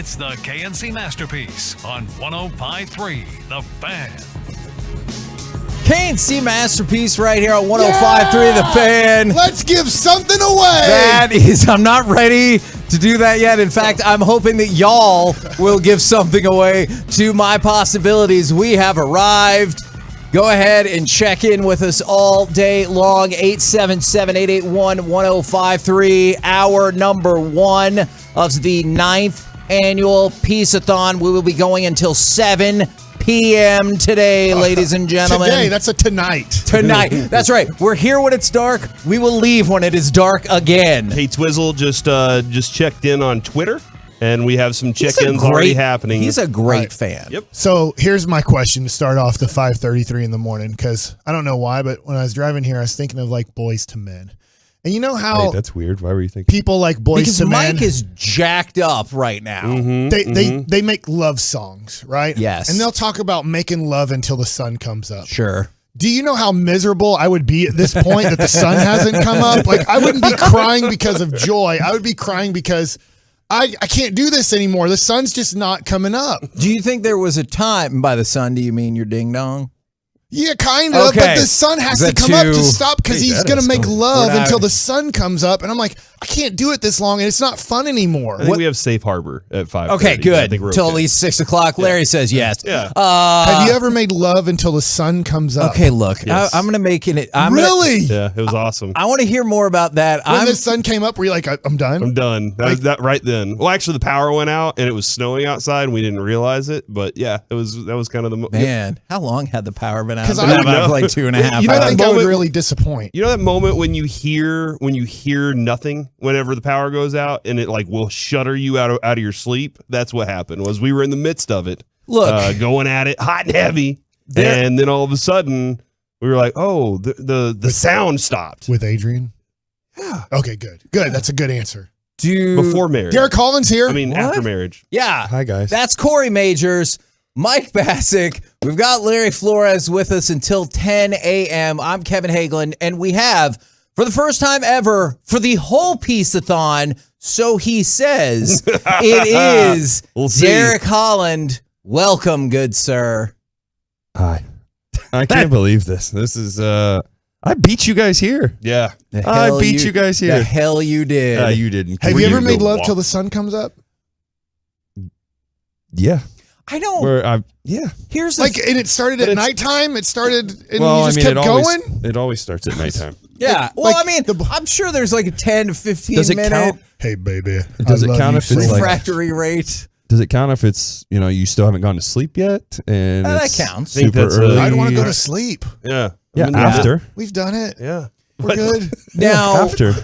It's the KNC Masterpiece on 105.3 The Fan. KNC Masterpiece right here on 105.3 The Fan. Let's give something away. That is, I'm not ready to do that yet. In fact, I'm hoping that y'all will give something away to my possibilities. We have arrived. Go ahead and check in with us all day long. 877-881-1053. Hour number 1 of the 9th Annual Piece-A-Thon. We will be going until 7 p.m. today, ladies and gentlemen. Today, that's a tonight. Tonight. That's right. We're here when it's dark. We will leave when it is dark again. Hey, Twizzle just checked in on Twitter, and we have some check-ins already happening. He's a great fan. Yep. So here's my question to start off the 5:33 in the morning, because I don't know why, but when I was driving here, I was thinking of like Boys to Men. And you know how Wait, that's weird. Why were you thinking? people like Boys Because to Men, Mike is jacked up right now. they make love songs, right? Yes. And they'll talk about making love until the sun comes up. Sure. Do you know how miserable I would be at this point that the sun hasn't come up? Like, I wouldn't be crying because of joy. I would be crying because I can't do this anymore. The sun's just not coming up. Do you think there was a time, by the sun, do you mean your ding-dong? Yeah, kind of, Okay. but the sun has to come up to stop because he's going to make love We're not- until the sun comes up. And I'm like, I can't do it this long, and it's not fun anymore. I think we have safe harbor at 5:30. Okay, I good. think we're Till okay. at least 6 o'clock. Larry says yes. Yeah. Have you ever made love until the sun comes up? Okay, look, Yes. I'm going to make it. Really? Yeah, it was awesome. I want to hear more about that. When the sun came up, were you like, I'm done? I'm done. That was that right then. Well, actually, the power went out and it was snowing outside, and we didn't realize it. But yeah, that was kind of the Man, how long had the power been out? 'Cause It's I been would out for know. like 2.5 You know, I hours. think I would moment- really disappoint. You know that moment when you hear nothing whenever the power goes out, and it like will shudder you out of your sleep? That's what happened. Was we were in the midst of it, Look. going at it hot and heavy, There- and then all of a sudden we were like, oh, the sound stopped With Adrian? Yeah. Okay, good. Good. That's a good answer. before marriage. Derek Holland's here. I mean, What? after marriage. Yeah. Hi, guys. That's Cory Mageors, Mike Bacsik. We've got Larry Flores with us until 10 a.m. I'm Kevin Hageland, and we have, for the first time ever, for the whole Piece-A-Thon, so he says, it is We'll see. Derek Holland. Welcome, good sir. Hi. I can't believe this. This is, I beat you guys here. Yeah. The I hell beat you guys here. The hell you did. You didn't. Have Were you ever made go love walk? till the sun comes up? Yeah. I don't. Yeah. Here's the Like, and it started at it's- nighttime? It started, and Well, you just I mean, kept going? it always starts at nighttime. Yeah. Well, like I mean, I'm sure there's like a 10 to 15 Does it minute count? Hey, baby. Does I it love count you if it's so like- much. refractory rate. Does it count if it's, you still haven't gone to sleep yet? And That it's counts. I think super that's early. I'd want to go to sleep. Yeah. Yeah, And after. We've done it. Yeah. We're good. Now, After.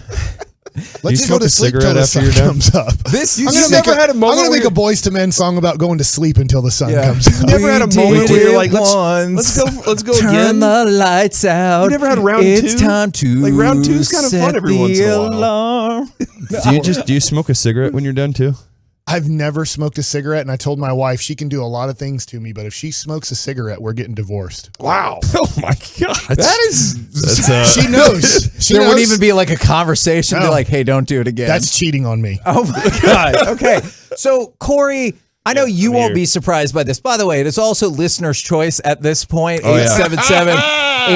Let's you go smoke to a sleep till cigarette the after sun you're done? comes up. this I'm you gonna never make had a moment. I'm gonna where make a Boys to Men song about going to sleep until the sun Yeah. comes up. never had a moment where you're like, let's go Turn again. the lights out. You never had round It's two? time to Like, round two's kind of fun set every once in a while. the alarm. Do you smoke a cigarette when you're done too? I've never smoked a cigarette, and I told my wife she can do a lot of things to me, but if she smokes a cigarette, we're getting divorced. Wow. Oh my god. That is. That's She knows. She there knows. wouldn't even be like a conversation. Be No. like, hey, don't do it again. That's cheating on me. Oh my God. Okay. So, Cory, I know you I'm won't here. be surprised by this. By the way, it is also listener's choice at this point. Oh, yeah.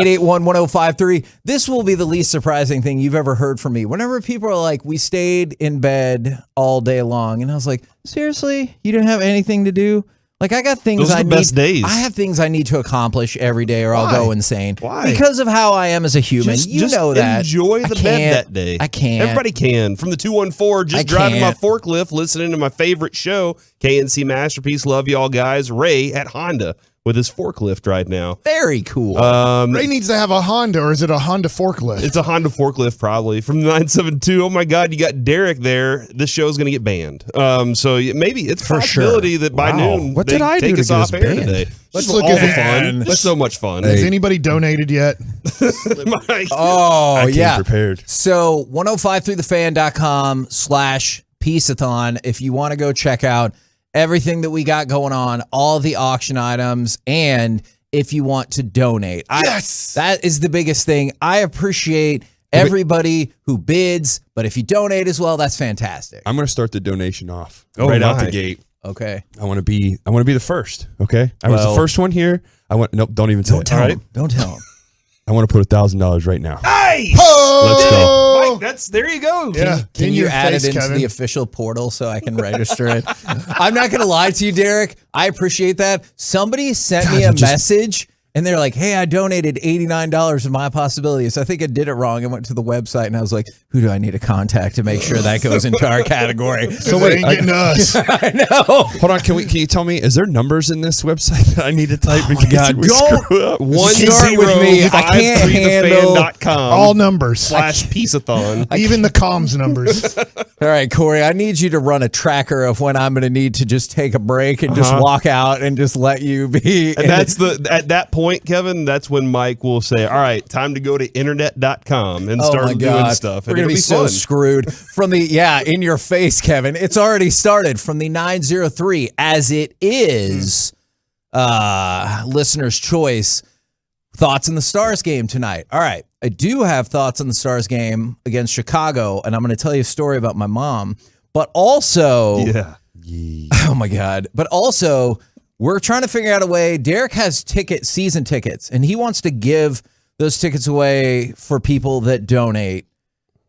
877-881-1053. This will be the least surprising thing you've ever heard from me. Whenever people are like, we stayed in bed all day long. And I was like, seriously? You didn't have anything to do? Like, I got things Those are I the need. best days. I have things I need to accomplish every day or I'll Why? go insane. Why? Because of how I am as a human. Just know that. enjoy I the can't. bed that day. I can't. Everybody can. From the 214, just I driving my can't. forklift, listening to my favorite show, KNC Masterpiece. Love y'all guys. Ray at Honda with his forklift right now. Very cool. Ray nedes to have a Honda, or is it a Honda forklift? It's a Honda forklift, probably from the 972. Oh my God, you got Derek there. This show's going to get banned. So maybe it's a For possibility that by Wow. noon What they did I do take to us get off us air banned? today. Let's Just look all at the it. fun. Just so much fun. Has anybody donated yet? Mike. oh, I came yeah. prepared. So 1053thefan.com/Piece-A-Thon if you want to go check out everything that we got going on, all the auction items, and if you want to donate. Yes! That is the biggest thing. I appreciate everybody who bids, but if you donate as well, that's fantastic. I'm going to start the donation off Oh, right out my. the gate. Okay. I want to be the first. Okay. I was the Well- first one here. Nope. Don't even say Don't it. tell All him. Don't tell him. I want to put $1,000 right now. Nice. Let's go. Mike, there you go. Yeah. Can In you your add face, it into Kevin. the official portal so I can register it? I'm not going to lie to you, Derek. I appreciate that. Somebody sent me a message and they're like, hey, I donated $89 of my possibilities. I think I did it wrong. I went to the website and I was like, who do I need to contact to make sure that goes into our category? So wait, ain't getting to us. I know. Hold on. Can you tell me, is there numbers in this website that I need to type? Oh my God, don't One start with me. I can't handle All numbers. /Piece-A-Thon. Even the comms numbers. All right, Corey, I need you to run a tracker of when I'm going to need to just take a break and just walk out and just let you be. And that's at that point, Kevin, that's when Mike will say, all right, time to go to internet.com and start doing stuff. We're And going to it'll be so fun. screwed. From the, in your face, Kevin. It's already started from the 903 as it is listener's choice. Thoughts on the Stars game tonight. All right. I do have thoughts on the Stars game against Chicago, and I'm going to tell you a story about my mom, but also, oh my God, but also we're trying to figure out a way. Derek has season tickets, and he wants to give those tickets away for people that donate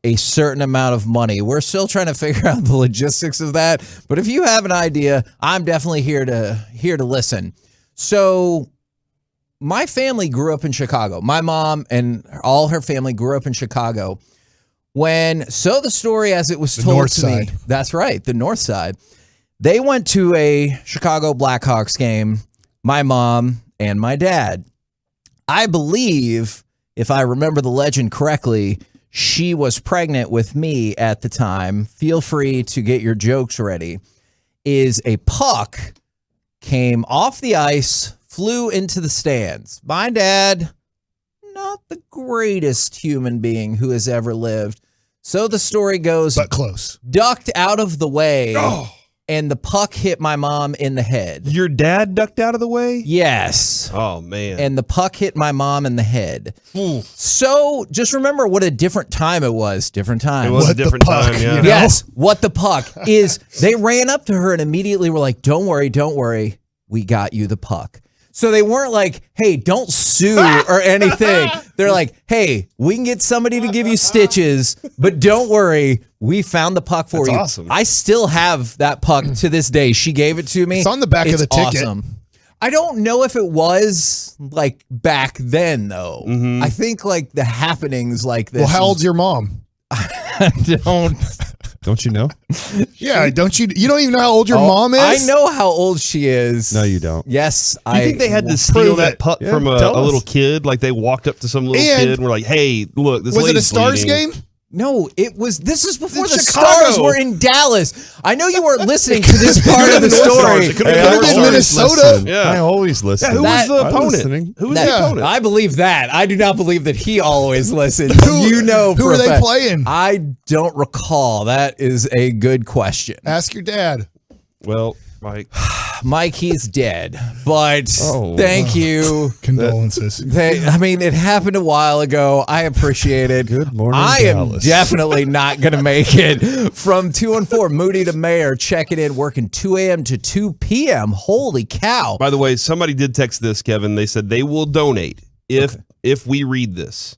a certain amount of money. We're still trying to figure out the logistics of that, but if you have an idea, I'm definitely here to listen. So my family grew up in Chicago. My mom and all her family grew up in Chicago. The story as it was told to me, that's right, the North Side. They went to a Chicago Blackhawks game, my mom and my dad. I believe, if I remember the legend correctly, she was pregnant with me at the time. Feel free to get your jokes ready. Is a puck came off the ice, flew into the stands. My dad, not the greatest human being who has ever lived. So the story goes, but close. Ducked out of the way, and the puck hit my mom in the head. Your dad ducked out of the way? Yes. Oh, man. And the puck hit my mom in the head. So just remember what a different time it was. Different time. It was a different time, yeah. Yes. What the puck is, they ran up to her and immediately were like, don't worry. We got you the puck. So they weren't like, hey, don't sue or anything. They're like, hey, we can get somebody to give you stitches, but don't worry, we found the puck for you. Awesome. I still have that puck to this day. She gave it to me. It's on the back of the ticket. Awesome. I don't know if it was like back then, though. I think like the happenings like this. Well, how old's your mom? Don't you know? Yeah, don't you? You don't even know how old your mom is? I know how old she is. No, you don't. Yes, Do you think they had to steal prove that it. puck Yeah, from a tell us. little kid? Like they walked up to some little And- kid and were like, hey, look, this Was it a lady's Stars bleeding. game? No, it was. This is before It's the Chicago. Stars were in Dallas. I know you weren't listening to this part of the North Stars. story. It could have Hey, been I North was in Stars. Minnesota. Yeah. I always listen. Yeah, who That- was the I'm opponent? listening. Who was That- the opponent? I believe that. I do not believe that he always listens. You know, Who for are a they fact. playing? I don't recall. That is a good question. Ask your dad. Well, Mike. Mike, he's dead. But thank you. Condolences. It happened a while ago. I appreciate it. Good morning, I am Dallas. definitely not going to make it. From 214, Moody to Mayor, checking in, working 2 a.m. to 2 p.m. Holy cow. By the way, somebody did text this, Kevin. They said they will donate if we read this.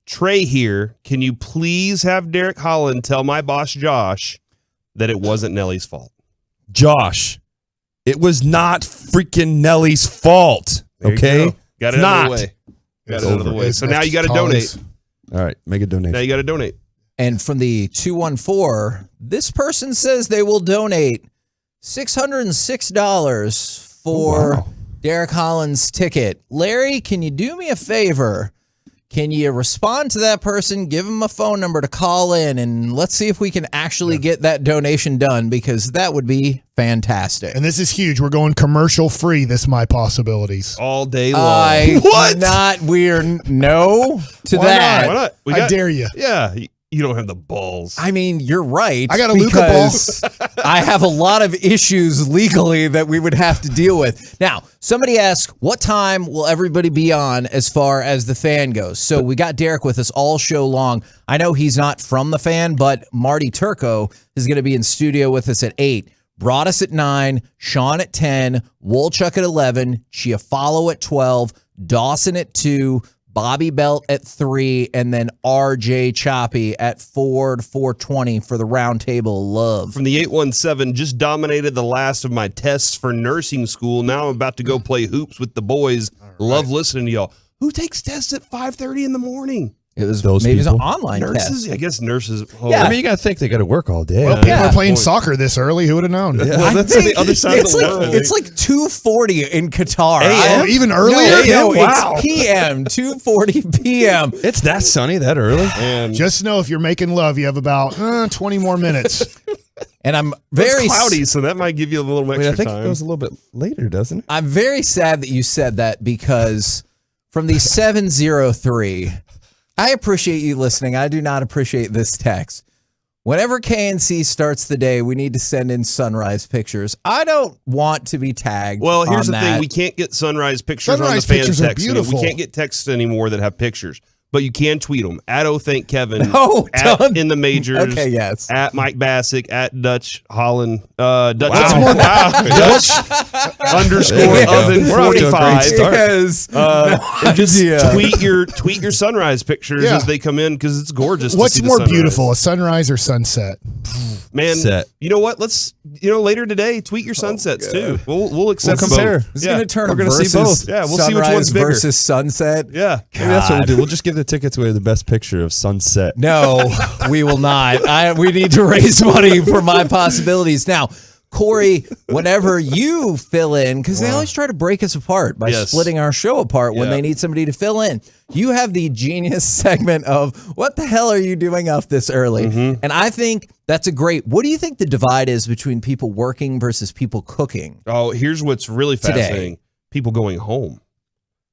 Trey here, can you please have Derek Holland tell my boss Josh that it wasn't Nellie's fault? Josh, it was not freaking Nellie's fault. There you Okay? go. Got it It's out of not. the way. Got It's it out of the over. way. It's So now you got to Collins. donate. All right, make a donation. Now you got to donate. And from the 214, this person says they will donate $606 for Derek Holland's ticket. Larry, can you do me a favor? Can you respond to that person, give them a phone number to call in, and let's see if we can actually get that donation done, because that would be fantastic. And this is huge. We're going commercial free. This My Possibilities. All day long. We're no to Why that. Why not? I dare you. Yeah, you don't have the balls. I mean, you're right. I got a Luka ball. because I have a lot of issues legally that we would have to deal with. Now, somebody asked, what time will everybody be on as far as the Fan goes? So we got Derek with us all show long. I know he's not from the Fan, but Marty Turco is going to be in studio with us at 8. Brought us at 9, Sean at 10, Wolchuk at 11, Chiafalo at 12, Dawson at 2, Bobby Belt at 3, and then RJ Choppy at 4 to 420 for the round table of love. From the 817, just dominated the last of my tests for nursing school. Now I'm about to go play hoops with the boys. Love listening to y'all. Who takes tests at 5:30 in the morning? It was Those maybe it was an people. online Nurses? test. I guess nurses. Oh, Yeah. I mean, you got to think they got to work all day. Well, people Yeah. are playing Point. soccer this early. Who would have known? Well, that's on the other side of the world. It's like 2:40 in Qatar. Oh, even earlier? No, Wow. it's PM, 2:40 PM. It's that sunny that early? And Just know if you're making love, you have about 20 more minutes. And I'm it's very cloudy, so that might give you a little I extra think time. it goes a little bit later, doesn't it? I'm very sad that you said that because from the 703, I appreciate you listening. I do not appreciate this text. Whenever KNC starts the day, we need to send in sunrise pictures. I don't want to be tagged. Well, here's on the that. thing. We can't get sunrise pictures Sunrise on the fan pictures are text. beautiful. We can't get texts anymore that have pictures. But you can tweet them at Thank Kevin, No, at don't. In the Majors, Okay, yes. at Mike Bacsik, at Dutch Holland, Dutch, Dutch, underscore There we go. oven We're off to a great 45. start. Yes. And just idea. tweet your sunrise pictures Yeah. as they come in because it's gorgeous. to what's see the more sunrise. beautiful, a sunrise or sunset? man? Set. You know what? Let's later today tweet your sunsets too. We'll accept We'll compare. both. It's Yeah. going to turn We're a gonna see versus both. Yeah, we'll see which sunrise one's bigger. versus sunset. Yeah. Maybe that's what we'll do. God. We'll just give the tickets away to the best picture of sunset. No, we will not. We need to raise money for my possibilities. Now, Cory, whenever you fill in, because they always try to break us apart by Yes. splitting our show apart when Yeah. they need somebody to fill in. You have the genius segment of what the hell are you doing up this early? And I think that's a great. What do you think the divide is between people working versus people cooking? Oh, here's what's really Today. fascinating. People going home.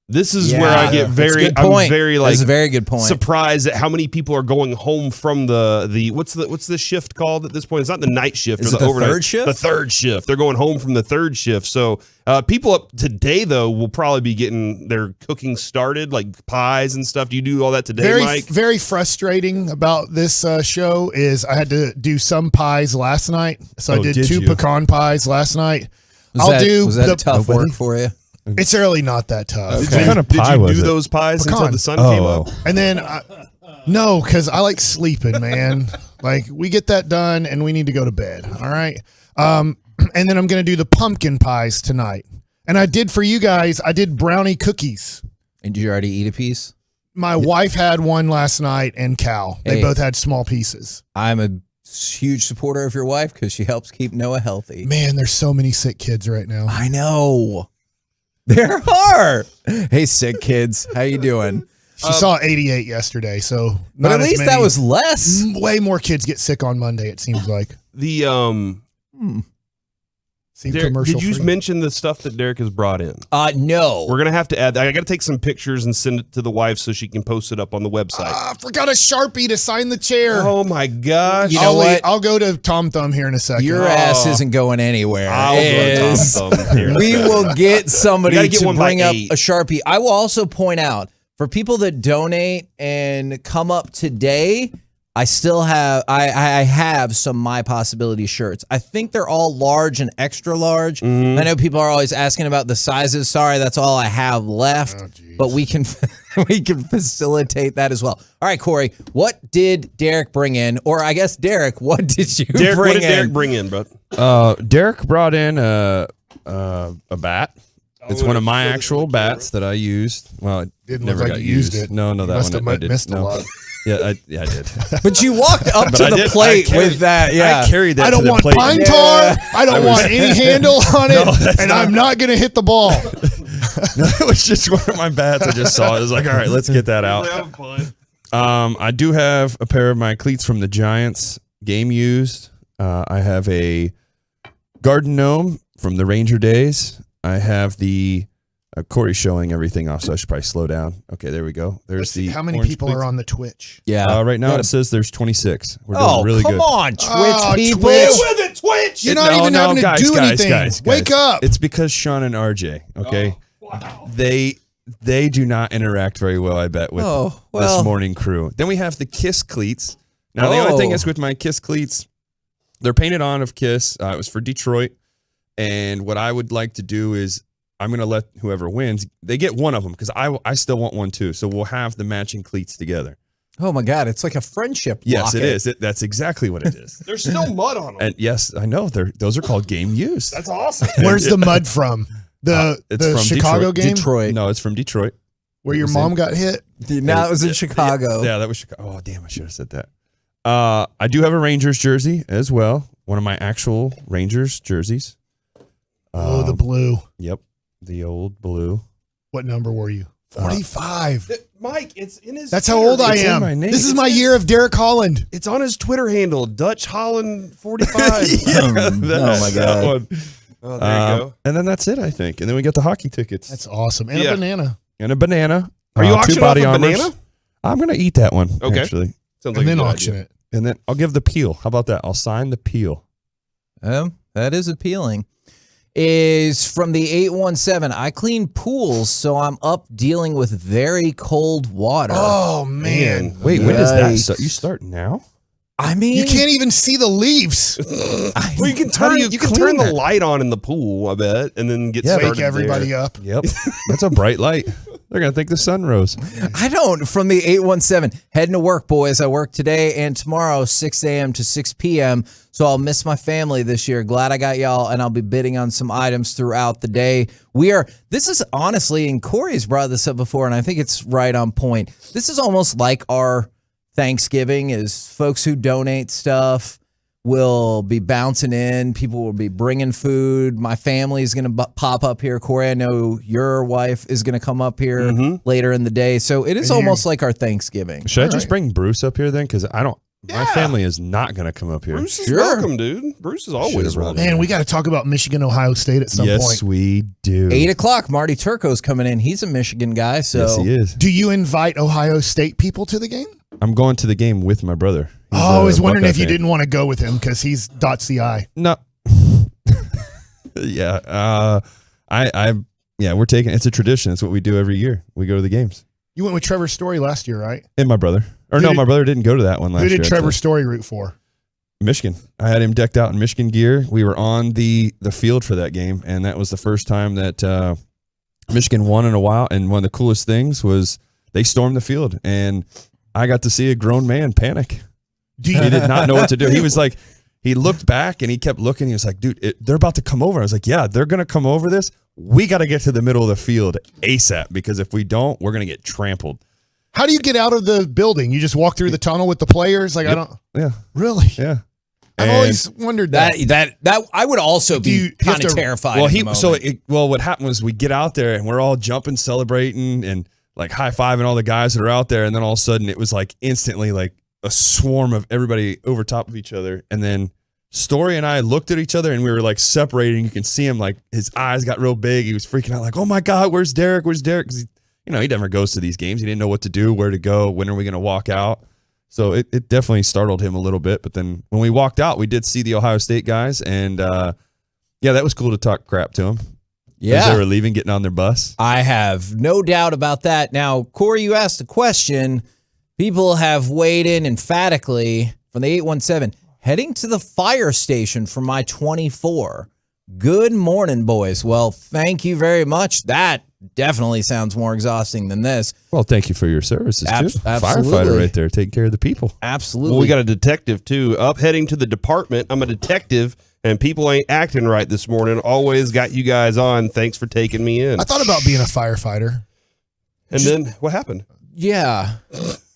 This is Yeah, where I get that's a very, good point. I'm very like That's a very good point. surprised at how many people are going home from the what's the shift called at this point? It's not the night shift Is or it the the overnight. third shift? The third shift. They're going home from the third shift. So people up today though will probably be getting their cooking started, like pies and stuff. Do you do all that today, Mike? Very frustrating about this show is I had to do some pies last night. So I Oh, did did 2 you? pecan pies last night. Was that the tough work for you? It's really not that tough. What kind of Did pie you was do it? those pies until Pecan. the sun came Oh, up? And then no, because I like sleeping, man. Like we get that done and we need to go to bed. All right. And then I'm gonna do the pumpkin pies tonight. And I did for you guys, I did brownie cookies. And did you already eat a piece? My wife had one last night and Cal. They Hey. both had small pieces. I'm a huge supporter of your wife because she helps keep Noah healthy. Man, there's so many sick kids right now. I know. There are. Hey, sick kids. How you doing? She saw 88 yesterday, so But not at as least many. that was less. Way more kids get sick on Monday, it seems like. The Seem Derek, commercial did you free. mention the stuff that Derek has brought in? No. We're gonna have to add. I got to take some pictures and send it to the wife so she can post it up on the website. I forgot a Sharpie to sign the chair. Oh my gosh! You know what? I'll go to Tom Thumb here in a second. Your ass isn't going anywhere. I'll go to Tom Is- Thumb here in a We second. will get somebody We gotta get to one by bring up 8. a Sharpie. I will also point out for people that donate and come up today, I still have I have some My Possibility shirts. I think they're all large and extra large. Mm-hmm. I know people are always asking about the sizes. Sorry, that's all I have left. Oh, geez. But we can facilitate that as well. All right, Cory, what did Derek bring in? Or I guess Derek, what did you Derek, bring what did in? Derek bring in, bro? Derek brought in a bat. It's one of my actual bats that I used. Well, it Didn't never look like got you used it. No, You that must one have I did. missed a no. lot. Yeah, I did. But you walked up But to I the did- I plate carried- with that. Yeah. I carried that I to don't the want plate. pine Yeah. tar. I don't want any handle on it. that's and not- I'm not going to hit the ball. It was just one of my bats. I just saw it. I was like, all right, let's get that out. I do have a pair of my cleats from the Giants, game used. I have a garden gnome from the Ranger days. I have the Cory's showing everything off, so I should probably slow down. Okay, there we go. There's the How many orange people cleats. are on the Twitch? Yeah. Right now Good. it says there's 26. We're doing Oh, really come good. on, Twitch Oh, people. Twitch. with it, Twitch. You're not even having to do anything. Wake up. It's because Sean and RJ, okay? They do not interact very well, I bet, with Oh, well. this morning crew. Then we have the Kiss cleats. Now, the only thing Oh. is with my Kiss cleats, They're painted on of Kiss. It was for Detroit. And what I would like to do is I'm going to let whoever wins, they get one of them because I still want one too. So we'll have the matching cleats together. Oh my God, it's like a friendship Yes, locket. it is. That's exactly what it is. There's still mud on them. And yes, I know. Those are called game used. That's awesome. Where's the mud from? It's The from Chicago game? Detroit. No, it's from Detroit. Where your mom got hit? Now it was in Chicago. Yeah, that was Chicago. Oh, damn, I should have said that. I do have a Rangers jersey as well. One of my actual Rangers jerseys. The blue. Yep, the old blue. What number were you? 45. Mike, it's in his. That's how Twitter. old I It's in am. my name. This is my year of Derek Holland. It's on his Twitter handle, Dutch Holland 45. Oh my God. One. Oh, there you go. And then that's it, I think. And then we got the hockey tickets. That's awesome. And Yeah. a banana. And a banana. Are you two auctioning body off a armors. banana? I'm going to eat that one, Okay. actually. Sounds And a then good auction idea. it. And then I'll give the peel. How about that? I'll sign the peel. That is appealing. Is from the 817. I clean pools, so I'm up dealing with very cold water. Oh, man. Wait, when does that Yikes. start? You start now? I mean, You can't even see the leaves. Well, you can turn do you you can clean turn the that? light on in the pool, I bet, and then get Yeah, started Wake everybody there. up. Yep. That's a bright light. They're going to think the sun rose. I don't. From the 817, heading to work, boys. I work today and tomorrow, 6 a.m. to 6 p.m., so I'll miss my family this year. Glad I got y'all, and I'll be bidding on some items throughout the day. This is honestly, and Cory's brought this up before, and I think it's right on point. This is almost like our Thanksgiving, is folks who donate stuff will be bouncing in. People will be bringing food. My family is going to pop up here. Cory, I know your wife is going to come up here later in the day. So it is almost like our Thanksgiving. Should I just bring Bruce up here then? Because my family is not going to come up here. Bruce is Sure. welcome, dude. Bruce is always Should've brought welcome. Man, we got to talk about Michigan, Ohio State at some Yes, point. we do. 8 o'clock, Marty Turco's coming in. He's a Michigan guy. So Yes, he is. Do you invite Ohio State people to the game? I'm going to the game with my brother. He's I was a wondering Buckeye if you fan. didn't want to go with him because he's dots the I. No. Yeah. We're taking, it's a tradition. It's what we do every year. We go to the games. You went with Trevor Story last year, right? And my brother. Or Who no, did- my brother didn't go to that one last Who year. did Trevor actually. Story root for? Michigan. I had him decked out in Michigan gear. We were on the field for that game, and that was the first time that Michigan won in a while. And one of the coolest things was they stormed the field, and I got to see a grown man panic. Do He you, did not know what to do. He was like, he looked back and he kept looking. He was like, dude, they're about to come over. I was like, yeah, they're going to come over this. We got to get to the middle of the field ASAP because if we don't, we're going to get trampled. how do you get out of the building? You just walk through the tunnel with the players? Like, I don't Yeah. really. Yeah. I've And- always wondered that. that I would also Do you be have kind of to- terrified. Well, in the moment. what happened was we get out there and we're all jumping, celebrating, and like high fiving all the guys that are out there, and then all of a sudden it was like instantly like a swarm of everybody over top of each other, and then Story and I looked at each other and we were like separating. You can see him like his eyes got real big. He was freaking out like, "Oh my God, where's Derek? Where's Derek?" Because he never goes to these games. He didn't know what to do, where to go, when are we going to walk out. So it definitely startled him a little bit. But then when we walked out, we did see the Ohio State guys, and that was cool to talk crap to them. As they were leaving, getting on their bus. I have no doubt about that. Now, Cory, you asked a question. People have weighed in emphatically from the 817, heading to the fire station for my 24. Good morning, boys. Well, thank you very much. That definitely sounds more exhausting than this. Well, thank you for your services, too. Absolutely. Firefighter right there, taking care of the people. Absolutely. Well, we got a detective too. Up heading to the department. I'm a detective, and people ain't acting right this morning. Always got you guys on. Thanks for taking me in. I thought about being a firefighter. And then what happened? Yeah.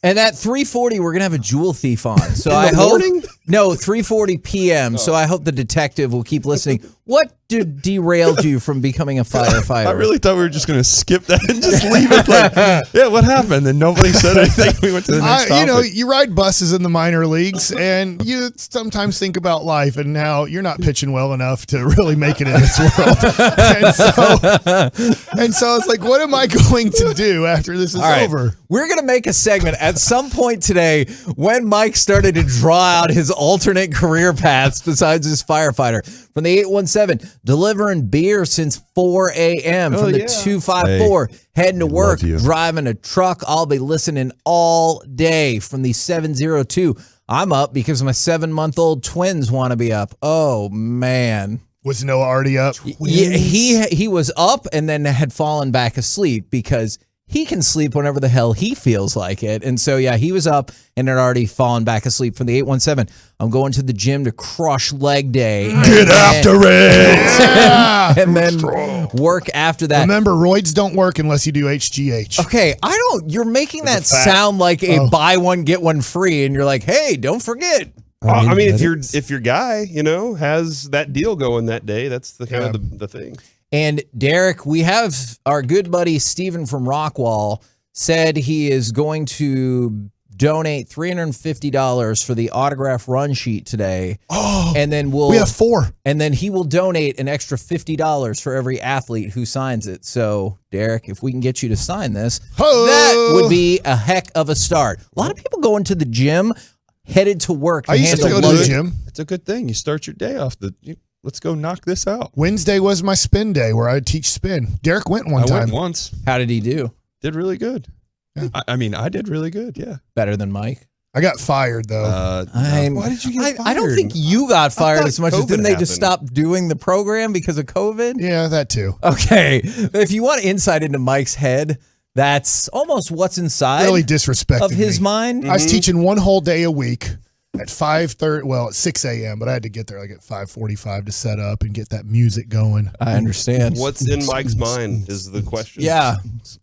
And at 3:40, we're going to have a jewel thief on. So In I the hope. morning? No, 3:40 p.m. So I hope the detective will keep listening. What derailed you from becoming a firefighter? I really thought we were just going to skip that and just leave it like, yeah, what happened? And nobody said anything. We went to the next topic. You ride buses in the minor leagues, and you sometimes think about life and how you're not pitching well enough to really make it in this world. and so I was like, what am I going to do after this is All right. over? We're going to make a segment at some point today when Mike started to draw out his alternate career paths besides his firefighter. From the 817, delivering beer since 4 a.m. From the 254, heading to work, love you. driving a truck. I'll be listening all day. From the 702, I'm up because my 7-month-old twins want to be up. Oh, man. Was Noah already up? Yeah, he was up and then had fallen back asleep because he can sleep whenever the hell he feels like it. And so, yeah, he was up and had already fallen back asleep from the 817. I'm going to the gym to crush leg day. Get after it! Yeah. And then work after that. Remember, roids don't work unless you do HGH. Okay, you're making that sound like a buy one, get one free. And you're like, hey, don't forget. I mean, if your guy, has that deal going that day, that's the kind of the thing. And Derek, we have our good buddy Steven from Rockwall said he is going to donate $350 for the autograph run sheet today. Oh, and then we have 4. And then he will donate an extra $50 for every athlete who signs it. So, Derek, if we can get you to sign this, that would be a heck of a start. A lot of people going to the gym, headed to work. I used to go to the gym. It's a good thing. You start your day off. Let's go knock this out. Wednesday was my spin day where I'd teach spin. Derek went one time. I went once. How did he do? Did really good. Yeah. I did really good, yeah. Better than Mike? I got fired, though. Why did you get fired? I don't think you got fired as much as didn't they happened. just stop doing the program because of COVID? Yeah, that too. Okay. If you want insight into Mike's head, that's almost what's inside Really disrespected of his me. mind. I was teaching one whole day a week at 5:30, well, at 6 a.m., but I had to get there like at 5:45 to set up and get that music going. I understand. What's in Mike's mind is the question. Yeah.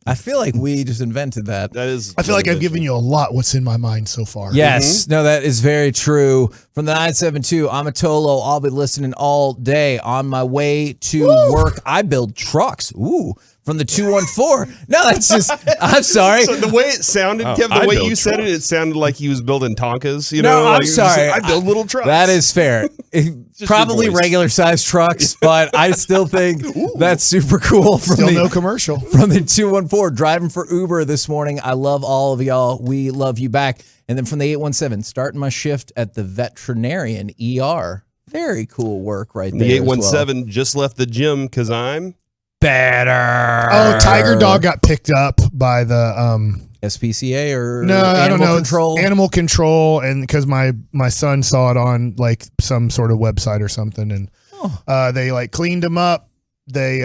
I feel like we just invented that. That is. I feel like I've given you a lot what's in my mind so far. Yes. No, that is very true. From the 972, I'm a Tolo. I'll be listening all day on my way to work. I build trucks. Ooh. From the 214. No, that's just, I'm sorry. So the way it sounded, Kevin, the way you said it sounded like he was building Tonkas. No, like I'm sorry. I build little trucks. That is fair. Probably your voice. regular size trucks, but I still think that's super cool. Still no commercial. From the 214, driving for Uber this morning. I love all of y'all. We love you back. And then from the 817, starting my shift at the veterinarian ER. Very cool work right there. The 817 just left the gym because I'm better. Oh, Tiger Dog got picked up by the SPCA or no, I don't know. Control? It's animal control, and because my son saw it on like some sort of website or something, and they like cleaned him up. They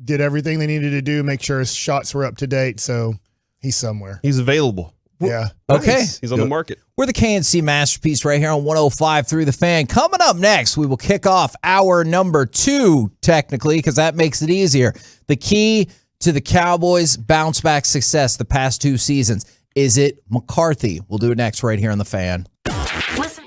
did everything they needed to do, make sure his shots were up to date. So he's somewhere. he's available. Yeah. Okay. Nice. He's on the market. We're the KNC Masterpiece right here on 105 through the Fan. Coming up next, we will kick off hour number 2, technically, because that makes it easier. The key to the Cowboys' bounce back success the past 2 seasons. Is it McCarthy? We'll do it next right here on the Fan. Listen.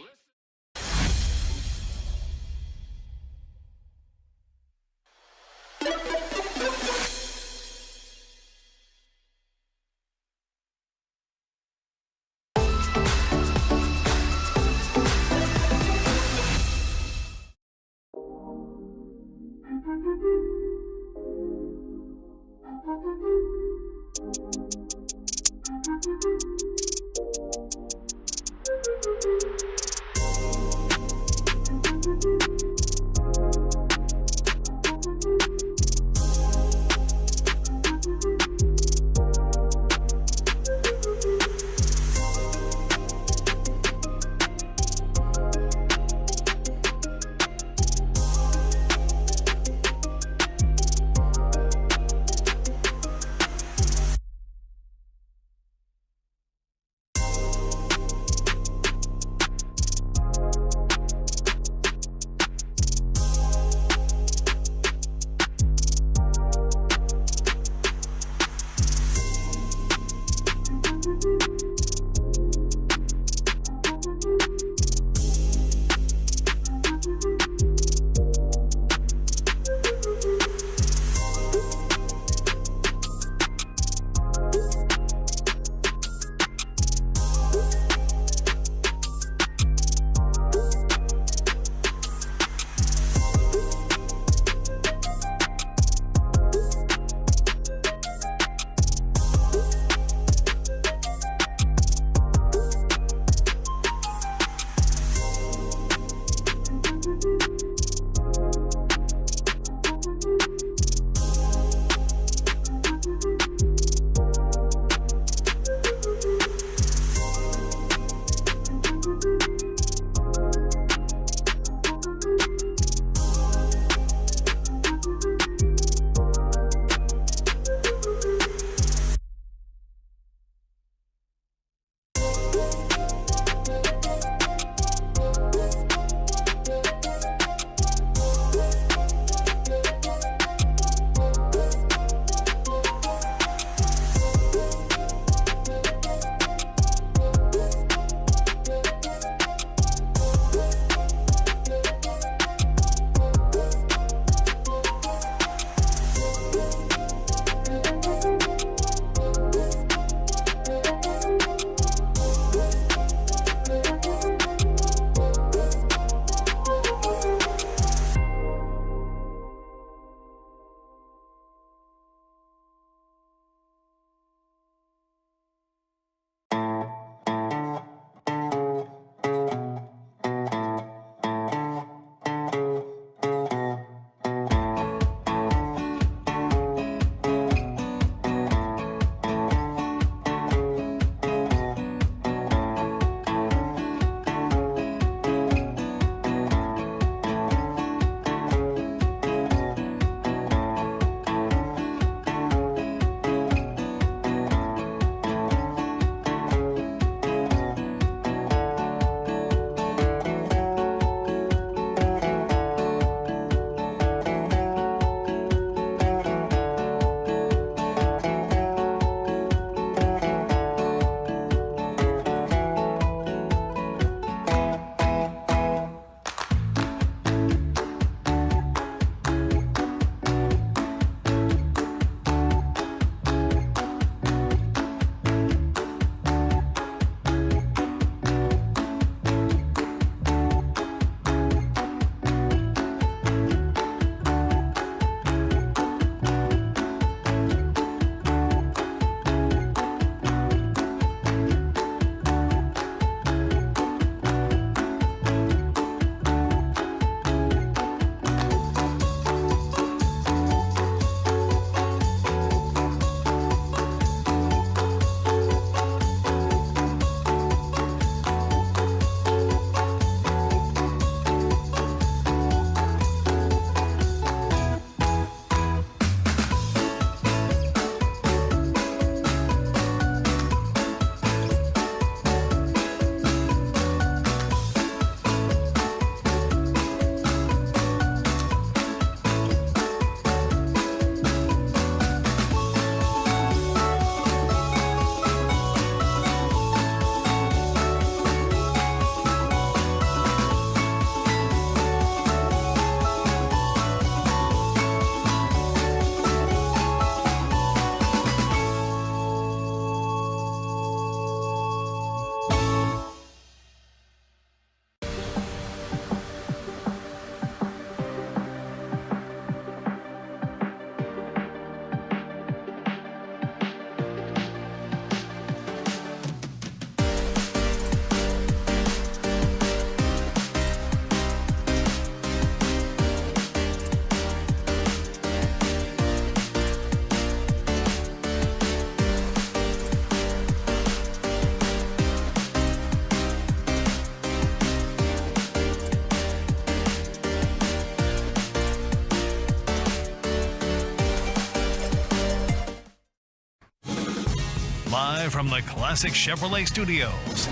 Live from the Classic Chevrolet Studios,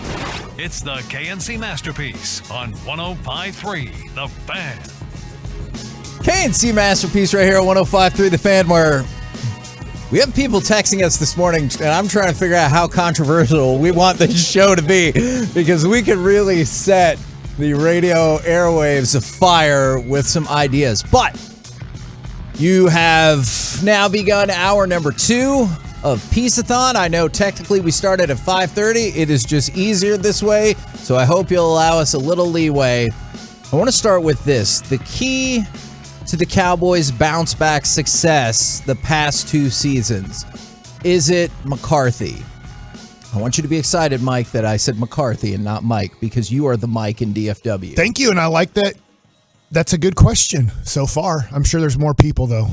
it's the KNC Masterpiece on 105.3 The Fan. KNC Masterpiece right here on 105.3 The Fan, where we have people texting us this morning, and I'm trying to figure out how controversial we want this show to be, because we could really set the radio airwaves afire with some ideas. But you have now begun hour number 2 of Piece-A-Thon. I know technically we started at 5:30. It is just easier this way, so I hope you'll allow us a little leeway. I want to start with this. The key to the Cowboys' bounce-back success the past 2 seasons. Is it McCarthy? I want you to be excited, Mike, that I said McCarthy and not Mike, because you are the Mike in DFW. Thank you, and I like that. That's a good question so far. I'm sure there's more people, though.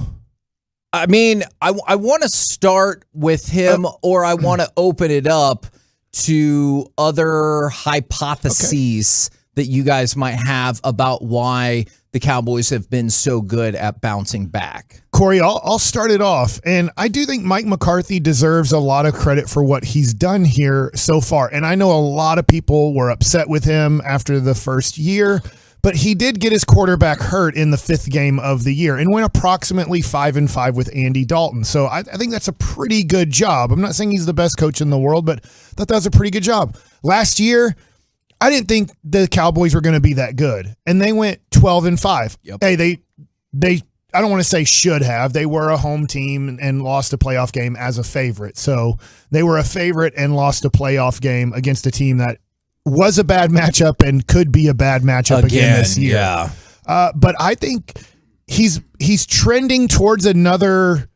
I mean, I want to start with him, or I want to open it up to other hypotheses that you guys might have about why the Cowboys have been so good at bouncing back. Corey, I'll start it off, and I do think Mike McCarthy deserves a lot of credit for what he's done here so far, and I know a lot of people were upset with him after the first year, but he did get his quarterback hurt in the 5th game of the year and went approximately 5-5 with Andy Dalton. So I think that's a pretty good job. I'm not saying he's the best coach in the world, but I thought that was a pretty good job. Last year, I didn't think the Cowboys were going to be that good, and they went 12-5. Yep. Hey, they I don't want to say should have. They were a home team and lost a playoff game as a favorite. So they were a favorite and lost a playoff game against a team that was a bad matchup and could be a bad matchup again this year. Yeah. But I think he's trending towards another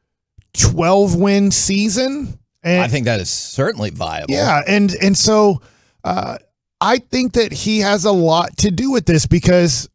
12-win season. And I think that is certainly viable. yeah, and so I think that he has a lot to do with this, because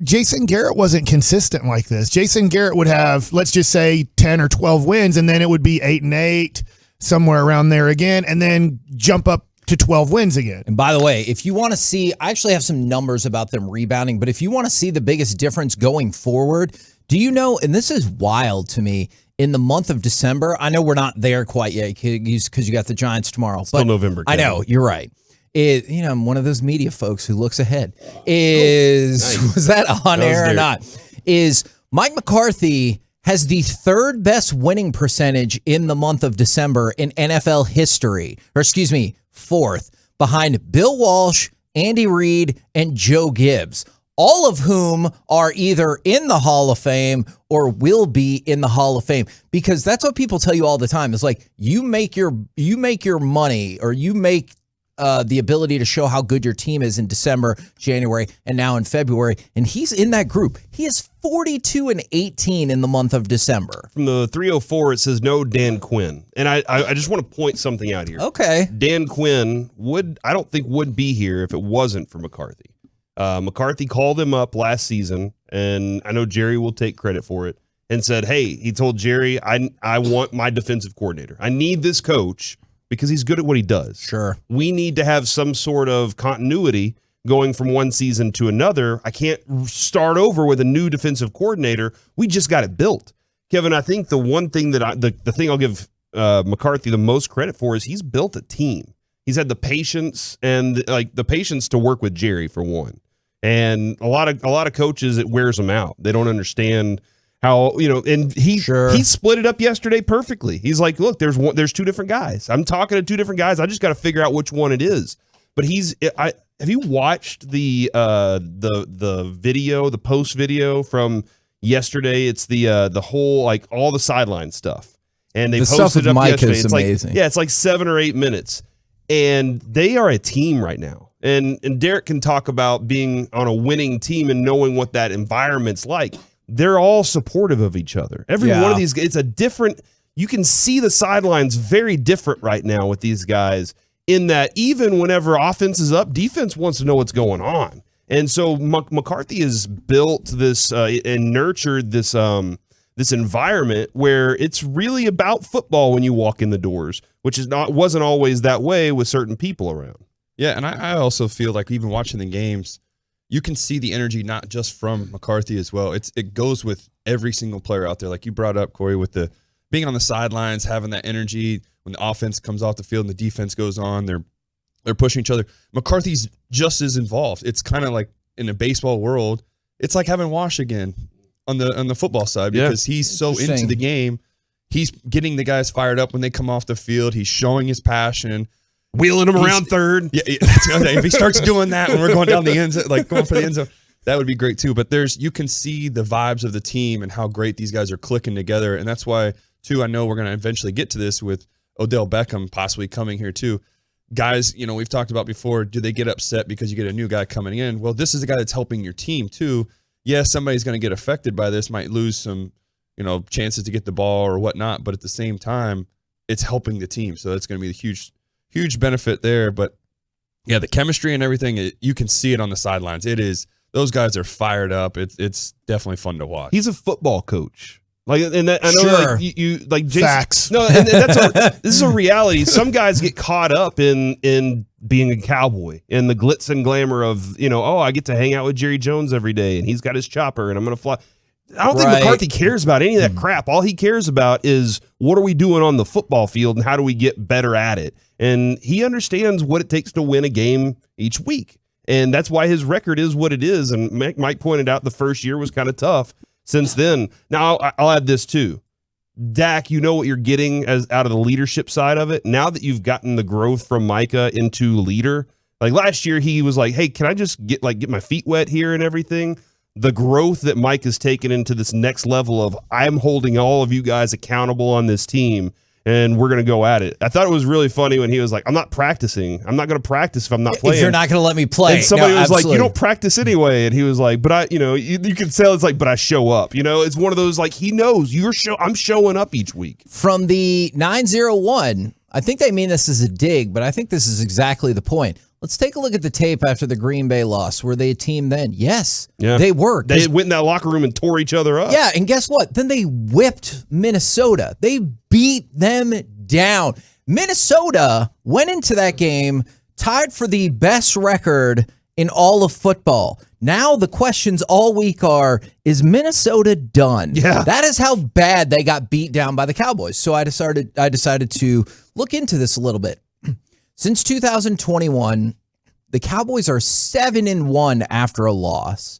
Jason Garrett wasn't consistent like this. Jason Garrett would have, let's just say, 10 or 12 wins, and then it would be 8-8, somewhere around there again, and then jump up to 12 wins again. And by the way, if you want to see, I actually have some numbers about them rebounding, but if you want to see the biggest difference going forward, do you know, and this is wild to me, in the month of December, I know we're not there quite yet because you got the Giants tomorrow. Still November. I know, you're right. I'm one of those media folks who looks ahead. Was that on air or not? Is Mike McCarthy has the 3rd best winning percentage in the month of December in NFL history, or excuse me, 4th, behind Bill Walsh, Andy Reid, and Joe Gibbs, all of whom are either in the Hall of Fame or will be in the Hall of Fame. Because that's what people tell you all the time. It's like you make your money, or you make the ability to show how good your team is in December, January, and now in February. And he's in that group. He is 42-18 in the month of December. From the 304, it says no Dan Quinn. And I just want to point something out here. Okay. Dan Quinn I don't think would be here if it wasn't for McCarthy. McCarthy called him up last season, and I know Jerry will take credit for it, and said, hey, he told Jerry, I want my defensive coordinator. I need this coach because he's good at what he does. Sure. We need to have some sort of continuity going from one season to another. I can't start over with a new defensive coordinator. We just got it built. Kevin, I think the one thing that the thing I'll give McCarthy the most credit for is he's built a team. He's had the patience to work with Jerry, for one. And a lot of coaches, it wears them out. They don't understand how, and he split it up yesterday perfectly. He's like, look, there's 2 different guys. I'm talking to 2 different guys. I just got to figure out which one it is. But have you watched the video, the post video from yesterday? It's the whole, like, all the sideline stuff. And they posted it up Mike yesterday. is It's amazing. it's like 7 or 8 minutes. And they are a team right now. And Derek can talk about being on a winning team and knowing what that environment's like. They're all supportive of each other. Every one of these, it's a different, you can see the sidelines very different right now with these guys, in that even whenever offense is up, defense wants to know what's going on. And so McCarthy has built this and nurtured this this environment where it's really about football when you walk in the doors, which wasn't always that way with certain people around. Yeah, and I also feel like even watching the games, you can see the energy not just from McCarthy as well. It goes with every single player out there. Like you brought up, Corey, with the being on the sidelines, having that energy when the offense comes off the field and the defense goes on, they're pushing each other. McCarthy's just as involved. It's kind of like in the baseball world, it's like having Wash again on the football side because he's so into the game. He's getting the guys fired up when they come off the field. He's showing his passion. Wheeling them around third. Yeah, if he starts doing that when we're going down the end zone, like going for the end zone, that would be great too. But you can see the vibes of the team and how great these guys are clicking together. And that's why, too, I know we're going to eventually get to this with Odell Beckham possibly coming here too. Guys, we've talked about before, do they get upset because you get a new guy coming in? Well, this is a guy that's helping your team too. Yes, somebody's going to get affected by this, might lose some, chances to get the ball or whatnot. But at the same time, it's helping the team. So it's going to be a huge benefit there. But yeah, the chemistry and everything, you can see it on the sidelines. It is, those guys are fired up. It's definitely fun to watch. He's a football coach. I know Sure. you like Jason, Facts. No, and this is a reality. Some guys get caught up in being a cowboy and the glitz and glamour of, I get to hang out with Jerry Jones every day and he's got his chopper and I'm going to fly. I don't think McCarthy cares about any of that crap. All he cares about is what are we doing on the football field and how do we get better at it? And he understands what it takes to win a game each week. And that's why his record is what it is. And Mike pointed out the first year was kind of tough. Since then, now I'll add this too. Dak, you know what you're getting out of the leadership side of it. Now that you've gotten the growth from Micah into leader, like last year he was like, hey, can I just get my feet wet here and everything? The growth that Mike has taken into this next level of I'm holding all of you guys accountable on this team and we're going to go at it. I thought it was really funny when he was like, I'm not practicing. I'm not going to practice if I'm not playing. If you're not going to let me play. And somebody was absolutely. like, you don't practice anyway. And he was like, but I, you can tell it's like, but I show up. It's one of those like, he knows I'm showing up each week. From the 901, I think they mean this as a dig, but I think this is exactly the point. Let's take a look at the tape after the Green Bay loss. Were they a team then? Yes, they were. They went in that locker room and tore each other up. Yeah, and guess what? Then they whipped Minnesota. They beat them down. Minnesota went into that game tied for the best record in all of football. Now the questions all week are, is Minnesota done? Yeah. That is how bad they got beat down by the Cowboys. So I decided to look into this a little bit. Since 2021, the Cowboys are 7-1 after a loss.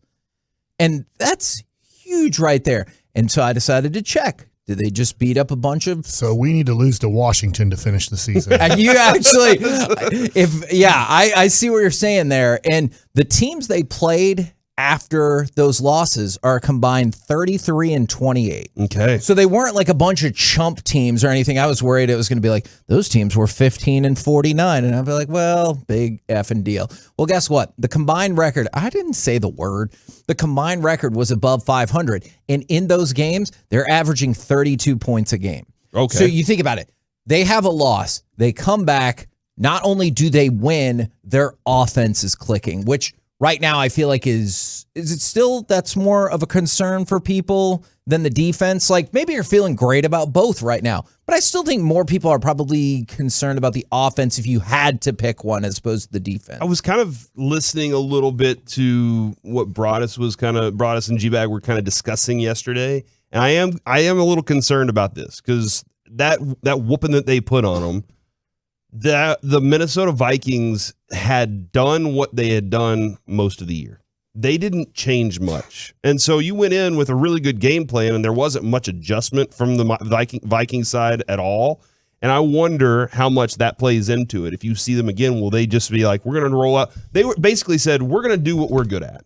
And that's huge right there. And so I decided to check. Did they just beat up a bunch of... So we need to lose to Washington to finish the season. And you actually... I see what you're saying there. And the teams they played after those losses are combined 33-28. Okay. So they weren't like a bunch of chump teams or anything. I was worried it was going to be like, those teams were 15-49. And I'd be like, well, big effing deal. Well, guess what? The combined record, I didn't say the word. The combined record was above 500. And in those games, they're averaging 32 points a game. Okay. So you think about it. They have a loss. They come back. Not only do they win, their offense is clicking, which right now I feel like is it still that's more of a concern for people than the defense? Like maybe you're feeling great about both right now, but I still think more people are probably concerned about the offense if you had to pick one as opposed to the defense. I was kind of listening a little bit to what Broadus and G-Bag were kind of discussing yesterday, and I am a little concerned about this because that whooping that they put on them, that the Minnesota Vikings had done what they had done most of the year. They didn't change much. And so you went in with a really good game plan and there wasn't much adjustment from the Viking side at all. And I wonder how much that plays into it. If you see them again, will they just be like, we're going to roll out? They basically said, we're going to do what we're good at.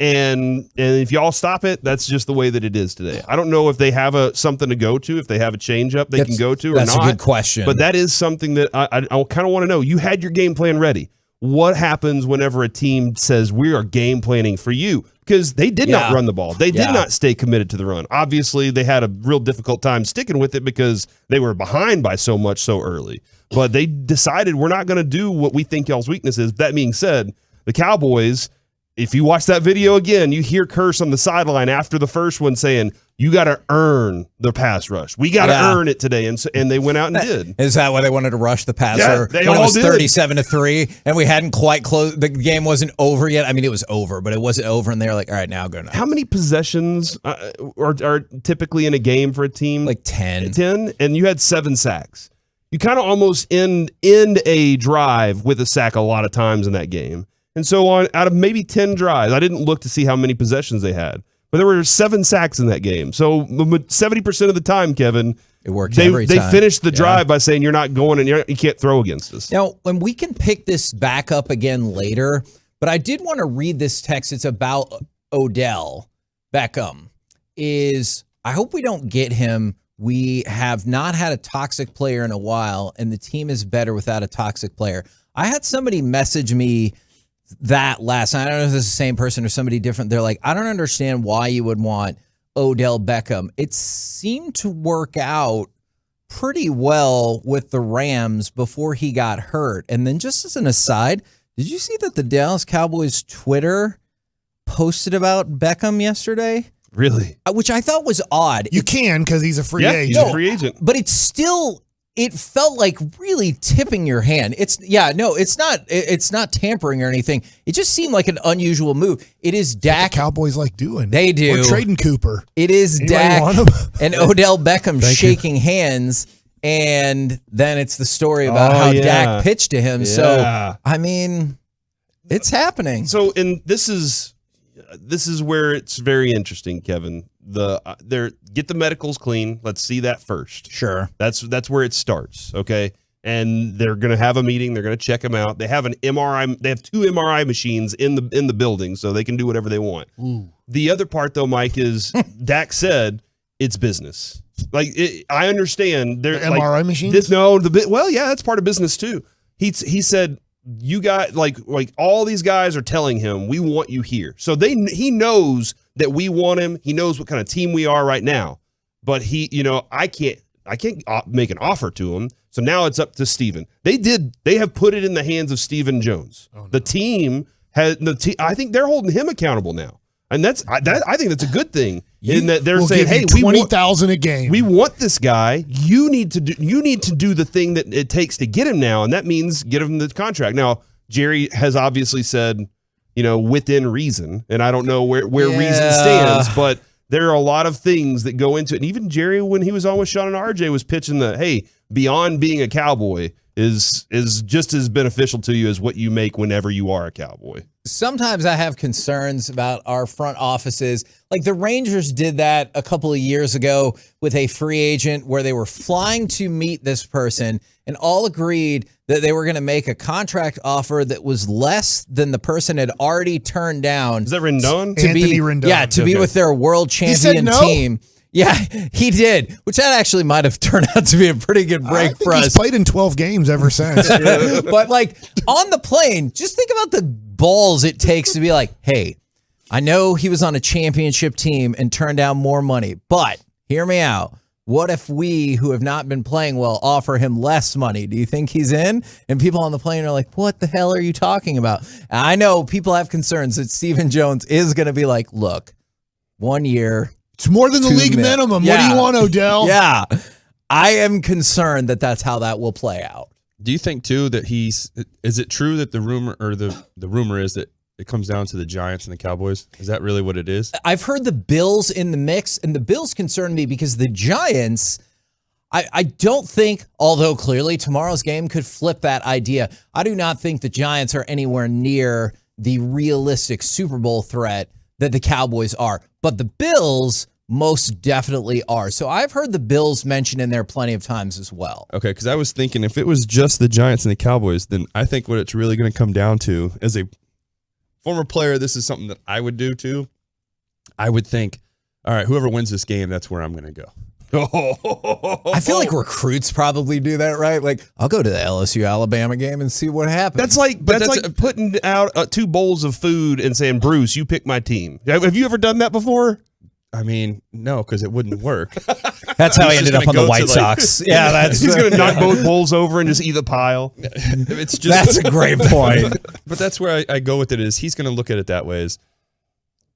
And if y'all stop it, that's just the way that it is today. I don't know if they have something to go to, if they have a change up they can go to or not. That's a good question. But that is something that I kind of want to know. You had your game plan ready. What happens whenever a team says we are game planning for you? Because they did not run the ball. They did not stay committed to the run. Obviously, they had a real difficult time sticking with it because they were behind by so much so early. But they decided we're not going to do what we think y'all's weakness is. That being said, the Cowboys, if you watch that video again, you hear Curse on the sideline after the first one saying, you got to earn the pass rush. We got to earn it today. And they went out and did. Is that why they wanted to rush the passer? Yeah, they when all it was did. 37-3 and we hadn't quite closed. The game wasn't over yet. I mean, it was over, but it wasn't over. And they were like, all right, now go now. How many possessions are typically in a game for a team? Like 10. 10, and you had 7 sacks. You kind of almost end a drive with a sack a lot of times in that game. And so out of maybe 10 drives, I didn't look to see how many possessions they had, but there were 7 sacks in that game. So 70% of the time, Kevin, it worked every they time. finished the drive by saying you're not going and you can't throw against us. Now, when we can pick this back up again later, but I did want to read this text. It's about Odell Beckham. I hope we don't get him. We have not had a toxic player in a while, and the team is better without a toxic player. I had somebody message me that last night. I don't know if it's the same person or somebody different. They're like, I don't understand why you would want Odell Beckham. It seemed to work out pretty well with the Rams before he got hurt. And then just as an aside, did you see that the Dallas Cowboys Twitter posted about Beckham yesterday? Really? Which I thought was odd. You can because he's a free agent. He's a free agent. But it's still, it felt like really tipping your hand. It's not tampering or anything. It just seemed like an unusual move. It is Dak. The Cowboys like doing. They do. We're trading Cooper. It is Anybody Dak want him? and Odell Beckham Thank shaking hands. And then it's the story about how Dak pitched to him. Yeah. So, I mean, it's happening. So, and this is where it's very interesting, Kevin. Get the medicals clean. Let's see that first. Sure. That's where it starts. Okay. And they're going to have a meeting. They're going to check him out. They have an MRI. They have 2 MRI machines in the building, so they can do whatever they want. Ooh. The other part, though, Mike, is Dak said it's business. Like I understand. They're the MRI machines. That's part of business too. He said you got like all these guys are telling him we want you here. So he knows that we want him. He knows what kind of team we are right now. But I can't make an offer to him. So now it's up to Steven. They have put it in the hands of Stephen Jones. Oh, no. The team I think they're holding him accountable now. And I think that's a good thing. In that they're saying, "Hey, we want $20,000 a game. We want this guy. You need to do the thing that it takes to get him now, and that means get him the contract." Now, Jerry has obviously said, within reason, and I don't know where reason stands, but there are a lot of things that go into it. And even Jerry, when he was on with Sean and RJ, was pitching beyond being a Cowboy is just as beneficial to you as what you make whenever you are a Cowboy. Sometimes I have concerns about our front offices. Like the Rangers did that a couple of years ago with a free agent where they were flying to meet this person and all agreed that they were going to make a contract offer that was less than the person had already turned down. Is that Rendon? Anthony Rendon. Yeah, to be with their world champion team. Yeah, he did, which that actually might have turned out to be a pretty good break for us. He's played in 12 games ever since. But like on the plane, just think about the balls it takes to be like, hey, I know he was on a championship team and turned down more money, but hear me out. What if we, who have not been playing well, offer him less money? Do you think he's in? And people on the plane are like, what the hell are you talking about? And I know people have concerns that Stephen Jones is going to be like, look, 1 year. It's more than the league minimum. Yeah. What do you want, Odell? Yeah. I am concerned that that's how that will play out. Do you think too that is it true that the rumor or the rumor is that it comes down to the Giants and the Cowboys? Is that really what it is? I've heard the Bills in the mix, and the Bills concern me because the Giants, I don't think, although clearly tomorrow's game could flip that idea, I do not think the Giants are anywhere near the realistic Super Bowl threat that the Cowboys are. But the Bills most definitely are. So I've heard the Bills mentioned in there plenty of times as well. Okay, because I was thinking if it was just the Giants and the Cowboys, then I think what it's really going to come down to, as a former player, this is something that I would do too. I would think, all right, whoever wins this game, that's where I'm going to go. I feel like recruits probably do that, right? Like, I'll go to the LSU Alabama game and see what happens. That's like putting out 2 bowls of food and saying, Bruce, you pick my team. Have you ever done that before? I mean, no, because it wouldn't work. That's how he ended up on the White Sox. Yeah, he's going to knock both bowls over and just eat the pile. It's just that's a great point. But that's where I go with it is he's going to look at it that way is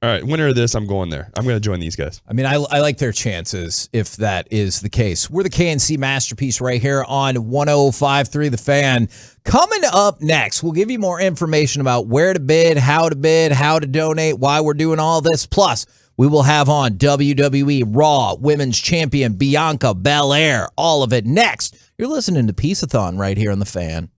All right, winner of this, I'm going there. I'm going to join these guys. I mean, I like their chances if that is the case. We're the KNC Masterpiece right here on 105.3 The Fan. Coming up next, we'll give you more information about where to bid, how to donate, why we're doing all this. Plus, we will have on WWE Raw Women's Champion Bianca Belair. All of it next. You're listening to Piece-A-Thon right here on The Fan.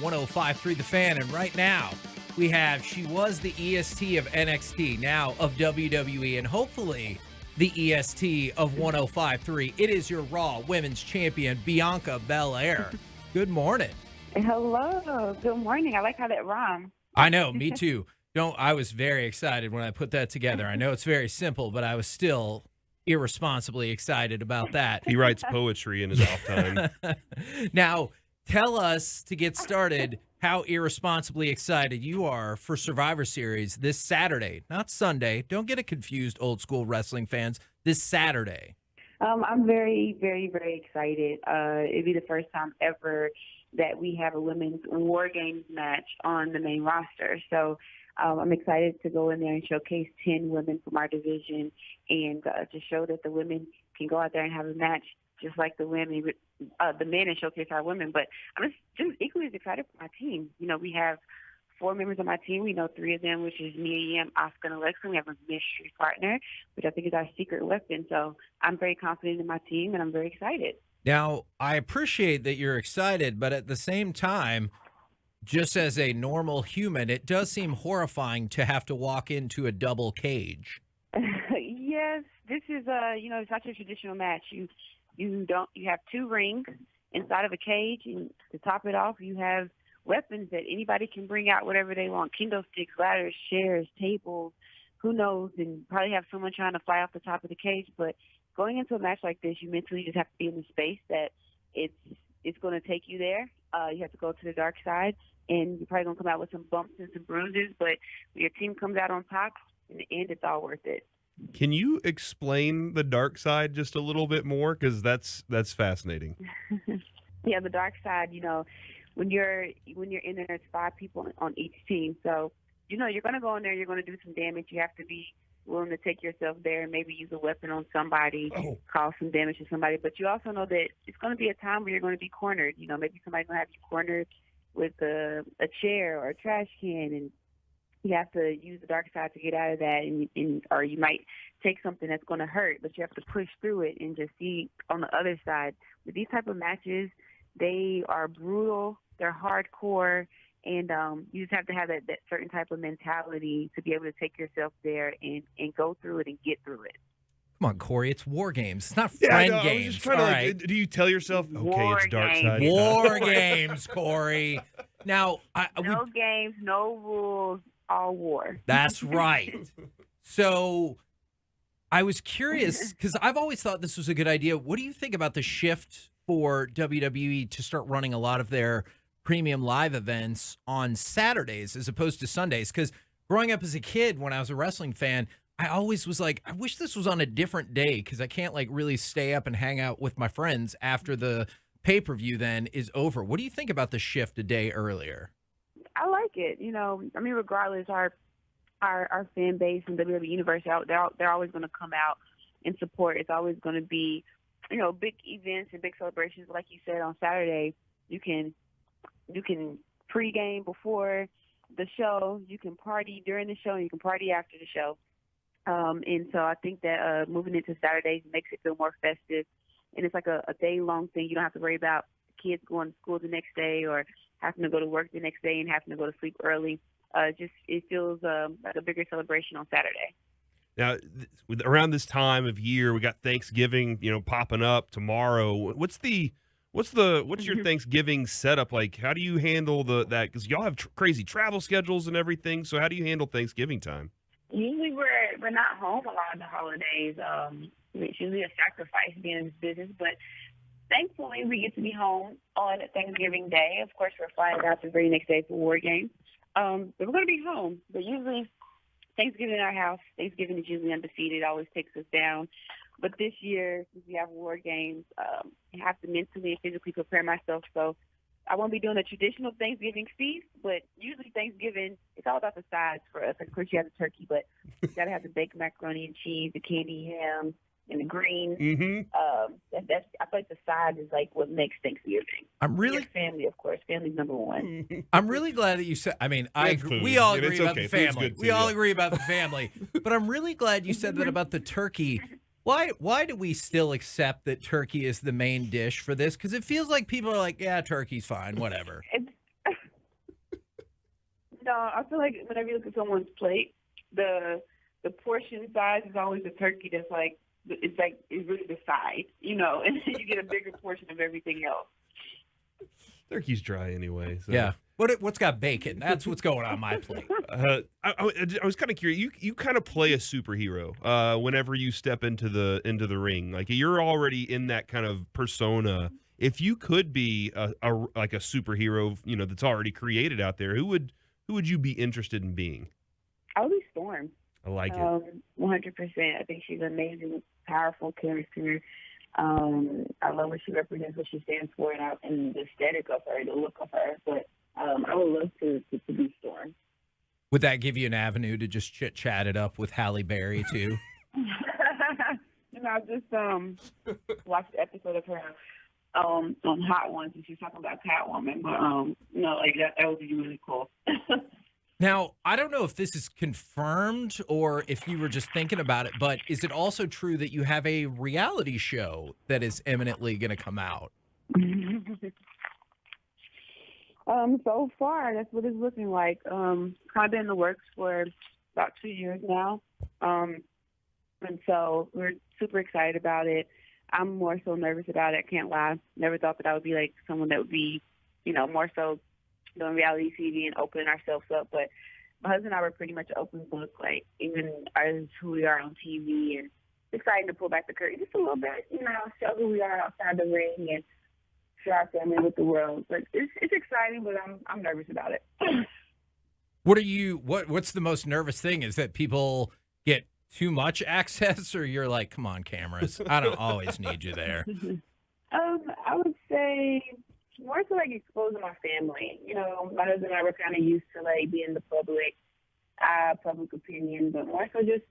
.1053 The Fan, and right now we have, she was the EST of NXT, now of WWE, and hopefully the EST of 1053. It is your Raw Women's Champion, Bianca Belair. Good morning. Hello. Good morning. I like how that rhymes. I know, me too. I was very excited when I put that together. I know it's very simple, but I was still irresponsibly excited about that. He writes poetry in his off time. Now, tell us, to get started, how irresponsibly excited you are for Survivor Series this Saturday, not Sunday. Don't get it confused, old school wrestling fans. This Saturday. I'm very, very, very excited. It'd be the first time ever that we have a women's War Games match on the main roster. So I'm excited to go in there and showcase 10 women from our division and to show that the women can go out there and have a match just like the women, the men, and showcase our women. But I'm just equally as excited for my team. You know, we have 4 members on my team. We know 3 of them, which is Mia Yim, Asuka, and Alexa. We have a mystery partner, which I think is our secret weapon. So I'm very confident in my team, and I'm very excited. Now, I appreciate that you're excited, but at the same time, just as a normal human, it does seem horrifying to have to walk into a double cage. Yes, this is it's not your traditional match. You have 2 rings inside of a cage, and to top it off, you have weapons that anybody can bring out whatever they want: kendo sticks, ladders, chairs, tables, who knows, and probably have someone trying to fly off the top of the cage. But going into a match like this, you mentally just have to be in the space that it's going to take you there. You have to go to the dark side, and you're probably going to come out with some bumps and some bruises, but when your team comes out on top, in the end, it's all worth it. Can you explain the dark side just a little bit more? Because that's fascinating. Yeah, the dark side, when you're in there, it's 5 people on each team. So, you're going to go in there, you're going to do some damage. You have to be willing to take yourself there and maybe use a weapon on somebody, cause some damage to somebody. But you also know that it's going to be a time where you're going to be cornered. Maybe somebody's going to have you cornered with a chair or a trash can, and you have to use the dark side to get out of that, or you might take something that's going to hurt, but you have to push through it and just see on the other side. With these type of matches, they are brutal, they're hardcore, and you just have to have that certain type of mentality to be able to take yourself there and go through it and get through it. Come on, Corey, it's War Games. It's not friend games. I was just trying to do you tell yourself, okay, it's dark side? War Games, Corey. Now, no games, no rules, all war. That's right. So I was curious, because I've always thought this was a good idea. What do you think about the shift for WWE to start running a lot of their premium live events on Saturdays as opposed to Sundays? Because growing up as a kid, when I was a wrestling fan, I always was like, I wish this was on a different day, because I can't really stay up and hang out with my friends after the pay-per-view then is over. What do you think about the shift a day earlier? I like it. Regardless, our fan base and WWE Universe, they're always going to come out and support. It's always going to be, big events and big celebrations. Like you said, on Saturday, you can pregame before the show, you can party during the show, and you can party after the show. And so I think that moving into Saturdays makes it feel more festive, and it's like a day-long thing. You don't have to worry about kids going to school the next day or having to go to work the next day and having to go to sleep early. It feels like a bigger celebration on Saturday. Now, around this time of year, we got Thanksgiving, popping up tomorrow. What's your Thanksgiving setup like? How do you handle that? Because y'all have crazy travel schedules and everything. So how do you handle Thanksgiving time? Usually we're not home a lot of the holidays. It's usually a sacrifice being in this business, but thankfully we get to be home on Thanksgiving Day. Of course, we're flying out the very next day for War Games. But we're going to be home. But usually Thanksgiving in our house, Thanksgiving is usually undefeated. It always takes us down. But this year, since we have War Games, I have to mentally and physically prepare myself. So I won't be doing a traditional Thanksgiving feast, but usually Thanksgiving, it's all about the sides for us. Of course, you have the turkey, but you got to have the baked macaroni and cheese, the candy ham, and the greens. Mm-hmm. I feel like the side is like what makes Thanksgiving. I'm really Your family, of course. Family's number one. I'm really glad that you said. I mean, I Good agree, food. we all And agree it's about okay. the Food's family. good too, We all yeah. agree about the family. But I'm really glad you said that about the turkey. Why do we still accept that turkey is the main dish for this? Because it feels like people are like, yeah, turkey's fine, whatever. No, I feel like whenever you look at someone's plate, the portion size is always the turkey. That's like it's really the side, and then you get a bigger portion of everything else. Turkey's dry anyway. So. Yeah. What's got bacon? That's what's going on my plate. I was kind of curious. You kind of play a superhero whenever you step into the ring. Like you're already in that kind of persona. If you could be a superhero, that's already created out there, who would you be interested in being? I would be Storm. I like it. 100%. I think she's an amazing, powerful character. I love what she represents, what she stands for, and the aesthetic of her, the look of her. But I would love to be Storm. Would that give you an avenue to just chat it up with Halle Berry too? I just watched the episode of her on Hot Ones, and she's talking about Catwoman. But that would be really cool. Now, I don't know if this is confirmed or if you were just thinking about it, but is it also true that you have a reality show that is imminently going to come out? So far, that's what it's looking like. Kind of been in the works for about 2 years now. And so we're super excited about it. I'm more so nervous about it. I can't lie. Never thought that I would be like someone that would be, more so doing reality TV and opening ourselves up. But my husband and I were pretty much an open book, like even as who we are on TV, and it's exciting to pull back the curtain just a little bit, show who we are outside the ring and share our family with the world. But it's exciting, but I'm nervous about it. What's the most nervous thing? Is that people get too much access, or you're like, come on, cameras, I don't always need you there? I would say more so like exposing my family. My husband and I were kind of used to like being the public opinion, but more so just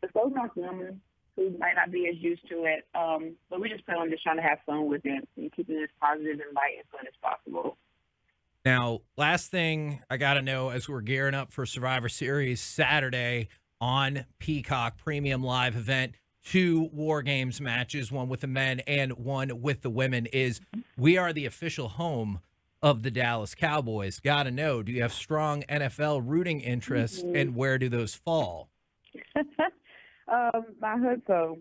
exposing my family who might not be as used to it. But we just plan on just trying to have fun with it and keeping it as positive and light and fun as possible. Now, last thing I got to know as we're gearing up for Survivor Series Saturday on Peacock Premium Live event, 2 War Games matches, one with the men and one with the women, is we are the official home of the Dallas Cowboys. Got to know, do you have strong NFL rooting interests, and where do those fall? So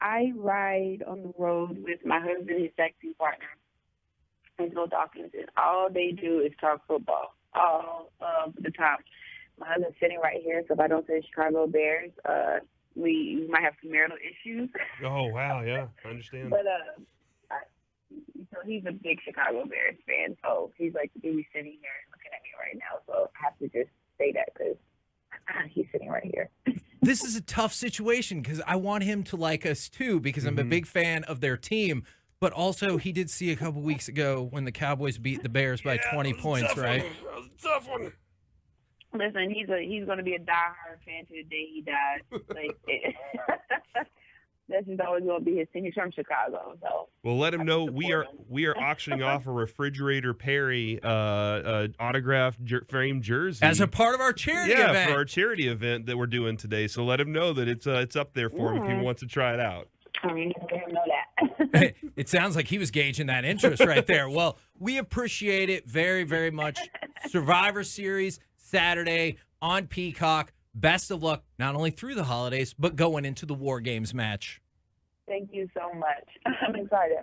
I ride on the road with my husband, his tag team partner, Angelo Dawkins, and all they do is talk football all of the time. My husband's sitting right here, so if I don't say Chicago Bears, we might have some marital issues. Oh wow, yeah, I understand. But so he's a big Chicago Bears fan, so he's like, he's sitting here looking at me right now, so I have to just say that because he's sitting right here. This is a tough situation because I want him to like us too, because I'm a big fan of their team. But also, he did see a couple weeks ago when the Cowboys beat the Bears by 20 points, right? That was a tough one. Listen, he's going to be a diehard fan to the day he dies. Like, that's just always going to be his thing. He's from Chicago, so. Well, let him know we are auctioning off a Refrigerator Perry autographed framed jersey As a part of our charity yeah, event. for our charity event that we're doing today. So let him know that it's up there for him if he wants to try it out. I mean, let him know that. It sounds like he was gauging that interest right there. Well, we appreciate it very, very much. Survivor Series, Saturday on Peacock. Best of luck, not only through the holidays, but going into the War Games match. Thank you so much. I'm excited.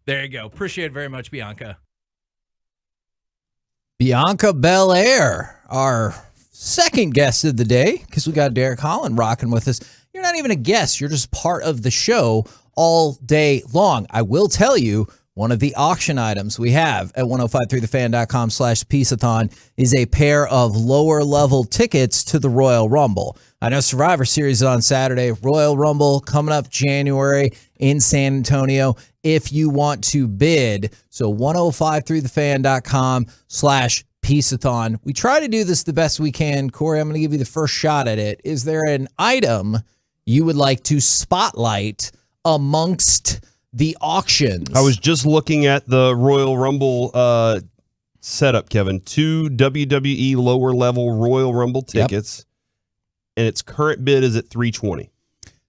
There you go. Appreciate it very much, Bianca. Bianca Belair, our second guest of the day, because we got Derek Holland rocking with us. You're not even a guest. You're just part of the show all day long. I will tell you, one of the auction items we have at 1053thefan.com/Piece-A-Thon is a pair of lower level tickets to the Royal Rumble. I know Survivor Series is on Saturday. Royal Rumble coming up January in San Antonio. If you want to bid, so 1053thefan.com/Piece-A-Thon. We try to do this the best we can. Corey, I'm going to give you the first shot at it. Is there an item you would like to spotlight amongst the auctions? I was just looking at the Royal Rumble setup, Kevin. 2 WWE lower level Royal Rumble tickets, and its current bid is at $320.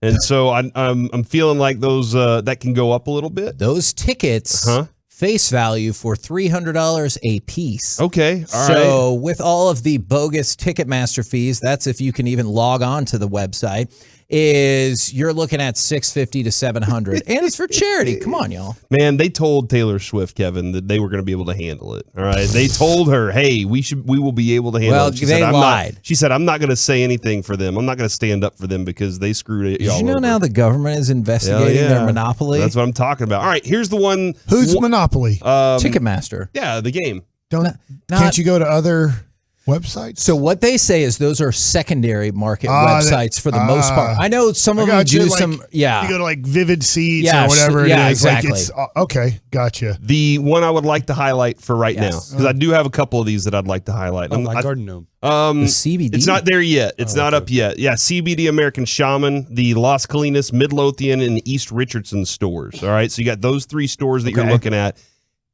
And so I'm feeling like those that can go up a little bit. Those tickets face value for $300 a piece. Okay, all right. So with all of the bogus Ticketmaster fees, that's if you can even log on to the website, is you're looking at $650 to $700, and it's for charity. Come on, y'all. Man, they told Taylor Swift, Kevin, that they were going to be able to handle it. All right, they told her, "Hey, we will be able to handle it." She they said, lied. She said, "I'm not going to say anything for them. I'm not going to stand up for them because they screwed it." Did you know over. now the government is investigating their monopoly? That's what I'm talking about. All right, here's the one. Who's Monopoly? Ticketmaster. Yeah, the game. Can't you go to other websites? So what they say is those are secondary market websites for the most part. I know some of them do some. Yeah, you go to like Vivid Seats Yeah, or whatever it is. exactly. Like it's, okay, gotcha. The one I would like to highlight for right now, because I do have a couple of these that I'd like to highlight. my garden gnome. the CBD. It's not there yet. It's not up yet. Yeah, CBD American Shaman, the Las Colinas, Midlothian, and East Richardson stores. All right, so you got those 3 stores that you're looking at.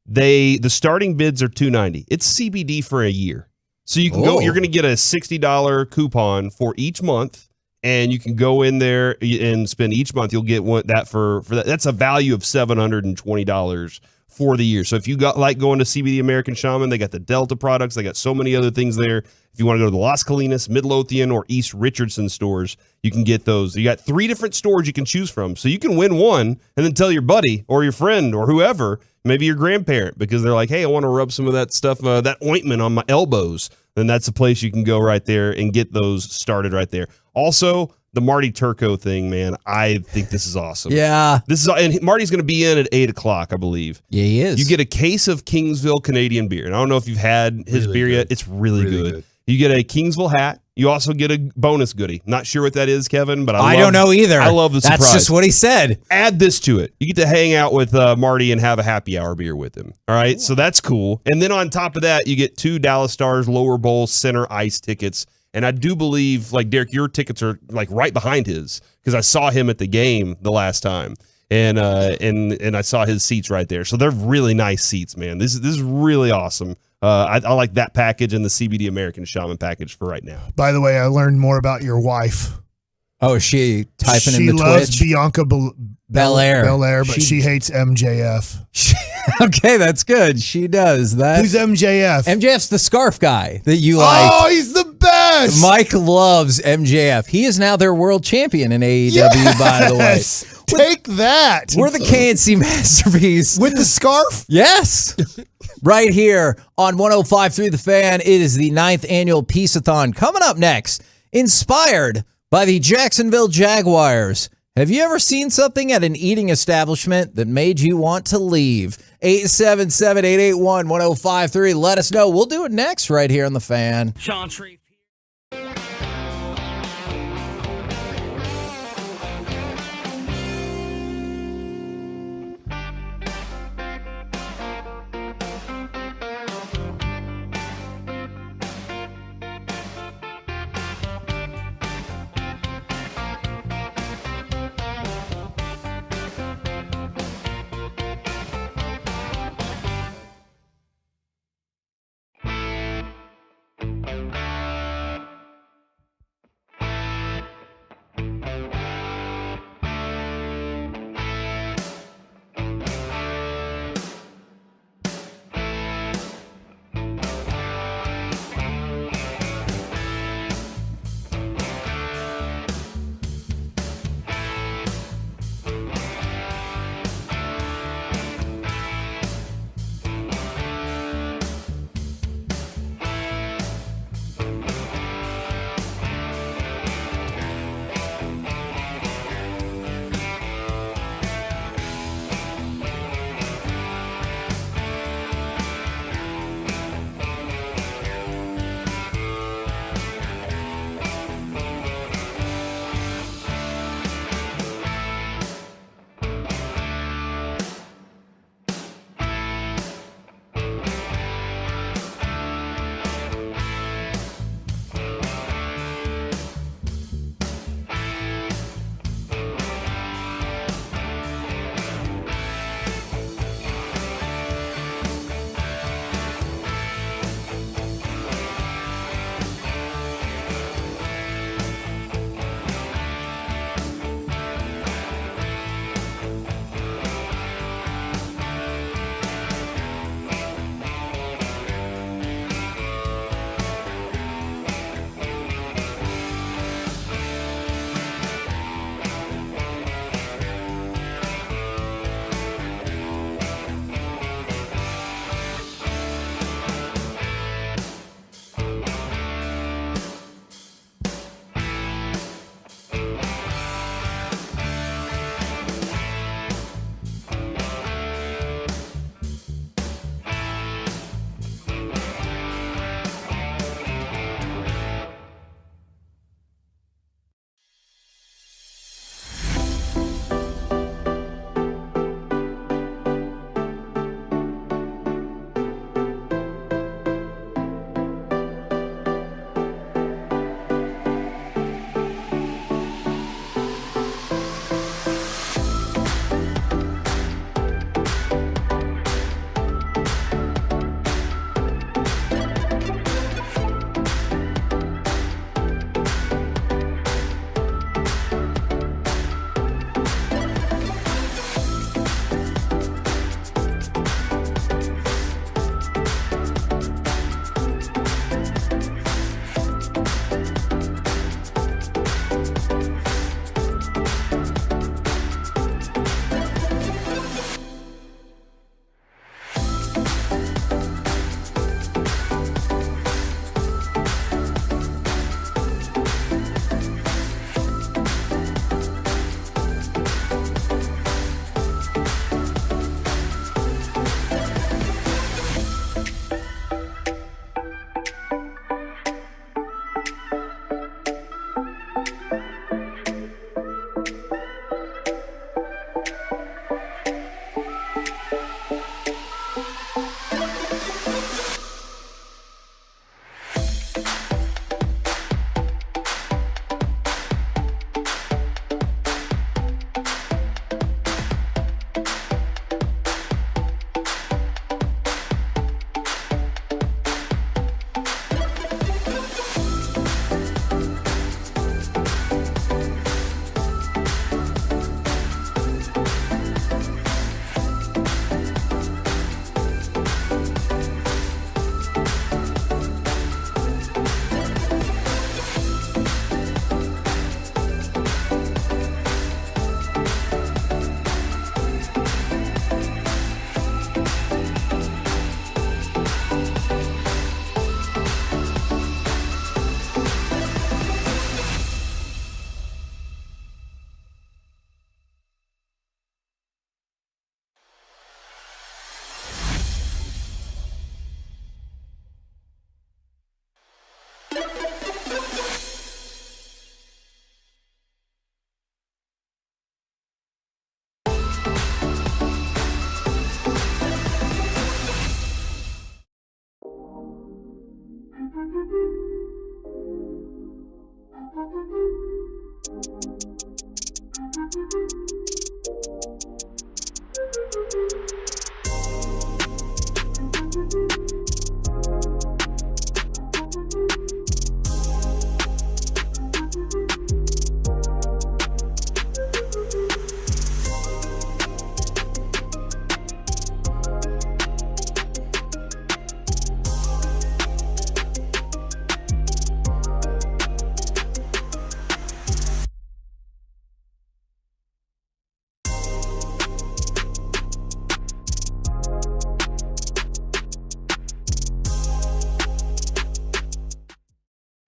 The starting bids are $290. It's CBD for a year. So you can go, you're going to get a $60 coupon for each month, and you can go in there and spend each month. You'll get that for that. That's a value of $720 for the year. So if you like going to CBD American Shaman, they got the Delta products. They got so many other things there. If you want to go to the Las Colinas, Midlothian, or East Richardson stores, you can get those. You got 3 different stores you can choose from. So you can win one and then tell your buddy or your friend or whoever, maybe your grandparent, because they're like, hey, I want to rub some of that stuff, that ointment on my elbows. Then that's a place you can go right there and get those started right there. Also, the Marty Turco thing, man, I think this is awesome. Yeah. And Marty's going to be in at 8 o'clock, I believe. Yeah, he is. You get a case of Kingsville Canadian beer. And I don't know if you've had his beer yet. It's really good. You get a Kingsville hat. You also get a bonus goodie. Not sure what that is, Kevin, but I don't know either. I love the surprise. That's just what he said. Add this to it. You get to hang out with Marty and have a happy hour beer with him. All right, so that's cool. And then on top of that, you get 2 Dallas Stars Lower Bowl Center Ice tickets. And I do believe, like, Derek, your tickets are like right behind his, because I saw him at the game the last time. And I saw his seats right there. So they're really nice seats, man. This is really awesome. I like that package and the CBD American Shaman package for right now. By the way, I learned more about your wife. Oh, is she typing she in the loves Twitch? Bianca Belair, but she hates MJF. Okay, that's good. She does that. Who's MJF? MJF's the scarf guy that you like. Oh, he's the best. Mike loves MJF. He is now their world champion in AEW, by the way. Take that. We're the KNC Masterpiece. With the scarf? Yes. Right here on 105.3 The Fan. It is the 9th Annual Piece-A-Thon. Coming up next, inspired by the Jacksonville Jaguars. Have you ever seen something at an eating establishment that made you want to leave? 877-881-1053. Let us know. We'll do it next right here on The Fan. Sean Shreve.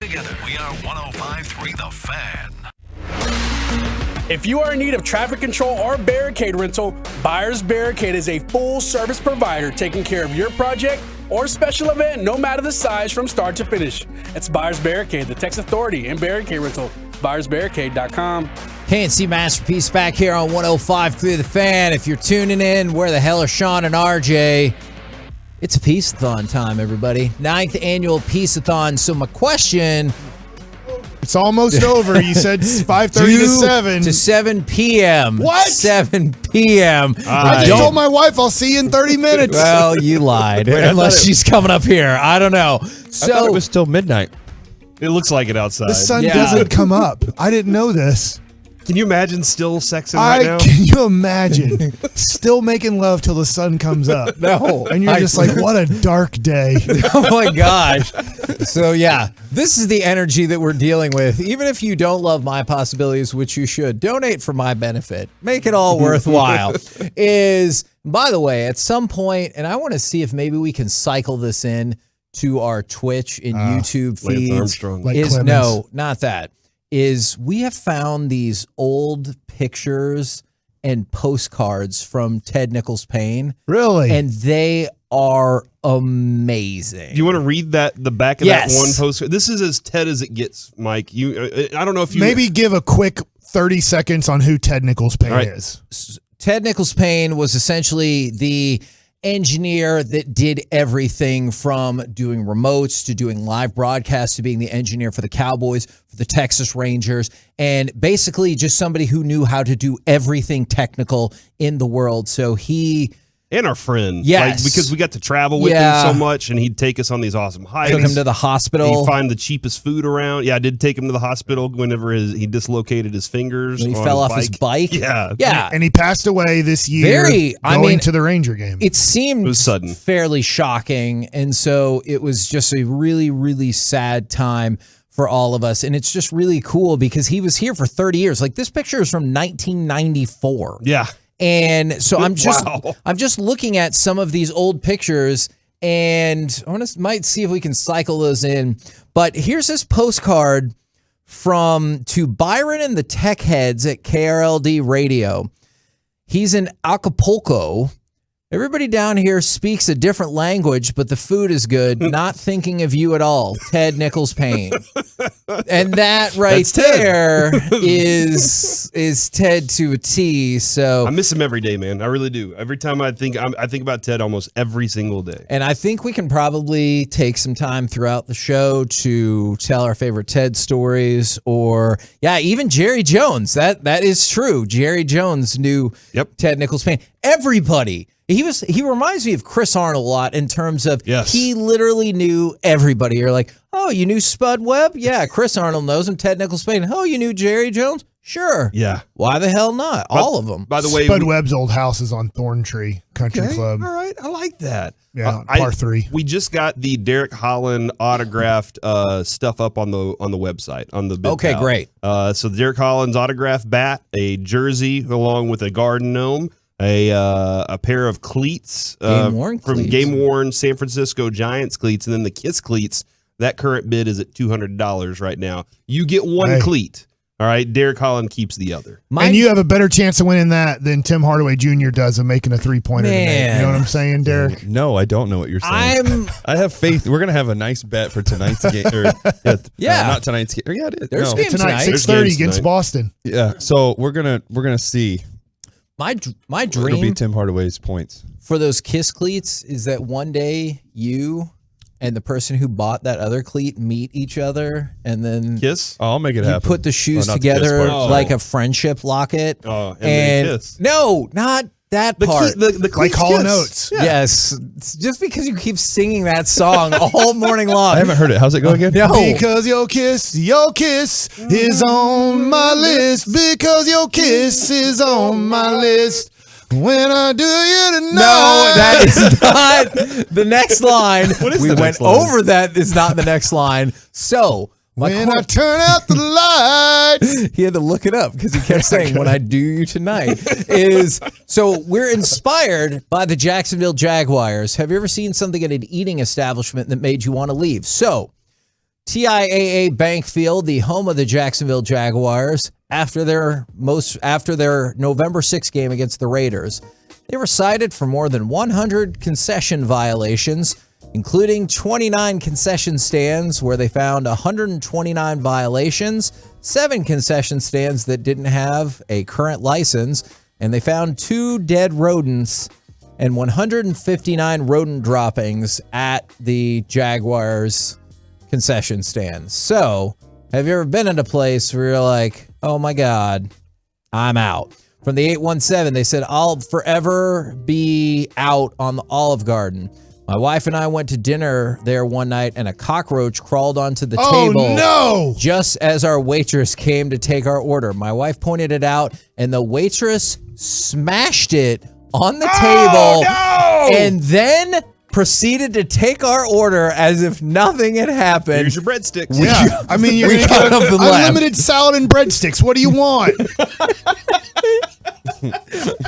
Together, we are 105.3 The Fan. If you are in need of traffic control or barricade rental, Buyers Barricade is a full-service provider taking care of your project or special event, no matter the size, from start to finish. It's Buyers Barricade, the Texas Authority in barricade rental. BuyersBarricade.com. KNC Masterpiece back here on 105.3 The Fan. If you're tuning in, where the hell are Sean and RJ? It's a Piece-A-Thon time, everybody. 9th Annual Piece-A-Thon. So my question... It's almost over. You said 5:30 to 7. To 7 p.m. What? 7 p.m. I just told my wife I'll see you in 30 minutes. Well, you lied. Unless she's coming up here. I don't know. I thought it was still midnight. It looks like it outside. The sun Yeah. doesn't come up. I didn't know this. Can you imagine still sexing right now? Can you imagine still making love till the sun comes up? No. And you're just like, what a dark day. Oh my gosh. So yeah, this is the energy that we're dealing with. Even if you don't love My Possibilities, which you should, donate for my benefit. Make it all worthwhile. By the way, at some point, and I want to see if maybe we can cycle this in to our Twitch and YouTube Lance feeds. Armstrong. Like is Clemens. no, not that. Is we have found these old pictures and postcards from Ted Nichols Payne, Really? and they are amazing. Do you want to read the back of Yes. that one poster? This is as Ted as it gets, Mike. I don't know if you Maybe give a quick 30 seconds on who Ted Nichols Payne All right. is. Ted Nichols Payne was essentially the engineer that did everything from doing remotes to doing live broadcasts to being the engineer for the Cowboys, for the Texas Rangers, and basically just somebody who knew how to do everything technical in the world. So he and our friend, Yes. because we got to travel with Yeah. him so much, and he'd take us on these awesome hikes. took him to the hospital. He'd find the cheapest food around. Yeah, I did take him to the hospital whenever he dislocated his fingers. When he on fell his off his bike. Yeah. Yeah. And he passed away this year going to the Ranger game. It seemed It was sudden. fairly shocking. And so it was just a really, really sad time for all of us. And it's just really cool because he was here for 30 years. Like this picture is from 1994. Yeah. And so I'm just Wow. I'm just looking at some of these old pictures, and I might see if we can cycle those in. But here's this postcard to Byron and the Tech Heads at KRLD Radio. He's in Acapulco. Everybody down here speaks a different language, but the food is good. Not thinking of you at all. Ted Nichols Payne. And that right That's Ted. there is Ted to a T. So I miss him every day, man. I really do. Every time I think about Ted almost every single day. And I think we can probably take some time throughout the show to tell our favorite Ted stories, or even Jerry Jones. That is true. Jerry Jones knew Ted Nichols Payne. Everybody. He reminds me of Chris Arnold a lot in terms of he literally knew everybody. You're like, oh, you knew Spud Webb? Yeah, Chris Arnold knows him. Ted Nichols Payne. Oh, you knew Jerry Jones? Sure. Yeah. Why the hell not? All of them. By the way, Spud Webb's old house is on Thorntree Country Club. All right. I like that. Yeah, par 3. We just got the Derek Holland autographed stuff up on the website on the Big Okay, Pal. great. So Derek Holland's autographed bat, a jersey along with a garden gnome, a pair of cleats Game-worn from cleats. game-worn San Francisco Giants cleats, and then the Kiss cleats. That current bid is at $200 right now. You get one cleat. All right, Derek Holland keeps the other. And you have a better chance of winning that than Tim Hardaway Jr. does of making a three-pointer today. You know what I'm saying, Derek? No, I don't know what you're saying. I have faith. We're gonna have a nice bet for tonight's game. Not tonight's game. Yeah, it is. There's games Tonight, tonight. 6:30 against Boston. Yeah, so we're gonna see. My It'll be dream Tim Hardaway's points. for those Kiss cleats is that one day you and the person who bought that other cleat meet each other, and then Kiss? I'll make it you happen. put the shoes Or not the kiss together part. like a friendship locket. Oh, and then kiss. No, not that The part. the Like cleats Hall & kiss. Oates. Yeah. Yes, it's just because you keep singing that song all morning long. I haven't heard it. How's it go again? No. Because your kiss is on my list. Because your kiss is on my list. When I do you tonight. No, that is not the next line. What is we the went next line? over that. Is not the next line. So When I turn out the lights. he had to look it up because he kept saying, when I do you tonight, so we're inspired by the Jacksonville Jaguars. Have you ever seen something at an eating establishment that made you want to leave? So TIAA Bank Field, the home of the Jacksonville Jaguars, after their November 6th game against the Raiders. They were cited for more than 100 concession violations, including 29 concession stands where they found 129 violations, 7 concession stands that didn't have a current license, and they found 2 dead rodents and 159 rodent droppings at the Jaguars concession stands. So, have you ever been in a place where you're like, oh my God, I'm out? From the 817, they said, I'll forever be out on the Olive Garden. My wife and I went to dinner there one night, and a cockroach crawled onto the table. No! Just as our waitress came to take our order. My wife pointed it out, and the waitress smashed it on the table and then proceeded to take our order as if nothing had happened. Here's your breadsticks. Yeah, I mean, you're We gonna got get up and left. unlimited salad and breadsticks. What do you want?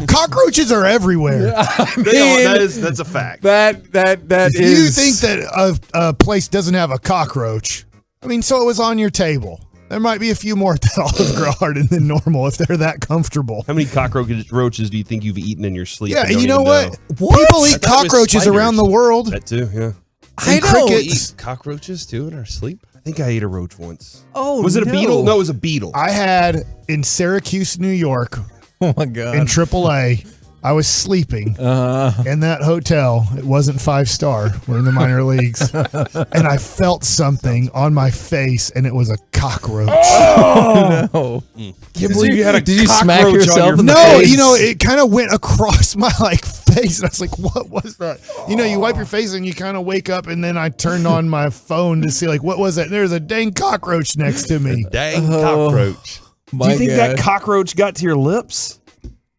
Cockroaches are everywhere. That's a fact. That If you think that a place doesn't have a cockroach, I mean, so it was on your table. There might be a few more at that Olive Garden than normal if they're that comfortable. How many cockroaches do you think you've eaten in your sleep? Yeah, and don't you know even what? What? People I eat thought it was cockroaches spiders. around the world. That too, yeah. I And know. We crickets. eat cockroaches too in our sleep. I think I ate a roach once. Oh, Was it a no. beetle? No, it was a beetle. I had in Syracuse, New York, Oh my God. in AAA. I was sleeping in that hotel. It wasn't 5-star. We're in the minor leagues. And I felt something on my face, and it was a cockroach. No. Can't believe you had a Did you smack cockroach on yourself your in the No, face? you know, it kind of went across my face, and I was like, "What was that?" You know, you wipe your face and you kind of wake up, and then I turned on my phone to see, like, what was that? There's a dang cockroach next to me. Dang cockroach. My Do you think God. that cockroach got to your lips?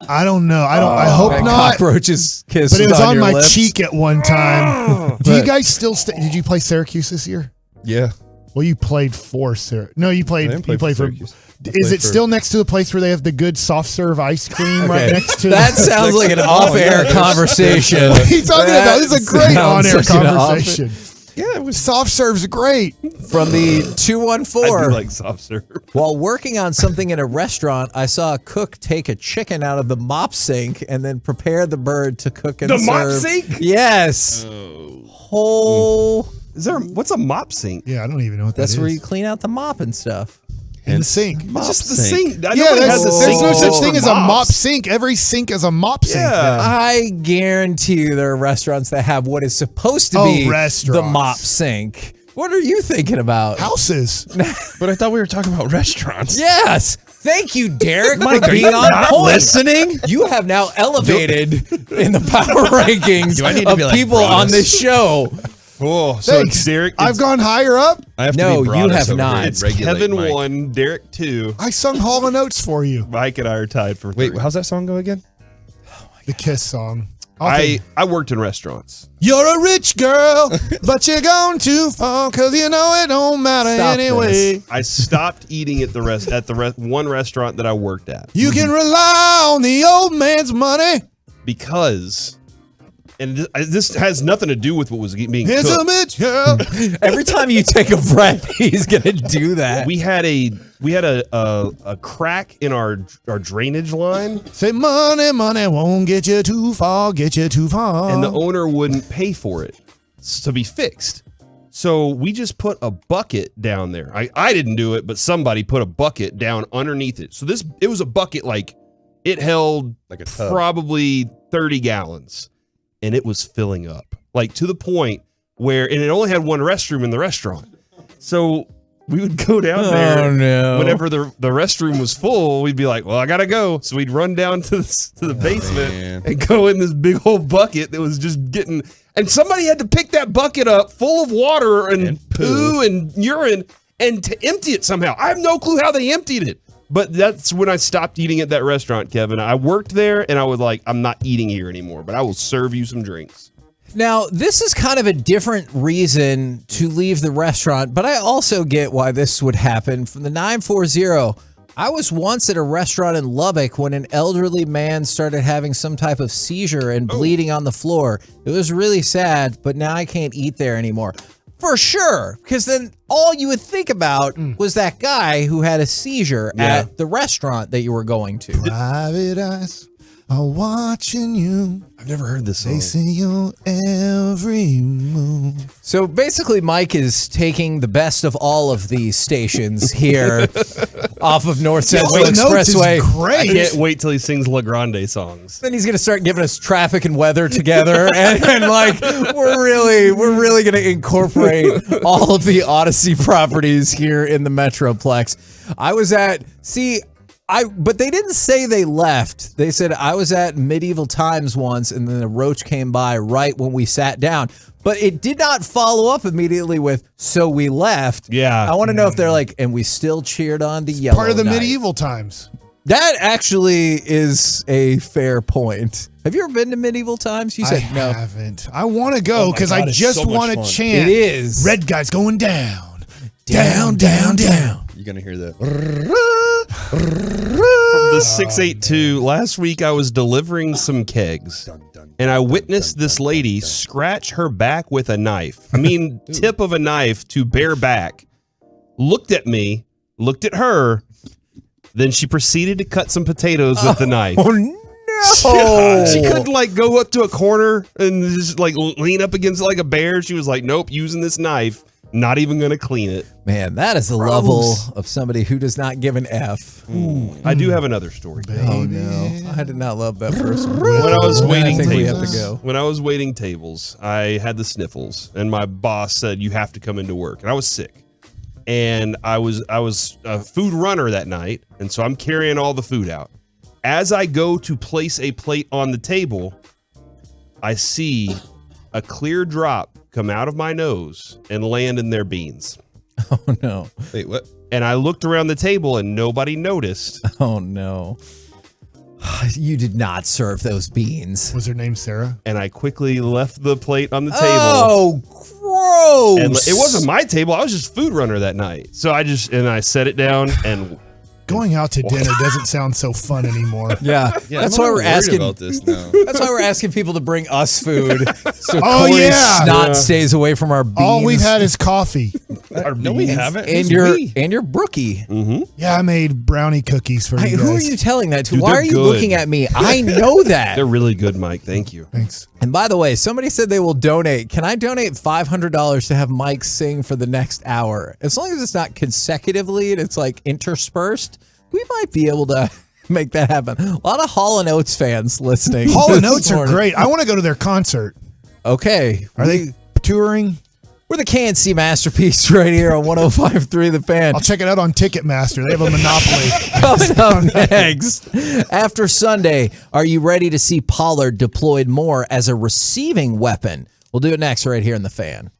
I don't know. I hope That not. cockroach's kiss But it was on your my lips. cheek at one time. Do you But- guys still did you play Syracuse this year? Yeah. Well, you played for Syracuse. No, you played. I didn't play You played for for. Syracuse. Is it still next to the place where they have the good soft serve ice cream right Okay. next to? That sounds like an off-air conversation. What are you talking about? This is a great sounds on-air such an off- conversation. Yeah, it was soft serve's great. From the I 214. do like soft serve. While working on something in a restaurant, I saw a cook take a chicken out of the mop sink and then prepare the bird to cook and The serve. mop sink? Yes. Whole. What's a mop sink? Yeah, I don't even know what That's that where is. you clean out the mop and stuff. In the sink. It's just the sink. sink. Yeah, Nobody has a there's sink no such for thing as a mop mops. sink. Every sink is a mop sink. Yeah. now. I guarantee you there are restaurants that have what is supposed to Oh, be the restaurants. mop sink. What are you thinking about? Houses. But I thought we were talking about restaurants. Yes. Thank you, Derek, Mike, for are being you on not point. listening? You have now elevated in the power rankings Do I need to of be like people on Broadus? this show. Oh, so Thanks. it's Derek. I've gone higher up. I have No, to be you Broadus have over not. here and It's regulate Kevin Mike. 1, Derek 2. I sung Hall of Notes for you. Mike and I are tied for 3. Wait, how's that song go again? The Kiss song. I worked in restaurants. You're a rich girl, but you're gone too far, cause you know it don't matter Stop anyway. this. I stopped eating at the one restaurant that I worked at You can rely on the old man's money. because, and this has nothing to do with what was being Here's a cooked. bitch girl. Every time you take a breath, he's gonna do that. We had a crack in our drainage line, Say money, money won't get you too far, get you too far. and the owner wouldn't pay for it to be fixed. So we just put a bucket down there. I didn't do it, but somebody put a bucket down underneath it. So it was a bucket like it held Like a tub. probably 30 gallons, and it was filling up like to the point where, and it only had one restroom in the restaurant. So we would go down there. Oh, no. Whenever the restroom was full, we'd be like, well, I gotta go. So we'd run down to the basement man. and go in this big old bucket that was just getting, and somebody had to pick that bucket up full of water and poo and urine and to empty it somehow. I have no clue how they emptied it. But that's when I stopped eating at that restaurant, Kevin. I worked there and I was like, I'm not eating here anymore, but I will serve you some drinks. Now, this is kind of a different reason to leave the restaurant, but I also get why this would happen. From the 940, I was once at a restaurant in Lubbock when an elderly man started having some type of seizure and bleeding on the floor. It was really sad, but now I can't eat there anymore. For sure, because then all you would think about was that guy who had a seizure at the restaurant that you were going to. Private eyes are watching you. I've never heard this song. They see your every move. So basically, Mike is taking the best of all of these stations here off of North Central The Notes is Expressway. I great. can't wait till he sings La Grande songs. Then he's gonna start giving us traffic and weather together, and like we're really gonna incorporate all of the Odyssey properties here in the Metroplex. But they didn't say they left. They said I was at Medieval Times once, and then a roach came by right when we sat down. But it did not follow up immediately with, so we left. Yeah. I want to know if they're like, and we still cheered on the Yellow Part of the Knight. medieval times. That actually is a fair point. Have you ever been to Medieval Times? You said I no. haven't. I want to go because I it's just so much want to fun. chant. It is. Red guy's going down. Down, down, down. You're going to hear that. From the 682, last week I was delivering some kegs, and I witnessed this lady scratch her back with a knife. I mean, tip of a knife to bare back. Looked at me, looked at her, then she proceeded to cut some potatoes with the knife. Oh no! She couldn't like go up to a corner and just like lean up against like a bear. She was like, nope, using this knife. Not even going to clean it. Man, that is the level of somebody who does not give an F. I do have another story. Oh no! I did not love that first one. When I was waiting I think we have tables, to go. when I was waiting tables, I had the sniffles, and my boss said you have to come into work, and I was sick, and I was a food runner that night, and so I'm carrying all the food out. As I go to place a plate on the table, I see a clear drop come out of my nose and land in their beans. Oh no! Wait, what? And I looked around the table and nobody noticed. Oh no! You did not serve those beans. Was her name Sarah? And I quickly left the plate on the table. Oh, gross! And it wasn't my table. I was just food runner that night. So I set it down and Going out to dinner doesn't sound so fun anymore. Yeah, that's why we're asking. about this now. That's why we're asking people to bring us food, so Oh, Cory's yeah. snot stays away from our beans. All we've had is coffee. No, we haven't. and Who's your we? and your brookie. Yeah, I made brownie cookies for you guys. Who are you telling that to? Dude, Why they're are you good. looking at me? I know that. they're really good, Mike. Thank you. Thanks. And by the way, somebody said they will donate. Can I donate $500 to have Mike sing for the next hour? As long as it's not consecutively and it's like interspersed, we might be able to make that happen. A lot of Hall & Oates fans listening. Hall & this Oates are morning. great. I want to go to their concert. Okay. Are they touring? We're the KNC Masterpiece right here on 105.3 The Fan. I'll check it out on Ticketmaster. They have a monopoly. Coming up next, after Sunday, are you ready to see Pollard deployed more as a receiving weapon? We'll do it next right here in The Fan.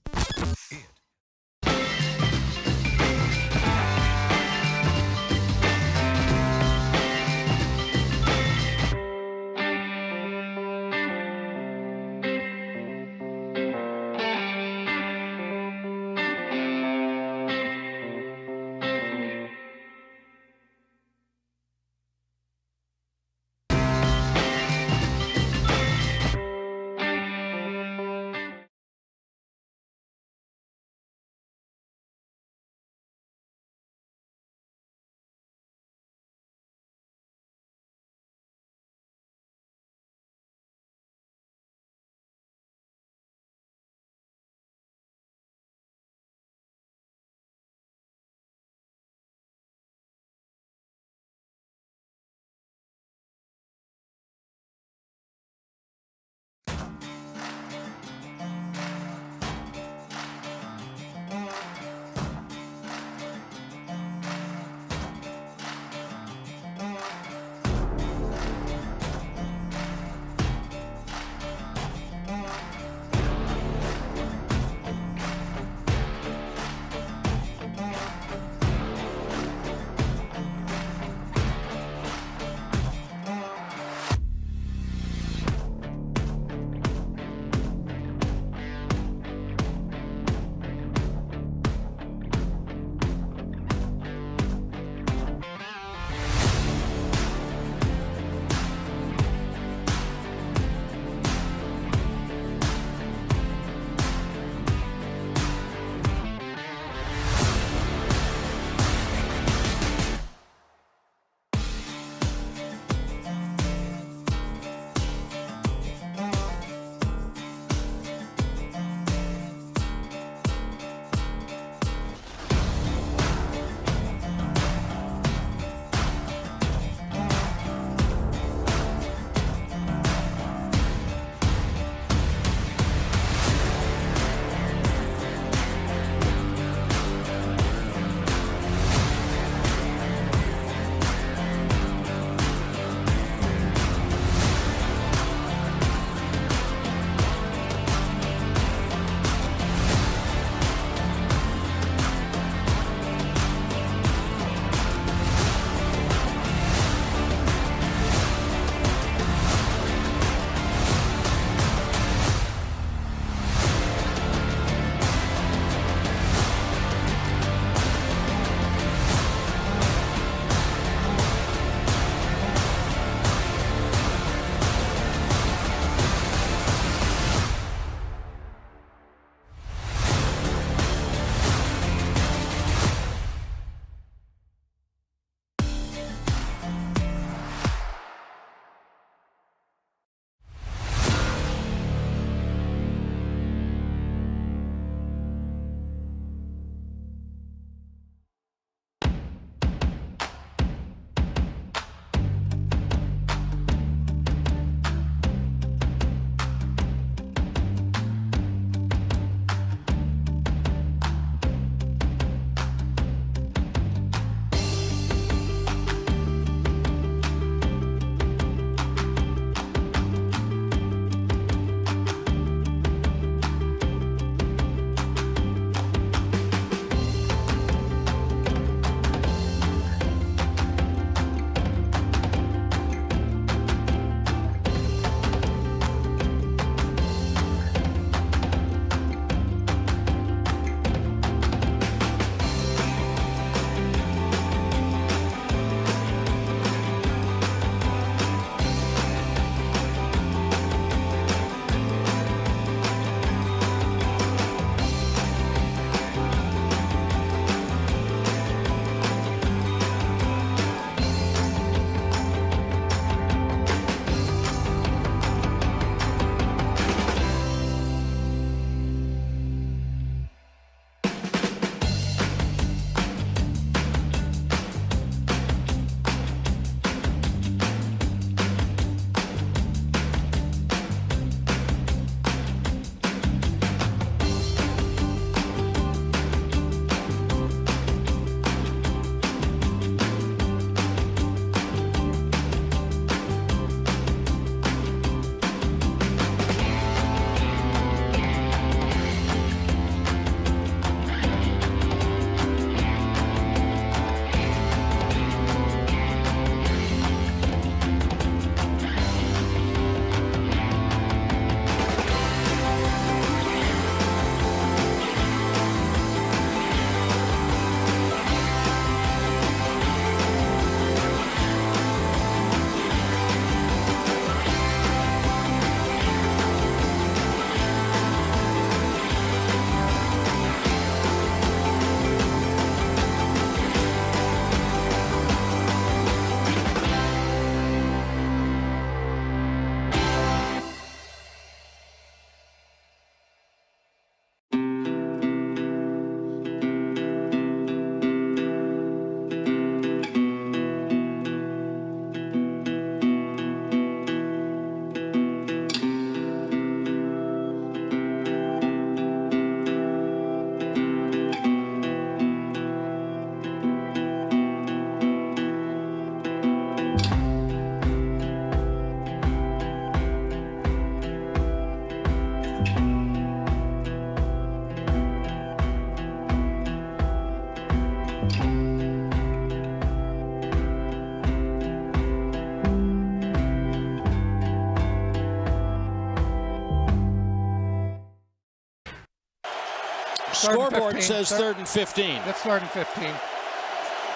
Scoreboard says third and 15. That's third and 15.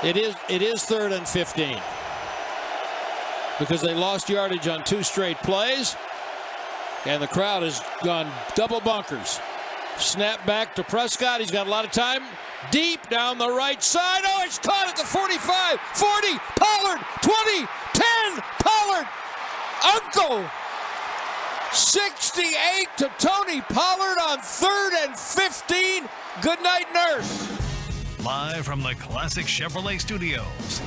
It is third and 15 because they lost yardage on 2 straight plays, and the crowd has gone double bunkers. Snap back to Prescott. He's got a lot of time. Deep down the right side. Oh, it's caught at the 45, 40, Pollard, 20, 10, Pollard, Uncle. 68 to Tony Pollard on third and 15. Good night, nurse. Live from the Classic Chevrolet Studios,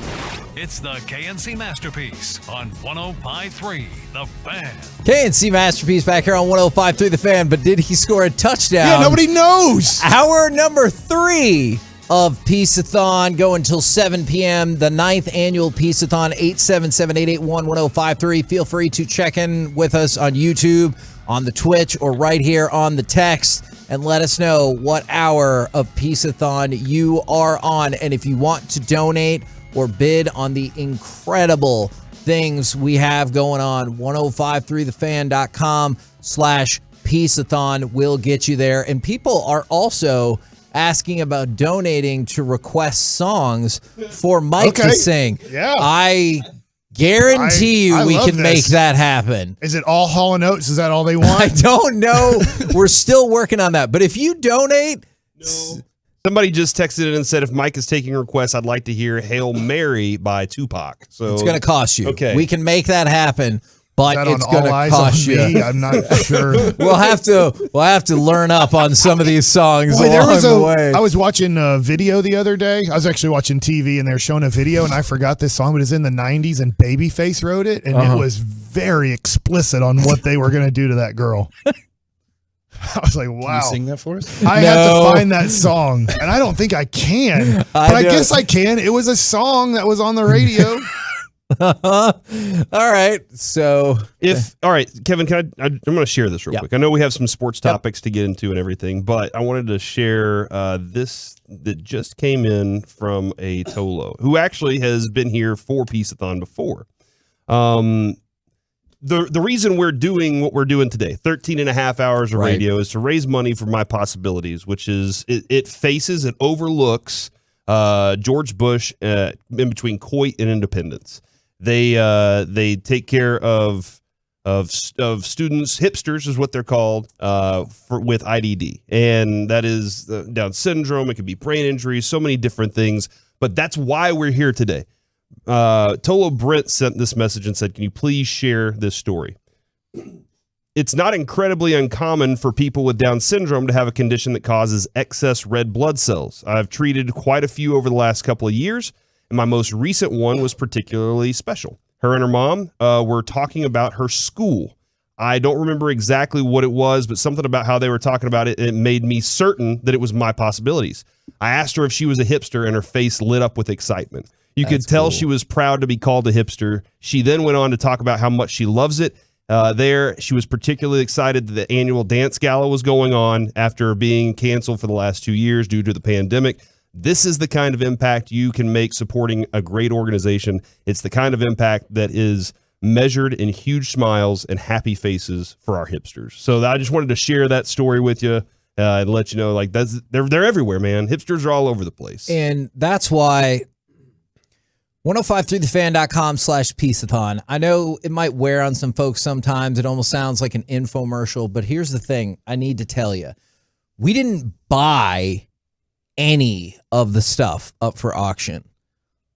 it's the KNC Masterpiece on 105.3 The Fan. KNC Masterpiece back here on 105.3 The Fan, but did he score a touchdown? Yeah, nobody knows. Hour number 3 of Piece-A-Thon go until 7 p.m. The 9th Annual Piece-A-Thon, 877-881-1053. Feel free to check in with us on YouTube, on the Twitch, or right here on the text, and let us know what hour of Piece-A-Thon you are on. And if you want to donate or bid on the incredible things we have going on, 1053thefan.com/Piece-A-Thon will get you there. And people are also asking about donating to request songs for Mike to sing. Yeah. I guarantee I we love can this. make that happen. Is it all Hall & Oates? Is that all they want? I don't know. We're still working on that. But if you donate... No. Somebody just texted in and said, if Mike is taking requests, I'd like to hear Hail Mary by Tupac. So it's going to cost you. Okay. We can make that happen, but it's going to eyes cost on you. me? I'm not sure. We'll have to learn up on some of these songs Boy, along the way. I was watching a video the other day. I was actually watching TV, and they were showing a video, and I forgot this song, but it's in the 90s, and Babyface wrote it, and it was very explicit on what they were going to do to that girl. I was like, wow. Can you sing that for us? I have to find that song, and I don't think I can, but I guess I can. It was a song that was on the radio. All right. So all right, Kevin, I'm going to share this real quick. I know we have some sports topics to get into and everything, but I wanted to share this that just came in from a Tolo who actually has been here for Piece-A-Thon before. The reason we're doing what we're doing today, 13 and a half hours of radio, is to raise money for My Possibilities, which is it overlooks George Bush in between Coit and Independence. They take care of students, hipsters is what they're called, with IDD, and that is Down syndrome. It could be brain injuries, so many different things. But that's why we're here today. Tolo Brent sent this message and said, "Can you please share this story?" It's not incredibly uncommon for people with Down syndrome to have a condition that causes excess red blood cells. I've treated quite a few over the last couple of years, and my most recent one was particularly special. Her and her mom were talking about her school. I don't remember exactly what it was, but something about how they were talking about it, it made me certain that it was My Possibilities. I asked her if she was a hipster, and her face lit up with excitement. You could tell she was proud to be called a hipster. She then went on to talk about how much she loves it. She was particularly excited that the annual dance gala was going on after being canceled for the last 2 years due to the pandemic. This is the kind of impact you can make supporting a great organization. It's the kind of impact that is measured in huge smiles and happy faces for our hipsters. So I just wanted to share that story with you and let you know, like, they're everywhere, man. Hipsters are all over the place. And that's why 1053thefan.com/Piece-A-Thon. I know it might wear on some folks sometimes. It almost sounds like an infomercial, but here's the thing I need to tell you. We didn't buy any of the stuff up for auction.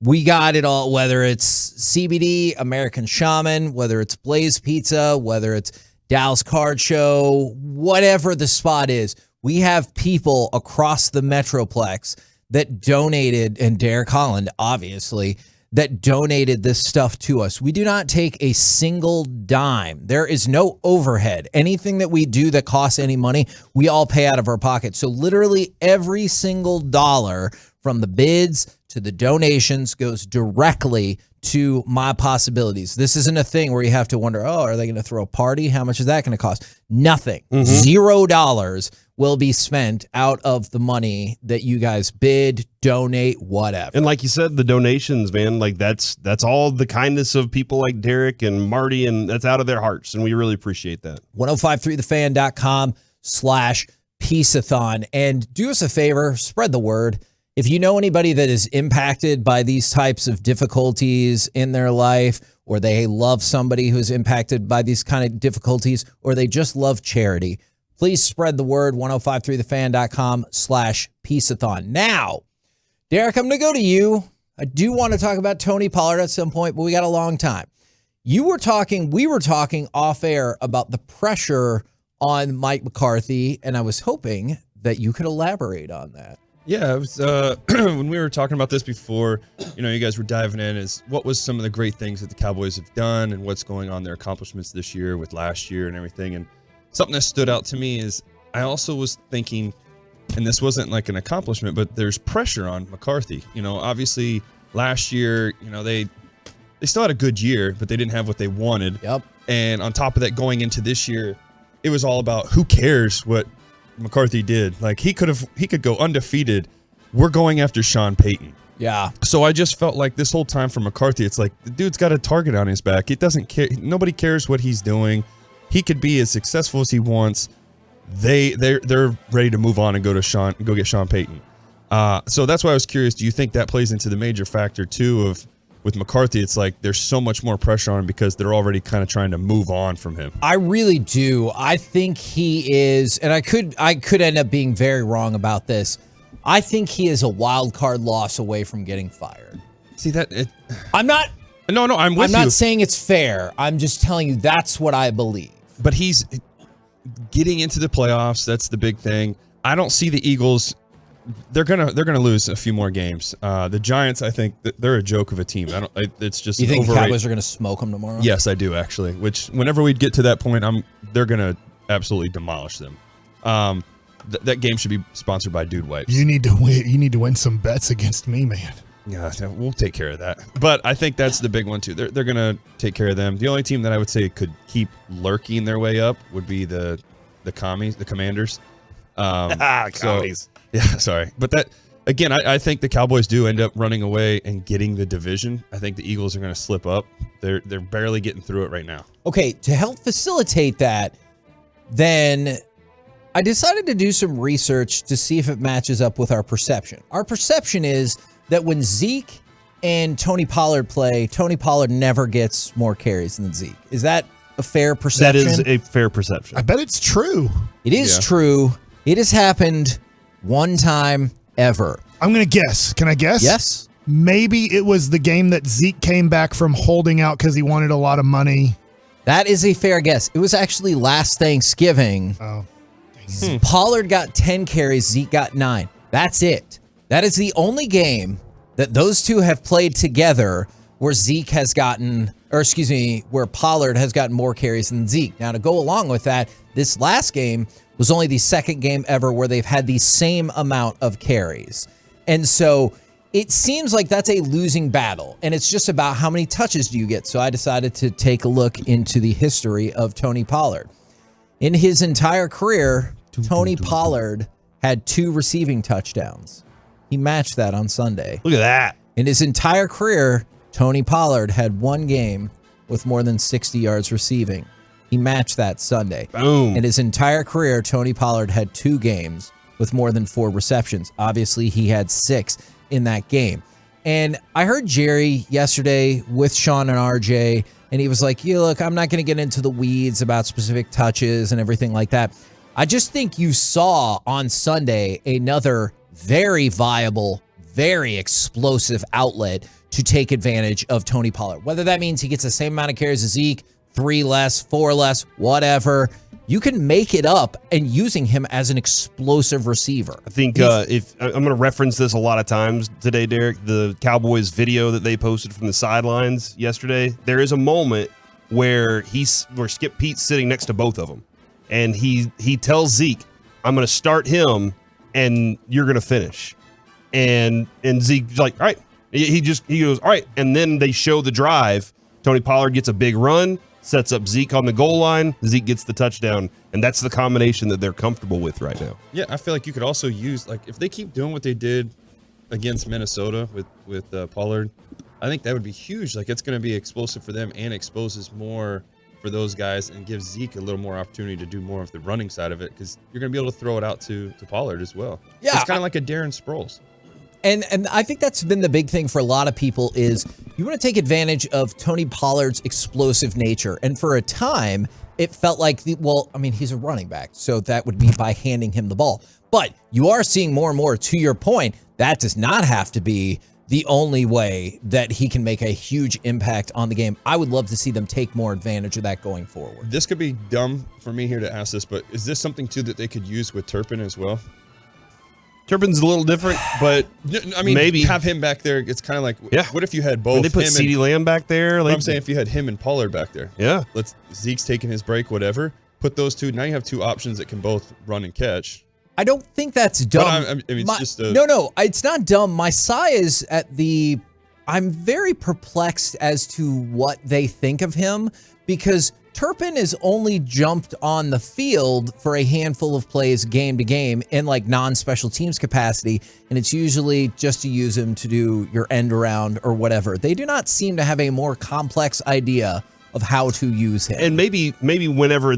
We got it all, whether it's CBD, American Shaman, whether it's Blaze Pizza, whether it's Dallas Card Show, whatever the spot is. We have people across the Metroplex that donated, and Derek Holland, obviously, that donated this stuff to us. We do not take a single dime. There is no overhead. Anything that we do that costs any money, we all pay out of our pocket. So literally every single dollar from the bids to the donations goes directly to My Possibilities. This isn't a thing where you have to wonder, oh, are they going to throw a party? How much is that going to cost? Nothing. $0 will be spent out of the money that you guys bid, donate, whatever. And like you said, the donations, man, like that's all the kindness of people like Derek and Marty, and that's out of their hearts, and we really appreciate that. 1053thefan.com/Piece-A-Thon. And do us a favor, spread the word. If you know anybody that is impacted by these types of difficulties in their life, or they love somebody who's impacted by these kind of difficulties, or they just love charity, please spread the word. 1053thefan.com/Piece-A-Thon. Now, Derek, I'm going to go to you. I do want to talk about Tony Pollard at some point, but we got a long time. We were talking off air about the pressure on Mike McCarthy, and I was hoping that you could elaborate on that. Yeah, it was when we were talking about this before, you guys were diving in, is what was some of the great things that the Cowboys have done and what's going on, their accomplishments this year with last year and everything. And something that stood out to me is I also was thinking, and this wasn't like an accomplishment, but there's pressure on McCarthy. Obviously last year, they still had a good year, but they didn't have what they wanted. Yep. And on top of that, going into this year, it was all about who cares what McCarthy did. Like he could go undefeated. We're going after Sean Payton. Yeah. So I just felt like this whole time for McCarthy, it's like the dude's got a target on his back. It doesn't care. Nobody cares what he's doing. He could be as successful as he wants. They're ready to move on and go get Sean Payton. So that's why I was curious. Do you think that plays into the major factor too of with McCarthy? It's like there's so much more pressure on him because they're already kind of trying to move on from him. I really do. I think he is, and I could end up being very wrong about this. I think he is a wild card loss away from getting fired. See that? I'm not. No, I'm with you. I'm not saying it's fair. I'm just telling you that's what I believe. But he's getting into the playoffs. That's the big thing. I don't see the Eagles. They're gonna lose a few more games. The Giants, I think, they're a joke of a team. It's just you think overrated. Cowboys are gonna smoke them tomorrow? Yes, I do actually. Which whenever we get to that point, they're gonna absolutely demolish them. That game should be sponsored by Dude Wipes. You need to win. You need to win some bets against me, man. Yeah, we'll take care of that. But I think that's the big one too. They're gonna take care of them. The only team that I would say could keep lurking their way up would be the Commanders. Commies. Yeah, sorry. But that, again, I think the Cowboys do end up running away and getting the division. I think the Eagles are going to slip up. They're barely getting through it right now. Okay, to help facilitate that, then I decided to do some research to see if it matches up with our perception. Our perception is that when Zeke and Tony Pollard play, Tony Pollard never gets more carries than Zeke. Is that a fair perception? That is a fair perception. I bet it's true. It is true. It has happened one time ever. I'm going to guess. Can I guess? Yes. Maybe it was the game that Zeke came back from holding out because he wanted a lot of money. That is a fair guess. It was actually last Thanksgiving. Oh. Pollard got 10 carries, Zeke got 9. That's it. That is the only game that those two have played together where where Pollard has gotten more carries than Zeke. Now, to go along with that, this last game was only the second game ever where they've had the same amount of carries. And so it seems like that's a losing battle, and it's just about how many touches do you get. So I decided to take a look into the history of Tony Pollard. In his entire career, Tony Pollard had 2 receiving touchdowns. He matched that on Sunday. Look at that. In his entire career, Tony Pollard had 1 game with more than 60 yards receiving. He matched that Sunday. Boom. In his entire career, Tony Pollard had 2 games with more than 4 receptions. Obviously, he had 6 in that game. And I heard Jerry yesterday with Sean and RJ, and he was like, yeah, look, I'm not going to get into the weeds about specific touches and everything like that. I just think you saw on Sunday another very viable, very explosive outlet to take advantage of Tony Pollard. Whether that means he gets the same amount of carries as Zeke, 3 less, 4 less, whatever. You can make it up and using him as an explosive receiver. I think if I'm going to reference this a lot of times today, Derek, the Cowboys video that they posted from the sidelines yesterday, there is a moment where Skip Pete's sitting next to both of them, and he tells Zeke, "I'm going to start him, and you're going to finish." And Zeke's like, "All right." He goes, "All right," and then they show the drive. Tony Pollard gets a big run. sets up Zeke on the goal line. Zeke gets the touchdown, and that's the combination that they're comfortable with right now. Yeah, I feel like you could also use, like, if they keep doing what they did against Minnesota with Pollard, I think that would be huge. Like, it's going to be explosive for them and exposes more for those guys and gives Zeke a little more opportunity to do more of the running side of it, because you're going to be able to throw it out to Pollard as well. Yeah, it's kind of like a Darren Sproles. And I think that's been the big thing for a lot of people is you want to take advantage of Tony Pollard's explosive nature. And for a time, it felt like, he's a running back, so that would be by handing him the ball. But you are seeing more and more, to your point, that does not have to be the only way that he can make a huge impact on the game. I would love to see them take more advantage of that going forward. This could be dumb for me here to ask this, but is this something, too, that they could use with Turpin as well? Turpin's a little different, but I mean, maybe have him back there. It's kind of like, what if you had both? When they put CeeDee Lamb back there. I'm saying if you had him and Pollard back there. Yeah. Zeke's taking his break, whatever. Put those two. Now you have two options that can both run and catch. I don't think that's dumb. But it's just a... No, it's not dumb. My sigh is I'm very perplexed as to what they think of him, because Turpin is only jumped on the field for a handful of plays game to game in like non-special teams capacity, and it's usually just to use him to do your end around or whatever. They do not seem to have a more complex idea of how to use him. And maybe whenever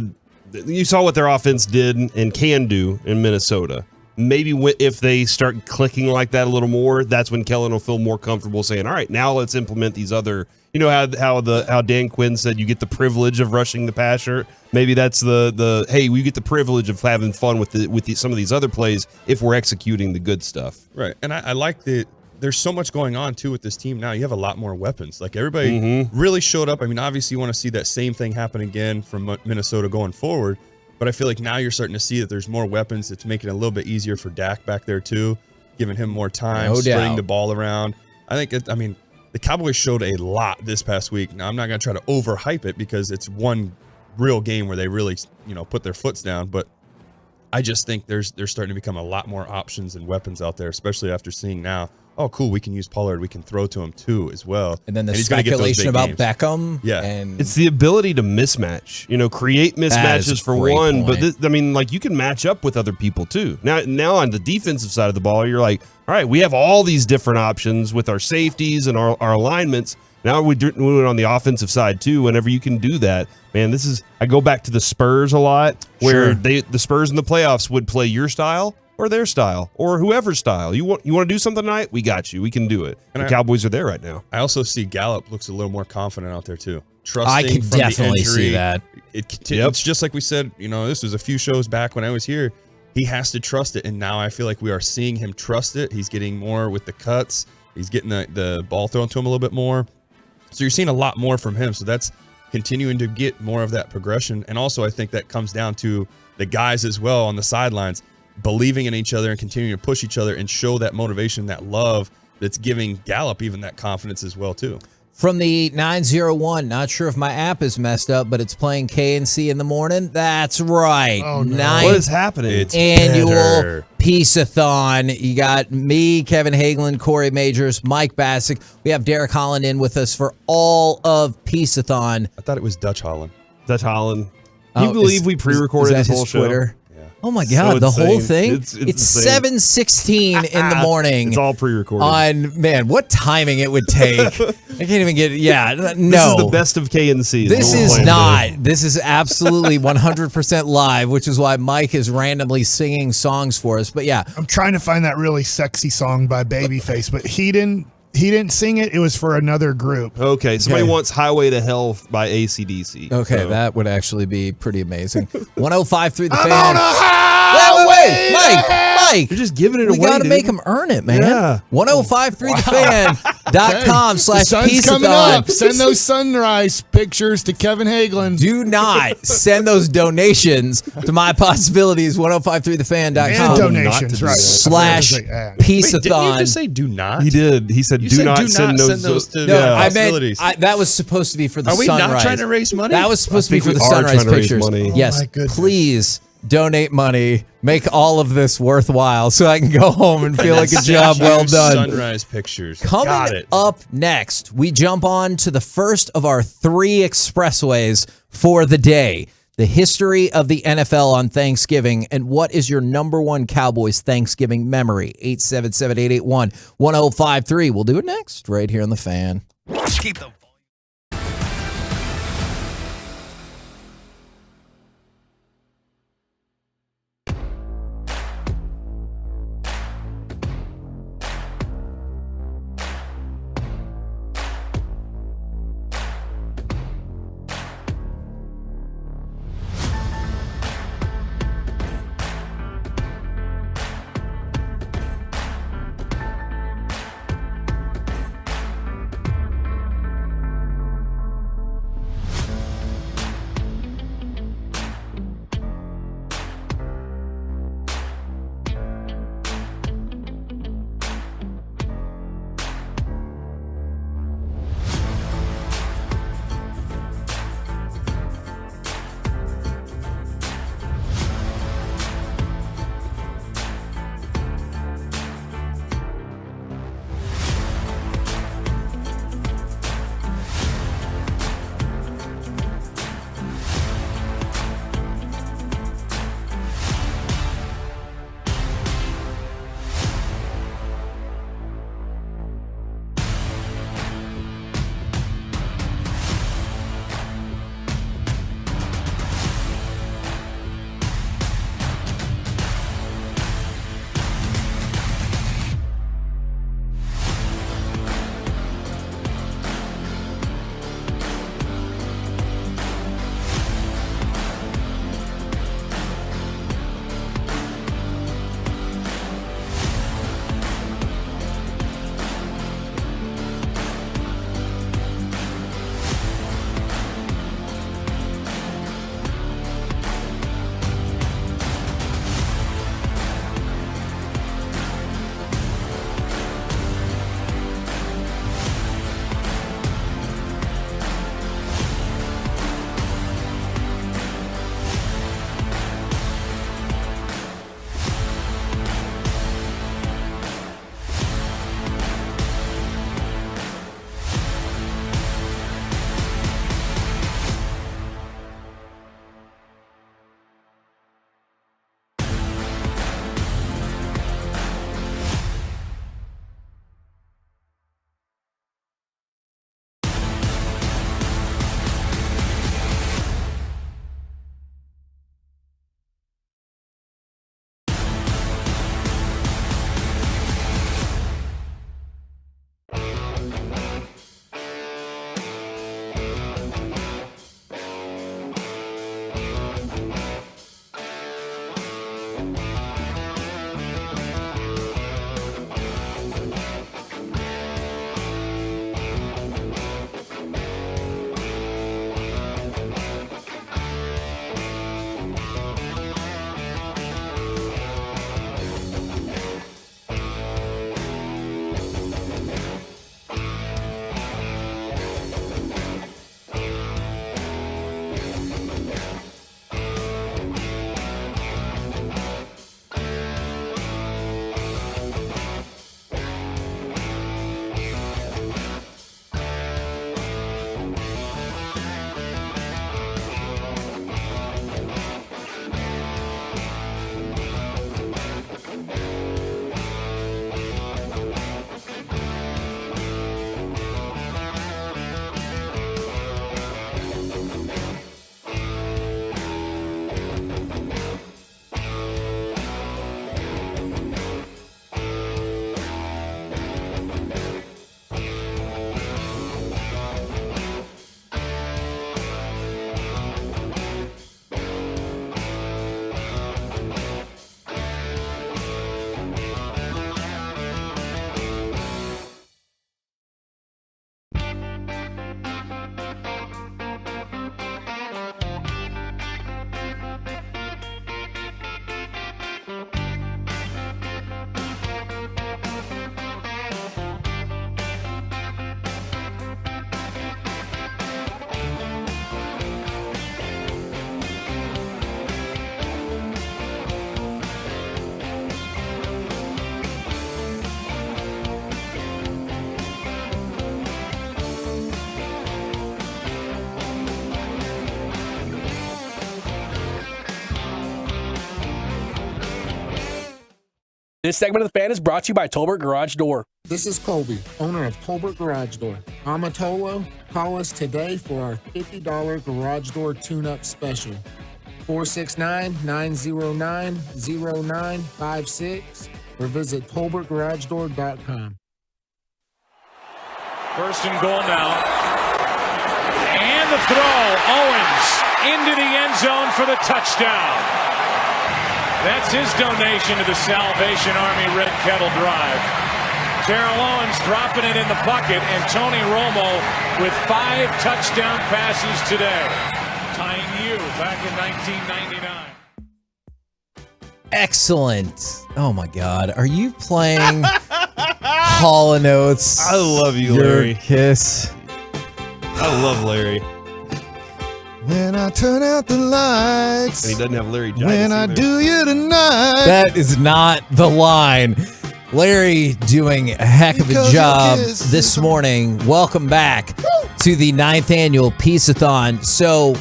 you saw what their offense did and can do in Minnesota, maybe if they start clicking like that a little more, that's when Kellen will feel more comfortable saying, all right, now let's implement these other, how Dan Quinn said you get the privilege of rushing the passer. Maybe that's the hey, we get the privilege of having fun with some of these other plays if we're executing the good stuff. Right. And I like there's so much going on too with this team now. You have a lot more weapons. Like, everybody really showed up. I mean, obviously you want to see that same thing happen again from Minnesota going forward. But I feel like now you're starting to see that there's more weapons. It's making it a little bit easier for Dak back there too, giving him more time, spreading the ball around. I think the Cowboys showed a lot this past week. Now, I'm not going to try to overhype it because it's one real game where they really, put their foots down. But I just think there's starting to become a lot more options and weapons out there, especially after seeing now, oh, cool, we can use Pollard. We can throw to him too as well. And then the speculation about Beckham. Yeah. And it's the ability to mismatch, create mismatches for one. Point. But you can match up with other people too. Now on the defensive side of the ball, you're like, all right, we have all these different options with our safeties and our alignments. Now we're doing it on the offensive side too. Whenever you can do that, man, I go back to the Spurs a lot, where the Spurs in the playoffs would play your style or their style or whoever's style. You want to do something tonight? We got you. We can do it. And the Cowboys are there right now. I also see Gallup looks a little more confident out there too. Trusting I can from definitely the injury. see that. It's just like we said, this was a few shows back when I was here. He has to trust it, and now I feel like we are seeing him trust it. He's getting more with the cuts. He's getting the ball thrown to him a little bit more. So you're seeing a lot more from him. So that's continuing to get more of that progression. And also I think that comes down to the guys as well on the sidelines believing in each other and continuing to push each other and show that motivation, that love that's giving Gallup even that confidence as well too. From the 901, not sure if my app is messed up, but it's playing KNC in the morning. That's right. Oh, no. What is happening? It's Annual better. Piece-A-Thon. You got me, Kevin Hageland, Cory Mageors, Mike Bacsik. We have Derek Holland in with us for all of Piece-A-Thon. I thought it was Dutch Holland. Dutch Holland. Can you believe we pre-recorded this whole show? Twitter? Oh my God, the whole thing? It's insane. 7:16 in the morning. It's all pre-recorded. What timing it would take. I can't even get, no. This is the best of KNC. This is not. This is absolutely 100% live, which is why Mike is randomly singing songs for us. But yeah. I'm trying to find that really sexy song by Babyface, but he didn't sing it. It was for another group. Okay, somebody wants Highway to Hell by AC/DC. Okay, so that would actually be pretty amazing. 105.3 The Fan. I'm on a Wait, Mike. You're just giving it away. We got to dude. make them earn it, man. Yeah. 1053thefan.com/Piece-A-Thon. The sun's coming up. Send those sunrise pictures to Kevin Hageland. Do not send those donations to My Possibilities, 1053thefan.com. And donations, right. /Piece-A-Thon. Didn't you just say do not? He did. He said, do not send those to No, I Possibilities. meant that was supposed to be for the Are we sunrise. not trying to raise money? That was supposed to be for the we are sunrise trying to raise pictures. money. Yes, my goodness. please donate money, make all of this worthwhile so I can go home and feel like a job well done. Sunrise pictures. Coming up next, we jump on to the first of our 3 expressways for the day. The history of the NFL on Thanksgiving, and what is your number one Cowboys Thanksgiving memory? 877-881-1053. We'll do it next, right here on The Fan. Keep the This segment of The Fan is brought to you by Tolbert Garage Door. This is Colby, owner of Tolbert Garage Door. I'm a Tolo. Call us today for our $50 garage door tune-up special. 469-909-0956 or visit TolbertGarageDoor.com. First and goal now. And the throw. Owens into the end zone for the touchdown. That's his donation to the Salvation Army Red Kettle Drive. Terrell Owens dropping it in the bucket, and Tony Romo with 5 touchdown passes today. Tying you back in 1999. Excellent. Oh my God. Are you playing Hall & Oates? I love you, Your Larry. Kiss. I love Larry. When I turn out the lights. And he doesn't have Larry Giants When I either. do you tonight. That is not the line. Larry doing a heck of a Because job your kiss this is- morning. Welcome back to the 9th Annual Piece-A-Thon. So,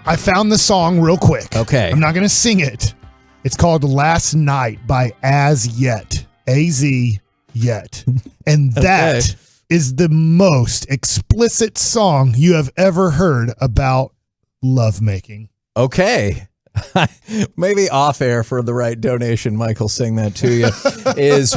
I found the song real quick. Okay. I'm not going to sing it. It's called Last Night by As Yet. A-Z Yet. And that is the most explicit song you have ever heard about lovemaking. okay. Maybe off air for the right donation, Michael saying that to you, is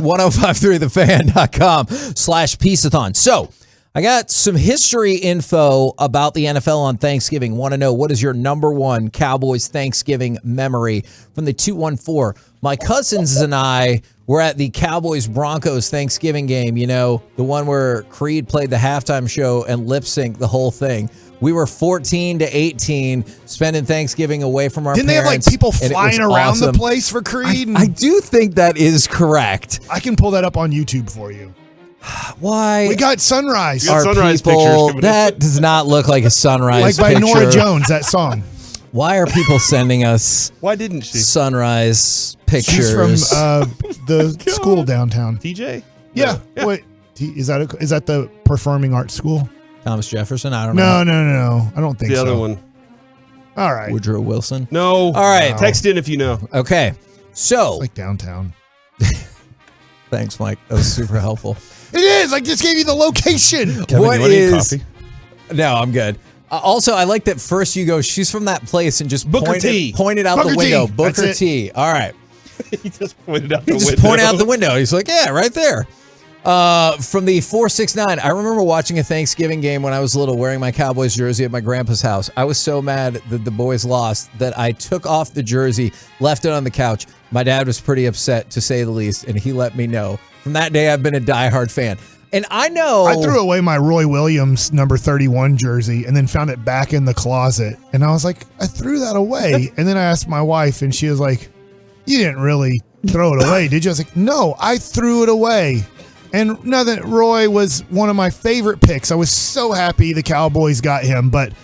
1053thefan.com/Piece-A-Thon. So, I got some history info about the NFL on Thanksgiving. Want to know, what is your number one Cowboys Thanksgiving memory? From the 214, my cousins and I were at the Cowboys-Broncos Thanksgiving game, you know, the one where Creed played the halftime show and lip-synced the whole thing. We were 14 to 18, spending Thanksgiving away from our Didn't they have like parents, people and it was flying around the awesome. place for Creed? I do think that is correct. I can pull that up on YouTube for you. Why We got Sunrise. got are sunrise people, pictures coming in. that does not look like a sunrise Like by picture. Norah Jones, that song. Why are people sending us Why didn't she? sunrise pictures? She's from the school downtown. TJ? Yeah. Wait, is that the Performing Arts School? Thomas Jefferson? I don't know. No. I don't think The so. other one. All right. Woodrow Wilson? No. All right. Text in if you know. Okay. So, Like downtown. thanks, Mike. That was super helpful. It is. I just gave you the location. Kevin, What you want any is- coffee? No, I'm good. Also, I like that first you go, she's from that place, and just Booker T. pointed out Booker the window. T. Booker That's it. T. All right. He just pointed out He the just window. pointed out the window. He's like, yeah, right there. From the 469, I remember watching a Thanksgiving game when I was little, wearing my Cowboys jersey at my grandpa's house. I was so mad that the boys lost that I took off the jersey, left it on the couch. My dad was pretty upset, to say the least, and he let me know. From that day, I've been a diehard fan. And I know I threw away my Roy Williams number 31 jersey and then found it back in the closet. And I was like, I threw that away. And then I asked my wife, and she was like, you didn't really throw it away, did you? I was like, no, I threw it away. And now that Roy was one of my favorite picks, I was so happy the Cowboys got him. But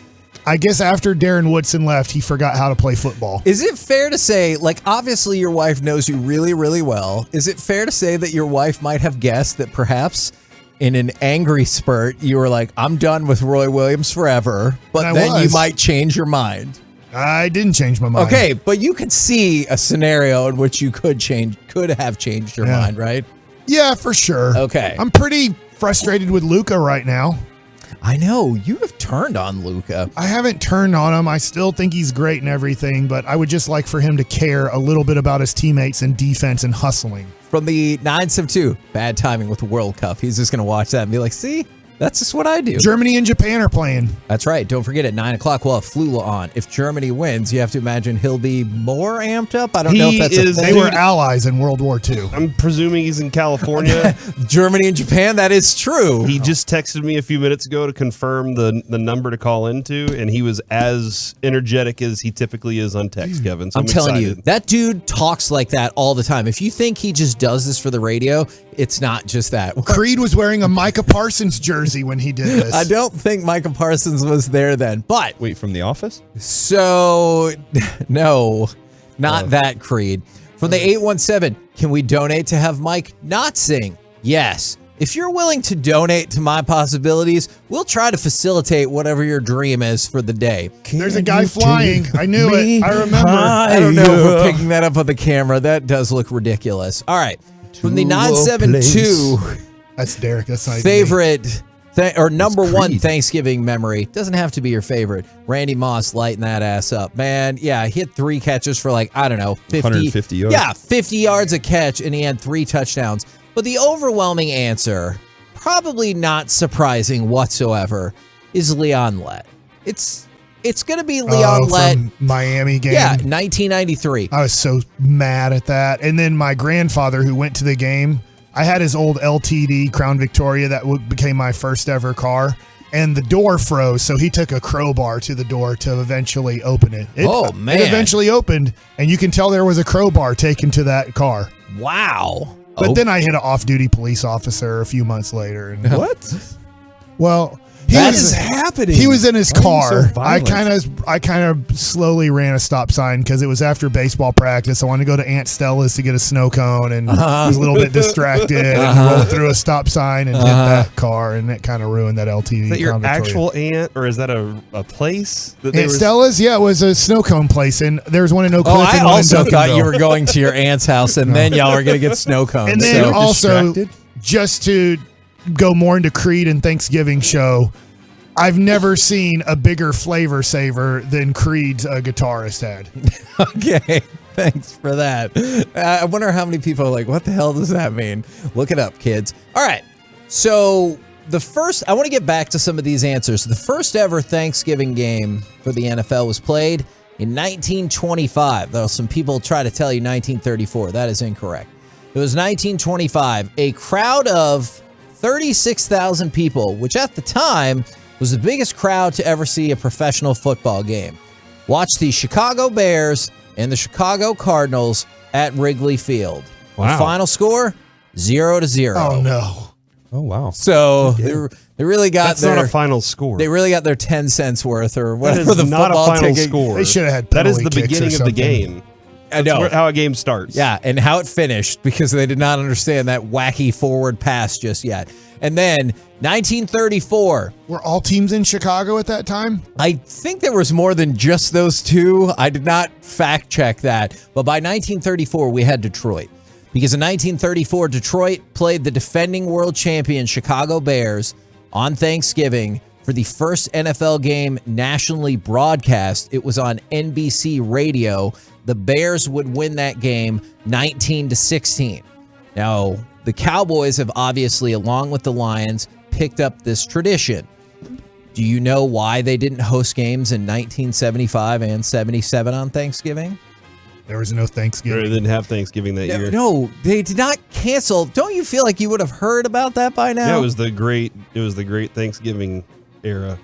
I guess after Darren Woodson left, he forgot how to play football. Is it fair to say, like, obviously your wife knows you really, really well. Is it fair to say that your wife might have guessed that perhaps in an angry spurt, you were like, I'm done with Roy Williams forever, but And I then you was. might change your mind? I didn't change my mind. Okay, but you could see a scenario in which you could have changed your Yeah. mind, right? Yeah, for sure. Okay. I'm pretty frustrated with Luka right now. I know, you have turned on Luka. I haven't turned on him. I still think he's great and everything, but I would just like for him to care a little bit about his teammates and defense and hustling. From the 972, bad timing with the World Cup. He's just going to watch that and be like, see, that's just what I do. Germany and Japan are playing. That's right. Don't forget, at 9 o'clock, we'll have Flula on. If Germany wins, you have to imagine he'll be more amped up. I don't know if that's a They thing. were allies in World War II. I'm presuming he's in California. Germany and Japan, that is true. He just texted me a few minutes ago to confirm the number to call into, and he was as energetic as he typically is on text, Kevin. So I'm telling excited. you, that dude talks like that all the time. If you think he just does this for the radio, it's not just that. Creed was wearing a Micah Parsons jersey when he did this. I don't think Micah Parsons was there then, but Wait, from The Office? so no, not that Creed. From the 817, can we donate to have Mike not sing? Yes. If you're willing to donate to my possibilities, we'll try to facilitate whatever your dream is for the day. There's a guy flying. I knew it. I remember. I don't know if we're picking that up on the camera. That does look ridiculous. All right. from the 972 That's Derek. That's not even favorite or number one Creed. Thanksgiving memory. Doesn't have to be your favorite. Randy Moss lighting that ass up. Man, yeah, he hit 3 catches for like, I don't know, 150 yards. Yeah, 50 yards a catch, and he had 3 touchdowns. But the overwhelming answer, probably not surprising whatsoever, is Leon Lett. It's going to be Leon Lett. From Miami game. Yeah, 1993. I was so mad at that. And then my grandfather, who went to the game, I had his old LTD Crown Victoria that became my first ever car, and the door froze, so he took a crowbar to the door to eventually open it. It eventually opened, and you can tell there was a crowbar taken to that car. Wow. But then I hit an off-duty police officer a few months later. And What? Well, What is happening? He was in his Why are you car. so violent? I kind of slowly ran a stop sign because it was after baseball practice. I wanted to go to Aunt Stella's to get a snow cone, and I was a little bit distracted. And rolled through a stop sign and hit that car, and it kind of ruined that LTV. Is that your Crown Victoria. actual aunt, or is that a place? That Aunt Stella's? Yeah, it was a snow cone place, and there's one in Oak Cliff. Oh, I and one in also thought you Duncanville. were going to your aunt's house, and then y'all were going to get snow cones. And then so. also, just to go more into Creed and Thanksgiving show, I've never seen a bigger flavor saver than Creed's guitarist had. Okay, thanks for that. I wonder how many people are like, what the hell does that mean? Look it up, kids. All right, so I want to get back to some of these answers. The first ever Thanksgiving game for the NFL was played in 1925. Though some people try to tell you 1934. That is incorrect. It was 1925. A crowd of 36,000 people, which at the time was the biggest crowd to ever see a professional football game. Watch the Chicago Bears and the Chicago Cardinals at Wrigley Field. Wow. The final score, 0-0. Oh, no. Oh, wow. So they really got That's their not a final score. They really got their 10 cents worth or That whatever is the not a football final ticket. score. They should have had That is penalty the kicks or beginning of the something. game. I know. That's how a game starts. Yeah, and how it finished because they did not understand that wacky forward pass just yet. And then 1934. Were all teams in Chicago at that time? I think there was more than just those two. I did not fact check that. But by 1934, we had Detroit. Because in 1934, Detroit played the defending world champion Chicago Bears on Thanksgiving for the first NFL game nationally broadcast. It was on NBC radio. The Bears would win that game 19-16. Now, the Cowboys have obviously, along with the Lions, picked up this tradition. Do you know why they didn't host games in 1975 and 77 on Thanksgiving? There was no Thanksgiving. They didn't have Thanksgiving that year. No, they did not cancel. Don't you feel like you would have heard about that by now? Yeah, it was the great Thanksgiving era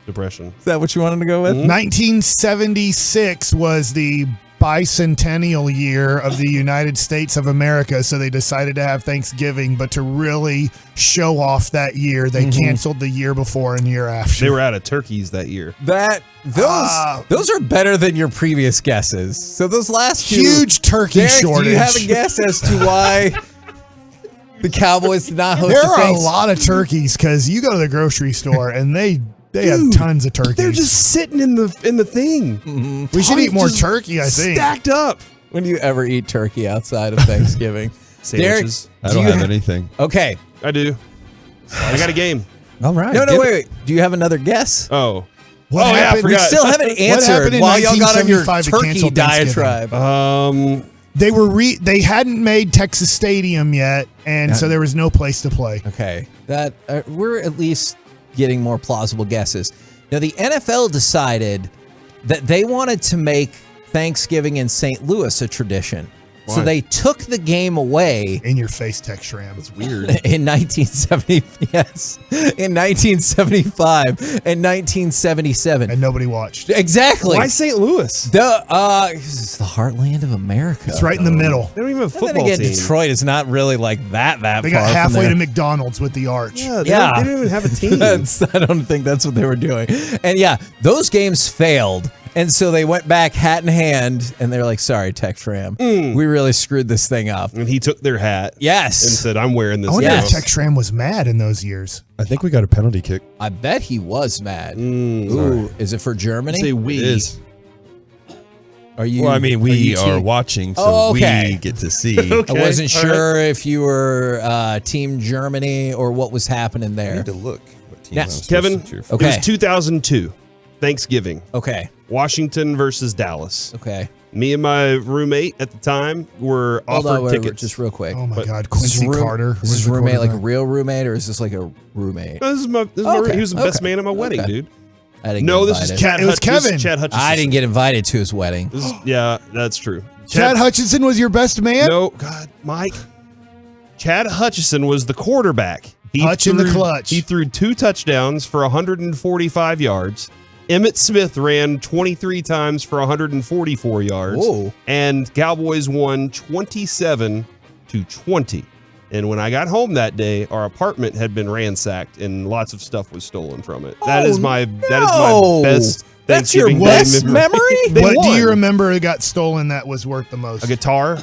depression. Is that what you wanted to go with? 1976 was the bicentennial year of the United States of America, so they decided to have Thanksgiving, but to really show off that year, they canceled the year before and year after. They were out of turkeys that year. Those are better than your previous guesses. So those last two, huge turkey Derek, shortage. do you have a guess as to why the Cowboys did not host There the are a Thanks- lot of turkeys because you go to the grocery store and they have tons of turkeys. They're just sitting in the thing. We should eat more Just turkey, I think. Stacked up. When do you ever eat turkey outside of Thanksgiving? Sandwiches. I don't have anything. Okay. I do. I got a game. All right. No, wait. Do you have another guess? Oh. What Oh, yeah, I happened? We forgot. still haven't answered in while y'all got on your 1975 to turkey cancel Thanksgiving? diatribe. They hadn't made Texas Stadium yet, and so there was no place to play. Okay. That we're at least getting more plausible guesses. Now, the NFL decided that they wanted to make Thanksgiving in St. Louis a tradition. So Why? they took the game away In your face, Tex Schramm. It's weird. in 1970. Yes, in 1975 and 1977. And nobody watched. Exactly. Why St. Louis? It's the heartland of America. It's right in the middle. They don't even have a And then football again, team. Detroit is not really like that They far got from halfway there. to McDonald's with the arch. Yeah, they Yeah. don't even have a team. I don't think that's what they were doing. And yeah, those games failed. And so they went back hat in hand and they're like, sorry, Tex Ram. We really screwed this thing up. And he took their hat Yes. and said, I'm wearing this I wonder now. if Tex Schramm was mad in those years. I think we got a penalty kick. I bet he was mad. Ooh, is it for Germany? Say we. It is. Are you? Well, I mean, we are team- watching, so Oh, okay. we get to see. I wasn't sure if you were Team Germany or what was happening I there. need to look. What team Yeah. I'm supposed Kevin, to cheer for. Okay. It was 2002, Thanksgiving, Okay. Washington versus Dallas. Okay. Me and my roommate at the time were Hold offered on, wait, tickets. just real quick. Oh my But- God, Quincy Carter. Is was this the roommate like a quarterback. real roommate, or is this like a roommate? No, this is my Okay, he was the best okay, man at my wedding, okay. dude. I didn't No, get this is invited. Chad. It was This is Kevin. Chad Hutchinson. I didn't get invited to his wedding. This is, yeah, that's true. Chad Hutchinson was your best man? No, God, Mike. Chad Hutchinson was the quarterback. Hutch in the clutch. He threw 2 touchdowns for 145 yards. Emmett Smith ran 23 times for 144 yards. Whoa. And Cowboys won 27-20. And when I got home that day, our apartment had been ransacked and lots of stuff was stolen from it. That is my no. best That's your Thanksgiving Day best memory? They What do you won. remember that got stolen that was worth the most? A guitar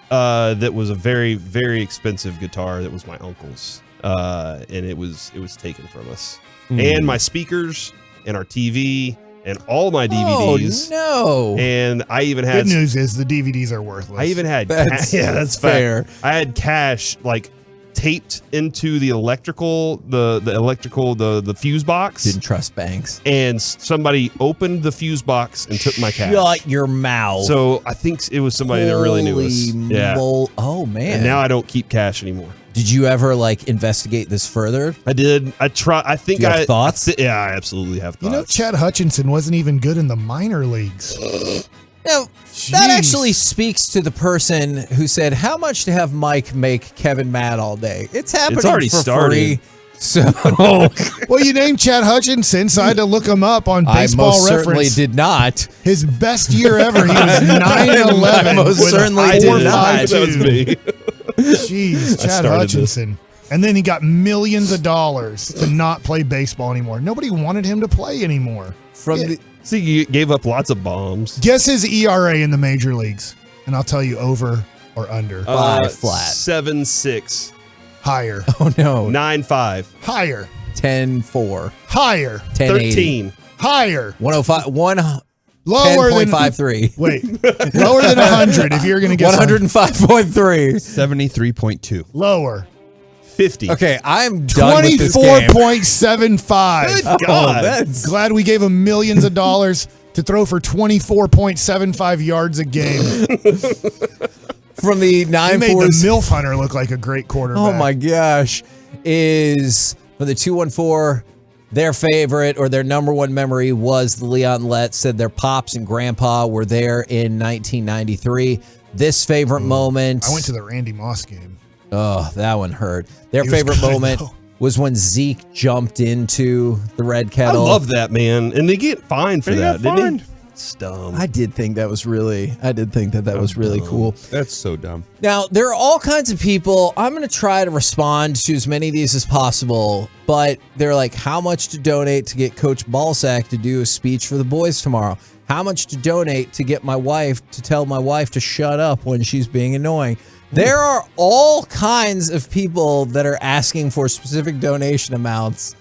that was a very, very expensive guitar that was my uncle's. And it was taken from us. And my speakers and our TV and all my DVDs. Oh, no. And I even had Good news is the DVDs are worthless. I even had That's that's fair. fair. I had cash like taped into the electrical the fuse box. Didn't trust banks. And somebody opened the fuse box and took my cash. Shut your mouth. So I think it was somebody that really knew us. Holy Yeah. Oh, man. And now I don't keep cash anymore. Did you ever like investigate this further? I did. I think Do you have thoughts? Yeah, I absolutely have thoughts. You know, Chad Hutchinson wasn't even good in the minor leagues. Now, Jeez. that actually speaks to the person who said, how much to have Mike make Kevin mad all day? It's happening already for started. free. So Well, you named Chad Hutchinson, so I had to look him up on I Baseball most certainly Reference. did not. His best year ever, he was 9-11. I most with a certainly did 4.52. not. That was me. Jeez, Chad started Hutchinson. And then he got millions of dollars to not play baseball anymore. Nobody wanted him to play anymore. From Yeah. the See, you gave up lots of bombs. Guess his ERA in the major leagues, and I'll tell you over or under. Five flat. 7.6, Higher. oh no, 9.5, Higher. 10-4, Higher. 10-80, 13. Higher. 105, Lower than 10.53, Wait. Lower than 100 if you're going to guess. 105.3. 73.2. Lower. 50. Okay, I'm done with this game. 24.75. Good God. That's Glad we gave him millions of dollars to throw for 24.75 yards a game. from the He made the 9-4s. MILF Hunter look like a great quarterback. Oh my gosh, is for the 214. Their favorite or their number one memory was the Leon Lett. Said their pops and grandpa were there in 1993. This favorite moment. I went to the Randy Moss game. Oh, that one hurt. Their He was favorite good, moment though. was when Zeke jumped into the red I kettle. love that, man. And they get fined for They that, got didn't fined. they? It's dumb. I did think that was really cool. That's so dumb. Now, there are all kinds of people. I'm going to try to respond to as many of these as possible, but they're like, how much to donate to get Coach Ballsack to do a speech for the boys tomorrow? How much to donate to get my wife to tell my wife to shut up when she's being annoying? There are all kinds of people that are asking for specific donation amounts.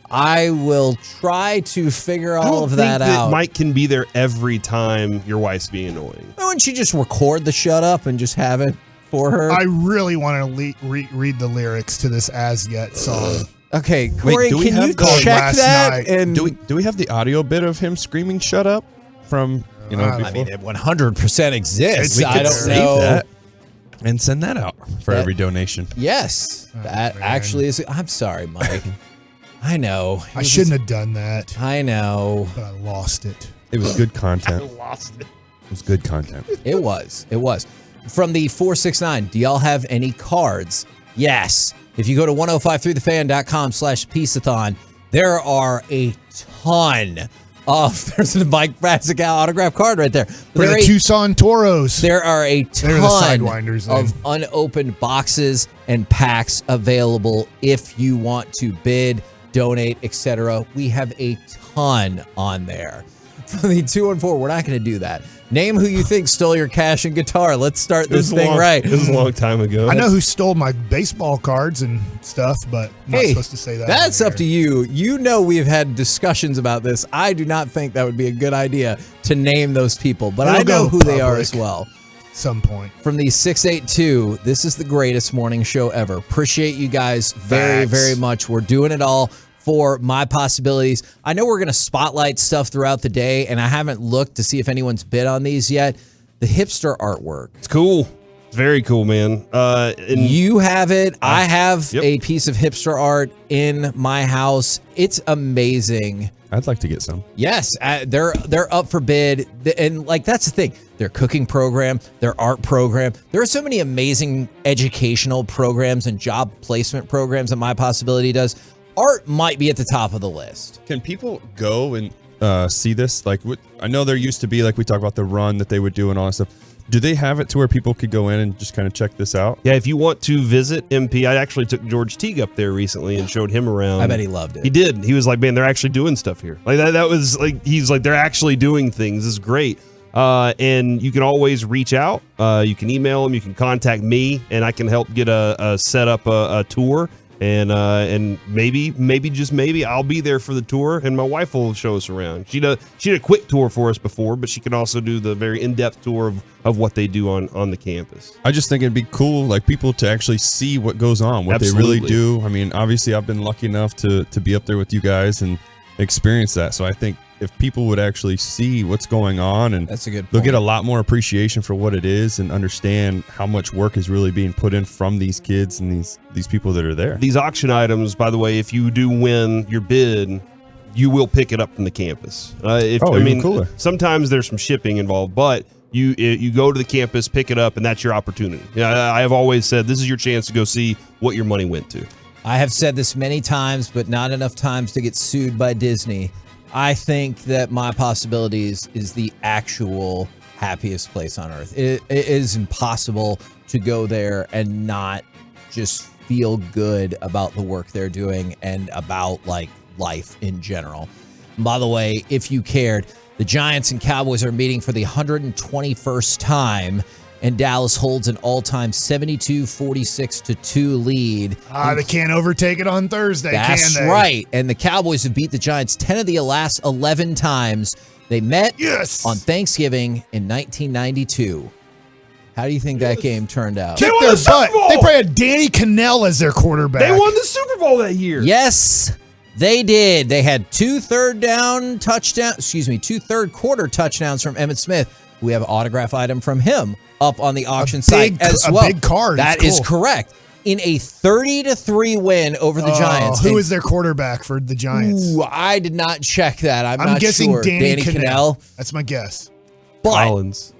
I will try to figure I all don't of think that out. Mike can be there every time your wife's being annoying. Why don't you just record the shut up and just have it for her? I really want to read the lyrics to this As Yet song. Okay, Corey, do we can have you the- check last that? night. And Do we have the audio bit of him screaming "shut up" from I before? I mean, it 100% exists. We I could don't save know. that and send that out for That- every donation. Yes, that man. actually is. I'm sorry, Mike. I know. It I was shouldn't have done that, just- I know. but I lost it. It was good content. Lost it. It was good content. It was. It was. From the 469, do y'all have any cards? Yes. If you go to 1053thefan.com/Piece-A-Thon, there are a ton of. There's a Mike Bacsik autograph card right there. For the Tucson Toros. There are a They're the ton Sidewinders, then. of unopened boxes and packs available if you want to bid, donate, etc. We have a ton on there. For the 214, we're not going to do that. Name who you think stole your cash and guitar. Let's start this thing right. This is a long time ago. I know who stole my baseball cards and stuff, but I'm not supposed to say that. That's up to you. You know we've had discussions about this. I do not think that would be a good idea to name those people, but I know who they are as well. Some point. From the 682, this is the greatest morning show ever. Appreciate you guys very, very much. We're doing it all for My Possibilities. I know we're going to spotlight stuff throughout the day, and I haven't looked to see if anyone's bid on these yet. The hipster artwork. It's cool. It's very cool, man. And you have it. I have a piece of hipster art in my house. It's amazing. I'd like to get some. Yes, they're up for bid, and like that's the thing. Their cooking program, their art program. There are so many amazing educational programs and job placement programs that My Possibility does. Art might be at the top of the list. Can people go and see this? Like, I know there used to be, like we talk about the run that they would do and all that stuff. Do they have it to where people could go in and just kind of check this out? Yeah, if you want to visit MP, I actually took George Teague up there recently and showed him around. I bet he loved it. He did. He was like, man, they're actually doing stuff here. Like that was like, he's like, they're actually doing things. This is great. And you can always reach out. You can email them. You can contact me, and I can help get set up a tour. And maybe just maybe I'll be there for the tour, and my wife will show us around. She did a quick tour for us before, but she can also do the very in-depth tour of what they do on the campus. I just think it'd be cool, like people to actually see what goes on, what Absolutely. they really do. I mean, obviously, I've been lucky enough to be up there with you guys and experience that. So I think if people would actually see what's going on, and that's a good point. They'll get a lot more appreciation for what it is and understand how much work is really being put in from these kids and these people that are there. These auction items, by the way, if you do win your bid, you will pick it up from the campus. Even cooler. Sometimes there's some shipping involved, but you go to the campus, pick it up, and that's your opportunity. I have always said this is your chance to go see what your money went to. I have said this many times, but not enough times to get sued by Disney. I think that My Possibilities is the actual happiest place on earth. It is impossible to go there and not just feel good about the work they're doing and about like life in general. And by the way, if you cared, the Giants and Cowboys are meeting for the 121st time, and Dallas holds an all-time 72-46-2 lead. They can't overtake it on Thursday, That's can they? right. And the Cowboys have beat the Giants 10 of the last 11 times. They met on Thanksgiving in 1992. How do you think that game turned out? Kick their butt. They probably had Danny Cannell as their quarterback. They won the Super Bowl that year. Yes, they did. They had two third quarter touchdowns from Emmitt Smith. We have an autograph item from him up on the auction site as well. A big card. That is correct. In a 30-3 win over the Giants. Who is their quarterback for the Giants? I did not check that. I'm not guessing sure. Danny Cannell. That's my guess. But Collins.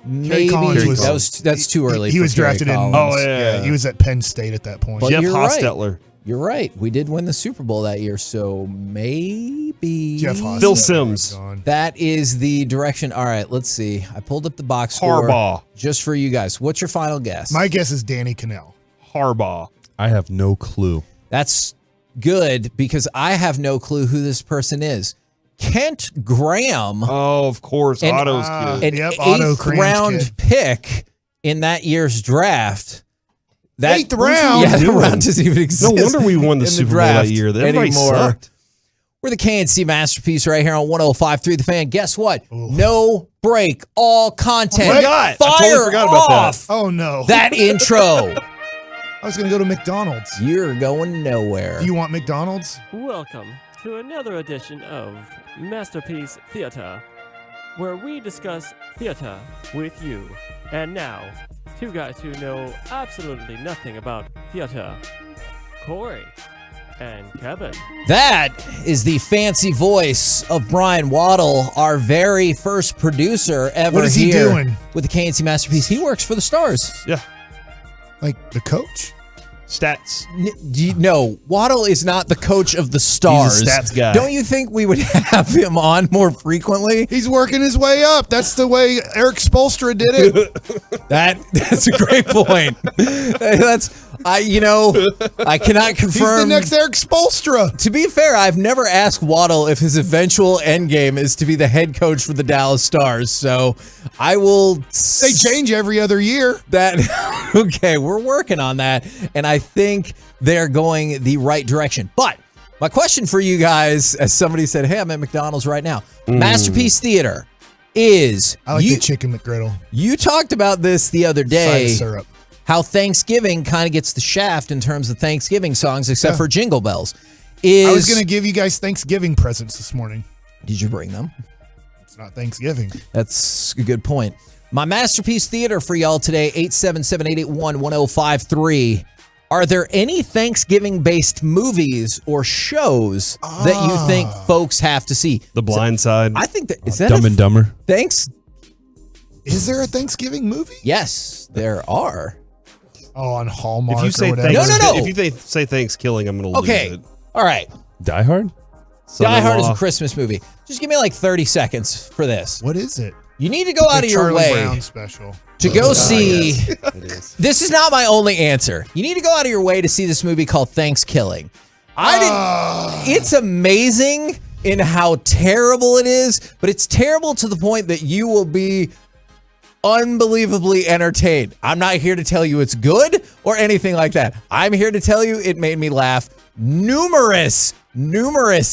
Maybe that's too early. He was drafted in. Oh yeah, he was at Penn State at that point. But Jeff you're Hostetler. Right. You're right. We did win the Super Bowl that year, so maybe Jeff Hostetler. Phil Simms. That is the direction. All right, let's see. I pulled up the box score Harbaugh. just for you guys. What's your final guess? My guess is Danny Cannell. Harbaugh. I have no clue. That's good because I have no clue who this person is. Kent Graham. Oh, of course. Otto's kid. An Otto 8th Graham's round kid. pick in that year's draft. That 8th round? Yeah, the round doesn't even exist. No wonder we won the in Super Bowl draft that year. Everybody anymore. sucked. We're the KNC Masterpiece right here on 105.3 The Fan. Guess what? No break, all content. Oh my God. I Fire totally forgot about that. off Oh no. that intro. I was going to go to McDonald's. You're going nowhere. Do you want McDonald's? Welcome to another edition of Masterpiece Theater, where we discuss theater with you. And now, two guys who know absolutely nothing about theater, Cory and Kevin. That is the fancy voice of Brian Waddle, our very first producer ever. What is he here doing? with the KNC Masterpiece? He works for the Stars. Yeah. Like the coach? Stats. No, Waddle is not the coach of the Stars. He's a stats guy. Don't you think we would have him on more frequently? He's working his way up. That's the way Eric Spoelstra did it. That's a great point. I cannot confirm. He's the next Eric Spoelstra. To be fair, I've never asked Waddle if his eventual end game is to be the head coach for the Dallas Stars. So I will. They change every other year. Okay, we're working on that, and I think they're going the right direction. But my question for you guys, as somebody said, hey, I'm at McDonald's right now. Masterpiece Theater is. I like the chicken McGriddle. You talked about this the other day. Side syrup. How Thanksgiving kind of gets the shaft in terms of Thanksgiving songs, except for Jingle Bells. I was going to give you guys Thanksgiving presents this morning. Did you bring them? It's not Thanksgiving. That's a good point. My Masterpiece Theater for y'all today, 877-881-1053. Are there any Thanksgiving-based movies or shows that you think folks have to see? The Blind Side. I think that is that Dumb and Dumber. Thanks. Is there a Thanksgiving movie? Yes, there are. Oh, on Hallmark. If you say or whatever. No. If you say Thanksgiving, I'm going to lose it. All right. Die Hard? Die Hard is a Christmas movie. Just give me like 30 seconds for this. What is it? You need to go out of your Charlie way Brown special. to go see. Yes, it is. This is not my only answer. You need to go out of your way to see this movie called Thanksgiving. It's amazing in how terrible it is, but it's terrible to the point that you will be unbelievably entertained. I'm not here to tell you it's good or anything like that. I'm here to tell you it made me laugh numerous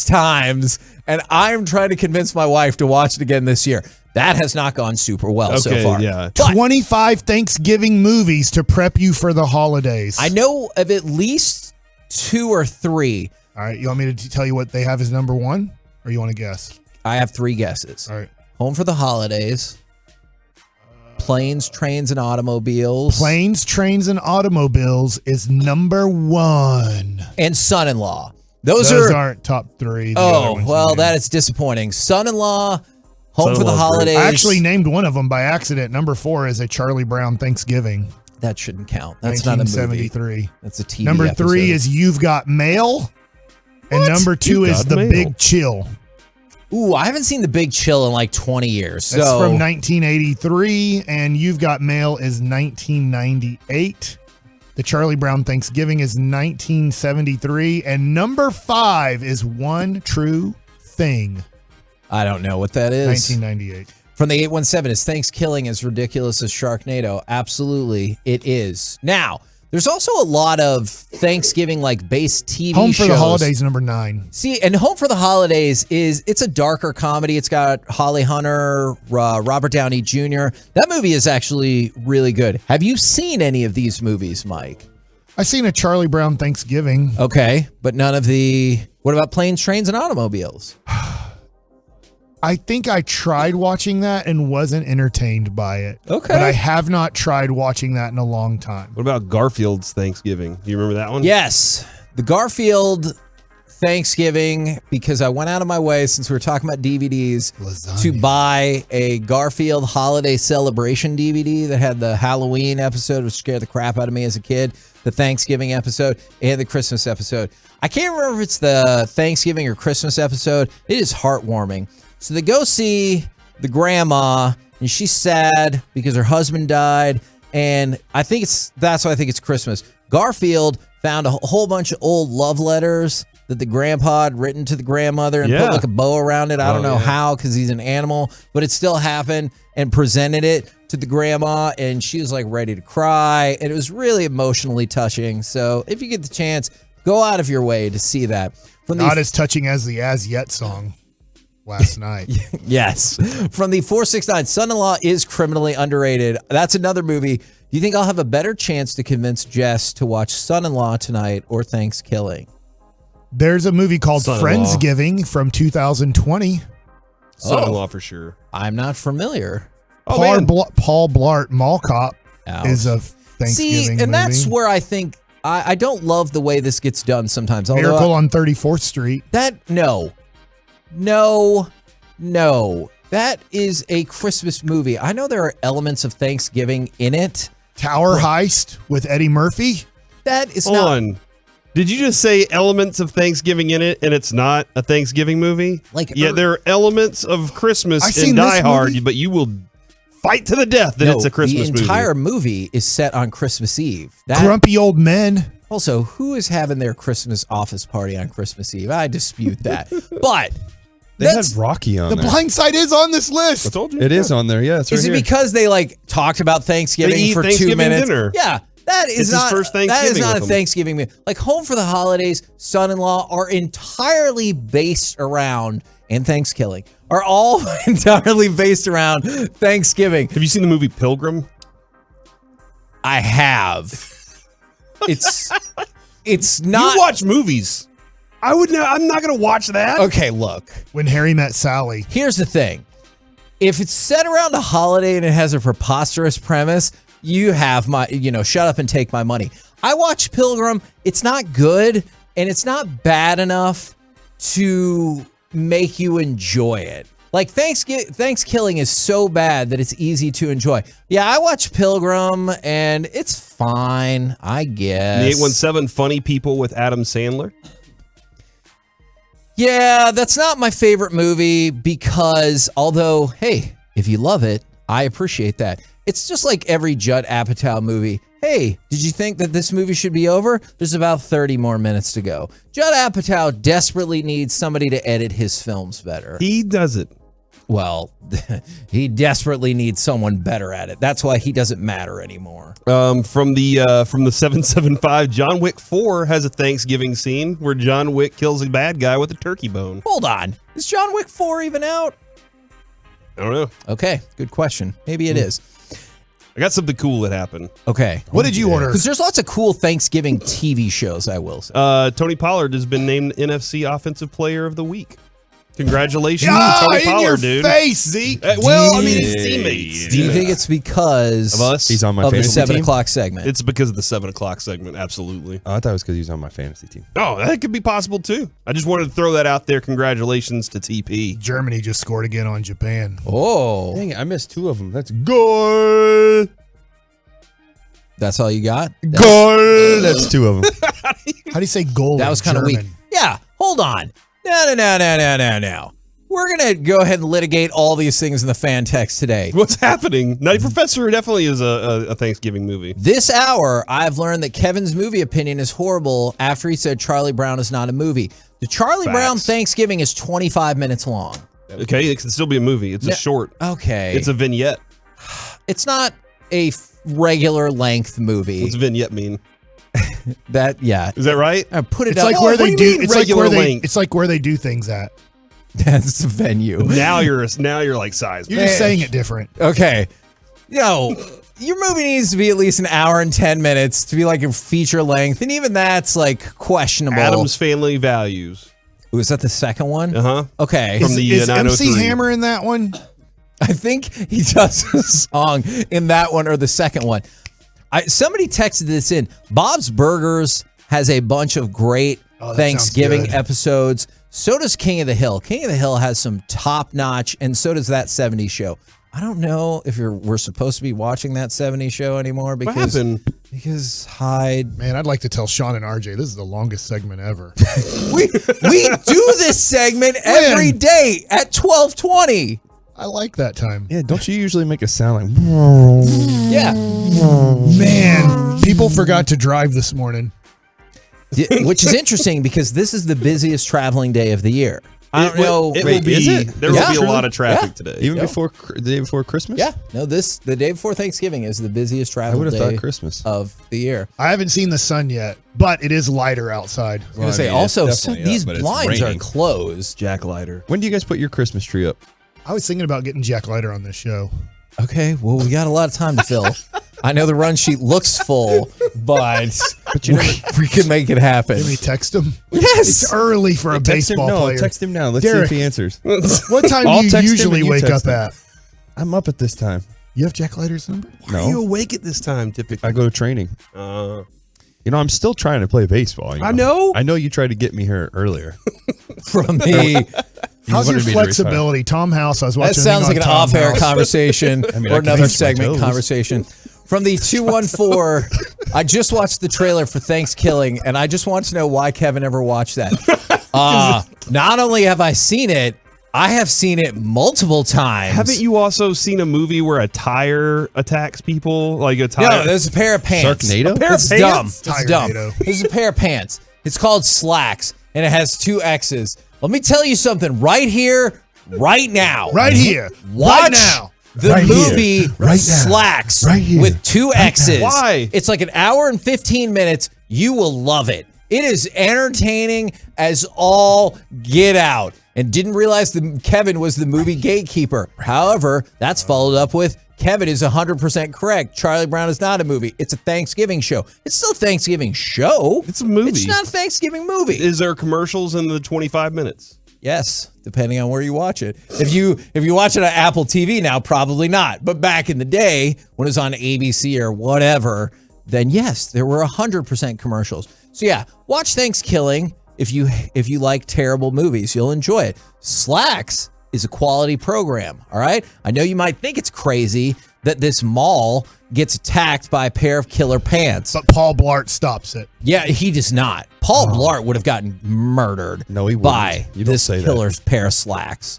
times, and I'm trying to convince my wife to watch it again this year. That has not gone super well so far. Yeah. 25 Thanksgiving movies to prep you for the holidays. I know of at least 2 or 3. All right, you want me to tell you what they have as number 1, or you want to guess? I have 3 guesses. All right. Home for the Holidays, Planes, Trains, and Automobiles. Planes, Trains, and Automobiles is number 1. And Son-in-Law. Those aren't top 3. That is disappointing. Son-in-Law, Home for the Holidays. I actually named one of them by accident. Number 4 is a Charlie Brown Thanksgiving. That shouldn't count. That's not a movie. 1973. That's a TV Number episode. 3 is You've Got Mail. And number 2 is The Big Chill. Ooh, I haven't seen The Big Chill in like 20 years. That's from 1983, and You've Got Mail is 1998. The Charlie Brown Thanksgiving is 1973, and number 5 is One True Thing. I don't know what that is. 1998. From the 817, is Thanksgiving as ridiculous as Sharknado? Absolutely, it is. Now, there's also a lot of Thanksgiving-like based TV shows. Home for the Holidays, number 9. See, and Home for the Holidays it's a darker comedy. It's got Holly Hunter, Robert Downey Jr. That movie is actually really good. Have you seen any of these movies, Mike? I seen a Charlie Brown Thanksgiving. Okay, but none of the... What about Planes, Trains, and Automobiles? I think I tried watching that and wasn't entertained by it. Okay. But I have not tried watching that in a long time. What about Garfield's Thanksgiving? Do you remember that one? Yes. The Garfield Thanksgiving, because I went out of my way, since we were talking about DVDs, to buy a Garfield Holiday Celebration DVD that had the Halloween episode, which scared the crap out of me as a kid, the Thanksgiving episode, and the Christmas episode. I can't remember if it's the Thanksgiving or Christmas episode. It is heartwarming. So they go see the grandma, and she's sad because her husband died, and that's why I think it's Christmas. Garfield found a whole bunch of old love letters that the grandpa had written to the grandmother and put like a bow around it. I don't know how, because he's an animal, but it still happened, and presented it to the grandma, and she was like ready to cry, and it was really emotionally touching. So if you get the chance, go out of your way to see that. Not as touching as the As Yet song last night. Yes. From the 469, Son-in-Law is criminally underrated. That's another movie. Do you think I'll have a better chance to convince Jess to watch Son-in-Law tonight or Thanksgiving? There's a movie called Son-in-Law. Friendsgiving from 2020. Son-in-Law for sure. I'm not familiar. Paul Blart Mall Cop is a Thanksgiving movie. And that's where I think I don't love the way this gets done sometimes. Miracle on 34th Street. No. That is a Christmas movie. I know there are elements of Thanksgiving in it. Tower Heist with Eddie Murphy. That is Hold not on. Did you just say elements of Thanksgiving in it, and it's not a Thanksgiving movie? There are elements of Christmas in Die Hard, but you will fight to the death that it's a Christmas movie. The entire movie is set on Christmas Eve. Grumpy old men. Also, who is having their Christmas office party on Christmas Eve? I dispute that. But they had Rocky on the there. Blind Side is on this list. I told you. It is on there. Yeah, it's right is it here. because they talked about Thanksgiving for Thanksgiving 2 minutes? dinner. Yeah. That is It's not his first that is Thanksgiving not a with him. Thanksgiving meal. Like Home for the Holidays, Son-in-Law are entirely based around, and Thanksgiving are all entirely based around Thanksgiving. Have you seen the movie Pilgrim? I have. It's not. You watch movies. I'm not going to watch that. Okay, look. When Harry Met Sally. Here's the thing. If it's set around a holiday and it has a preposterous premise, you have my, shut up and take my money. I watched Pilgrim. It's not good, and it's not bad enough to make you enjoy it. Like, Thanksgiving is so bad that it's easy to enjoy. Yeah, I watched Pilgrim, and it's fine, I guess. The 817 Funny People with Adam Sandler. Yeah, that's not my favorite movie because although, hey, if you love it, I appreciate that. It's just like every Judd Apatow movie. Hey, did you think that this movie should be over? There's about 30 more minutes to go. Judd Apatow desperately needs somebody to edit his films better. He does it. Well, he desperately needs someone better at it. That's why he doesn't matter anymore. From the 775, John Wick 4 has a Thanksgiving scene where John Wick kills a bad guy with a turkey bone. Hold on. Is John Wick 4 even out? I don't know. Okay, good question. Maybe it is. I got something cool that happened. Okay. What did you order? Because there's lots of cool Thanksgiving TV shows, I will say. Tony Pollard has been named NFC Offensive Player of the Week. Congratulations, Tony in Pollard, your dude. face, Zeke. Well, I mean, his teammates. Do you think it's because Of us? He's on my of the fantasy 7 team? o'clock segment? It's because of the 7 o'clock segment, absolutely. Oh, I thought it was because he was on my fantasy team. Oh, that could be possible, too. I just wanted to throw that out there. Congratulations to TP. Germany just scored again on Japan. Oh, Dang it, I missed 2 of them. That's good. that's all you got? Goal. That's 2 of them. How do you say goal? That was kind of weak. Yeah, hold on. No. We're going to go ahead and litigate all these things in the fan text today. What's happening? Nutty Professor definitely is a Thanksgiving movie. This hour, I've learned that Kevin's movie opinion is horrible after he said Charlie Brown is not a movie. The Charlie Brown Thanksgiving is 25 minutes long. Okay, it can still be a movie. It's a short. Okay. It's a vignette. It's not a regular length movie. What's vignette mean? Is that right? Put it It's up. like where they do. It's like regular where they. length? It's like where they do things at. That's the venue. Now you're like size. You're just saying it different. Okay. Your movie needs to be at least an hour and 10 minutes to be like a feature length. And even that's like questionable. Adam's Family Values. Was that the second one? Uh-huh. Okay. From the Is 903. MC Hammer in that one? I think he does a song in that one or the second one. Somebody texted this in. Bob's Burgers has a bunch of great Thanksgiving episodes. So does King of the Hill. King of the Hill has some top-notch, and so does that 70s show. I don't know if we're supposed to be watching that 70s show anymore because Hyde. Man, I'd like to tell Sean and RJ this is the longest segment ever. we do this segment every day at 12:20. I like that time. Yeah, don't you usually make a sound like? Yeah. Man, people forgot to drive this morning. Which is interesting because this is the busiest traveling day of the year. I don't know. There will be a lot of traffic today. Even before the day before Christmas? Yeah. No, the day before Thanksgiving is the busiest travel I would day have thought Christmas of the year. I haven't seen the sun yet, but it is lighter outside. I was going to say, also, these blinds are closed. Jack Lighter. When do you guys put your Christmas tree up? I was thinking about getting Jack Lighter on this show. Okay, well, we got a lot of time to fill. I know the run sheet looks full, but we can make it happen. Can we text him? Yes. It's early for a baseball player. Text him now. Let's Derek, see if he answers. What time do you usually wake up at? I'm up at this time. You have Jack Lighter's number? Why are you awake at this time, typically? I go to training. I'm still trying to play baseball. I know. I know you tried to get me here earlier. From the... How's your flexibility? Tom House, I was watching. That sounds like an off-air conversation or another segment conversation. from the 214. I just watched the trailer for Thanksgiving, and I just want to know why Kevin ever watched that. Not only have I seen it, I have seen it multiple times. Haven't you also seen a movie where a tire attacks people? Like a tire? No, there's a pair of pants. Sharknado? A pair of pants? Dumb. It's dumb. Tirenado. There's a pair of pants. It's called Slacks, and it has 2 X's. Let me tell you something right here, right now. Right here. Watch Right now. the Right here. movie Right now. Slacks Right here. with 2 X's. Why? It's like an hour and 15 minutes. You will love it. It is entertaining as all get out. And didn't realize that Kevin was the movie gatekeeper. However, that's followed up with Kevin is 100% correct. Charlie Brown is not a movie. It's a Thanksgiving show. It's still a Thanksgiving show. It's a movie. It's not a Thanksgiving movie. Is there commercials in the 25 minutes? Yes, depending on where you watch it. If you watch it on Apple TV now, probably not. But back in the day, when it was on ABC or whatever, then yes, there were 100% commercials. So yeah, watch Thanksgiving. If you like terrible movies, you'll enjoy it. Slacks is a quality program, all right? I know you might think it's crazy that this mall gets attacked by a pair of killer pants. But Paul Blart stops it. Yeah, he does not. Paul Blart would have gotten murdered No, he wouldn't. by You don't this say that. killer's pair of slacks.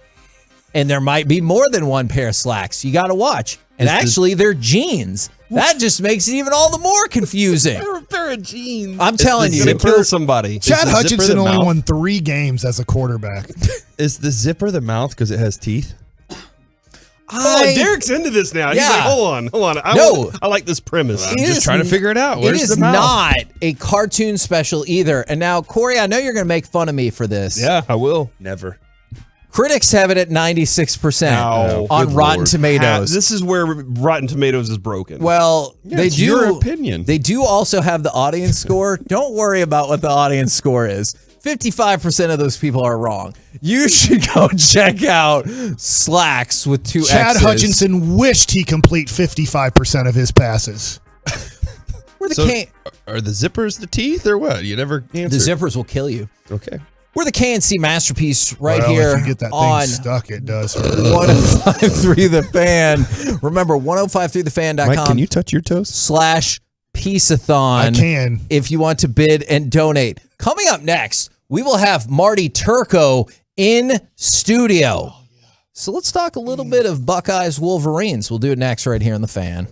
And there might be more than one pair of slacks. You got to watch. And actually, they're jeans. That just makes it even all the more confusing. A pair of jeans. I'm telling you. Gonna kill somebody. Chad the zipper Hutchinson the only mouth? won 3 games as a quarterback. Is the zipper the mouth because it has teeth? Derek's into this now. He's Yeah. like, hold on. I like this premise. I'm just trying to figure it out. Where's It is the mouth? not a cartoon special either. And now, Corey, I know you're going to make fun of me for this. Yeah, I will. Never. Critics have it at 96% Ow. on Good Rotten Lord. Tomatoes. This is where Rotten Tomatoes is broken. Well, they it's do. your opinion. They do also have the audience score. Don't worry about what the audience score is. 55% of those people are wrong. You should go check out Slacks with 2 Chad X's. Hutchinson wished he complete 55% of his passes. We're the So, K- are the zippers the teeth or what? You never the answered. zippers will kill you. Okay. We're the KNC Masterpiece right Well, here if you get that thing on stuck, it does hurt. 1053 The Fan. Remember, 1053thefan.com. Mike, can you touch your toes? /Piece-A-Thon. I can. If you want to bid and donate. Coming up next, we will have Marty Turco in studio. So let's talk a little bit of Buckeyes Wolverines. We'll do it next right here on The Fan.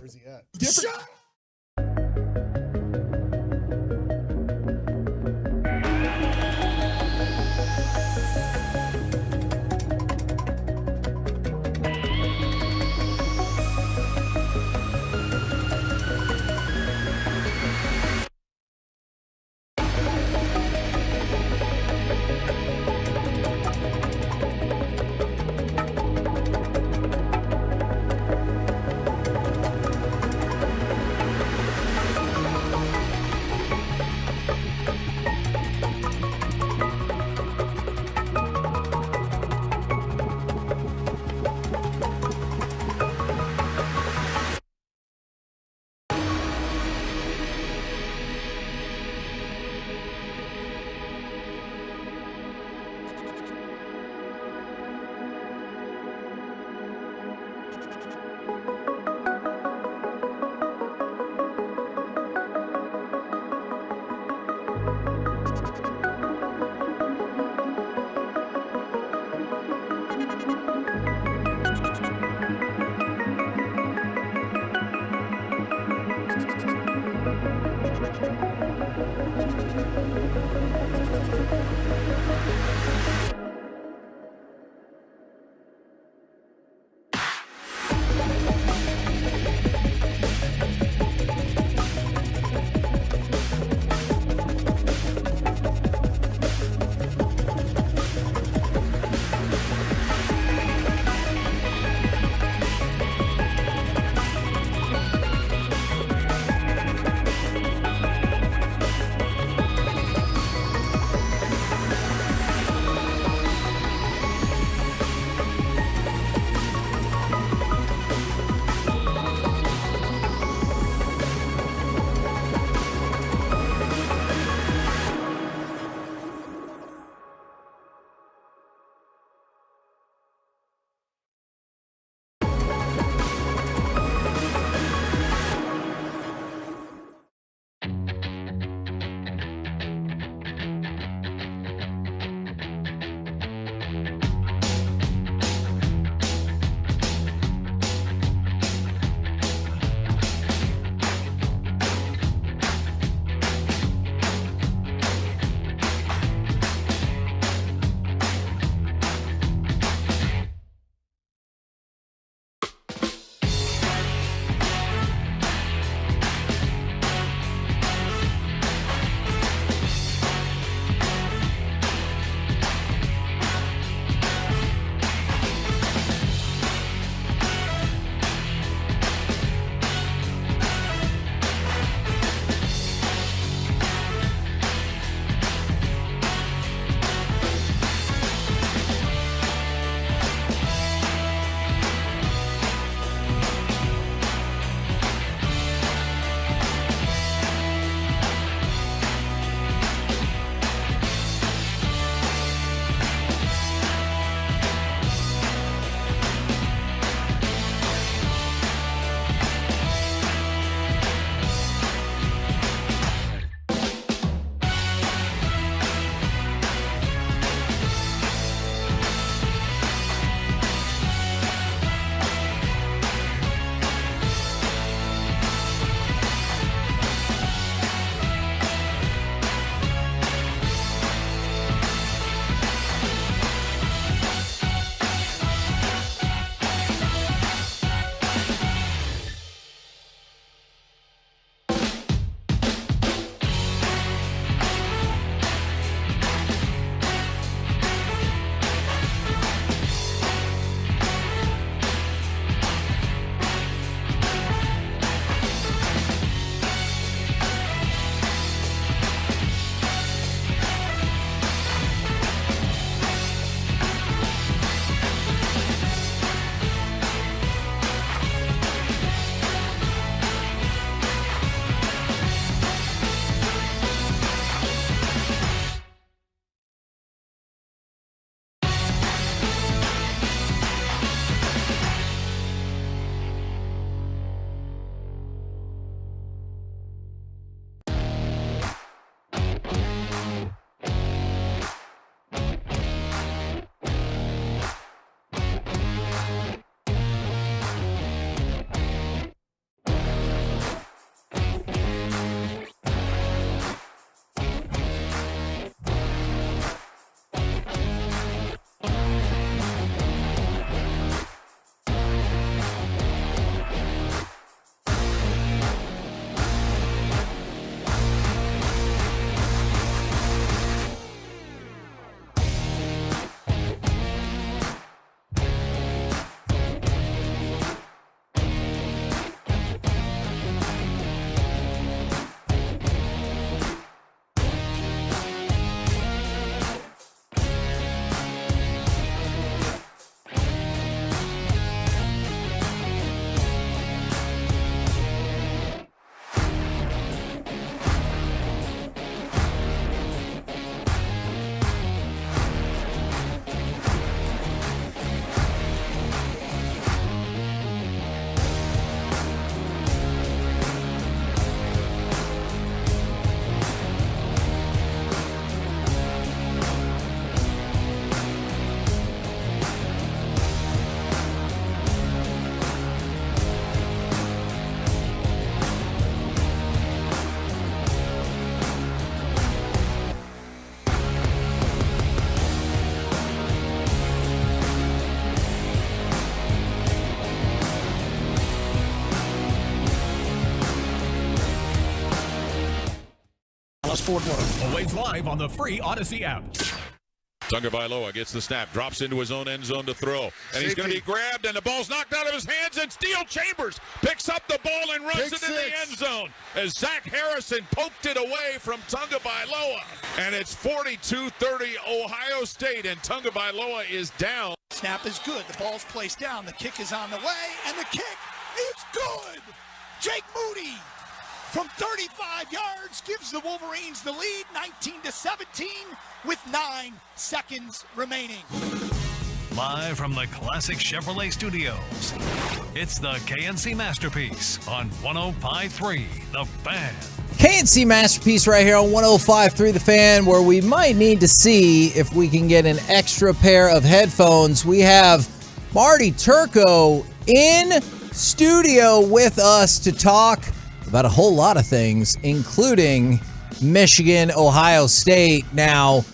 Ford Worth. Always live on the free Odyssey app. Tagovailoa gets the snap, drops into his own end zone to throw, and he's going to be grabbed, and the ball's knocked out of his hands, and Steel Chambers picks up the ball and runs it in the end zone as Zach Harrison poked it away from Tagovailoa, and it's 42-30 Ohio State, and Tagovailoa is down. Snap is good. The ball's placed down. The kick is on the way, and the kick is good. Jake Moody from 35 yards gives the Wolverines the lead, 19-17, with 9 seconds remaining. Live from the Classic Chevrolet Studios, it's the KNC Masterpiece on 105.3 The Fan. KNC Masterpiece right here on 105.3 The Fan, where we might need to see if we can get an extra pair of headphones. We have Marty Turco in studio with us to talk about a whole lot of things, including Michigan, Ohio State. Now,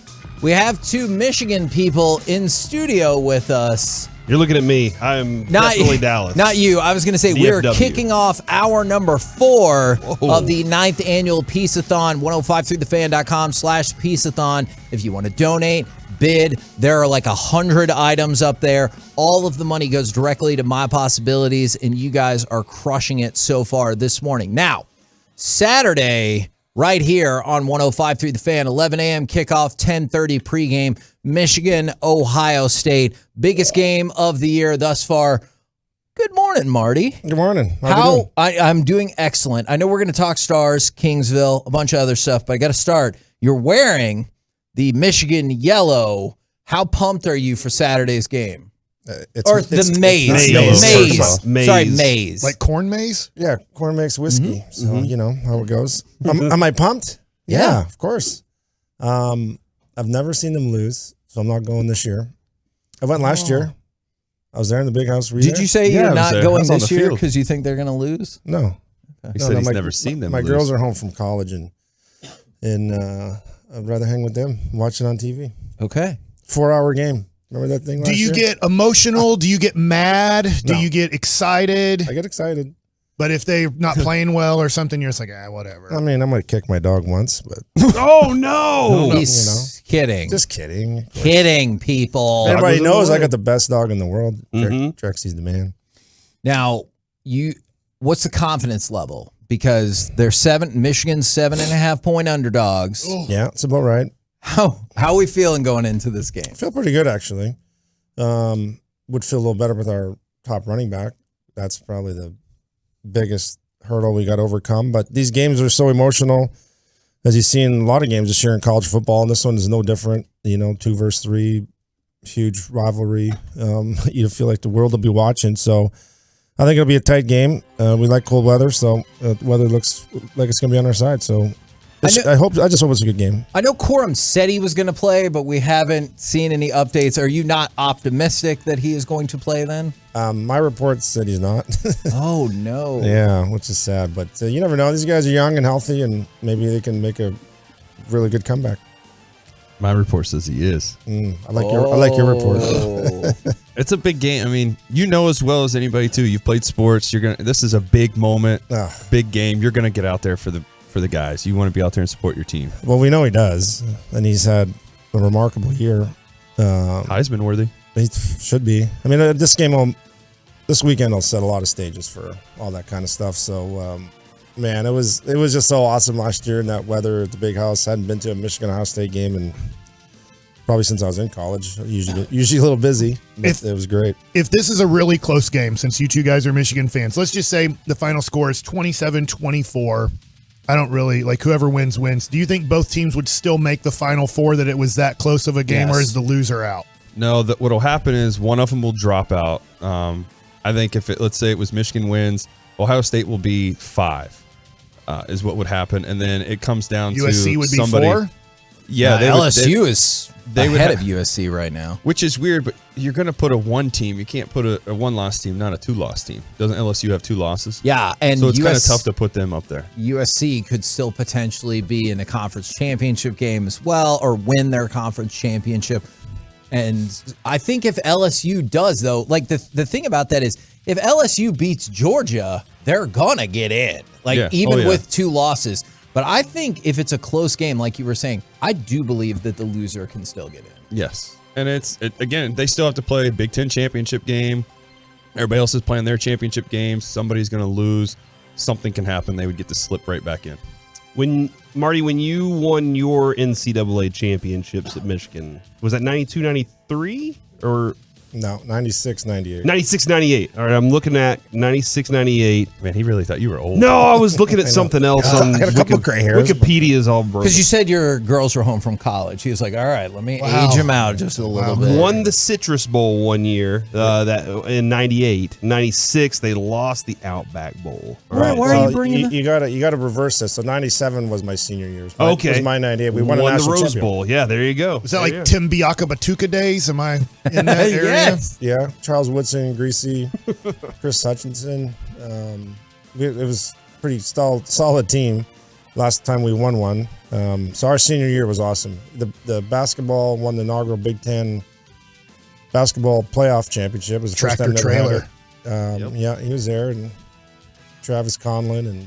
we have 2 Michigan people in studio with us. You're looking at me. I'm definitely Dallas. Not you. I was going to say, we are kicking off hour number 4 of the 9th Annual Piece-A-Thon, 105throughthefan.com/Piece-A-Thon. If you want to donate, bid, there are like 100 items up there. All of the money goes directly to My Possibilities, and you guys are crushing it so far this morning. Now, Saturday, right here on 105.3 The Fan, 11 a.m. kickoff, 10:30 pregame, Michigan, Ohio State. Biggest game of the year thus far. Good morning, Marty. Good morning. I'm doing excellent. I know we're going to talk Stars, Kingsville, a bunch of other stuff, but I got to start. You're wearing the Michigan yellow. How pumped are you for Saturday's game? The maize. Sorry, maize. Like corn maize? Yeah, corn makes whiskey. So, you know how it goes. Am I pumped? Yeah, of course. I've never seen them lose, so I'm not going this year. I went last year. I was there in the big house. Did you say you're not going this year because you think they're going to lose? No. He said he's never seen them My lose. girls are home from college, and I'd rather hang with them, watch it on TV. Okay. 4-hour game. Remember that thing last year? Do you get emotional? Do you get mad? Do you get excited? I get excited. But if they're not playing well or something, you're just like, whatever. I mean, I might kick my dog once, but... Oh, no! He's kidding. Just kidding. Kidding, people. Everybody knows I got the best dog in the world. Trexie's the man. Now, what's the confidence level? Because they're Michigan's 7.5-point underdogs. Yeah, it's about right. How are we feeling going into this game? I feel pretty good, actually. Would feel a little better with our top running back. That's probably the biggest hurdle we got to overcome. But these games are so emotional, as you see in a lot of games this year in college football, and this one is no different. 2 versus 3, huge rivalry. You feel like the world will be watching. So I think it'll be a tight game. We like cold weather, so the weather looks like it's going to be on our side. So I just hope it's a good game. I know Corum said he was going to play, but we haven't seen any updates. Are you not optimistic that he is going to play then? My report said he's not. Oh, no. Yeah, which is sad. But you never know. These guys are young and healthy, and maybe they can make a really good comeback. My report says he is. I like your report. It's a big game. I mean, you know as well as anybody too. You've played sports. This is a big moment, big game. You're gonna get out there for the guys. You want to be out there and support your team. Well, we know he does, and he's had a remarkable year. Heisman worthy. He should be. I mean, this weekend will set a lot of stages for all that kind of stuff. So, man, it was just so awesome last year in that weather at the big house. Hadn't been to a Michigan Ohio State game and probably since I was in college. Usually a little busy, but it was great. If this is a really close game, since you two guys are Michigan fans, let's just say the final score is 27-24. I don't really whoever wins. Do you think both teams would still make the Final Four, that it was that close of a game, or is the loser out? No, what'll happen is one of them will drop out. I think let's say it was Michigan wins, Ohio State will be 5, is what would happen. And then it comes down to USC would be somebody. 4? Yeah, LSU is ahead of USC right now. Which is weird, but you're going to put a 1 team. You can't put a 1-loss team, not a 2-loss team. Doesn't LSU have 2 losses? Yeah, and so it's kind of tough to put them up there. USC could still potentially be in a conference championship game as well, or win their conference championship. And I think if LSU does, though, the thing about that is if LSU beats Georgia, they're going to get in, even with 2 losses. But I think if it's a close game, like you were saying, I do believe that the loser can still get in. Yes. And again, they still have to play a Big Ten championship game. Everybody else is playing their championship games. Somebody's going to lose. Something can happen. They would get to slip right back in. Marty, when you won your NCAA championships at Michigan, was that 92, 93 or? No, 96, 98. 96, 98. All right, I'm looking at 96, 98. Man, he really thought you were old. No, I was looking at something else on I got a couple of gray hairs. Wikipedia's all broken. Because you said your girls were home from college. He was like, all right, let me age him out just a little bit. Won the Citrus Bowl one year that in 98. 96, they lost the Outback Bowl. Why are you bringing you got to reverse this. So 97 was my senior year. Okay. It was my 98. We won a the national Rose champion. Bowl. Yeah, there you go. Is that like Tim Biaka-Batuka days? Am I in that area? Yes. Yeah, Charles Woodson, Greasy, Chris Hutchinson. It was pretty solid team. Last time we won one. So our senior year was awesome. The basketball won the inaugural Big Ten basketball playoff championship. It was the first time Tractor they ever trailer. had it. Yeah, he was there, and Travis Conlon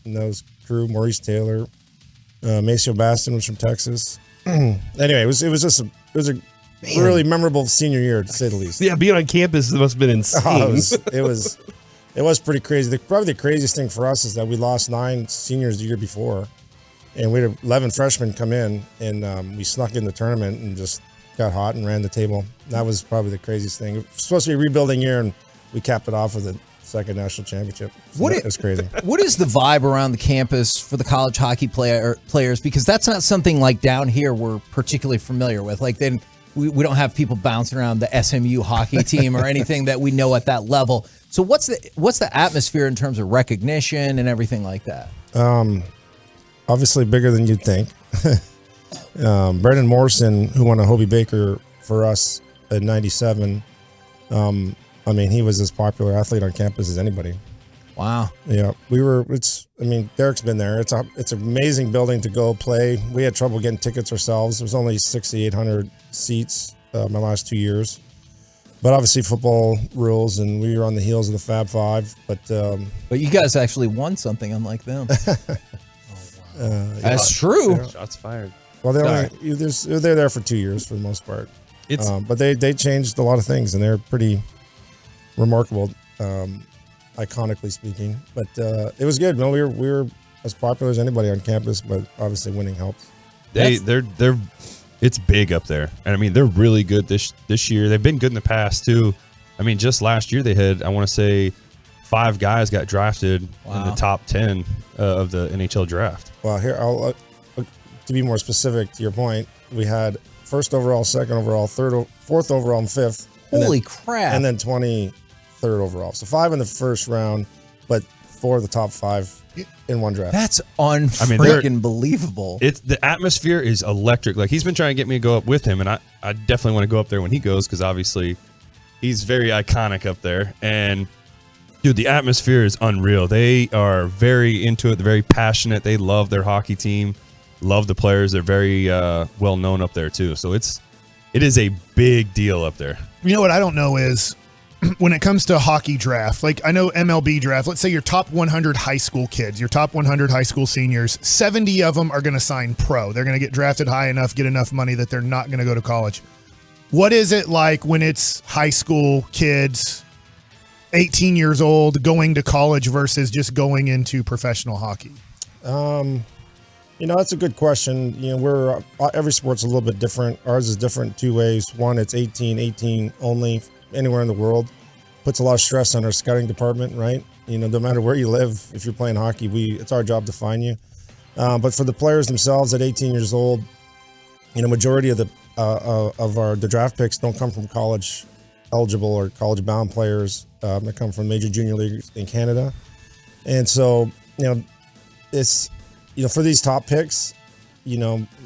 and those crew, Maurice Taylor, Maceo Baston was from Texas. Anyway, it was a really memorable senior year, to say the least. Yeah, being on campus must have been insane. It was pretty crazy. Probably the craziest thing for us is that we lost 9 seniors the year before, and we had 11 freshmen come in, and we snuck in the tournament and just got hot and ran the table. That was probably the craziest thing. It was supposed to be a rebuilding year, and we capped it off with a second national championship. So it was crazy. What is the vibe around the campus for the college hockey players? Because that's not something like down here we're particularly familiar with. Like then. We don't have people bouncing around the SMU hockey team or anything that we know at that level. So what's the atmosphere in terms of recognition and everything like that? Obviously bigger than you'd think. Brendan Morrison, who won a Hobie Baker for us at 97, he was as popular athlete on campus as anybody. Wow. Yeah, Derek's been there. It's an amazing building to go play. We had trouble getting tickets ourselves. There was only 6,800 seats my last 2 years. But obviously football rules, and we were on the heels of the Fab Five. But you guys actually won something unlike them. That's true. Yeah. Shots fired. Well, they're there for 2 years for the most part. But they changed a lot of things, and they're pretty remarkable. Iconically speaking, but it was good. No, we were as popular as anybody on campus, but obviously winning helps. It's big up there, and they're really good this year. They've been good in the past too. Just last year they had, I want to say, 5 guys got drafted in the top 10 of the NHL draft. Well, here to be more specific to your point, we had 1st overall, 2nd overall, 3rd, 4th overall, and 5th. Holy crap! And then 23rd overall. So 5 in the first round, but 4 of the top 5 in one draft. That's freaking believable. The atmosphere is electric. Like, he's been trying to get me to go up with him, and I definitely want to go up there when he goes, because obviously he's very iconic up there. And dude, the atmosphere is unreal. They are very into it. They're very passionate. They love their hockey team, love the players. They're very well known up there too. So it is a big deal up there. You know what I don't know is, when it comes to hockey draft, like I know MLB draft, let's say your top 100 high school kids, your top 100 high school seniors, 70 of them are going to sign pro. They're going to get drafted high enough, get enough money that they're not going to go to college. What is it like when it's high school kids, 18 years old, going to college versus just going into professional hockey? That's a good question. Every sport's a little bit different. Ours is different 2 ways. One, it's 18 only. Anywhere in the world, puts a lot of stress on our scouting department, right? No matter where you live, if you're playing hockey, it's our job to find you. But for the players themselves at 18 years old, majority of the draft picks don't come from college eligible or college bound players. They come from major junior leagues in Canada. And so, it's, for these top picks,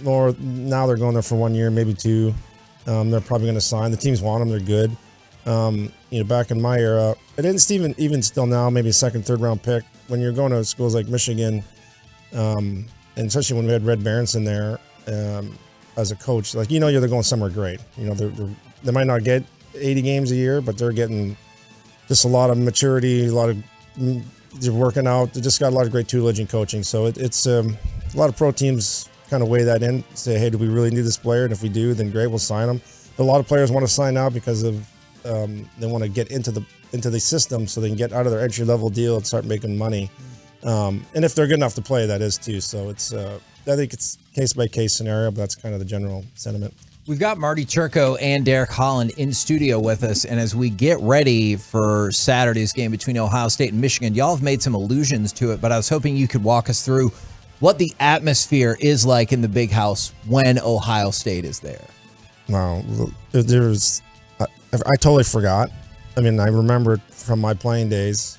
more now they're going there for 1 year, maybe 2. They're probably going to sign. The teams want them. They're good. Back in my era, it isn't even still now, maybe a 2nd, 3rd round pick. When you're going to schools like Michigan, and especially when we had Red Berenson there as a coach, like they're going somewhere great. They might not get 80 games a year, but they're getting just a lot of maturity, they're working out. They just got a lot of great tutelage and coaching. So it's A lot of pro teams kind of weigh that in, say, hey, do we really need this player? And if we do, then great, we'll sign them. But a lot of players want to sign now because of they want to get into the system so they can get out of their entry level deal and start making money. And if they're good enough to play, that is too. So it's I think it's case by case scenario, but that's kind of the general sentiment. We've got Marty Turco and Derek Holland in studio with us, and as we get ready for Saturday's game between Ohio State and Michigan, y'all have made some allusions to it, but I was hoping you could walk us through what the atmosphere is like in the Big House when Ohio State is there. Wow, I totally forgot. I mean, I remember from my playing days,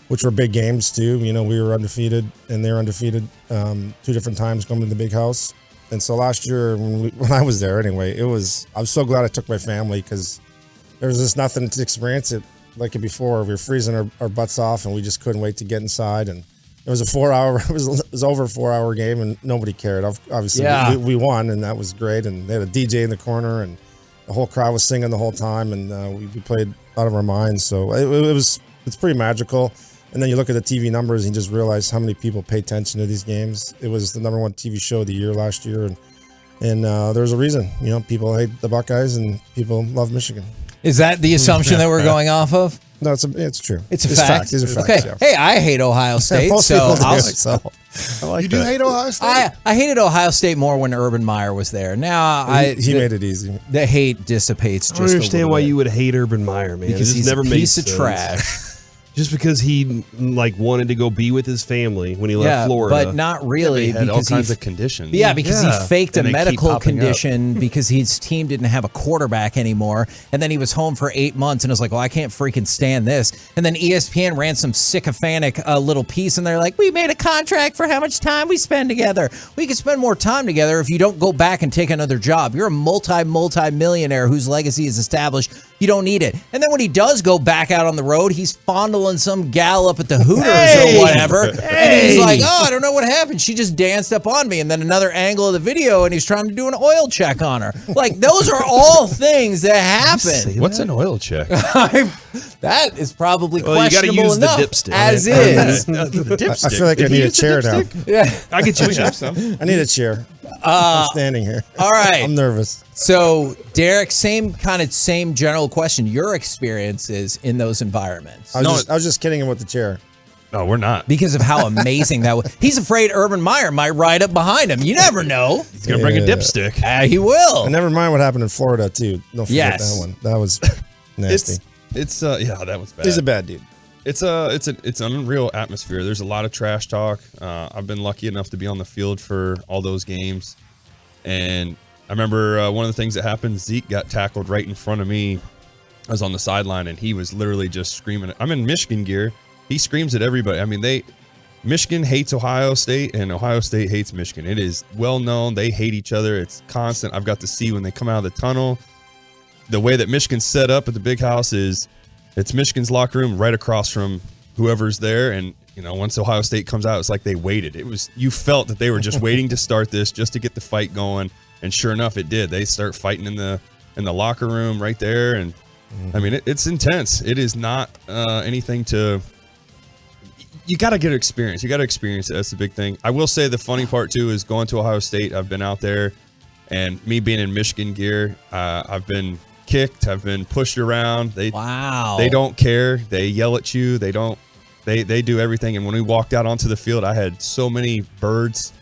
which were big games too. You know, we were undefeated and they were undefeated 2 different times coming to the Big House. And so last year when I was there anyway, I was so glad I took my family because there was just nothing to experience it like it before. We were freezing our butts off and we just couldn't wait to get inside. And it was it was over a 4-hour game and nobody cared. Obviously, we won and that was great. And they had a DJ in the corner and the whole crowd was singing the whole time. And we played out of our minds. So it's pretty magical. And then you look at the TV numbers and you just realize how many people pay attention to these games. It was the #1 TV show of the year last year. And there's a reason. You know, people hate the Buckeyes and people love Michigan. Is that the assumption that we're going off of? No, it's true. It's a fact. These are facts. Okay. Yeah. Hey, I hate Ohio State. Most so people do. I like you do hate Ohio State? I hated Ohio State more when Urban Meyer was there. Now he made it easy. The hate dissipates. I don't understand why you would hate Urban Meyer, man. Because he's never a piece of trash. Just because he wanted to go be with his family when he left Florida, but not really. He had all because kinds of conditions. Yeah, because he faked a And they keep medical popping condition because his team didn't have a quarterback anymore, and then he was home for 8 months and was like, "Well, I can't freaking stand this." And then ESPN ran some sycophantic little piece, and they're like, "We made a contract for how much time we spend together. We could spend more time together if you don't go back and take another job. You're a multi-millionaire whose legacy is established. You don't need it." And then when he does go back out on the road, he's fondling some gal up at the Hooters or whatever. And he's like, "Oh, I don't know what happened. She just danced up on me." And then another angle of the video, and he's trying to do an oil check on her. Like, those are all things that happen. What's an oil check? That is probably you gotta questionable use the enough dipstick. as is. The dipstick. I feel like I need a chair now. Yeah. I get you. I need a chair. I'm standing here. All right. I'm nervous. So, Derek, same general question. Your experiences in those environments. I was just kidding him with the chair. No, we're not. Because of how amazing that was. He's afraid Urban Meyer might ride up behind him. You never know. He's going to bring a dipstick. He will. And never mind what happened in Florida, too. Don't forget that one. That was nasty. It's that was bad. He's a bad dude. It's an unreal atmosphere. There's a lot of trash talk. I've been lucky enough to be on the field for all those games. And I remember one of the things that happened, Zeke got tackled right in front of me. I was on the sideline, and he was literally just screaming. I'm in Michigan gear. He screams at everybody. I mean, Michigan hates Ohio State, and Ohio State hates Michigan. It is well known. They hate each other. It's constant. I've got to see when they come out of the tunnel. The way that Michigan's set up at the Big House is it's Michigan's locker room right across from whoever's there. And, you know, once Ohio State comes out, it's like they waited. You felt that they were just waiting to start this just to get the fight going. And sure enough, it did. They start fighting in the locker room right there. And I mean, it's intense. It is not anything to. You got to get experience. You got to experience it. That's the big thing. I will say the funny part too is going to Ohio State. I've been out there, and me being in Michigan gear, I've been kicked. I've been pushed around. They don't care. They yell at you. They don't. They do everything. And when we walked out onto the field, I had so many birds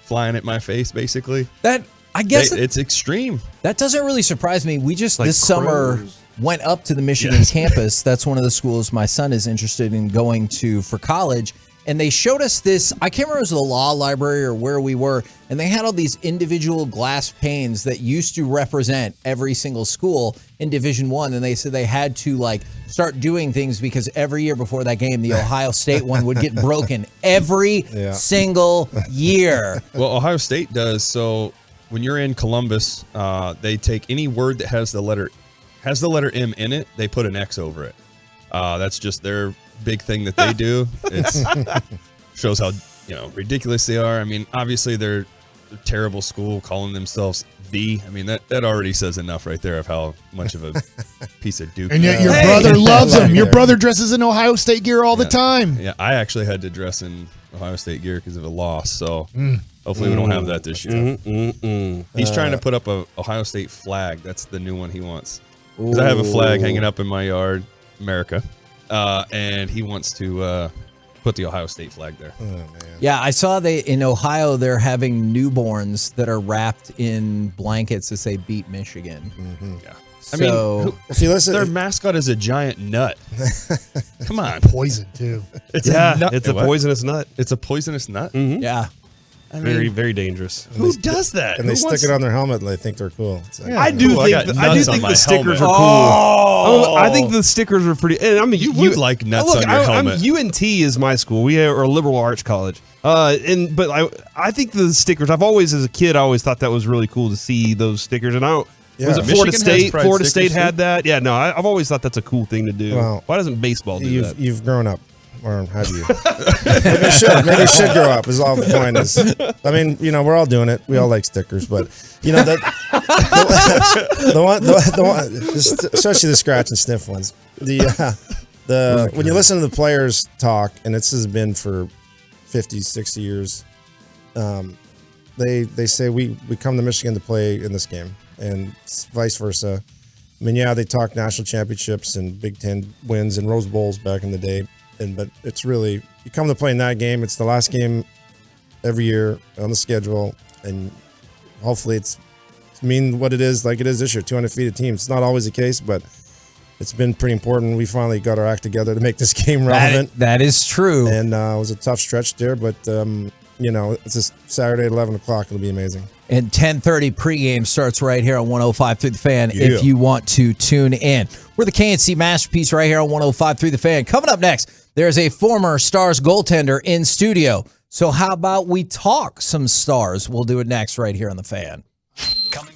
flying at my face. Basically, I guess it's extreme. That doesn't really surprise me. We just Like this summer went up to the Michigan campus. That's one of the schools my son is interested in going to for college. And they showed us this, I can't remember if it was the law library or where we were, and they had all these individual glass panes that used to represent every single school in Division I. And they said they had to like start doing things because every year before that game, the Ohio State one would get broken every single year. Well, Ohio State does. So when you're in Columbus, they take any word that has the letter M in it, they put an X over it. That's just their big thing that they do. It's shows how ridiculous they are. I mean, obviously they're a terrible school calling themselves the. I mean that already says enough right there of how much of a piece of duke. And yet your brother loves them. Your brother dresses in Ohio State gear all the time. Yeah, I actually had to dress in Ohio State gear because of a loss. So Hopefully we don't have that this year. He's trying to put up a Ohio State flag. That's the new one he wants. Because I have a flag hanging up in my yard, America, and he wants to put the Ohio State flag there. Oh, man. Yeah, I saw in Ohio they're having newborns that are wrapped in blankets to say "Beat Michigan." Yeah. So, I mean, if you listen, their mascot is a giant nut. Come on, Poison too. It's a poisonous nut. It's a poisonous nut. yeah. Very, very dangerous. Who does that? and they stick it on their helmet and they think they're cool. It's like, I do think the stickers are cool. I think the stickers are pretty. And I mean, you would like nuts on your helmet. UNT is my school. We are a liberal arts college. But I think the stickers. I've always, as a kid, I always thought that was really cool to see those stickers. And was it Florida State? Florida State had that. Yeah, no, I've always thought that's a cool thing to do. Well, why doesn't baseball do that? You've grown up. Or have you? Maybe you should grow up. Is all the point is. I mean, we're all doing it. We all like stickers, but the one, especially the scratch and sniff ones. When you listen to the players talk, and this has been for 50, 60 years, they say we come to Michigan to play in this game, and vice versa. I mean, they talk national championships and Big Ten wins and Rose Bowls back in the day. But it's really, you come to play in that game. It's the last game every year on the schedule, and hopefully it's what it is, like it is this year, 200 feet a team. It's not always the case, but it's been pretty important. We finally got our act together to make this game relevant. That is true. And it was a tough stretch there, but it's this Saturday at 11 o'clock. It'll be amazing. And 10:30 pregame starts right here on 105.3 The Fan if you want to tune in. We're the KNC Masterpiece right here on 105.3 The Fan. Coming up next, there's a former Stars goaltender in studio. So how about we talk some Stars? We'll do it next right here on The Fan. Coming up.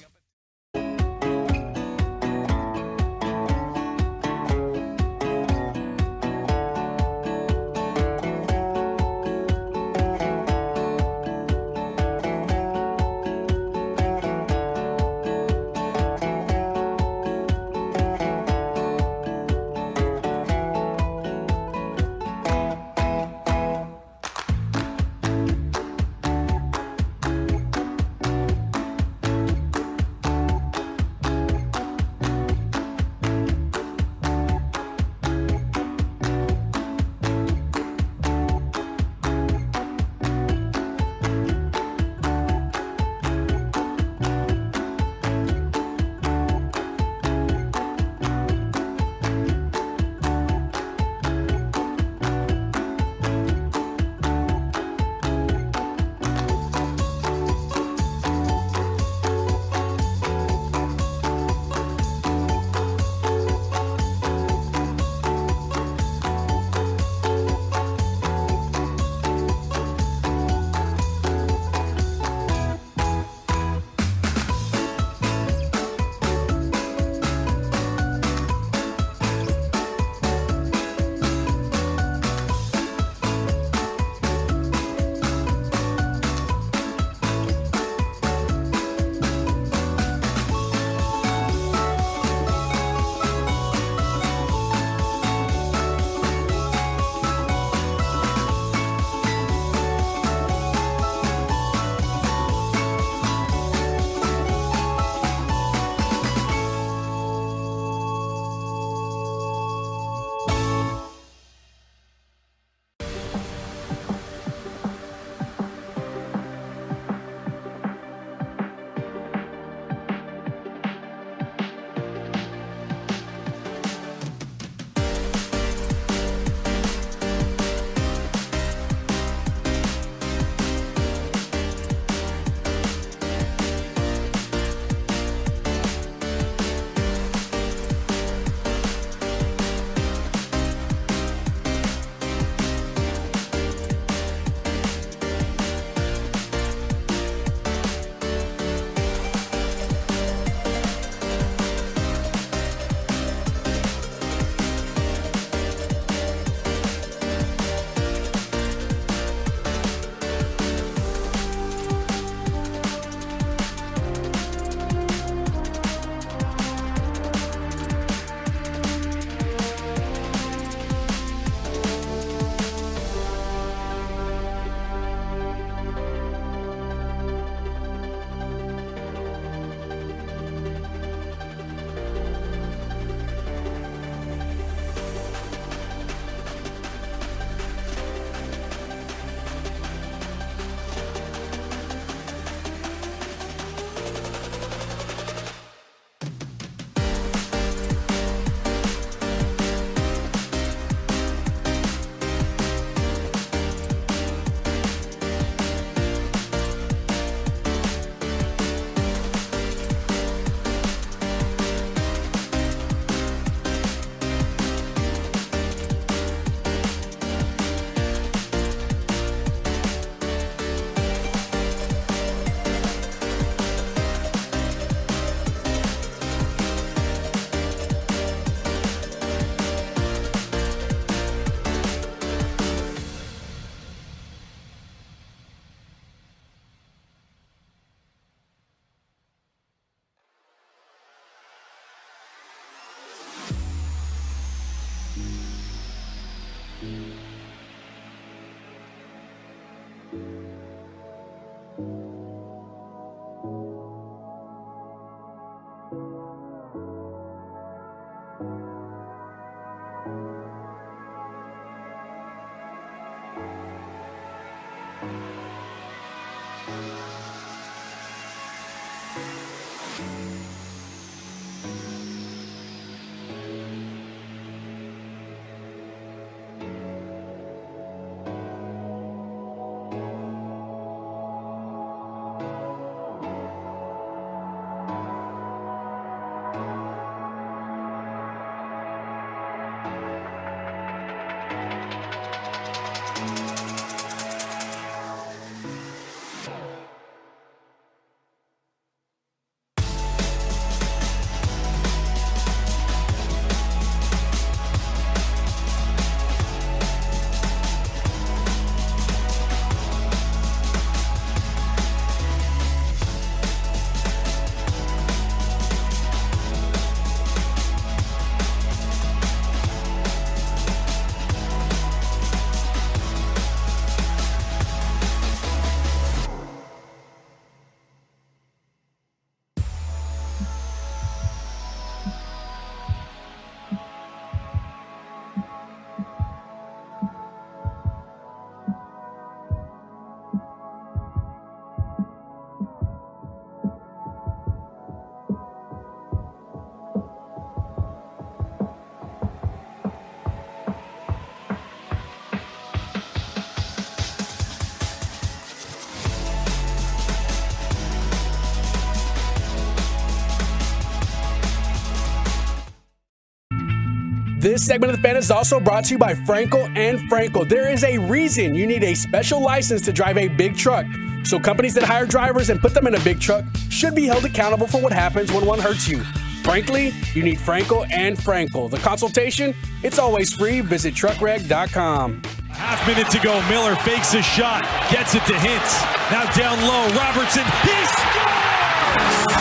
This segment of the Fan is also brought to you by Frankel and Frankel. There is a reason you need a special license to drive a big truck. So companies that hire drivers and put them in a big truck should be held accountable for what happens when one hurts you. Frankly, you need Frankel and Frankel. The consultation, it's always free. Visit truckreg.com. Half minute to go. Miller fakes a shot, gets it to Hintz. Now down low, Robertson. He scores!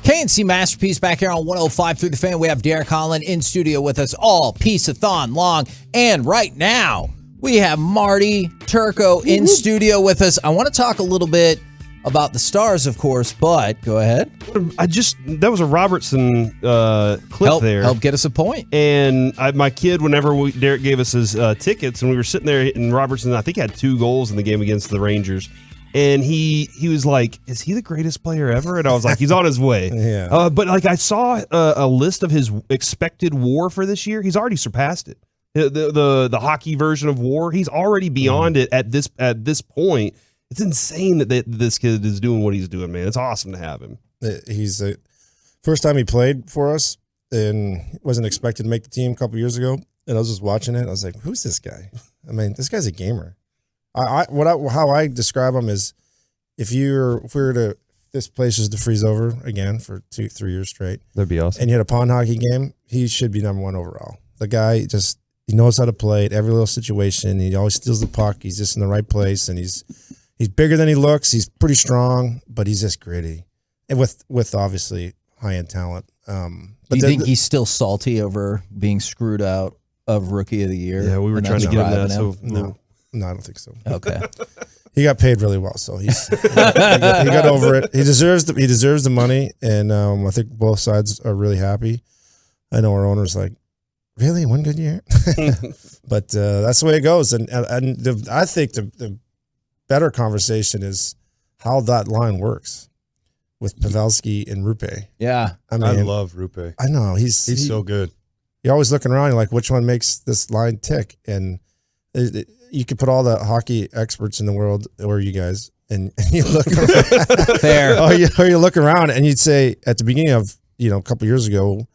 KNC Masterpiece back here on 105 through the Fan. We have Derek Holland in studio with us all Piece-A-Thon long. And right now, we have Marty Turco in studio with us. I want to talk a little bit about the Stars, of course, but go ahead. That was a Robertson clip there. Help get us a point. And my kid, whenever Derek gave us his tickets, and we were sitting there, and Robertson, I think, had 2 goals in the game against the Rangers. And he was like, "Is he the greatest player ever?" And I was like, "He's on his way." Yeah. But like I saw a list of his expected WAR for this year. He's already surpassed it. The hockey version of WAR. He's already beyond it at this point. It's insane that this kid is doing what he's doing, man. It's awesome to have him. He's the first time he played for us, and wasn't expected to make the team a couple years ago. And I was just watching it. I was like, "Who's this guy?" I mean, this guy's a gamer. How I describe him is, if this place is to freeze over again for 2-3 years straight, that'd be awesome. And you had a pond hockey game, he should be number 1 overall. The guy he knows how to play at every little situation. He always steals the puck. He's just in the right place, and he's bigger than he looks. He's pretty strong, but he's just gritty, and with obviously high end talent. Do you think he's still salty over being screwed out of Rookie of the Year? Yeah, we were trying to get him that. So No, I don't think so. Okay. He got paid really well, so he got over it. He deserves the money, and I think both sides are really happy. I know our owner's like, really, 1 good year? But that's the way it goes. And I think the better conversation is how that line works with Pavelski and Rupe. Yeah. I love Rupe. I know. He's so good. You're always looking around, you're like, which one makes this line tick? And you could put all the hockey experts in the world, or you guys, and you look around. Fair. or you look around and you'd say at the beginning of, a couple years ago,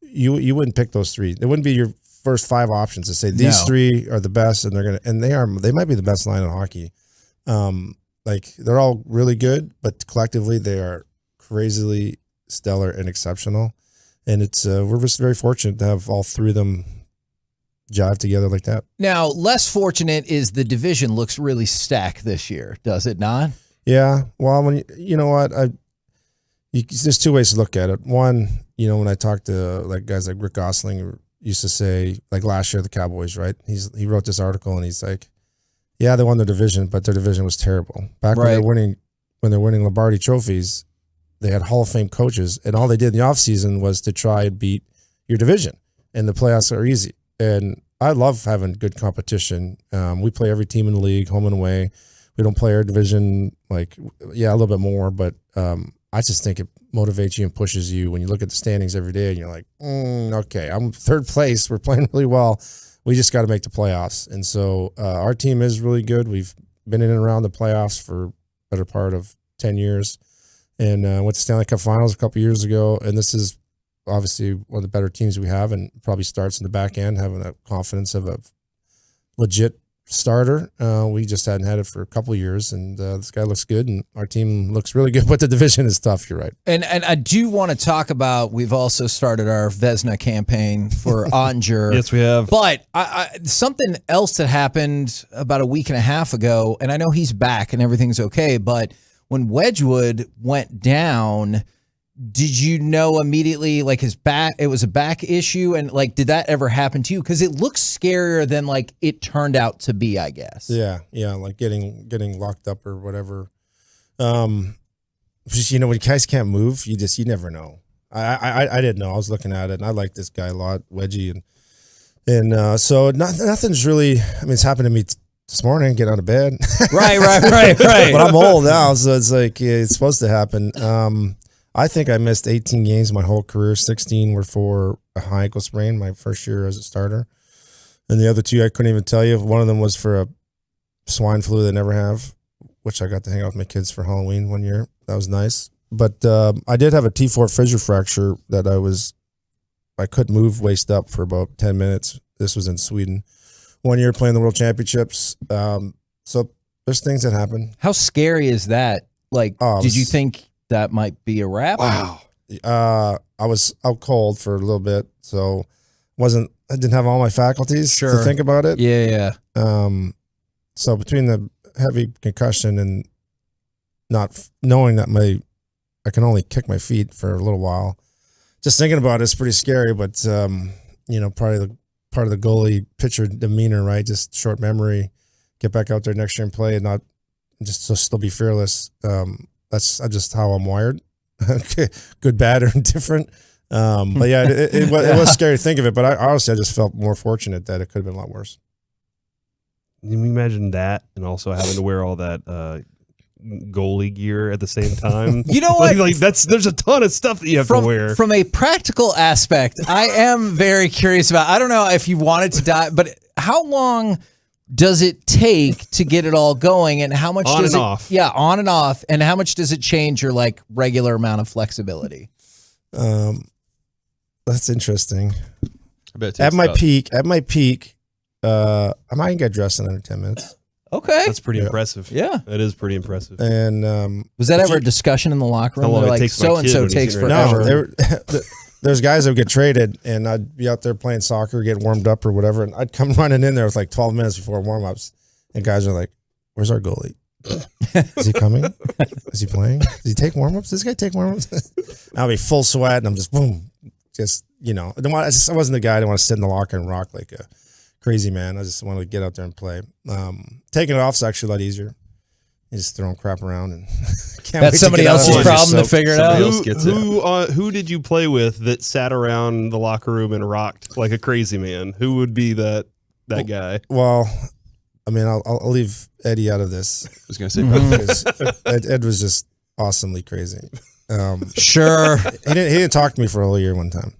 you wouldn't pick those 3. It wouldn't be your first 5 options to say these 3 are the best, and they might be the best line in hockey. Like, they're all really good, but collectively they are crazily stellar and exceptional. And it's we're just very fortunate to have all 3 of them jive together like that. Now, less fortunate is the division looks really stacked this year, does it not? Yeah. Well, when you know what, there's 2 ways to look at it. One, when I talk to like guys like Rick Gosling, used to say, like last year, the Cowboys, right? He wrote this article and he's like, yeah, they won their division, but their division was terrible. Back when they're winning Lombardi trophies, they had Hall of Fame coaches, and all they did in the offseason was to try and beat your division. And the playoffs are easy. And I love having good competition. We play every team in the league, home and away. We don't play our division a little bit more, but I just think it motivates you and pushes you when you look at the standings every day and you're like, okay, I'm third place. We're playing really well. We just got to make the playoffs. And so our team is really good. We've been in and around the playoffs for a better part of 10 years and went to Stanley Cup Finals a couple years ago. And this is obviously one of the better teams we have, and probably starts in the back end, having that confidence of a legit starter. We just hadn't had it for a couple of years, and this guy looks good, and our team looks really good, but the division is tough. You're right. And I do want to talk about, we've also started our Vezina campaign for Ottinger. Yes, we have. But something else that happened about a week and a half ago, and I know he's back and everything's okay, but when Wedgwood went down, did you know immediately, like, his back, it was a back issue? And, like, did that ever happen to you? Because it looks scarier than, like, it turned out to be, I guess. Yeah, like getting locked up or whatever. Just, when guys can't move, you never know. I didn't know. I was looking at it, and I like this guy a lot, Wedgie. And so nothing's really, it's happened to me this morning, get out of bed. Right. But I'm old now, so it's like, it's supposed to happen. I think I missed 18 games my whole career. 16 were for a high ankle sprain my first year as a starter. And the other 2, I couldn't even tell you. One of them was for a swine flu they never have, which I got to hang out with my kids for Halloween one year. That was nice. But I did have a T4 fissure fracture that I couldn't move waist up for about 10 minutes. This was in Sweden. 1 year playing the World Championships. So there's things that happen. How scary is that? Like, did you think that might be a wrap? Wow. I was out cold for a little bit, so I didn't have all my faculties to think about it. Yeah. So between the heavy concussion and not knowing that I can only kick my feet for a little while, just thinking about it is pretty scary. But probably part of the goalie pitcher demeanor, right? Just short memory, get back out there next year and play, and not just still be fearless. That's just how I'm wired. Good, bad, or indifferent. But yeah, it was scary to think of it. But I just felt more fortunate that it could have been a lot worse. Can you imagine that, and also having to wear all that goalie gear at the same time? You know what? There's a ton of stuff that you have to wear. From a practical aspect, I am very curious about. I don't know if you wanted to die, but how long does it take to get it all going, and how much on and off? Yeah, on and off, and how much does it change your regular amount of flexibility? That's interesting. I bet at my peak, I might get dressed in under 10 minutes. Okay, that's pretty impressive. Yeah, that is pretty impressive. And was that ever a discussion in the locker room? They're like, so and so takes forever. No, there's guys that would get traded, and I'd be out there playing soccer, get warmed up or whatever, and I'd come running in there with 12 minutes before warm-ups, and guys are like, "Where's our goalie? Is he coming? Is he playing? Does he take warm-ups? Does this guy take warm-ups?" I'll be full sweat, and I'm just boom, I wasn't the guy that want to sit in the locker and rock like a crazy man. I just wanted to get out there and play. Taking it off is actually a lot easier. You just throwing crap around, and that's somebody else's problem to figure it out. Who did you play with that sat around the locker room and rocked like a crazy man? Who would be that guy? Well, I'll leave Eddie out of this. I was going to say, Ed was just awesomely crazy. Sure, he didn't talk to me for a whole year one time.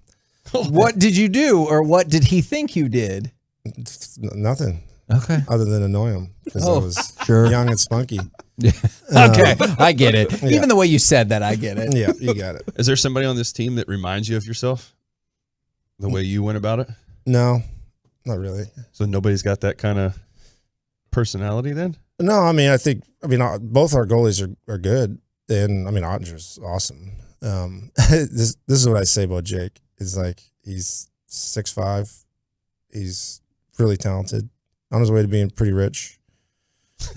What did you do, or what did he think you did? Nothing. Okay. Other than annoy him because I was young and spunky. Okay, I get it. Yeah. Even the way you said that, I get it. Yeah, you got it. Is there somebody on this team that reminds you of yourself? The way you went about it? No, not really. So nobody's got that kind of personality then? No, I think both our goalies are good, and Ottinger's awesome. This is what I say about Jake. It's like he's 6'5", he's really talented, on his way to being pretty rich.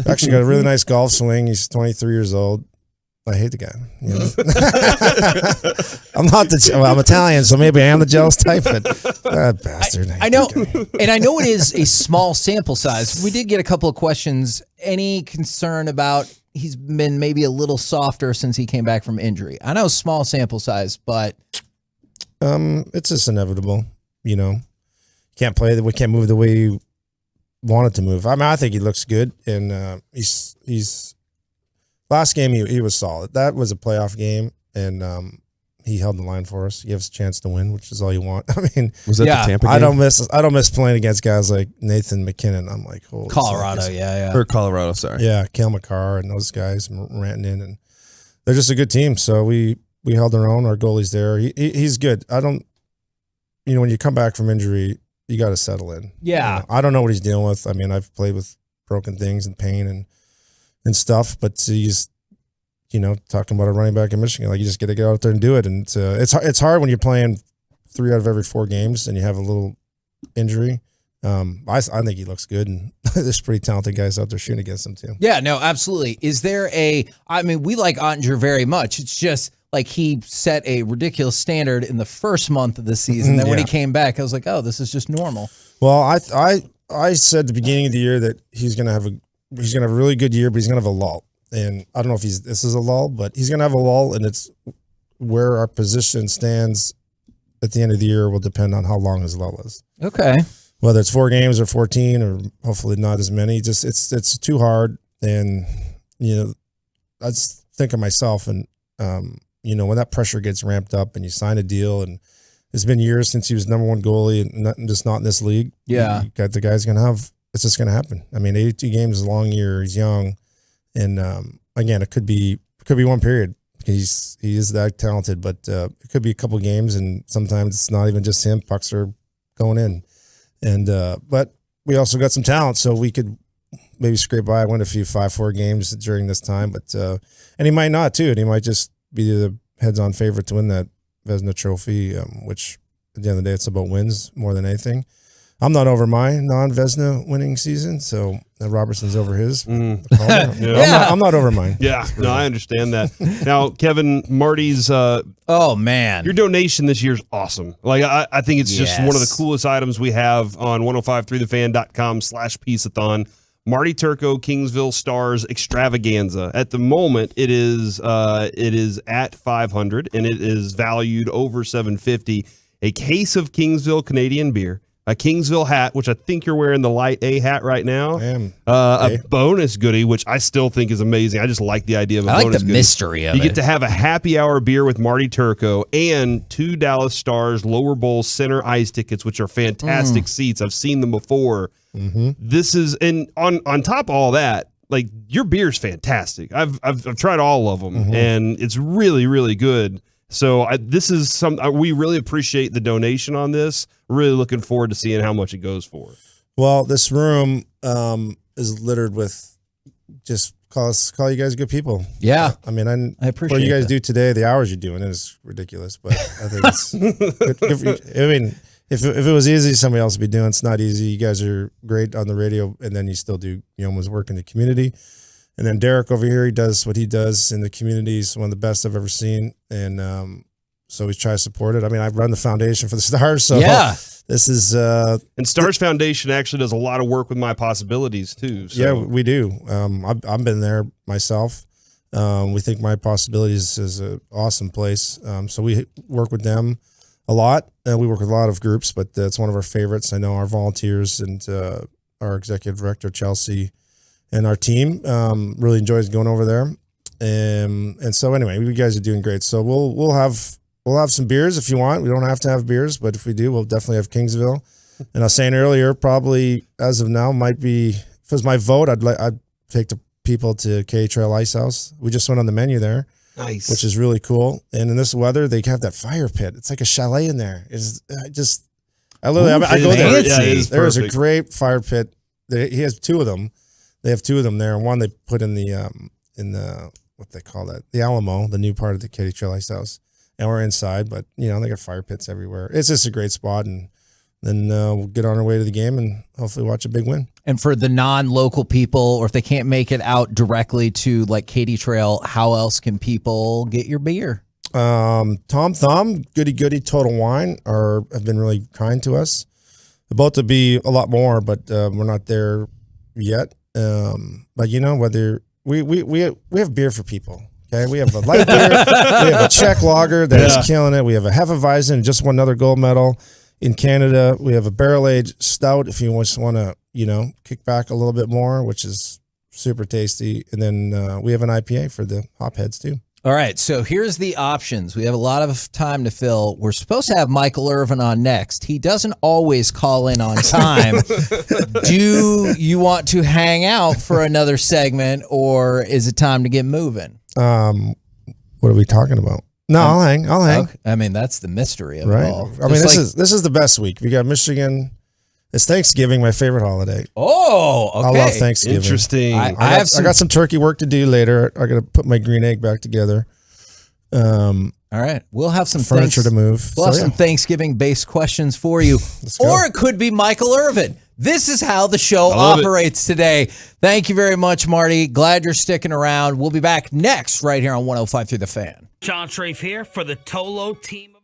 Actually got a really nice golf swing. He's 23 years old. I hate the guy. You know? I'm Italian, so maybe I am the jealous type, but that bastard. I know, and I know it is a small sample size. We did get a couple of questions. Any concern about he's been maybe a little softer since he came back from injury? I know small sample size, but it's just inevitable. You know, can't play. We can't move the way you wanted to move. I mean, I think he looks good, and he's. Last game he was solid. That was a playoff game, and he held the line for us. He gave us a chance to win, which is all you want. I mean, was that the Tampa game? I don't miss playing against guys like Nathan McKinnon. I'm like, holy Colorado, or Colorado, sorry, yeah, Cale McCarr and those guys ranting in, and they're just a good team. So we held our own. Our goalie's there. He's good. When you come back from injury, you got to settle in. Yeah, you know, I don't know what he's dealing with. I mean, I've played with broken things and pain and stuff, but he's, talking about a running back in Michigan, like you just got to get out there and do it. And it's hard when you're playing 3 out of every 4 games and you have a little injury. I think he looks good, and there's pretty talented guys out there shooting against him too. Yeah, no, absolutely. Is there we like Ottinger very much. It's just like he set a ridiculous standard in the first month of the season. Then when he came back, I was like, oh, this is just normal. Well, I said at the beginning of the year that he's going to have a really good year, but he's going to have a lull. And I don't know if this is a lull, but he's going to have a lull, and it's where our position stands at the end of the year will depend on how long his lull is. Okay. Whether it's 4 games or 14 or hopefully not as many, just it's too hard. And, I just think of myself and, when that pressure gets ramped up and you sign a deal, and it's been years since he was number 1 goalie and just not in this league. Yeah. The guy's going to have, it's just going to happen. I mean, 82 games is a long year. He's young. And again, it could be one period. He is that talented, but it could be a couple games, and sometimes it's not even just him. Pucks are going in. And but we also got some talent, so we could maybe scrape by, win a few 5-4 games during this time. But and he might not too, and he might just be the heads-on favorite to win that Vezina Trophy, which at the end of the day, it's about wins more than anything. I'm not over my non-Vezina winning season, so Robertson's over his. I'm not over mine. Yeah, no, I understand that. Now, Kevin, Marty's oh man, your donation this year is awesome. Like I think it's just one of the coolest items we have on 1053thefan.com/Piece-A-Thon. Marty Turco, Kingsville Stars Extravaganza. At the moment, it is at $500, and it is valued over $750. A case of Kingsville Canadian beer. A Kingsville hat, which I think you're wearing the light A hat right now. I am. A bonus goodie, which I still think is amazing. I just like the idea of a bonus goodie. I like the mystery of it. You get to have a happy hour beer with Marty Turco and 2 Dallas Stars Lower Bowl center ice tickets, which are fantastic seats. I've seen them before. Mm-hmm. This is, and on top of all that, like your beer's fantastic. I've tried all of them, and it's really, really good. So this is we really appreciate the donation on this. Really looking forward to seeing how much it goes for. Well, this room is littered with just call you guys good people. Yeah. I mean, I appreciate what you guys that. do today, the hours you're doing is ridiculous, but I think it's good for you. I mean, if it was easy, somebody else would be doing. It's not easy. You guys are great on the radio, and then you still do almost work in the community. And then Derek over here, he does what he does in the community. He's one of the best I've ever seen. And so we try to support it. I mean, I run the foundation for the Stars. So this is... and Stars Foundation actually does a lot of work with My Possibilities, too. So. Yeah, we do. I've been there myself. We think My Possibilities is an awesome place. So we work with them a lot. We work with a lot of groups, but it's one of our favorites. I know our volunteers and our executive director, Chelsea, and our team really enjoys going over there. And so anyway, you guys are doing great. So we'll have some beers if you want. We don't have to have beers, but if we do, we'll definitely have Kingsville. And I was saying earlier, probably as of now might be, if it was my vote, I'd take the people to K Trail Ice House. We just went on the menu there. Nice. Which is really cool. And in this weather, they have that fire pit. It's like a chalet in there. I go there. There is a great fire pit. He has 2 of them. They have 2 of them there, and one they put in the what they call that, the Alamo, the new part of the Getty Images House, and we're inside. But they got fire pits everywhere. It's just a great spot, and then we'll get on our way to the game and hopefully watch a big win. And for the non-local people, or if they can't make it out directly to like Katy Trail, how else can people get your beer? Tom Thumb, Goody Goody, Total Wine have been really kind to us. About to be a lot more, but we're not there yet. But whether we have beer for people. Okay, we have a light beer, we have a Czech lager that is killing it. We have a Hefeweizen, just won another gold medal in Canada. We have a barrel-aged stout if you just want to, kick back a little bit more, which is super tasty. And then we have an IPA for the hopheads too. All right, so here's the options. We have a lot of time to fill. We're supposed to have Michael Irvin on next. He doesn't always call in on time. Do you want to hang out for another segment, or is it time to get moving? What are we talking about? No, I'll hang. Okay. I mean, that's the mystery of it all. I mean, this is the best week. We got Michigan. It's Thanksgiving, my favorite holiday. Oh, okay. I love Thanksgiving. Interesting. I got some turkey work to do later. I got to put my green egg back together. All right, we'll have some furniture to move. We'll have some Thanksgiving-based questions for you, or it could be Michael Irvin. This is how the show operates today. Thank you very much, Marty. Glad you're sticking around. We'll be back next right here on 105 through the Fan. Sean Trafe here for the Tolo team.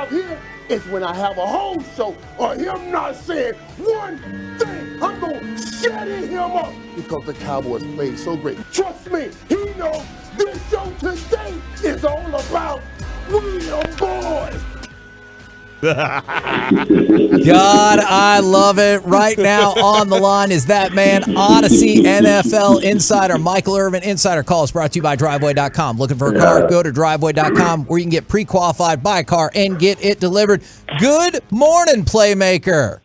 Here is when I have a whole show or him not saying one thing. I'm going to shut him up because the Cowboys played so great. Trust me, he knows this show today is all about real boys. God, I love it. Right now on the line is that man, Odyssey NFL insider, Michael Irvin. Insider Calls brought to you by Driveway.com. Looking for a car? Go to Driveway.com where you can get pre-qualified, buy a car, and get it delivered. Good morning, Playmaker.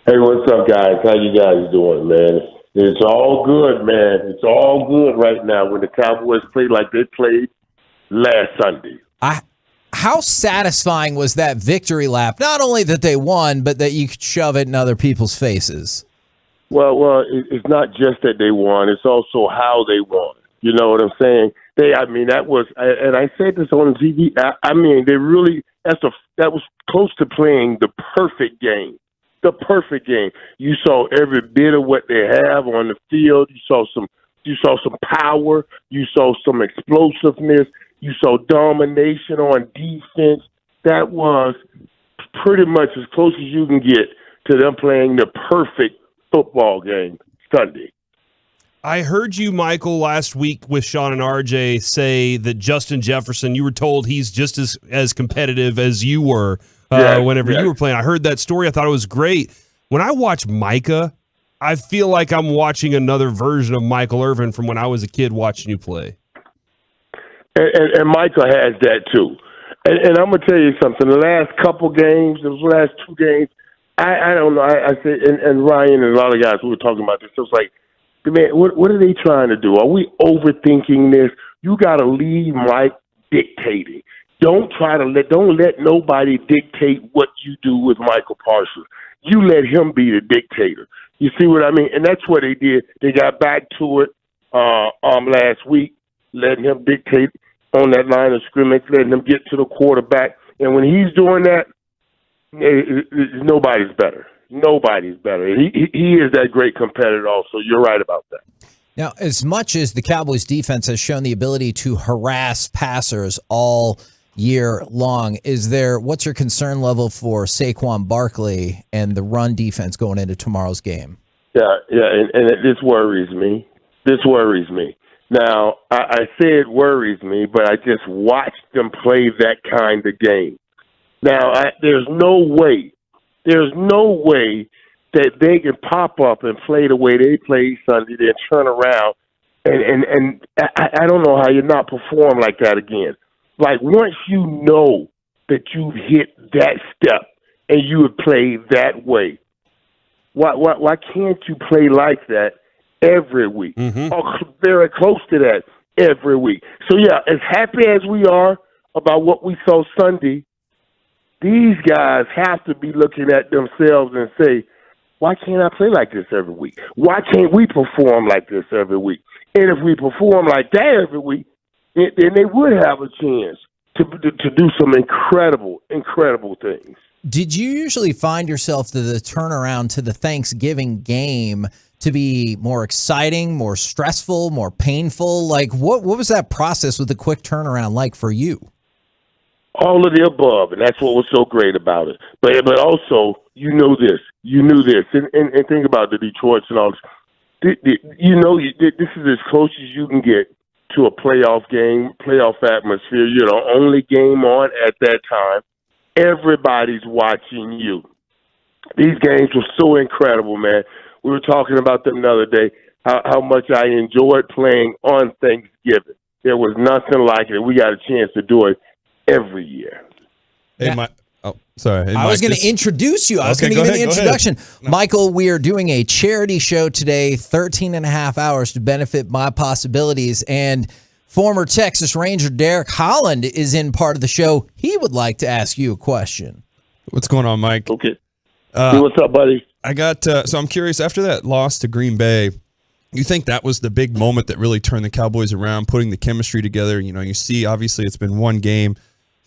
Hey, what's up, guys? How you guys doing, man? It's all good, man. It's all good right now when the Cowboys play like they played last Sunday. How satisfying was that victory lap? Not only that they won, but that you could shove it in other people's faces. Well, it's not just that they won; it's also how they won. You know what I'm saying? That was, and I said this on TV. They really that was close to playing the perfect game. The perfect game. You saw every bit of what they have on the field. You saw some power. You saw some explosiveness. You saw domination on defense. That was pretty much as close as you can get to them playing the perfect football game Sunday. I heard you, Michael, last week with Sean and RJ say that Justin Jefferson, you were told he's just as competitive as you were whenever you were playing. I heard that story. I thought it was great. When I watch Micah, I feel like I'm watching another version of Michael Irvin from when I was a kid watching you play. And Michael has that too. And I'm gonna tell you something. The last couple games, the last 2 games, I don't know. I said, and Ryan and a lot of guys who were talking about this. It was like, man, what are they trying to do? Are we overthinking this? You got to leave Mike dictating. Don't let nobody dictate what you do with Michael Parsons. You let him be the dictator. You see what I mean? And that's what they did. They got back to it last week, letting him dictate on that line of scrimmage, letting him get to the quarterback. And when he's doing that, nobody's better. Nobody's better. He is that great competitor also. You're right about that. Now, as much as the Cowboys defense has shown the ability to harass passers all year long, what's your concern level for Saquon Barkley and the run defense going into tomorrow's game? Yeah, and this worries me. Now, I say it worries me, but I just watched them play that kind of game. Now, there's no way that they can pop up and play the way they played Sunday, then turn around, and I don't know how you not perform like that again. Like, once you know that you've hit that step and you would play that way, why can't you play like that every week? Or very close to that every week. So, yeah, as happy as we are about what we saw Sunday, these guys have to be looking at themselves and say, why can't I play like this every week? Why can't we perform like this every week? And if we perform like that every week, then they would have a chance to do some incredible things. Did you usually find yourself the turnaround to the Thanksgiving game to be more exciting, more stressful, more painful? Like, what was that process with the quick turnaround like for you? All of the above, and that's what was so great about it. But also, you knew this, and think about the Detroits and all this. This is as close as you can get to a playoff game, playoff atmosphere. You're the only game on at that time. Everybody's watching you. These games were so incredible, man. We were talking about them the other day, how much I enjoyed playing on Thanksgiving. There was nothing like it. We got a chance to do it every year. Sorry. I was going to introduce you. I was going to give you the introduction. No. Michael, we are doing a charity show today, 13 and a half hours to benefit My Possibilities. And former Texas Ranger Derek Holland is in part of the show. He would like to ask you a question. What's going on, Mike? Okay. Hey, what's up, buddy? I got, so I'm curious, after that loss to Green Bay, you think that was the big moment that really turned the Cowboys around, putting the chemistry together? You see, obviously it's been one game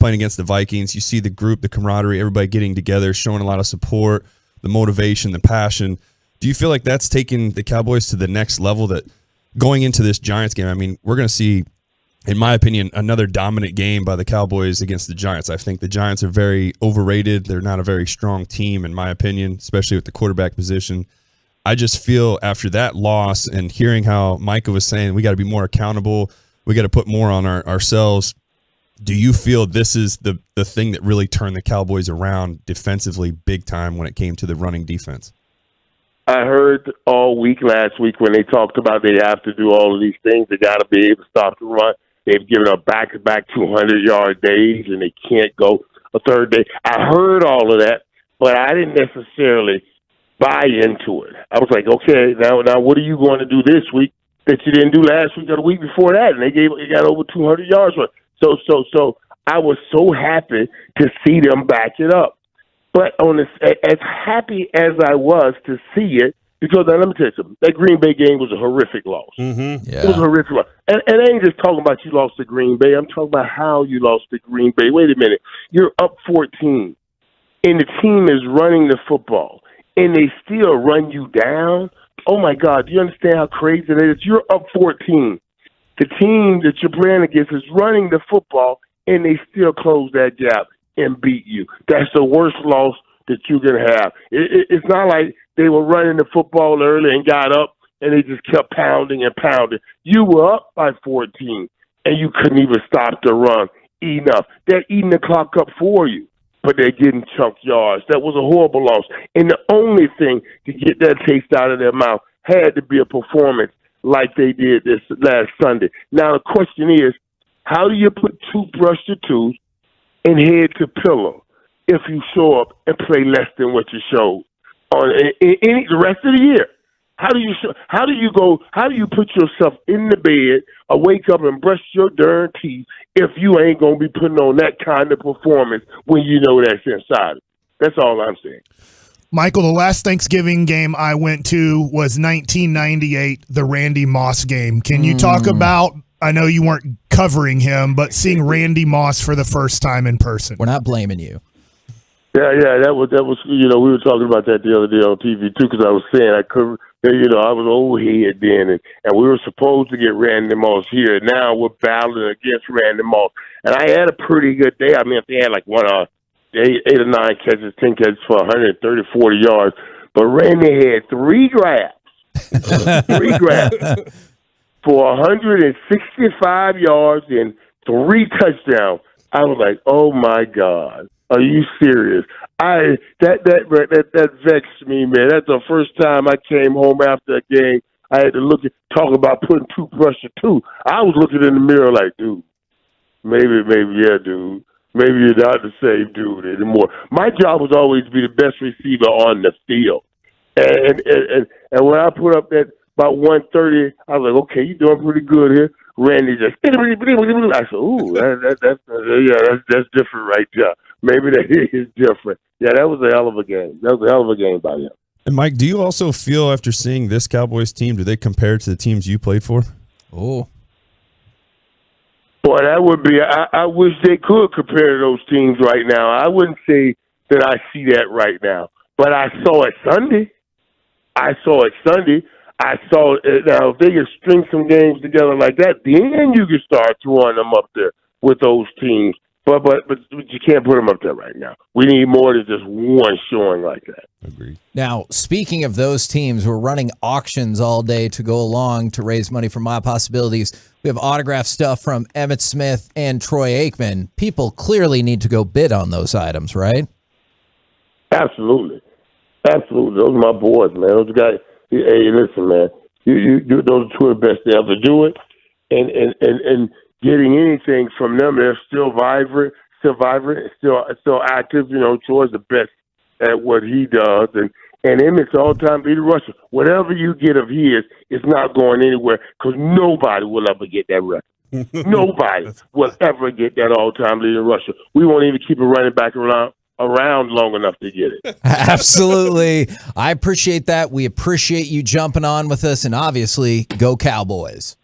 playing against the Vikings. You see the group, the camaraderie, everybody getting together, showing a lot of support, the motivation, the passion. Do you feel like that's taking the Cowboys to the next level, that going into this Giants game, I mean, we're going to see, in my opinion, another dominant game by the Cowboys against the Giants. I think the Giants are very overrated. They're not a very strong team, in my opinion, especially with the quarterback position. I just feel after that loss and hearing how Micah was saying we got to be more accountable, we got to put more on ourselves. Do you feel this is the thing that really turned the Cowboys around defensively big time when it came to the running defense? I heard all week last week when they talked about they have to do all of these things. They got to be able to stop the run. They've given up back-to-back 200-yard days, and they can't go a third day. I heard all of that, but I didn't necessarily buy into it. I was like, okay, now what are you going to do this week that you didn't do last week or the week before that? And they got over 200 yards. So I was so happy to see them back it up. But as happy as I was to see it, because let me tell you something, that Green Bay game was a horrific loss. Mm-hmm. It was a horrific loss. And I ain't just talking about you lost to Green Bay. I'm talking about how you lost to Green Bay. Wait a minute. You're up 14, and the team is running the football, and they still run you down? Oh, my God. Do you understand how crazy that is? You're up 14. The team that you're playing against is running the football, and they still close that gap and beat you. That's the worst loss that you can have. It's not like they were running the football early and got up and they just kept pounding and pounding. You were up by 14 and you couldn't even stop the run enough. They're eating the clock up for you, but they're getting chunk yards. That was a horrible loss. And the only thing to get that taste out of their mouth had to be a performance like they did this last Sunday. Now the question is, how do you put toothbrush to tooth and head to pillow if you show up and play less than what you showed on the rest of the year? How do you put yourself in the bed or wake up and brush your darn teeth if you ain't going to be putting on that kind of performance when you know that's inside? That's all I'm saying. Michael, the last Thanksgiving game I went to was 1998, the Randy Moss game. Can you talk about, I know you weren't covering him, but seeing Randy Moss for the first time in person? We're not blaming you. Yeah, that was we were talking about that the other day on TV too, because I was saying I couldn't, I was old head then, and we were supposed to get Randy Moss here. Now we're battling against Randy Moss, and I had a pretty good day. I mean, if they had like 8 or 9 catches, 10 catches for 130, 40 yards, but Randy had 3 grabs, 3 grabs for 165 yards and 3 touchdowns. I was like, oh my God. Are you serious? That vexed me, man. That's the first time I came home after a game. I had to talk about putting toothbrush to tooth. I was looking in the mirror like, dude, maybe, yeah, dude. Maybe you're not the same dude anymore. My job was always to be the best receiver on the field. And when I put up that about 130, I was like, okay, you're doing pretty good here. Randy just, I said, ooh, that's different right there. Maybe that is different. Yeah, that was a hell of a game. That was a hell of a game by him. And Mike, do you also feel after seeing this Cowboys team, do they compare to the teams you played for? Oh. Boy, that would be, I wish they could compare to those teams right now. I wouldn't say that I see that right now. But I saw it Sunday. Now, if they can string some games together like that, then you can start throwing them up there with those teams. But you can't put them up there right now. We need more than just one showing like that. Agreed. Now, speaking of those teams, we're running auctions all day to go along to raise money for My Possibilities. We have autographed stuff from Emmitt Smith and Troy Aikman. People clearly need to go bid on those items, right? Absolutely. Those are my boys, man. Those guys. Hey, listen, man. You those are 2 of the best to ever do it, and getting anything from them, they're still vibrant, still active. Troy's the best at what he does, and Emmitt's all-time leader rusher. Whatever you get of his, it's not going anywhere because nobody will ever get that record. Nobody will ever get that all-time leader rusher. We won't even keep a running back around long enough to get it. Absolutely. I appreciate that. We appreciate you jumping on with us, and obviously, go Cowboys.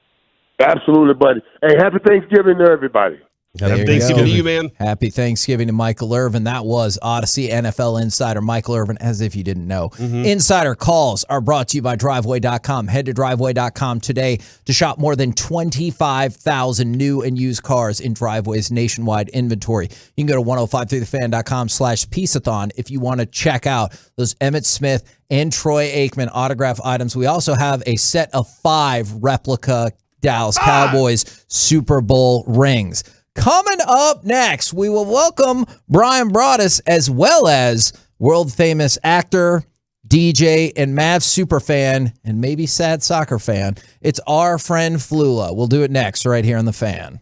Absolutely, buddy. Hey, happy Thanksgiving to everybody. Happy Thanksgiving to you, man. Happy Thanksgiving to Michael Irvin. That was Odyssey NFL Insider Michael Irvin, as if you didn't know. Mm-hmm. Insider calls are brought to you by Driveway.com. Head to Driveway.com today to shop more than 25,000 new and used cars in Driveway's nationwide inventory. You can go to 1053thefan.com/Piece-A-Thon if you want to check out those Emmitt Smith and Troy Aikman autograph items. We also have a set of 5 replica Dallas Cowboys Super Bowl rings. Coming up next, we will welcome Brian Broaddus, as well as world-famous actor, DJ, and Mavs superfan, and maybe sad soccer fan. It's our friend Flula. We'll do it next right here on The Fan.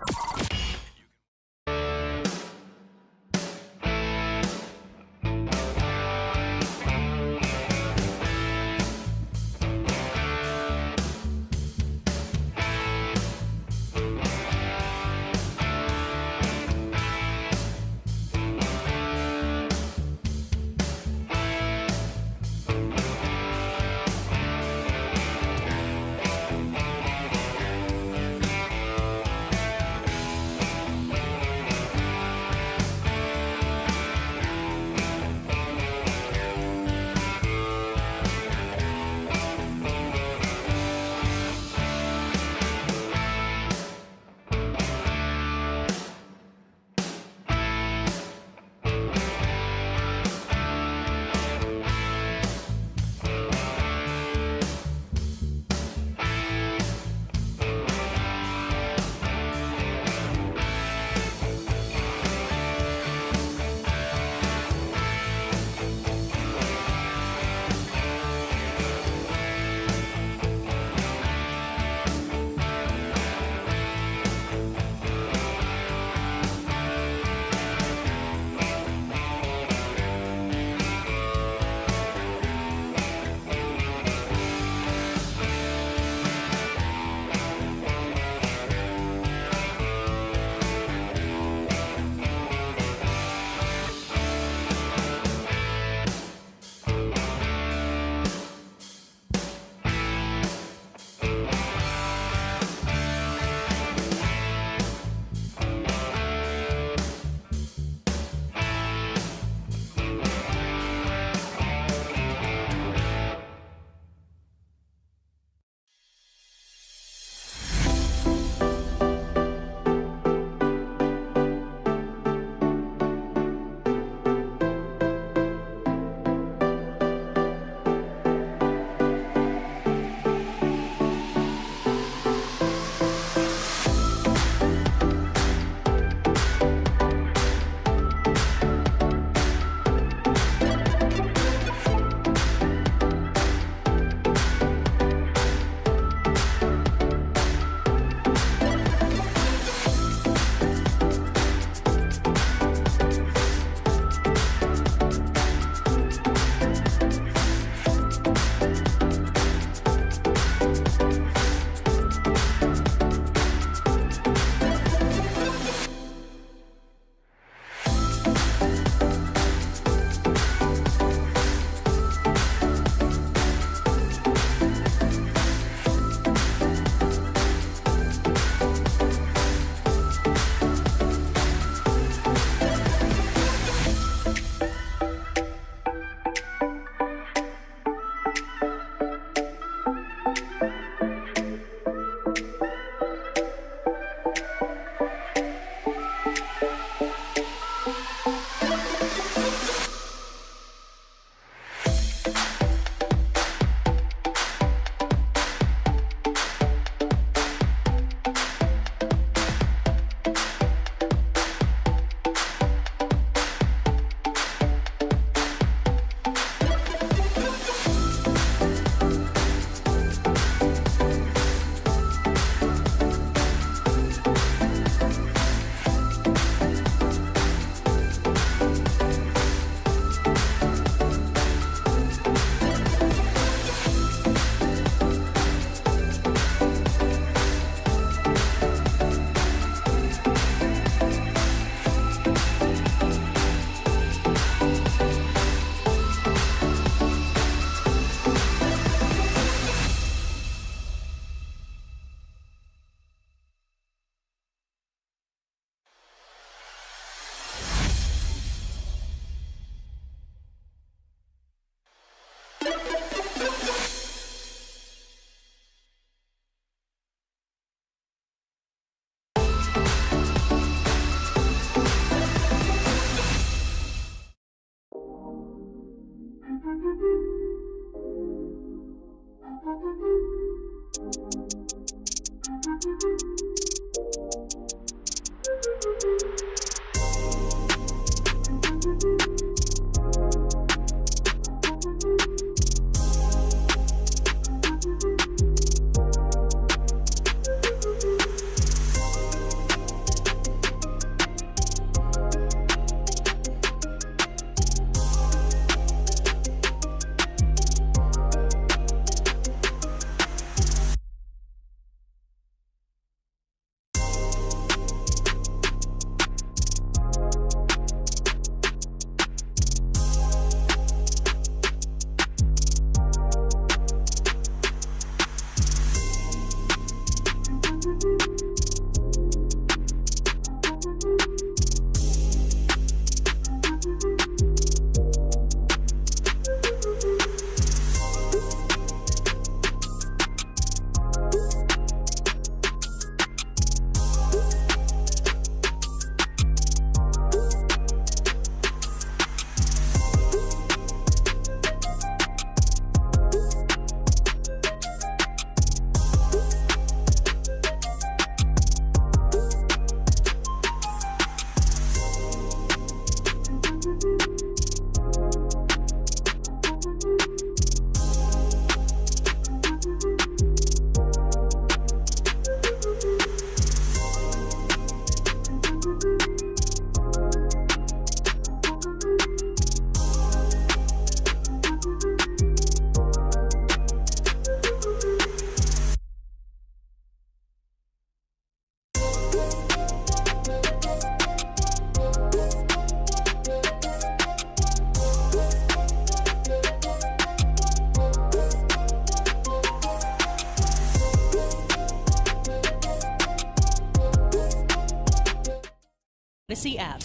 Odyssey app.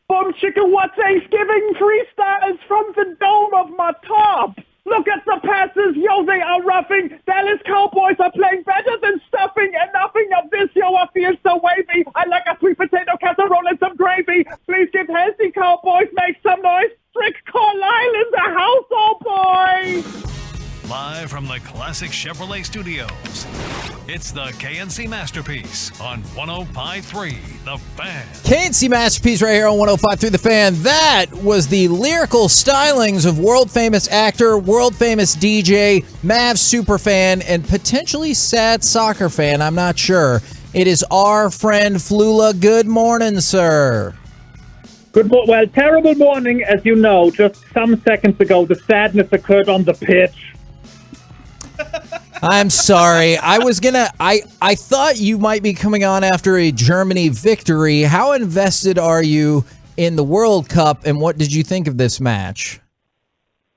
Boom chicken what Thanksgiving freestyles from the dome of my top. Look at the passes, yo, they are roughing. Dallas Cowboys are playing better than stuffing, and nothing of this, yo, I feel so wavy. I like a sweet potato casserole and some gravy. Please give healthy Cowboys, make some noise. Rick Carlisle in the house, oh boy. Live from the Classic Chevrolet Studios, it's the KNC Masterpiece on 105.3 The Fan. KNC Masterpiece right here on 105.3 The Fan. That was the lyrical stylings of world-famous actor, world-famous DJ, Mavs superfan, and potentially sad soccer fan. I'm not sure. It is our friend Flula. Good morning, sir. Well, terrible morning, as you know. Just some seconds ago, the sadness occurred on the pitch. I'm sorry. I thought you might be coming on after a Germany victory. How invested are you in the World Cup, and what did you think of this match?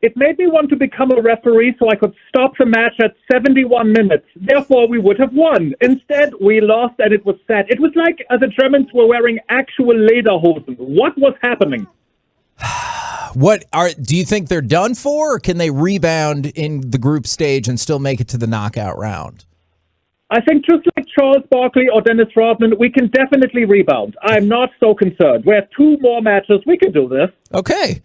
It made me want to become a referee so I could stop the match at 71 minutes. Therefore, we would have won. Instead, we lost, and it was sad. It was like the Germans were wearing actual lederhosen. What was happening? Do you think they're done for, or can they rebound in the group stage and still make it to the knockout round? I think just like Charles Barkley or Dennis Rodman, we can definitely rebound. I'm not so concerned. We have 2 more matches. We can do this. Okay.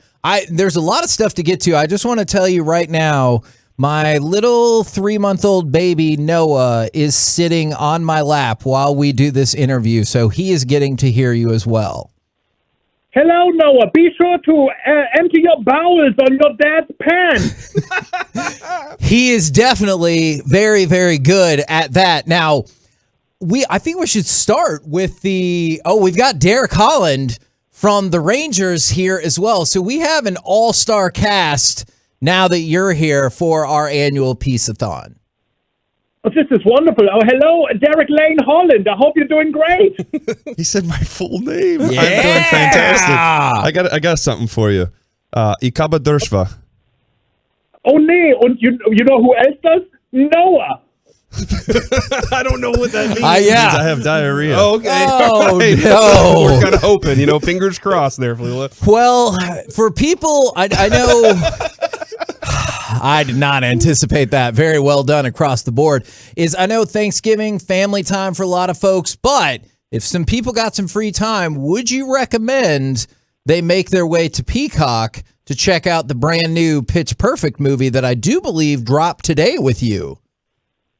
There's a lot of stuff to get to. I just want to tell you right now, my little 3-month-old baby, Noah, is sitting on my lap while we do this interview, so he is getting to hear you as well. Hello, Noah. Be sure to empty your bowels on your dad's pants. He is definitely very, very good at that. Now, I think we should start with we've got Derek Holland from the Rangers here as well. So we have an all-star cast now that you're here for our annual Piece-A-Thon. Oh, this is wonderful. Oh, hello, Derek Lane Holland. I hope you're doing great. He said my full name. Yeah. I'm doing fantastic. I got something for you. Ikaba Durshva. Oh, nee. And you know who else does? Noah. I don't know what that means. Yeah. It means I have diarrhea. Oh, okay. Oh, Right. no. We're kind of hoping, fingers crossed there, Flula. Well, for people, I know... I did not anticipate that. Very well done across the board. I know Thanksgiving, family time for a lot of folks, but if some people got some free time, would you recommend they make their way to Peacock to check out the brand new Pitch Perfect movie that I do believe dropped today with you?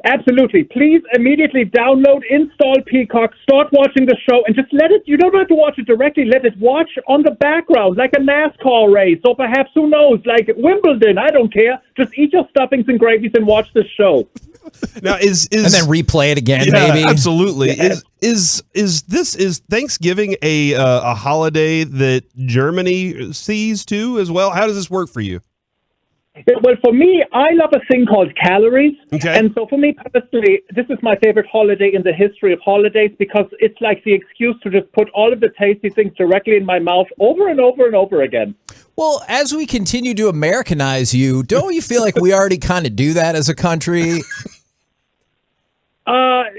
Absolutely. Please immediately download, install Peacock, start watching the show, and just let it, you don't have to watch it directly, let it watch on the background, like a NASCAR race, or perhaps, who knows, like Wimbledon, I don't care. Just eat your stuffings and gravies and watch the show. Now and then replay it again, yeah, maybe. Absolutely. Yeah. Is Thanksgiving a holiday that Germany sees too as well? How does this work for you? Well, for me, I love a thing called calories. Okay. And so for me personally, this is my favorite holiday in the history of holidays because it's like the excuse to just put all of the tasty things directly in my mouth over and over and over again. Well, as we continue to Americanize you, don't you feel like we already kind of do that as a country?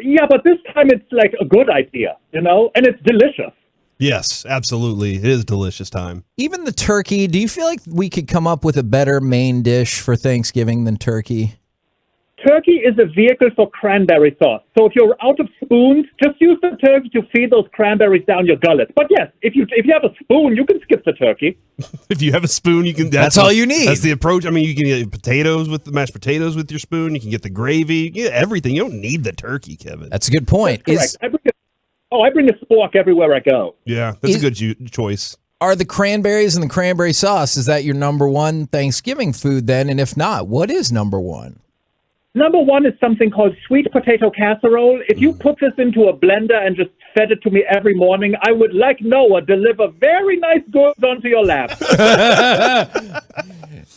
Yeah, but this time it's like a good idea, and it's delicious. Yes, absolutely. It is delicious time. Even the turkey, do you feel like we could come up with a better main dish for Thanksgiving than turkey? Turkey is a vehicle for cranberry sauce. So if you're out of spoons, just use the turkey to feed those cranberries down your gullet. But yes, if you have a spoon, you can skip the turkey. If you have a spoon, you can. That's all you need. That's the approach. I mean, you can get potatoes with the mashed potatoes with your spoon. You can get the gravy. You can get everything. You don't need the turkey, Kevin. That's a good point. That's correct. I bring a spork everywhere I go. Yeah, that's a good choice. Are the cranberries and the cranberry sauce, is that your number one Thanksgiving food then? And if not, what is number one? Number one is something called sweet potato casserole. If you put this into a blender and just fed it to me every morning, I would, like Noah, deliver very nice goods onto your lap.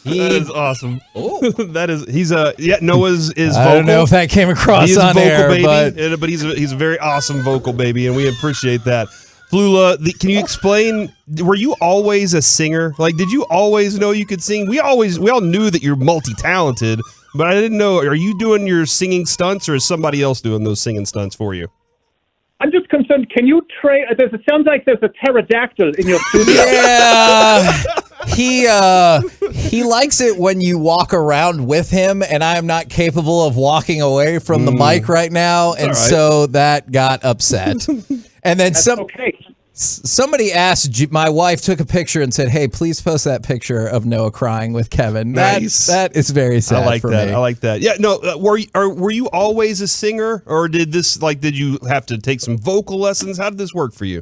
That is awesome. Noah's is vocal. I don't know if that came across He is on vocal air, baby, but he's a very awesome vocal baby, and we appreciate that. Flula, can you explain, were you always a singer? Like, did you always know you could sing? We all knew that you're multi-talented, but I didn't know, are you doing your singing stunts, or is somebody else doing those singing stunts for you? I'm just concerned, can you trade, it sounds like there's a pterodactyl in your studio. Yeah, he likes it when you walk around with him, and I am not capable of walking away from the mic right now, and so that got upset. And then somebody asked, my wife took a picture and said, "Hey, please post that picture of Noah crying with Kevin." Nice. That is very sad. I like for that. me. I like that. Yeah. No. Were you always a singer, or did you have to take some vocal lessons? How did this work for you?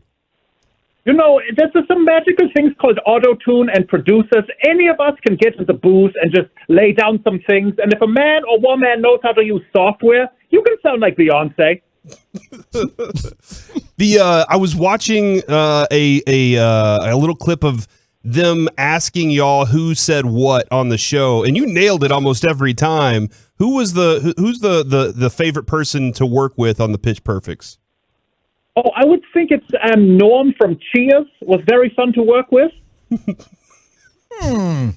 There's some magical things called auto-tune and producers. Any of us can get in the booth and just lay down some things. And if a man or woman knows how to use software, you can sound like Beyonce. I was watching a little clip of them asking y'all who said what on the show, and you nailed it almost every time. Who's the favorite person to work with on the Pitch Perfects? Oh, I would think it's Norm from Cheers. Was very fun to work with.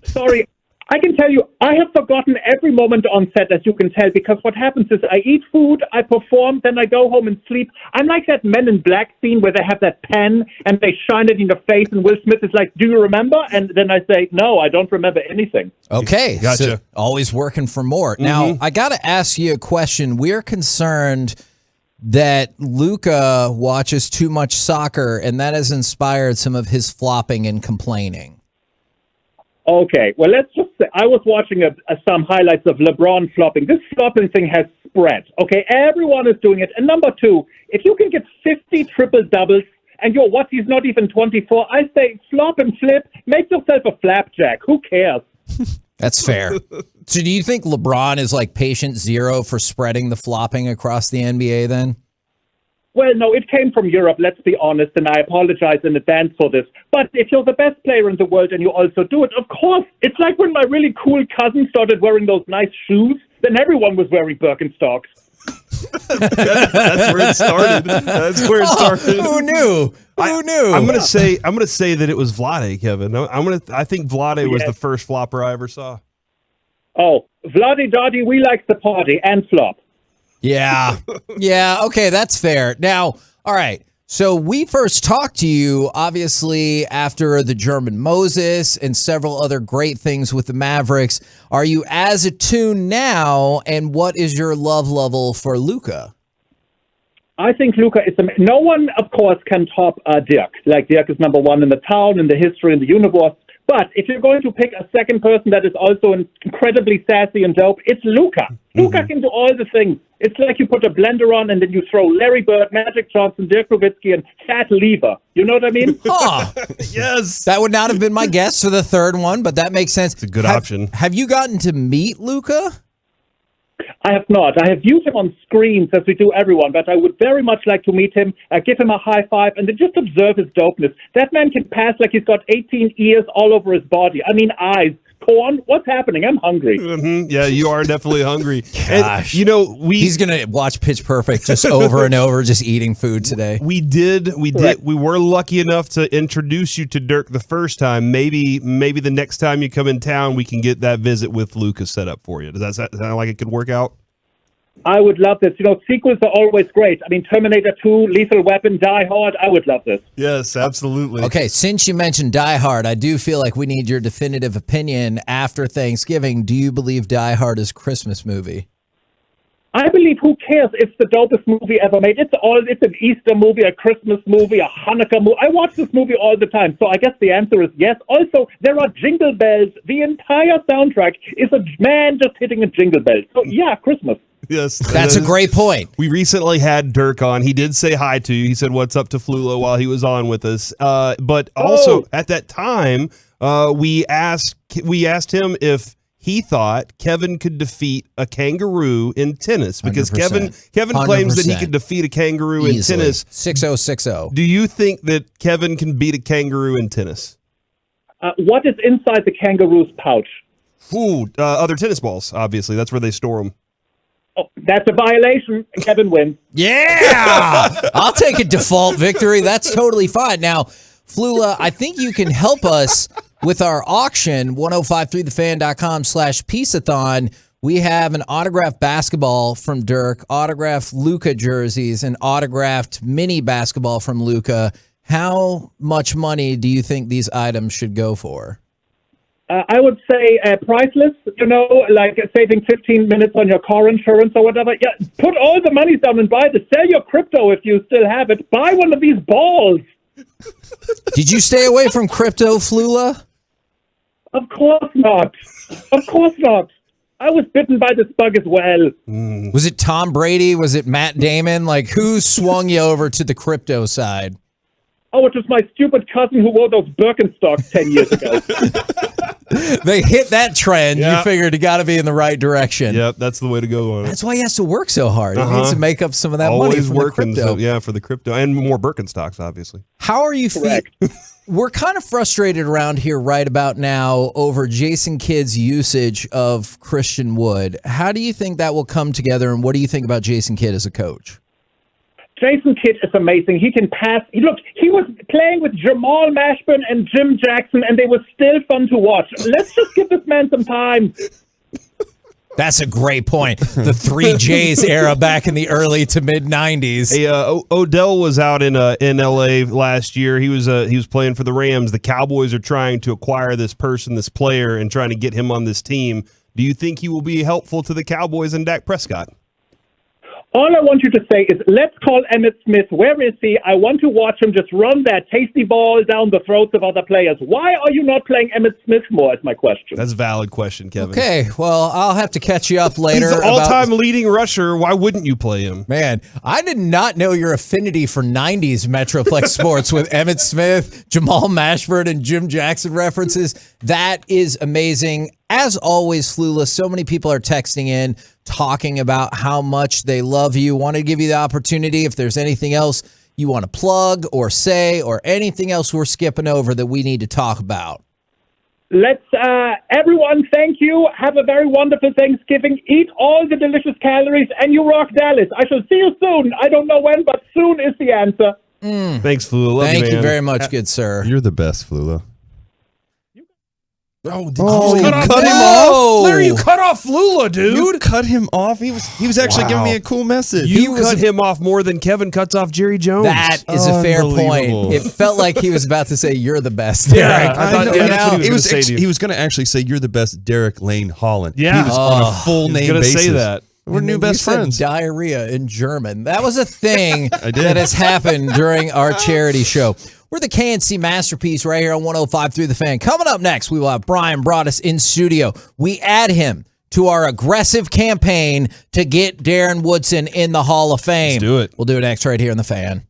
Sorry, I can tell you, I have forgotten every moment on set, as you can tell, because what happens is I eat food, I perform, then I go home and sleep. I'm like that Men in Black scene where they have that pen and they shine it in your face, and Will Smith is like, "Do you remember?" And then I say, "No, I don't remember anything." Okay, gotcha. So always working for more. Now, I got to ask you a question. We're concerned that Luka watches too much soccer, and that has inspired some of his flopping and complaining. Okay, well, let's just say I was watching some highlights of LeBron flopping. This flopping thing has spread. Okay, everyone is doing it. And number two, if you can get 50 triple-doubles and he's not even 24, I say flop and flip, make yourself a flapjack. Who cares? That's fair. So do you think LeBron is like patient zero for spreading the flopping across the NBA then? Well, no, it came from Europe, let's be honest, and I apologize in advance for this. But if you're the best player in the world and you also do it, of course, it's like when my really cool cousin started wearing those nice shoes, then everyone was wearing Birkenstocks. That's where it started. Who knew? Who knew? I'm gonna say that it was Vlade, Kevin. I think Vlade was the first flopper I ever saw. Oh, Vlade Dottie, we like the party and flop. Yeah. Yeah. Okay, that's fair. Now, all right. So we first talked to you, obviously, after the German Moses and several other great things with the Mavericks. Are you as attuned now, and what is your love level for Luka? I think Luka is no one, of course, can top Dirk. Like, Dirk is number one in the town, in the history, in the universe. But if you're going to pick a second person that is also incredibly sassy and dope, it's Luka. Luka can do all the things. It's like you put a blender on and then you throw Larry Bird, Magic Johnson, Dirk Nowitzki, and Fat Lever. You know what I mean? Yes. That would not have been my guess for the third one, but that makes sense. It's a good option. Have you gotten to meet Luka? I have not. I have viewed him on screens, as we do everyone, but I would very much like to meet him, give him a high five, and then just observe his dopeness. That man can pass like he's got 18 ears all over his body. I mean, eyes. Corn, what's happening? I'm hungry. Yeah, you are definitely hungry. Gosh. And, he's going to watch Pitch Perfect just over and over, just eating food today. We were lucky enough to introduce you to Dirk the first time. Maybe the next time you come in town, we can get that visit with Luka set up for you. Does that sound like it could work out? I would love this. Sequels are always great. I mean, Terminator 2, Lethal Weapon, Die Hard. I would love this. Yes, absolutely. Okay, since you mentioned Die Hard, I do feel like we need your definitive opinion after Thanksgiving. Do you believe Die Hard is a Christmas movie? I believe, who cares? It's the dopest movie ever made. It's an Easter movie, a Christmas movie, a Hanukkah movie. I watch this movie all the time, so I guess the answer is yes. Also, there are jingle bells. The entire soundtrack is a man just hitting a jingle bell. So, yeah, Christmas. Yes. That's a great point. We recently had Dirk on. He did say hi to you. He said, "What's up" to Flula while he was on with us. But also at that time, we asked him if he thought Kevin could defeat a kangaroo in tennis, because 100%. Kevin claims that he 100%. could defeat a kangaroo Easily. in tennis. 6-0-6-0. Do you think that Kevin can beat a kangaroo in tennis? What is inside the kangaroo's pouch? Other tennis balls, obviously. That's where they store them. Oh, that's a violation. Kevin wins. Yeah! I'll take a default victory. That's totally fine. Now, Flula, I think you can help us with our auction, 1053thefan.com/Piece-A-Thon. We have an autographed basketball from Dirk, autographed Luka jerseys, and autographed mini basketball from Luka. How much money do you think these items should go for? I would say priceless, like saving 15 minutes on your car insurance or whatever. Yeah, put all the money down and buy this. Sell your crypto if you still have it. Buy one of these balls. Did you stay away from crypto, Flula? Of course not. Of course not. I was bitten by this bug as well. Was it Tom Brady? Was it Matt Damon? Like, who swung you over to the crypto side? Oh, it was my stupid cousin who wore those Birkenstocks 10 years ago. They hit that trend. Yeah. You figured you got to be in the right direction. Yep, that's the way to go on it. That's why he has to work so hard. He needs to make up some of that money Always from working, the crypto. for the crypto and more Birkenstocks, obviously. How are you feeling? We're kind of frustrated around here right about now over Jason Kidd's usage of Christian Wood. How do you think that will come together, and what do you think about Jason Kidd as a coach? Jason Kidd is amazing. He can pass. Look, he was playing with Jamal Mashburn and Jim Jackson, and they were still fun to watch. Let's just give this man some time. That's a great point. The 3Js era back in the early to mid 90s. Hey, Odell was out in LA last year. He was playing for the Rams. The Cowboys are trying to acquire this player, and trying to get him on this team. Do you think he will be helpful to the Cowboys and Dak Prescott? All I want you to say is, let's call Emmitt Smith. Where is he? I want to watch him just run that tasty ball down the throats of other players. Why are you not playing Emmitt Smith more, is my question. That's a valid question, Kevin. Okay, well, I'll have to catch you up later. He's the all-time leading rusher. Why wouldn't you play him? Man, I did not know your affinity for 90s Metroplex sports with Emmitt Smith, Jamal Mashburn, and Jim Jackson references. That is amazing. As always, Flula, so many people are texting in, talking about how much they love you. Want to give you the opportunity, if there's anything else you want to plug or say, or anything else we're skipping over that we need to talk about. Let's, everyone, thank you. Have a very wonderful Thanksgiving. Eat all the delicious calories, and you rock Dallas. I shall see you soon. I don't know when, but soon is the answer. Thanks, Flula. Love Thank you man. very much, good sir. You're the best, Flula. Oh, Oh, you you cut cut him him off? Larry, you cut off Lula, dude. You cut him off. He was actually giving me a cool message. You cut him off more than Kevin cuts off Jerry Jones. That is a fair point. It felt like he was about to say, "You're the best." Derek. I thought that's what he was going to say to you. He was going to actually say, "You're the best, Derek Lane Holland." Yeah. He was on a full name gonna basis. say that. We're new best friends. Diarrhea in German. That was a thing that has happened during our charity show. We're the KNC Masterpiece right here on 105.3 The Fan. Coming up next, we will have Brian Broaddus in studio. We add him to our aggressive campaign to get Darren Woodson in the Hall of Fame. Let's do it. We'll do it next right here in The Fan.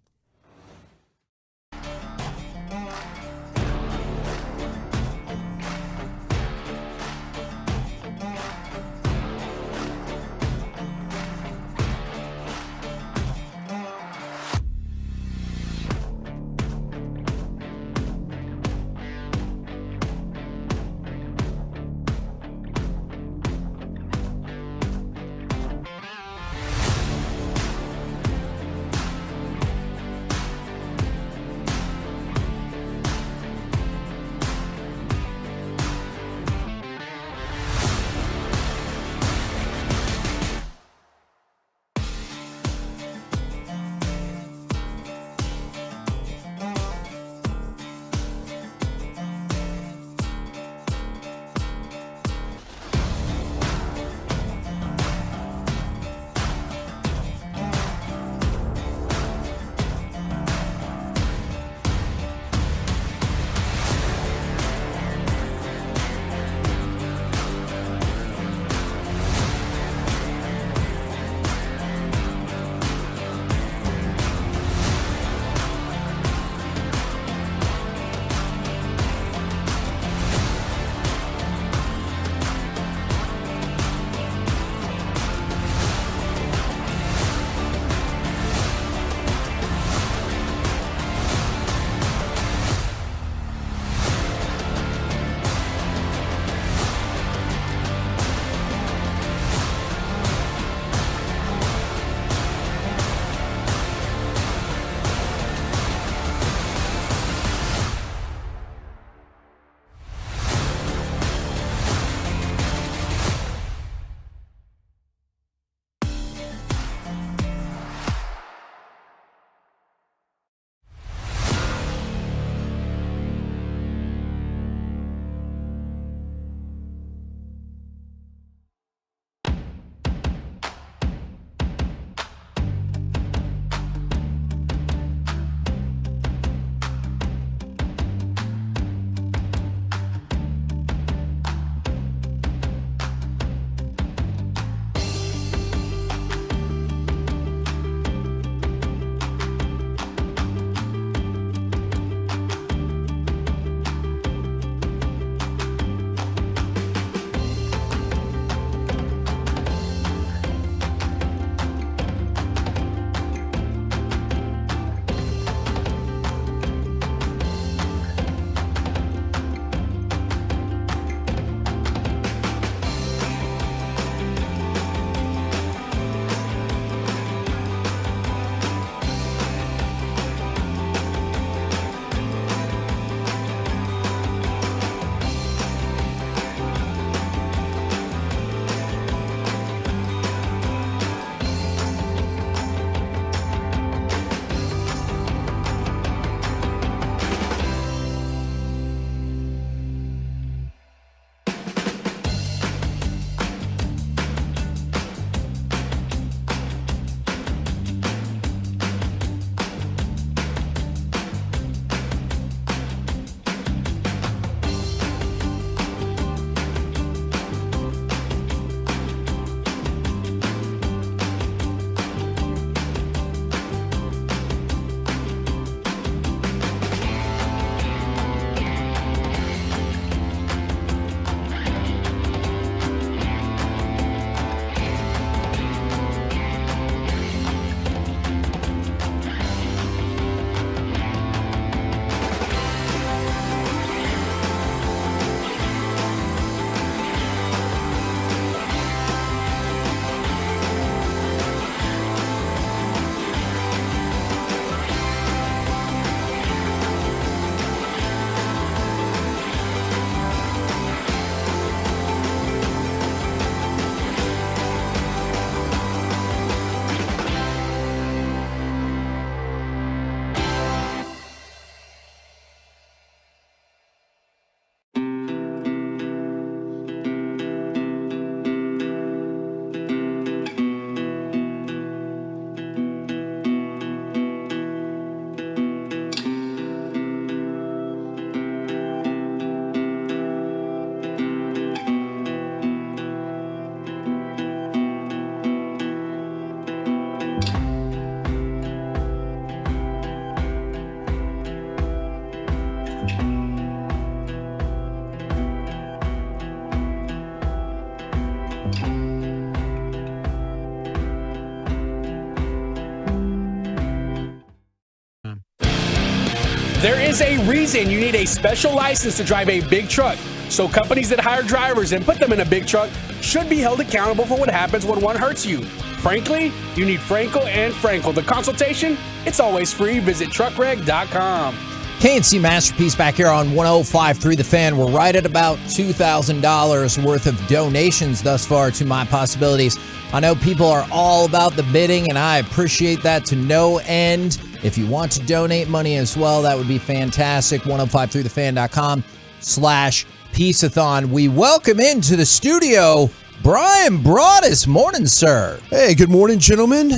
There is a reason you need a special license to drive a big truck. So companies that hire drivers and put them in a big truck should be held accountable for what happens when one hurts you. Frankly, you need Frankel and Frankel. The consultation, it's always free. Visit truckreg.com. KNC Masterpiece back here on 105.3 The Fan. We're right at about $2,000 worth of donations thus far to My Possibilities. I know people are all about the bidding, and I appreciate that to no end. If you want to donate money as well, that would be fantastic. 1053thefan.com/Piece-A-Thon. We welcome into the studio Brian Broaddus. Morning, sir. Hey, good morning, gentlemen.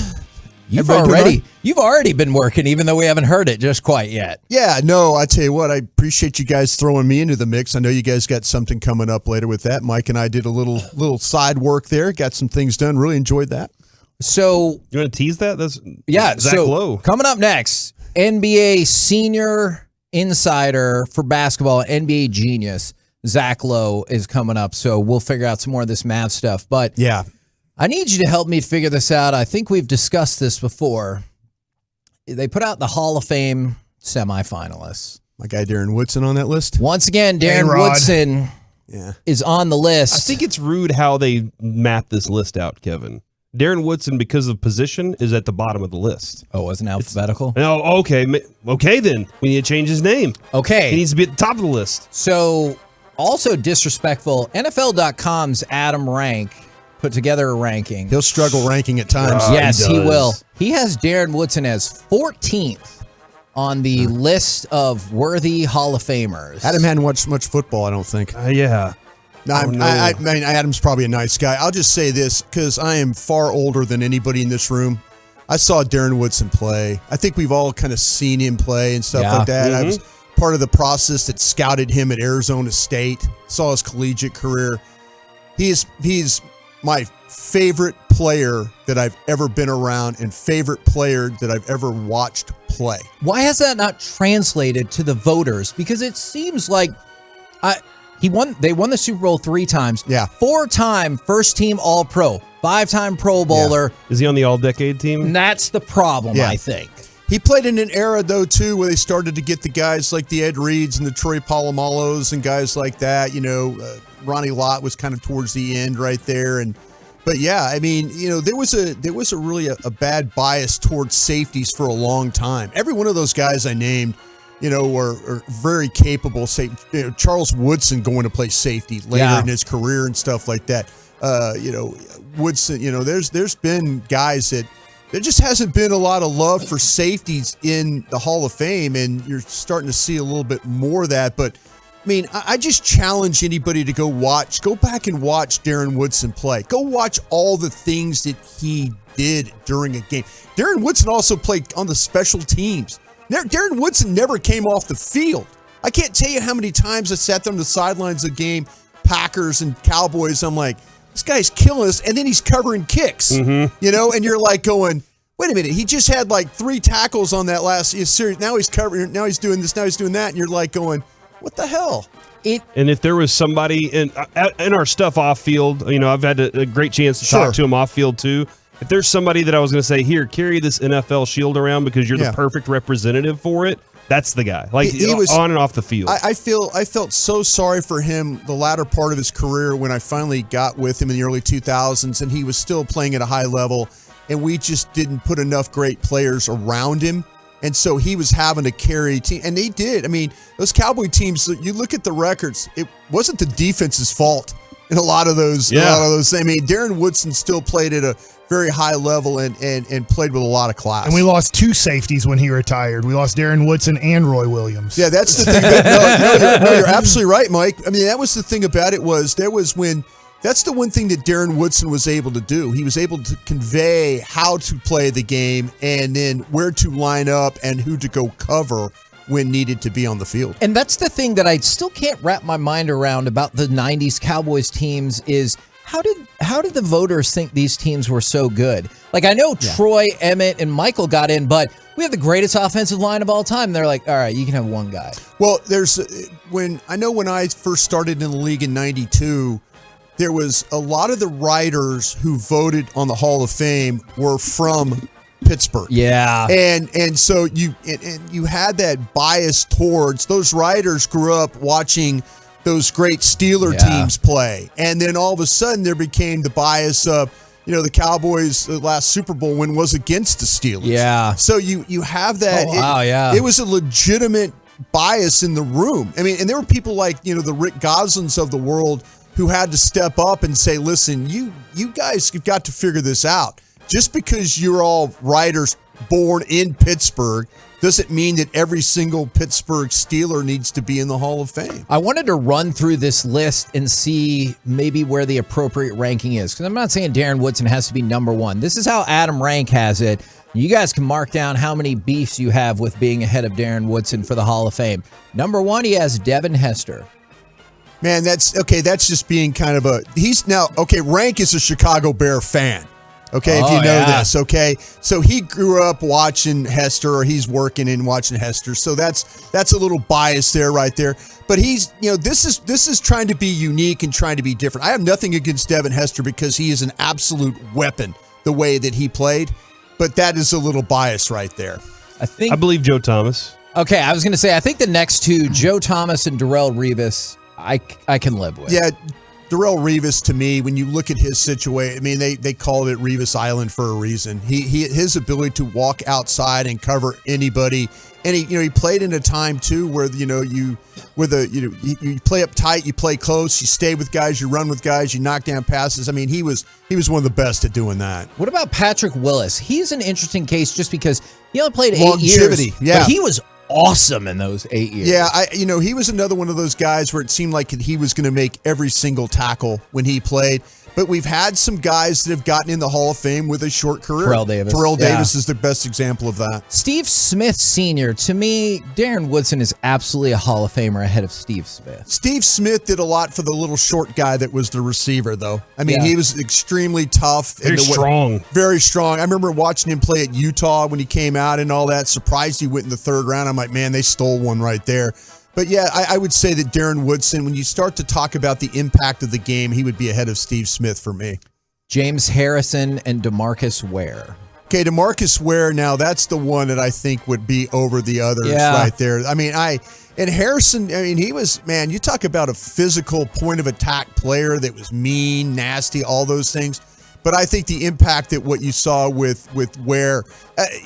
You've already been working, even though we haven't heard it just quite yet. Yeah, no, I tell you what, I appreciate you guys throwing me into the mix. I know you guys got something coming up later with that. Mike and I did a little side work there, got some things done. Really enjoyed that. So you want to tease that? That's Zach so Lowe. Coming up next, NBA senior insider for basketball, NBA genius, Zach Lowe is coming up. So we'll figure out some more of this math stuff. But yeah, I need you to help me figure this out. I think we've discussed this before. They put out the Hall of Fame semifinalists. My guy Darren Woodson on that list. Once again, Darren Woodson is on the list. I think it's rude how they map this list out, Kevin. Darren Woodson, because of position, is at the bottom of the list. Oh, wasn't alphabetical? No, okay. Okay, then. We need to change his name. Okay. He needs to be at the top of the list. So, also disrespectful, NFL.com's Adam Rank put together a ranking. He'll struggle ranking at times. Yes, he will. He has Darren Woodson as 14th on the list of worthy Hall of Famers. Adam hadn't watched much football, I don't think. Yeah. No, I mean, Adam's probably a nice guy. I'll just say this, because I am far older than anybody in this room. I saw Darren Woodson play. I think we've all kind of seen him play and stuff like that. I was part of the process that scouted him at Arizona State, saw his collegiate career. He's my favorite player that I've ever been around and favorite player that I've ever watched play. Why has that not translated to the voters? Because it seems like they won the Super Bowl 3 times. Yeah. 4-time first team All-Pro, 5-time Pro Bowler. Yeah. Is he on the All-Decade team? And that's the problem, I think. He played in an era, though, too, where they started to get the guys like the Ed Reeds and the Troy Polamalos and guys like that. You know, Ronnie Lott was kind of towards the end right there. But yeah, I mean, you know, there was a really a bad bias towards safeties for a long time. Every one of those guys I named, you know, are very capable. Say, you know, Charles Woodson going to play safety later in his career and stuff like that. You know, Woodson. You know, there's been guys that there just hasn't been a lot of love for safeties in the Hall of Fame, and you're starting to see a little bit more of that. But I mean, I just challenge anybody to go back and watch Darren Woodson play. Go watch all the things that he did during a game. Darren Woodson also played on the special teams. Darren Woodson never came off the field. I can't tell you how many times I sat there on the sidelines of the game, Packers and Cowboys. I'm like, this guy's killing us, and then he's covering kicks, you know, and you're like going, wait a minute, he just had like 3 tackles on that last series. Now he's covering, now he's doing this, now he's doing that, and you're like going, what the hell? And if there was somebody in our stuff off field, you know, I've had a great chance to talk to him off field too. If there's somebody that I was going to say, here, carry this NFL shield around because you're the perfect representative for it, that's the guy. Like he was on and off the field. I felt so sorry for him the latter part of his career when I finally got with him in the early 2000s, and he was still playing at a high level, and we just didn't put enough great players around him. And so he was having to carry a team, and they did. I mean, those Cowboy teams, you look at the records, it wasn't the defense's fault in a lot of those. A lot of those. I mean, Darren Woodson still played at a very high level and played with a lot of class. And we lost 2 safeties when he retired. We lost Darren Woodson and Roy Williams. Yeah, that's the thing. You're absolutely right, Mike. I mean, that was the thing about it that's the one thing that Darren Woodson was able to do. He was able to convey how to play the game and then where to line up and who to go cover when needed to be on the field. And that's the thing that I still can't wrap my mind around about the 90s Cowboys teams is how did the voters think these teams were so good? Like, I know Troy, Emmett, and Michael got in, but we have the greatest offensive line of all time. They're like, all right, you can have one guy. Well, when I first started in the league in 92, there was a lot of the writers who voted on the Hall of Fame were from Pittsburgh. Yeah. And so you had that bias towards those writers grew up watching those great Steeler teams play. And then all of a sudden there became the bias of, the Cowboys' last Super Bowl win was against the Steelers. Yeah. So you have that. Oh, wow, It was a legitimate bias in the room. I mean, and there were people like, the Rick Goslins of the world who had to step up and say, listen, you guys have got to figure this out. Just because you're all writers born in Pittsburgh doesn't mean that every single Pittsburgh Steeler needs to be in the Hall of Fame. I wanted to run through this list and see maybe where the appropriate ranking is, because I'm not saying Darren Woodson has to be number one. This is how Adam Rank has it. You guys can mark down how many beefs you have with being ahead of Darren Woodson for the Hall of Fame. Number one, he has Devin Hester. Man, that's okay. That's just being kind of Rank is a Chicago Bear fan. Okay, if you know this, okay? So he grew up watching Hester, or he's working and watching Hester. So that's a little bias there, right there. But he's, this is trying to be unique and trying to be different. I have nothing against Devin Hester because he is an absolute weapon the way that he played. But that is a little bias right there. I believe Joe Thomas. Okay, I was going to say, I think the next two, Joe Thomas and Darrelle Revis, I can live with. Yeah, Darrelle Revis, to me, when you look at his situation, I mean, they called it Revis Island for a reason. His ability to walk outside and cover anybody, and he played in a time too where you play up tight, you play close, you stay with guys, you run with guys, you knock down passes. I mean, he was one of the best at doing that. What about Patrick Willis? He's an interesting case just because he only played 8 Longevity, years, yeah. but he was awesome in those 8 years. Yeah, he was another one of those guys where it seemed like he was going to make every single tackle when he played. But we've had some guys that have gotten in the Hall of Fame with a short career. Terrell Davis. Davis is the best example of that. Steve Smith Sr., to me, Darren Woodson is absolutely a Hall of Famer ahead of Steve Smith. Steve Smith did a lot for the little short guy that was the receiver, though. I mean, he was extremely tough. Very strong. Very strong. I remember watching him play at Utah when he came out and all that. Surprised he went in the third round. I'm like, man, they stole one right there. But yeah, I would say that Darren Woodson, when you start to talk about the impact of the game, he would be ahead of Steve Smith for me. James Harrison and DeMarcus Ware. Okay, DeMarcus Ware, now that's the one that I think would be over the others right there. I mean, and Harrison, I mean, he was, man, you talk about a physical point of attack player that was mean, nasty, all those things. But I think the impact that what you saw with Ware,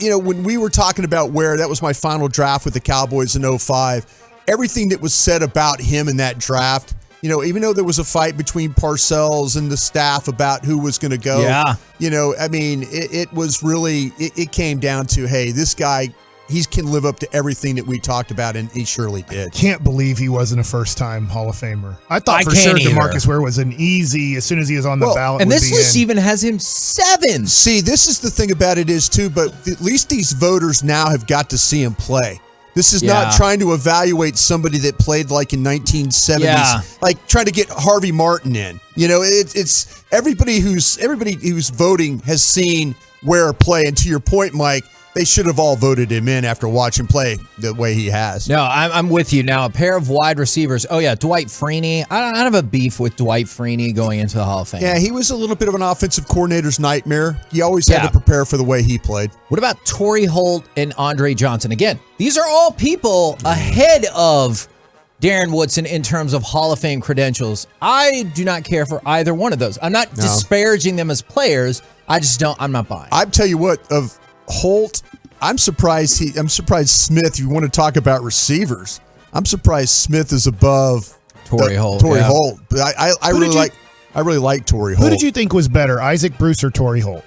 when we were talking about Ware, that was my final draft with the Cowboys in 2005. Everything that was said about him in that draft, even though there was a fight between Parcells and the staff about who was going to go, I mean, it was really, it came down to, hey, this guy, he can live up to everything that we talked about, and he surely did. Can't believe he wasn't a first-time Hall of Famer. I thought for sure DeMarcus Ware was an easy, as soon as he was on the ballot. And this list even has him 7. See, this is the thing about it is, too, but at least these voters now have got to see him play. This is not trying to evaluate somebody that played like in 1970s, like trying to get Harvey Martin in. It's everybody who's voting has seen Ware play. And to your point, Mike, they should have all voted him in after watching play the way he has. No, I'm with you. Now, a pair of wide receivers. Oh, yeah, Dwight Freeney. I don't have a beef with Dwight Freeney going into the Hall of Fame. Yeah, he was a little bit of an offensive coordinator's nightmare. You always had to prepare for the way he played. What about Torrey Holt and Andre Johnson? Again, these are all people ahead of Darren Woodson in terms of Hall of Fame credentials. I do not care for either one of those. I'm not disparaging them as players. I'm not buying. I tell you what, of Holt, I'm surprised Smith, if you want to talk about receivers, I'm surprised Smith is above Torrey Holt. But I really like Torrey Holt. Who did you think was better, Isaac Bruce or Torrey Holt?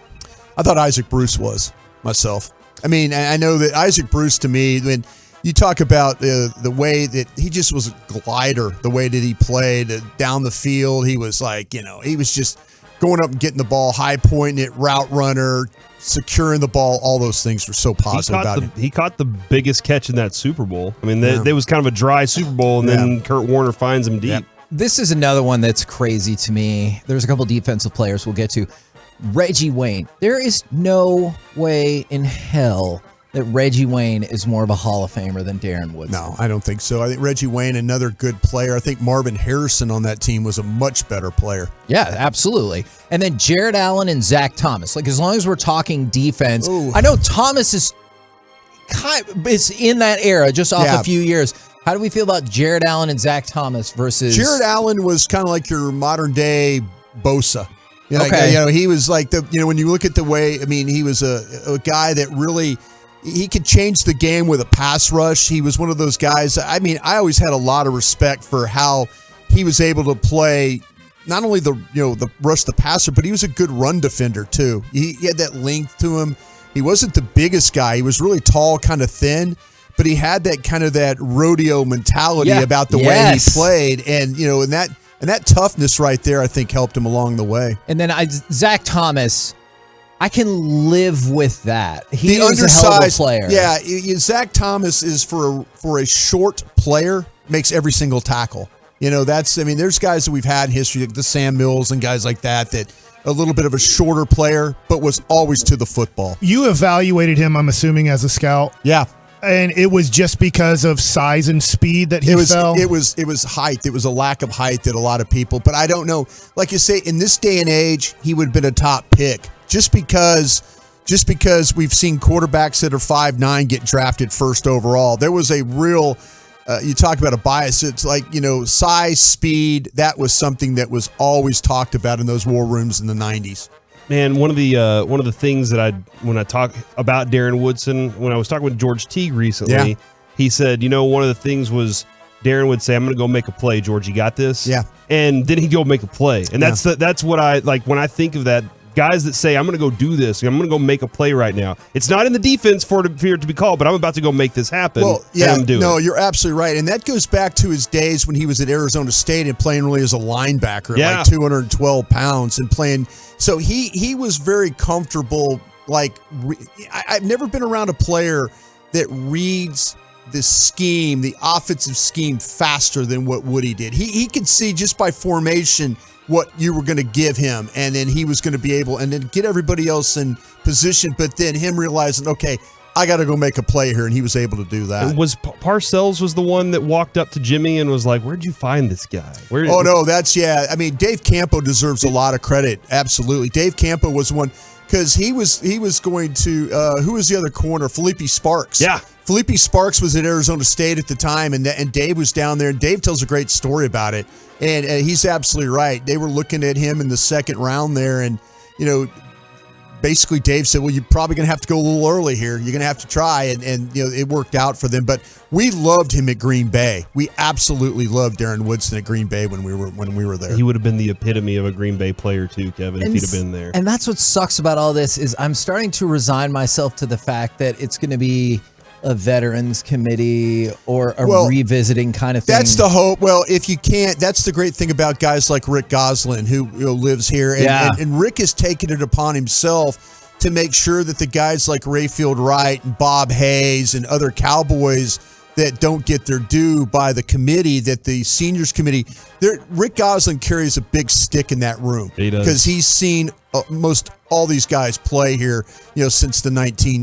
I thought Isaac Bruce was myself. I mean, I know that Isaac Bruce, to me, when you talk about the way that he just was a glider, the way that he played down the field, he was like, he was just going up and getting the ball, high pointing it, route runner, securing the ball, all those things were so positive about him. He caught the biggest catch in that Super Bowl. I mean, there was kind of a dry Super Bowl, and then Kurt Warner finds him deep. Yeah. This is another one that's crazy to me. There's a couple defensive players we'll get to. Reggie Wayne. There is no way in hell that Reggie Wayne is more of a Hall of Famer than Darren Woodson? No, I don't think so. I think Reggie Wayne, another good player. I think Marvin Harrison on that team was a much better player. Yeah, absolutely. And then Jared Allen and Zach Thomas. Like, as long as we're talking defense, I know Thomas is in that era, just off a few years. How do we feel about Jared Allen and Zach Thomas versus... Jared Allen was kind of like your modern day Bosa. Okay. He was like when you look at the way, he was a guy that really, he could change the game with a pass rush. He was one of those guys. I always had a lot of respect for how he was able to play not only the rush the passer, but he was a good run defender too. He had that length to him. He wasn't the biggest guy. He was really tall, kind of thin, but he had that kind of that rodeo mentality about the way he played, and that toughness right there, I think, helped him along the way. And then Zach Thomas, I can live with that. He the is a hell of a player. Yeah, Zach Thomas is for a short player, makes every single tackle. There's guys that we've had in history, like the Sam Mills and guys like that a little bit of a shorter player, but was always to the football. You evaluated him, I'm assuming, as a scout. Yeah. And it was just because of size and speed that he fell? It was height. It was a lack of height that a lot of people, but I don't know. Like you say, in this day and age, he would have been a top pick just because we've seen quarterbacks that are 5'9" get drafted first overall. There was a real, you talk about a bias. It's like, size, speed. That was something that was always talked about in those war rooms in the 90s. Man, one of the things that when I talk about Darren Woodson, when I was talking with George Teague recently, he said, one of the things was Darren would say, "I'm going to go make a play, George. You got this." Yeah, and then he'd go make a play, and that's what I like when I think of that. Guys that say, "I'm going to go do this. I'm going to go make a play right now." It's not in the defense for it to be called, but I'm about to go make this happen. Well, yeah, and I'm doing it. You're absolutely right, and that goes back to his days when he was at Arizona State and playing really as a linebacker, at like 212 pounds and playing. So he was very comfortable. I've never been around a player that reads the scheme, the offensive scheme, faster than what Woody did. He could see just by formation what you were going to give him, and then he was going to be able and then get everybody else in position, but then him realizing, okay, I got to go make a play here, and he was able to do that. And was Parcells was the one that walked up to Jimmy and was like, "Where'd you find this guy?" Dave Campo deserves a lot of credit. Absolutely. Dave Campo was one because he was going to who was the other corner? Felipe Sparks. Yeah. Felipe Sparks was at Arizona State at the time, and Dave was down there. And Dave tells a great story about it, and he's absolutely right. They were looking at him in the second round there, and basically Dave said, "Well, you're probably going to have to go a little early here. You're going to have to try," and it worked out for them. But we loved him at Green Bay. We absolutely loved Darren Woodson at Green Bay when we were there. He would have been the epitome of a Green Bay player too, Kevin, if he'd have been there. And that's what sucks about all this is I'm starting to resign myself to the fact that it's going to be a veterans committee or a revisiting kind of thing. That's the hope. Well, if you can't, that's the great thing about guys like Rick Gosselin, who lives here. And Rick has taken it upon himself to make sure that the guys like Rayfield Wright and Bob Hayes and other Cowboys that don't get their due by the committee, that the seniors committee, Rick Gosselin carries a big stick in that room. He does. Because he's seen most all these guys play here, since the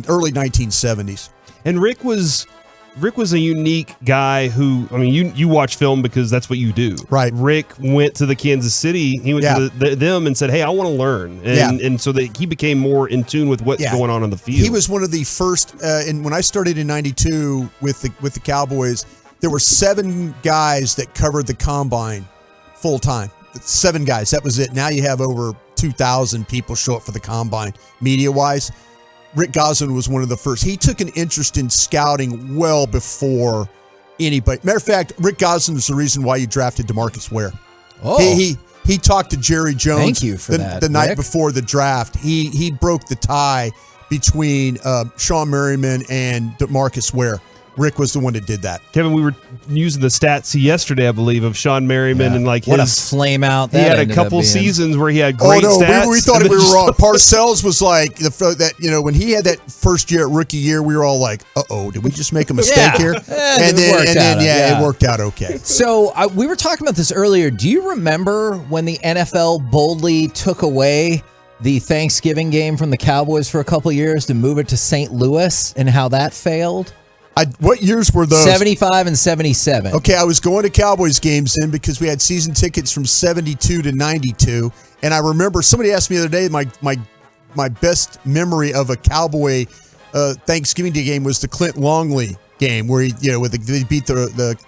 early 1970s. And Rick was a unique guy who, you watch film because that's what you do. Right. Rick went to the Kansas City. He went to them and said, "Hey, I want to learn." And so that he became more in tune with what's going on the field. He was one of the first, and when I started in 92 with the Cowboys, there were 7 guys that covered the combine full time. 7 guys. That was it. Now you have over 2,000 people show up for the combine media-wise. Rick Gosselin was one of the first. He took an interest in scouting well before anybody. Matter of fact, Rick Gosselin is the reason why you drafted DeMarcus Ware. Oh. He talked to Jerry Jones. Thank you for that, the night Rick. before the draft. He broke the tie between Sean Merriman and DeMarcus Ware. Rick was the one that did that. Kevin, we were using the stats yesterday, I believe, of Sean Merriman and like what his a flame out. He had a couple seasons where he had great stats. We thought we were wrong. Parcells was like when he had that first year at rookie year, we were all like, did we just make a mistake here? It worked out okay. So we were talking about this earlier. Do you remember when the NFL boldly took away the Thanksgiving game from the Cowboys for a couple of years to move it to St. Louis and how that failed? What years were those? 75 and 77. Okay, I was going to Cowboys games then because we had season tickets from 72 to 92. And I remember somebody asked me the other day, my best memory of a Cowboy Thanksgiving Day game was the Clint Longley game where they beat the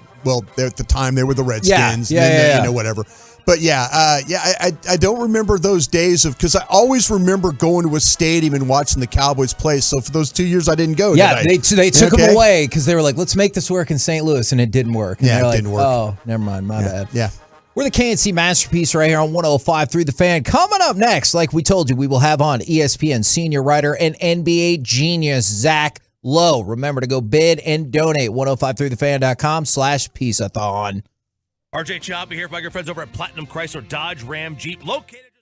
at the time they were the Redskins. Whatever. But I don't remember those days because I always remember going to a stadium and watching the Cowboys play. So for those 2 years I didn't go. Yeah, they took them away because they were like, let's make this work in St. Louis, and it didn't work. And it didn't work. Oh, never mind, my bad. Yeah. We're the KNC Masterpiece right here on 105.3 The Fan. Coming up next, like we told you, we will have on ESPN senior writer and NBA genius Zach Lowe. Remember to go bid and donate. 1053thefan.com/Piece-A-Thon. RJ Choppy here for my good friends over at Platinum Chrysler Dodge Ram Jeep, located.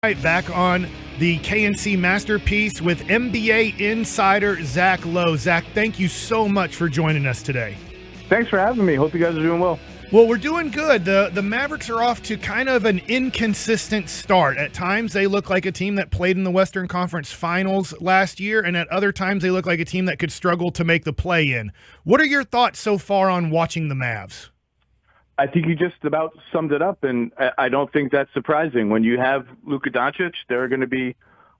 Right, back on the KNC Masterpiece with NBA insider Zach Lowe. Zach, thank you so much for joining us today. Thanks for having me. Hope you guys are doing well. Well, we're doing good. The Mavericks are off to kind of an inconsistent start. At times, they look like a team that played in the Western Conference Finals last year, and at other times, they look like a team that could struggle to make the play-in. What are your thoughts so far on watching the Mavs? I think you just about summed it up, and I don't think that's surprising. When you have Luka Doncic, there are going to be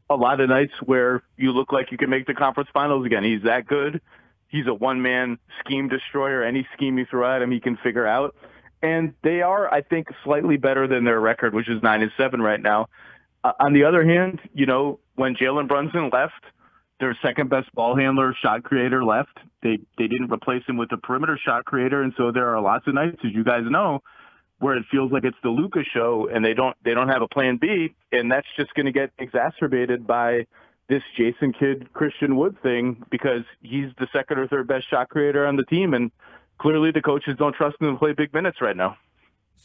a lot of nights where you look like you can make the conference finals again. He's that good. He's a one-man scheme destroyer. Any scheme you throw at him, he can figure out. And they are, I think, slightly better than their record, which is 9-7 right now. On the other hand, when Jalen Brunson left, their second-best ball handler, shot creator left. They didn't replace him with a perimeter shot creator, and so there are lots of nights, as you guys know, where it feels like it's the Luka show, and they don't have a plan B, and that's just going to get exacerbated by this Jason Kidd Christian Wood thing, because he's the second or third best shot creator on the team, and clearly the coaches don't trust him to play big minutes right now.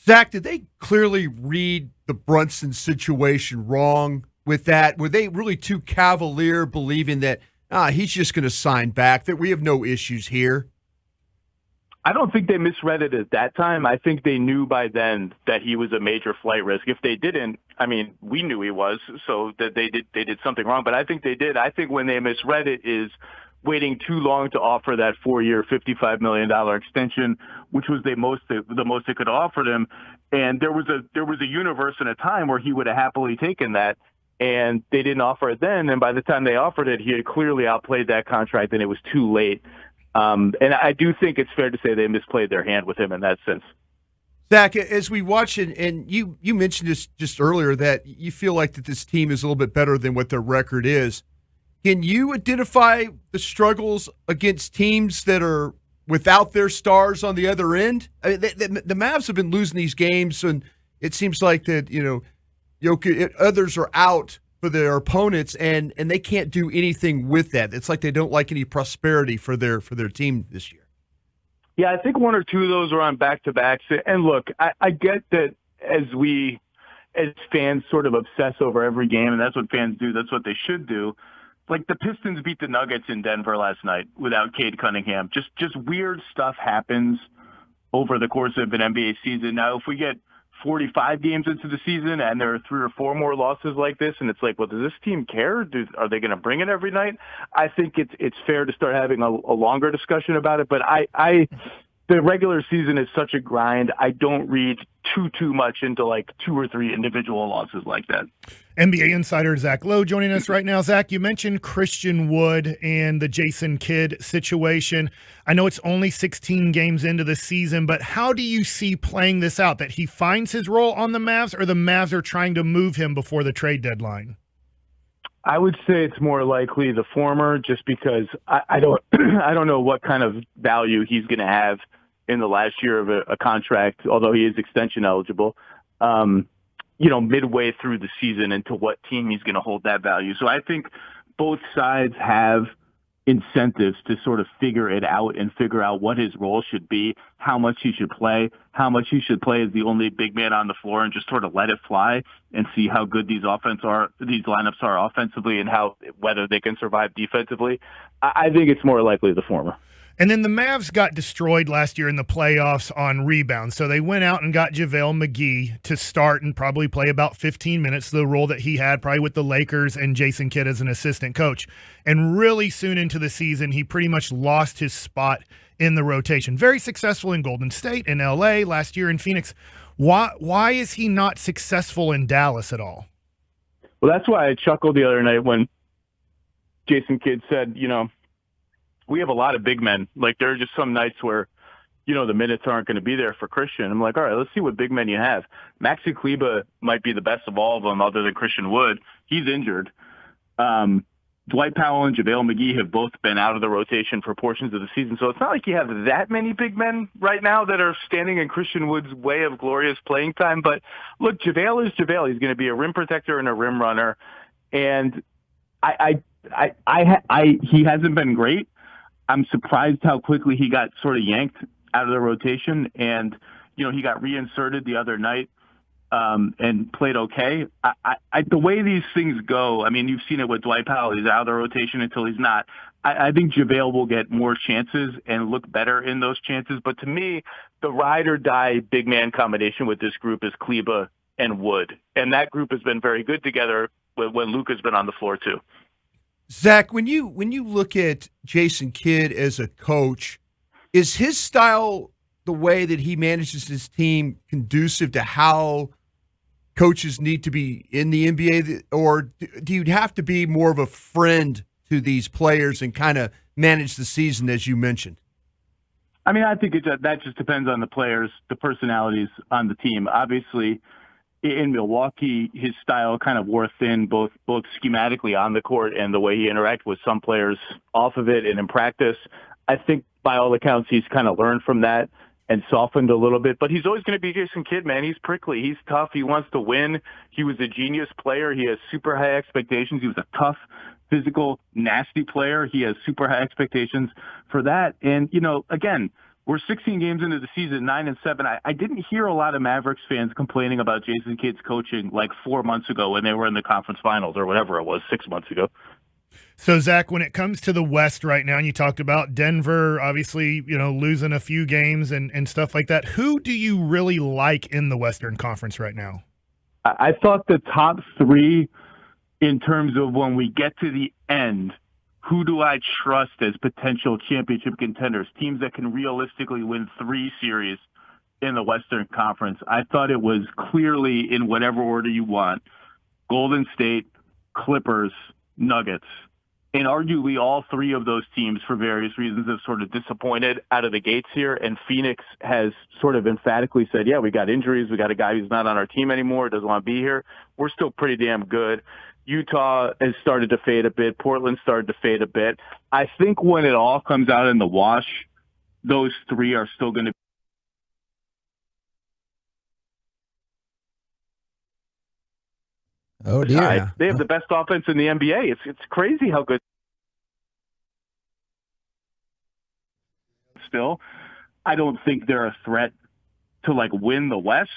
Zach, did they clearly read the Brunson situation wrong with that? Were they really too cavalier, believing that he's just going to sign back, that we have no issues here? I don't think they misread it at that time. I think they knew by then that he was a major flight risk. If they didn't, we knew he was, so that they did something wrong. But I think they did. I think when they misread it is waiting too long to offer that 4-year, $55 million extension, which was the most they could offer him. And there was a universe and a time where he would have happily taken that. And they didn't offer it then. And by the time they offered it, he had clearly outplayed that contract, and it was too late. And I do think it's fair to say they misplayed their hand with him in that sense. Zach, as we watch it, and you mentioned this just earlier, that you feel like that this team is a little bit better than what their record is. Can you identify the struggles against teams that are without their stars on the other end? The Mavs have been losing these games, and it seems like that, others are out for their opponents, and they can't do anything with that. It's like they don't like any prosperity for their team this year. Yeah, I think one or two of those are on back-to-backs. And look, I get that as fans sort of obsess over every game, and that's what fans do, that's what they should do. Like the Pistons beat the Nuggets in Denver last night without Cade Cunningham. Just weird stuff happens over the course of an NBA season. Now, if we get 45 games into the season and there are 3 or 4 more losses like this, and it's like, well, does this team care? Are they going to bring it every night? I think it's fair to start having a longer discussion about it. But the regular season is such a grind. I don't read too much into like 2 or 3 individual losses like that. NBA insider Zach Lowe joining us right now. Zach, you mentioned Christian Wood and the Jason Kidd situation. I know it's only 16 games into the season, but how do you see playing this out? That he finds his role on the Mavs, or the Mavs are trying to move him before the trade deadline? I would say it's more likely the former, just because I don't I don't know what kind of value he's going to have in the last year of a contract, although he is extension eligible, midway through the season, into what team he's going to hold that value. So I think both sides have incentives to sort of figure it out and figure out what his role should be, how much he should play as the only big man on the floor, and just sort of let it fly and see how good these lineups are offensively, and whether they can survive defensively. I think it's more likely the former. And then the Mavs got destroyed last year in the playoffs on rebounds. So they went out and got JaVale McGee to start and probably play about 15 minutes, the role that he had probably with the Lakers and Jason Kidd as an assistant coach. And really soon into the season, he pretty much lost his spot in the rotation. Very successful in Golden State, in LA, last year in Phoenix. Why is he not successful in Dallas at all? Well, that's why I chuckled the other night when Jason Kidd said, we have a lot of big men. Like, there are just some nights where, the minutes aren't going to be there for Christian. I'm like, all right, let's see what big men you have. Maxi Kleber might be the best of all of them other than Christian Wood. He's injured. Dwight Powell and JaVale McGee have both been out of the rotation for portions of the season. So it's not like you have that many big men right now that are standing in Christian Wood's way of glorious playing time. But look, JaVale is JaVale. He's going to be a rim protector and a rim runner. And he hasn't been great. I'm surprised how quickly he got sort of yanked out of the rotation. And, he got reinserted the other night. and played okay. The way these things go, I mean, you've seen it with Dwight Powell. He's out of the rotation until he's not. I think JaVale will get more chances and look better in those chances. But to me, the ride or die big man combination with this group is Kleba and Wood. And that group has been very good together when Luka's been on the floor too. Zach, when you look at Jason Kidd as a coach, is his style, the way that he manages his team, conducive to how coaches need to be in the NBA? Or do you have to be more of a friend to these players and kind of manage the season, as you mentioned? I mean, I think that just depends on the players, the personalities on the team. Obviously, in Milwaukee, his style kind of wore thin, both schematically on the court and the way he interacted with some players off of it and in practice. I think by all accounts, he's kind of learned from that and softened a little bit. But he's always going to be Jason Kidd, man. He's prickly. He's tough. He wants to win. He was a genius player. He has super high expectations. He was a tough, physical, nasty player. He has super high expectations for that. And, again, we're 16 games into the season, 9-7. I didn't hear a lot of Mavericks fans complaining about Jason Kidd's coaching like 4 months ago when they were in the conference finals or whatever it was, 6 months ago. So, Zach, when it comes to the West right now, and you talked about Denver, obviously, losing a few games and stuff like that, who do you really like in the Western Conference right now? I thought the top three, in terms of when we get to the end, who do I trust as potential championship contenders, teams that can realistically win 3 series in the Western Conference? I thought it was clearly, in whatever order you want, Golden State, Clippers, Nuggets. And arguably all 3 of those teams, for various reasons, have sort of disappointed out of the gates here. And Phoenix has sort of emphatically said, yeah, we got injuries. We got a guy who's not on our team anymore, doesn't want to be here. We're still pretty damn good. Utah has started to fade a bit. Portland started to fade a bit. I think when it all comes out in the wash, those 3 are still going to Oh, dear. They have the best offense in the NBA. It's crazy how good. Still, I don't think they're a threat to win the West,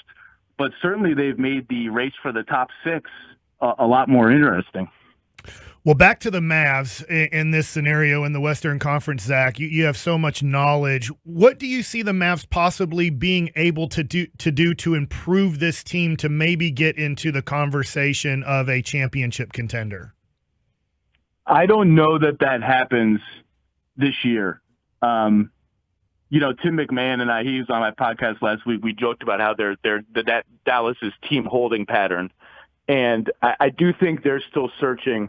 but certainly they've made the race for the top 6 a lot more interesting. Well, back to the Mavs in this scenario in the Western Conference, Zach. You have so much knowledge. What do you see the Mavs possibly being able to do to improve this team to maybe get into the conversation of a championship contender? I don't know that happens this year. Tim McMahon and he was on my podcast last week. We joked about how that Dallas's team holding pattern, and I do think they're still searching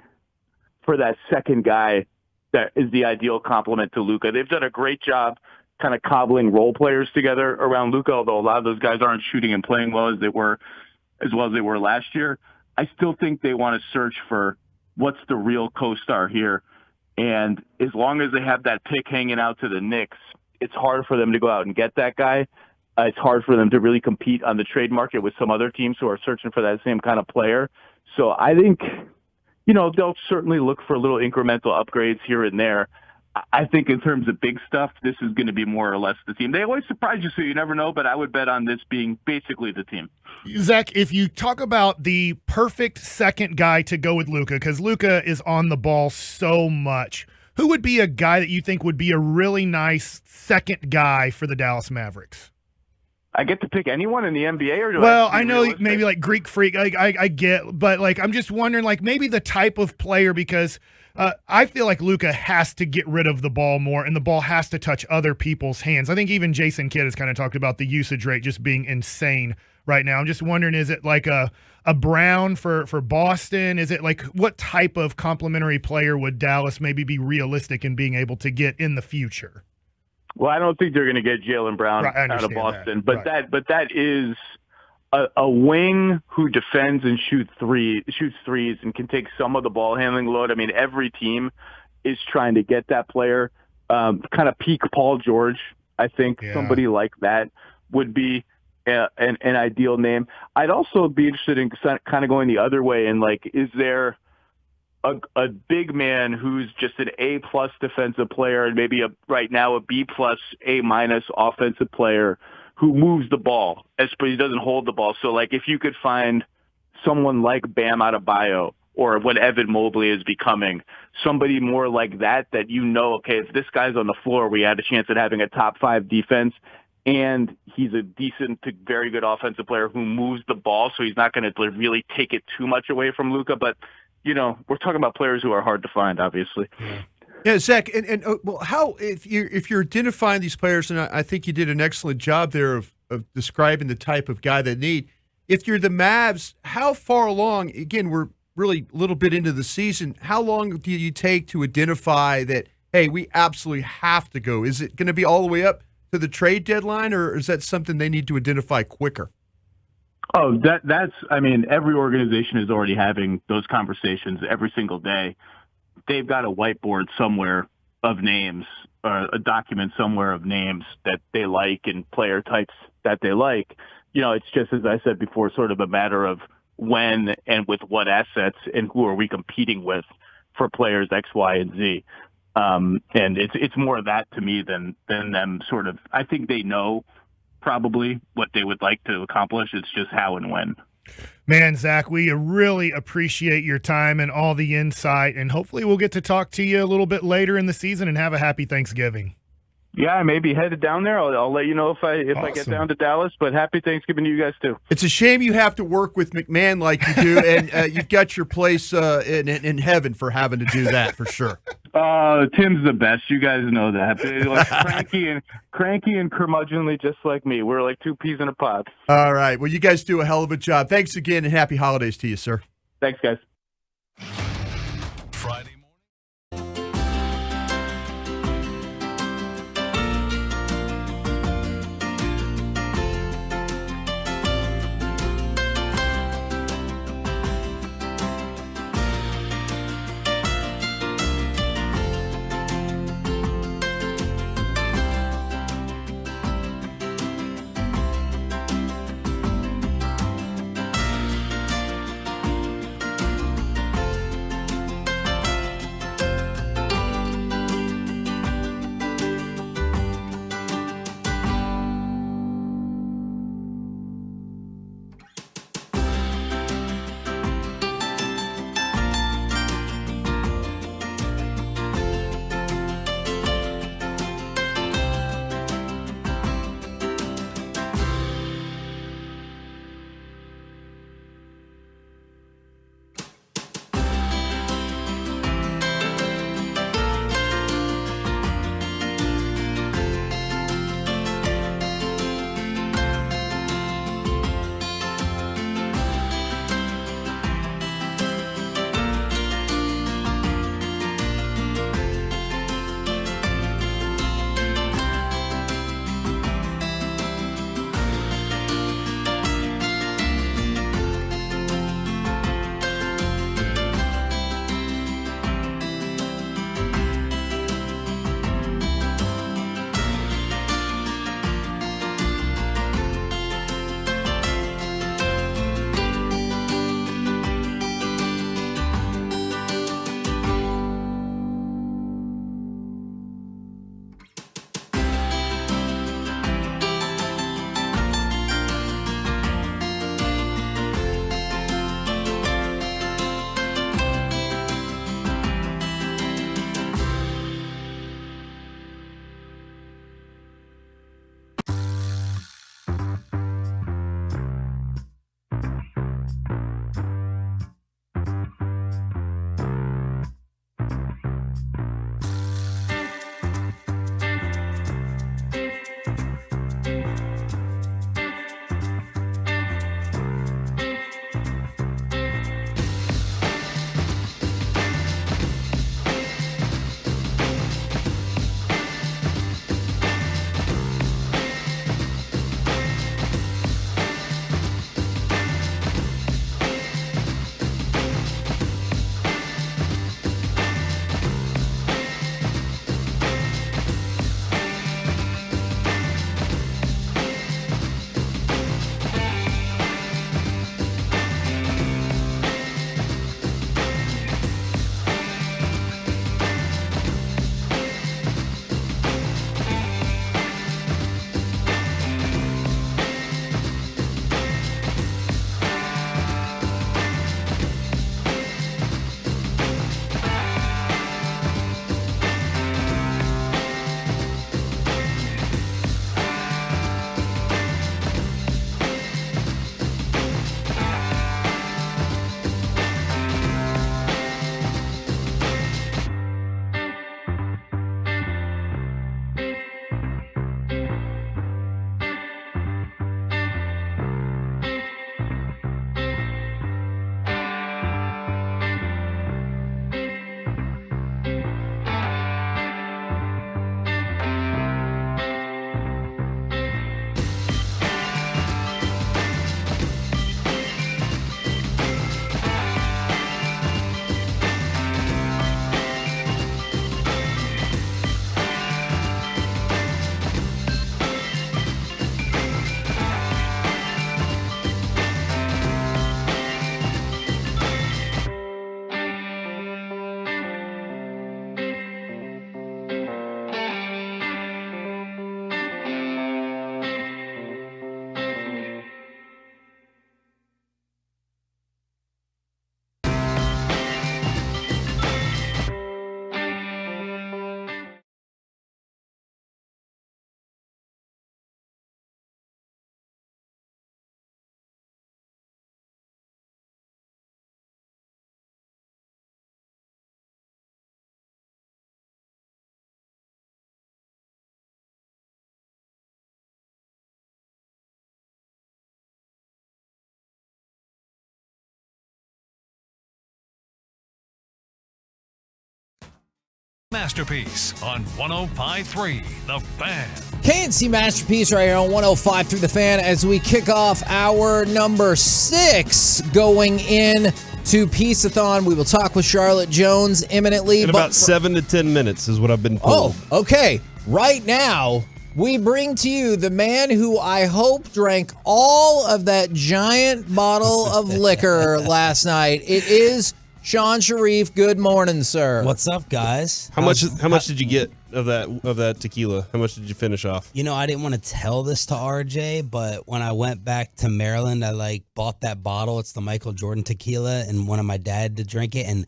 for that second guy that is the ideal complement to Luka. They've done a great job kind of cobbling role players together around Luka, although a lot of those guys aren't shooting and playing well as they were last year. I still think they want to search for what's the real co-star here. And as long as they have that pick hanging out to the Knicks, it's hard for them to go out and get that guy. It's hard for them to really compete on the trade market with some other teams who are searching for that same kind of player. So I think, they'll certainly look for little incremental upgrades here and there. I think in terms of big stuff, this is going to be more or less the team. They always surprise you, so you never know, but I would bet on this being basically the team. Zach, if you talk about the perfect second guy to go with Luka, because Luka is on the ball so much, who would be a guy that you think would be a really nice second guy for the Dallas Mavericks? I get to pick anyone in the NBA, or do I know maybe Greek Freak. I get, but I'm just wondering, maybe the type of player, because I feel like Luka has to get rid of the ball more, and the ball has to touch other people's hands. I think even Jason Kidd has kind of talked about the usage rate just being insane right now. I'm just wondering, is it like a Brown for Boston? Is it what type of complementary player would Dallas maybe be realistic in being able to get in the future? Well, I don't think they're going to get Jaylen Brown out of Boston, but that is a wing who defends and shoots threes and can take some of the ball handling load. I mean, every team is trying to get that player. Kind of peak Paul George, I think somebody like that would be an ideal name. I'd also be interested in kind of going the other way and is there a big man who's just an A+ defensive player and maybe right now a B+ A- offensive player who moves the ball, but he doesn't hold the ball. So, like, if you could find someone like Bam Adebayo or what Evan Mobley is becoming, somebody more like that, okay, if this guy's on the floor, we had a chance at having a top 5 defense, and he's a decent to very good offensive player who moves the ball, so he's not going to really take it too much away from Luka. But, we're talking about players who are hard to find, obviously. Yeah, Zach, and how if you're identifying these players, and I think you did an excellent job there of describing the type of guy they need. If you're the Mavs, how far along? Again, we're really a little bit into the season. How long do you take to identify that? Hey, we absolutely have to go. Is it going to be all the way up to the trade deadline, or is that something they need to identify quicker? Oh, every organization is already having those conversations every single day. They've got a whiteboard somewhere of names, or a document somewhere of names that they like and player types that they like. It's just, as I said before, sort of a matter of when and with what assets and who are we competing with for players X, Y, and Z. And it's more of that to me than them sort of, I think they know probably what they would like to accomplish. It's just how and when. Man, Zach, we really appreciate your time and all the insight, and hopefully we'll get to talk to you a little bit later in the season and have a happy Thanksgiving. Yeah, I may be headed down there. I'll let you know if I get down to Dallas, but happy Thanksgiving to you guys too. It's a shame you have to work with McMahon like you do, and you've got your place in heaven for having to do that for sure. Tim's the best. You guys know that. Like cranky and curmudgeonly, just like me. We're like 2 peas in a pod. All right. Well, you guys do a hell of a job. Thanks again, and happy holidays to you, sir. Thanks, guys. Friday. Masterpiece on 105.3 The Fan. KNC Masterpiece right here on 105 through the Fan as we kick off our number 6 going in to Piece-A-Thon. We will talk with Charlotte Jones imminently. In about 7 to 10 minutes is what I've been told. Oh, okay. Right now, we bring to you the man who I hope drank all of that giant bottle of liquor last night. It is Sean Sharif. Good morning, sir. What's up, guys? How much did you get of that tequila? How much did you finish off? You know, I didn't want to tell this to RJ, but when I went back to Maryland, I bought that bottle. It's the Michael Jordan tequila, and wanted my dad to drink it, and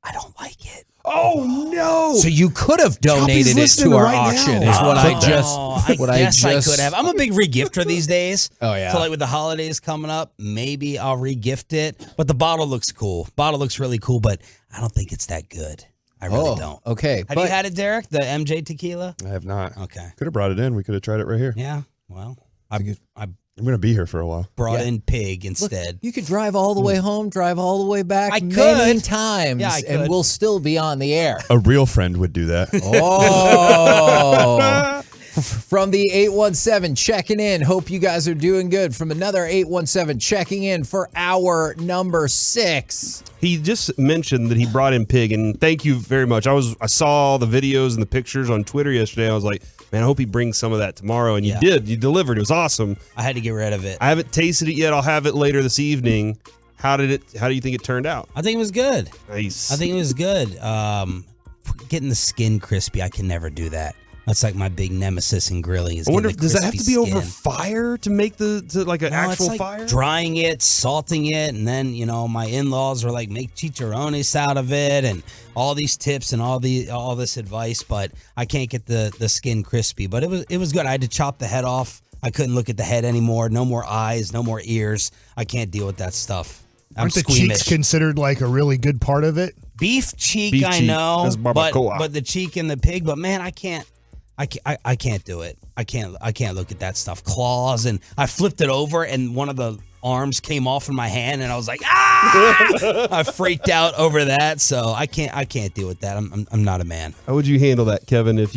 I don't like it. Oh no! So you could have donated it to our auction. Is what I guess I could have. I'm a big regifter these days. Oh yeah. So with the holidays coming up, maybe I'll regift it. But the bottle looks cool. Bottle looks really cool, but I don't think it's that good. I really don't. Okay. Have you had it, Derek? The MJ tequila? I have not. Okay. Could have brought it in. We could have tried it right here. Yeah. Well, I'm going to be here for a while. Brought in pig instead. Look, you could drive all the way home, drive all the way back I many could. times, Yeah, I and could. we'll still be on the air. A real friend would do that. Oh. From the 817 checking in. Hope you guys are doing good. From another 817 checking in for our number 6. He just mentioned that he brought in pig, and thank you very much. I saw the videos and the pictures on Twitter yesterday. I was like, man, I hope he brings some of that tomorrow. And you did. You delivered. It was awesome. I had to get rid of it. I haven't tasted it yet. I'll have it later this evening. How do you think it turned out? I think it was good. Nice. I think it was good. Getting the skin crispy, I can never do that. That's like my big nemesis in grilling. Is I wonder, getting the does that have crispy to be over skin. fire to make an actual it's like fire? Drying it, salting it, and then my in-laws were like, make chicharrones out of it, and all these tips and all this advice. But I can't get the skin crispy. But it was good. I had to chop the head off. I couldn't look at the head anymore. No more eyes. No more ears. I can't deal with that stuff. I'm Aren't the squeamish. cheeks considered like a really good part of it? Beef cheek, Beef I cheek. know, That's barbacoa. but the cheek and the pig. But man, I can't do it. I can't look at that stuff. Claws, and I flipped it over, and one of the arms came off in my hand, and I was like, ah! I freaked out over that. So I can't deal with that. I'm not a man. How would you handle that, Kevin, if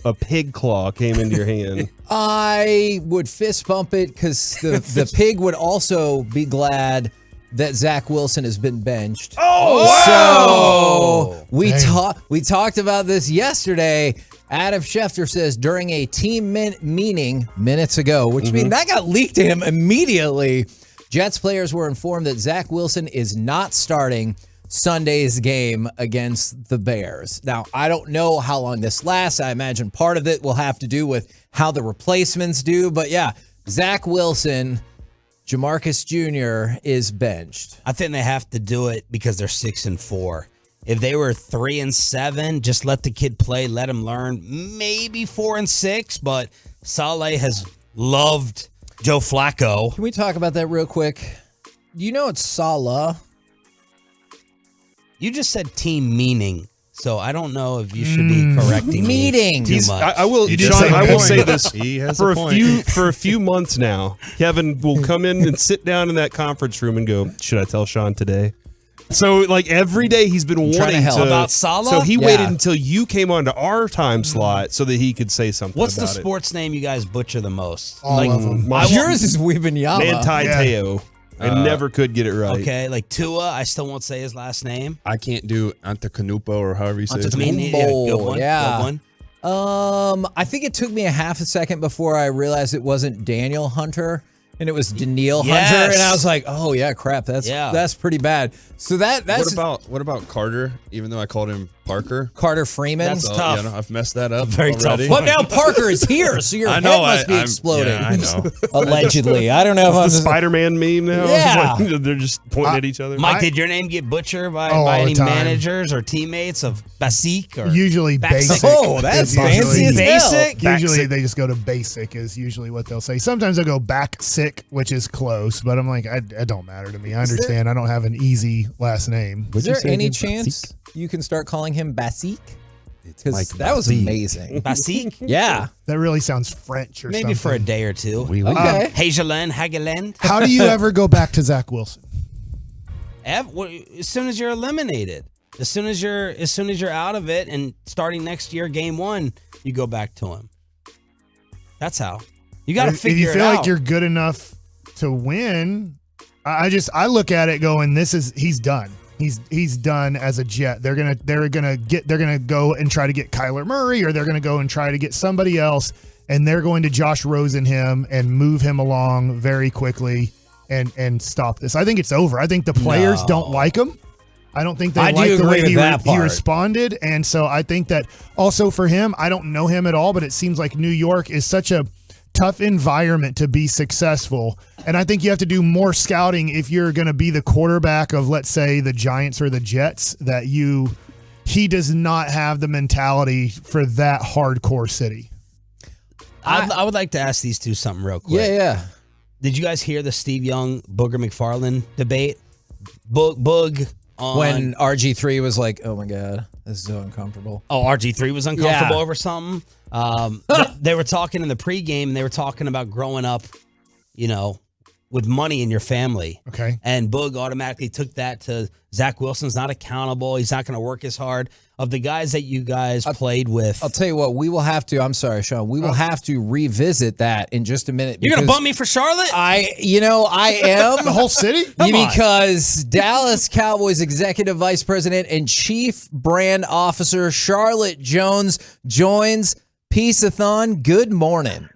a pig claw came into your hand? I would fist bump it because the pig would also be glad that Zach Wilson has been benched. Oh, so we talked about this yesterday. Adam Schefter says during a team meeting minutes ago, which means that got leaked to him immediately. Jets players were informed that Zach Wilson is not starting Sunday's game against the Bears. Now, I don't know how long this lasts. I imagine part of it will have to do with how the replacements do. But yeah, Zach Wilson, Jamarcus Jr. is benched. I think they have to do it because they're 6-4. If they were 3-7, just let the kid play, let him learn. Maybe 4-6, but Saleh has loved Joe Flacco. Can we talk about that real quick? You know it's Salah. You just said team meaning, so I don't know if you should be correcting me too much. I will say this. He has for a point. for a few months now, Kevin will come in and sit down in that conference room and go, should I tell Sean today? So like every day he's been wanting to about Salah. So he waited until you came onto our time slot so that he could say something. What's the about sports name you guys butcher the most? All of them. Yours is Wembanyama. Manti Te'o. I never could get it right. Okay, like Tua, I still won't say his last name. I can't do Antetokounmpo or however you say his name. Good one. Yeah. Good one. I think it took me a half a second before I realized it wasn't Daniel Hunter and it was Daniil Yes. Hunter, and I was like, oh yeah, crap, that's pretty bad. So that's What about Carter? Even though I called him Parker, Carter Freeman. That's tough. Yeah, no, I've messed that up. Very already. tough. But now Parker is here, so your I head know, must be I'm- exploding. yeah, I know. Allegedly, I don't know if I'm the Spider-Man meme now. Yeah. Like, they're just pointing at each other. Mike, did your name get butchered by all any the time. managers or teammates of Bacsik or Usually Bacsik? basic. Oh, that's is usually- fancy as hell. Basic? Usually they just go to basic is usually what they'll say. Sometimes they'll go Bacsik, which is close, but I'm like, it don't matter to me. I understand. I don't have an easy last name. Is there any chance you can start calling him Bacsik? Because that was amazing. Bacsik? Yeah. That really sounds French or Maybe something. for a day or two. Okay. Hageland. How do you ever go back to Zach Wilson? As soon as you're eliminated. As soon as you're out of it and starting next year, game 1, you go back to him. That's how. You got to figure it out. If you feel like you're good enough to win, I look at it going, he's done. He's done as a Jet. They're gonna go and try to get Kyler Murray, or they're gonna go and try to get somebody else, and they're going to Josh Rosen him and move him along very quickly and stop this. I think it's over. I think the players don't like him. I don't think they like the way he responded, and so I think that also for him, I don't know him at all, but it seems like New York is such a tough environment to be successful. And I think you have to do more scouting if you're going to be the quarterback of, let's say, the Giants or the Jets, he does not have the mentality for that hardcore city. I would like to ask these two something real quick. Yeah. Did you guys hear the Steve Young, Booger McFarland debate? Boog on... When RG3 was like, oh my God, this is so uncomfortable. Oh, RG3 was uncomfortable over something? They were talking in the pregame, and they were talking about growing up, with money in your family. Okay. And Boog automatically took that to Zach Wilson's not accountable. He's not going to work as hard. Of the guys that you guys played with. I'll tell you what, we will have to, I'm sorry, Sean, we will have to revisit that in just a minute. You're going to bump me for Charlotte? I am. The whole city? Because Dallas Cowboys Executive Vice President and Chief Brand Officer Charlotte Jones joins Piece-A-Thon. Good morning.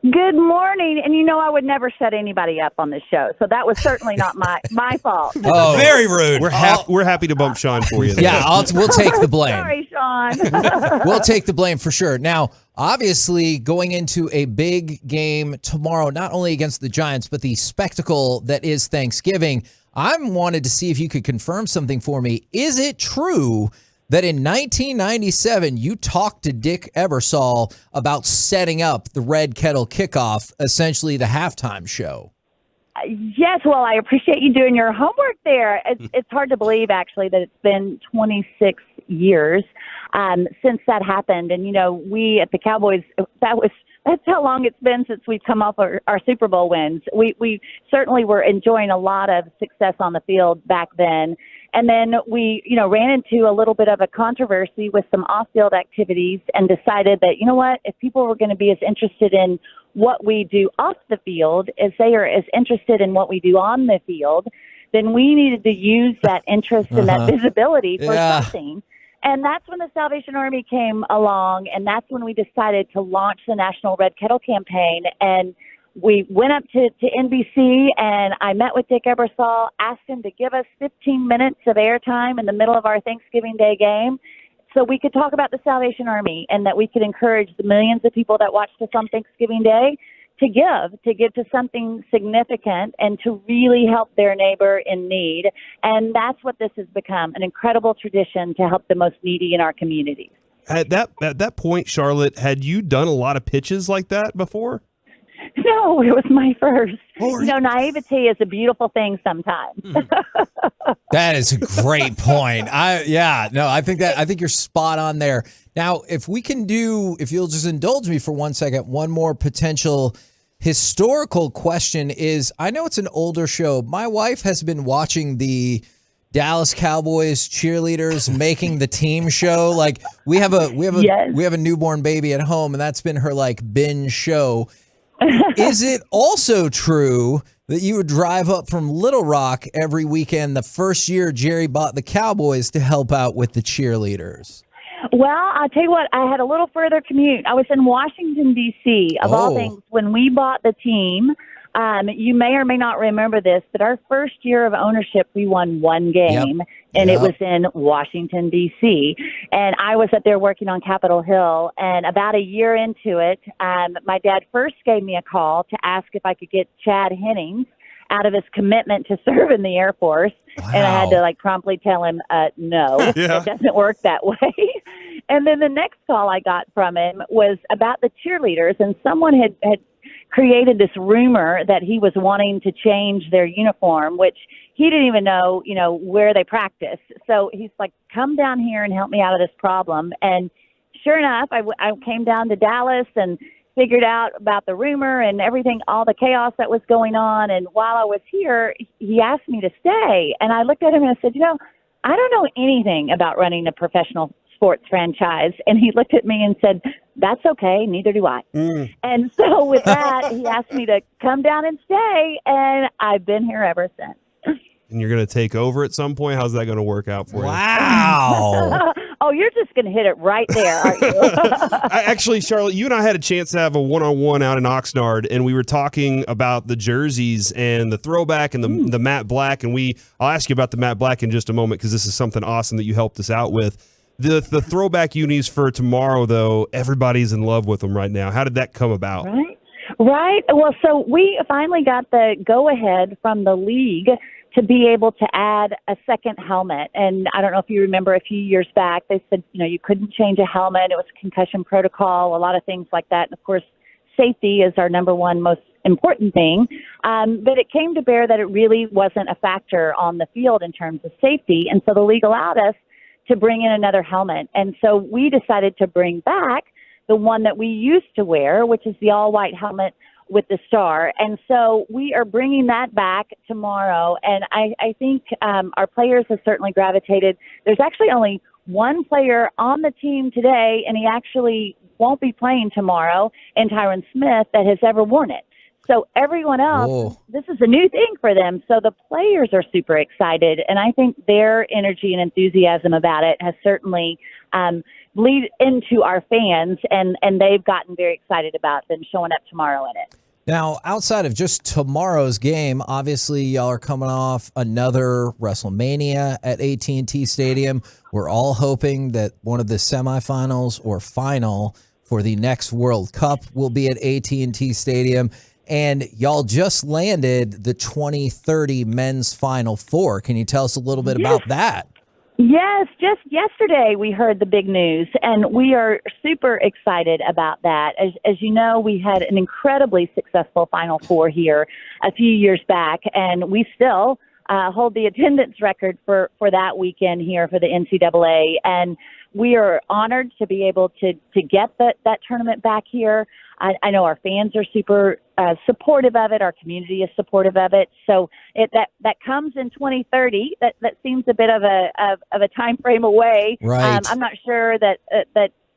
Good morning. And I would never set anybody up on this show, so that was certainly not my fault. Oh, very rude. We're happy to bump Sean for you. Yeah, we'll take the blame. Sorry, Sean. We'll take the blame for sure. Now, obviously, going into a big game tomorrow, not only against the Giants, but the spectacle that is Thanksgiving, I wanted to see if you could confirm something for me. Is it true that in 1997, you talked to Dick Ebersol about setting up the Red Kettle Kickoff, essentially the halftime show? Yes, well, I appreciate you doing your homework there. It's hard to believe, actually, that it's been 26 years since that happened. And, we at the Cowboys, that's how long it's been since we've come off our Super Bowl wins. We certainly were enjoying a lot of success on the field back then. And then we, ran into a little bit of a controversy with some off-field activities and decided that, if people were going to be as interested in what we do off the field as they are as interested in what we do on the field, then we needed to use that interest and that visibility for something. And that's when the Salvation Army came along, and that's when we decided to launch the National Red Kettle campaign. And we went up to NBC, and I met with Dick Ebersol, asked him to give us 15 minutes of airtime in the middle of our Thanksgiving Day game so we could talk about the Salvation Army and that we could encourage the millions of people that watched us on Thanksgiving Day to give to something significant and to really help their neighbor in need. And that's what this has become, an incredible tradition to help the most needy in our communities. At that point, Charlotte, had you done a lot of pitches like that before? No, it was my first. Naivety is a beautiful thing sometimes. That is a great point. I think you're spot on there. Now, if you'll just indulge me for 1 second, one more potential historical question is, I know it's an older show. My wife has been watching the Dallas Cowboys cheerleaders making the team show. Like we have a newborn baby at home, and that's been her binge show. Is it also true that you would drive up from Little Rock every weekend the first year Jerry bought the Cowboys to help out with the cheerleaders? Well, I'll tell you what, I had a little further commute. I was in Washington, D.C. Of all things, when we bought the team, you may or may not remember this, but our first year of ownership, we won one game, and it was in Washington, D.C. And I was up there working on Capitol Hill, and about a year into it, my dad first gave me a call to ask if I could get Chad Hennings out of his commitment to serve in the Air Force. Wow. And I had to promptly tell him, no, it doesn't work that way. And then the next call I got from him was about the cheerleaders, and someone had created this rumor that he was wanting to change their uniform, which he didn't even know, where they practice. So he's like, come down here and help me out of this problem. And sure enough, I came down to Dallas and figured out about the rumor and everything, all the chaos that was going on. And while I was here, he asked me to stay. And I looked at him and I said, I don't know anything about running a professional sports franchise. And he looked at me and said, that's okay. Neither do I. And so with that, he asked me to come down and stay. And I've been here ever since. And you're going to take over at some point? How's that going to work out for you? Wow. Oh, you're just going to hit it right there, aren't you? Actually, Charlotte, you and I had a chance to have a one-on-one out in Oxnard, and we were talking about the jerseys and the throwback and the matte black. And I'll ask you about the matte black in just a moment because this is something awesome that you helped us out with. The throwback unis for tomorrow, though, everybody's in love with them right now. How did that come about? Right. Well, so we finally got the go-ahead from the league to be able to add a second helmet. And I don't know if you remember a few years back, they said, you couldn't change a helmet. It was a concussion protocol, a lot of things like that. And of course, safety is our number one most important thing. But it came to bear that it really wasn't a factor on the field in terms of safety. And so the league allowed us to bring in another helmet. And so we decided to bring back the one that we used to wear, which is the all-white helmet with the star. And so we are bringing that back tomorrow. And I think our players have certainly gravitated. There's actually only one player on the team today, and he actually won't be playing tomorrow, and Tyron Smith, that has ever worn it. So everyone else, this is a new thing for them. So the players are super excited. And I think their energy and enthusiasm about it has certainly bleed into our fans, and they've gotten very excited about them showing up tomorrow in it. Now, outside of just tomorrow's game, obviously y'all are coming off another WrestleMania at AT&T Stadium. We're all hoping that one of the semifinals or final for the next World Cup will be at AT&T Stadium. And y'all just landed the 2030 men's Final Four. Can you tell us a little bit about that? Yes, just yesterday we heard the big news, and we are super excited about that. As you know, we had an incredibly successful Final Four here a few years back, and we still hold the attendance record for that weekend here for the NCAA. And we are honored to be able to get that tournament back here. I know our fans are super supportive of it. Our community is supportive of it. So that comes in 2030. That seems a bit of a time frame away. Right. I'm not sure that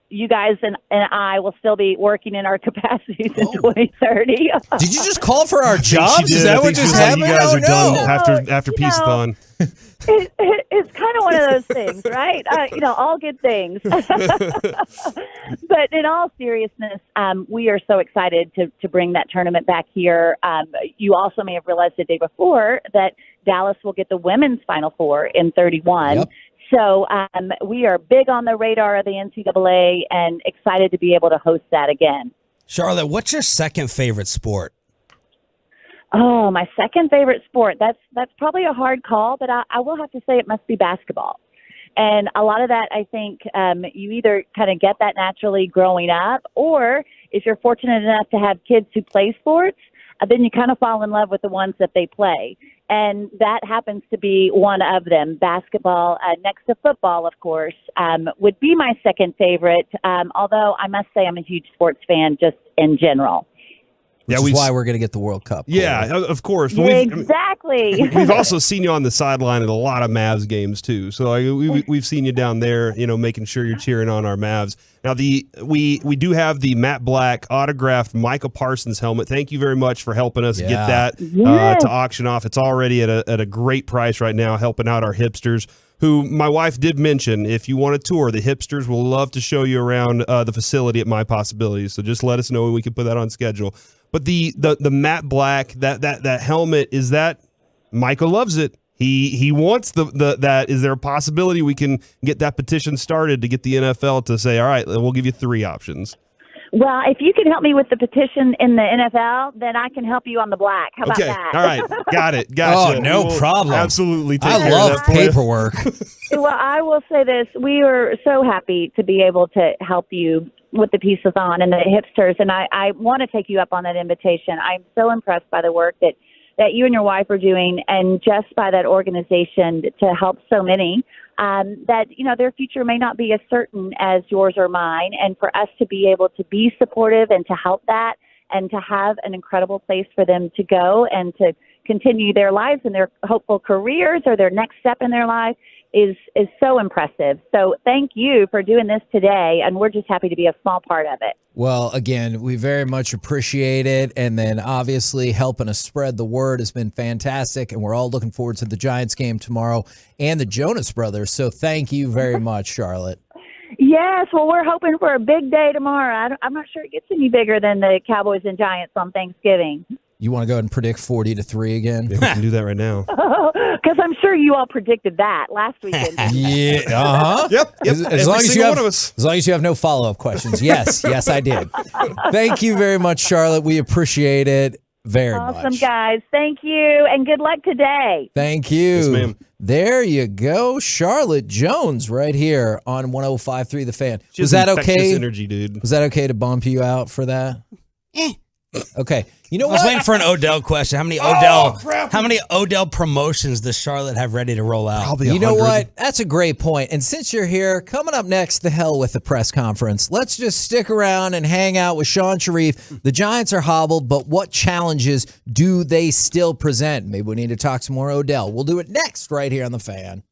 you guys and I will still be working in our capacities in 2030. Did you just call for our I think she jobs? did. Is that I what think she just was like, happened? you guys Oh, are no. done after Piece-A-Thon. It's kind of one of those things, right? All good things. But in all seriousness, we are so excited to bring that tournament back here. You also may have realized the day before that Dallas will get the women's Final Four in 31. Yep. So we are big on the radar of the NCAA and excited to be able to host that again. Charlotte, what's your second favorite sport? Oh, my second favorite sport. That's probably a hard call, but I will have to say it must be basketball. And a lot of that, I think, you either kind of get that naturally growing up, or if you're fortunate enough to have kids who play sports, then you kind of fall in love with the ones that they play. And that happens to be one of them. Basketball, next to football, of course, would be my second favorite, although I must say I'm a huge sports fan just in general. Which is why we're going to get the World Cup. Yeah, of course. But Exactly. We've also seen you on the sideline at a lot of Mavs games too. So we've seen you down there, making sure you're cheering on our Mavs. Now we do have the matte black autographed Micah Parsons helmet. Thank you very much for helping us get that to auction off. It's already at a great price right now, helping out our hipsters. Who my wife did mention, if you want a tour, the hipsters will love to show you around the facility at My Possibilities. So just let us know and we can put that on schedule. But the matte black, that helmet, is that Michael loves it. He wants that. Is there a possibility we can get that petition started to get the NFL to say, all right, we'll give you 3 options? Well, if you can help me with the petition in the NFL, then I can help you on the black. How about that? All right. Got it. Gotcha. Oh, no problem. Absolutely. I love paperwork. Well, I will say this. We are so happy to be able to help you with the Piece-A-Thon and the hipsters, and I want to take you up on that invitation. I'm so impressed by the work that you and your wife are doing, and just by that organization to help so many that, their future may not be as certain as yours or mine. And for us to be able to be supportive and to help that and to have an incredible place for them to go and to continue their lives and their hopeful careers or their next step in their life is so impressive. So thank you for doing this today, and we're just happy to be a small part of it. Well, again, we very much appreciate it. And then obviously helping us spread the word has been fantastic. And we're all looking forward to the Giants game tomorrow and the Jonas Brothers. So thank you very much, Charlotte. Yes, well, we're hoping for a big day tomorrow. I'm not sure it gets any bigger than the Cowboys and Giants on Thanksgiving. You want to go ahead and predict 40-3 again? Yeah, we can do that right now. Because I'm sure you all predicted that last weekend. Yeah. Uh-huh. Yep. As long as you have no follow-up questions. Yes, I did. Thank you very much, Charlotte. We appreciate it very much. Awesome, guys. Thank you, and good luck today. Thank you. Yes, ma'am. There you go. Charlotte Jones right here on 105.3 The Fan. She has Was that infectious okay? energy, dude. Was that okay to bump you out for that? Okay. You know I was what? waiting for an Odell question. How many Odell promotions does Charlotte have ready to roll out? Probably You know 100. what? That's a great point. And since you're here, coming up next, the hell with the press conference. Let's just stick around and hang out with Sean Sharif. The Giants are hobbled, but what challenges do they still present? Maybe we need to talk some more Odell. We'll do it next right here on The Fan.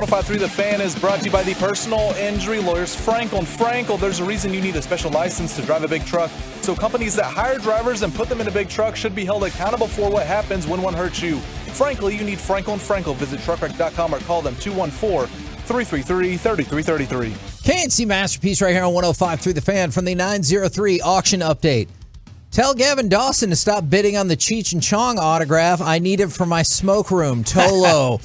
105.3 The Fan is brought to you by the personal injury lawyers Frankel & Frankel. There's a reason you need a special license to drive a big truck. So companies that hire drivers and put them in a big truck should be held accountable for what happens when one hurts you. Frankly, you need Frankel & Frankel. Visit truckwreck.com or call them 214-333-3333. KNC Masterpiece right here on 105.3 The Fan from the 903 auction update. Tell Gavin Dawson to stop bidding on the Cheech and Chong autograph. I need it for my smoke room. Tolo.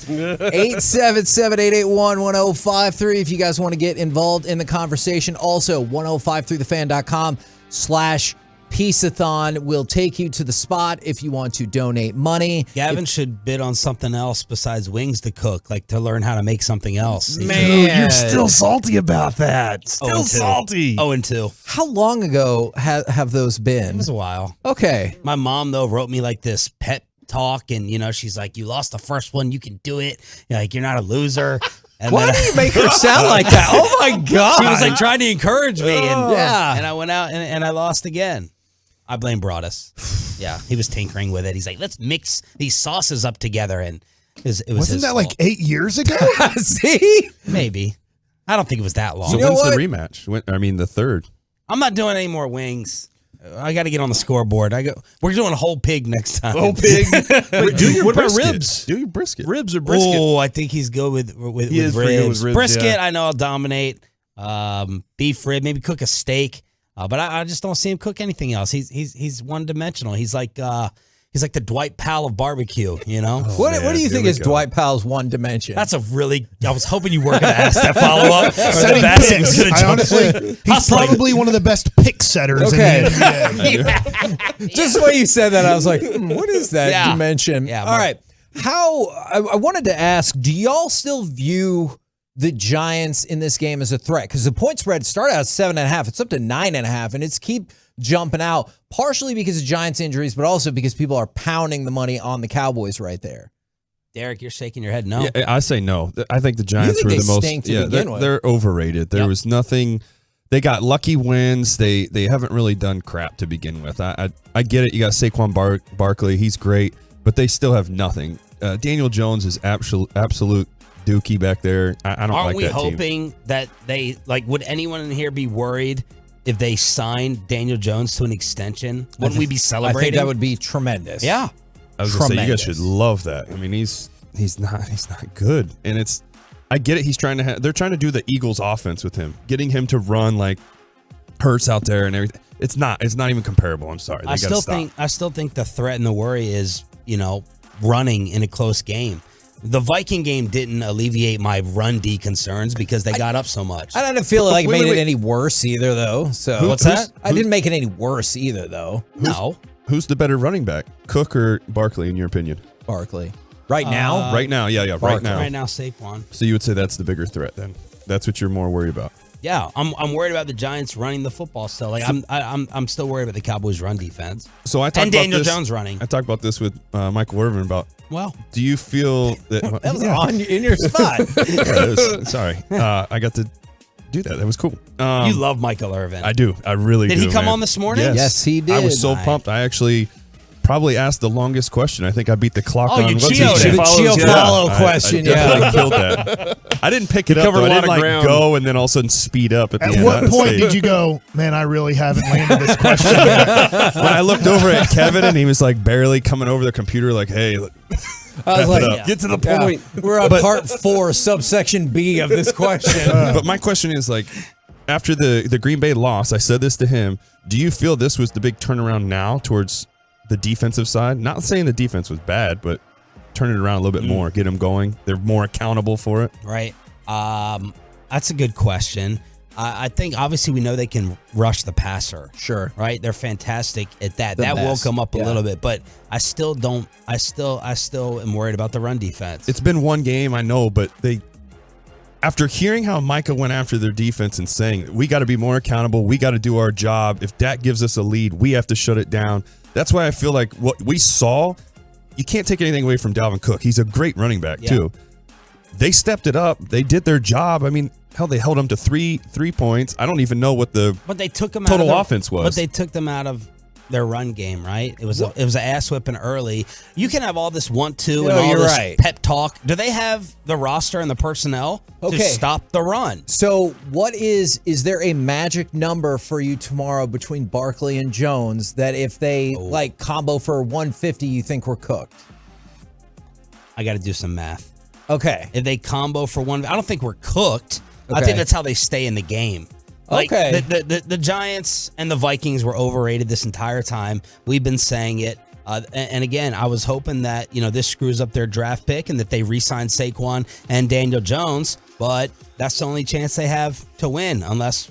877-881-1053 if you guys want to get involved in the conversation. Also, 1053thefan.com/Piece-A-Thon will take you to the spot if you want to donate money. Gavin should bid on something else besides wings to cook, like to learn how to make something else. Man, you're still salty about that. Still 0-2. salty. 0-2. How long ago have those been? It was a while. Okay. My mom, though, wrote me like this pep talk, and, she's like, you lost the first one. You can do it. You're not a loser. And why do you make her sound like that? Oh, my God. She was like trying to encourage me. And, Yeah. And I went out and I lost again. I blame Broadus. Yeah, he was tinkering with it. He's like, let's mix these sauces up together. And it was Wasn't his that fault. like 8 years ago? See? Maybe. I don't think it was that long. So when's the rematch? The third. I'm not doing any more wings. I got to get on the scoreboard. We're doing a whole pig next time. Whole pig. What about ribs? Do your brisket. Ribs or brisket? Oh, I think he's good with He is pretty good ribs. with ribs, Brisket, yeah. I know I'll dominate. Beef rib, maybe cook a steak. But I just don't see him cook anything else. He's one dimensional. He's like the Dwight Powell of barbecue. What do you think is Dwight Powell's one dimension? That's a really. I was hoping you weren't going to ask that follow up. Setting picks. Honestly, he's probably one of the best pick setters Okay. in the NBA. Just the way you said that, I was like, what is that dimension? Yeah, All right. I wanted to ask, do y'all still view the Giants in this game as a threat? Because the point spread started out at 7.5. It's up to 9.5, and it's keep jumping out, partially because of Giants injuries, but also because people are pounding the money on the Cowboys right there. Derek, you're shaking your head no. Yeah, I say no. I think the Giants were the most. They're overrated. There was nothing. They got lucky wins. They haven't really done crap to begin with. I get it. You got Saquon Barkley. He's great, but they still have nothing. Daniel Jones is absolute dookie back there. I don't Aren't like we that team. hoping that they would anyone in here be worried if they signed Daniel Jones to an extension? Wouldn't we be celebrating? I think that would be tremendous. Yeah. I was gonna say you guys should love that. I mean, he's not good, and I get it. He's trying to they're trying to do the Eagles offense with him, getting him to run like Hurts out there and everything. It's not even comparable. I'm sorry. I still think the threat and the worry is running in a close game. The Viking game didn't alleviate my run D concerns because they got up so much. I didn't feel like it made it any worse either, though. So What's that? I didn't make it any worse either, though. Who's the better running back, Cook or Barkley, in your opinion? Barkley. Right now? Right now, yeah, right now. Right now, Saquon. So you would say that's the bigger threat then? That's what you're more worried about? Yeah, I'm worried about the Giants running the football still. I'm still worried about the Cowboys' run defense. So I talked and about Daniel this, Jones running. I talked about this with Michael Irvin about. Well, do you feel that that was in your spot? Sorry, I got to do that. That was cool. You love Michael Irvin. I do. I really do. Did he come man. on this morning? Yes, he did. I was so pumped. I actually probably asked the longest question. I think I beat the clock on. You what's his Gio name? follow question. I definitely killed that. I didn't pick it up. covered Though. a I lot didn't of ground. go and then all of a sudden speed up at the end. At what I'd point say- did you go, man, I really haven't landed this question? When I looked over at Kevin and he was like barely coming over the computer, like, "Hey, look, I was wrap it like, up. Get to the point. We're on part 4, subsection B of this question. But my question is like, after the Green Bay loss, I said this to him. Do you feel this was the big turnaround now towards the defensive side? Not saying the defense was bad, but turn it around a little bit more, get them going. They're more accountable for it. Right. That's a good question. I think obviously we know they can rush the passer. Sure. Right? They're fantastic at that. The That will best. come up a Yeah. little bit, but I still am worried about the run defense. It's been one game, I know, but after hearing how Micah went after their defense and saying, we got to be more accountable, we got to do our job. If Dak gives us a lead, we have to shut it down. That's why I feel like what we saw, you can't take anything away from Dalvin Cook. He's a great running back, too. They stepped it up. They did their job. I mean, hell, they held them to three points. I don't even know what the but they took them total out of offense was. But they took them out of their run game, right? It was an ass whipping early. You can have all this want-to and No, all you're this right. pep talk. Do they have the roster and the personnel to stop the run? So what is there a magic number for you tomorrow between Barkley and Jones that if they like combo for 150, you think we're cooked? I got to do some math. Okay. If they combo for one, I don't think we're cooked. I Okay. think that's how they stay in the game. Like Okay. the Giants and the Vikings were overrated this entire time. We've been saying it. And again, I was hoping that, this screws up their draft pick and that they re-sign Saquon and Daniel Jones, but that's the only chance they have to win unless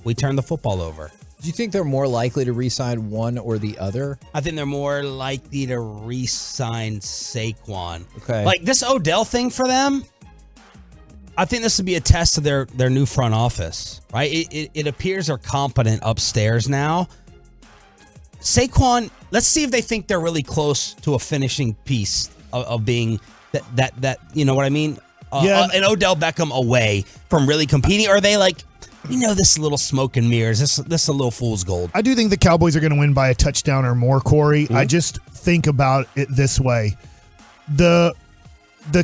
we turn the football over. Do you think they're more likely to re-sign one or the other? I think they're more likely to re-sign Saquon. Okay. Like this Odell thing for them, I think this would be a test of their new front office, right? It appears they're competent upstairs now. Saquon, let's see if they think they're really close to a finishing piece of being that you know what I mean? An Odell Beckham away from really competing. Or are they like, this is a little smoke and mirrors. This is a little fool's gold. I do think the Cowboys are going to win by a touchdown or more, Corey. I just think about it this way. The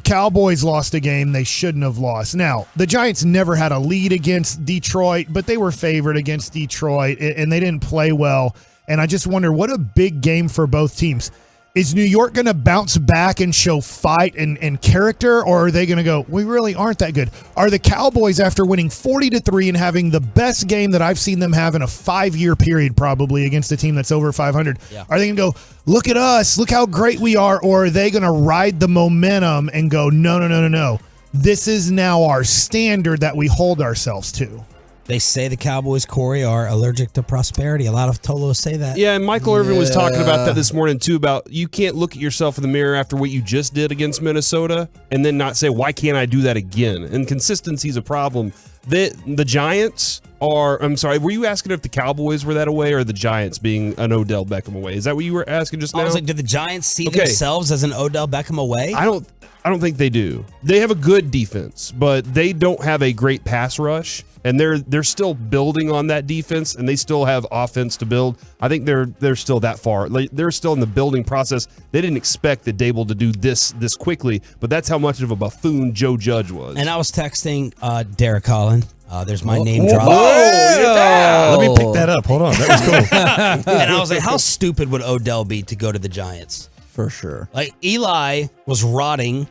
Cowboys lost a game they shouldn't have lost. Now, the Giants never had a lead against Detroit, but they were favored against Detroit, and they didn't play well. And I just wonder, what a big game for both teams. Is New York going to bounce back and show fight and character, or are they going to go, we really aren't that good? Are the Cowboys, after winning 40-3 and having the best game that I've seen them have in a 5-year period probably against a team that's over 500, are they going to go, look at us, look how great we are, or are they going to ride the momentum and go, no, this is now our standard that we hold ourselves to? They say the Cowboys, Corey, are allergic to prosperity. A lot of Tolos say that. Yeah, and Michael Irvin was talking about that this morning, too, about you can't look at yourself in the mirror after what you just did against Minnesota and then not say, why can't I do that again? And consistency is a problem. The Giants are, I'm sorry, were you asking if the Cowboys were that away or the Giants being an Odell Beckham away? Is that what you were asking just now? I was like, do the Giants see themselves as an Odell Beckham away? I don't think they do. They have a good defense, but they don't have a great pass rush, and they're still building on that defense, and they still have offense to build. I think they're still that far. They're still in the building process. They didn't expect that Dable to do this quickly, but that's how much of a buffoon Joe Judge was. And I was texting Derek Holland. There's my name drop. Let me pick that up. Hold on. That was cool. And I was like, how stupid would Odell be to go to the Giants? For sure. Like Eli was rotting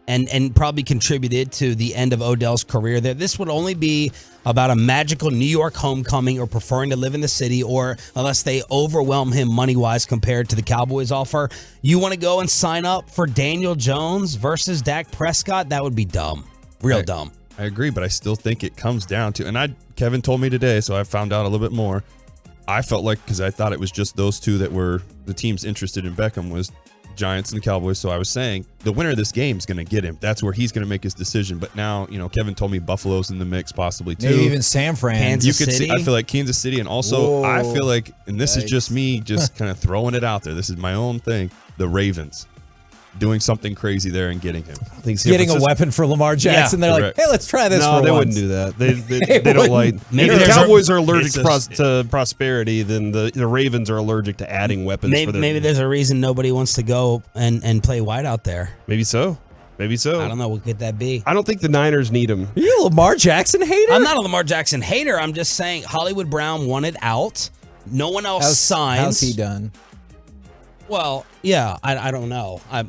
and probably contributed to the end of Odell's career there. This would only be about a magical New York homecoming or preferring to live in the city, or unless they overwhelm him money-wise compared to the Cowboys offer. You want to go and sign up for Daniel Jones versus Dak Prescott? That would be dumb. Real dumb. I agree, but I still think it comes down to, and Kevin told me today, so I found out a little bit more. I felt like, because I thought it was just those two that were the teams interested in Beckham, was Giants and the Cowboys. So I was saying the winner of this game is going to get him. That's where he's going to make his decision. But now, Kevin told me Buffalo's in the mix possibly too. Maybe even San Fran. Kansas You could City. see, I feel like Kansas City, and also I Whoa. feel like, and this is just me just kind of throwing it out there. This is my own thing. The Ravens doing something crazy there and getting him. I think Getting a weapon for Lamar Jackson. They're correct. like, hey, let's try this No, for they once. wouldn't do that. They don't like. Maybe If the there's Cowboys are allergic to prosperity, then the Ravens are allergic to adding weapons. Maybe there's a reason nobody wants to go and play white out there. Maybe so. I don't know. What could that be? I don't think the Niners need him. Are you a Lamar Jackson hater? I'm not a Lamar Jackson hater. I'm just saying Hollywood Brown wanted out. No one else signs. How's he done? Well, yeah, I don't know. Once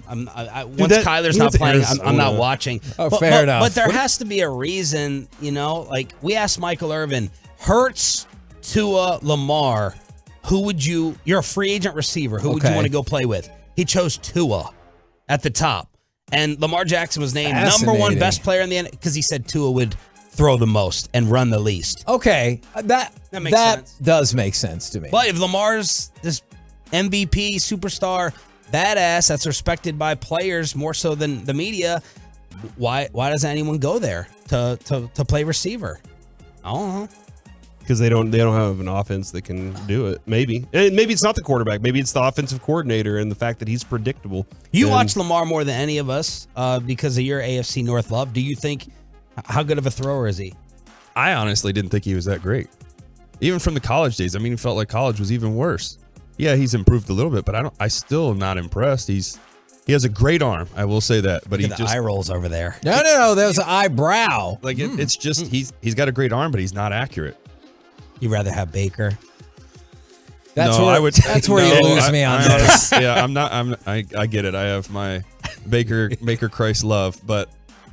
that- Kyler's you not went to playing, Arizona. I'm not watching. Oh, fair enough. But there has to be a reason, like we asked Michael Irvin, Hurts, Tua, Lamar, you're a free agent receiver. Who would you Okay. want to go play with? He chose Tua at the top. And Lamar Jackson was named number one Fascinating. best player in the NFL because he said Tua would throw the most and run the least. Okay, that makes sense. does make sense to me. But if Lamar's this MVP, superstar, badass that's respected by players more so than the media, why doesn't anyone go there to play receiver? I don't know. Because they don't have an offense that can do it. Maybe it's not the quarterback. Maybe it's the offensive coordinator and the fact that he's predictable. You And watch Lamar more than any of us because of your AFC North love. Do you think how good of a thrower is he? I honestly didn't think he was that great. Even from the college days. I mean, it felt like college was even worse. Yeah, he's improved a little bit, but I still am not impressed. He has a great arm, I will say that. But Look at the eye rolls over there. No, that was an eyebrow. Like it's just he's got a great arm, but he's not accurate. You'd rather have Baker. That's no, where, I would. That's where you lose me on this. Yeah, I get it. I have my Baker Christ love, but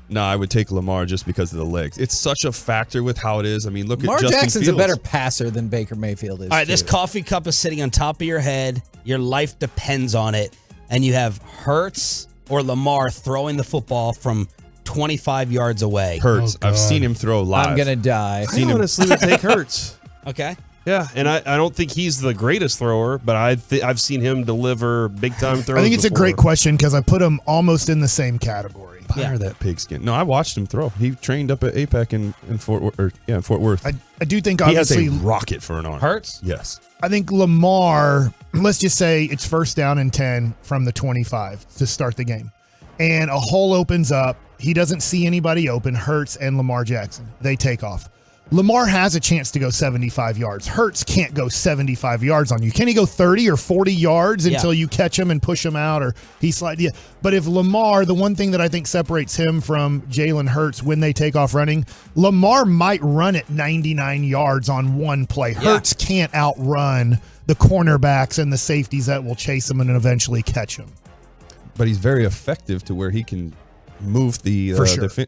no, I would take Lamar just because of the legs. It's such a factor with how it is. I mean, look Lamar at Justin Jackson's Fields. a better passer than Baker Mayfield is. All right, this coffee cup is sitting on top of your head. Your life depends on it, and you have Hurts or Lamar throwing the football from 25 yards away. Hurts. I've seen him throw live. I'm gonna die. I honestly would take Hurts. Okay. Yeah, and I don't think he's the greatest thrower, but I've seen him deliver big-time throws. I think it's before. a great question because I put him almost in the same category. Fire that pigskin. No, I watched him throw. He trained up at APEC in Fort Worth. I do think he has obviously a rocket for an arm. Hurts? Yes. I think Lamar, let's just say it's first down and 10 from the 25 to start the game. And a hole opens up. He doesn't see anybody open. Hurts and Lamar Jackson. They take off. Lamar has a chance to go 75 yards. Hurts can't go 75 yards on you. Can he go 30 or 40 yards until you catch him and push him out or he slides? Yeah. But if Lamar, the one thing that I think separates him from Jalen Hurts when they take off running, Lamar might run at 99 yards on one play. Hurts can't outrun the cornerbacks and the safeties that will chase him and eventually catch him. But he's very effective to where he can move the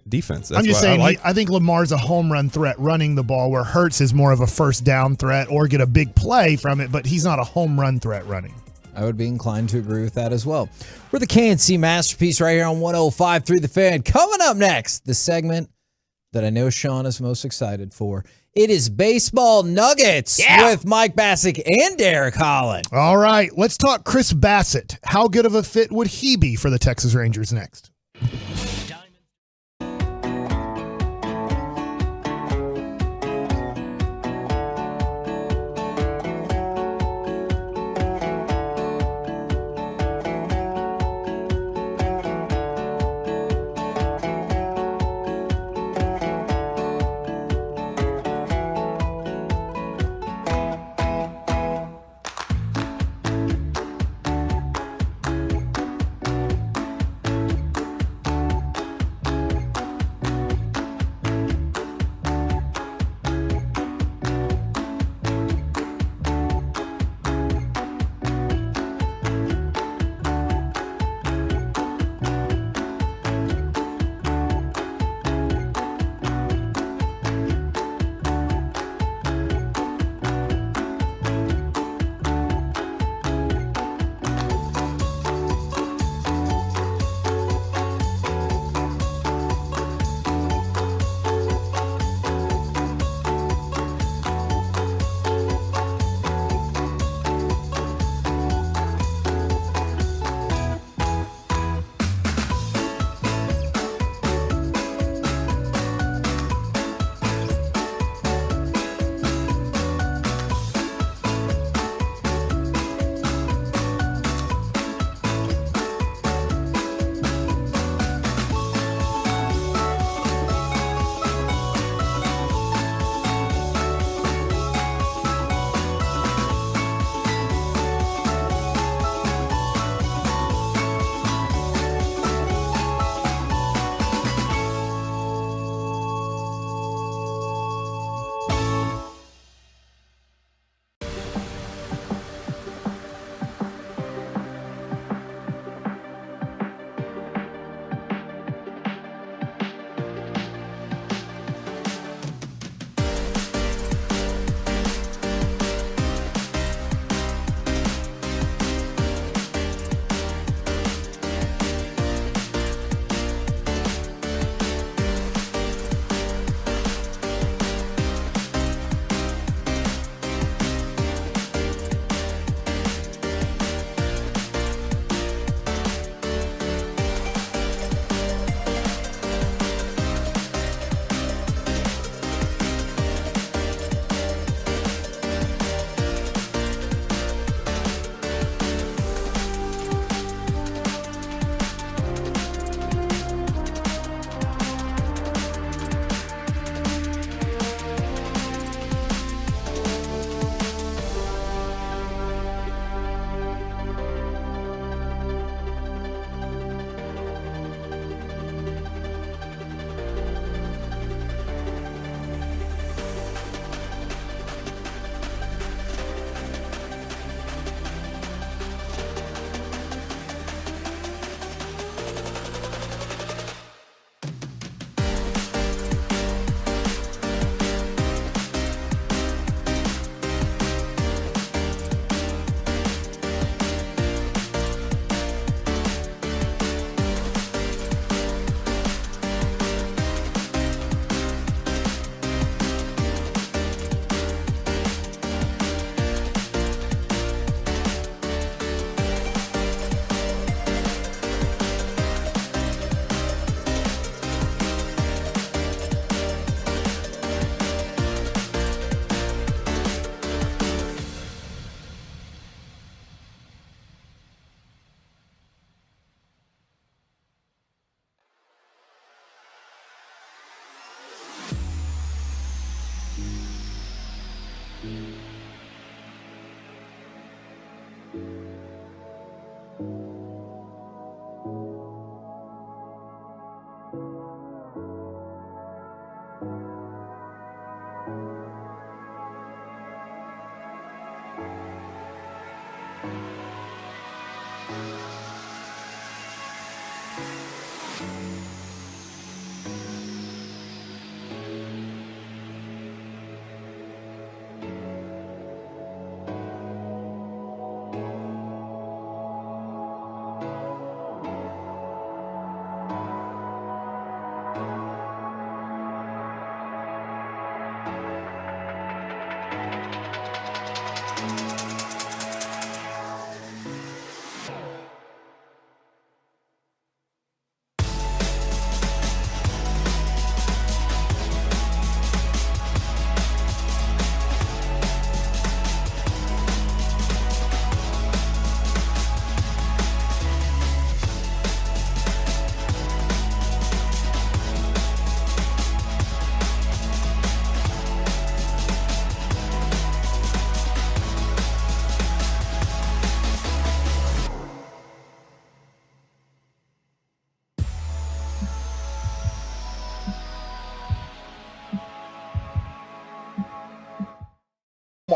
defense. That's I'm just saying, I I think Lamar's a home run threat running the ball, where Hurts is more of a first down threat or get a big play from it, but he's not a home run threat running. I would be inclined to agree with that as well. We're the KNC Masterpiece right here on 105.3 The Fan. Coming up next, the segment that I know Sean is most excited for. It is Baseball Nuggets with Mike Bacsik and Derek Holland. All right, let's talk Chris Bassett. How good of a fit would he be for the Texas Rangers next?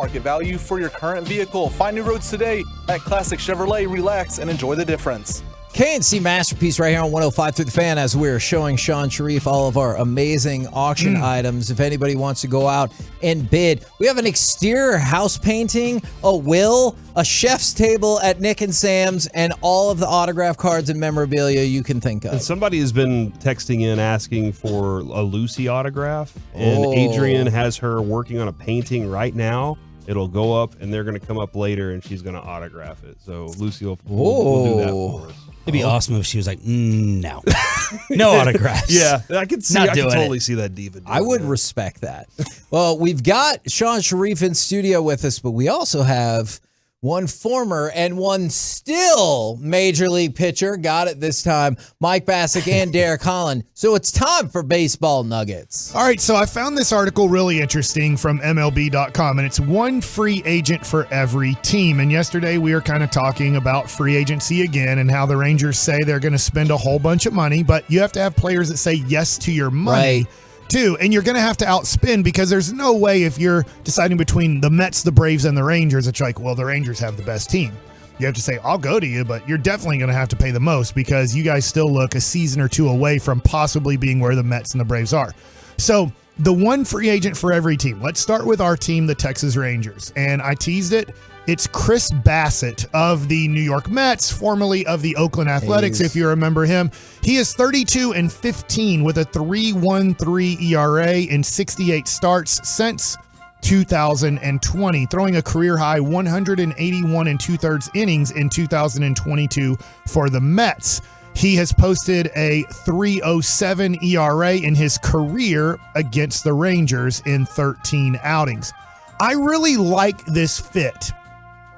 market value for your current vehicle. Find new roads today at Classic Chevrolet. Relax and enjoy the difference. KNC Masterpiece right here on 105 through the Fan as we're showing Sean Sharif all of our amazing auction items. If anybody wants to go out and bid, we have an exterior house painting, a will, a chef's table at Nick and Sam's, and all of the autograph cards and memorabilia you can think of. And somebody has been texting in asking for a Lucy autograph, and Adrian has her working on a painting right now. It'll go up, and they're going to come up later, and she's going to autograph it. So Lucy will do that for us. It'd be awesome if she was like, no. No autographs. Yeah, I could totally see that diva. I would respect that. Well, we've got Sean Sharif in studio with us, but we also have one former and one still Major League pitcher. Got it this time. Mike Bacsik and Derek Holland. So it's time for Baseball Nuggets. All right, so I found this article really interesting from MLB.com, and it's one free agent for every team. And yesterday we were kind of talking about free agency again and how the Rangers say they're going to spend a whole bunch of money, but you have to have players that say yes to your money. Right. Too, and you're going to have to outspend because there's no way if you're deciding between the Mets, the Braves, and the Rangers, it's like, well, the Rangers have the best team. You have to say, I'll go to you, but you're definitely going to have to pay the most because you guys still look a season or two away from possibly being where the Mets and the Braves are. So the one free agent for every team. Let's start with our team, the Texas Rangers. And I teased it. It's Chris Bassett of the New York Mets, formerly of the Oakland Athletics, if you remember him. He is 32-15 with a 3.13 ERA in 68 starts since 2020, throwing a career-high 181 2/3 innings in 2022 for the Mets. He has posted a 3.07 ERA in his career against the Rangers in 13 outings. I really like this fit.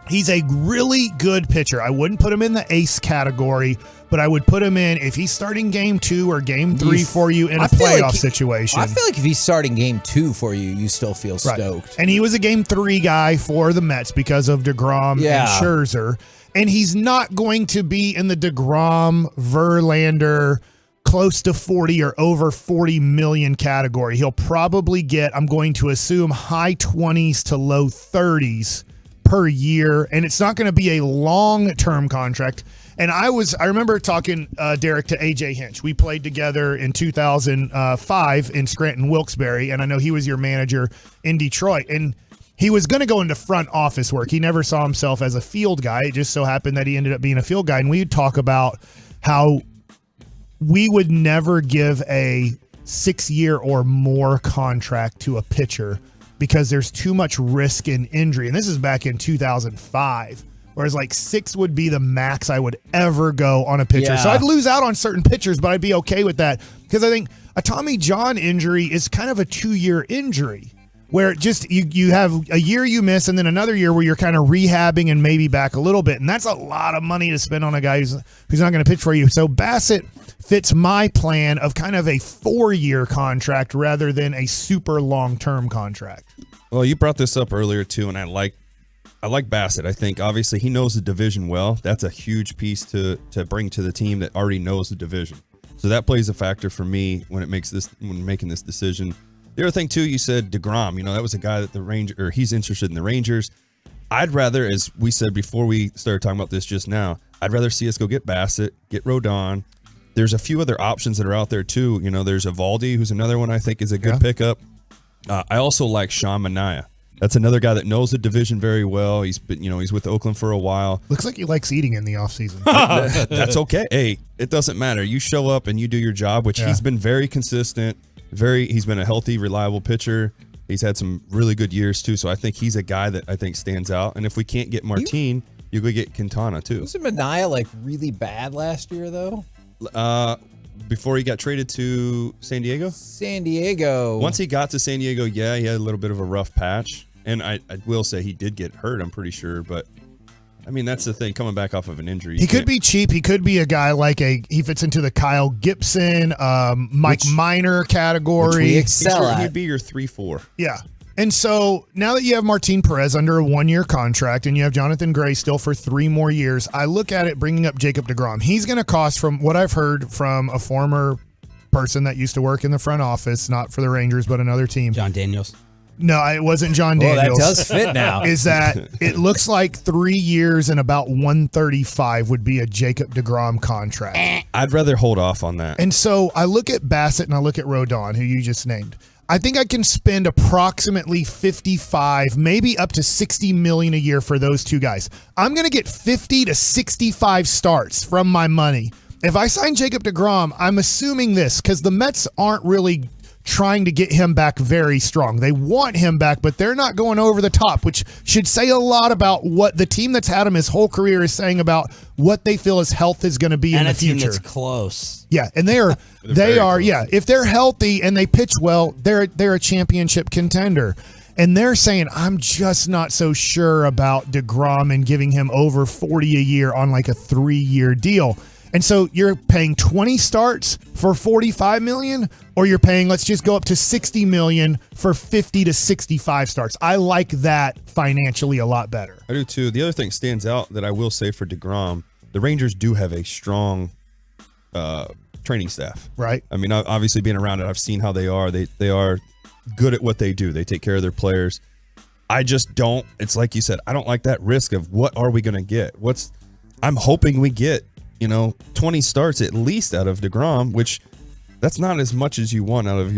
He's a really good pitcher. I wouldn't put him in the ace category, but I would put him in if he's starting game 2 or game 3 for you in a playoff situation. I feel like if he's starting game 2 for you, you still feel stoked. Right. And he was a game 3 guy for the Mets because of DeGrom and Scherzer. And he's not going to be in the DeGrom, Verlander, close to 40 or over 40 million category. He'll probably get, I'm going to assume, high 20s to low 30s per year, and it's not going to be a long-term contract. And I remember talking, Derek, to AJ Hinch. We played together in 2005 in Scranton Wilkes-Barre, and I know he was your manager in Detroit. And he was going to go into front office work. He never saw himself as a field guy. It just so happened that he ended up being a field guy. And we'd talk about how we would never give a 6-year or more contract to a pitcher because there's too much risk in injury. And this is back in 2005, whereas like 6 would be the max I would ever go on a pitcher. Yeah. So I'd lose out on certain pitchers, but I'd be okay with that because I think a Tommy John injury is kind of a 2-year injury where just you have a year you miss and then another year where you're kind of rehabbing and maybe back a little bit. And that's a lot of money to spend on a guy who's not going to pitch for you. So Bassett fits my plan of kind of a 4-year contract rather than a super long-term contract. Well, you brought this up earlier too, and I like Bassett. I think obviously he knows the division well. That's a huge piece to bring to the team that already knows the division. So that plays a factor for me when making this decision. The other thing too, you said DeGrom. You know, that was a guy that he's interested in the Rangers. I'd rather, as we said before we started talking about this just now, I'd rather see us go get Bassett, get Rodon. There's a few other options that are out there too. You know, there's Evaldi, who's another one I think is a good pickup. I also like Sean Manaea. That's another guy that knows the division very well. He's with Oakland for a while. Looks like he likes eating in the offseason. That's okay. Hey, it doesn't matter. You show up and you do your job, which he's been very consistent. He's been a healthy, reliable pitcher. He's had some really good years too. So I think he's a guy that I think stands out. And if we can't get Martin, you go get Quintana too. Wasn't Manaea like really bad last year though? Before he got traded to San Diego? San Diego. Once he got to San Diego, he had a little bit of a rough patch. And I will say he did get hurt, I'm pretty sure. But, I mean, that's the thing, coming back off of an injury. He could be cheap. He could be a guy like he fits into the Kyle Gibson, Mike Minor category. Which we excel at. He'd be your 3-4. Yeah. And so now that you have Martin Perez under a 1-year contract and you have Jonathan Gray still for 3 more years, I look at it bringing up Jacob deGrom. He's going to cost, from what I've heard from a former person that used to work in the front office, not for the Rangers, but another team. John Daniels. No, it wasn't John Well, Daniels. that does fit now. Is that it looks like 3 years and about 135 would be a Jacob deGrom contract. I'd rather hold off on that. And so I look at Bassett and I look at Rodon, who you just named. I think I can spend approximately 55, maybe up to 60 million a year for those two guys. I'm going to get 50 to 65 starts from my money. If I sign Jacob deGrom, I'm assuming this because the Mets aren't really trying to get him back very strong. They want him back, but they're not going over the top, which should say a lot about what the team that's had him his whole career is saying about what they feel his health is going to be in the future. And a team that's close. Yeah, and they are, yeah. If they're healthy and they pitch well, they're a championship contender. And they're saying, I'm just not so sure about deGrom and giving him over 40 a year on like a 3-year deal. And so you're paying 20 starts for $45 million, or you're paying, let's just go up to $60 million for 50 to 65 starts. I like that financially a lot better. I do too. The other thing stands out that I will say for deGrom, the Rangers do have a strong training staff. Right. I mean, obviously being around it, I've seen how they are. They are good at what they do. They take care of their players. I just don't. It's like you said. I don't like that risk of what are we going to get. I'm hoping we get 20 starts at least out of deGrom, which that's not as much as you want out of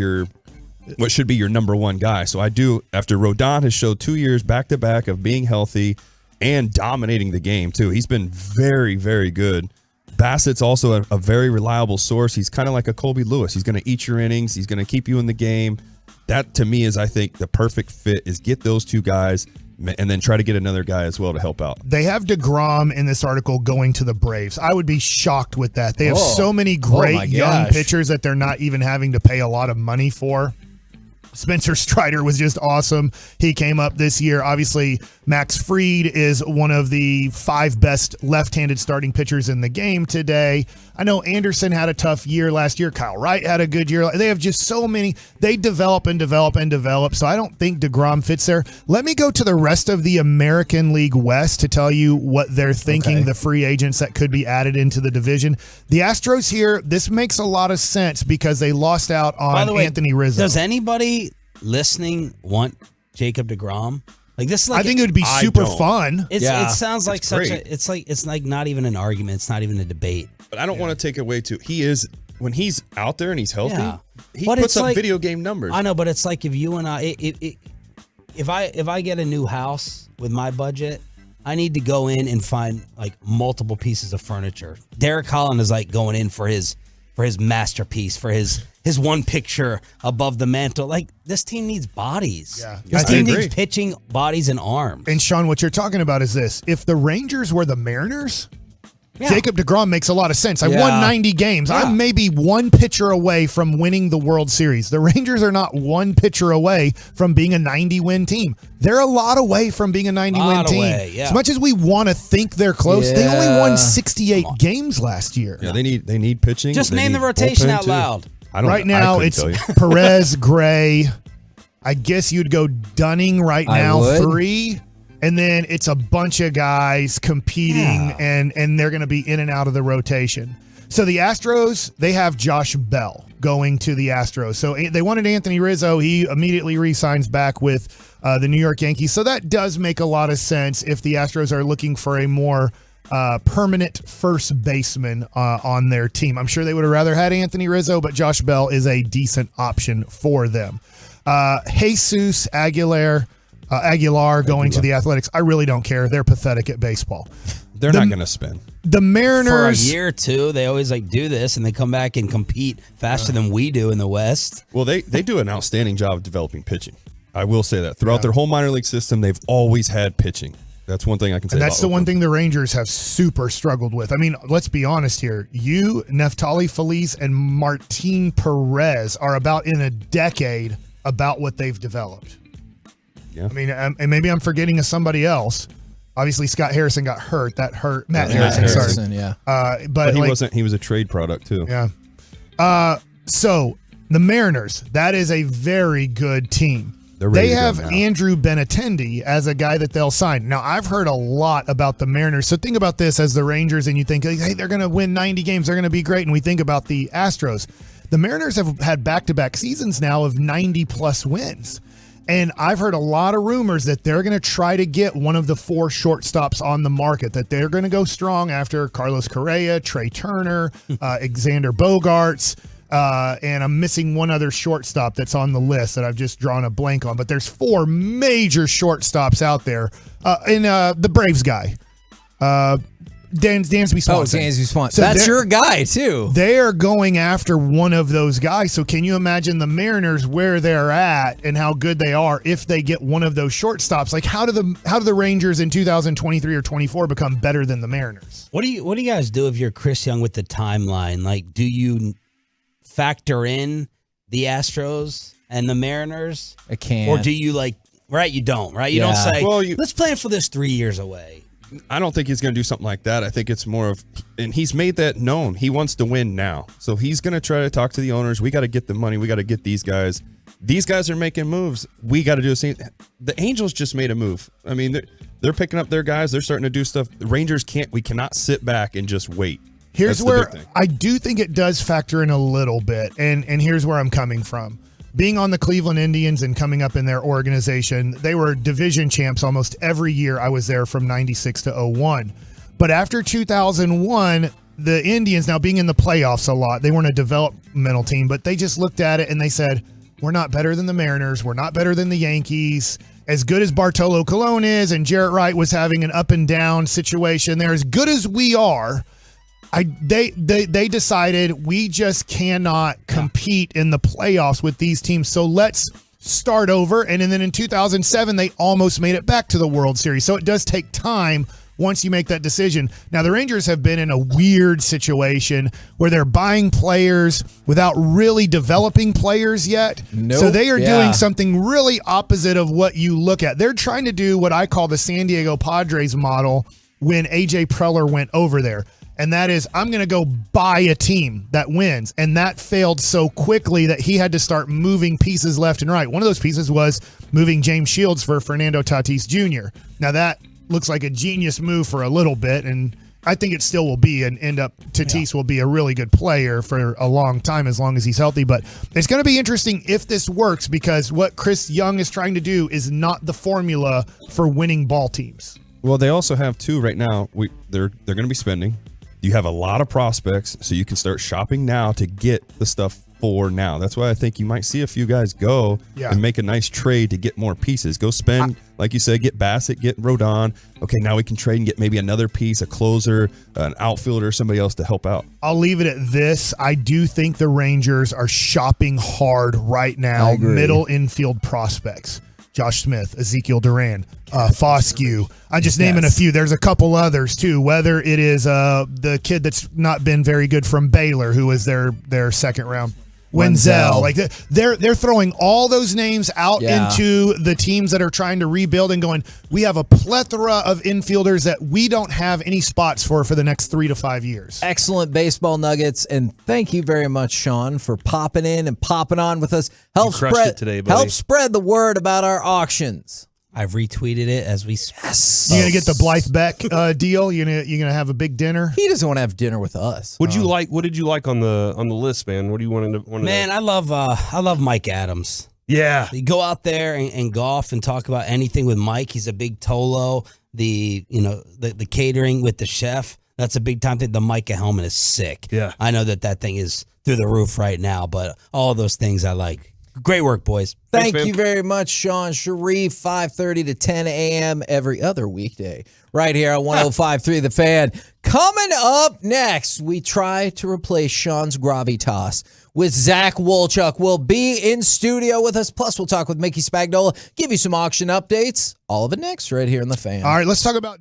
what should be your number one guy. So I do, after Rodon has showed 2 years back to back of being healthy and dominating the game too. He's been very, very good. Bassett's also a very reliable source. He's kind of like a Colby Lewis. He's going to eat your innings. He's going to keep you in the game. That to me is, I think, the perfect fit is get those two guys and then try to get another guy as well to help out. They have deGrom in this article going to the Braves. I would be shocked with that. They have so many great young pitchers that they're not even having to pay a lot of money for. Spencer Strider was just awesome. He came up this year. Obviously, Max Fried is one of the 5 best left-handed starting pitchers in the game today. I know Anderson had a tough year last year. Kyle Wright had a good year. They have just so many. They develop and develop and develop, so I don't think deGrom fits there. Let me go to the rest of the American League West to tell you what they're thinking, the free agents that could be added into the division. The Astros here, this makes a lot of sense because they lost out on By the way, Anthony Rizzo. Does anybody listening want Jacob deGrom? Like this is like I think it would be super fun. It sounds like it's like not even an argument. It's not even a debate. But I don't want to take away too. He is, when he's out there and he's healthy, he But puts it's up video game numbers. I know, but it's like if you and I, if I get a new house with my budget, I need to go in and find like multiple pieces of furniture. Derek Holland is like going in for his masterpiece, for his one picture above the mantle. Like, this team needs bodies. Yeah. This team needs pitching, bodies, and arms. And Sean, what you're talking about is this. If the Rangers were the Mariners, Jacob deGrom makes a lot of sense. I won 90 games. I'm maybe one pitcher away from winning the World Series. The Rangers are not one pitcher away from being a 90-win team. They're a lot away from being a 90-win team. As much as we want to think they're close, they only won 68 games last year. Yeah, they need pitching. Just They name the need rotation bullpen, out too. loud. Right now, it's Perez, Gray. I guess you'd go Dunning right now, 3. And then it's a bunch of guys competing, and they're going to be in and out of the rotation. So the Astros, they have Josh Bell going to the Astros. So they wanted Anthony Rizzo. He immediately re-signs back with the New York Yankees. So that does make a lot of sense if the Astros are looking for a more permanent first baseman on their team. I'm sure they would have rather had Anthony Rizzo, but Josh Bell is a decent option for them. Jesus Aguilar going to the Athletics. I really don't care. They're pathetic at baseball. They're not going to spend. The Mariners. For a year or two, they always do this, and they come back and compete faster than we do in the West. Well, they do an outstanding job of developing pitching. I will say that. Throughout their whole minor league system, they've always had pitching. That's one thing I can say. And that's about the one thing the Rangers have super struggled with. I mean, let's be honest here. You, Neftali Feliz, and Martin Perez are about in a decade about what they've developed. Yeah. I mean, and maybe I'm forgetting of somebody else. Obviously, Scott Harrison got hurt. That hurt Matt Harrison. Sorry. But he wasn't. He was a trade product too. Yeah. So the Mariners, that is a very good team. They have Andrew Benintendi as a guy that they'll sign. Now, I've heard a lot about the Mariners. So think about this as the Rangers, and you think, hey, they're going to win 90 games. They're going to be great. And we think about the Astros. The Mariners have had back-to-back seasons now of 90-plus wins. And I've heard a lot of rumors that they're going to try to get one of the 4 shortstops on the market, that they're going to go strong after Carlos Correa, Trey Turner, Xander Bogaerts, and I'm missing one other shortstop that's on the list that I've just drawn a blank on. But there's 4 major shortstops out there. And the Braves guy, Dansby Swanson. Oh, Dansby Swanson. So That's your guy, too. They are going after one of those guys. So can you imagine the Mariners where they're at and how good they are if they get one of those shortstops? Like, how do the Rangers in 2023 or 24 become better than the Mariners? What do you guys do if you're Chris Young with the timeline? Like, do you factor in the Astros and the Mariners? I can't. Or do you you don't, right? You don't say, Well, let's plan for this 3 years away. I don't think he's going to do something like that. I think it's more of, and he's made that known. He wants to win now. So he's going to try to talk to the owners. We got to get the money. We got to get these guys. These guys are making moves. We got to do the same. The Angels just made a move. I mean, they're picking up their guys. They're starting to do stuff. The Rangers we cannot sit back and just wait. Here's where I do think it does factor in a little bit. And here's where I'm coming from. Being on the Cleveland Indians and coming up in their organization, they were division champs almost every year I was there from 96 to 01. But after 2001, the Indians, now being in the playoffs a lot, they weren't a developmental team, but they just looked at it and they said, we're not better than the Mariners. We're not better than the Yankees. As good as Bartolo Colon is and Jarrett Wright was having an up and down situation, they're as good as we are. They decided we just cannot compete in the playoffs with these teams. So let's start over. And then in 2007, they almost made it back to the World Series. So it does take time once you make that decision. Now, the Rangers have been in a weird situation where they're buying players without really developing players yet. Nope. So they are doing something really opposite of what you look at. They're trying to do what I call the San Diego Padres model when A.J. Preller went over there. And that is, I'm going to go buy a team that wins. And that failed so quickly that he had to start moving pieces left and right. One of those pieces was moving James Shields for Fernando Tatis Jr. Now, that looks like a genius move for a little bit, and I think it still will be, and Tatis will be a really good player for a long time as long as he's healthy. But it's going to be interesting if this works, because what Chris Young is trying to do is not the formula for winning ball teams. Well, they also have two right now. They're going to be spending. You have a lot of prospects, so you can start shopping now to get the stuff for now. That's why I think you might see a few guys go and make a nice trade to get more pieces. Go spend, like you said, get Bacsik, get Rodon. Okay, now we can trade and get maybe another piece, a closer, an outfielder, somebody else to help out. I'll leave it at this. I do think the Rangers are shopping hard right now, middle infield prospects. Josh Smith, Ezekiel Duran, Foscue. I'm just naming a few. There's a couple others too. Whether it is the kid that's not been very good from Baylor, who was their second round, Wenzel. Like they're throwing all those names out into the teams that are trying to rebuild and going, we have a plethora of infielders that we don't have any spots for the next 3 to 5 years. Excellent baseball nuggets, and thank you very much, Sean, for popping in and popping on with us. Help spread the word about our auctions. I've retweeted it as we speak. Yes. You gonna get the Blythe Beck deal? You gonna have a big dinner? He doesn't want to have dinner with us. What did you like on the list, man? What do you want to? Man, I love Mike Adams. Yeah, you go out there and golf and talk about anything with Mike. He's a big Tolo. The catering with the chef. That's a big time thing. The Micah helmet is sick. Yeah, I know that thing is through the roof right now. But all of those things I like. Great work, boys. Thank you very much, Sean Sharif, 5:30 to 10 a.m. every other weekday, right here on 105.3 The Fan. Coming up next, we try to replace Sean's gravitas with Zach Wolchuk. Will be in studio with us. Plus, we'll talk with Mickey Spagnola, give you some auction updates. All of it next, right here in The Fan. All right, let's talk about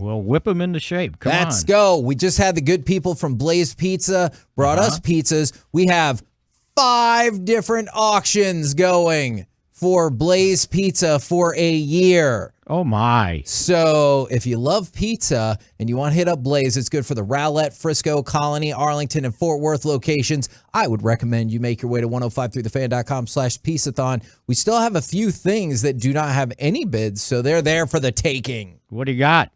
Well, whip them into shape. Come on. Let's go. We just had the good people from Blaze Pizza brought us pizzas. We have 5 different auctions going for Blaze Pizza for a year. Oh, my. So if you love pizza and you want to hit up Blaze, it's good for the Rowlett, Frisco, Colony, Arlington, and Fort Worth locations. I would recommend you make your way to 1053thefan.com/Piece-A-Thon. We still have a few things that do not have any bids, so they're there for the taking. What do you got?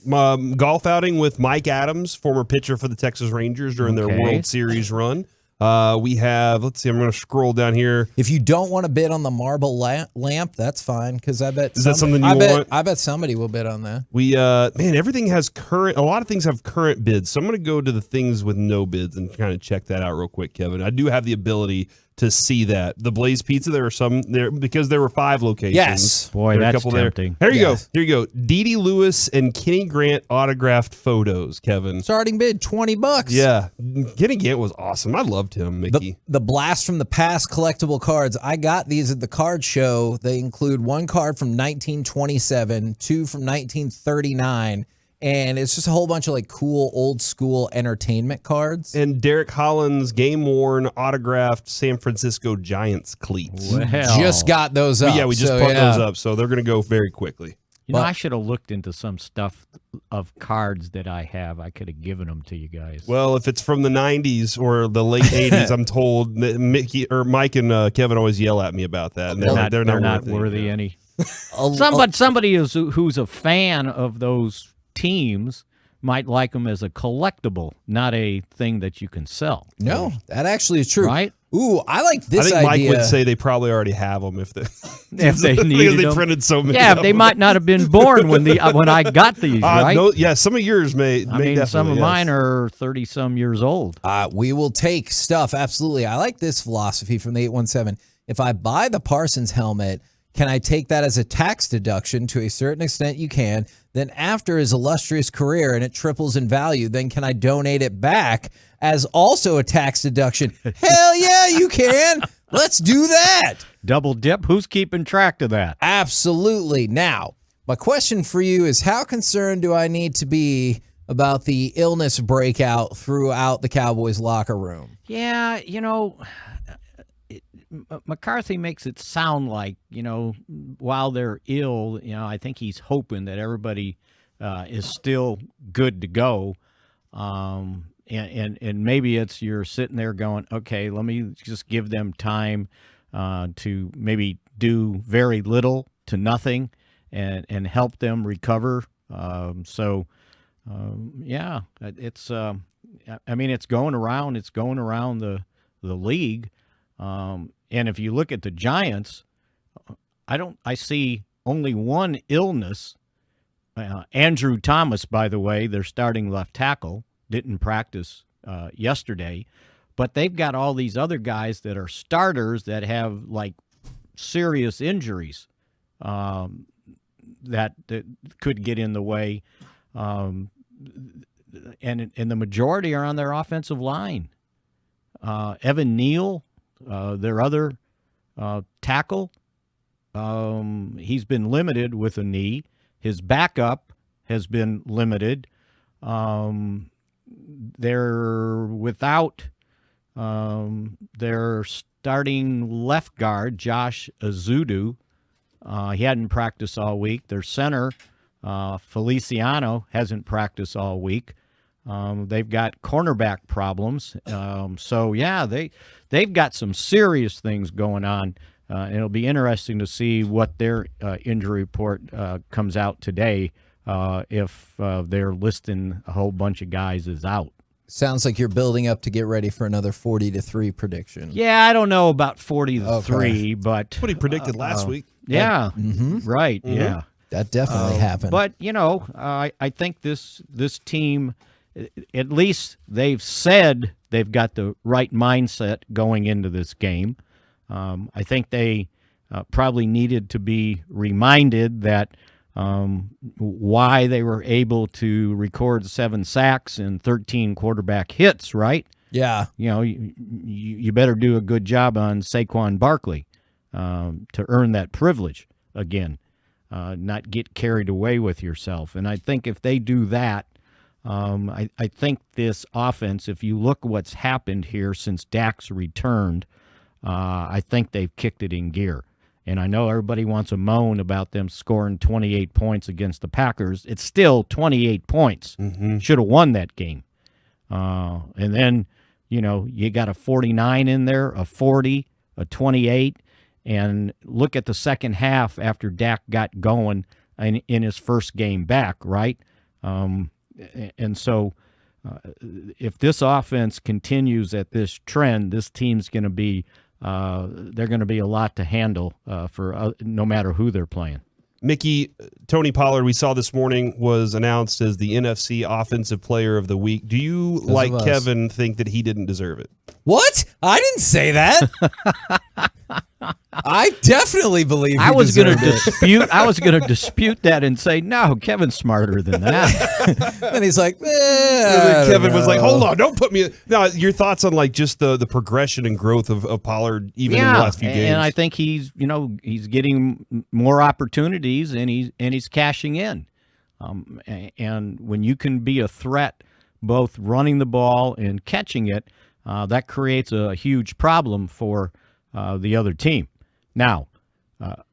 Golf outing with Mike Adams, former pitcher for the Texas Rangers during their World Series run. We have, let's see, I'm going to scroll down here. If you don't want to bid on the marble lamp, that's fine, because I bet Is that something you want? I bet somebody will bid on that. We man, everything has a lot of things have current bids. So I'm going to go to the things with no bids and kind of check that out real quick, Kevin. I do have the ability to see that. The Blaze Pizza, there are some there because there were 5 locations. Yes. Boy, that's tempting. There you go. Here you go. Dee Lewis and Kenny Grant autographed photos, Kevin. Starting bid, $20. Yeah. Kenny Grant was awesome. I loved him, Mickey. The Blast from the Past collectible cards. I got these at the card show. They include 1 card from 1927, 2 from 1939, and it's just a whole bunch of like cool old school entertainment cards. And Derek Holland's game-worn autographed San Francisco Giants cleats. Well. Just got those up. Yeah, we just put those up, so they're going to go very quickly. You know, I should have looked into some stuff of cards that I have. I could have given them to you guys. Well, if it's from the 90s or the late 80s, I'm told that Mike and Kevin always yell at me about that. And they're not worthy any. Somebody who's a fan of those teams might like them as a collectible, not a thing that you can sell. No, that actually is true. Right? Ooh, I like this I think idea. Mike would say they probably already have them if they needed because they them. printed so many. Yeah, of they them. might not have been born when I got these, right? No, yeah, some of yours may. Some of mine are 30-some years old. We will take stuff, absolutely. I like this philosophy from the 817. If I buy the Parsons helmet, can I take that as a tax deduction? To a certain extent, you can. Then after his illustrious career and it triples in value, then can I donate it back as also a tax deduction? Hell yeah, you can. Let's do that. Double dip. Who's keeping track of that? Absolutely. Now, my question for you is, how concerned do I need to be about the illness breakout throughout the Cowboys locker room? Yeah, McCarthy makes it sound like, while they're ill, I think he's hoping that everybody is still good to go. And maybe it's you're sitting there going, okay, let me just give them time to maybe do very little to nothing and help them recover. It's it's going around. It's going around the league. And if you look at the Giants, I see only one illness. Andrew Thomas, by the way, their starting left tackle, didn't practice yesterday, but they've got all these other guys that are starters that have like serious injuries that could get in the way, and the majority are on their offensive line. Evan Neal, their other tackle, he's been limited with a knee. His backup has been limited. They're without their starting left guard, Josh Azudu. He hadn't practiced all week. Their center, Feliciano, hasn't practiced all week. They've got cornerback problems. They've got some serious things going on. And it'll be interesting to see what their injury report comes out today if they're listing a whole bunch of guys as out. Sounds like you're building up to get ready for another 40-3 prediction. Yeah, I don't know about 40-3, but what he predicted last week. Yeah, right. Mm-hmm. Yeah, that definitely happened. But I think this team, at least they've said they've got the right mindset going into this game. I think they probably needed to be reminded that why they were able to record 7 sacks and 13 quarterback hits, right? Yeah. You better do a good job on Saquon Barkley to earn that privilege again. not get carried away with yourself. And I think if they do that, I think this offense, if you look what's happened here since Dak's returned, I think they've kicked it in gear. And I know everybody wants to moan about them scoring 28 points against the Packers. It's still 28 points. Should have won that game. And then, you got a 49 in there, a 40, a 28. And look at the second half after Dak got going in his first game back, right? And so if this offense continues at this trend, this team's going to be they're going to be a lot to handle for no matter who they're playing. Mickey, Tony Pollard, we saw this morning, was announced as the NFC Offensive Player of the Week. Do you, like Kevin, think that he didn't deserve it? What? I didn't say that. I definitely believe I was going to dispute that and say, no, Kevin's smarter than that. And he's like, Kevin was like, hold on, don't put me. No, your thoughts on just the progression and growth of Pollard even in the last few games? And I think he's getting more opportunities and he's cashing in. And when you can be a threat, both running the ball and catching it, that creates a huge problem for the other team. Now,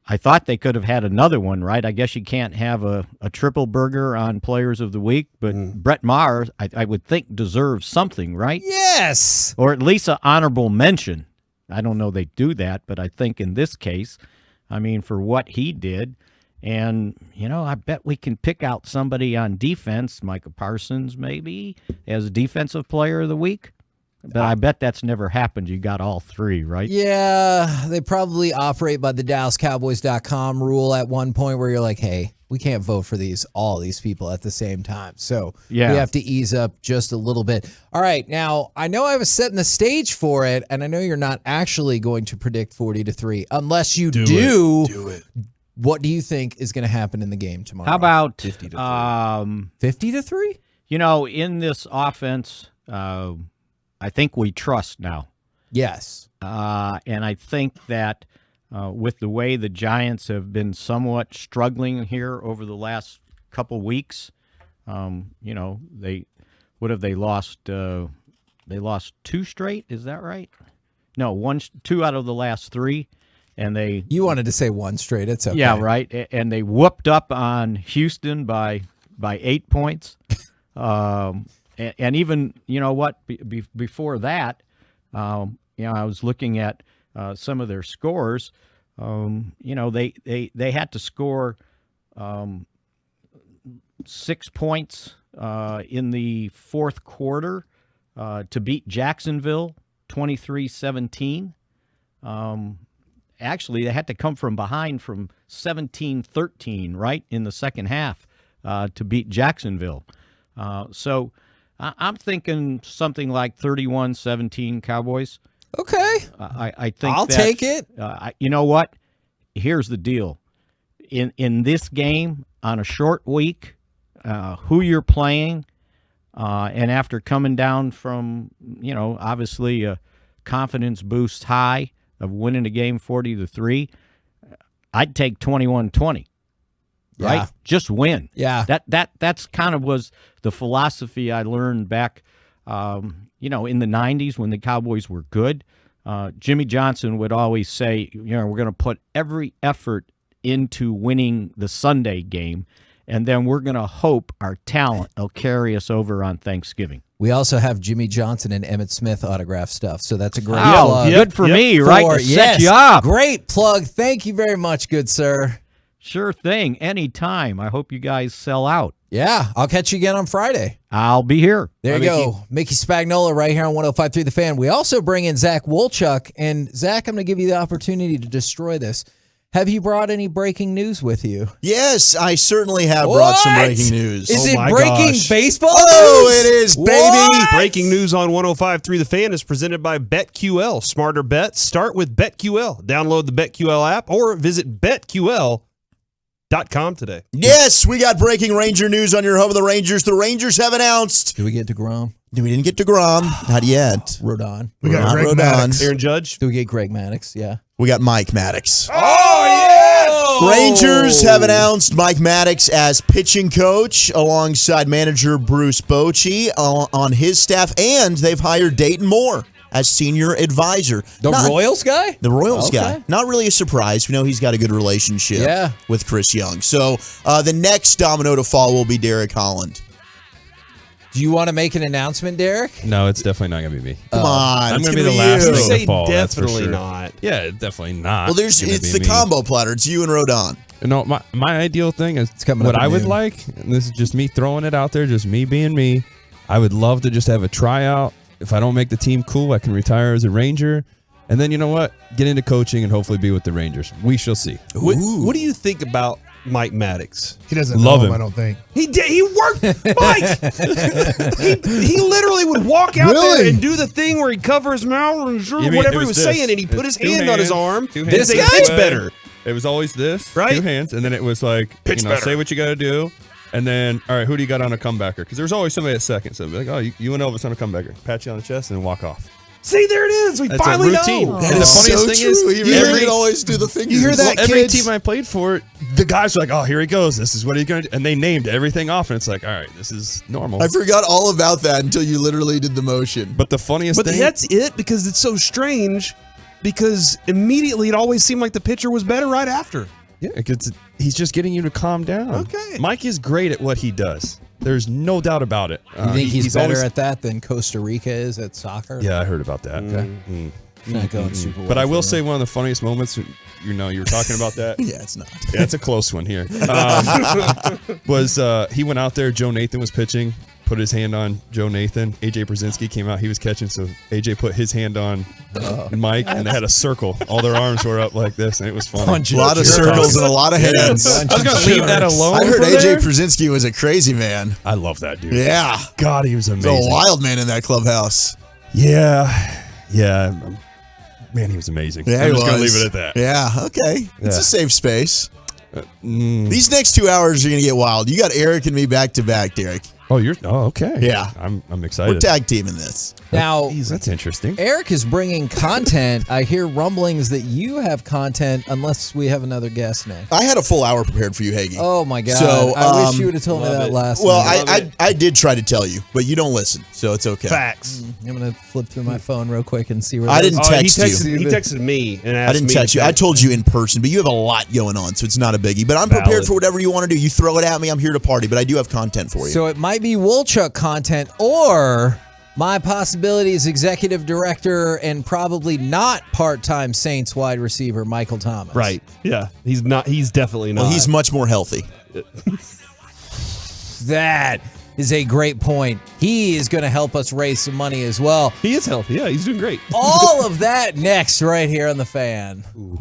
I thought they could have had another one, right? I guess you can't have a triple burger on Players of the Week, but Brett Maher, I would think, deserves something, right? Yes! Or at least an honorable mention. I don't know they do that, but I think in this case, for what he did, and, I bet we can pick out somebody on defense, Micah Parsons maybe, as Defensive Player of the Week. But I bet that's never happened. You got all three, right? Yeah, they probably operate by the DallasCowboys.com rule at one point where you're like, hey, we can't vote for all these people at the same time. So we have to ease up just a little bit. All right, now, I know I was setting the stage for it, and I know you're not actually going to predict 40-3 unless you do. Do it. What do you think is going to happen in the game tomorrow? How about 50-3? 50-3? In this offense, I think we trust now. Yes. And I think that with the way the Giants have been somewhat struggling here over the last couple weeks, they lost? They lost 2 straight. Is that right? No, 2 out of the last 3. And you wanted to say 1 straight. It's okay. Yeah, right. And they whooped up on Houston by 8 points. And even, before that, I was looking at some of their scores. They had to score 6 points in the fourth quarter to beat Jacksonville 23-17. Actually, they had to come from behind from 17-13, right, in the second half to beat Jacksonville. So I'm thinking something like 31-17 Cowboys. Okay. I think I'll take it. You know what? Here's the deal. In this game, on a short week, who you're playing, and after coming down from, obviously a confidence boost high of winning a game 40-3, I'd take 21-20. Right? Yeah. Just win. Yeah. That's kind of was the philosophy I learned back, in the 90s when the Cowboys were good. Jimmy Johnson would always say, we're going to put every effort into winning the Sunday game, and then we're going to hope our talent will carry us over on Thanksgiving. We also have Jimmy Johnson and Emmitt Smith autograph stuff, so that's a great plug. Good for me, right? To set you up. Great plug. Thank you very much, good sir. Sure thing. Anytime. I hope you guys sell out. Yeah, I'll catch you again on Friday. I'll be here. There you go. Mickey Spagnola right here on 105.3 The Fan. We also bring in Zach Wolchuk. And Zach, I'm going to give you the opportunity to destroy this. Have you brought any breaking news with you? Yes, I certainly have brought some breaking news. Is it breaking baseball news? Oh, it is, baby. What? Breaking news on 105.3 The Fan is presented by BetQL. Smarter bets start with BetQL. Download the BetQL app or visit BetQL.com today. Yes, we got breaking Ranger news on your home of the Rangers. The Rangers have announced. Did we get DeGrom? We didn't get DeGrom. Not yet. Rodon. We got Greg Maddux. Aaron Judge. Did we get Greg Maddux? Yeah. We got Mike Maddux. Oh, yes! Rangers have announced Mike Maddox as pitching coach alongside manager Bruce Bochy on his staff, and they've hired Dayton Moore as senior advisor. The Royals guy? The Royals guy. Not really a surprise. We know he's got a good relationship with Chris Young. So the next domino to fall will be Derek Holland. Do you want to make an announcement, Derek? No, it's definitely not going to be me. Come on. I'm going to be the last thing to fall. Definitely that's for sure. not. Yeah, definitely not. Well, it's the combo platter. It's you and Rodon. No, my ideal thing is what I would like, and this is just me throwing it out there, just me being me. I would love to just have a tryout. If I don't make the team cool, I can retire as a Ranger. And then, you know what? Get into coaching and hopefully be with the Rangers. We shall see. What do you think about Mike Maddox? He doesn't Love know him. I don't think. He did. He worked, Mike. he literally would walk out there and do the thing where he'd cover his mouth and whatever he was saying, and he put his hand on his arm. This guy pitch better. It was always this, right? 2 hands, and then it was like, Pitch better. say what you got to do, and then, all right, who do you got on a comebacker? Because there's always somebody at second, so it'd be like, oh, you and Elvis on a comebacker, pat you on the chest, and walk off. See, there it is. We That's finally a routine. know. And the funniest thing is, you can always do the fingers. You hear that, every kids? team I played for, the guys are like, oh, here he goes. This is what he's going to do. And they named everything off, and it's like, all right, this is normal. I forgot all about that until you literally did the motion. But the funniest But thing, that's it, because it's so strange, because immediately it always seemed like the pitcher was better right after. yeah, he's just getting you to calm down. Okay. Mike is great at what he does. There's no doubt about it. You think he's better always, at that than Costa Rica is at soccer? Yeah, I heard about that. Okay. Not going super well. But I will for say one of the funniest moments, you were talking about that. Yeah, it's not. Yeah, it's a close one here. Was he went out there, Joe Nathan was pitching, put his hand on Joe Nathan. AJ Brzezinski came out, he was catching, so AJ put his hand on Mike, and they had a circle. All their arms were up like this, and it was funny. A lot of circles and a lot of hands. I was going to leave that alone. I heard for AJ there. Brzezinski was a crazy man. I love that dude. Yeah. God, he was He's amazing. a wild man in that clubhouse. Yeah. Man, he was amazing. Yeah, I'm he just going to was. leave it at that. Yeah, okay. It's Yeah. a safe space. These next 2 hours are going to get wild. You got Eric and me back to back, Derek. Oh, okay. Yeah. I'm excited. We're tag teaming this. Now, that's interesting. Eric is bringing content. I hear rumblings that you have content, unless we have another guest next. I had a full hour prepared for you, Hagee. Oh my God! So, I wish you would have told me that last. Well, night. I did try to tell you, but you don't listen, so it's okay. Facts. I'm gonna flip through my phone real quick and see where. I didn't text you. He texted me and asked I didn't me text to you. I told you in person, but you have a lot going on, so it's not a biggie. But I'm prepared Valid. for whatever you want to do. You throw it at me, I'm here to party, but I do have content for you. So it might be Wolchuk content or my possibilities executive director and probably not part-time Saints wide receiver Michael Thomas. Right. Yeah. He's not. He's definitely not. Well, he's much more healthy. That is a great point. He is going to help us raise some money as well. He is healthy. Yeah, he's doing great. All of that next right here on The Fan. Ooh.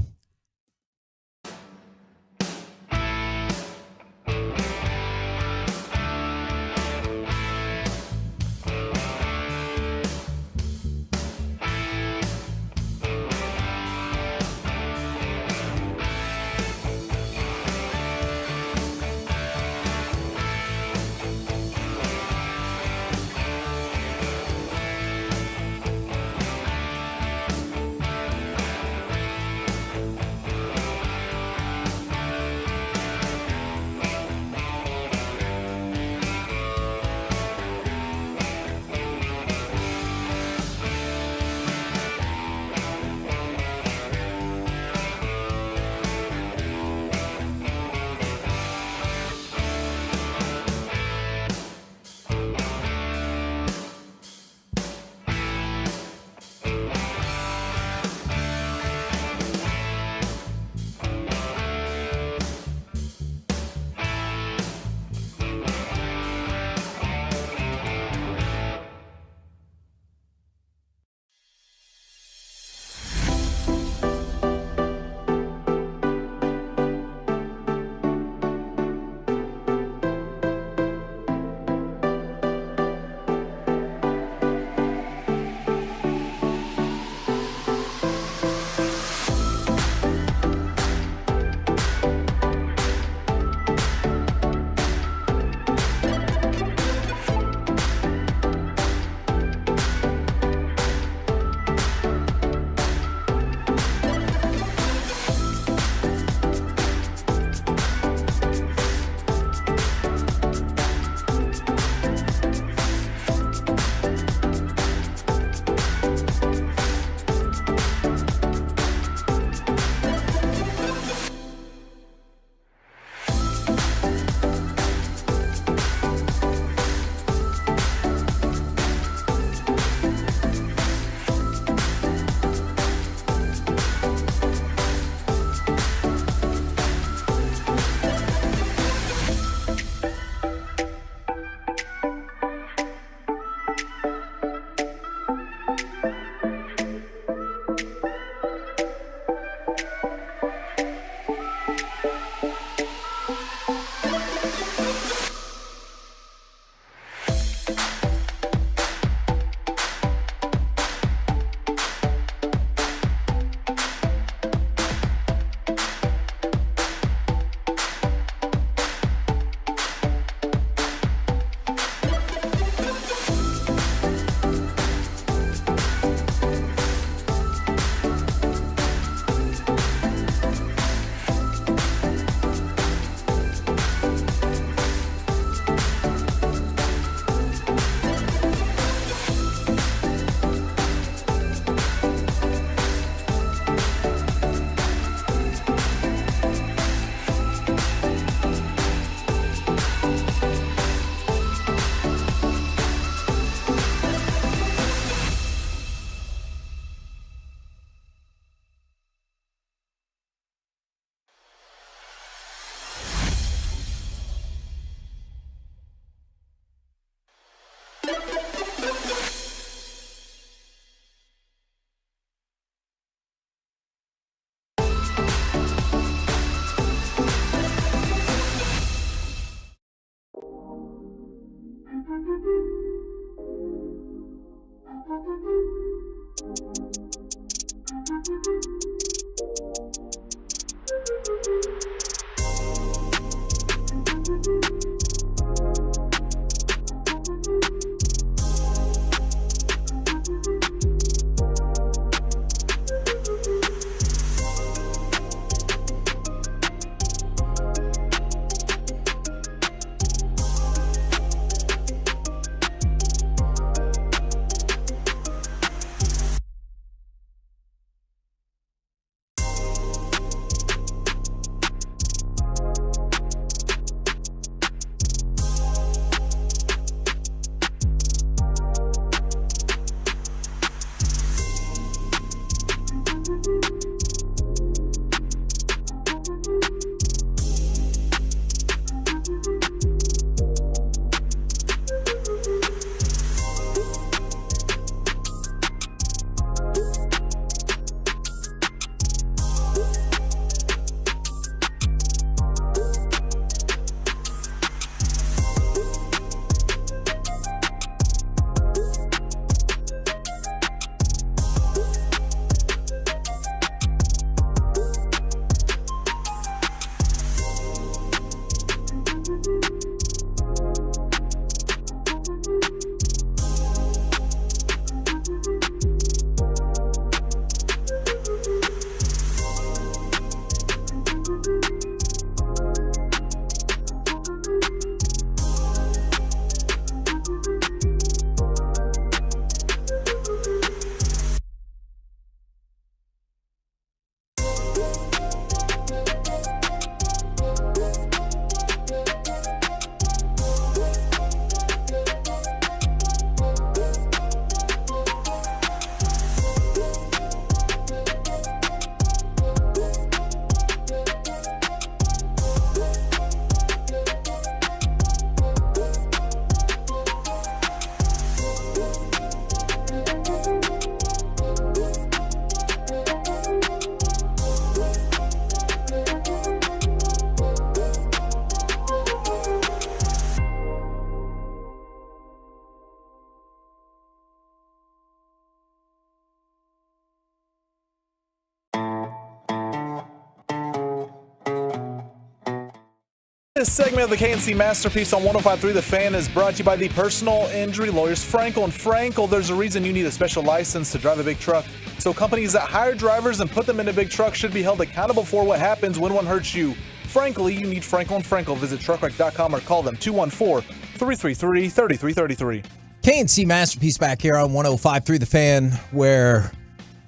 This segment of the KNC Masterpiece on 105.3 The Fan is brought to you by the personal injury lawyers Frankel and Frankel. There's a reason you need a special license to drive a big truck. So companies that hire drivers and put them into big trucks should be held accountable for what happens when one hurts you. Frankly, you need Frankel and Frankel. Visit truckwreck.com or call them 214-333-3333. KNC Masterpiece back here on 105.3 The Fan, where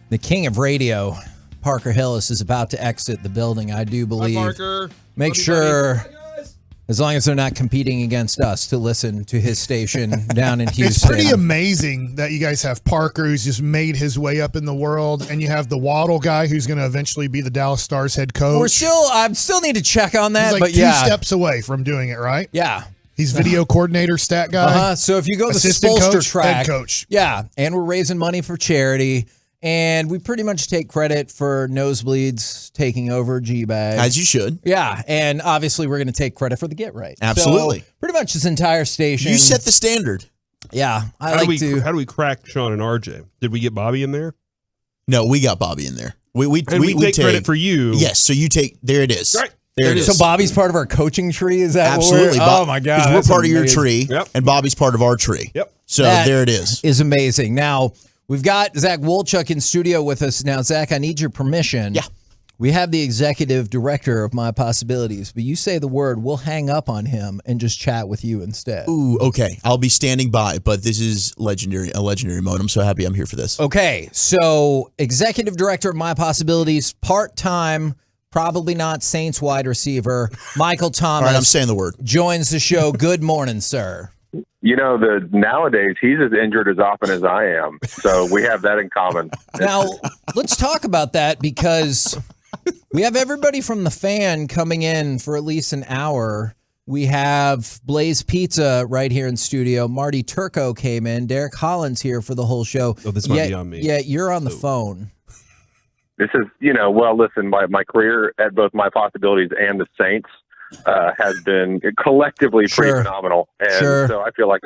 the king of radio, Parker Hillis, is about to exit the building, I do believe. Hi, Parker. Make sure, as long as they're not competing against us, to listen to his station down in Houston. It's pretty amazing that you guys have Parker, who's just made his way up in the world, and you have the Waddle guy, who's going to eventually be the Dallas Stars head coach. I still need to check on that, He's like but yeah. 2 steps away from doing it, right? Yeah. He's video coordinator, stat guy. So if you go to the assistant Spolster coach, track, head coach. yeah, and we're raising money for charity, and we pretty much take credit for Nosebleeds taking over G-Bag. As you should. Yeah, and obviously we're going to take credit for the Get Right. Absolutely. So pretty much this entire station. You set the standard. Yeah, How do we crack Sean and RJ? Did we get Bobby in there? No, we got Bobby in there. We take credit for you. Yes, so you take. There it is. Right. There it is. So Bobby's part of our coaching tree. Is that Absolutely? What oh my God, because that's we're part of your amazing. tree, and Bobby's part of our tree. Yep. So That there it is. Is amazing. Now we've got Zach Wolchuk in studio with us now. Zach, I need your permission. Yeah. We have the executive director of My Possibilities, but you say the word, we'll hang up on him and just chat with you instead. Ooh, okay. I'll be standing by, but this is a legendary moment. I'm so happy I'm here for this. Okay, so executive director of My Possibilities, part-time, probably not Saints wide receiver, Michael Thomas. All right, I'm saying the word. Joins the show. Good morning, sir. You know, nowadays he's as injured as often as I am, so we have that in common. Now, let's talk about that because we have everybody from the Fan coming in for at least an hour. We have Blaze Pizza right here in studio. Marty Turco came in. Derek Holland's here for the whole show. Oh, this might be on me. Yeah, you're on the phone. This is, well, listen, my career at both My Possibilities and the Saints has been collectively pretty phenomenal. And so I feel like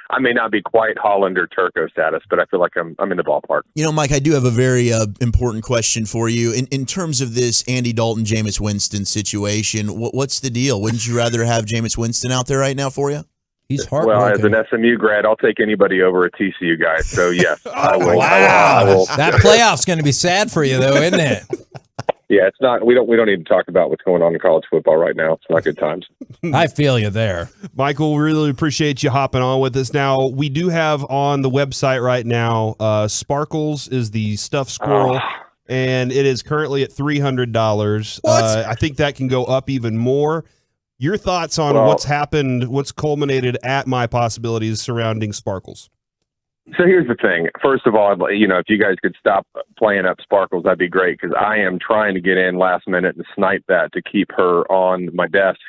I may not be quite Holland or Turco status, but I feel like I'm in the ballpark. You know, Mike, I do have a very important question for you. In terms of this Andy Dalton, Jameis Winston situation, what's the deal? Wouldn't you rather have Jameis Winston out there right now for you? He's heartbroken. Well, as an SMU grad, I'll take anybody over a TCU guy. So yes, I will. Wow, I will. that playoff's going to be sad for you, though, isn't it? Yeah, it's not. We don't need to talk about what's going on in college football right now. It's not good times. I feel you there, Michael. We really appreciate you hopping on with us. Now we do have on the website right now. Sparkles is the stuffed squirrel. And it is currently at $300. I think that can go up even more. Your thoughts on what's happened, what's culminated at My Possibilities surrounding Sparkles? So here's the thing. First of all, if you guys could stop playing up Sparkles, that'd be great, because I am trying to get in last minute and snipe that to keep her on my desk.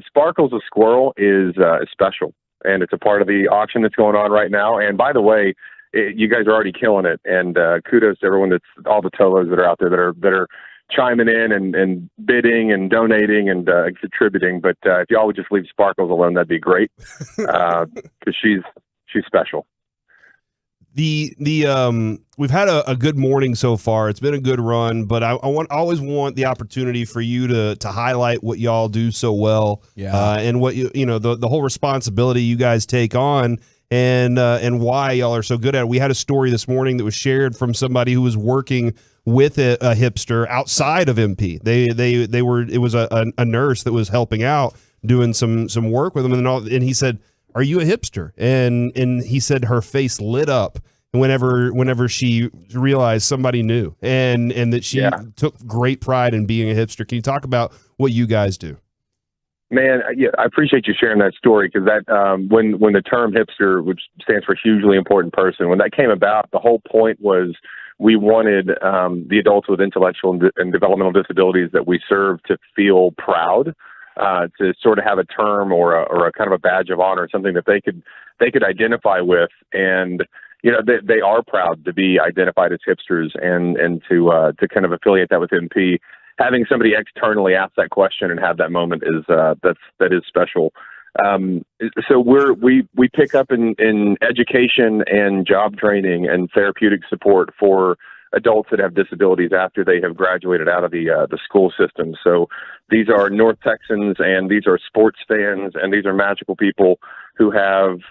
Sparkles the squirrel is special, and it's a part of the auction that's going on right now. And by the way, you guys are already killing it, and kudos to everyone all the Tolos that are out there that are chiming in and bidding and donating and contributing. But if y'all would just leave Sparkles alone, that'd be great, because she's special. We've had a good morning so far. It's been a good run, but I always want the opportunity for you to highlight what y'all do so well, and what the whole responsibility you guys take on, and why y'all are so good at it. We had a story this morning that was shared from somebody who was working with a hipster outside of MP. It was a nurse that was helping out, doing some work with him, and he said, "Are you a hipster?" And he said her face lit up whenever she realized somebody knew, and that she took great pride in being a hipster. Can you talk about what you guys do? Man, yeah, I appreciate you sharing that story, because that when the term hipster, which stands for hugely important person, when that came about, the whole point was we wanted the adults with intellectual and developmental disabilities that we serve to feel proud, to sort of have a term or a kind of a badge of honor, something that they could identify with, and they are proud to be identified as hipsters, and to kind of affiliate that with MP. Having somebody externally ask that question and have that moment that is special. So we pick up in education and job training and therapeutic support for adults that have disabilities after they have graduated out of the school system. So these are North Texans, and these are sports fans, and these are magical people who have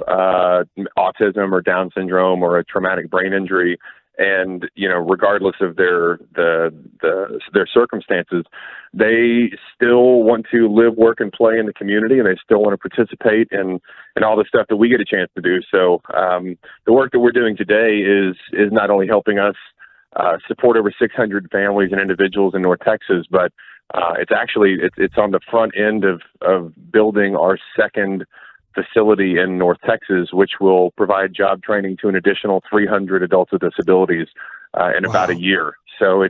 autism or Down syndrome or a traumatic brain injury. And regardless of their circumstances, they still want to live, work, and play in the community, and they still want to participate in all the stuff that we get a chance to do. So the work that we're doing today is not only helping us support over 600 families and individuals in North Texas, but it's on the front end of building our second facility in North Texas, which will provide job training to an additional 300 adults with disabilities in about a year. So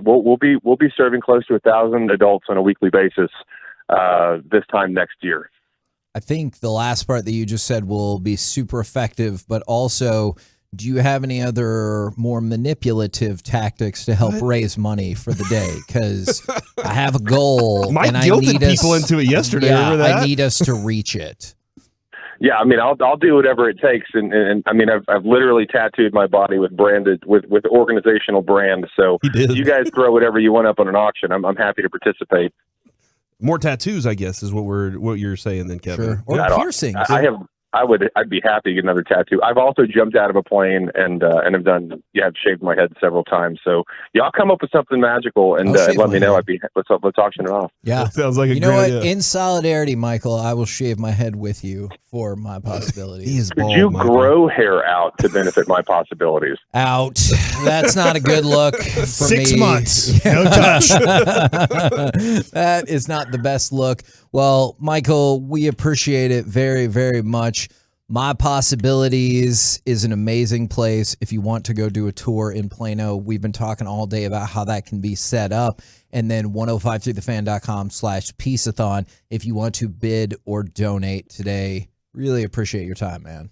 we'll be serving close to 1,000 adults on a weekly basis this time next year. I think the last part that you just said will be super effective, but also, do you have any other more manipulative tactics to help raise money for the day? Because I have a goal. Mike and guilted people into it yesterday. Remember that? I need us to reach it. Yeah, I mean, I'll do whatever it takes, and I mean, I've literally tattooed my body with organizational brand. So you guys throw whatever you want up on an auction. I'm happy to participate. More tattoos, I guess, is what you're saying then, Kevin. Sure. Or piercings. I'd be happy to get another tattoo. I've also jumped out of a plane and I've shaved my head several times. So y'all come up with something magical and let me know. Let's auction it off. Yeah, that sounds like a great great idea. In solidarity, Michael, I will shave my head with you for My Possibilities. Could you grow hair out to benefit My Possibilities? Out. That's not a good look for 6 me. months. No touch. That is not the best look. Well, Michael, we appreciate it very, very much. My Possibilities is an amazing place. If you want to go do a tour in Plano, we've been talking all day about how that can be set up. And then 1053thefan.com/Piece-A-Thon if you want to bid or donate today. Really appreciate your time, man.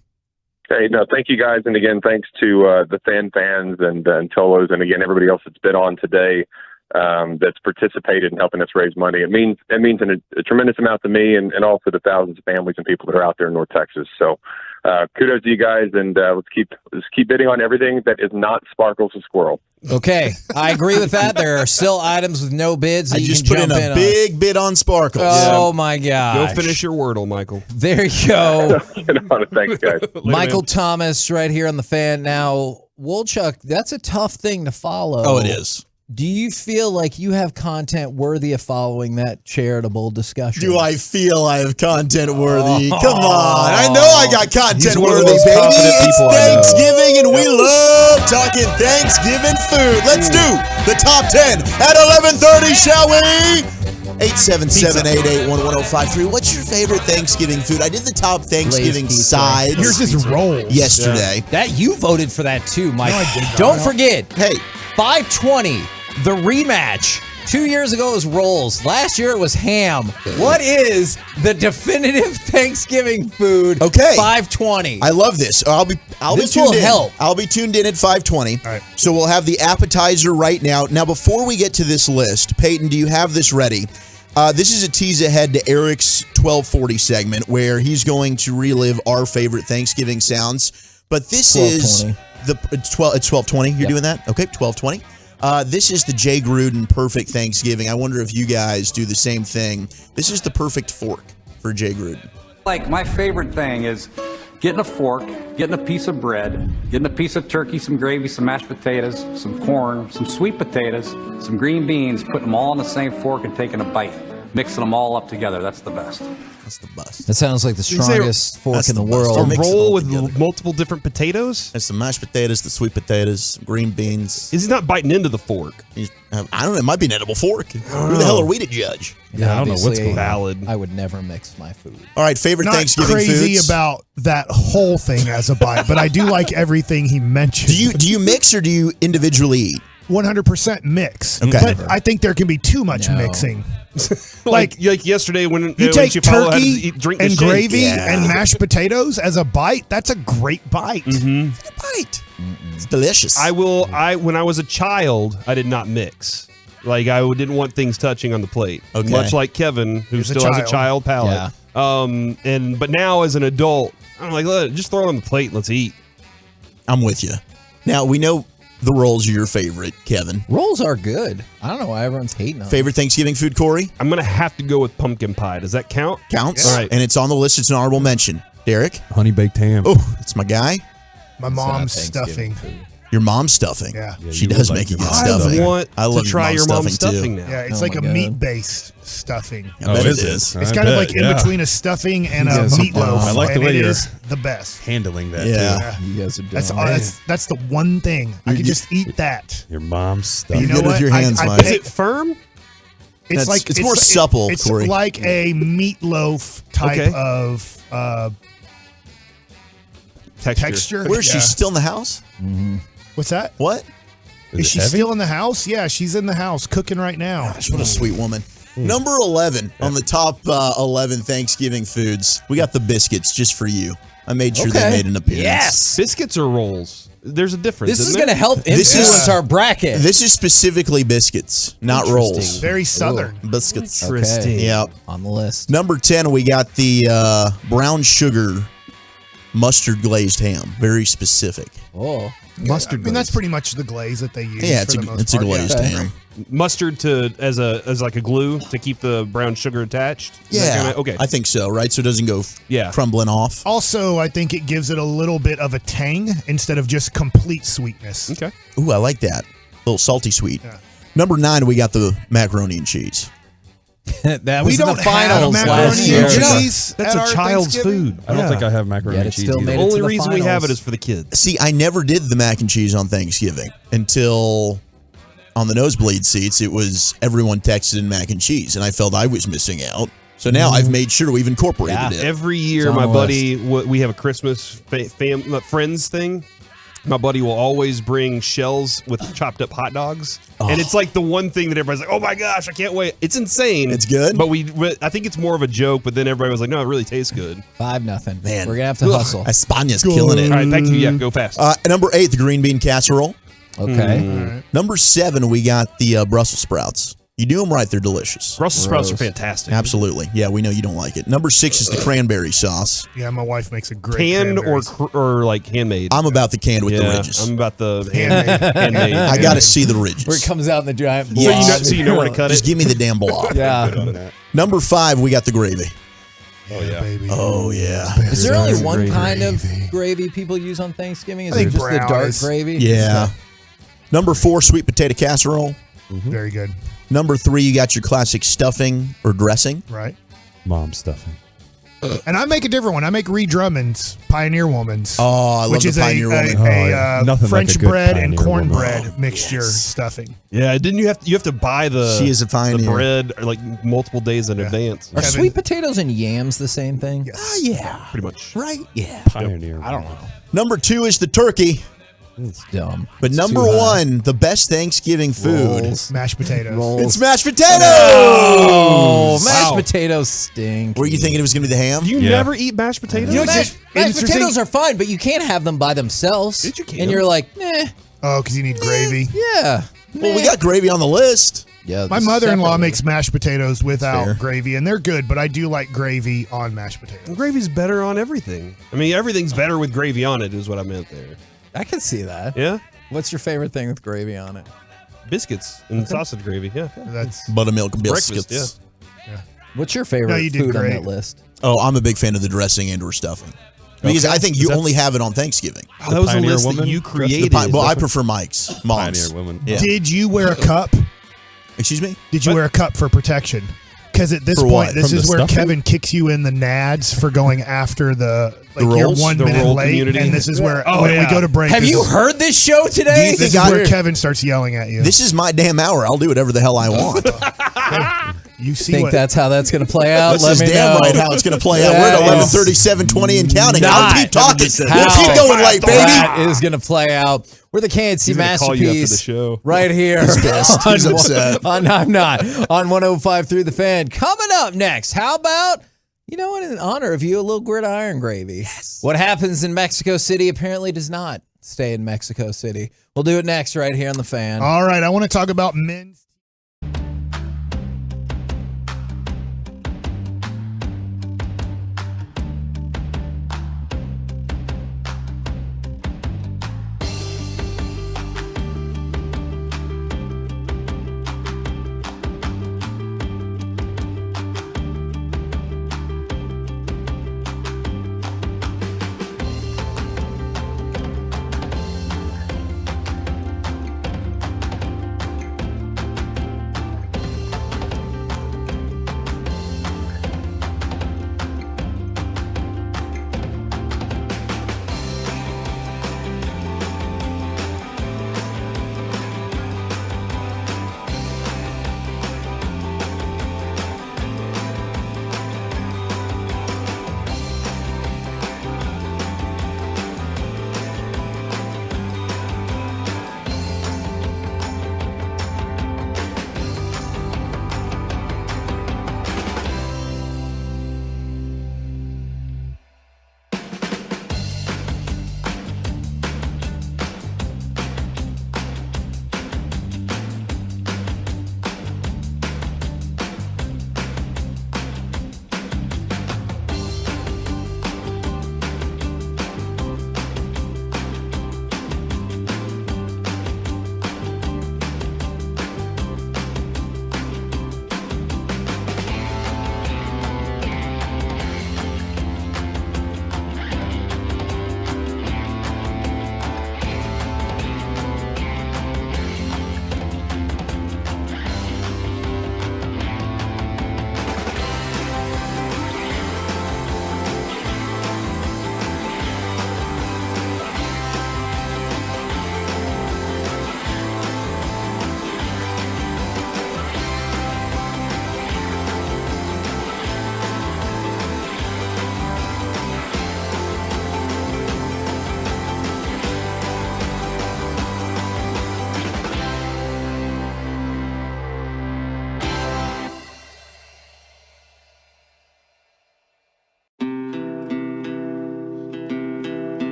Hey, no, thank you guys. And again, thanks to the fans and Tolos, and again, everybody else that's been on today. that's participated in helping us raise money. It means a tremendous amount to me and also to thousands of families and people that are out there in North Texas. So kudos to you guys, and let's keep bidding on everything that is not Sparkles a Squirrel. Okay, I agree with that. There are still items with no bids. That I you just can put in jump a on. big bid on Sparkles. Oh my gosh. Go finish your Wordle, Michael. There you go. Thanks, guys. Michael Thomas right here on the Fan. Now, Wolchuk, that's a tough thing to follow. Oh, it is. Do you feel like you have content worthy of following that charitable discussion? Do I feel I have content worthy? Come on. I know I got content one of the worthy, most baby. confident It's people I know. Thanksgiving, and we love talking Thanksgiving food. Let's do the top 10 at 11:30, shall we? 877-881-1053. What's your favorite Thanksgiving food? I did the top Thanksgiving sides. Here's his rolls yesterday. That you voted for that too, Mike. No, I did not. Don't forget. Hey, 520, the rematch. 2 years ago it was rolls. Last year it was ham. What is the definitive Thanksgiving food? Okay. 520. I love this. This tuned will in. help. I'll be tuned in at 5:20. All right. So we'll have the appetizer right now. Now, before we get to this list, Peyton, do you have this ready? This is a tease ahead to Eric's 1240 segment where he's going to relive our favorite Thanksgiving sounds. But this is it's 1220. You're doing that? Okay, 1220. This is the Jay Gruden perfect Thanksgiving. I wonder if you guys do the same thing. This is the perfect fork for Jay Gruden. Like, my favorite thing is getting a fork, getting a piece of bread, getting a piece of turkey, some gravy, some mashed potatoes, some corn, some sweet potatoes, some green beans, putting them all on the same fork and taking a bite, mixing them all up together. That's the best. That's the best. That sounds like the you say strongest fork that's in the the best. world. Or A mix it roll all with together. multiple different potatoes? There's some mashed potatoes, the sweet potatoes, some green beans. Is he not biting into the fork? I don't know. It might be an edible fork. Who the hell are we to judge? Yeah, I don't know what's Obviously, valid. I would never mix my food. All right, favorite Not Thanksgiving crazy foods? about that whole thing as a bite, but I do like everything he mentioned. Do you mix or do you individually eat? 100% mix. Okay. But I think there can be too much mixing. like yesterday when You take Chipotle had to turkey drink the and shake. gravy and mashed potatoes as a bite. That's a great bite. Mm-hmm. It's a bite. It's delicious. When I was a child, I did not mix. Like, I didn't want things touching on the plate. Okay. Much like Kevin, who He's a still has a child. child palate. Yeah. But now as an adult, I'm like, just throw it on the plate and let's eat. I'm with you. Now, we know the rolls are your favorite, Kevin. Rolls are good. I don't know why everyone's hating on them. Favorite Thanksgiving food, Corey? I'm going to have to go with pumpkin pie. Does that count? Counts. All right. And it's on the list. It's an honorable mention. Derek? Honey baked ham. Oh, it's my guy. My mom's stuffing. Your mom's stuffing. Yeah. She does make a good I stuffing. want I love to try your mom's stuffing too. now. Yeah, it's like a meat-based stuffing. I bet it is. It's kind of like in between a stuffing and a meatloaf. I like the and way it you're is the best. handling that. Yeah. too. You guys are doing That's the one thing. I could just eat that. Your mom's stuff. You know good with what? your hands, I Mike. Is it firm? It's like it's more supple, It's Corey. like a meatloaf type Okay. of texture. Where's she Yeah. still in the house? What's that? What? Is she still in the house? Yeah, she's in the house cooking right now. Gosh, what a sweet woman. Number 11 on the top 11 Thanksgiving foods. We got the biscuits just for you. I made sure they made an appearance. Yes. Biscuits or rolls? There's a difference. This is isn't going to there? help influence our bracket. This is specifically biscuits, not rolls. Very southern. Biscuits. Interesting. Yeah. On the list. Number 10, we got the brown sugar mustard glazed ham. Very specific. Oh. Mustard. I mean, that's pretty much the glaze that they use. Yeah, for the most it's a part. glazed ham. Mustard as like a glue to keep the brown sugar attached? Is that Yeah. kinda- okay. I think so, right? So it doesn't go crumbling off. Also, I think it gives it a little bit of a tang instead of just complete sweetness. Okay. Ooh, I like that. A little salty sweet. Number 9, we got the macaroni and cheese. That We was in don't the have finals macaroni last and year. cheese That's at a our child's Thanksgiving? food. I don't think I have macaroni Yet and it cheese still either. made The it to only the reason we have it finals. is for the kids. See, I never did the mac and cheese on Thanksgiving until on the nosebleed seats, it was everyone texted in mac and cheese, and I felt I was missing out. So now I've made sure we've incorporated it. Every year, It's on my the buddy, we have a Christmas friends thing. My buddy will always bring shells with chopped up hot dogs. And it's like the one thing that everybody's like, oh my gosh, I can't wait. It's insane. It's good? But I think it's more of a joke, but then everybody was like, no, it really tastes good. 5-0. Man. We're going to have to hustle. España's killing it. All right, back to you. Yeah, go fast. Number 8, the green bean casserole. Okay. Number 7, we got the Brussels sprouts. You do them right, they're delicious. Brussels sprouts are fantastic. Absolutely. Yeah, we know you don't like it. Number 6 is the cranberry sauce. Yeah, my wife makes a great Canned cranberries. or like handmade? I'm about the canned with the ridges. I'm about the Handmade. I got to see the ridges. Where it comes out in the giant blob. Yes. So you know where to cut Just it? give me the damn blob. Yeah. Number 5, we got the gravy. Oh, yeah. Baby. Oh, yeah. Is there only one kind of gravy people use on Thanksgiving? Is I it think just the brown dark is- gravy? Yeah. Number 4, sweet potato casserole. Very good. Number 3, you got your classic stuffing or dressing. Right. Mom stuffing. And I make a different one. I make Ree Drummond's Pioneer Woman's. Oh, I love which the is Pioneer Woman. Nothing French like a good bread and Pioneer cornbread Woman. mixture stuffing. Yeah, didn't you have to buy the She is a pioneer. the bread like multiple days in advance? Are sweet potatoes and yams the same thing? Yes. Yeah. Pretty much. Right? Yeah. Pioneer. I don't know. Number 2 is the turkey. It's dumb. But number 1, the best Thanksgiving food. Rolls. Mashed potatoes. Rolls. It's mashed potatoes. Oh, mashed potatoes stink. Were you thinking it was going to be the ham? Do you never eat mashed potatoes? You know, mashed potatoes are fine, but you can't have them by themselves. Dude, you can. And you're like, eh. Oh, because you need gravy. Yeah. Well, we got gravy on the list. Yeah. My mother-in-law separately. makes mashed potatoes without Fair. gravy, and they're good, but I do like gravy on mashed potatoes. Gravy's better on everything. I mean, everything's better with gravy on it, is what I meant there. I can see that. Yeah? What's your favorite thing with gravy on it? Biscuits and sausage gravy, yeah. That's Buttermilk Breakfast, biscuits. What's your favorite No, you did food on great. that list? Oh, I'm a big fan of the dressing and or stuffing. Because I think you only have it on Thanksgiving. Oh, that was a Pioneer list Woman? that you The created. Well, I prefer Mike's. Mom's. Pioneer Woman. Yeah. Did you wear a cup? Excuse me? Did you wear a cup for protection? Because at this For point, what? this From is the where stuffing? Kevin kicks you in the nads for going after the you're rolls? 1 The minute roll late, community? and this is where Oh, when we yeah. go to break. Have this you is- heard this show today? Do you think This is I- where Kevin starts yelling at you. This is my damn hour. I'll do whatever the hell I want. You see Think what? that's how that's going to play out? This Let is me damn know. right how it's going to play out. We're That at is 11:37:20 and counting. not I'll keep talking. how We'll keep going late, baby. That is going to play out. We're the KNC He's gonna call you after the Masterpiece show. right here. He's pissed. He's upset. I'm not. On 105.3 The Fan. Coming up next, how about, you know what, in honor of you, a little gridiron gravy. Yes. What happens in Mexico City apparently does not stay in Mexico City. We'll do it next right here on The Fan. All right, I want to talk about men's.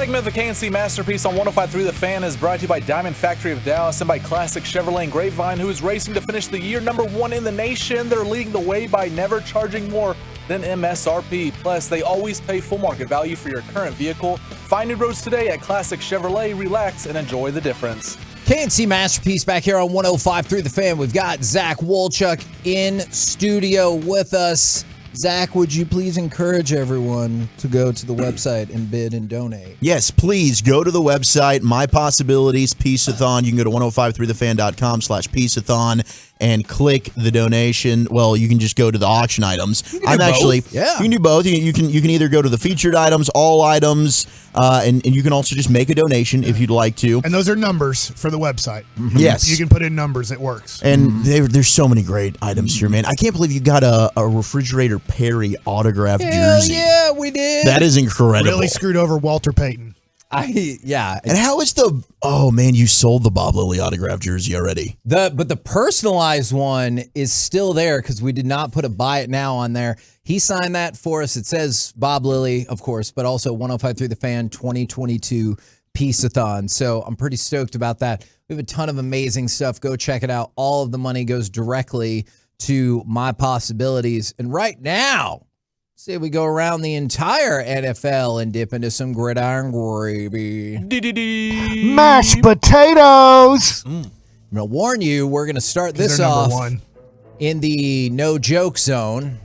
segment of the KNC Masterpiece on 105.3 The Fan is brought to you by Diamond Factory of Dallas and by Classic Chevrolet and Grapevine, who is racing to finish the year #1 in the nation. They're leading the way by never charging more than MSRP. Plus, they always pay full market value for your current vehicle. Find new roads today at Classic Chevrolet. Relax and enjoy the difference. KNC Masterpiece back here on 105.3 The Fan. We've got Zach Wolchuk in studio with us. Zach, would you please encourage everyone to go to the website and bid and donate? Yes, please go to the website, My Possibilities Piece-A-Thon. You can go to 1053thefan.com/Piece-A-Thon and click the donation. Well, you can just go to the auction items. You can do both. You can either go to the featured items, all items, and you can also just make a donation if you'd like to. And those are numbers for the website. Yes. You can put in numbers. It works. And there's so many great items here, man. I can't believe you got a Refrigerator Perry autographed jersey. Yeah, we did. That is incredible. Really screwed over Walter Payton. And how is oh man, you sold the Bob Lilly autographed jersey already. But the personalized one is still there because we did not put a buy it now on there. He signed that for us. It says Bob Lilly, of course, but also 105.3 The Fan 2022 Piece-A-Thon. So I'm pretty stoked about that. We have a ton of amazing stuff. Go check it out. All of the money goes directly to My Possibilities. And right now, say we go around the entire NFL and dip into some gridiron gravy. Mashed potatoes. I'm going to warn you, we're going to start this off in the no joke zone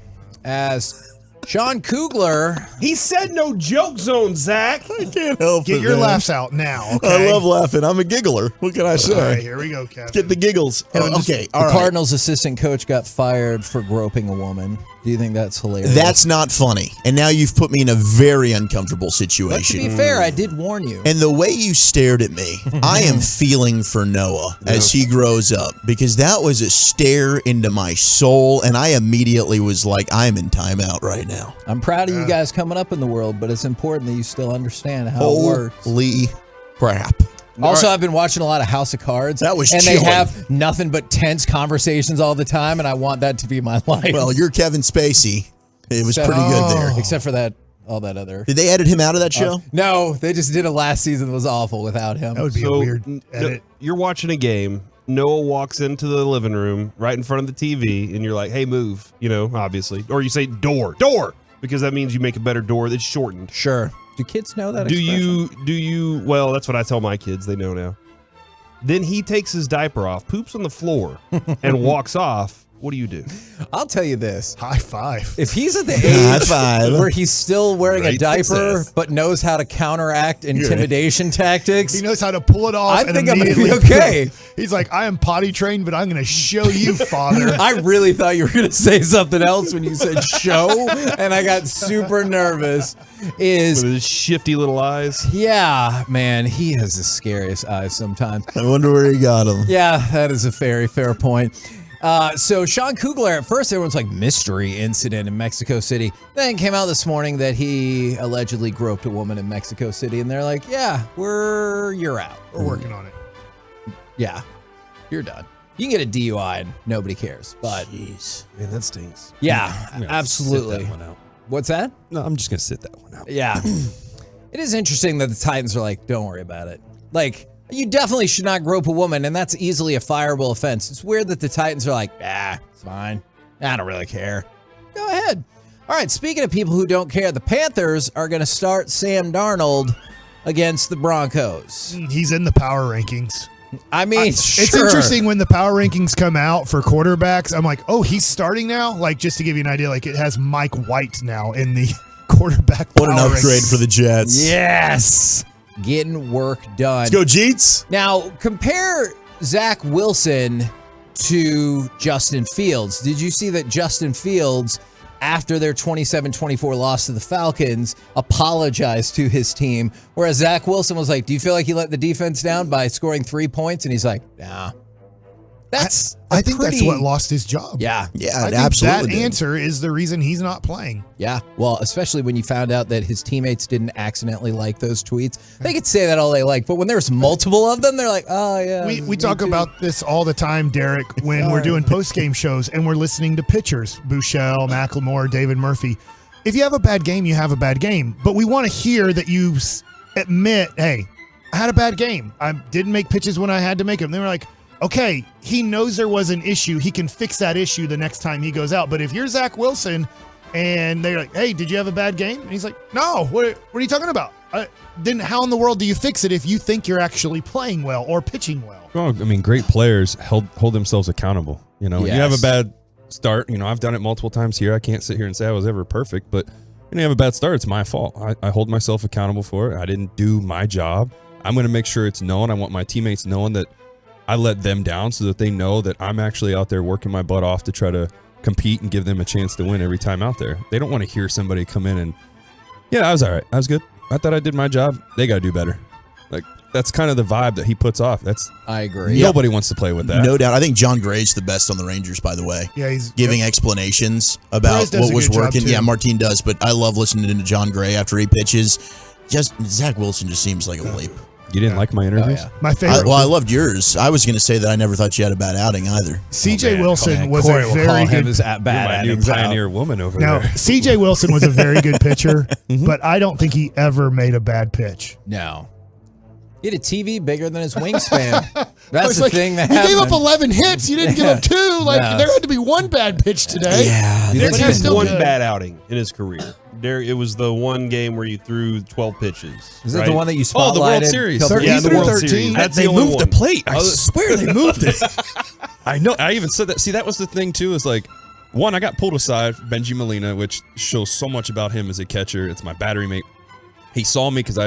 as Sean Kugler. He said no joke zone, Zach. I can't help Get it, your man. laughs out now, okay? I love laughing. I'm a giggler. What can I say? All right, here we go, Captain. Get the giggles. Okay, all the right. Cardinals assistant coach got fired for groping a woman. Do you think that's hilarious? That's not funny. And now you've put me in a very uncomfortable But situation. to be fair, I did warn you. And the way you stared at me, I am feeling for Noah as he grows up, because that was a stare into my soul, and I immediately was like, I'm in timeout right now. I'm proud of you guys coming up in the world, but it's important that you still understand how it works. Holy crap. Also, I've been watching a lot of House of Cards. That was And chilling. they have nothing but tense conversations all the time, and I want that to be my life. Well, you're Kevin Spacey. It was pretty good there. Except for all that other. Did they edit him out of that show? No, they just did it last season. It was awful without him. That would be a weird edit. You're watching a game. Noah walks into the living room right in front of the TV, and you're like, hey, move, obviously. Or you say door, because that means you make a better door that's shortened. Sure. Do kids know that Do you, well, that's what I tell my kids. They know now. Then he takes his diaper off, poops on the floor, and walks off. What do you do? I'll tell you this. High five. If he's at the High age five. where he's still wearing a Great diaper success. but knows how to counteract intimidation tactics, He knows how to pull it off. I and think I'm going to be immediately- okay. He's like, I am potty trained, but I'm going to show you, father. I really thought you were going to say something else when you said show, and I got super nervous. With his shifty little eyes. Yeah, man, he has the scariest eyes sometimes. I wonder where he got him. Yeah, that is a very fair point. So Sean Kugler, at first everyone's like mystery incident in Mexico City. Then it came out this morning that he allegedly groped a woman in Mexico City, and they're like, yeah, you're out. We're working on it. Yeah, you're done. You can get a DUI and nobody cares. But jeez, man, that stinks. Yeah, I'm gonna absolutely. sit that one out. What's that? No, I'm just gonna sit that one out. Yeah. It is interesting that the Titans are like, don't worry about it. Like, you definitely should not grope a woman, and that's easily a fireable offense. It's weird that the Titans are like, it's fine. I don't really care. Go ahead. All right, speaking of people who don't care, the Panthers are going to start Sam Darnold against the Broncos. He's in the power rankings. I mean, it's interesting when the power rankings come out for quarterbacks. I'm like, oh, he's starting now? Like, just to give you an idea, like it has Mike White now in the quarterback What an power upgrade rankings. for the Jets. Yes. Getting work done. Let's go, Jeets. Now, compare Zach Wilson to Justin Fields. Did you see that Justin Fields, after their 27-24 loss to the Falcons, apologized to his team, whereas Zach Wilson was like, do you feel like you let the defense down by scoring 3 points? And he's like, nah. I think that's what lost his job. Yeah. Yeah, I it think absolutely that did. answer is the reason he's not playing. Yeah. Well, especially when you found out that his teammates didn't accidentally like those tweets. They could say that all they like, but when there's multiple of them, they're like, oh, yeah. We talk about this all the time, Derek, when we're doing post-game shows and we're listening to pitchers, Bouchel, McLemore, David Murphy. If you have a bad game, you have a bad game. But we want to hear that you admit, hey, I had a bad game. I didn't make pitches when I had to make them. They were like, okay, he knows there was an issue. He can fix that issue the next time he goes out. But if you're Zach Wilson and they're like, hey, did you have a bad game? And he's like, no, what are you talking about? Then how in the world do you fix it if you think you're actually playing well or pitching well? Well, I mean, great players hold themselves accountable. You know, you have a bad start. You know, I've done it multiple times here. I can't sit here and say I was ever perfect, but when you have a bad start, it's my fault. I hold myself accountable for it. I didn't do my job. I'm going to make sure it's known. I want my teammates knowing that I let them down so that they know that I'm actually out there working my butt off to try to compete and give them a chance to win every time out there. They don't want to hear somebody come in and, yeah, I was all right. I was good. I thought I did my job. They got to do better. Like, that's kind of the vibe that he puts off. I agree. Nobody wants to play with that. No doubt. I think John Gray's the best on the Rangers, by the way. Yeah, he's giving explanations about what was working. Yeah, Martine does, but I love listening to John Gray after he pitches. Just Zach Wilson just seems like a leap. You didn't like my interviews? My favorite. I loved yours. I was going to say that I never thought you had a bad outing either. CJ Wilson was a very good pioneer woman over now, there. CJ Wilson was a very good pitcher, but I don't think he ever made a bad pitch. No. He had a TV bigger than his wingspan. That's the thing that you happened. gave up 11 hits. You didn't give up 2. Like there had to be one bad pitch today. Yeah, Derek but had still one good. bad outing in his career. Derek, it was the one game where you threw 12 pitches. Is that the one that you spotlighted? Oh, the World Series. Yeah, the World Series. That's They the only moved one. the plate. I swear they moved it. I know. I even said that. See, that was the thing, too, is like, one, I got pulled aside, Benji Molina, which shows so much about him as a catcher. It's my battery mate. He saw me because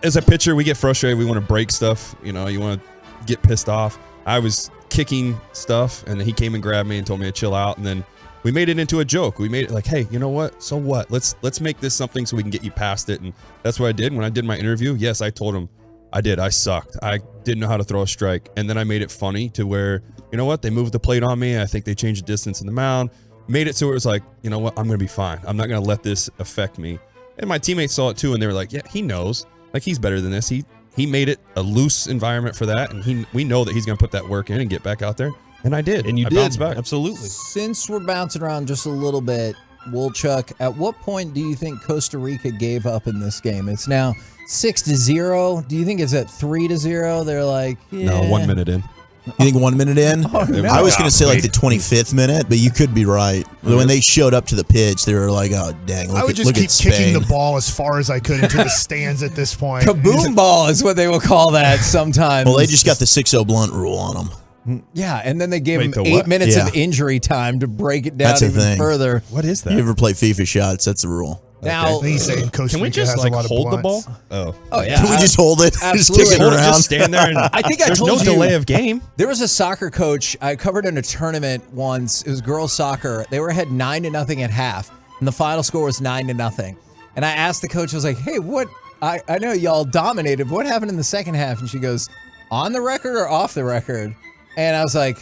as a pitcher, we get frustrated. We want to break stuff. You know, you want to get pissed off. I was kicking stuff, and then he came and grabbed me and told me to chill out. And then we made it into a joke. We made it like, hey, you know what? So what? Let's make this something so we can get you past it. And that's what I did. When I did my interview, yes, I told him I did. I sucked. I didn't know how to throw a strike. And then I made it funny to where, you know what? They moved the plate on me. I think they changed the distance in the mound. Made it so it was like, you know what? I'm going to be fine. I'm not going to let this affect me. And my teammates saw it too, and they were like, yeah, he knows. Like, he's better than this. He made it a loose environment for that, and we know that he's going to put that work in and get back out there. And I did. And you did. Bounced back. Absolutely. Since we're bouncing around just a little bit, Woolchuck, at what point do you think Costa Rica gave up in this game? It's now 6-0. Do you think it's at 3-0? They're like, yeah. No, 1 minute in. You think 1 minute in? Oh, no. I was going to say like the 25th minute, but you could be right. When they showed up to the pitch, they were like, "Oh dang!" I would just keep kicking the ball as far as I could into the stands at this point. Kaboom ball is what they will call that sometimes. Well, they just got the 6-0 blunt rule on them. Yeah, and then they gave him 8 minutes of injury time to break it down That's the even thing. further. What is that? You ever play FIFA shots? That's the rule. Now, he's saying Costa can we Rica just has like a lot hold of the ball? blunts. Oh yeah, Can we just hold it? Absolutely. Just kick it Hold it, around. just stand there. And I think I there's told no you delay of game. There was a soccer coach I covered in a tournament once. It was girls soccer. They were ahead 9-0 at half, and the final score was 9-0. And I asked the coach, I was like, "Hey, what? I know y'all dominated. What happened in the second half?" And she goes, "On the record or off the record?" And I was like,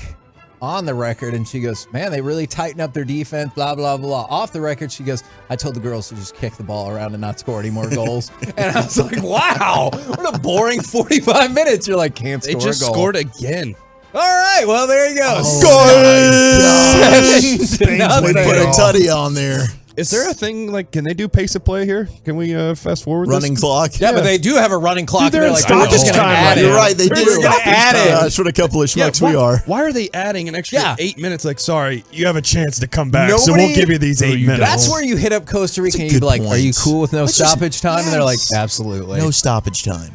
"On the record." And she goes, "Man, they really tighten up their defense, blah, blah, blah." Off the record, she goes, "I told the girls to just kick the ball around and not score any more goals." And I was like, wow, what a boring 45 minutes. You're like, can't score They just a goal. scored again. All right, well, there you go. Oh, 7-0. We put a tutty on there. Is there a thing like, can they do pace of play here? Can we fast forward Running this? clock. Yeah, but they do have a running clock. Dude, They're they're like, in we're just stoppage going to time add right it. You're right, they We're do. just going to add it. That's what a couple of schmucks we are. Why are they adding an extra Yeah. 8 minutes? Like, sorry, you have a chance to come back, so Nobody- we'll give you these 8 minutes. That's where you hit up Costa Rica and That's a you'd be good like, are you point. cool with no Let's just- stoppage time? And they're like, Yes. absolutely. No stoppage time.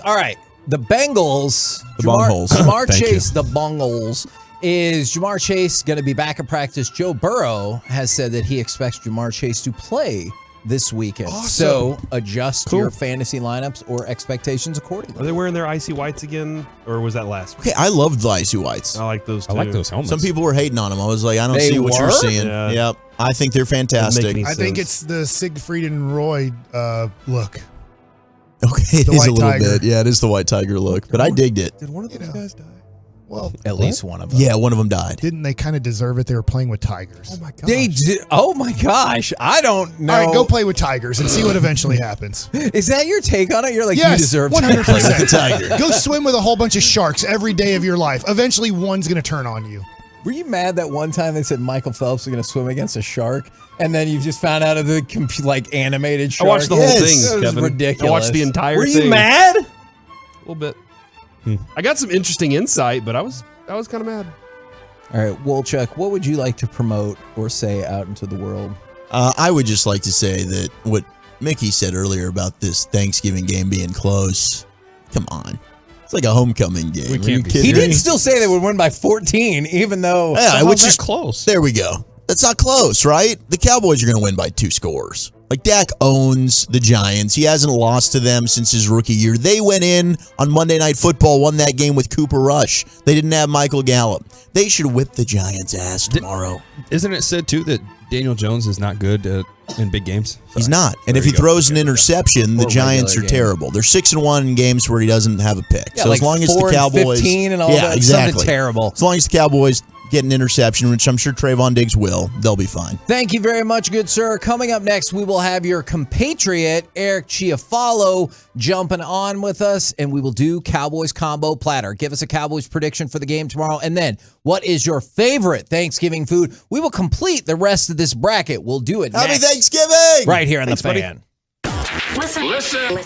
All right. The Bengals, The bungholes. Jamar Thank Chase, the bungholes. Is Jamar Chase going to be back at practice? Joe Burrow has said that he expects Jamar Chase to play this weekend. Awesome. So adjust your fantasy lineups or expectations accordingly. Are they wearing their icy whites again, or was that last week? Okay, I loved the icy whites. I like those too. I like those helmets. Some people were hating on them. I was like, I don't They see what you're were? seeing. Yeah. Yep. I think they're fantastic. Doesn't make any I think sense. it's the Siegfried and Roy look. Okay, it The is white a little tiger. bit. Yeah, it is the white tiger look, but I digged it. Did one of those guys die? Well, At least one of them. Yeah, one of them died. didn't they kind of deserve it? They were playing with tigers. Oh my god! They did. Oh my gosh. I don't know. All right, go play with tigers and see what eventually happens. Is that your take on it? You're like, you Yes, deserve to 100%. play with the tiger. Go swim with a whole bunch of sharks every day of your life. Eventually, one's going to turn on you. Were you mad that one time they said Michael Phelps was going to swim against a shark, and then you just found out of the animated shark? I watched the whole thing, It was Kevin. ridiculous. I watched the entire Were thing. you mad? A little bit. I got some interesting insight, but I was kind of mad. All right, Wolchuk, what would you like to promote or say out into the world? I would just like to say that what Mickey said earlier about this Thanksgiving game being close, come on. It's like a homecoming game. Are you kidding He did me? still say they would win by 14, even though which is close. There we go. That's not close, right? The Cowboys are going to win by 2 scores. Like, Dak owns the Giants. He hasn't lost to them since his rookie year. They went in on Monday Night Football, won that game with Cooper Rush. They didn't have Michael Gallup. They should whip the Giants' ass tomorrow. Isn't it said, too, that Daniel Jones is not good in big games? He's not. And if he throws an interception, the Giants are terrible. They're 6-1 in games where he doesn't have a pick. Yeah, so like as long as the 4 and Cowboys 15 and all that, exactly. something terrible. As long as the Cowboys get an interception, which I'm sure Trayvon Diggs will, they'll be fine. Thank you very much, good sir. Coming up next, we will have your compatriot, Eric Chiafalo, jumping on with us, and we will do Cowboys Combo Platter. Give us a Cowboys prediction for the game tomorrow, and then what is your favorite Thanksgiving food? We will complete the rest of this bracket. We'll do it Happy next. Thanksgiving! Right here on Thanks, The buddy. Fan. Listen.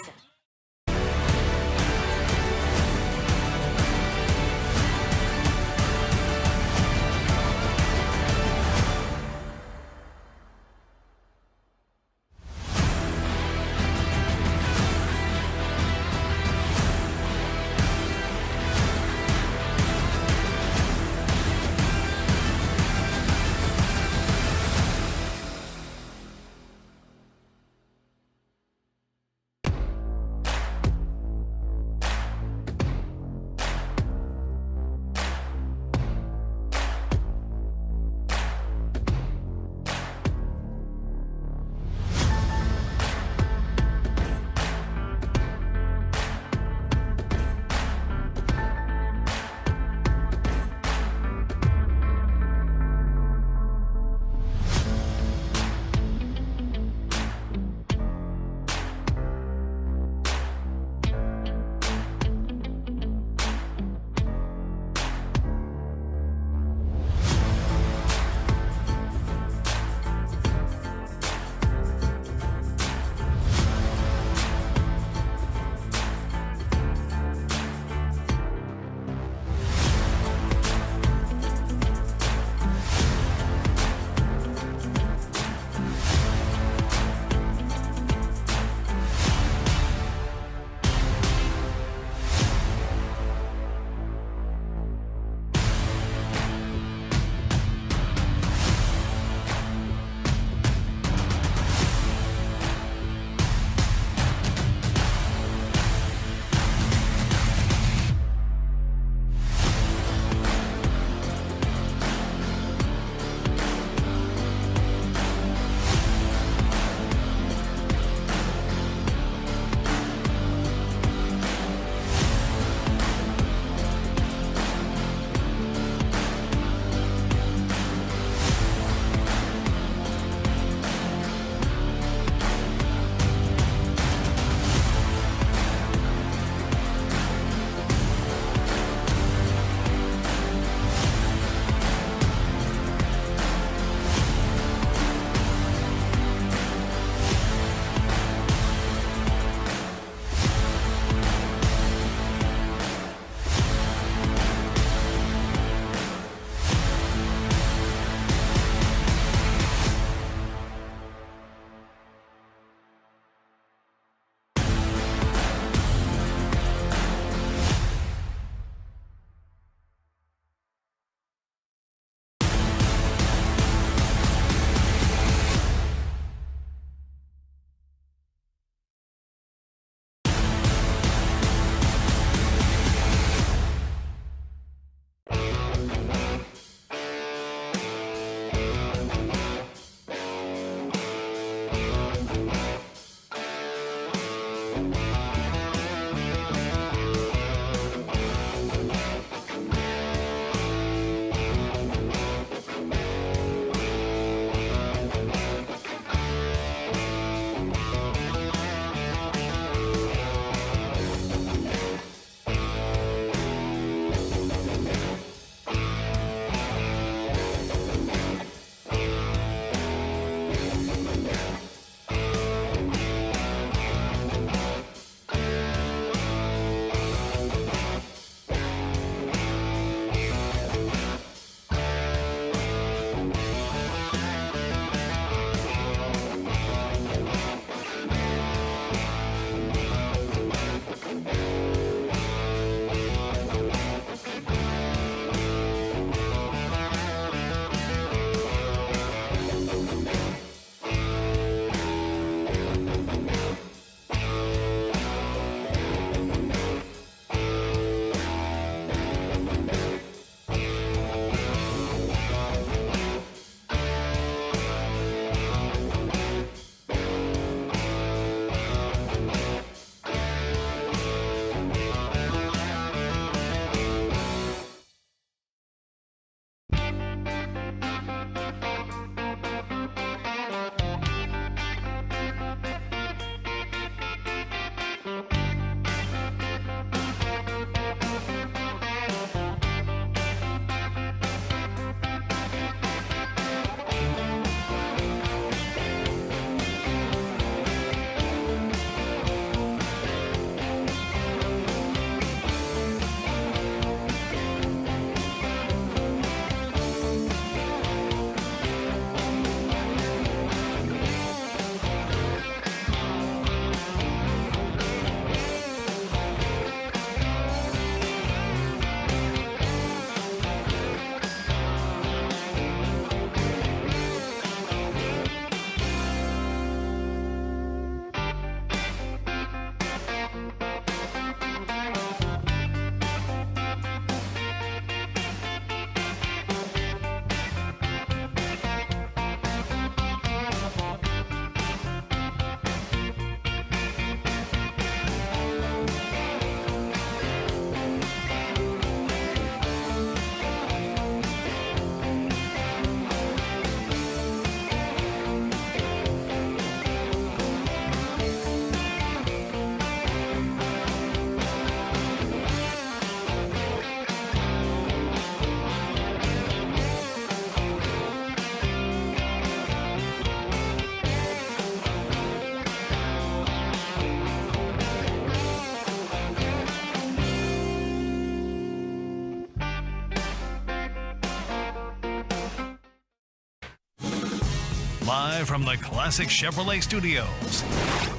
Live from the classic Chevrolet studios,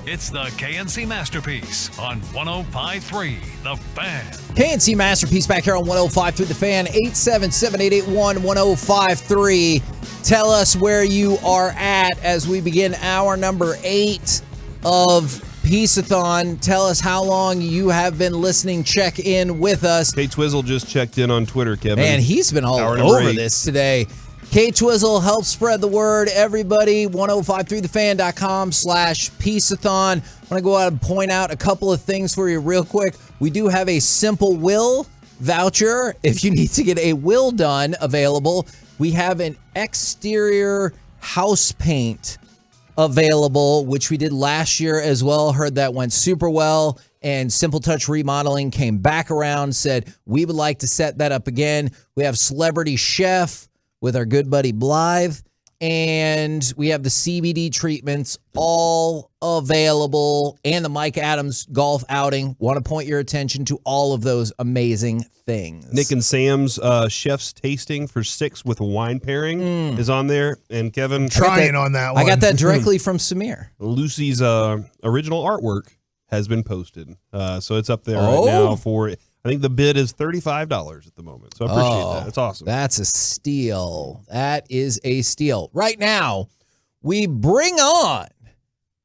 it's the KNC Masterpiece on 105.3 The Fan. KNC Masterpiece back here on 105.3 The Fan, 877-881-1053. Tell us where you are at as we begin hour number 8 of Piece-A-Thon. Tell us how long you have been listening. Check in with us. Hey, Twizzle just checked in on Twitter, Kevin. Man, he's been all Hour over 8. this today. K-Twizzle, help spread the word. Everybody, 1053thefan.com/Piece-A-Thon. I want to go out and point out a couple of things for you real quick. We do have a Simple Will voucher. If you need to get a will done available, we have an exterior house paint available, which we did last year as well. Heard that went super well. And Simple Touch Remodeling came back around, said, we would like to set that up again. We have Celebrity Chef with our good buddy Blythe. And we have the CBD treatments all available. And the Mike Adams golf outing. Want to point your attention to all of those amazing things. Nick and Sam's chef's tasting for 6 with a wine pairing is on there. And Kevin, Trying on that one. I got that directly from Samir. Lucy's original artwork has been posted. So it's up there right now for, I think the bid is $35 at the moment. So I appreciate that. That's awesome. That's a steal. That is a steal. Right now, we bring on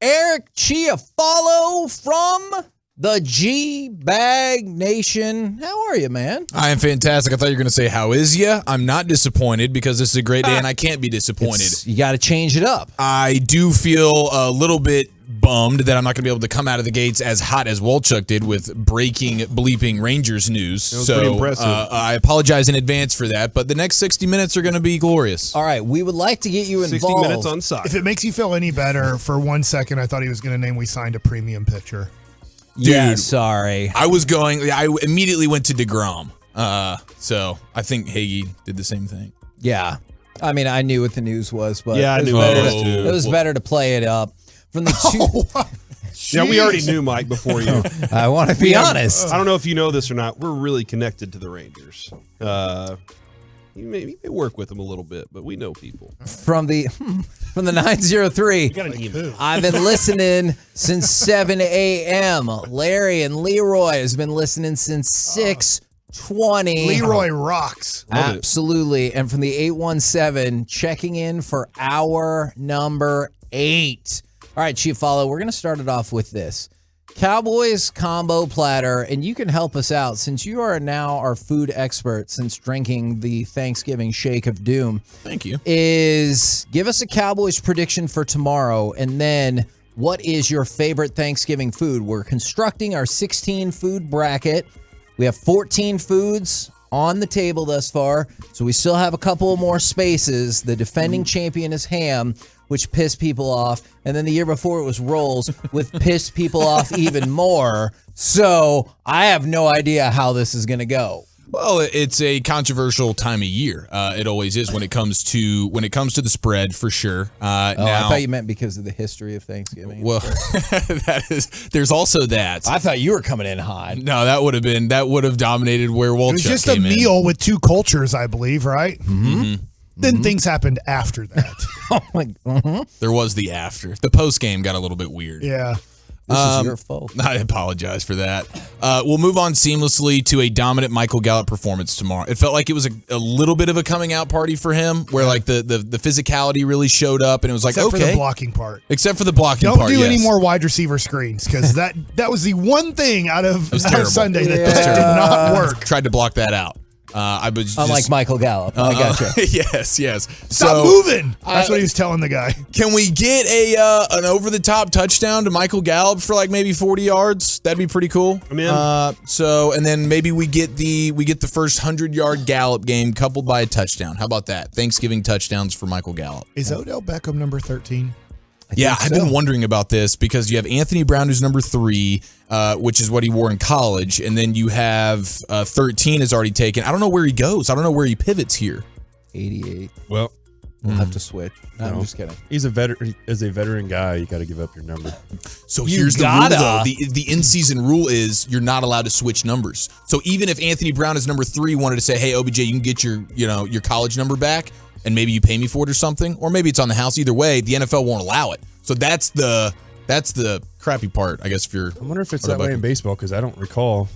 Eric Chiafalo from the G-Bag Nation. How are you, man? I am fantastic. I thought you were going to say, how is ya? I'm not disappointed because this is a great day and I can't be disappointed. You got to change it up. I do feel a little bit bummed that I'm not going to be able to come out of the gates as hot as Wolchuk did with breaking, bleeping Rangers news. That was pretty impressive. I apologize in advance for that, but the next 60 minutes are going to be glorious. All right, we would like to get you involved. 60 minutes on side. If it makes you feel any better, for 1 second, I thought he was going to name we signed a premium pitcher. Dude, yeah, sorry. I immediately went to DeGrom. So I think Hagee did the same thing. Yeah. I mean, I knew what the news was, but Yeah, I knew what it was, too. It was better to play it up. From the Yeah, we already knew Mike before you. I want to be honest. I don't know if you know this or not. We're really connected to the Rangers. You may work with them a little bit, but we know people. From the 903, I've been listening since 7 a.m. Larry and Leroy has been listening since 6:20. Leroy rocks. Absolutely. And from the 817, checking in for hour number 8. All right, Chief Follow, we're going to start it off with this. Cowboys combo platter, and you can help us out since you are now our food expert since drinking the Thanksgiving Shake of Doom. Thank you. Is give us a Cowboys prediction for tomorrow, and then what is your favorite Thanksgiving food? We're constructing our 16 food bracket. We have 14 foods on the table thus far, so we still have a couple more spaces. The defending champion is ham, which pissed people off. And then the year before it was rolls, which pissed people off even more. So I have no idea how this is going to go. Well, it's a controversial time of year. It always is when it comes to the spread, for sure. I thought you meant because of the history of Thanksgiving. Well, there's also that. I thought you were coming in hot. No, that would have dominated where Wolchuk It was just a meal with two cultures, I believe, right? Mm-hmm. Then things happened after that. Oh my! There was the after. The post game got a little bit weird. Yeah. This is your fault. I apologize for that. We'll move on seamlessly to a dominant Michael Gallup performance tomorrow. It felt like it was a little bit of a coming out party for him, where like the physicality really showed up, and it was like, Except okay. for the blocking part. Except for the blocking Don't part, do any yes. more wide receiver screens, because that was the one thing out of terrible. Sunday that It was did terrible. not work. Tried to block that out. I was Unlike Michael Gallup. I gotcha. Yes. Stop moving. That's what he was telling the guy. Can we get an over the top touchdown to Michael Gallup for like maybe 40 yards? That'd be pretty cool. I'm in. And then maybe we get the first 100-yard Gallup game coupled by a touchdown. How about that? Thanksgiving touchdowns for Michael Gallup. Is Odell Beckham number 13? Yeah, I've been wondering about this because you have Anthony Brown, who's number 3, which is what he wore in college, and then you have 13 is already taken. I don't know where he goes. I don't know where he pivots here. 88. Well, we'll have to switch. No, I'm just kidding. He's a veteran. As a veteran guy, you got to give up your number. So here's the rule, though. The in-season rule is you're not allowed to switch numbers. So even if Anthony Brown is number 3, wanted to say, "Hey, OBJ, you can get your college number back," and maybe you pay me for it or something, or maybe it's on the house. Either way, the NFL won't allow it. So that's the crappy part, I guess. If you're, I wonder if it's that way in baseball because I don't recall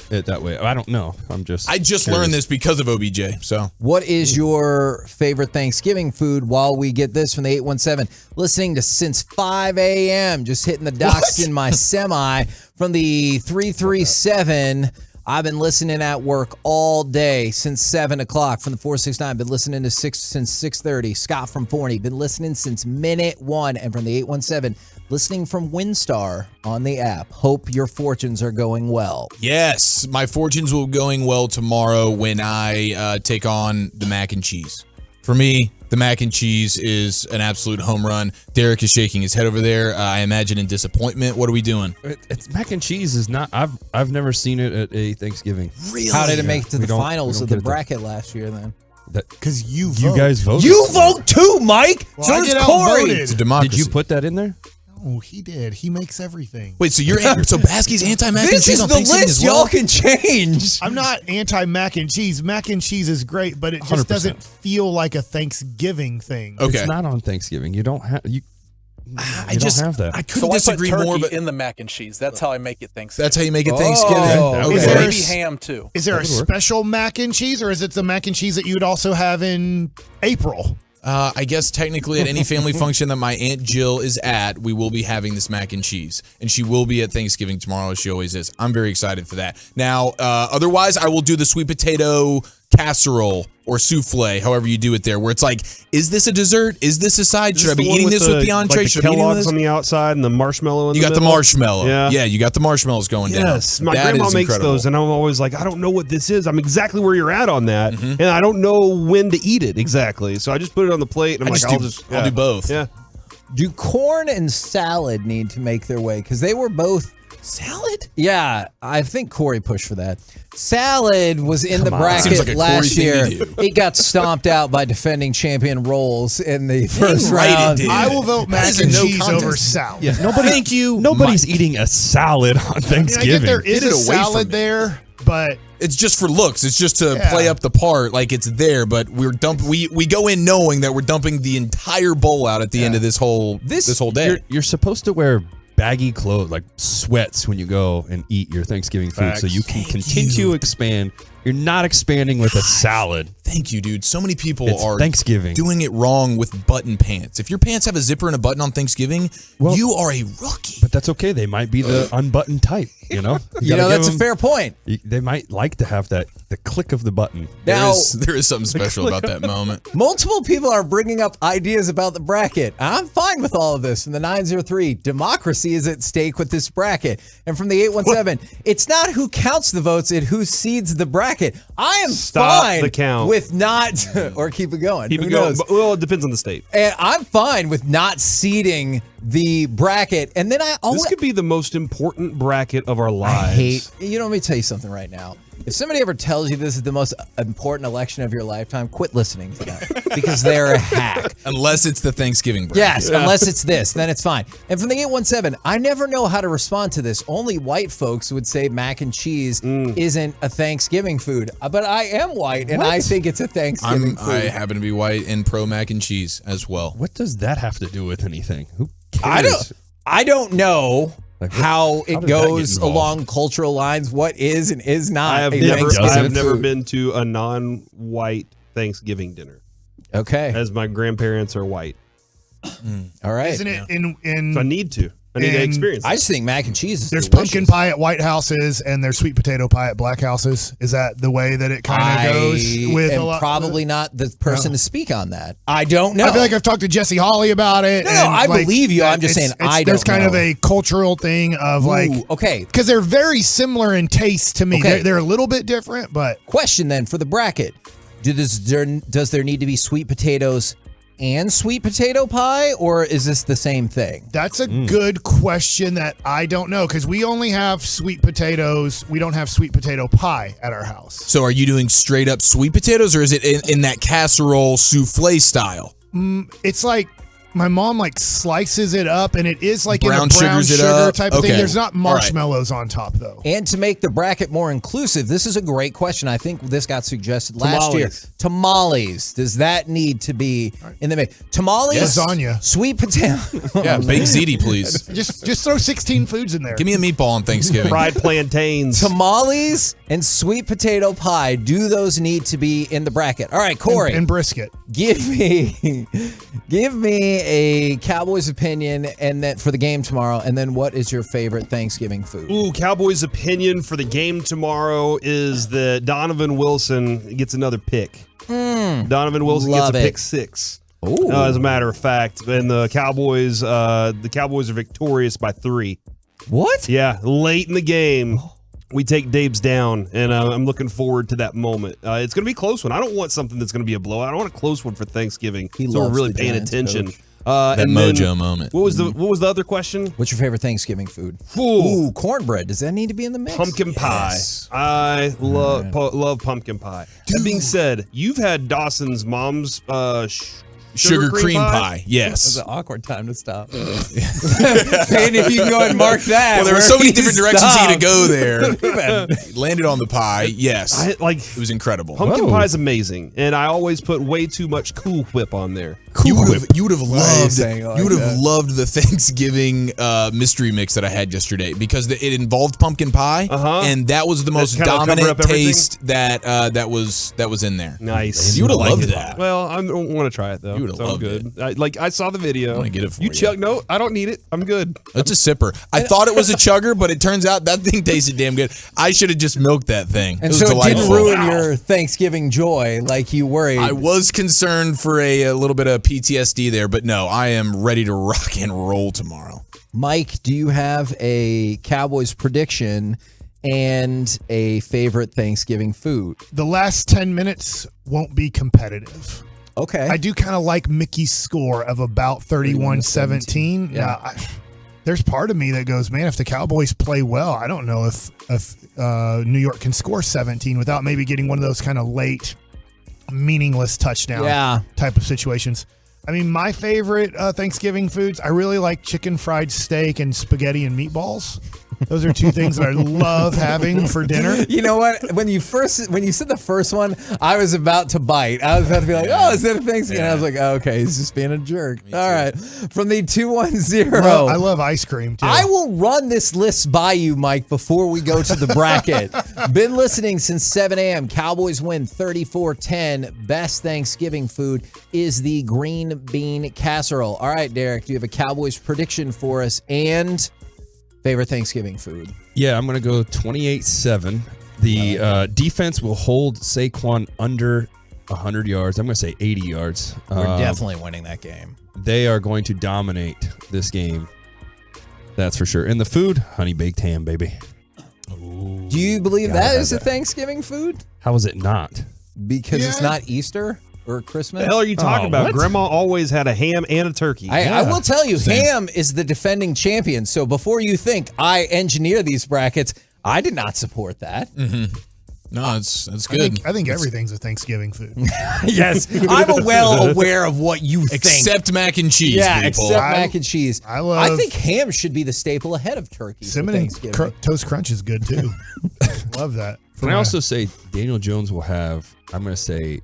it that way. I don't know. I just curious. Learned this because of OBJ. So, what is your favorite Thanksgiving food? While we get this from the 817, listening to since 5 a.m. Just hitting the docks in my semi from the 337. I've been listening at work all day since 7 o'clock. From the 469, been listening to since 6:30. Scott from Forney, been listening since minute 1. And from the 817, listening from WinStar on the app. Hope your fortunes are going well. Yes, my fortunes will be going well tomorrow when I take on the mac and cheese. For me, the mac and cheese is an absolute home run. Derek is shaking his head over there. I imagine in disappointment. What are we doing? It's mac and cheese is not. I've never seen it at a Thanksgiving. Really? How did it make it to the finals of the bracket last year then? Because you guys voted. You vote too, Mike. Well, So I does get Cory. outvoted. It's a democracy. Did you put that in there? Oh, he did. He makes everything. Wait, so you're so Baskey's anti-mac and This cheese is on the Thanksgiving list as well? y'all can change. I'm not anti-mac and cheese. Mac and cheese is great, but it just 100%. doesn't feel like a Thanksgiving thing. Okay. It's not on Thanksgiving. You don't have you. I You just don't have that. I So couldn't I put disagree turkey more, but in the mac and cheese. That's how I make it Thanksgiving. that's how you make it Thanksgiving. Oh, Is Okay. there Maybe ham too. Is there a That would work. special mac and cheese, or is it the mac and cheese that you would also have in April? I guess technically at any family function that my Aunt Jill is at, we will be having this mac and cheese. And she will be at Thanksgiving tomorrow, as she always is. I'm very excited for that. Now, otherwise, I will do the sweet potato casserole or souffle, however you do it there, where it's like, is this a dessert? Is this a side? Should I be eating this with the entree? Like Should the I be eating Kellogg's this? on the outside and the marshmarshmallow in You the got the middle. marshmallow. Yeah. You got the marshmallows going down. Yes, my That grandma is makes incredible. those, and I'm always like, I don't know what this is. I'm exactly where you're at on that, and I don't know when to eat it exactly. So I just put it on the plate, and I'm I'll do both. Yeah. Do corn and salad need to make their way? Because they were both salad. Yeah, I think Cory pushed for that. Salad was in the Seems bracket like a Cory last thing year. to do. It got stomped out by defending champion Rolls in the first right it round. did. I will vote mac is a and no cheese contest. over salad. Yeah, Thank you. Nobody's Mike. eating a salad on I mean, I Thanksgiving. get there is Get it a away from salad me. there, but It's just for looks. It's just to Yeah. play up the part, like it's there. But we go in knowing that we're dumping the entire bowl out at the end of this whole day. You're supposed to wear baggy clothes, like sweats, when you go and eat your Thanksgiving food, so you can continue to expand. You're not expanding with a salad. Thank you, dude. So many people It's are Thanksgiving. doing it wrong with button pants. If your pants have a zipper and a button on Thanksgiving, you are a rookie. But that's okay. They might be the unbuttoned type, you know? You know, that's a fair point. They might like to have the click of the button. Now, there is something special about that moment. Multiple people are bringing up ideas about the bracket. I'm fine with all of this. From the 903, democracy is at stake with this bracket. And from the 817, it's not who counts the votes, it's who seeds the bracket. I am Stop fine the count. with not, or keep it going. Keep Who it going. knows? Well, it depends on the state. And I'm fine with not seeding the bracket. And then I always This could be the most important bracket of our lives. let me tell you something right now. If somebody ever tells you this is the most important election of your lifetime, quit listening to them because they're a hack. Unless it's the Thanksgiving bracket. Yes, unless it's this, then it's fine. And from the 817, I never know how to respond to this. Only white folks would say mac and cheese isn't a Thanksgiving food. But I am white, and I think it's a Thanksgiving food. I happen to be white and pro mac and cheese as well. What does that have to do with anything? Who cares? I don't know how it did that get goes involved? along cultural lines, what is and is not I have a never Thanksgiving food. been to a non-white Thanksgiving dinner. Okay. As my grandparents are white. All right. isn't it in So I need to. I need to experience I just think mac and cheese is there's delicious. pumpkin pie at White Houses and there's sweet potato pie at Black Houses. Is that the way that it kind of goes? With am a lot, probably not the person to speak on that. I don't know. I feel like I've talked to Jesse Hawley about it. No, and I like, believe you. I'm that just saying it's- I There's don't kind of know. a cultural thing of like, okay, because they're very similar in taste to me. Okay. They're a little bit different, but question then for the bracket: does there need to be sweet potatoes and sweet potato pie, or is this the same thing? that's a good question that I don't know because we only have sweet potatoes. We don't have sweet potato pie at our house. So are you doing straight up sweet potatoes or is it in that casserole souffle style? It's like my mom like slices it up, and it is like Brown in a brown sugars it sugar up. type of Okay. thing. There's not All right. marshmallows on top though. And to make the bracket more inclusive, this is a great question. I think this got suggested last year. Tamales. Does that need to be in the mix? Tamales, Yes. Lasagna. sweet potato. Yeah, baked ziti, please. Just throw 16 foods in there. Give me a meatball on Thanksgiving. Fried plantains. Tamales and sweet potato pie. Do those need to be in the bracket? All right, Corey. And brisket. Give me a Cowboys opinion and then for the game tomorrow, and then what is your favorite Thanksgiving food? Ooh, Cowboys' opinion for the game tomorrow is that Donovan Wilson gets another pick. Donovan Wilson gets a pick 6. As a matter of fact, and the Cowboys are victorious by 3. What? Yeah, late in the game. We take Dave's down, and I'm looking forward to that moment. It's going to be a close one. I don't want something that's going to be a blowout. I want a close one for Thanksgiving. So we're loves really the paying Giants, attention. coach. That And mojo then, moment. What was the other question? What's your favorite Thanksgiving food? Ooh, cornbread. Does that need to be in the mix? pumpkin pie. I love pumpkin pie. That being said, you've had Dawson's mom's Sugar cream pie. Yes. That's an awkward time to stop. And if you can go ahead and mark that. Well, there were so many different directions he could go there. Man. Landed on the pie. Yes. It was incredible. Pumpkin pie is amazing, and I always put way too much Cool Whip on there. You would have loved saying it like you would have that? loved the Thanksgiving mystery mix that I had yesterday because it involved pumpkin pie, and that was the most kinda covered dominant up everything? taste that was in there. Nice. You would have loved that. Well, I don't want to try it though. You would've So I'm loved good. I saw the video. I wanna get it for you. you. Chuck? No, I don't need it. I'm good. It's a sipper. I thought it was a chugger, but it turns out that thing tasted damn good. I should have just milked that thing. And was so delightful. it didn't ruin your Thanksgiving joy like you worried. I was concerned for a little bit of PTSD there, but no, I am ready to rock and roll tomorrow. Mike, do you have a Cowboys prediction and a favorite Thanksgiving food? The last 10 minutes won't be competitive. Okay. I do kind of like Mickey's score of about 31-17. Yeah. Now, there's part of me that goes, man, if the Cowboys play well, I don't know if New York can score 17 without maybe getting one of those kind of late, meaningless touchdown type of situations. I mean, my favorite Thanksgiving foods, I really like chicken fried steak and spaghetti and meatballs. Those are two things that I love having for dinner. You know what? When you said the first one, I was about to bite. I was about to be like, "Oh, is that a Thanksgiving?" And I was like, oh, "Okay, he's just being a jerk." All right. From the 210, I love ice cream too. I will run this list by you, Mike, before we go to the bracket. Been listening since 7 a.m. Cowboys win 34-10. Best Thanksgiving food is the green bean casserole. All right, Derek, do you have a Cowboys prediction for us and favorite Thanksgiving food? Yeah, I'm going to go 28-7. The defense will hold Saquon under 100 yards. I'm going to say 80 yards. We're definitely winning that game. They are going to dominate this game. That's for sure. And the food, honey baked ham, baby. Do you believe that is a Thanksgiving food? How is it not? Because it's not Easter or Christmas? The hell are you talking about? Grandma always had a ham and a turkey. I will tell you, ham is the defending champion. So before you think I engineer these brackets, I did not support that. Mm-hmm. No, that's good. I think everything's a Thanksgiving food. Yes, I'm well aware of what you think. Except mac and cheese, Yeah, people. except mac and cheese. I think ham should be the staple ahead of turkey. Cinnamon Toast Crunch is good too. Love that. Can I also say Daniel Jones will have, I'm going to say,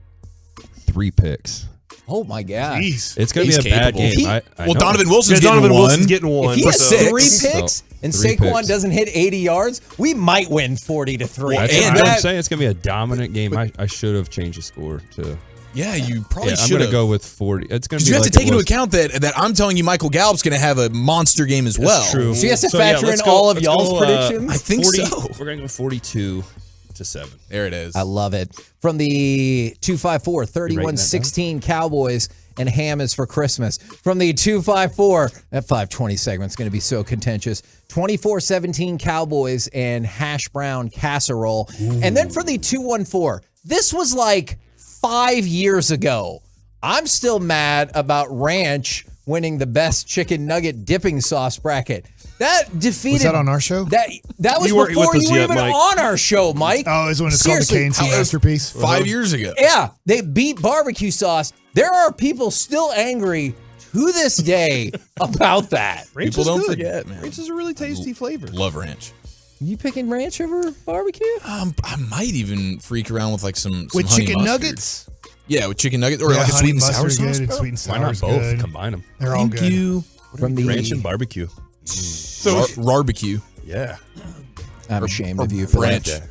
3 picks. Oh my God! Jeez. It's going to be a bad game. I know. Donovan Wilson's getting one. If he has 3 picks and 3 Saquon picks. doesn't hit 80 yards, we might win 40-3. I'm saying it's going to be a dominant game. I should have changed the score to. Yeah, you probably I'm should going have. to go with 40. It's going to be. You have like to take it into was. account that I'm telling you, Michael Gallup's going to have a monster game as well. That's true. So he has to So, factor let's in go- all of let's y'all's go, predictions? I think 40 so. We're going to go 42-7. There it is. I love it. From the 254, 31-16 Cowboys, and ham is for Christmas. From the 254, that 520 segment's going to be so contentious. 24-17 Cowboys and hash brown casserole. And then for the 214, this was like 5 years ago. I'm still mad about ranch winning the best chicken nugget dipping sauce bracket. That defeated. Was that on our show? That was You weren't before with us you were yet, even Mike. on our show, Mike. Oh, is when it's Seriously, called the KNC Masterpiece? 5 years ago. Yeah, they beat barbecue sauce. There are people still angry to this day about that. Ranch People is don't good. forget, man. Ranch is a really tasty flavor. Love ranch. You picking ranch over barbecue? I might even freak around with like some With honey chicken mustard. nuggets? Yeah, with chicken nuggets or like a honey sweet and sour mustard sauce. good, and bro? sweet and Why not sour's both? good. Combine them. They're all Thank good. you. From the Ranch and barbecue. So barbecue. Yeah. I'm ashamed of you for ranch. that.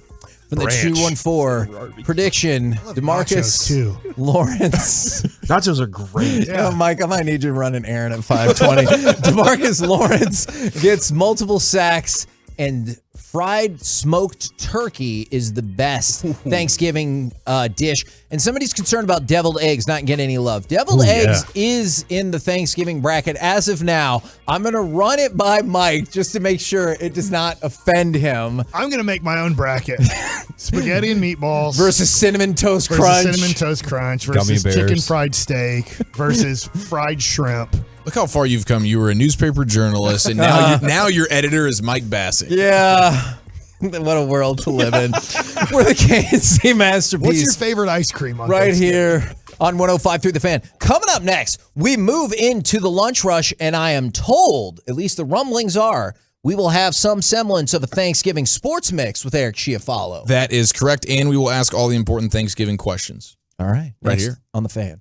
From the Ranch. 214 prediction, DeMarcus too. Lawrence. Nachos are great. Yeah, Mike, I might need you to run an errand at 5:20. DeMarcus Lawrence gets multiple sacks, and fried smoked turkey is the best Thanksgiving dish. And somebody's concerned about deviled eggs not getting any love. Deviled eggs is in the Thanksgiving bracket as of now. I'm going to run it by Mike just to make sure it does not offend him. I'm going to make my own bracket. Spaghetti and meatballs. Versus cinnamon toast versus crunch. Cinnamon toast crunch. Gummy Versus bears. chicken fried steak. Versus fried shrimp. Look how far you've come. You were a newspaper journalist, and now your editor is Mike Bacsik. Yeah. What a world to live in. We're the KNC Masterpiece. What's your favorite ice cream on right Thanksgiving? here on 105.3 The Fan. Coming up next, we move into the lunch rush, and I am told, at least the rumblings are, we will have some semblance of a Thanksgiving sports mix with Eric Chiafalo. That is correct, and we will ask all the important Thanksgiving questions. All right. Right next here on The Fan.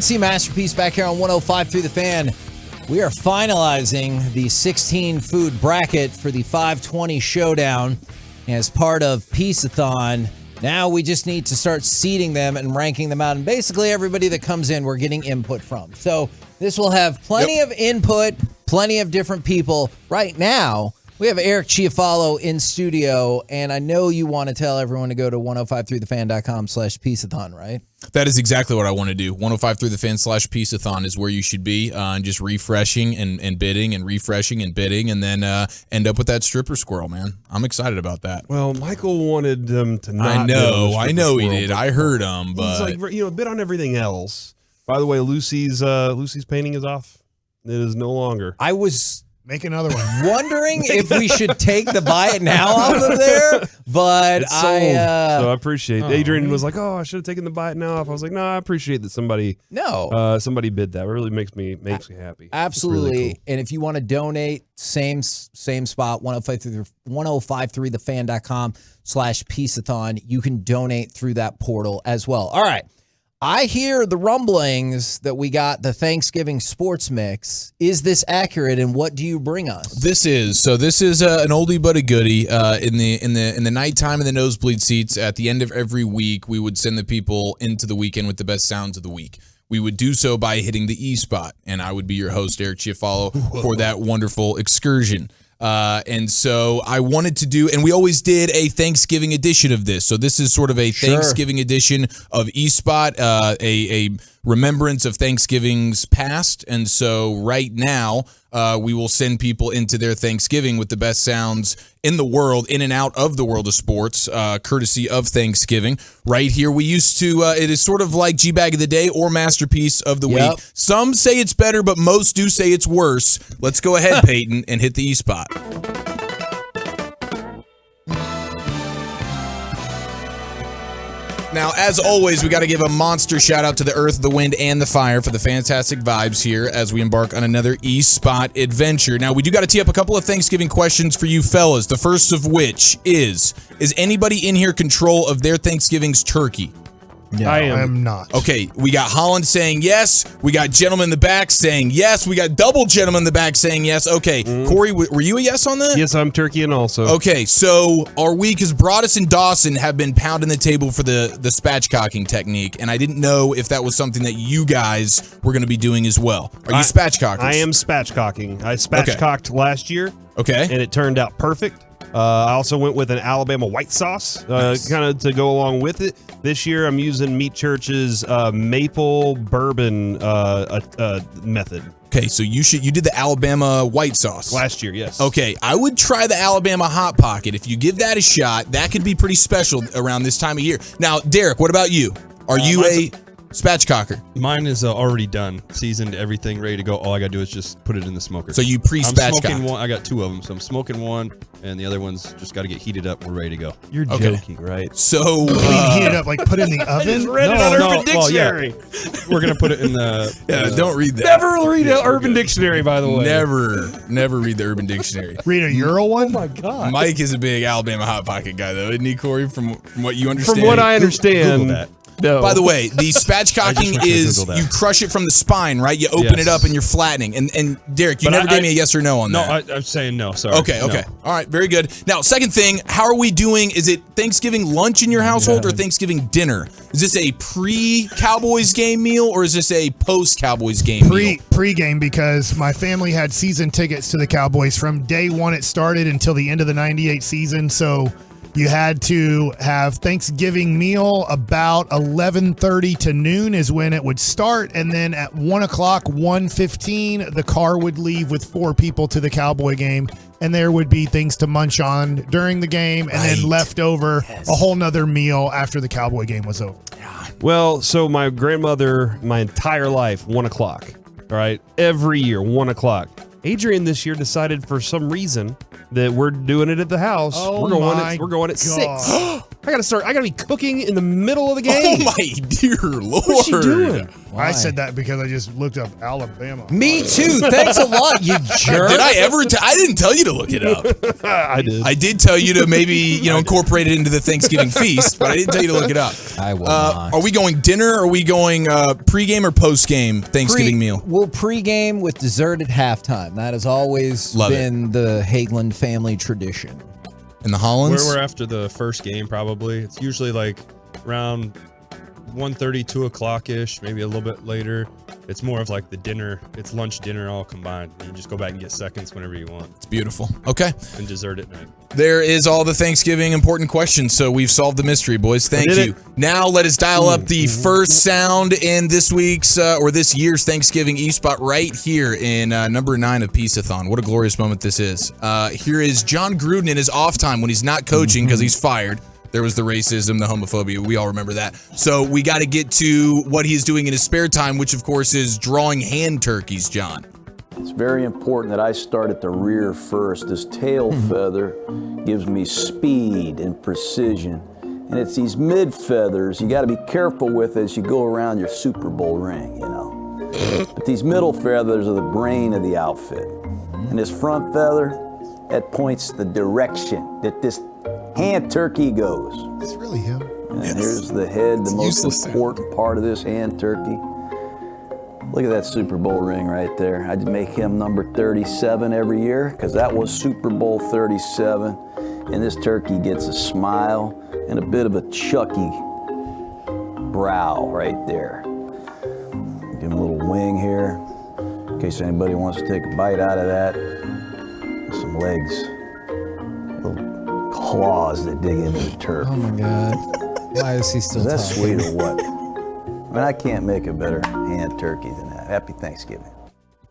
K&C Masterpiece back here on 105 through the Fan. We are finalizing the 16 food bracket for the 520 showdown as part of Piece-A-Thon. Now we just need to start seeding them and ranking them out. And basically everybody that comes in, we're getting input from. So this will have plenty of input, plenty of different people. Right now, we have Eric Chiafalo in studio, and I know you want to tell everyone to go to 1053thefan.com/Piece-A-Thon, right? That is exactly what I want to do. 1053thefan/Piece-A-Thon is where you should be, and just refreshing and bidding and refreshing and bidding, and then end up with that stripper squirrel, man. I'm excited about that. Well, Michael wanted them to not. I know he did. I heard him, but he's like, bid on everything else. By the way, Lucy's painting is off. It is no longer. I was make another one. Wondering if we should take the buy it now off of there, but It's sold. So I appreciate it. Adrian was like, "Oh, I should have taken the buy it now off." I was like, "No, I appreciate that somebody bid that. It really makes me happy." Absolutely. Really cool. And if you want to donate, same spot, 1053thefan.com/Piece-A-Thon. You can donate through that portal as well. All right. I hear the rumblings that we got the Thanksgiving sports mix. Is this accurate, and what do you bring us? This is an oldie but a goodie. In the nighttime in the nosebleed seats at the end of every week, we would send the people into the weekend with the best sounds of the week. We would do so by hitting the E spot, and I would be your host, Eric Chiafalo, for that wonderful excursion. And so I wanted to do, and we always did a Thanksgiving edition of this. So this is sort of a Thanksgiving edition of eSpot, a remembrance of Thanksgiving's past. And so right now, we will send people into their Thanksgiving with the best sounds in the world, in and out of the world of sports, courtesy of Thanksgiving. Right here, we used to, it is sort of like G-Bag of the Day or Masterpiece of the Week. Some say it's better, but most do say it's worse. Let's go ahead, Peyton, and hit the E-Spot. Now, as always, we got to give a monster shout out to the Earth, the Wind, and the Fire for the fantastic vibes here as we embark on another E-Spot adventure. Now, we do got to tee up a couple of Thanksgiving questions for you fellas. The first of which is anybody in here control of their Thanksgiving's turkey? No, I am not. Okay, we got Holland saying yes. We got gentleman in the back saying yes. We got double gentleman in the back saying yes. Okay, Corey, were you a yes on that? Yes, I'm turkeying also. Okay, so our week is Broadus and Dawson have been pounding the table for the spatchcocking technique, and I didn't know if that was something that you guys were going to be doing as well. Are you spatchcockers? I am spatchcocking. I spatchcocked last year. Okay. And it turned out perfect. I also went with an Alabama white sauce, kind of to go along with it. This year, I'm using Meat Church's maple bourbon method. Okay, so you did the Alabama white sauce last year, yes. Okay, I would try the Alabama Hot Pocket. If you give that a shot, that could be pretty special around this time of year. Now, Derek, what about you? Are you a spatchcocker? Mine is already done, seasoned, everything ready to go. All I got to do is just put it in the smoker. So you pre-spatchcock? I'm smoking one. I got two of them, so I'm smoking one, and the other one's just got to get heated up. We're ready to go. You're joking, right? So heat it up, like put it in the oven? Just read it on Urban Dictionary. Well, yeah. We're gonna put it in the. Don't read that. Never read the Urban Dictionary, by the way. Never read the Urban Dictionary. Read a Euro one? Oh my God. Mike is a big Alabama Hot Pocket guy, though, isn't he, Corey? From what you understand. From what I understand. Google that. No. By the way, the spatchcocking is you crush it from the spine, right? You open it up and you're flattening. And Derek, you never gave me a yes or no on that. No, I'm saying no. Sorry. Okay. All right, very good. Now, second thing, how are we doing? Is it Thanksgiving lunch in your household or Thanksgiving dinner? Is this a pre-Cowboys game meal or is this a post-Cowboys game meal? Pre-game, because my family had season tickets to the Cowboys from day one it started until the end of the 98 season, so you had to have Thanksgiving meal about 11:30 to noon is when it would start. And then at 1 o'clock, 1:15, the car would leave with 4 people to the Cowboy game. And there would be things to munch on during the game and then left over a whole nother meal after the Cowboy game was over. Well, so my grandmother, my entire life, 1 o'clock. All right. Every year, 1 o'clock. Adrian this year decided for some reason that we're doing it at the house. Oh we're going at 6. I gotta be cooking in the middle of the game. Oh my dear Lord. What's she doing? I said that because I just looked up Alabama. Me too. Thanks a lot, you jerk. Did I ever? I didn't tell you to look it up. I did. I did tell you to maybe incorporate it into the Thanksgiving feast, but I didn't tell you to look it up. I will not. Are we going dinner? Or are we going pregame or postgame Thanksgiving meal? We'll pregame with dessert at halftime. That has always been the Hageland family tradition. In the Hollands? We're after the first game, probably. It's usually like around 1:30, 2 o'clock-ish, maybe a little bit later. It's more of like the dinner. It's lunch, dinner all combined. You just go back and get seconds whenever you want. It's beautiful. Okay. And dessert at night. There is all the Thanksgiving important questions, so we've solved the mystery, boys. Thank you. Now let us dial up the first sound in this week's or this year's Thanksgiving E-Spot right here in number 9 of Piece-A-Thon. What a glorious moment this is. Here is John Gruden in his off time when he's not coaching because he's fired. There was the racism, the homophobia. We all remember that. So we got to get to what he's doing in his spare time, which, of course, is drawing hand turkeys, John. It's very important that I start at the rear first. This tail feather gives me speed and precision. And it's these mid feathers you got to be careful with as you go around your Super Bowl ring, you know. But these middle feathers are the brain of the outfit. And this front feather, that points the direction that this hand turkey goes. It's really him. And here's the head, the most important part of this hand turkey. Look at that Super Bowl ring right there. I'd make him number 37 every year because that was Super Bowl 37. And this turkey gets a smile and a bit of a Chucky brow right there. Give him a little wing here in case anybody wants to take a bite out of that. And some legs. Little claws that dig into the turf. Oh my God. Why is he still Is that talking? sweet or what? I mean, I can't make a better hand turkey than that. Happy Thanksgiving.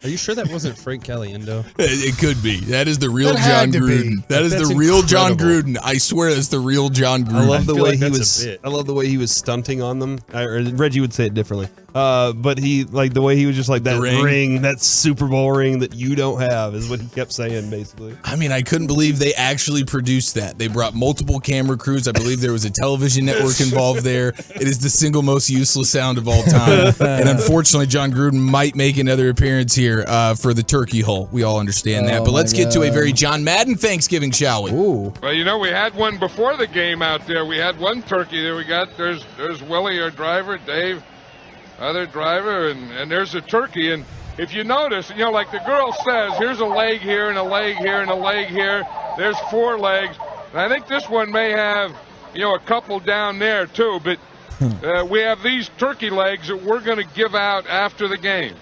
Are you sure that wasn't Frank Caliendo? It could be. That is the real That had John to be. Gruden. That is That's the real John incredible. Gruden. I swear that's the real John Gruden. I love the feel way like he that's a was. bit. I love the way he was stunting on them. Or Reggie would say it differently. But he like the way he was just like that ring, that Super Bowl ring that you don't have, is what he kept saying basically. I mean, I couldn't believe they actually produced that. They brought multiple camera crews. I believe there was a television network involved there. It is the single most useless sound of all time. And unfortunately, John Gruden might make another appearance here for the turkey hole. We all understand that. Oh, But let's my get to a God. very John Madden Thanksgiving, shall we? Ooh. Well, you know, we had one before the game out there. We had one turkey there. We got, there's Willie, our driver, Dave, other driver, and there's a turkey. And if you notice, you know, like the girl says, here's a leg here and a leg here and a leg here. There's 4 legs. And I think this one may have, you know, a couple down there too. But we have these turkey legs that we're going to give out after the game.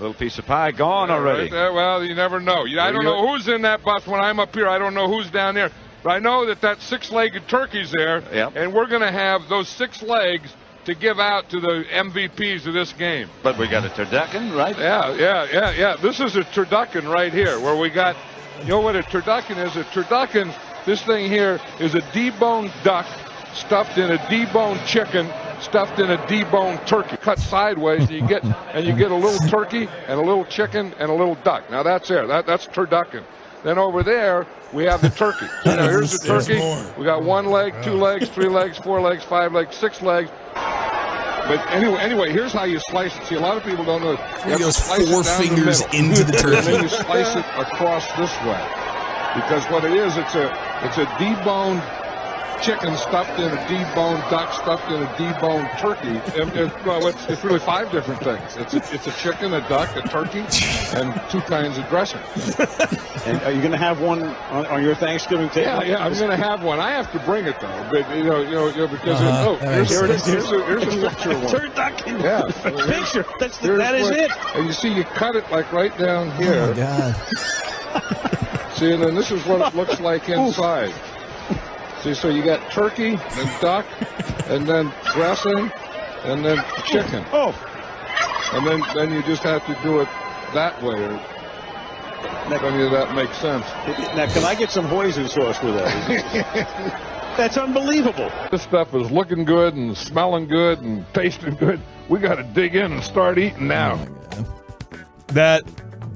Little piece of pie gone already. Right there. Well, you never know. I don't know who's in that bus when I'm up here. I don't know who's down there. But I know that 6-legged turkey's there. Yep. And we're going to have those 6 legs to give out to the MVPs of this game. But we got a turducken, right? Yeah. This is a turducken right here where we got, you know what a turducken is? A turducken, this thing here is a deboned duck stuffed in a deboned chicken, stuffed in a deboned turkey, cut sideways, and you get a little turkey and a little chicken and a little duck. Now that's there. That's turducken. Then over there we have the turkey. So now here's the turkey. We got 1 leg, 2 legs, 3 legs, 4 legs, 5 legs, 6 legs. But anyway, here's how you slice it. See, a lot of people don't know. You have to goes slice 4 it down the fingers middle. into the turkey. And then you slice it across this way, because what it is, it's a deboned chicken stuffed in a deboned duck stuffed in a deboned turkey. Well, it's really 5 different things. It's a chicken, a duck, a turkey, and 2 kinds of dressing. And are you going to have one on your Thanksgiving table? Yeah, I'm going to have one. I have to bring it though, but you know because here's a picture of one. Turducken. Yeah, Picture. That is it. And you see, you cut it like right down here. Oh my God. See, and then this is what it looks like inside. See, so you got turkey, then duck, and then dressing, and then chicken. Oh. And then you just have to do it that way. If any of that makes sense. Now, can I get some hoisin sauce with that? That's unbelievable. This stuff is looking good and smelling good and tasting good. We got to dig in and start eating now. That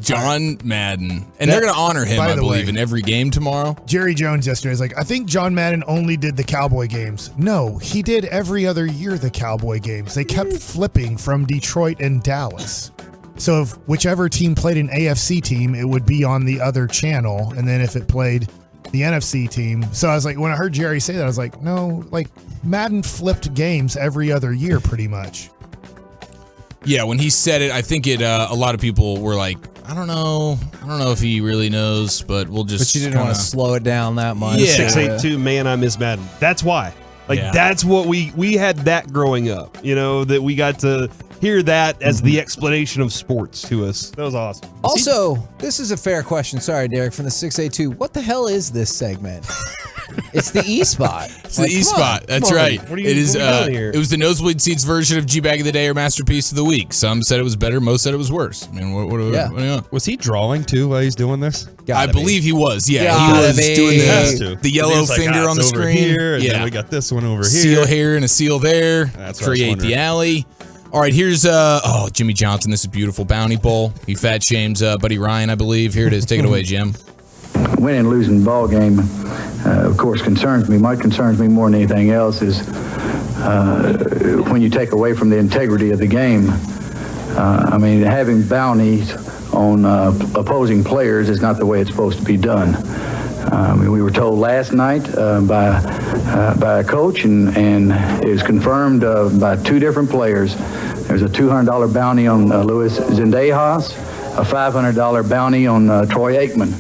John Madden. And they're going to honor him, I believe, in every game tomorrow. Jerry Jones yesterday is like, I think John Madden only did the Cowboy games. No, he did every other year the Cowboy games. They kept flipping from Detroit and Dallas. So if whichever team played an AFC team, it would be on the other channel. And then if it played the NFC team. So I was like, when I heard Jerry say that, I was like, no, like Madden flipped games every other year pretty much. Yeah, when he said it, I think a lot of people were like, I don't know if he really knows, but we'll just. But you didn't want to slow it down that much. Yeah. 682, man, I miss Madden. That's why. That's what we had that growing up. That we got to hear that as the explanation of sports to us. That was awesome. Also, this is a fair question. Sorry, Derek, from the 682. What the hell is this segment? It's the E-Spot. It's the E-Spot. That's right. It is. It was the Nosebleed Seats version of G-Bag of the Day or Masterpiece of the Week. Some said it was better. Most said it was worse. I mean, what do you want? Was he drawing too while he's doing this? I believe he was. Yeah, he was doing the yellow finger on the screen. Here, and then we got this one over here. Seal here and a seal there. That's create the alley. All right, here's Jimmy Johnson. This is beautiful Bounty Bowl. He fat shames Buddy Ryan, I believe. Here it is. Take it away, Jim. Winning and losing ball game, of course, concerns me. What concerns me more than anything else is when you take away from the integrity of the game. Having bounties on opposing players is not the way it's supposed to be done. We were told last night by a coach, and it was confirmed by two different players. There's a $200 bounty on Luis Zendejas, a $500 bounty on Troy Aikman.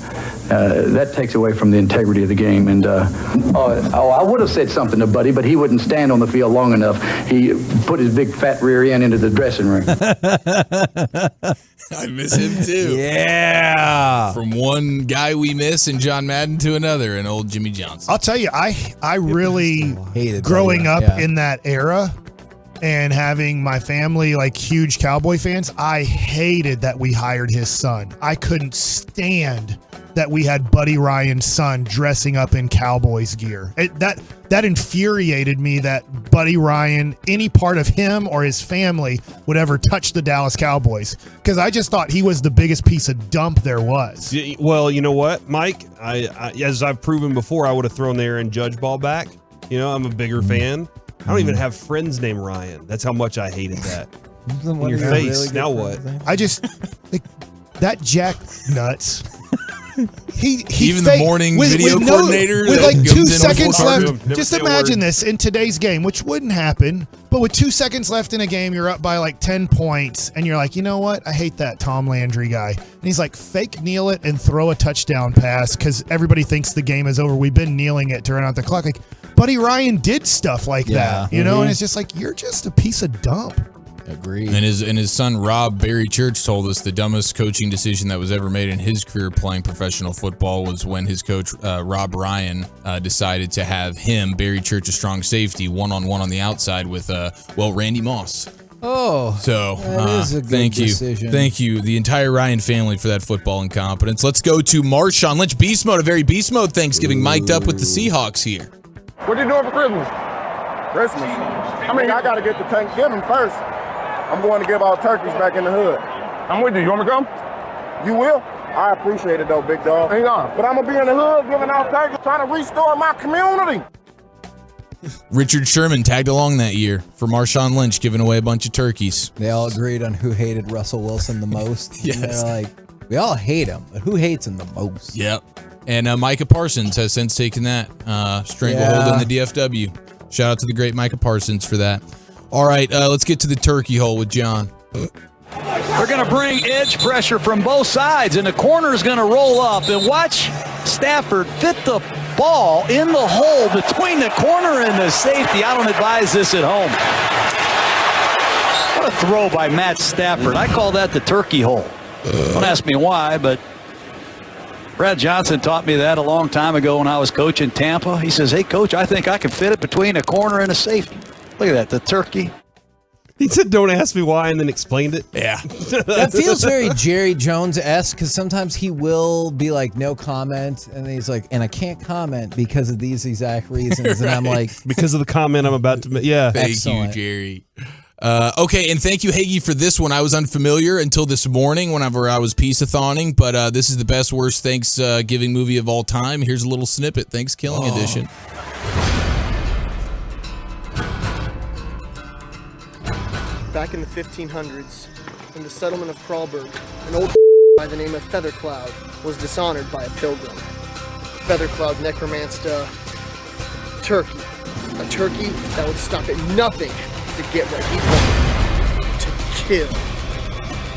That takes away from the integrity of the game. And I would have said something to Buddy, but he wouldn't stand on the field long enough. He put his big fat rear end into the dressing room. I miss him too. Yeah. From one guy we miss in John Madden to another, and old Jimmy Johnson. I'll tell you, I really hated growing up in that era and having my family like huge Cowboy fans. I hated that we hired his son. I couldn't stand that we had Buddy Ryan's son dressing up in Cowboys gear. That infuriated me that Buddy Ryan, any part of him or his family, would ever touch the Dallas Cowboys, because I just thought he was the biggest piece of dump there was. Well, you know what, Mike? I as I've proven before, I would have thrown the Aaron Judge ball back. I'm a bigger fan. I don't even have friends named Ryan. That's how much I hated that. In your face. Really now what? I just that Jack nuts. He even the morning video coordinator with like 2 seconds left. Just imagine this in today's game, which wouldn't happen, but with 2 seconds left in a game, you're up by like 10 points, and you're like, you know what? I hate that Tom Landry guy. And he's like, fake kneel it and throw a touchdown pass because everybody thinks the game is over. We've been kneeling it to run out the clock. Like Buddy Ryan did stuff like that, and it's just like, you're just a piece of dump. Agreed. And his son Rob Barry Church told us the dumbest coaching decision that was ever made in his career playing professional football was when his coach Rob Ryan decided to have him, Barry Church, a strong safety, one-on-one on the outside with Randy Moss. Oh, so that is a good decision. Thank you, the entire Ryan family, for that football incompetence. Let's go to Marshawn Lynch, Beast Mode, a very Beast Mode Thanksgiving, mic'd up with the Seahawks here. What you doing for Christmas? I got to get to Thanksgiving first. I'm going to give out turkeys back in the hood. I'm with you. You want me to come? You will? I appreciate it, though, big dog. Hang on. But I'm going to be in the hood giving out turkeys, trying to restore my community. Richard Sherman tagged along that year for Marshawn Lynch, giving away a bunch of turkeys. They all agreed on who hated Russell Wilson the most. Yes. And they're like, we all hate him, but who hates him the most? Yep. And Micah Parsons has since taken that stranglehold in the DFW. Shout out to the great Micah Parsons for that. All right, let's get to the turkey hole with John. They're going to bring edge pressure from both sides, and the corner is going to roll up. And watch Stafford fit the ball in the hole between the corner and the safety. I don't advise this at home. What a throw by Matt Stafford. I call that the turkey hole. Don't ask me why, but Brad Johnson taught me that a long time ago when I was coaching Tampa. He says, hey, Coach, I think I can fit it between a corner and a safety. Look at that, the turkey. He said, don't ask me why, and then explained it. Yeah. That feels very Jerry Jones-esque, because sometimes he will be like, no comment, and then he's like, and I can't comment because of these exact reasons. And I'm like, because of the comment I'm about to make. Yeah. Thank you, Jerry. Okay, and thank you, Hagee, for this one. I was unfamiliar until this morning whenever I was Piece-A-Thoning, but this is the best, worst Thanksgiving movie of all time. Here's a little snippet, Thanksgiving edition. Back in the 1500s, in the settlement of Crawlberg, an old by the name of Feathercloud was dishonored by a pilgrim. Feathercloud necromanced a turkey that would stop at nothing to get what he wanted, to kill.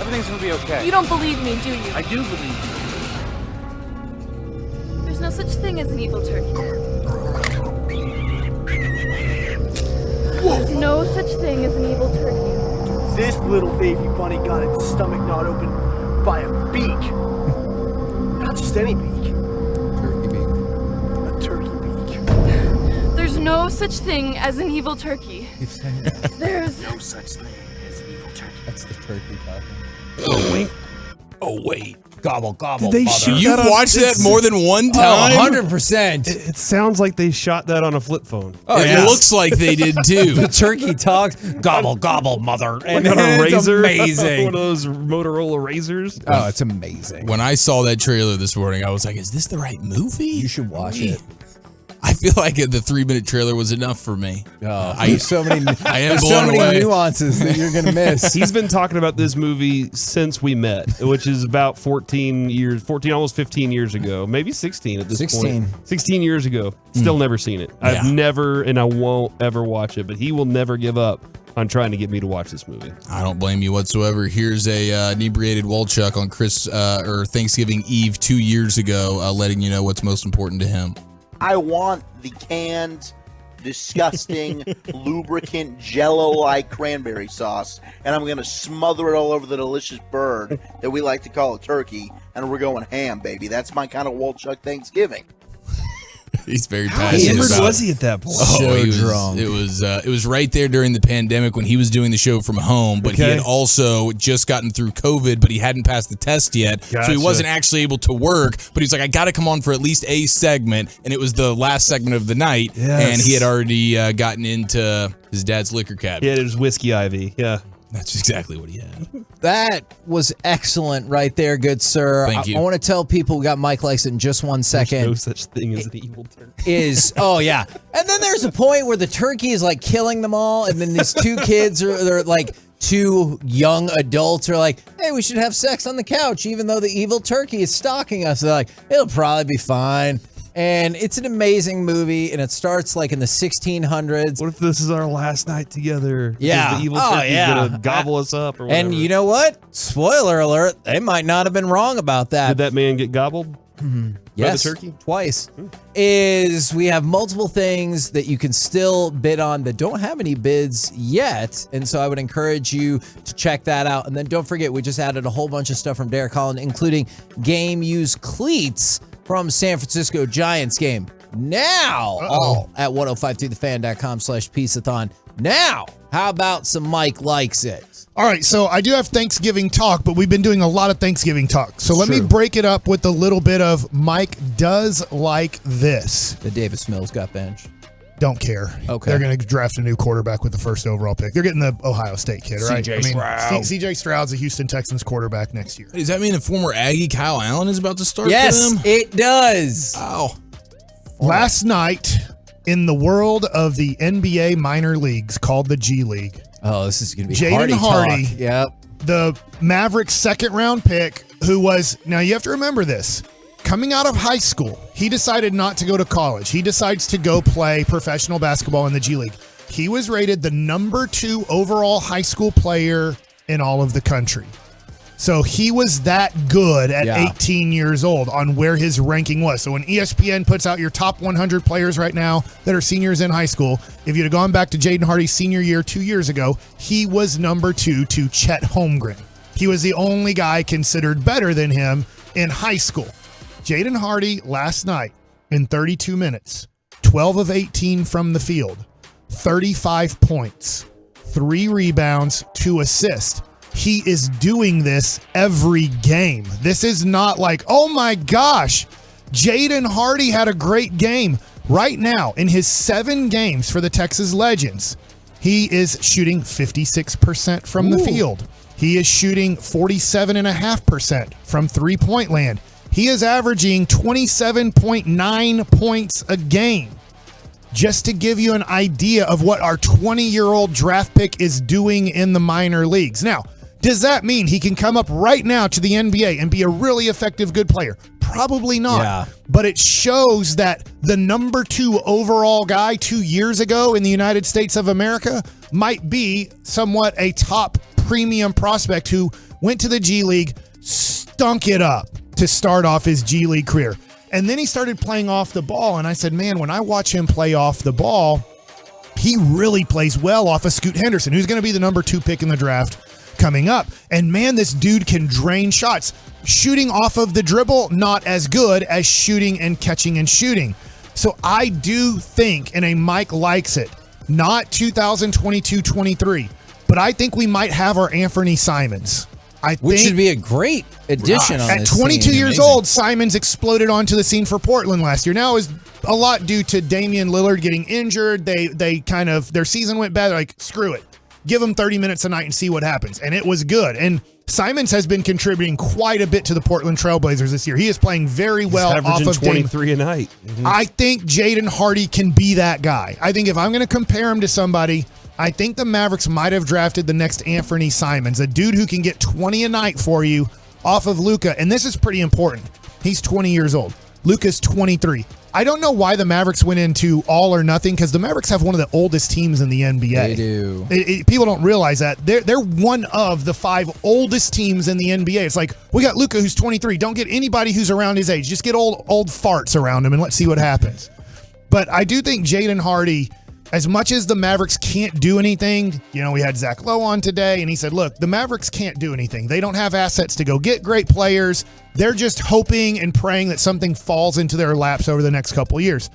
Everything's gonna be okay. You don't believe me, do you? I do believe you. There's no such thing as an evil turkey. There's no such thing as an evil turkey. This little baby bunny got its stomach gnawed open by a beak. Not just any beak. Turkey beak. A turkey beak. There's no such thing as an evil turkey. There's no such thing as an evil turkey. That's the turkey talking. Oh, wait. Gobble, gobble. Did they mother. shoot You've that on- watched that more than one time? 100%. It sounds like they shot that on a flip phone. It looks like they did too. The turkey talks, gobble, gobble, mother. And Like on a it's razor, amazing. one of those Motorola razors. Oh, it's amazing. When I saw that trailer this morning, I was like, is this the right movie? You should watch it. I feel like the 3-minute trailer was enough for me. There's so many, I am there's so blown many away. nuances that you're going to miss. He's been talking about this movie since we met, which is about 14, almost 15 years ago. Maybe 16 at this 16. point. 16 years ago. Still never seen it. I've never, and I won't ever watch it, but he will never give up on trying to get me to watch this movie. I don't blame you whatsoever. Here's a inebriated Walchuk on Thanksgiving Eve 2 years ago, letting you know what's most important to him. I want the canned, disgusting, lubricant, Jello-like cranberry sauce, and I'm going to smother it all over the delicious bird that we like to call a turkey, and we're going ham, baby. That's my kind of Walchuk Thanksgiving. He's very How passionate hammered about was he at that point? Oh, he was drunk. It was right there during the pandemic when he was doing the show from home, but he had also just gotten through COVID, but he hadn't passed the test yet, so he Gotcha. wasn't actually able to work. But he's like, I got to come on for at least a segment, and it was the last segment of the night, and he had already gotten into his dad's liquor cabinet. Yeah, it was Whiskey Ivy. Yeah. That's exactly what he had. That was excellent right there, good sir. Thank you. I want to tell people, we got Mike likes it in just 1 second. There's no such thing as an evil turkey. Oh yeah. And then there's a point where the turkey is like killing them all, and then these two kids they're like two young adults are like, hey, we should have sex on the couch, even though the evil turkey is stalking us. They're like, it'll probably be fine. And it's an amazing movie, and it starts like in the 1600s. What if this is our last night together? Yeah. The evil turkey's gonna gobble us up or whatever. And you know what? Spoiler alert, they might not have been wrong about that. Did that man get gobbled? Yes, By the turkey? twice. We have multiple things that you can still bid on that don't have any bids yet. And so I would encourage you to check that out. And then don't forget, we just added a whole bunch of stuff from Derek Holland, including game used cleats from San Francisco Giants game. Now, all at 1053thefan.com/Piece-A-Thon. Now, how about some Mike likes it? All right, so I do have Thanksgiving talk, but we've been doing a lot of Thanksgiving talk. So let me break it up with a little bit of Mike does like this. The Davis Mills got benched. Don't care. Okay. They're going to draft a new quarterback with the first overall pick. They're getting the Ohio State kid, right? C.J. Stroud. C.J. Stroud's the Houston Texans quarterback next year. Does that mean the former Aggie Kyle Allen is about to start for Yes, them? it does. Wow. Last night in the world of the NBA minor leagues called the G League. Oh, this is going to be Jaden Hardy, talk. Yep. the Mavericks' second-round pick, who was, now you have to remember this, coming out of high school, he decided not to go to college. He decides to go play professional basketball in the G League. He was rated the number 2 overall high school player in all of the country. So he was that good at 18 years old on where his ranking was. So when ESPN puts out your top 100 players right now that are seniors in high school, if you'd have gone back to Jaden Hardy's senior year 2 years ago, he was number 2 to Chet Holmgren. He was the only guy considered better than him in high school. Jaden Hardy last night in 32 minutes, 12 of 18 from the field, 35 points, 3 rebounds, 2 assists. He is doing this every game. This is not like, oh my gosh, Jaden Hardy had a great game. Right now, in his 7 games for the Texas Legends, He is shooting 56% from the field. He is shooting 47.5% from three-point land. He is averaging 27.9 points a game. Just to give you an idea of what our 20-year-old draft pick is doing in the minor leagues. Now, does that mean he can come up right now to the NBA and be a really effective, good player? Probably not. Yeah. But it shows that the number 2 overall guy 2 years ago in the United States of America might be somewhat a top premium prospect who went to the G League, stunk it up to start off his G League career. And then he started playing off the ball. And I said, man, when I watch him play off the ball, he really plays well off of Scoot Henderson, who's going to be the number 2 pick in the draft coming up. And man, this dude can drain shots. Shooting off of the dribble, not as good as shooting and catching and shooting. So I do think, and a Mike likes it, not 2022-23, but I think we might have our Anthony Simons. Which should be a great addition on at this 22 team. years old, Simons exploded onto the scene for Portland last year. Now, it was a lot due to Damian Lillard getting injured. They kind of, their season went bad. They're like, screw it. Give him 30 minutes a night and see what happens. And it was good. And Simons has been contributing quite a bit to the Portland Trailblazers this year. He is playing very well off of 23 a night. Mm-hmm. I think Jaden Hardy can be that guy. I think if I'm going to compare him to somebody, I think the Mavericks might have drafted the next Anthony Simons, a dude who can get 20 a night for you off of Luka. And this is pretty important. He's 20 years old. Luka's 23. I don't know why the Mavericks went into all or nothing, because the Mavericks have one of the oldest teams in the NBA. They do. People don't realize that. They're one of the 5 oldest teams in the NBA. It's like, we got Luka who's 23. Don't get anybody who's around his age. Just get old farts around him and let's see what happens. But I do think Jaden Hardy, as much as the Mavericks can't do anything, we had Zach Lowe on today, and he said, look, the Mavericks can't do anything. They don't have assets to go get great players. They're just hoping and praying that something falls into their laps over the next couple of years.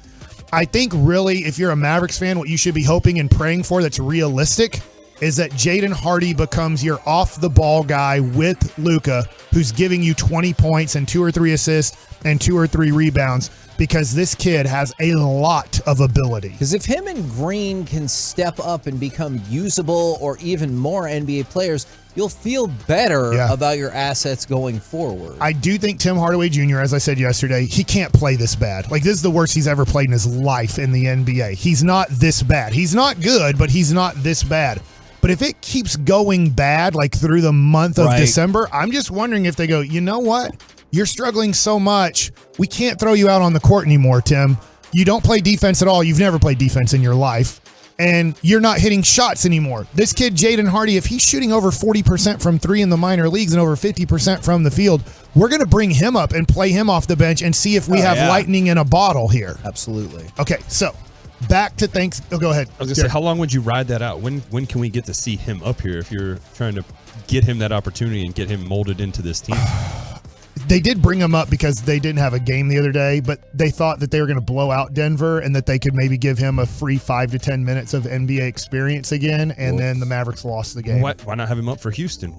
I think really, if you're a Mavericks fan, what you should be hoping and praying for that's realistic is that Jaden Hardy becomes your off-the-ball guy with Luka, who's giving you 20 points and 2 or 3 assists and 2 or 3 rebounds, because this kid has a lot of ability. Because if him and Green can step up and become usable or even more NBA players, you'll feel better about your assets going forward. I do think Tim Hardaway Jr., as I said yesterday, he can't play this bad. Like, this is the worst he's ever played in his life in the NBA. He's not this bad. He's not good, but he's not this bad. But if it keeps going bad, like through the month of December, I'm just wondering if they go, you know what? You're struggling so much, we can't throw you out on the court anymore, Tim. You don't play defense at all. You've never played defense in your life. And you're not hitting shots anymore. This kid, Jaden Hardy, if he's shooting over 40% from 3 in the minor leagues and over 50% from the field, we're going to bring him up and play him off the bench and see if we have lightning in a bottle here. Absolutely. Okay, so back to thanks. Oh, go ahead. I was going to say, how long would you ride that out? When can we get to see him up here if you're trying to get him that opportunity and get him molded into this team? They did bring him up because they didn't have a game the other day, but they thought that they were going to blow out Denver and that they could maybe give him a free 5 to 10 minutes of NBA experience again, and then the Mavericks lost the game. Why not have him up for Houston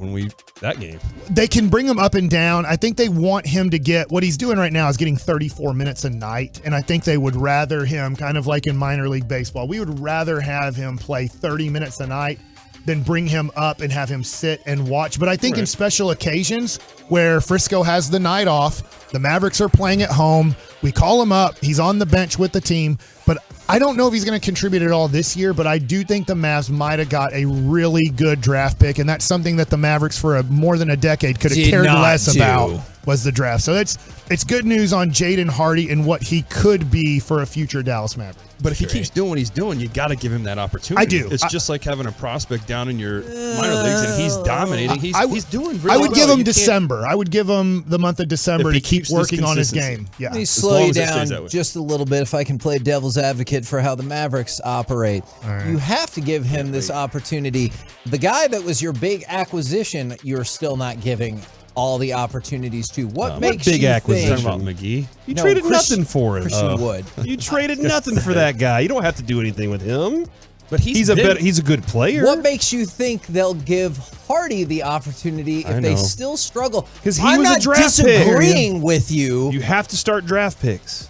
that game? They can bring him up and down. I think they want him to get, what he's doing right now is getting 34 minutes a night, and I think they would rather him, kind of like in minor league baseball, we would rather have him play 30 minutes a night than bring him up and have him sit and watch. But I think in special occasions where Frisco has the night off, the Mavericks are playing at home, we call him up, he's on the bench with the team. But I don't know if he's going to contribute at all this year, but I do think the Mavs might have got a really good draft pick, and that's something that the Mavericks for more than a decade could have cared less about, was the draft. So it's good news on Jaden Hardy and what he could be for a future Dallas Maverick. But if he keeps doing what he's doing, you got to give him that opportunity. I do. It's just like having a prospect down in your minor leagues, and he's dominating. He's doing really well. I would give him December. I would give him the month of December to keep working on his game. Yeah. Let me slow you down just a little bit if I can play devil's advocate for how the Mavericks operate. Right. You have to give him this opportunity. The guy that was your big acquisition, you're still not giving all the opportunities to. What makes big you acquisition think? about McGee? You traded nothing for him. Christian Wood. You traded nothing for that guy. You don't have to do anything with him. But he's a good player. What makes you think they'll give Hardy the opportunity if they still struggle? Because I'm was not a draft disagreeing pick. with you. You have to start draft picks.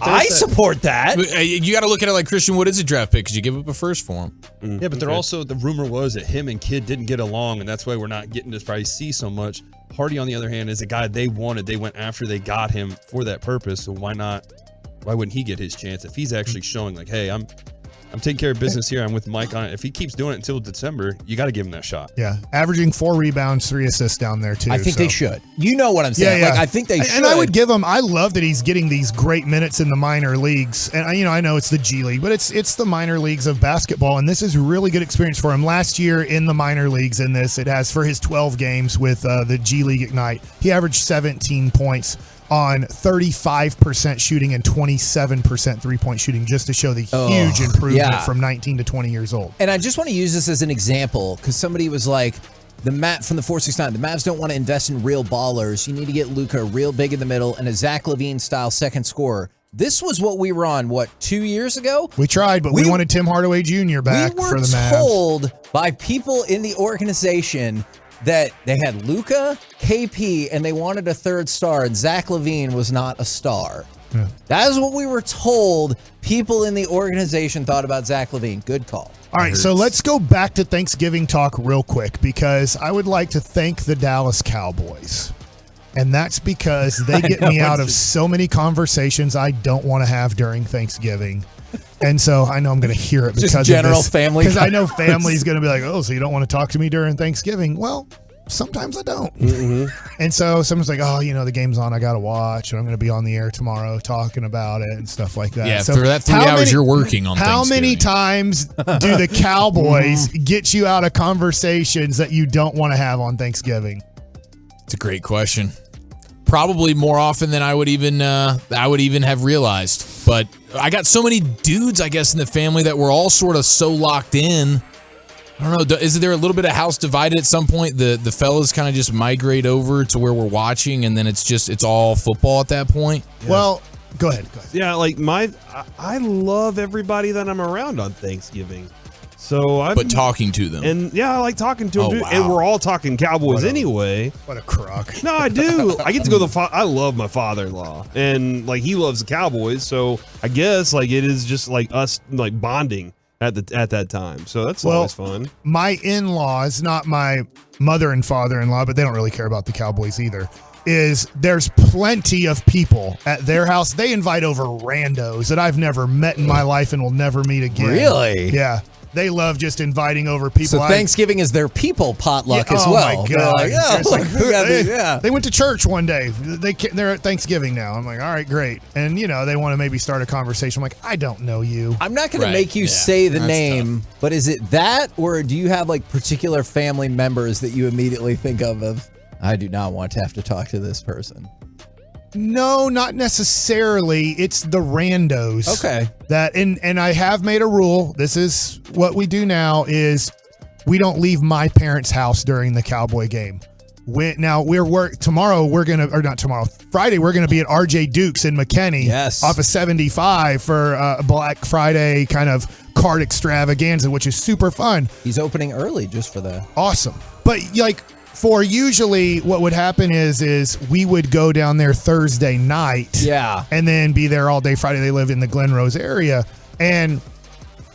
I support that. You got to look at it like Christian Wood is a draft pick because you give up a first for him. Yeah, but they're also, the rumor was that him and Kidd didn't get along, and that's why we're not getting to probably see so much. Hardy, on the other hand, is a guy they wanted. They went after they got him for that purpose. So why wouldn't he get his chance if he's actually showing like, hey, I'm taking care of business here. I'm with Mike on it. If he keeps doing it until December, you got to give him that shot. Yeah, averaging 4 rebounds, 3 assists down there too. I think they should. You know what I'm saying? Yeah, Like, I think they should. And I would give him. I love that he's getting these great minutes in the minor leagues. And I know it's the G League, but it's the minor leagues of basketball, and this is really good experience for him. Last year in the minor leagues, in this, it has for his 12 games with the G League Ignite, he averaged 17 points on 35% shooting and 27% three-point shooting, just to show the huge improvement from 19 to 20 years old. And I just want to use this as an example because somebody was like, from the 469, the Mavs don't want to invest in real ballers. You need to get Luka real big in the middle and a Zach LaVine-style second scorer. This was what we were on, 2 years ago? We tried, but we wanted Tim Hardaway Jr. back for the Mavs. We were told by people in the organization that they had Luka, KP, and they wanted a third star, and Zach LaVine was not a star. Yeah. That is what we were told. People in the organization thought about Zach LaVine. Good call. All right, so let's go back to Thanksgiving talk real quick because I would like to thank the Dallas Cowboys. And that's because they get me out of so many conversations I don't want to have during Thanksgiving. And so I know I'm going to hear it because just general of this, family. Because I know family's going to be like, oh, so you don't want to talk to me during Thanksgiving? Well, sometimes I don't. And so someone's like, oh, the game's on, I got to watch, and I'm going to be on the air tomorrow talking about it and stuff like that. Yeah, so for that 3 hours you're working on How many times do the Cowboys get you out of conversations that you don't want to have on Thanksgiving? It's a great question. Probably more often than I would even have realized. But I got so many dudes, I guess, in the family that we're all sort of so locked in. I don't know. Is there a little bit of house divided at some point? The fellas kind of just migrate over to where we're watching, and then it's all football at that point. Yeah. Well, go ahead. Yeah, like I love everybody that I'm around on Thanksgiving. So but talking to them. And yeah, I like talking to them too. Wow. And we're all talking Cowboys anyway. What a crock. No, I do. I get to go to I love my father-in-law. And like he loves the Cowboys, so I guess like it is just like us like bonding at that time. So that's always fun. My in-laws, not my mother and father-in-law, but they don't really care about the Cowboys either. There's plenty of people at their house. They invite over randos that I've never met in my life and will never meet again. Really? Yeah. They love just inviting over people. So Thanksgiving is their people potluck as well. Oh my God! Like, they went to church one day. They're at Thanksgiving now. I'm like, all right, great. And they want to maybe start a conversation. I'm like, I don't know you. I'm not going to make you say the name, but is it that, or do you have like particular family members that you immediately think of? I do not want to have to talk to this person. No, not necessarily. It's the randos. Okay. And I have made a rule. This is what we do now is we don't leave my parents' house during the Cowboy game. Friday we're going to be at RJ Duke's in McKinney off of 75 for a Black Friday kind of card extravaganza, which is super fun. He's opening early just for that. Awesome. But for usually what would happen is we would go down there Thursday night. Yeah. And then be there all day Friday. They live in the Glen Rose area. And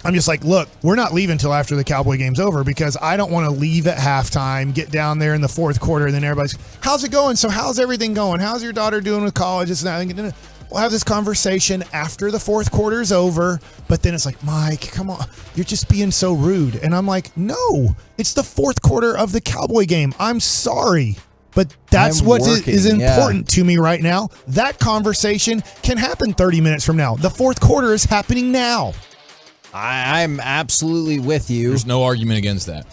I'm just like, look, we're not leaving until after the Cowboy game's over because I don't want to leave at halftime, get down there in the fourth quarter, and then everybody's, how's it going? So how's everything going? How's your daughter doing with college? We'll have this conversation after the fourth quarter's over, but then it's like, Mike, come on, you're just being so rude. And I'm like, no, it's the fourth quarter of the Cowboy game. I'm sorry, but that's what is important to me right now. That conversation can happen 30 minutes from now. The fourth quarter is happening now. I'm absolutely with you. There's no argument against that.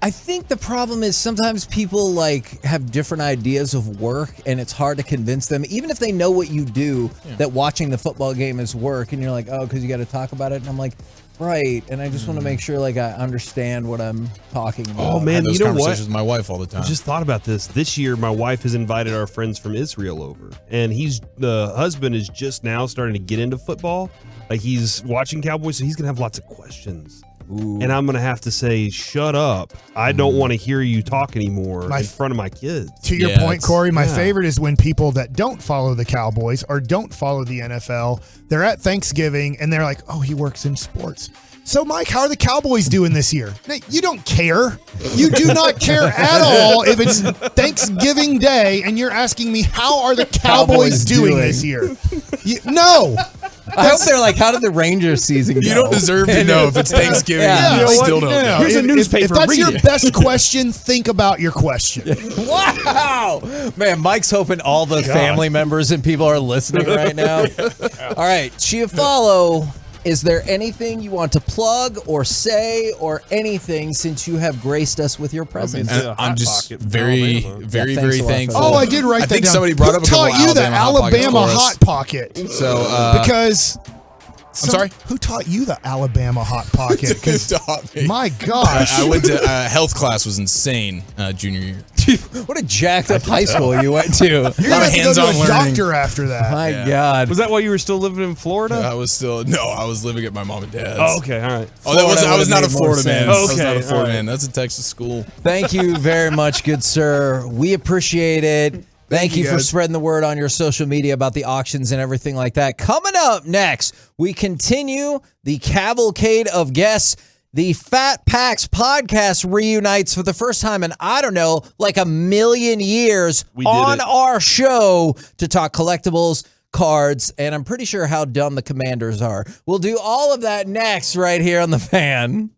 I think the problem is sometimes people have different ideas of work, and it's hard to convince them, even if they know what you do, that watching the football game is work. And you're like, oh, because you got to talk about it. And I'm like, right. And I just want to make sure I understand what I'm talking about. Oh man, you know what? With my wife all the time. I just thought about this. This year, my wife has invited our friends from Israel over, and the husband is just now starting to get into football. Like he's watching Cowboys, so he's gonna have lots of questions. and I'm going to have to say, shut up. I don't want to hear you talk anymore in front of my kids. To your point, Corey, my favorite is when people that don't follow the Cowboys or don't follow the NFL, they're at Thanksgiving and they're like, oh, he works in sports. So, Mike, how are the Cowboys doing this year? You don't care. You do not care at all if it's Thanksgiving Day and you're asking me, how are the Cowboys doing this year? No. I hope they're like, how did the Rangers season go? You don't deserve to know if it's Thanksgiving. Yeah. You still don't know. Here's a newspaper. If that's Read your it. best question, think about your question. Wow. Man, Mike's hoping all the family members and people are listening right now. All right, Chiafalo, is there anything you want to plug or say or anything since you have graced us with your presence? I'm just very thankful. Oh, I did write that down. I think somebody brought up a couple Who taught you the Alabama Hot Pocket? So, because... I'm sorry? Who taught you the Alabama Hot Pocket? My gosh. I went to health class, was insane junior year. What a jacked up high school you went to. You're going to have to go to a doctor after that. My God. Was that while you were still living in Florida? I was living at my mom and dad's. Oh, okay, all right. I was not a Florida man. Okay, I was not a Florida right. man. That's a Texas school. Thank you very much, good sir. We appreciate it. Thank you for spreading the word on your social media about the auctions and everything like that. Coming up next, we continue the cavalcade of guests. The Fat Packs podcast reunites for the first time in, I don't know, like a million years on our show to talk collectibles, cards, and I'm pretty sure how dumb the Commanders are. We'll do all of that next right here on The Fan.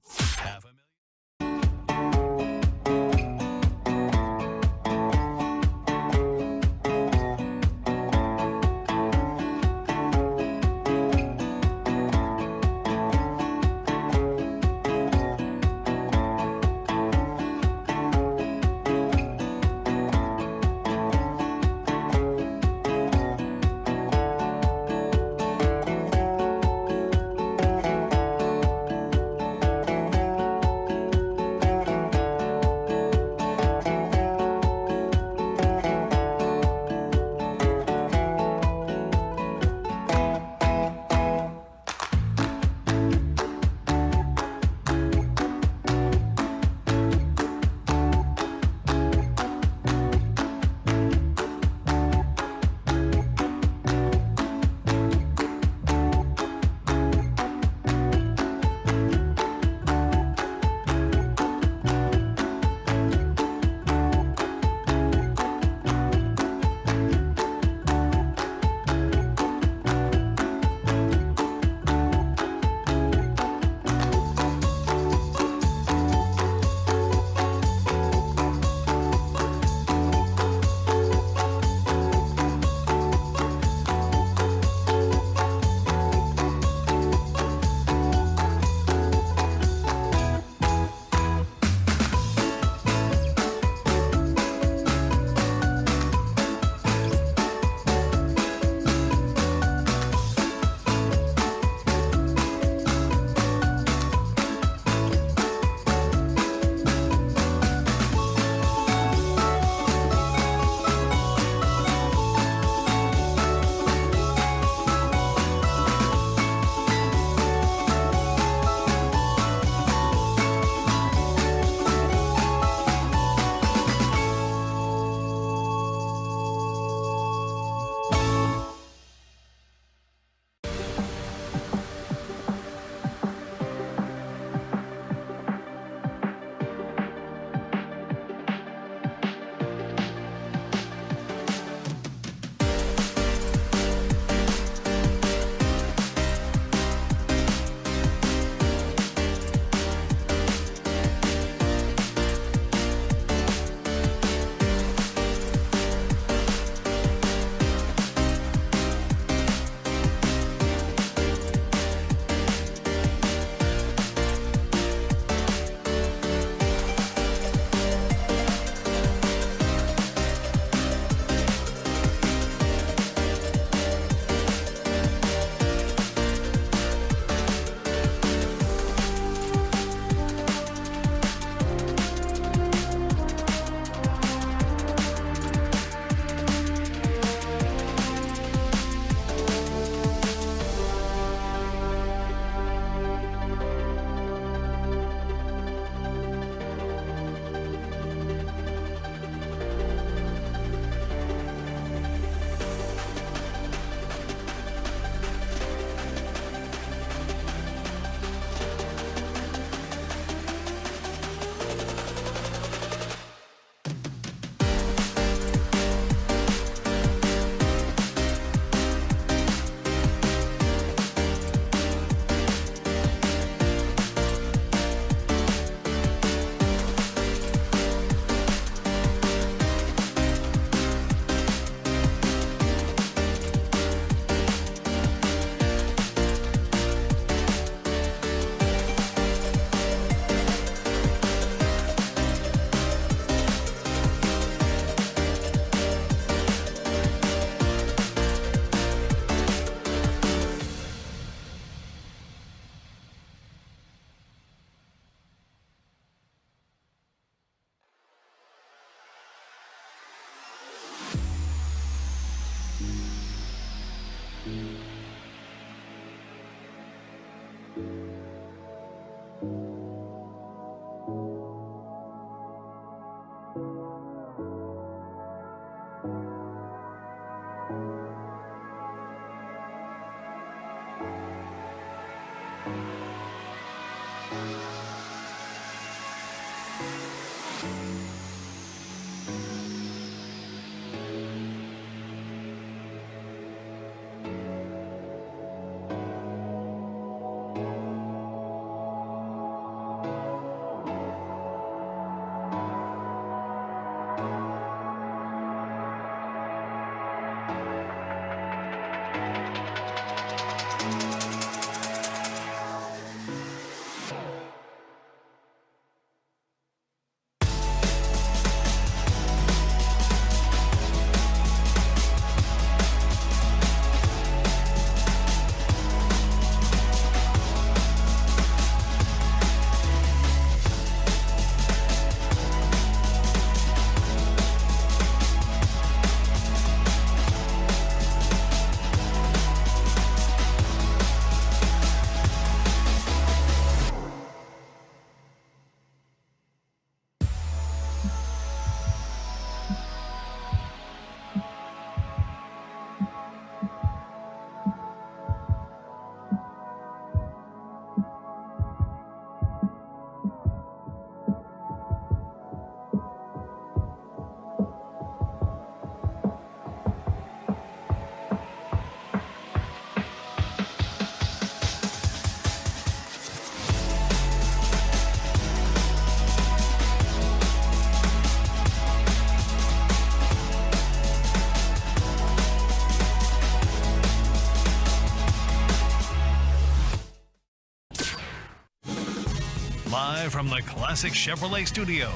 Live from the Classic Chevrolet Studios,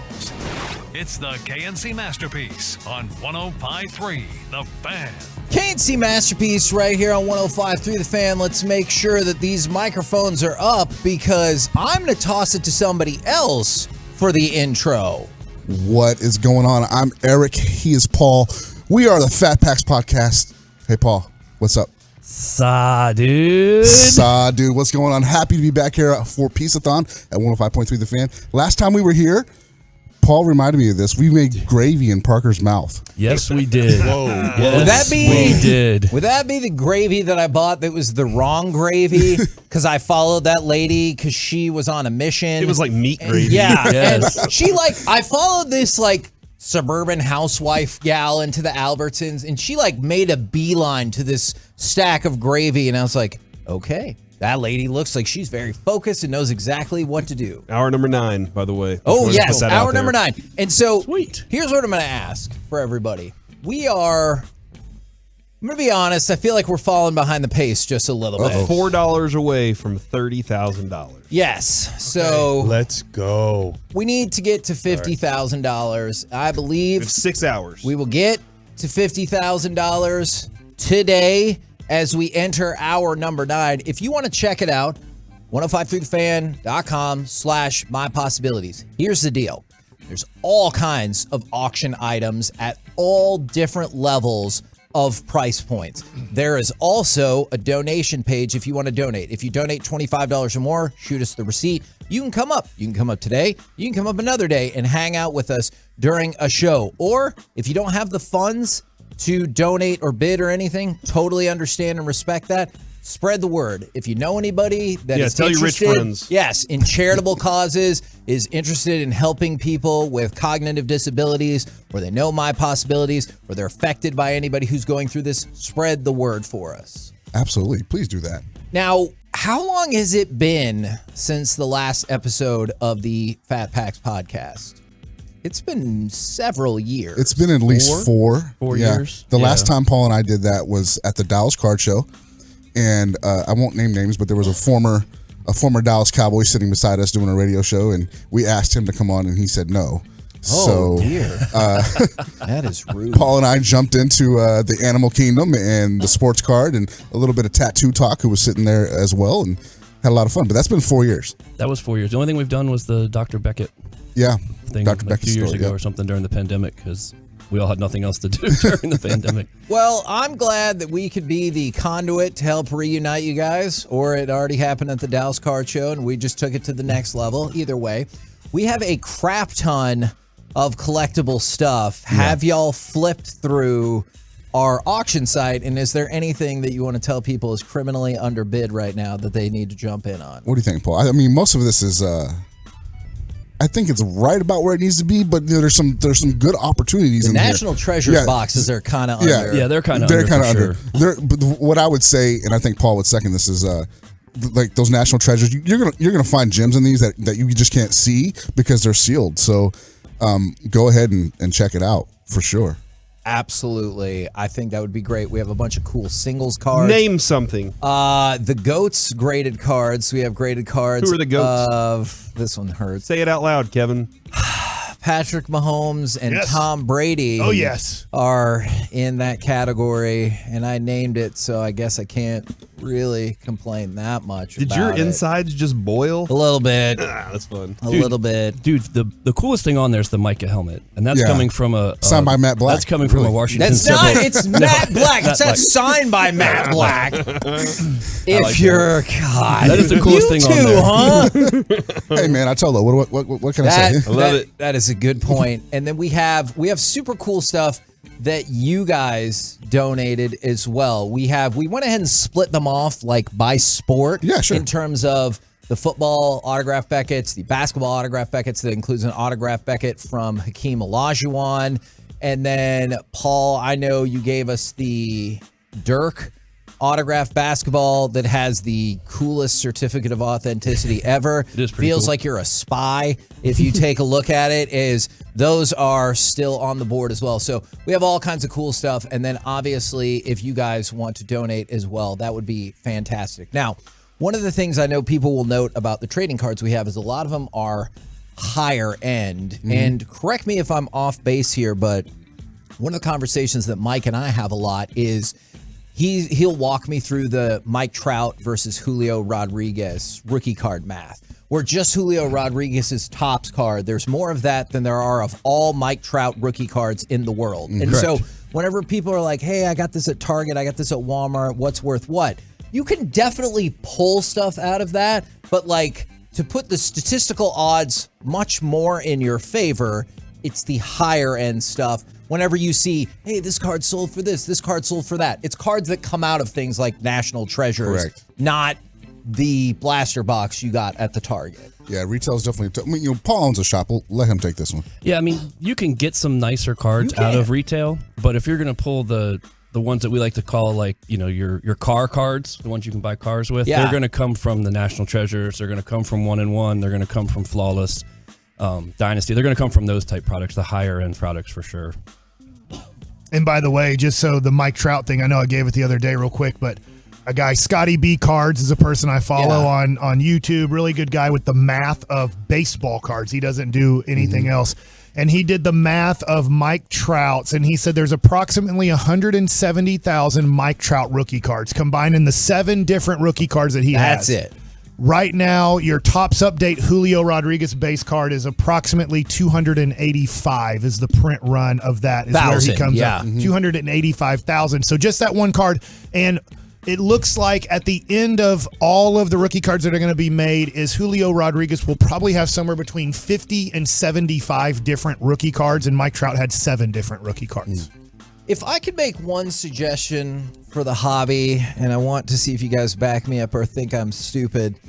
it's the KNC Masterpiece on 105.3 The Fan. KNC Masterpiece right here on 105.3 The Fan. Let's make sure that these microphones are up because I'm going to toss it to somebody else for the intro. What is going on? I'm Eric. He is Paul. We are the Fat Packs Podcast. Hey, Paul, what's up? Sa, dude. Sa, dude. What's going on? Happy to be back here for Piece-A-Thon at 105.3 The Fan. Last time we were here, Paul reminded me of this. We made gravy in Parker's mouth. Yes, we did. Whoa. Yes, we did. Would that be the gravy that I bought that was the wrong gravy? Because I followed that lady because she was on a mission. It was like meat gravy. Yeah. Yes. And she I followed this suburban housewife gal into the Albertsons, and she made a beeline to this stack of gravy, and I was like, okay, that lady looks like she's very focused and knows exactly what to do. Hour number 9, by the way. Oh, yes, hour number 9. And so here's what I'm going to ask for everybody. I'm going to be honest, I feel like we're falling behind the pace just a little bit. $4 away from $30,000. Yes. So let's go. We need to get to $50,000. I believe 6 hours. We will get to $50,000 today as we enter hour number 9. If you want to check it out, 1053thefan.com/mypossibilities. Here's the deal. There's all kinds of auction items at all different levels of price points. There is also a donation page if you want to donate. If you donate $25 or more, shoot us the receipt. You can come up. You can come up today. You can come up another day and hang out with us during a show. Or if you don't have the funds to donate or bid or anything, totally understand and respect that. Spread the word. If you know anybody that is tell interested, your rich friends. Yes, in charitable causes, is interested in helping people with cognitive disabilities, or they know my possibilities, or they're affected by anybody who's going through this, spread the word for us. Absolutely. Please do that. Now, how long has it been since the last episode of the Fat Packs podcast? It's been several years. It's been at least 4 years. The last time Paul and I did that was at the Dallas Card Show. And I won't name names, but there was a former Dallas Cowboy sitting beside us doing a radio show, and we asked him to come on, and he said no. Oh, dear. That is rude. Paul and I jumped into the Animal Kingdom and the sports card and a little bit of tattoo talk, who was sitting there as well, and had a lot of fun. But that's been 4 years. That was 4 years. The only thing we've done was the Dr. Beckett thing Dr. a few years story, ago or something during the pandemic, because we all had nothing else to do during the pandemic. Well, I'm glad that we could be the conduit to help reunite you guys, or it already happened at the Dallas Card Show, and we just took it to the next level. Either way, we have a crap ton of collectible stuff. Yeah. Have y'all flipped through our auction site, and is there anything that you want to tell people is criminally underbid right now that they need to jump in on? What do you think, Paul? I mean, most of this is... I think it's right about where it needs to be, but there's some good opportunities in there. The National Treasures boxes are kind of under. Yeah, they're kind of under. Sure. But what I would say, and I think Paul would second this, is like those National Treasures. You're gonna find gems in these that you just can't see because they're sealed. So go ahead and check it out for sure. Absolutely. I think that would be great. We have a bunch of cool singles cards. Name something. The GOATs graded cards. We have graded cards. Who are the GOATs? This one hurts. Say it out loud, Kevin. Patrick Mahomes and Tom Brady are in that category, and I named it, so I guess I can't really complain that much Did your insides just boil? A little bit. That's fun. A little bit. Dude, the coolest thing on there is the Micah helmet, and that's coming from signed by Matt Black. That's coming from a Washington. That's not. It's Matt Black. It's not signed by Matt Black. If you're God, that is the coolest thing on there. Huh? Hey man, I told her. What can I say? I love it. That is a good point. And then we have super cool stuff that you guys donated as well. We went ahead and split them off by sport. Yeah, sure. In terms of the football autograph Beckett's, the basketball autograph Beckett's, that includes an autograph Beckett from Hakeem Olajuwon. And then Paul, I know you gave us the Dirk autographed basketball that has the coolest certificate of authenticity ever. It is pretty Feels cool. like you're a spy if you take a look at it. Those are still on the board as well. So we have all kinds of cool stuff. And then obviously, if you guys want to donate as well, that would be fantastic. Now, one of the things I know people will note about the trading cards we have is a lot of them are higher end. Mm-hmm. And correct me if I'm off base here, but one of the conversations that Mike and I have a lot is he'll walk me through the Mike Trout versus Julio Rodriguez rookie card math, where just Julio Rodriguez's Topps card, there's more of that than there are of all Mike Trout rookie cards in the world. And Correct. so whenever people are like, hey, I got this at Target, I got this at Walmart, what's worth what? You can definitely pull stuff out of that, but like to put the statistical odds much more in your favor, it's the higher end stuff. Whenever you see, hey, this card sold for this card sold for that. It's cards that come out of things like National Treasures, Correct. not the blaster box you got at the Target. Yeah, retail's definitely. Paul owns a shop. We'll let him take this one. Yeah, I mean, you can get some nicer cards out of retail, but if you're going to pull the ones that we like to call like, your car cards, the ones you can buy cars with, they're going to come from the National Treasures. They're going to come from 1-in-1. They're going to come from Flawless, Dynasty. They're going to come from those type products, the higher end products for sure. And by the way, just so the Mike Trout thing, I know I gave it the other day real quick, but a guy, Scotty B Cards, is a person I follow on YouTube. Really good guy with the math of baseball cards. He doesn't do anything else. And he did the math of Mike Trout's, and he said there's approximately 170,000 Mike Trout rookie cards combined in the 7 different rookie cards that he has. That's it. Right now, your Topps Update Julio Rodriguez base card is approximately 285 is the print run of that. Is where he comes up. 285,000. So just that one card. And it looks like at the end of all of the rookie cards that are going to be made is Julio Rodriguez will probably have somewhere between 50 and 75 different rookie cards, and Mike Trout had 7 different rookie cards. If I could make one suggestion for the hobby, and I want to see if you guys back me up or think I'm stupid,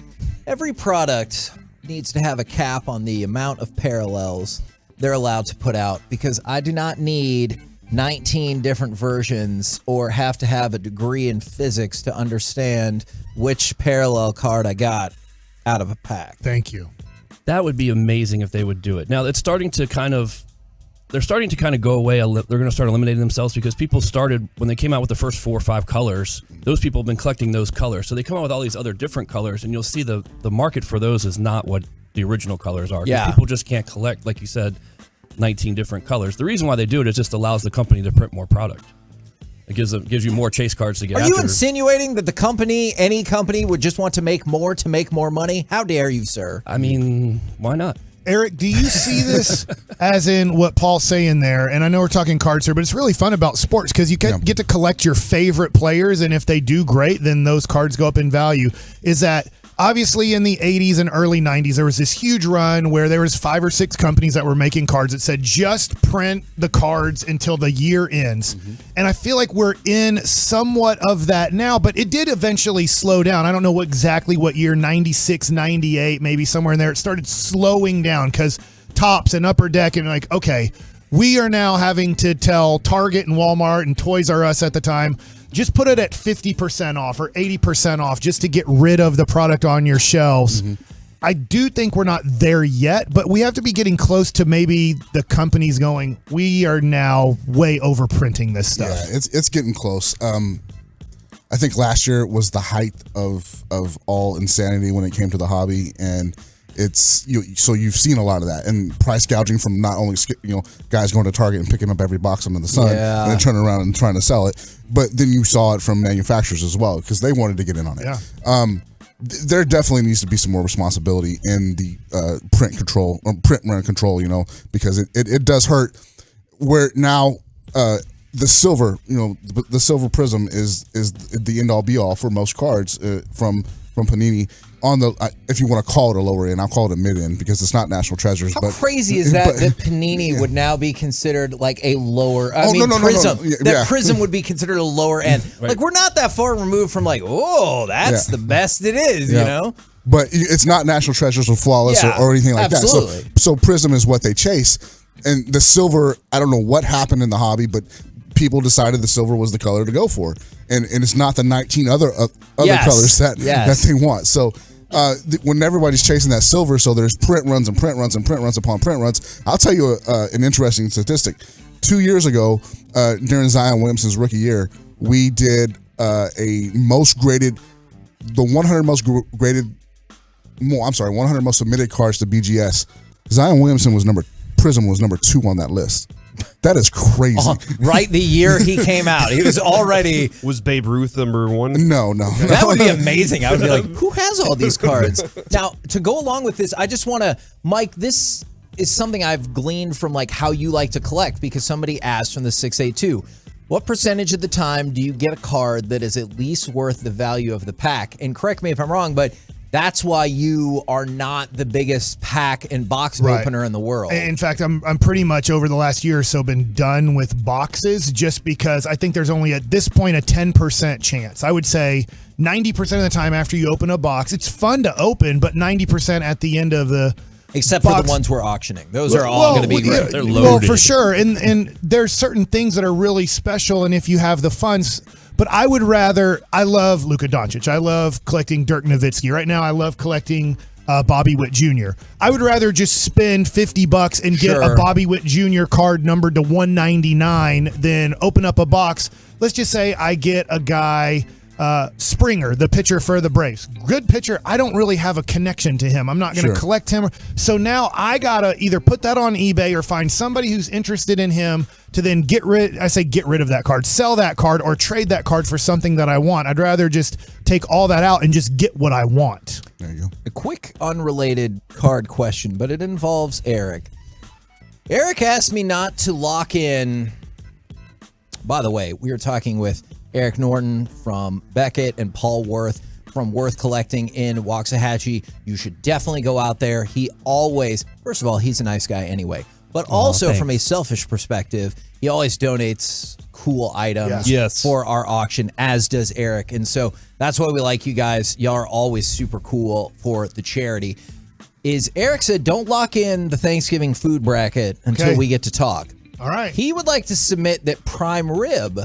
every product needs to have a cap on the amount of parallels they're allowed to put out, because I do not need 19 different versions or have to have a degree in physics to understand which parallel card I got out of a pack. Thank you. That would be amazing if they would do it. Now, it's starting to kind of go away. They're going to start eliminating themselves because people started, when they came out with the first 4 or 5 colors, those people have been collecting those colors. So they come out with all these other different colors, and you'll see the market for those is not what the original colors are. Yeah. People just can't collect, like you said, 19 different colors. The reason why they do it is just allows the company to print more product. It gives you more chase cards to get Are after. you insinuating that any company would just want to make more money? How dare you, sir? I mean, why not? Eric, do you see this as in what Paul's saying there? And I know we're talking cards here, but it's really fun about sports because you get to collect your favorite players, and if they do great, then those cards go up in value. Is that obviously in the 80s and early 90s, there was this huge run where there was 5 or 6 companies that were making cards that said just print the cards until the year ends. And I feel like we're in somewhat of that now, but it did eventually slow down. I don't know exactly what year, 96, 98, maybe somewhere in there. It started slowing down because Topps and Upper Deck and like, okay, we are now having to tell Target and Walmart and Toys R Us at the time, just put it at 50% off or 80% off just to get rid of the product on your shelves. I do think we're not there yet, but we have to be getting close to maybe the companies going, we are now way overprinting this stuff. Yeah, it's getting close. I think last year was the height of all insanity when it came to the hobby, and so you've seen a lot of that, and price gouging from not only guys going to Target and picking up every box under the sun and then turning around and trying to sell it, but then you saw it from manufacturers as well because they wanted to get in on it. Yeah. There definitely needs to be some more responsibility in the print run control, because it does hurt. Where now the silver, the silver prism is the end all be all for most cards from Panini. On the, if you want to call it a lower end, I'll call it a mid end because it's not National Treasures. How crazy is that Panini would now be considered like a lower? Prism. No. That Prism would be considered a lower end. Right. Like we're not that far removed from like, that's the best it is, you know. But it's not National Treasures or Flawless or anything like absolutely. that. So Prism is what they chase, and the silver. I don't know what happened in the hobby, but people decided the silver was the color to go for, and it's not the 19 other colors that they want. So. When everybody's chasing that silver, so there's print runs and print runs and print runs upon print runs. I'll tell you an interesting statistic. 2 years ago, during Zion Williamson's rookie year, we did a most graded the 100 most graded. 100 most submitted cards to BGS. Zion Williamson was number 2 on that list. That is crazy. Right the year he came out. He was already... Was Babe Ruth number 1? No. That would be amazing. I would be like, who has all these cards? Now, to go along with this, I just want to... Mike, this is something I've gleaned from like how you like to collect, because somebody asked from the 682, what percentage of the time do you get a card that is at least worth the value of the pack? And correct me if I'm wrong, but... That's why you are not the biggest pack and box opener in the world. In fact, I'm pretty much over the last year or so been done with boxes, just because I think there's only at this point a 10% chance. I would say 90% of the time after you open a box, it's fun to open, but 90% at the end of the Except for the ones we're auctioning. Those are all going to be great. They're loaded. Well, for sure. And there's certain things that are really special, and if you have the funds... But I love Luka Doncic. I love collecting Dirk Nowitzki. Right now, I love collecting Bobby Witt Jr. I would rather just spend $50 and get a Bobby Witt Jr. card numbered to 199 than open up a box. Let's just say I get a guy, Springer, the pitcher for the Braves. Good pitcher. I don't really have a connection to him. I'm not going to collect him. So now I got to either put that on eBay or find somebody who's interested in him to then get rid of that card, sell that card, or trade that card for something that I want. I'd rather just take all that out and just get what I want. There you go. A quick unrelated card question, but it involves Eric. Eric asked me not to lock in. By the way, we were talking with Eric Norton from Beckett and Paul Worth from Worth Collecting in Waxahachie. You should definitely go out there. He always, first of all, he's a nice guy anyway. But also from a selfish perspective, he always donates cool items for our auction, as does Eric. And so that's why we like you guys. Y'all are always super cool for the charity. Eric said, don't lock in the Thanksgiving food bracket until we get to talk. All right. He would like to submit that prime rib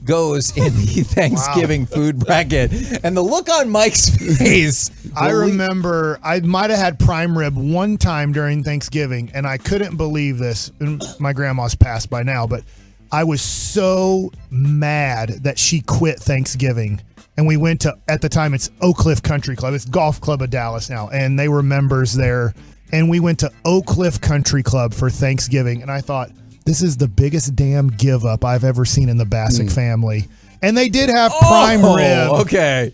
goes in the Thanksgiving food bracket. And the look on Mike's face. I remember I might have had prime rib one time during Thanksgiving, and I couldn't believe this. And my grandma's passed by now, but I was so mad that she quit Thanksgiving. And we went to, at the time, it's Oak Cliff Country Club. It's Golf Club of Dallas now. And they were members there. And we went to Oak Cliff Country Club for Thanksgiving. And I thought, this is the biggest damn give up I've ever seen in the Bacsik family. And they did have prime rib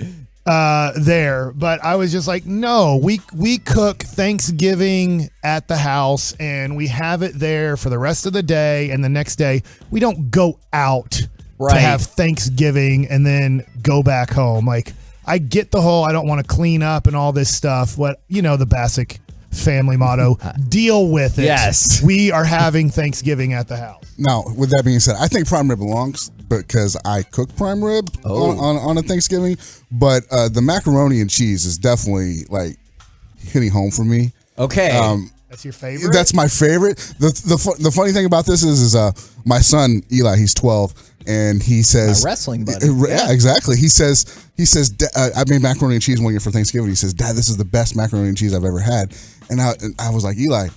there. But I was just like, no, we cook Thanksgiving at the house and we have it there for the rest of the day. And the next day, we don't go out to have Thanksgiving and then go back home. Like, I get the whole I don't want to clean up and all this stuff. What, the Bacsik family motto, deal with it. Yes. We are having Thanksgiving at the house. Now, with that being said, I think prime rib belongs because I cook prime rib on a Thanksgiving, but the macaroni and cheese is definitely like hitting home for me. Okay. That's your favorite? That's my favorite. The funny thing about this is my son Eli, he's 12, and he says, my wrestling buddy. Yeah, exactly. He says, I made macaroni and cheese one year for Thanksgiving. He says, Dad, this is the best macaroni and cheese I've ever had. And I was like, Eli,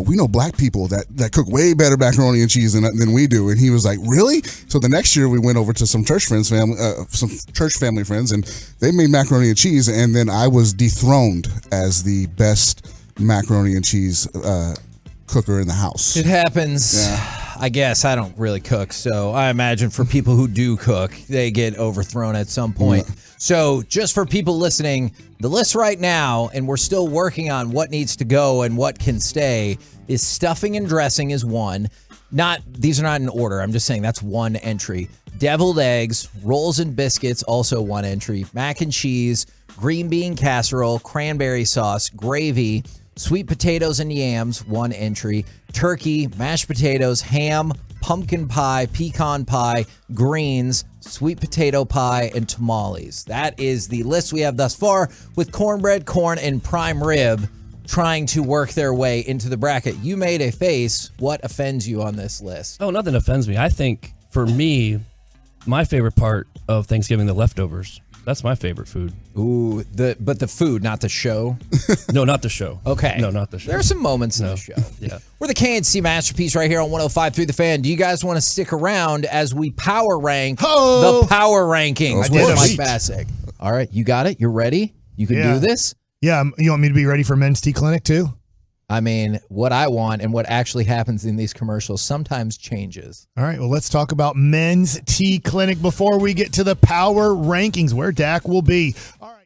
we know black people that cook way better macaroni and cheese than we do. And he was like, really? So the next year we went over to some church family friends, and they made macaroni and cheese. And then I was dethroned as the best macaroni and cheese cooker in the house. It happens. Yeah. I guess I don't really cook, so I imagine for people who do cook, they get overthrown at some point. Yeah. So just for people listening, the list right now, and we're still working on what needs to go and what can stay, is stuffing and dressing is one. These are not in order. I'm just saying that's one entry. Deviled eggs, rolls and biscuits, also one entry. Mac and cheese, green bean casserole, cranberry sauce, gravy, sweet potatoes and yams, one entry. Turkey, mashed potatoes, ham, pumpkin pie, pecan pie, greens, sweet potato pie, and tamales. That is the list we have thus far, with cornbread, corn, and prime rib trying to work their way into the bracket. You made a face. What offends you on this list? Oh, nothing offends me. I think, for me, my favorite part of Thanksgiving, the leftovers. That's my favorite food. Ooh, but the food, not the show? No, not the show. Okay. No, not the show. There are some moments in the show. Yeah. We're the KNC Masterpiece right here on 105.3 The Fan. Do you guys want to stick around as we power rank the power rankings with Mike Bacsik? All right, you got it. You're ready. You can do this. Yeah, you want me to be ready for men's tea clinic too? I mean, what I want and what actually happens in these commercials sometimes changes. All right, well, let's talk about men's tea clinic before we get to the power rankings, where Dak will be. All right.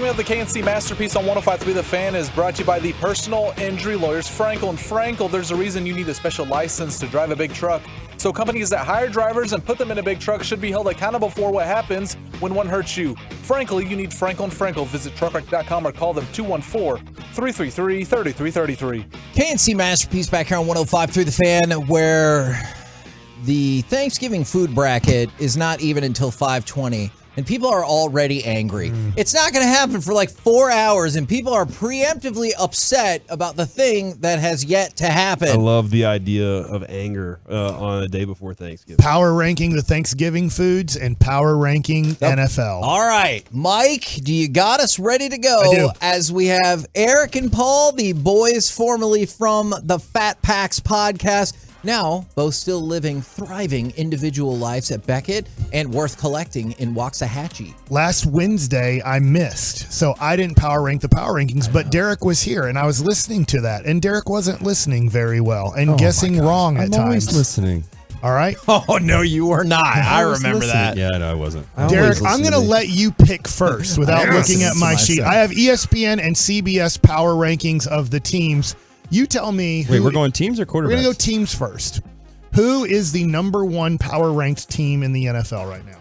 segment of the KNC Masterpiece on 105.3 The Fan is brought to you by the personal injury lawyers Frankel & Frankel. There's a reason you need a special license to drive a big truck. So companies that hire drivers and put them in a big truck should be held accountable for what happens when one hurts you. Frankly, you need Frankel & Frankel. Visit truckwreck.com or call them 214-333-3333. KNC Masterpiece back here on 105.3 The Fan, where the Thanksgiving food bracket is not even until 5:20. And people are already angry. It's not going to happen for like 4 hours, and people are preemptively upset about the thing that has yet to happen. I love the idea of anger on a day before Thanksgiving. Power ranking the Thanksgiving foods and power ranking NFL. All right, Mike, do you got us ready to I go? do. As we have Eric and Paul, the boys formerly from the Fat Packs podcast, now both still living thriving individual lives at Beckett and worth collecting in Waxahachie. Last Wednesday, I missed, so I didn't power rank the power rankings, but Derek was here, and I was listening to that, and Derek wasn't listening very well and guessing wrong at I'm times. always listening. All right? Oh, no, you were not. I was remember that. listening. Yeah, no, I wasn't. Derek, I'm going to let you pick first without looking at my sheet. I have ESPN and CBS power rankings of the teams. You tell me. Wait, we're going teams or quarterbacks? We're going to go teams first. Who is the number one power ranked team in the NFL right now?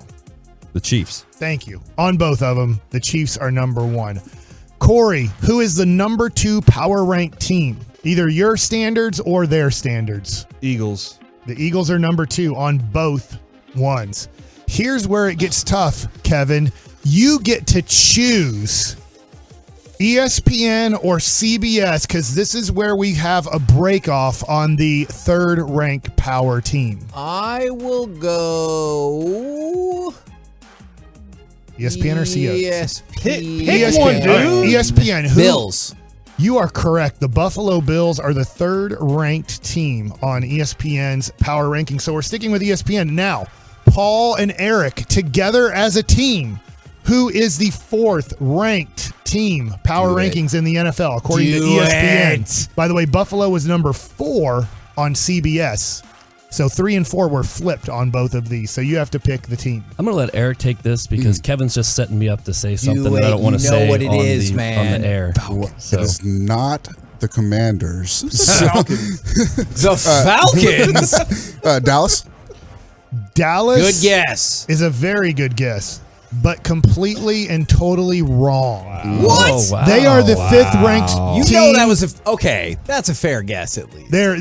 The Chiefs. Thank you. On both of them, the Chiefs are number one. Corey, who is the number two power ranked team? Either your standards or their standards. Eagles. The Eagles are number two on both ones. Here's where it gets tough, Kevin. You get to choose ESPN or CBS, because this is where we have a break off on the third ranked power team. I will go ESPN or CBS? ESPN. One, dude. ESPN. Who? Bills. You are correct. The Buffalo Bills are the third ranked team on ESPN's power ranking. So we're sticking with ESPN. Now, Paul and Eric together as a team. Who is the fourth ranked team power rankings in the NFL according to ESPN? By the way, Buffalo was number 4 on CBS. So 3 and 4 were flipped on both of these. So you have to pick the team. I'm going to let Eric take this because Kevin's just setting me up to say something that I don't want to say what it on, is, the, man. on the air. It is not the Commanders. The Falcons? Dallas? Dallas Good guess. is a very good guess, but completely and totally wrong. What? Oh, wow. They are the fifth ranked You team. know that was okay. That's a fair guess at least. They're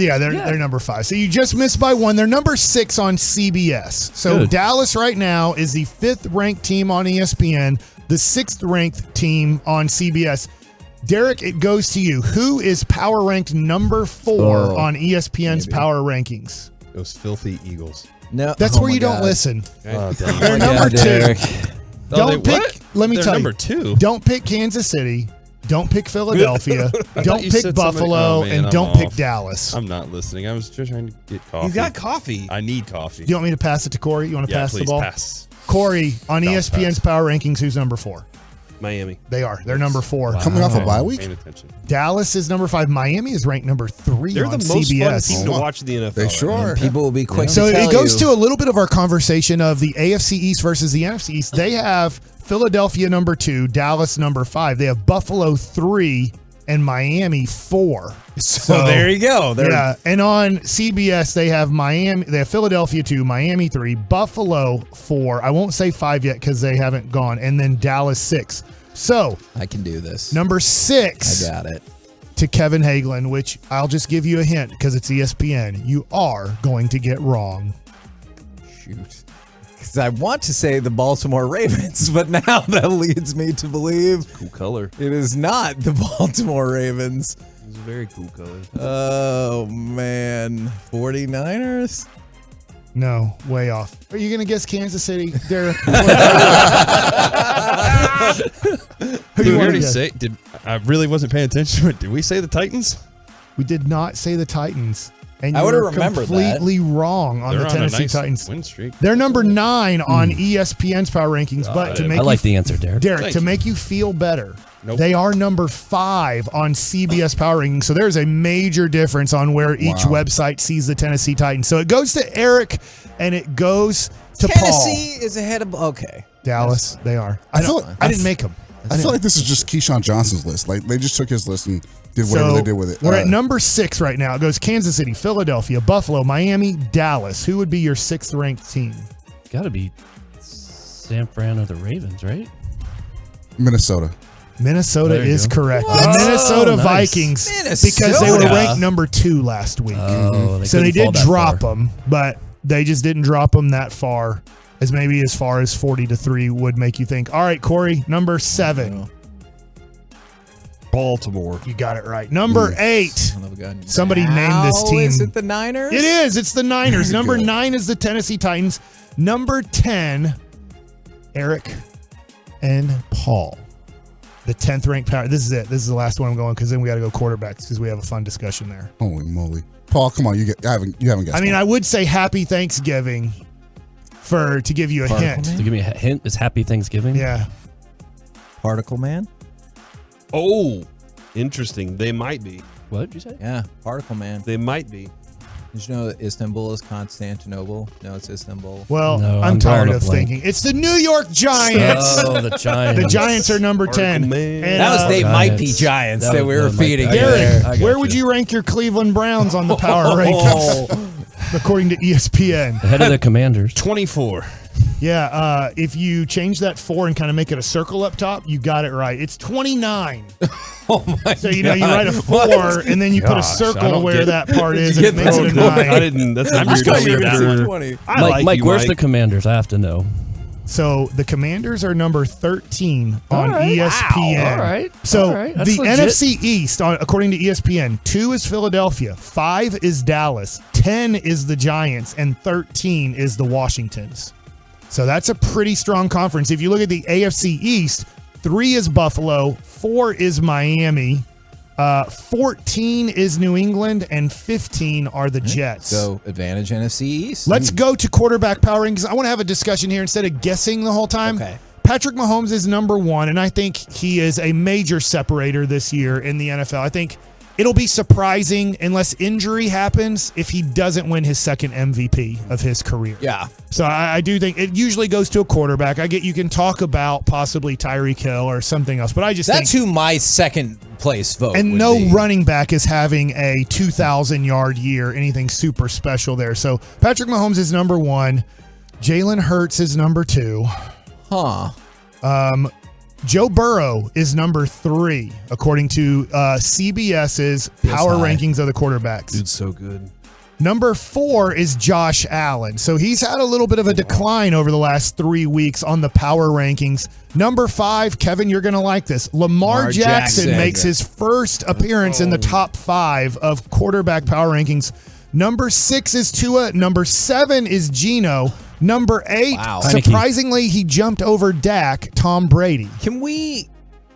number 5. So you just missed by 1. They're number 6 on CBS. So Good. Dallas right now is the 5th ranked team on ESPN, the 6th ranked team on CBS. Derek, it goes to you. Who is power ranked number 4 on ESPN's power rankings? Those filthy Eagles. No, That's where you don't listen. Oh, dang. They're number 2. Derek. Don't pick. what? Let me They're tell you. number 2. Don't pick Kansas City. Don't pick Philadelphia. Don't you pick said Buffalo, somebody- oh, man, and I'm don't pick off. Dallas. I'm not listening. I was just trying to get coffee. He's got coffee. I need coffee. Do you want me to pass it to Corey? You want to Yeah, pass the please ball? pass. Corey, on Dallas ESPN's power rankings, who's number 4? Miami. They are. They're number 4. Coming off a bye week? Paying attention. Dallas is number 5. Miami is ranked number 3 They're on the most CBS. fun team to watch the NFL. They sure right now. are. People will be quick So to tell it goes you. to a little bit of our conversation of the AFC East versus the NFC East. They have Philadelphia number 2, Dallas number 5. They have Buffalo 3 and Miami 4. So there you go. Yeah, and on CBS they have Philadelphia 2, Miami 3, Buffalo 4. I won't say 5 yet because they haven't gone, and then Dallas 6. So I can do this. number 6. I got it. To Kevin Hageland, which I'll just give you a hint because it's ESPN. You are going to get wrong. Shoot. Because I want to say the Baltimore Ravens, but now that leads me to believe Cool color. it is not the Baltimore Ravens. It's a very cool color. Oh, man. 49ers? No, way off. Are you going to guess Kansas City, Derek? Who Did you we wanna already guess? say? I really wasn't paying attention. Did we say the Titans? We did not say the Titans. And I you would've were remembered that. completely wrong on They're the on Tennessee a nice Titans. win streak. They're number 9 on ESPN's power rankings, but to make I like you, the answer, Derek. Derek, to make you feel better, Nope. they are number 5 on CBS power rankings. So there's a major difference on where each website sees the Tennessee Titans. So it goes to Eric and it goes to Tennessee Paul. is ahead of... Okay. Dallas, they are. I didn't make them. I feel like this is just Keyshawn Johnson's list. Like they just took his list and did whatever they did with it. We're at number 6 right now. It goes Kansas City, Philadelphia, Buffalo, Miami, Dallas. Who would be your 6th ranked team? Got to be San Fran or the Ravens, right? Minnesota. Minnesota is correct. What? The Minnesota Nice. Vikings, Minnesota. because they were ranked number 2 last week. Oh, So they did drop them, but they just didn't drop them that far, as maybe as far as 40-3 would make you think. All right, Corey, number 7. Baltimore. You got it right. Number 8. Somebody Now named this team. is it the Niners? It is. It's the Niners. Number 9 is the Tennessee Titans. Number 10, Eric and Paul. The 10th ranked power. This is it. This is the last one I'm going because then we got to go quarterbacks because we have a fun discussion there. Holy moly, Paul! Come on, you haven't guessed. I mean, I would say Happy Thanksgiving to give you a hint. To give me a hint, is Happy Thanksgiving? Yeah. Particle Man. Oh, interesting. They might be. What did you say? Yeah, Particle Man. They might be. Did you know that Istanbul is Constantinople? No, it's Istanbul. Well, No, I'm I'm tired drawing a of blank. thinking. It's the New York Giants. Oh, the Giants. The Giants are number 10. And, That was they might be Giants that we were feeding. Derek, where would you rank your Cleveland Browns on the power rankings? According to ESPN. Ahead of the Commanders. 24. Yeah, if you change that 4 and kind of make it a circle up top, you got it right. It's 29. Oh my So you know you write a 4 and then you put a circle where that part is, and You it makes it a 9. I didn't. That's a I'm just weird going answer. to 20. Mike, where's the Commanders? I have to know. So the Commanders are number 13 on All right. ESPN. Wow. All right. So All right. That's the legit. NFC East, according to ESPN, 2 is Philadelphia, 5 is Dallas, 10 is the Giants, and 13 is the Washingtons. So that's a pretty strong conference. If you look at the AFC East, 3 is Buffalo, 4 is Miami, 14 is New England, and 15 are the Jets. So advantage NFC East. Let's go to quarterback power rankings. I want to have a discussion here instead of guessing the whole time. Okay. Patrick Mahomes is number 1, and I think he is a major separator this year in the NFL. I think it'll be surprising, unless injury happens, if he doesn't win his second MVP of his career. Yeah. So I do think it usually goes to a quarterback. I get you can talk about possibly Tyreek Hill or something else, but I just That's think who my second place vote and would no be. running back is having a 2,000-yard year, anything super special there. So Patrick Mahomes is number 1. Jalen Hurts is number 2. Huh. Joe Burrow is number 3, according to CBS's power high. rankings of the quarterbacks. Dude's so good. Number 4 is Josh Allen. So he's had a little bit of a decline over the last 3 weeks on the power rankings. Number 5, Kevin, you're going to like this. Lamar Jackson makes his first appearance in the top 5 of quarterback power rankings. Number 6 is Tua. Number 7 is Geno. Number 8, surprisingly, he jumped over Dak, Tom Brady. Can we...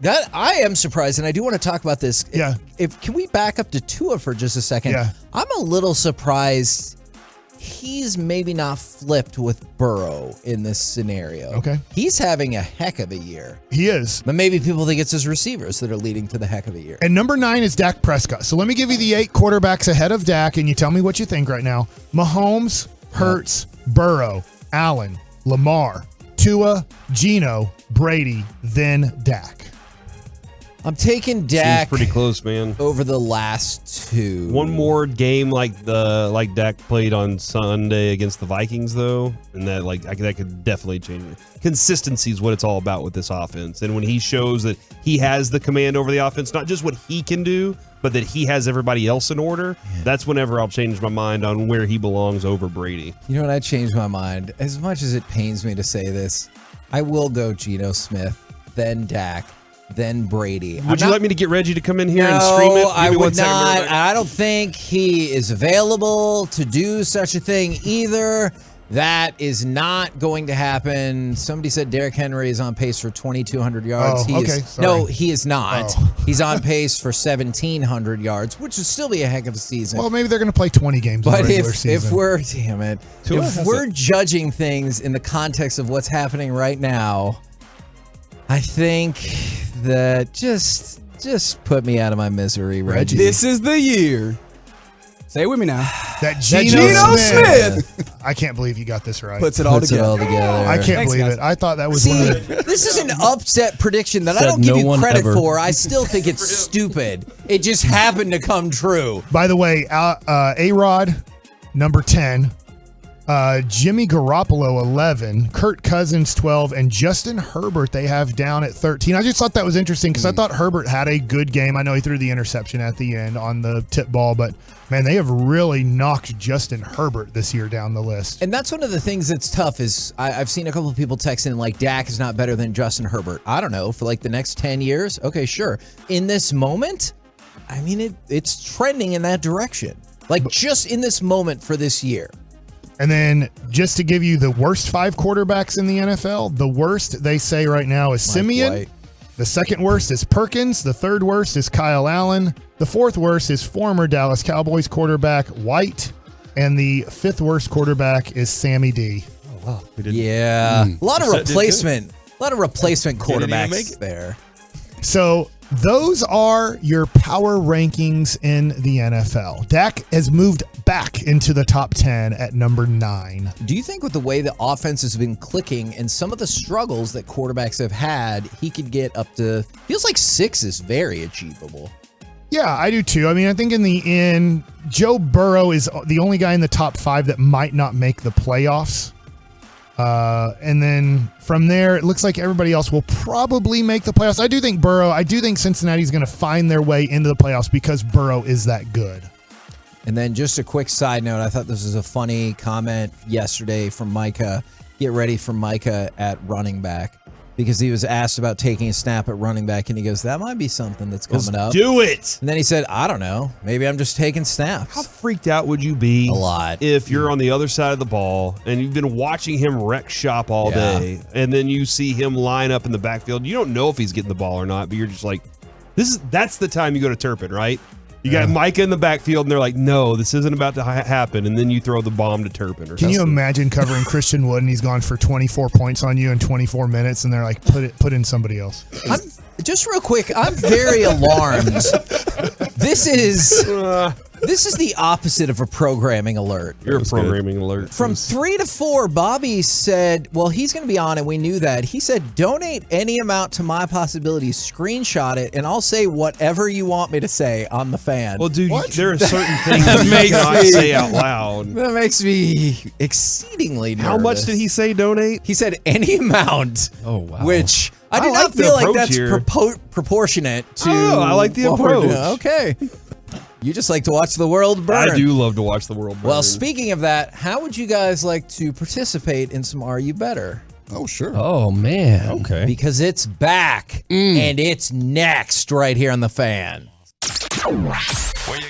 That I am surprised, and I do want to talk about this. Yeah. Can we back up to Tua for just a second? Yeah. I'm a little surprised he's maybe not flipped with Burrow in this scenario. Okay. He's having a heck of a year. He is. But maybe people think it's his receivers that are leading to the heck of a year. And number 9 is Dak Prescott. So let me give you the 8 quarterbacks ahead of Dak, and you tell me what you think right now. Mahomes, Hurts, Burrow, Allen, Lamar, Tua, Geno, Brady, then Dak. I'm taking Dak. Seems pretty close, man. Over the last 2. One more game like Dak played on Sunday against the Vikings, though, and that could definitely change it. Consistency is what it's all about with this offense, and when he shows that he has the command over the offense, not just what he can do, but that he has everybody else in order, that's whenever I'll change my mind on where he belongs over Brady. You know what? I changed my mind. As much as it pains me to say this, I will go Geno Smith, then Dak, then Brady. Would you like me to get Reggie to come in here and scream it? No, I Give me would 1 second, not. Reggie. I don't think he is available to do such a thing either. That is not going to happen. Somebody said Derrick Henry is on pace for 2,200 yards. Oh, okay. No, he is not. Oh. He's on pace for 1,700 yards, which would still be a heck of a season. Well, maybe they're going to play 20 games in the But regular if season. we're judging things in the context of what's happening right now, I think that just put me out of my misery, Reggie. This is the year. Say it with me now. That Geno Geno Smith. I can't believe you got this right. Puts it all together. I can't believe it. I thought that was one of the. This is an upset prediction that I don't give you credit for. I still think it's stupid. It just happened to come true. By the way, A-Rod, number 10. Jimmy Garoppolo, 11. Kirk Cousins, 12. And Justin Herbert, they have down at 13. I just thought that was interesting because I thought Herbert had a good game. I know he threw the interception at the end on the tip ball, but man, they have really knocked Justin Herbert this year down the list. And that's one of the things that's tough is I've seen a couple of people texting like Dak is not better than Justin Herbert. I don't know, for like the next 10 years? Okay, sure. In this moment, I mean, it's trending in that direction. Like just in this moment for this year. And then just to give you the worst 5 quarterbacks in the NFL, the worst they say right now is Simeon. White. The second worst is Perkins. The third worst is Kyle Allen. The fourth worst is former Dallas Cowboys quarterback White. And the fifth worst quarterback is Sammy D. Oh, wow. Yeah. A lot of replacement. A lot of replacement quarterbacks there. So those are your power rankings in the NFL. Dak has moved back into the top 10 at number 9. Do you think with the way the offense has been clicking and some of the struggles that quarterbacks have had, he could get up to, feels like 6 is very achievable. Yeah, I do too. I mean, I think in the end, Joe Burrow is the only guy in the top 5 that might not make the playoffs. And then from there, it looks like everybody else will probably make the playoffs. I do think Cincinnati's going to find their way into the playoffs because Burrow is that good. And then just a quick side note, I thought this was a funny comment yesterday from Micah. Get ready for Micah at running back because he was asked about taking a snap at running back, and he goes, that might be something that's coming up. Do it. And then he said, I don't know. Maybe I'm just taking snaps. How freaked out would you be a lot if you're on the other side of the ball and you've been watching him wreck shop all day, and then you see him line up in the backfield? You don't know if he's getting the ball or not, but you're just like, that's the time you go to Turpin, right? You got Micah in the backfield, and they're like, no, this isn't about to happen. And then you throw the bomb to Turpin. Can you imagine covering Christian Wood, and he's gone for 24 points on you in 24 minutes, and they're like, put in somebody else? Just real quick, I'm very alarmed. This is the opposite of a programming alert. You're a programming alert. From 3 to 4, Bobby said, well, he's going to be on, and we knew that. He said, donate any amount to My Possibilities, screenshot it, and I'll say whatever you want me to say on the fan. Well, dude, there are certain things that you cannot say out loud. That makes me exceedingly nervous. How much did he say donate? He said any amount. Oh, wow. Which I do like not the feel like approach that's here. proportionate to. Oh, I like the what we're doing. approach. Okay. You just like to watch the world burn. I do love to watch the world burn. Well, speaking of that, how would you guys like to participate in some Are You Better? Oh, sure. Oh, man. Okay. Because it's back and it's next right here on the fan. Where you going?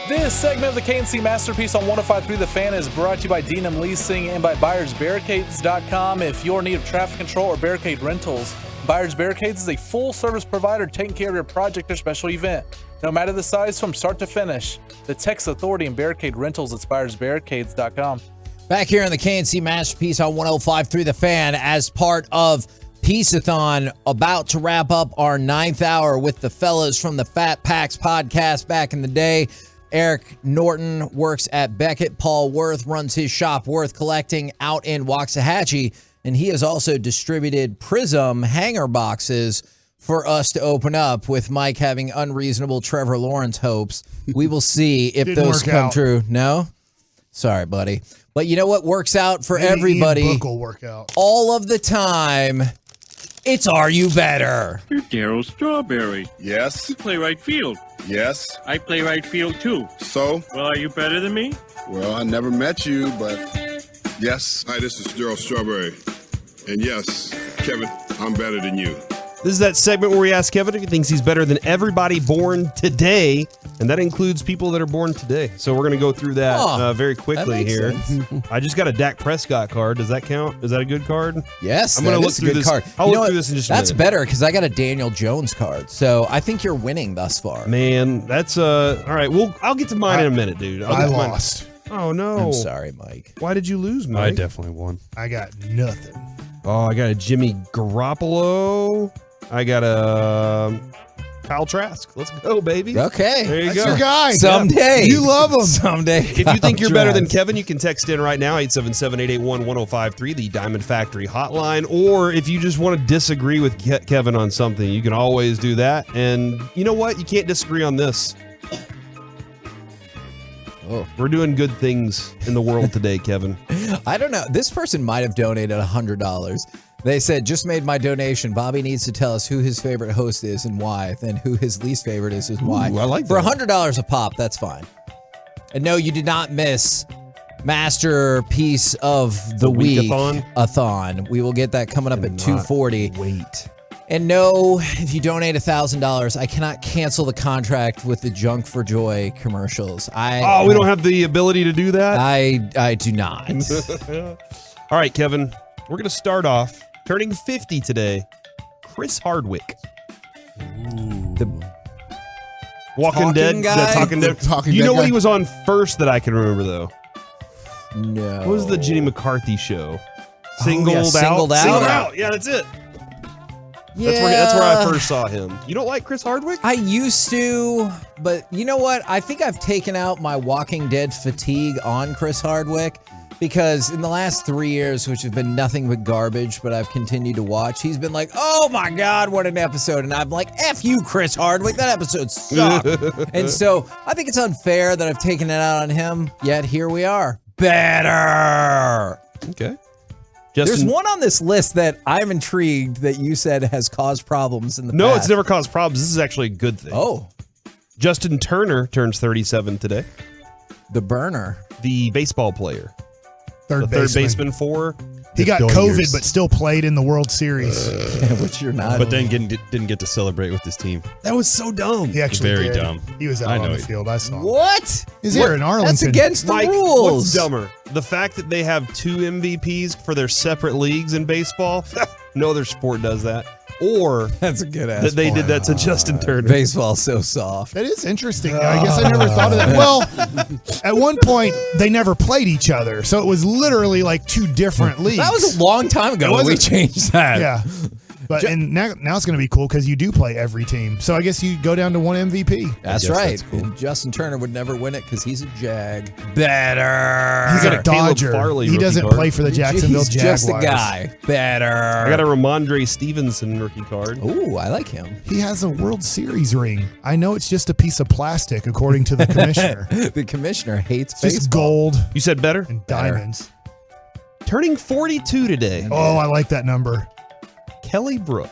This segment of the KNC Masterpiece on 105.3 The Fan is brought to you by D&M Leasing and by BuyersBarricades.com. If you're in need of traffic control or barricade rentals, Buyers Barricades is a full-service provider taking care of your project or special event. No matter the size, from start to finish. The Texas Authority and Barricade Rentals, it's BuyersBarricades.com. Back here in the KNC Masterpiece on 105.3 The Fan as part of Piece-A-Thon, about to wrap up our 9th hour with the fellas from the Fat Packs podcast back in the day. Eric Norton works at Beckett. Paul Worth runs his shop, Worth Collecting, out in Waxahachie. And he has also distributed Prism hanger boxes for us to open up, with Mike having unreasonable Trevor Lawrence hopes. We will see if those come true. No? Sorry, buddy. But you know what works out for everybody? Ian Book will work out all of the time. It's Are You Better? You're Darryl Strawberry. Yes. You play right field. Yes. I play right field too. So? Well, are you better than me? Well, I never met you, but yes. Hi, this is Darryl Strawberry. And yes, Kevin, I'm better than you. This is that segment where we ask Kevin if he thinks he's better than everybody born today, and that includes people that are born today. So we're going to go through that very quickly here. I just got a Dak Prescott card. Does that count? Is that a good card? Yes, I'm going to look through this. Card. I'll look through this in just a minute. That's better because I got a Daniel Jones card. So I think you're winning thus far. Man, that's all right. Well, I'll get to mine in a minute, dude. I lost. Oh no! I'm sorry, Mike. Why did you lose, Mike? I definitely won. I got nothing. Oh, I got a Jimmy Garoppolo. I got a Kyle Trask. Let's go, baby. Okay. There you That's go. your guy. Someday. You love him. Someday. If you think you're better than Kevin, you can text in right now, 877-881-1053, the Diamond Factory hotline. Or if you just want to disagree with Kevin on something, you can always do that. And you know what? You can't disagree on this. Oh. We're doing good things in the world today, Kevin. I don't know. This person might have donated $100. They said, just made my donation. Bobby needs to tell us who his favorite host is and why. Then who his least favorite is and why. I like For that. $100 a pop, that's fine. And no, you did not miss Masterpiece of the Week-a-thon. We will get that coming up at 2:40. Wait. And no, if you donate $1,000, I cannot cancel the contract with the Junk for Joy commercials. We don't have the ability to do that? I do not. All right, Kevin, we're going to start off turning 50 today. Chris Hardwick. The Walking Dead guy? The Talking Dead. You know what he was on first that I can remember, though? No. What was the Jenny McCarthy show? Singled Out? Singled Out. Yeah, that's it. Yeah. That's where I first saw him. You don't like Chris Hardwick? I used to, but you know what? I think I've taken out my Walking Dead fatigue on Chris Hardwick, because in the last 3 years, which have been nothing but garbage, but I've continued to watch, he's been like, oh my God, what an episode. And I'm like, F you, Chris Hardwick. That episode sucked. And so I think it's unfair that I've taken it out on him, yet here we are. Better. Okay. There's one on this list that I'm intrigued that you said has caused problems in the past. No, it's never caused problems. This is actually a good thing. Oh. Justin Turner turns 37 today. The burner. The baseball player. Third baseman for. He got COVID, but still played in the World Series. Which you're not. But then didn't get to celebrate with his team. That was so dumb. He actually Very did. dumb. He was out on the field. I saw him. What? He's here in Arlington. That's against the Mike, rules. What's dumber? The fact that they have 2 MVPs for their separate leagues in baseball? No other sport does that. Or that's a good ass that they point. did that to Justin Turner. Baseball's so soft. That is interesting. I guess I never thought of that. Well, at one point, they never played each other. So it was literally like 2 different leagues. That was a long time ago when we changed that. Yeah. But and now it's going to be cool because you do play every team. So I guess you go down to 1 MVP. That's right. That's cool. And Justin Turner would never win it because he's a Jag. Better. He's a Dodger. He doesn't play for the Jacksonville Jaguars. Just a guy. Better. I got a Ramondre Stevenson rookie card. Ooh, I like him. He has a World Series ring. I know it's just a piece of plastic, according to the commissioner. The commissioner hates it's baseball. just gold. You said better? And diamonds. Turning 42 today. Oh, I like that number. Kelly Brook.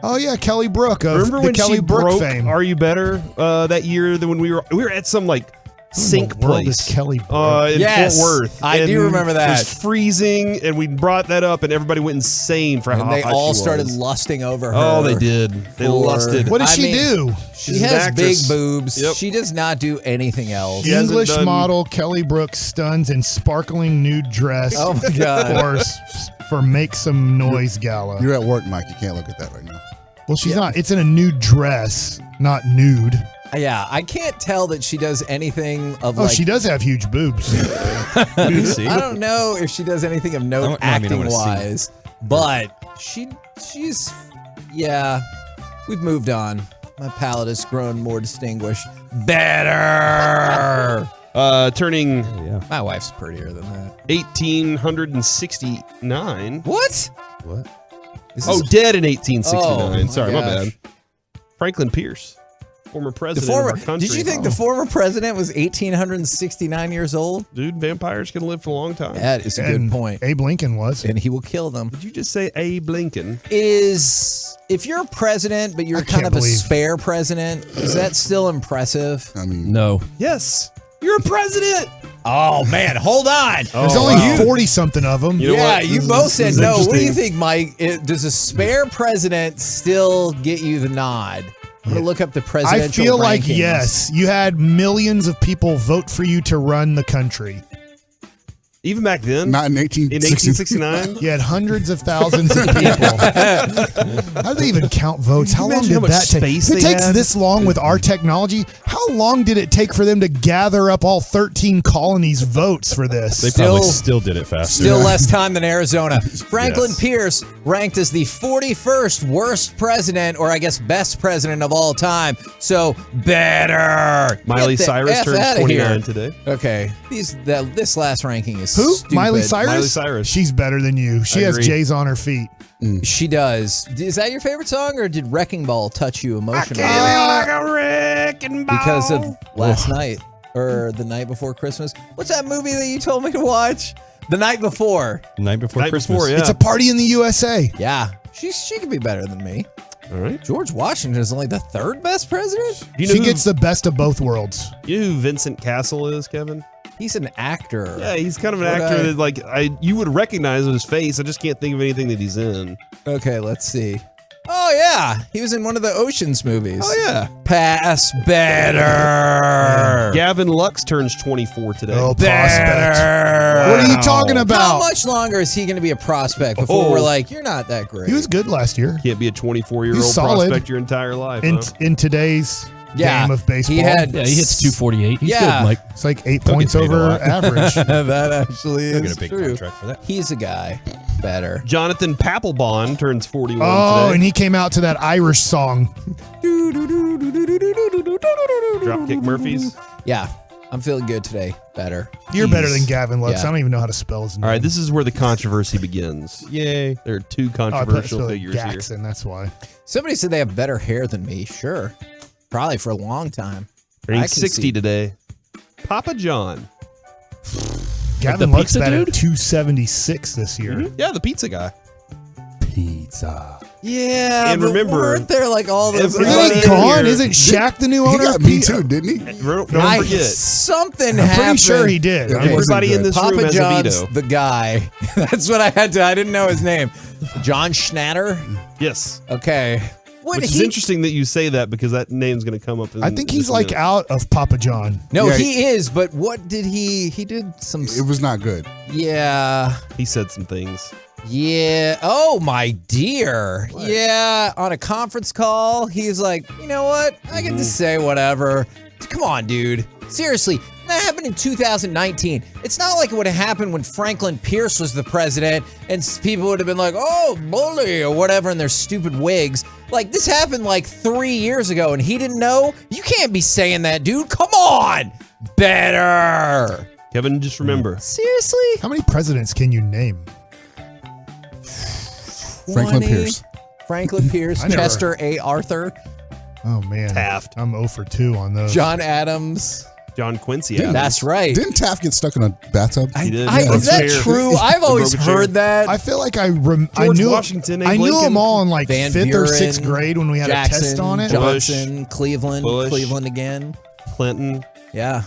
Oh yeah, Kelly Brook of Remember the when Kelly she Brook broke fame. Are You Better that year when we were at some like sink world is place Kelly in Yes, Fort Worth. I do And remember It that. was freezing, and we brought that up, and everybody went insane for how And they hot all she started was. lusting over her. Oh, they did. They lusted. What does she do? She She's an has big actress. boobs. Yep. She does not do anything else. English model Kelly Brooks stuns in sparkling nude dress. Oh my God. For Make Some Noise Gala. You're at work, Mike. You can't look at that right now. Well, she's not. It's in a nude dress, not nude. Yeah, I can't tell that she does anything of Oh, she does have huge boobs. I don't know if she does anything of note I mean, I wanna see. acting-wise, but she's yeah, we've moved on. My palate has grown more distinguished. Better! Turning My wife's prettier than that. 1869. What? What? Dead in 1869. Oh, Sorry, my gosh. bad. Franklin Pierce, former president of our country. Did you think the former president was 1869 years old? Dude, vampires can live for a long time. That is a good point. Abe Lincoln was. And he will kill them. Did you just say Abe Lincoln? If you're a president, but you're kind of a spare president, is that still impressive? I mean, No. Yes. You're a president. Oh, man, hold on. There's only 40-something of them. You know what? You This both is said no. What do you interesting. think, Mike? Does a spare president still get you the nod? I'm going to look up the presidential I feel like rankings. yes. You had millions of people vote for you to run the country. Even back then? Not in In 1869? You had hundreds of thousands of people. How do they even count votes? How long imagine did how much that take? space If it they takes had? this long with our technology, how long did it take for them to gather up all 13 colonies' votes for this? They probably still did it faster. Still less time than Arizona. Franklin Yes. Pierce ranked as the 41st worst president, or I guess best president of all time. So better. Miley Get the Cyrus F turns outta 29 here. today. Okay. This last ranking is Who? stupid. Miley Cyrus? Miley Cyrus. She's better than you. She has agree. J's on her feet. She does. Is that your favorite song, or did Wrecking Ball touch you emotionally? Like a wrecking ball. Because of last night or the night before Christmas? What's that movie that you told me to watch? The Night Before. Night before Night Christmas. before, yeah. It's a party in the USA. Yeah. She could be better than me. All right. George Washington is only the third best president? Do you know She who, gets the best of both worlds. you know who Vincent Castle is, Kevin? He's an actor. Yeah, he's kind of an Would actor I- that you would recognize his face. I just can't think of anything that he's in. Okay, let's see. Oh, yeah. He was in one of the Oceans movies. Oh yeah. Pass better. Gavin Lux turns 24 today. Oh, Better. prospect. What are you talking How about? much longer is he going to be a prospect before Oh. we're like, you're not that great? He was good last year. Can't be a 24-year-old He's solid. prospect your entire life. In, huh? in today's Yeah, game of baseball. he had- Yeah, he hits 248. He's Yeah. good, Mike. It's like 8 He'll points get paid a over lot. average. That actually He'll is get a big true. contract for that. He's a guy. Better. Jonathan Papelbon turns 41 Oh, today. and he came out to that Irish song. Dropkick Murphys. Yeah, I'm feeling good today. Better. You're better than Gavin Lux. Yeah. I don't even know how to spell his name. All right, this is where the controversy begins. Yay. There are two Oh, I controversial spelled figures here. Jackson, that's why. Somebody said they have better hair than me. Sure. Probably for a long time. Turning I can 60 see- today. Papa John. Gavin the Lux pizza batted dude? 276 this year. Yeah, the pizza guy. Pizza. Yeah, And but remember, weren't there like all those? everybody Isn't he in gone? here- Isn't Shaq the new He owner? got of me Pizza? too, didn't he? Don't I- forget. Something I'm happened. pretty sure he did. Yeah, Okay. Everybody in this room Papa has a John's veto. the guy. That's what I had to. I didn't know his name. John Schnatter. Yes. Okay. What Which is interesting that you say that because that name's going to come up. I think he's like out of Papa John. No, Yeah, he is. But what did he? He did some. It was not good. Yeah. He said some things. Yeah. Oh my dear. Yeah. On a conference call, he's like, you know what? I can just say whatever. Come on, dude. Seriously. That happened in 2019. It's not like it would have happened when Franklin Pierce was the president and people would have been like, oh, bully or whatever in their stupid wigs. Like, this happened like 3 years ago and he didn't know? You can't be saying that, dude. Come on. Better. Kevin, just remember. Seriously? How many presidents can you name? Franklin 20? Pierce. Franklin Pierce, I never- Chester A. Arthur, Oh, man. Taft. I'm 0 for 2 on those. John Adams. John Quincy. Didn't- Adams. That's right. Didn't Taft get stuck in a bathtub? He did. Is that Chair. true? I've He always broke a chair. heard that. I feel like I George knew Washington, Abe I knew Lincoln, them all in like Van 5th or Buren, 6th grade when we had Jackson, a test on it. Johnson, Cleveland, Bush. Cleveland again. Clinton. Yeah.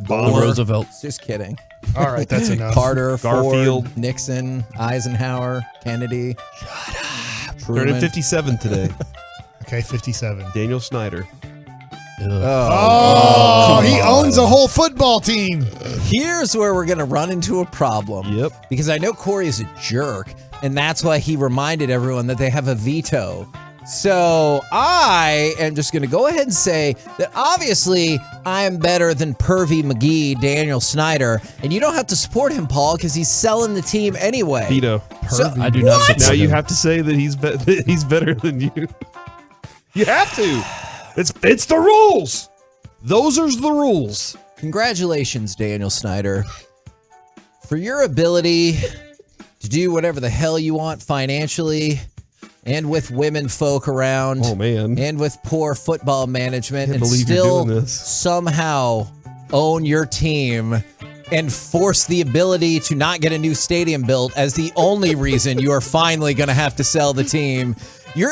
Roosevelt. Just kidding. All right, that's enough. Carter, Garfield. Ford, Nixon, Eisenhower, Kennedy. Shut up. Turning 57 today. Okay, 57. Daniel Snyder. Oh, he owns a whole football team. Here's where we're going to run into a problem. Yep. Because I know Cory is a jerk, and that's why he reminded everyone that they have a veto. So I am just going to go ahead and say that obviously I am better than Pervy McGee, Daniel Snyder, and you don't have to support him, Paul, because he's selling the team anyway. Veto. So, I do not support Now you him. have to say that he's better than you. You have to. It's the rules. Those are the rules. Congratulations, Daniel Snyder, for your ability to do whatever the hell you want financially and with women folk around. Oh, man. And with poor football management Can't and believe you're still doing this. somehow own your team and force the ability to not get a new stadium built as the only reason you are finally going to have to sell the team. Your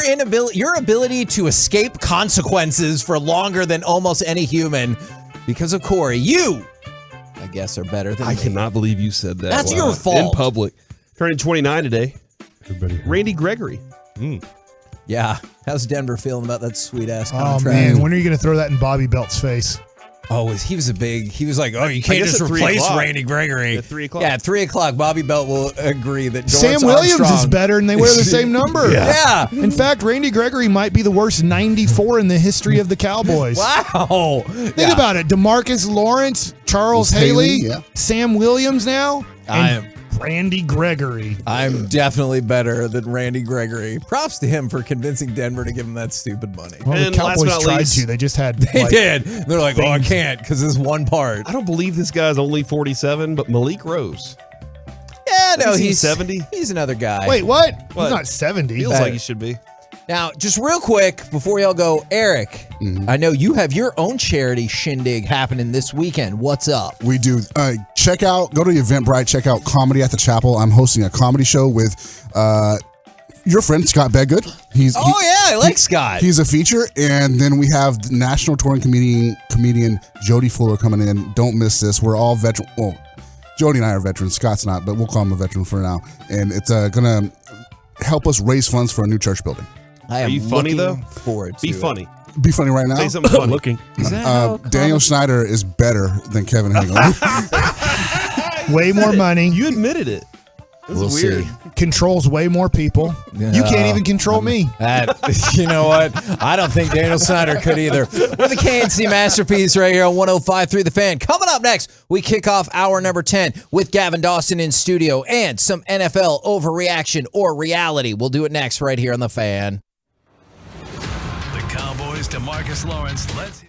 ability to escape consequences for longer than almost any human because of Cory. You, I guess, are better than I me. cannot believe you said that. That's your fault. In public. Turning 29 today. Randy Gregory. Yeah. How's Denver feeling about that sweet-ass Oh, contract? man. When are you going to throw that in Bobby Belt's face? Oh, he was like, oh, you can't guess just at 3 replace o'clock. Randy Gregory. At 3 o'clock. Yeah, at 3 o'clock, Bobby Belt will agree that Sam Dorrance Williams is Armstrong- better, and they wear the same number. Yeah. In fact, Randy Gregory might be the worst 94 in the history of the Cowboys. Wow. Think about it. DeMarcus Lawrence, Charles Haley, Sam Williams now, and Randy Gregory. I'm definitely better than Randy Gregory. Props to him for convincing Denver to give him that stupid money. Well, And the last Cowboys but not tried least- to. They just had. They like, did. They're like, oh, I can't because this one part. I don't believe this guy's only 47, but Malik Rose. Yeah, no, Isn't he he's 70? He's another guy. Wait, what? What? He's not 70. Feels like he should be. Now, just real quick before y'all go, Eric, I know you have your own charity shindig happening this weekend. What's up? We do. Go to Eventbrite, check out Comedy at the Chapel. I'm hosting a comedy show with your friend, Scott Bedgood. I like Scott. He's a feature. And then we have the national touring comedian Jody Fuller coming in. Don't miss this. We're all veteran. Well, Jody and I are veterans. Scott's not, but we'll call him a veteran for now. And it's going to help us raise funds for a new church building. I am Are you funny, though? Forward to Be it. funny. Be funny right now. Say something funny. Looking. Daniel Snyder is better than Kevin Hageland. Way more money. You admitted it. This We'll is weird. see. Controls way more people. You can't even control me. You know what? I don't think Daniel Snyder could either. We're the KNC Masterpiece right here on 105.3 The Fan. Coming up next, we kick off hour number 10 with Gavin Dawson in studio and some NFL overreaction or reality. We'll do it next right here on The Fan. The Cowboys to Marcus Lawrence. Let's.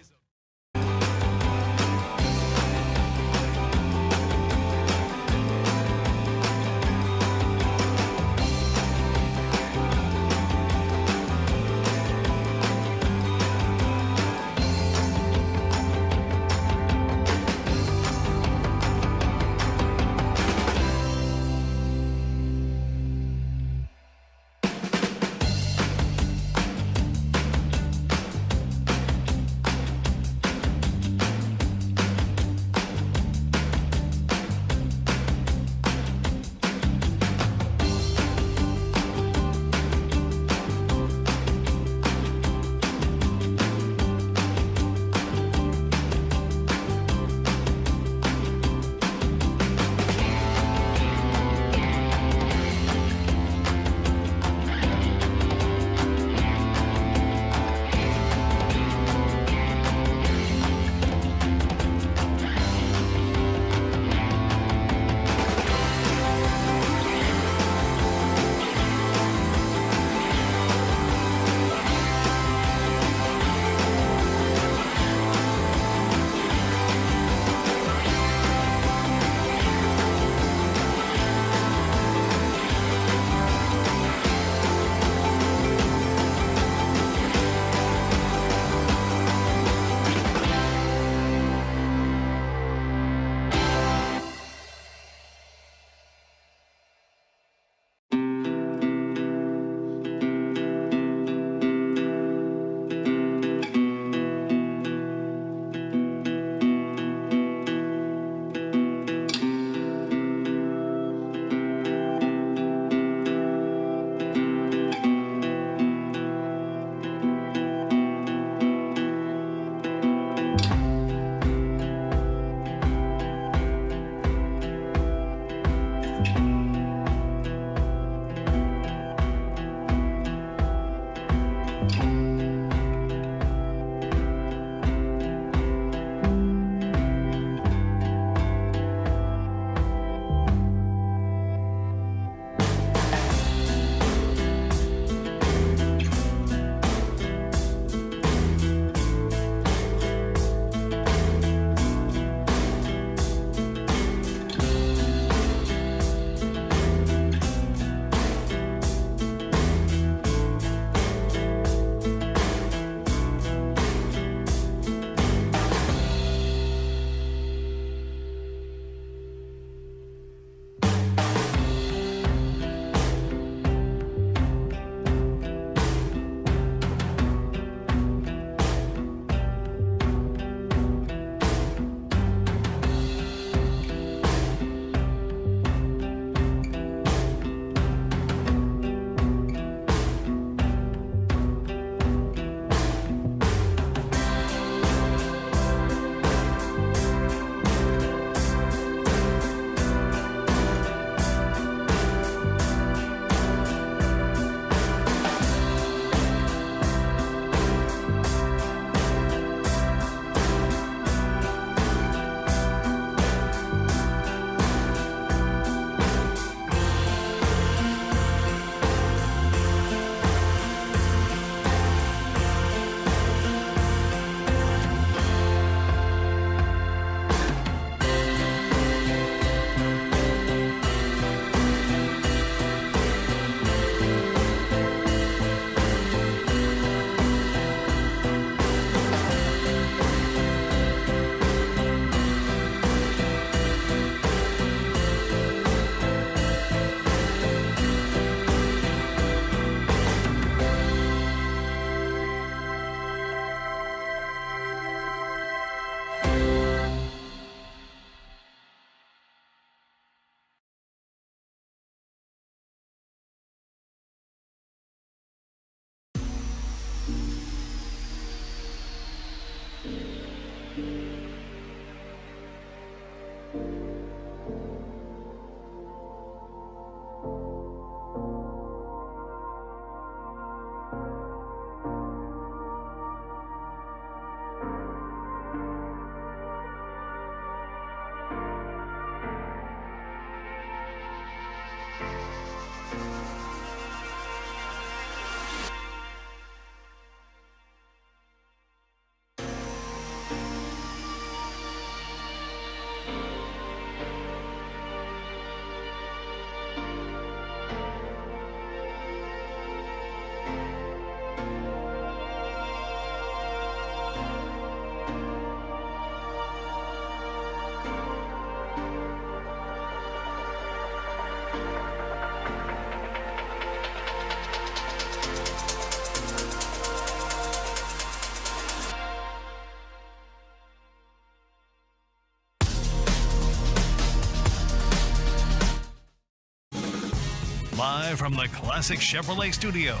Live from the Classic Chevrolet Studios,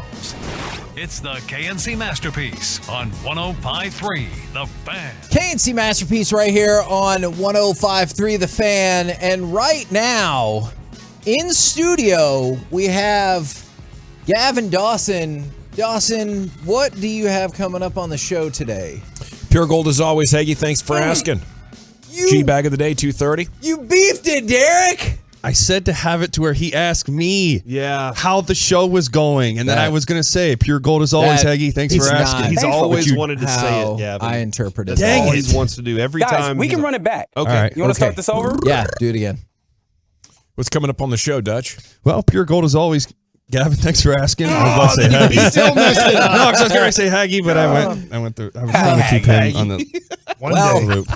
it's the KNC Masterpiece on 105.3 The Fan. KNC Masterpiece right here on 105.3 The Fan. And right now, in studio, we have Gavin Dawson. Dawson, what do you have coming up on the show today? Pure gold as always, Hagee. Thanks for asking. G-bag of the day, 2:30. You beefed it, Derek. I said to have it to where he asked me how the show was going, and then I was going to say, pure gold as always, Hagee. Thanks for asking. He's always wanted to say it, Gavin. I interpret it. That's all he wants to do every time. We can run it back. Okay. Right. You want to start this over? Yeah, do it again. What's coming up on the show, Dutch? Well, pure gold as always. Gavin, thanks for asking. I was about to say Hagee. He still messed it up. No, because I was going to say Hagee, but I went through. I was trying to keep him on the loop.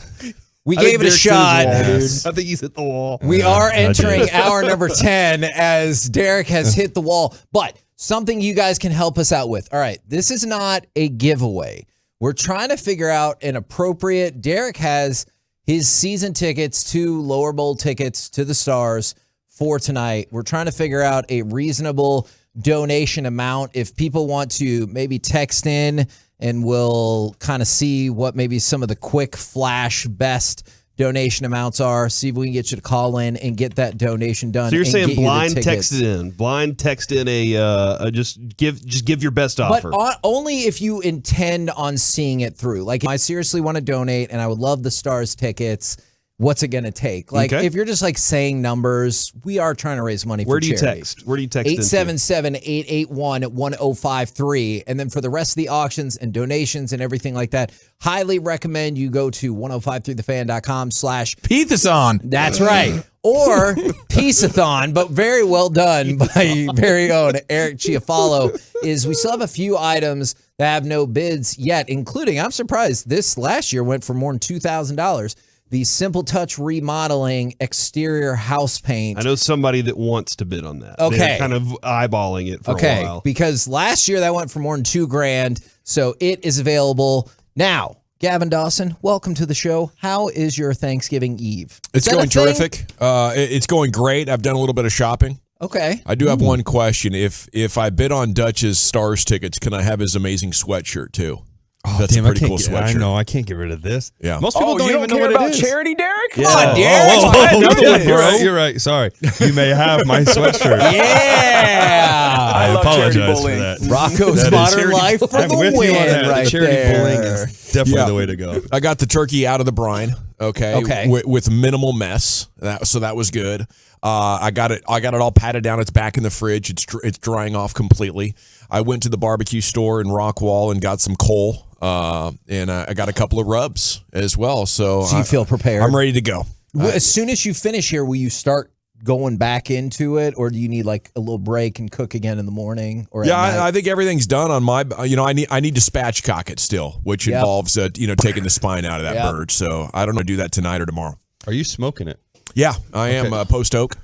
We gave it a shot. I think he's hit the wall. We are entering hour number 10 as Derek has hit the wall. But something you guys can help us out with. All right, this is not a giveaway. We're trying to figure out an appropriate. Derek has his season tickets, 2 lower bowl tickets to the Stars for tonight. We're trying to figure out a reasonable donation amount. If people want to maybe text in, and we'll kind of see what maybe some of the quick flash best donation amounts are. See if we can get you to call in and get that donation done. So you're and saying get you the blind tickets. text it in, blind text in a just give your best offer. But only if you intend on seeing it through. Like, I seriously want to donate, and I would love the Stars tickets. What's it going to take? Like, if you're just like saying numbers, we are trying to raise money for charity. Where do you text? 877-881-1053. And then for the rest of the auctions and donations and everything like that, highly recommend you go to 1053thefan.com/Piece-A-Thon. That's right. Or Piece-A-Thon, but very well done by very own Eric Chiafalo. We still have a few items that have no bids yet, including, I'm surprised, this last year went for more than $2,000. The Simple Touch remodeling exterior house paint. I know somebody that wants to bid on that. Okay. They're kind of eyeballing it for a while. Because last year that went for more than $2,000, so it is available now. Gavin Dawson, welcome to the show. How is your Thanksgiving Eve? It's going terrific. It's going great. I've done a little bit of shopping. Okay. I do have one question. If I bid on Dutch's Stars tickets, can I have his amazing sweatshirt too? Oh, that's damn, a pretty cool sweatshirt. I know. I can't get rid of this. Yeah. Most people don't even know what about it is. Charity, Derek? Come on, Derek. You're right. Sorry. You may have my sweatshirt. Yeah. I apologize for that. Rocco's Modern Life for I'm the with win you on that. right The charity there. bowling is definitely the way to go. I got the turkey out of the brine. Okay. With minimal mess. So that was good. I got it all patted down. It's back in the fridge. It's drying off completely. I went to the barbecue store in Rockwall and got some coal. And I got a couple of rubs as well. So you feel prepared? I'm ready to go. As soon as you finish here, will you start going back into it, or do you need like a little break and cook again in the morning? Or I think everything's done on my. I need to spatchcock it still, which involves taking the spine out of that bird. So I don't know, do that tonight or tomorrow. Are you smoking it? Yeah, I am post oak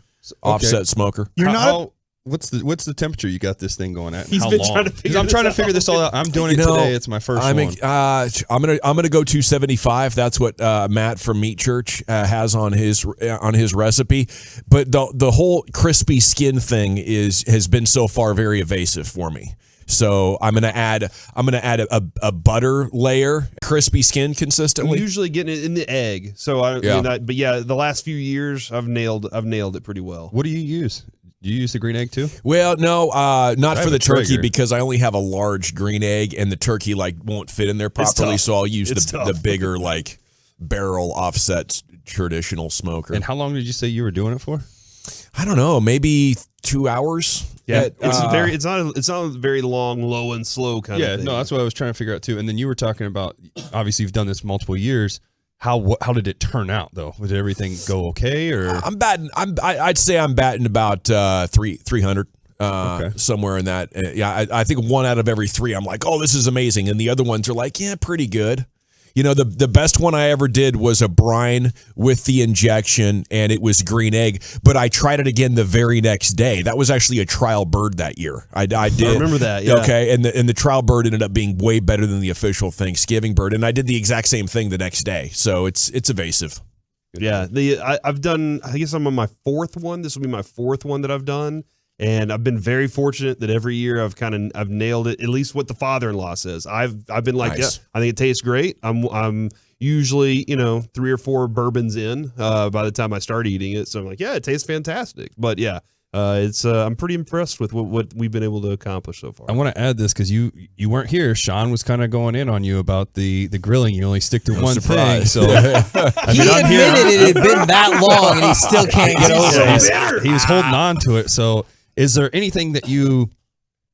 offset smoker. You're not. What's the temperature you got this thing going at? He's How been long? trying to figure I'm trying to figure this all out. I'm doing it today. It's my first one. I'm gonna go 275. That's what Matt from Meat Church has on his recipe. But the whole crispy skin thing has been so far very evasive for me. So I'm gonna add a butter layer, crispy skin consistently. I'm usually getting it in the egg. So the last few years I've nailed it pretty well. What do you use? Do you use the green egg too? Well, no, not for the turkey Traeger. because I only have a large green egg and the turkey won't fit in there properly. So I'll use the bigger barrel offset traditional smoker. And how long did you say you were doing it for? I don't know, maybe 2 hours. Yeah, it's not a very long, low and slow kind of thing. Yeah, no, that's what I was trying to figure out too. And then you were talking about, obviously you've done this multiple years. How did it turn out though? Did everything go okay? Or I'd say I'm batting about 300. Somewhere in that. I think 1 out of every 3, I'm like, oh, this is amazing. And the other ones are like, yeah, pretty good. The best one I ever did was a brine with the injection, and it was green egg. But I tried it again the very next day. That was actually a trial bird that year. I did. I remember that. Yeah. Okay, and the trial bird ended up being way better than the official Thanksgiving bird, and I did the exact same thing the next day. So it's evasive. Yeah, I've done. I guess I'm on my 4th one. This will be my 4th one that I've done. And I've been very fortunate that every year I've nailed it, at least what the father-in-law says. I've been like, Nice. yeah, I think it tastes great. I'm usually, 3 or 4 bourbons in by the time I start eating it. So I'm like, yeah, it tastes fantastic. But yeah, I'm pretty impressed with what we've been able to accomplish so far. I want to add this because you weren't here. Sean was kind of going in on you about the grilling. You only stick to one thing. So he admitted it had been that long, and he still can't get over it. He was holding on to it. So is there anything that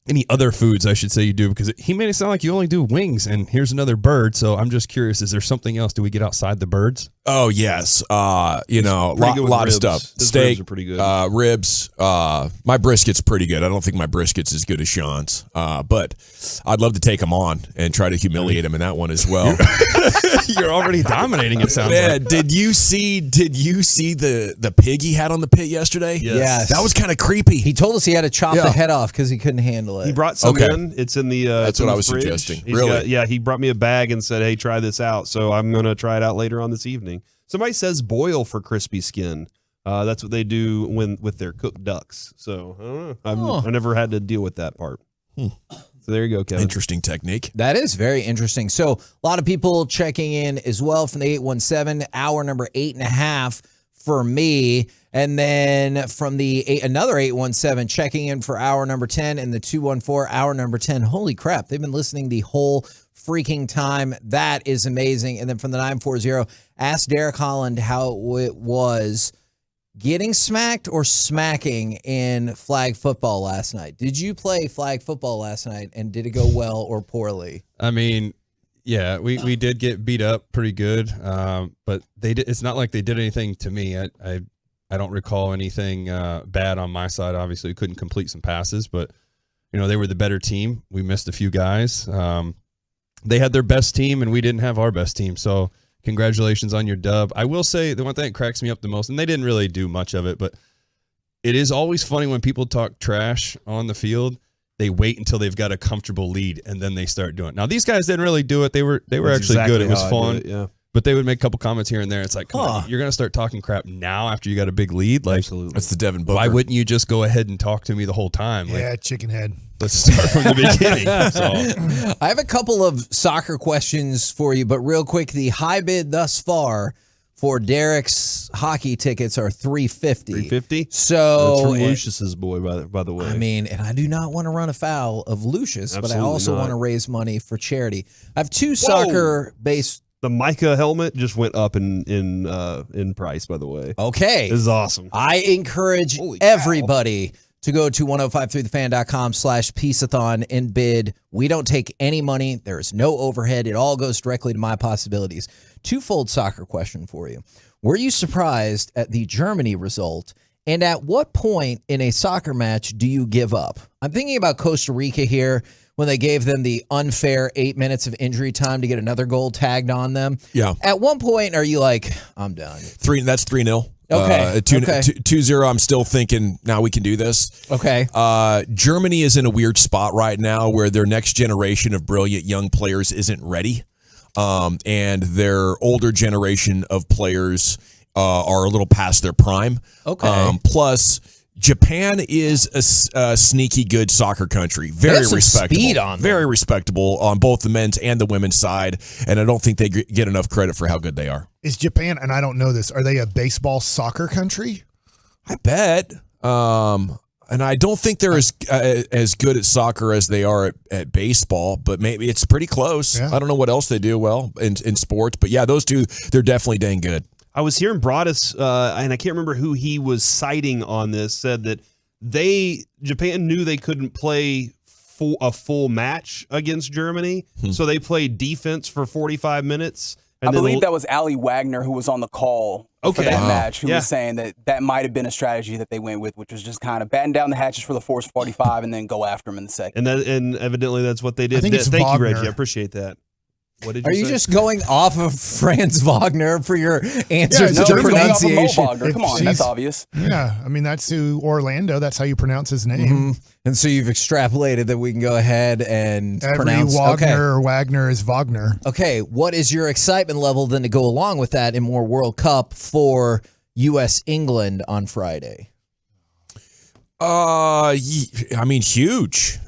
any other foods I should say you do? Because he made it sound like you only do wings, and here's another bird. So I'm just curious, is there something else? Do we get outside the birds? Oh, yes. Lot of stuff. His Steak, ribs are pretty good. ribs. My brisket's pretty good. I don't think my brisket's as good as Sean's, but I'd love to take him on and try to humiliate him in that one as well. You're already dominating, it sounds like. Did you see the pig he had on the pit yesterday? Yes. That was kind of creepy. He told us he had to chop the head off because he couldn't handle it. He brought some in. It's in the That's what I was fridge. suggesting. He's Really? he brought me a bag and said, hey, try this out. So I'm going to try it out later on this evening. Somebody says boil for crispy skin. That's what they do with their cooked ducks. So I don't know. I never had to deal with that part. So there you go, Kevin. Interesting technique. That is very interesting. So a lot of people checking in as well from the 817, hour number 8.5 for me. And then from the another 817 checking in for hour number 10 and the 214 hour number 10. Holy crap. They've been listening the whole freaking time. That is amazing. And then from the 940, ask Derek Holland how it was getting smacked or smacking in flag football last night. Did you play flag football last night, and did it go well or poorly? I mean, yeah, we did get beat up pretty good, but it's not like they did anything to me. I don't recall anything bad on my side. Obviously, we couldn't complete some passes, but they were the better team. We missed a few guys. They had their best team, and we didn't have our best team. So congratulations on your dub. I will say the one thing that cracks me up the most, and they didn't really do much of it, but it is always funny when people talk trash on the field. They wait until they've got a comfortable lead, and then they start doing it. Now, these guys didn't really do it. They were actually exactly good. It was how I fun. do it, yeah. But they would make a couple comments here and there. It's like, come on, you're going to start talking crap now after you got a big lead? Like, absolutely. That's the Devin Booker. Why wouldn't you just go ahead and talk to me the whole time? Yeah, chicken head. Let's start from the beginning. So. I have a couple of soccer questions for you, but real quick, the high bid thus far for Derek's hockey tickets are $350. $350? So that's from Lucius's boy, by the way. I mean, and I do not want to run afoul of Lucius, but I Absolutely also not. want to raise money for charity. I have two soccer-based. The Micah helmet just went up in price, by the way. Okay. This is awesome. I encourage everybody to go to 1053thefan.com/Piece-A-Thon and bid. We don't take any money. There is no overhead. It all goes directly to my possibilities. Twofold soccer question for you. Were you surprised at the Germany result? And at what point in a soccer match do you give up? I'm thinking about Costa Rica here when they gave them the unfair 8 minutes of injury time to get another goal tagged on them. Yeah. At one point, are you like, I'm done? That's 3-0. Okay. 2-0, I'm still thinking, now we can do this. Okay. Germany is in a weird spot right now where their next generation of brilliant young players isn't ready. And their older generation of players are a little past their prime. Okay. Plus, Japan is a sneaky good soccer country. Very respectable. Speed on them. Very respectable on both the men's and the women's side. And I don't think they get enough credit for how good they are. Is Japan, and I don't know this, are they a baseball soccer country? I bet. And I don't think they're as good at soccer as they are at baseball, but maybe it's pretty close. Yeah. I don't know what else they do well in sports, but yeah, those two, they're definitely dang good. I was hearing Broadus, and I can't remember who he was citing on this, said that Japan knew they couldn't play a full match against Germany, so they played defense for 45 minutes. I believe that was Ali Wagner who was on the call for that match, who was saying that might have been a strategy that they went with, which was just kind of batten down the hatches for the first 45 and then go after them in the second. And evidently that's what they did. I think it's Thank Wagner. you, Reggie. I appreciate that. What did Are you say? just going off of Franz Wagner for your answers Yeah, to no, pronunciation? Wagner. Come on, that's obvious. Yeah, I mean, that's who Orlando, that's how you pronounce his name. Mm-hmm. And so you've extrapolated that we can go ahead and Every pronounce Wagner or Wagner is Wagner. Okay, what is your excitement level then to go along with that in more World Cup for U.S. England on Friday? I mean, huge.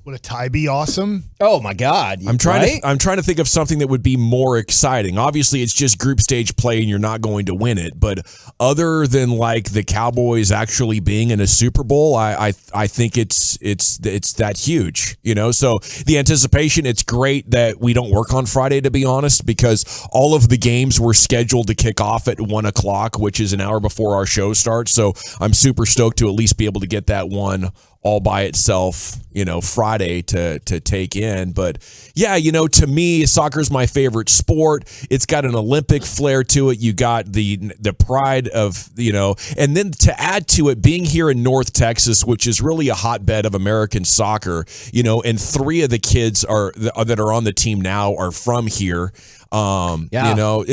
Would a tie be awesome? Oh my God! I'm trying to think of something that would be more exciting. Obviously, it's just group stage play, and you're not going to win it. But other than like the Cowboys actually being in a Super Bowl, I think it's that huge. You know, so the anticipation. It's great that we don't work on Friday, to be honest, because all of the games were scheduled to kick off at 1:00, which is an hour before our show starts. So I'm super stoked to at least be able to get that one all by itself, you know, Friday to take in. But yeah, you know, to me, soccer is my favorite sport. It's got an Olympic flair to it. You got the pride of, you know, and then to add to it, being here in North Texas, which is really a hotbed of American soccer, you know, and 3 of the kids that are on the team now are from here. You know,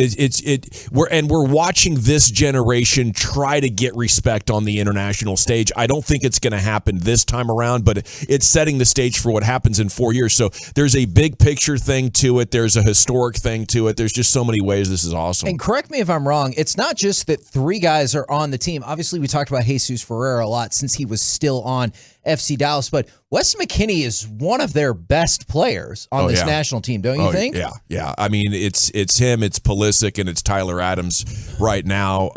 we're watching this generation try to get respect on the international stage. I don't think it's going to happen this time around, but it's setting the stage for what happens in 4 years. So there's a big picture thing to it. There's a historic thing to it. There's just so many ways this is awesome. And correct me if I'm wrong. It's not just that 3 guys are on the team. Obviously, we talked about Jesus Ferreira a lot since he was still on FC Dallas, but Weston McKennie is one of their best players on this national team, don't you think? Yeah. I mean, it's him, it's Pulisic, and it's Tyler Adams right now,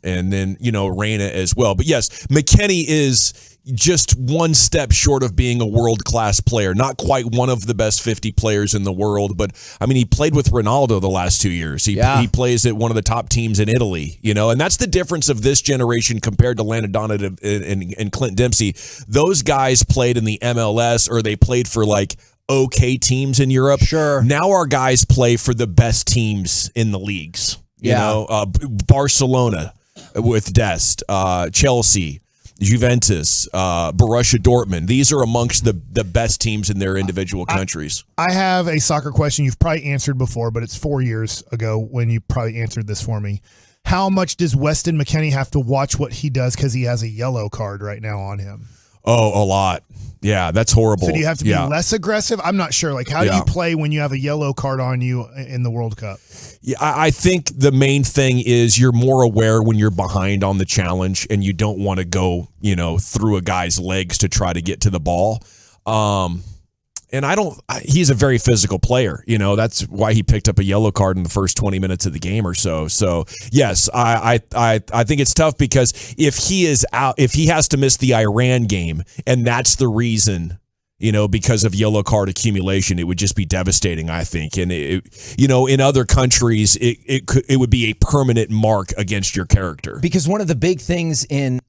and then, you know, Reyna as well. But yes, McKennie is just one step short of being a world-class player. Not quite one of the best 50 players in the world, but, I mean, he played with Ronaldo the last 2 years. He plays at one of the top teams in Italy, you know, and that's the difference of this generation compared to Landon Donovan and Clint Dempsey. Those guys played in the MLS, or they played for, like, okay teams in Europe. Sure. Now our guys play for the best teams in the leagues. You know, Barcelona with Dest, Chelsea, Juventus, Borussia Dortmund. These are amongst the best teams in their individual countries. I have a soccer question you've probably answered before, but it's 4 years ago when you probably answered this for me. How much does Weston McKennie have to watch what he does because he has a yellow card right now on him? Oh, a lot. Yeah, that's horrible. So do you have to be less aggressive? I'm not sure. Like, how do you play when you have a yellow card on you in the World Cup? Yeah, I think the main thing is you're more aware when you're behind on the challenge and you don't want to go, you know, through a guy's legs to try to get to the ball. And he's a very physical player, you know, that's why he picked up a yellow card in the first 20 minutes of the game or so. So yes, I think it's tough because if he is out, if he has to miss the Iran game and that's the reason, you know, because of yellow card accumulation, it would just be devastating, I think. And you know, in other countries, it would be a permanent mark against your character. Because one of the big things in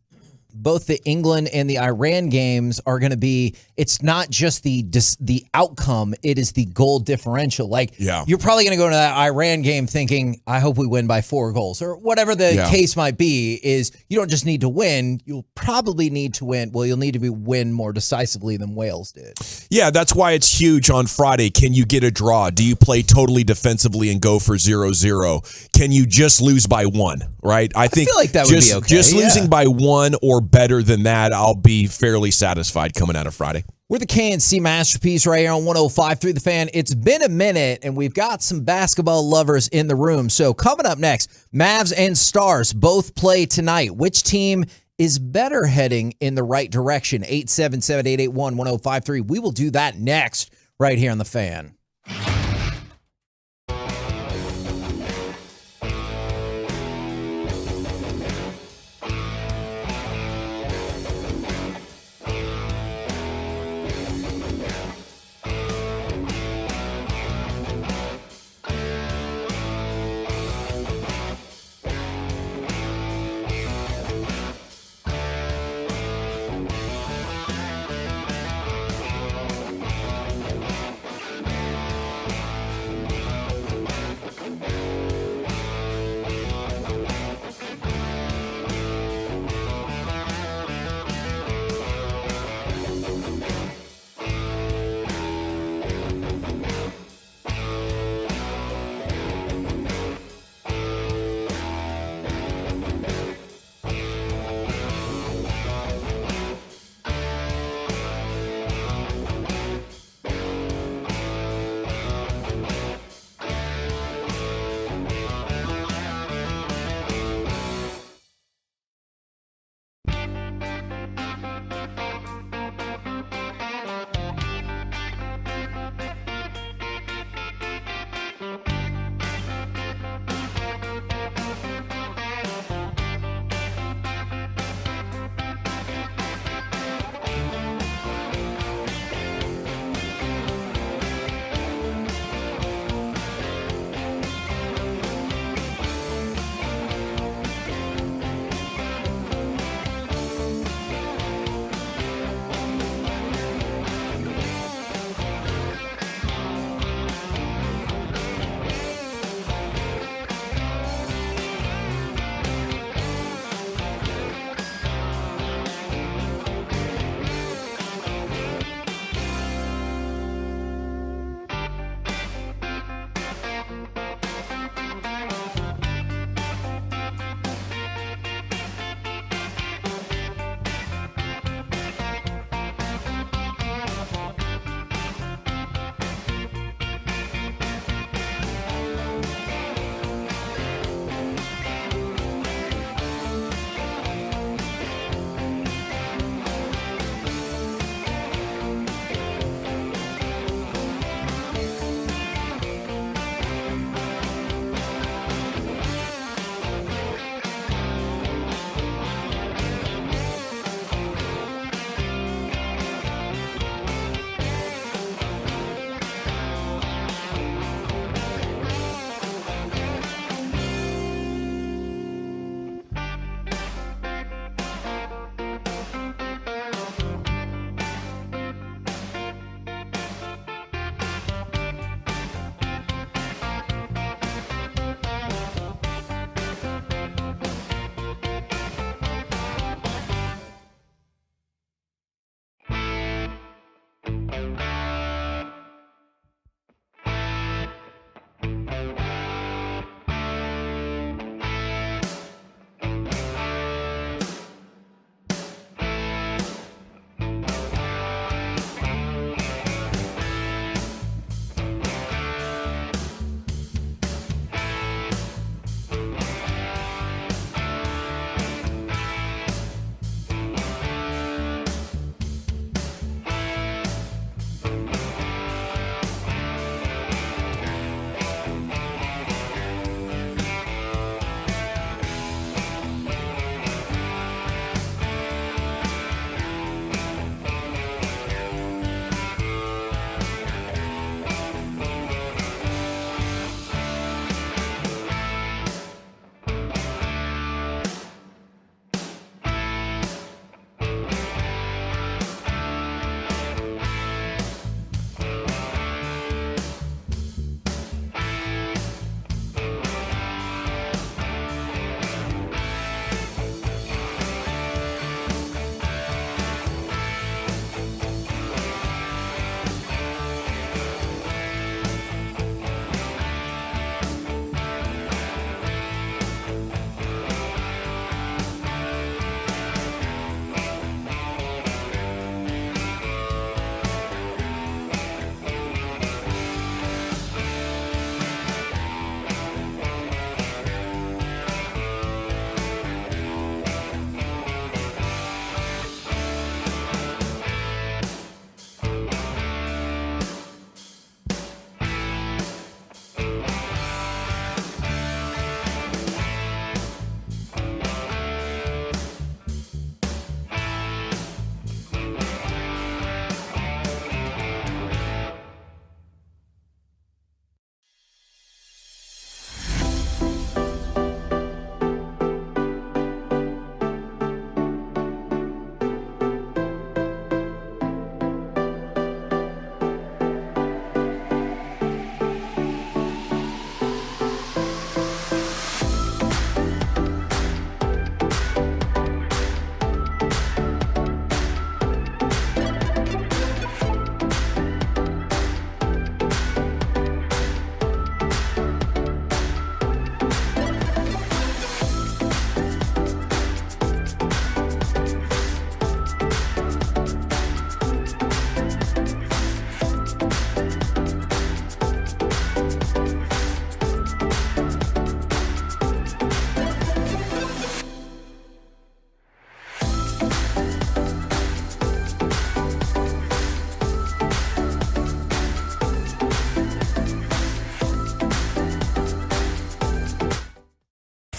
both the England and the Iran games are going to be, it's not just the outcome, it is the goal differential. Like, you're probably going to go into that Iran game thinking, I hope we win by 4 goals or whatever the case might be. Is you don't just need to win, you'll probably need to win. Well, you'll need to win more decisively than Wales did. Yeah, that's why it's huge on Friday. Can you get a draw? Do you play totally defensively and go for 0-0? Can you just lose by 1, right? I feel like that would be okay. Just losing by 1 or better than that, I'll be fairly satisfied coming out of Friday. We're the KNC Masterpiece right here on 105.3 The Fan. It's been a minute, and we've got some basketball lovers in the room. So coming up next, Mavs and Stars both play tonight. Which team is better heading in the right direction? 877-881-1053. We will do that next right here on The Fan.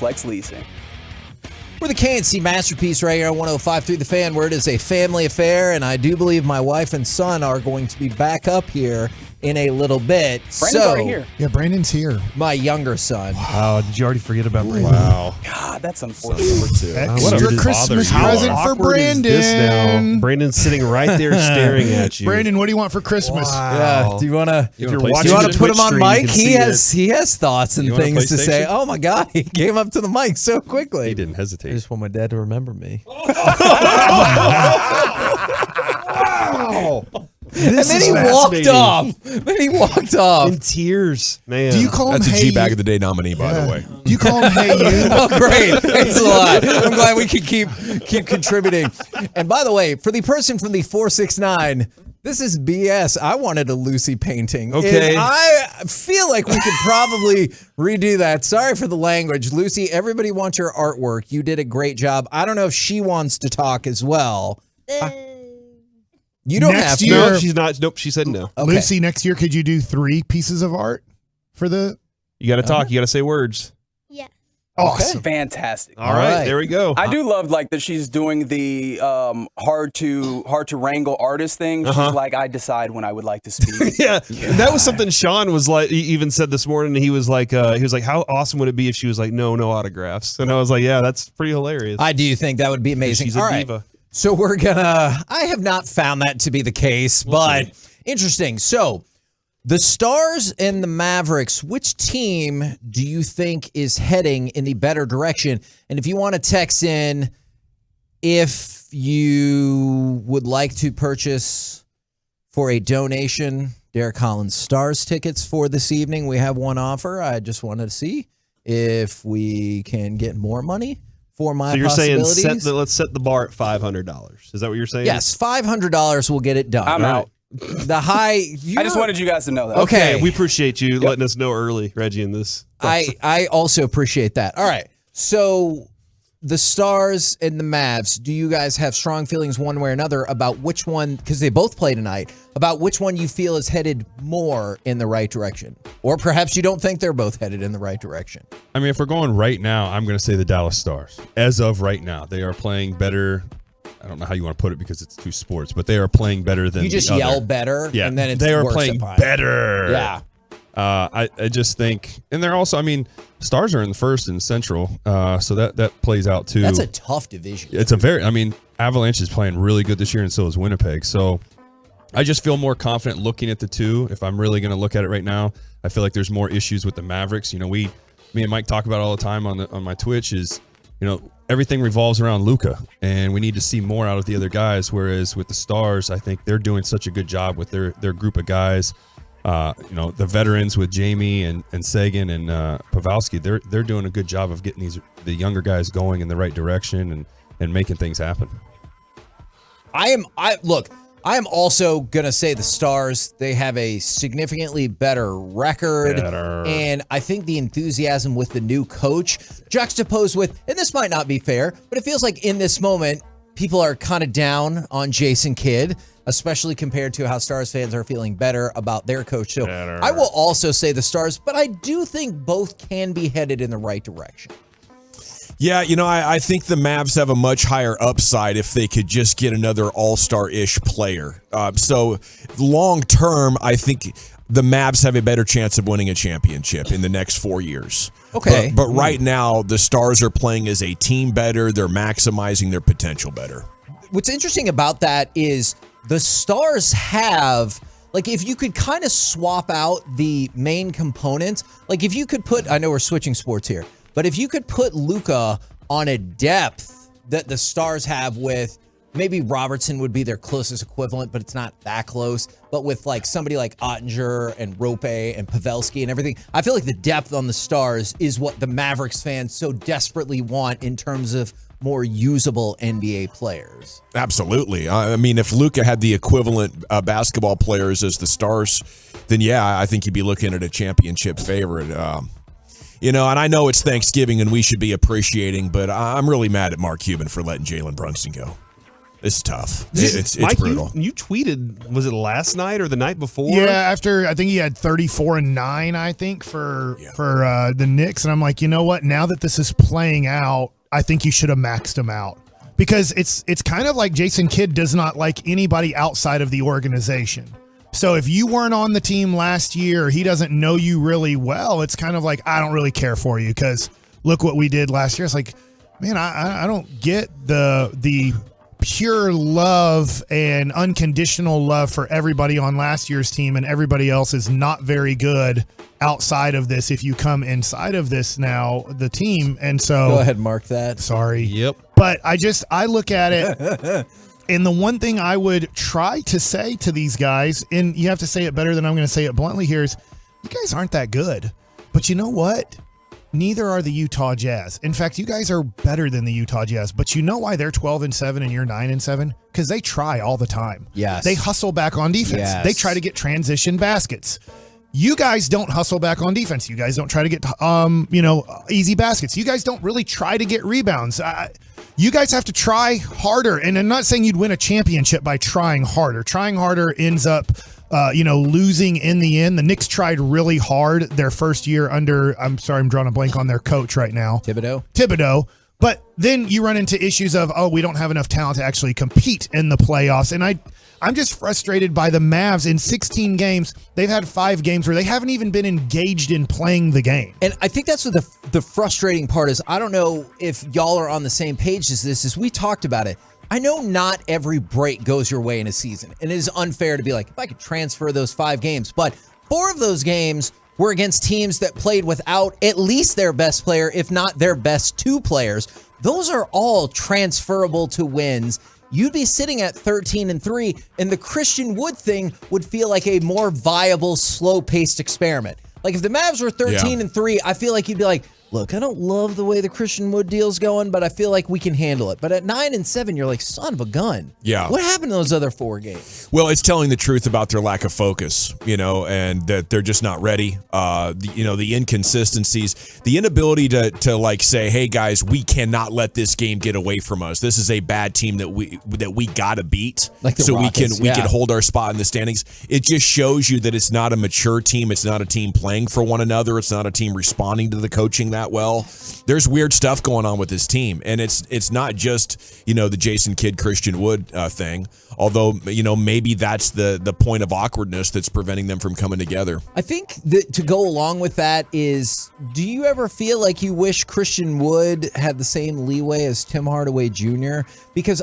Flex Leasing. We're the KNC Masterpiece right here on 105.3 The Fan, where it is a family affair, and I do believe my wife and son are going to be back up here in a little bit. Brandon's already here. Yeah, Brandon's here. My younger son. Wow, did you already forget about Brandon? Wow. God, that's unfortunate. Extra Christmas present for Brandon. Brandon's sitting right there staring at you. Brandon, what do you want for Christmas? Yeah, do you want to watching put him on mic? He see has thoughts and things to say. Oh my God, he came up to the mic so quickly. He didn't hesitate. I just want my dad to remember me. Wow. And then he walked off. In tears, man. Do you call him That's a Hey G-Bag You? of the Day nominee, by the way. Do you call him Hey You? Oh, great. Thanks a lot. I'm glad we can keep contributing. And by the way, for the person from the 469, this is BS. I wanted a Lucy painting. Okay. And I feel like we could probably redo that. Sorry for the language. Lucy, everybody wants your artwork. You did a great job. I don't know if she wants to talk as well. You don't Next have to. year- No, she's not. Nope, she said no. Okay. Lucy, next year, could you do 3 pieces of art for the? You got to talk. You got to say words. Yeah. Awesome. Fantastic. All right, there we go. I do love like that she's doing the hard to wrangle artist thing. She's like, I decide when I would like to speak. Yeah, that was something Sean was like. He even said this morning. He was like, how awesome would it be if she was like, no autographs? And I was like, yeah, that's pretty hilarious. I do think that would be amazing. She's a All right. diva. So we're gonna, I have not found that to be the case, but interesting. So the Stars and the Mavericks, which team do you think is heading in the better direction? And if you want to text in, if you would like to purchase for a donation, Derek Holland Stars tickets for this evening, we have one offer. I just wanted to see if we can get more money for my So you're saying possibilities. let's set the bar at $500. Is that what you're saying? Yes, $500 will get it done. I'm out. The high. I just wanted you guys to know that. Okay. We appreciate you letting us know early, Reggie, in this. I also appreciate that. All right. So the Stars and the Mavs, do you guys have strong feelings one way or another about which one, because they both play tonight, about which one you feel is headed more in the right direction? Or perhaps you don't think they're both headed in the right direction. I mean, if we're going right now, I'm going to say the Dallas Stars. As of right now, they are playing better. I don't know how you want to put it because it's two sports, but they are playing better than You just the other. yell better, Yeah, and then it's they are worse playing at times. better. Yeah. I just think, and they're also, I mean, Stars are in the first and Central, so that plays out too. That's a tough division. It's a very, I mean, Avalanche is playing really good this year, and so is Winnipeg. So I just feel more confident looking at the two. If I'm really going to look at it right now, I feel like there's more issues with the Mavericks. You know, me and Mike talk about it all the time on my Twitch is, you know, everything revolves around Luka, and we need to see more out of the other guys. Whereas with the Stars, I think they're doing such a good job with their group of guys. You know, the veterans with Jamie and Sagan and Pavelski, they're doing a good job of getting the younger guys going in the right direction and making things happen. I am also going to say the Stars, they have a significantly better record. And I think the enthusiasm with the new coach juxtaposed with, and this might not be fair, but it feels like in this moment, people are kind of down on Jason Kidd, especially compared to how Stars fans are feeling better about their coach. So I will also say the Stars, but I do think both can be headed in the right direction. Yeah, you know, I think the Mavs have a much higher upside if they could just get another all-star-ish player. So long term, I think the Mavs have a better chance of winning a championship in the next 4 years. Okay. But right now, the Stars are playing as a team better. They're maximizing their potential better. What's interesting about that is the Stars have, like, if you could kind of swap out the main components, like if you could put, I know we're switching sports here, but if you could put Luka on a depth that the Stars have with, maybe Robertson would be their closest equivalent, but it's not that close. But with like somebody like Ottinger and Rope and Pavelski and everything, I feel like the depth on the Stars is what the Mavericks fans so desperately want in terms of more usable NBA players. Absolutely. I mean, if Luka had the equivalent basketball players as the Stars, then yeah, I think you'd be looking at a championship favorite. You know, and I know it's Thanksgiving and we should be appreciating, but I'm really mad at Mark Cuban for letting Jalen Brunson go. It's tough. It's Mike, brutal. You tweeted, was it last night or the night before? Yeah, after I think he had 34-9, I think for the Knicks, and I'm like, you know what? Now that this is playing out, I think you should have maxed him out because it's kind of like Jason Kidd does not like anybody outside of the organization. So if you weren't on the team last year, he doesn't know you really well. It's kind of like I don't really care for you because look what we did last year. It's like, man, I don't get the pure love and unconditional love for everybody on last year's team, and everybody else is not very good outside of this. If you come inside of this now, the team, and so go ahead, mark that. Sorry. Yep. But I look at it, and the one thing I would try to say to these guys, and you have to say it better than I'm going to say it bluntly here, is you guys aren't that good. But you know what? Neither are the Utah Jazz. In fact, you guys are better than the Utah Jazz. But you know why they're 12-7 and you're 9-7? Because they try all the time. Yes. They hustle back on defense. Yes. They try to get transition baskets. You guys don't hustle back on defense. You guys don't try to get easy baskets. You guys don't really try to get rebounds. You guys have to try harder. And I'm not saying you'd win a championship by trying harder. Trying harder ends up losing in the end. The Knicks tried really hard their first year under, I'm sorry, I'm drawing a blank on their coach right now. Thibodeau. But then you run into issues of, we don't have enough talent to actually compete in the playoffs. And I'm just frustrated by the Mavs. In 16 games, they've had 5 games where they haven't even been engaged in playing the game. And I think that's what the frustrating part is. I don't know if y'all are on the same page as this, as we talked about it. I know not every break goes your way in a season, and it is unfair to be like, if I could transfer those 5 games, but 4 of those games were against teams that played without at least their best player, if not their best 2 players. Those are all transferable to wins. You'd be sitting at 13-3, and the Christian Wood thing would feel like a more viable, slow-paced experiment. Like if the Mavs were 13-3, I feel like you'd be like, look, I don't love the way the Christian Wood deal's going, but I feel like we can handle it. But at 9-7, you're like, son of a gun. Yeah. What happened to those other 4 games? Well, it's telling the truth about their lack of focus, and that they're just not ready. The inconsistencies, the inability to like say, hey guys, we cannot let this game get away from us. This is a bad team that we gotta beat, like the so Rockets, we can hold our spot in the standings. It just shows you that it's not a mature team. It's not a team playing for one another. It's not a team responding to the coaching that well. There's weird stuff going on with this team, and it's not just the Jason Kidd Christian Wood thing, although maybe that's the point of awkwardness that's preventing them from coming together. I think that to go along with that is, do you ever feel like you wish Christian Wood had the same leeway as Tim Hardaway Jr.? Because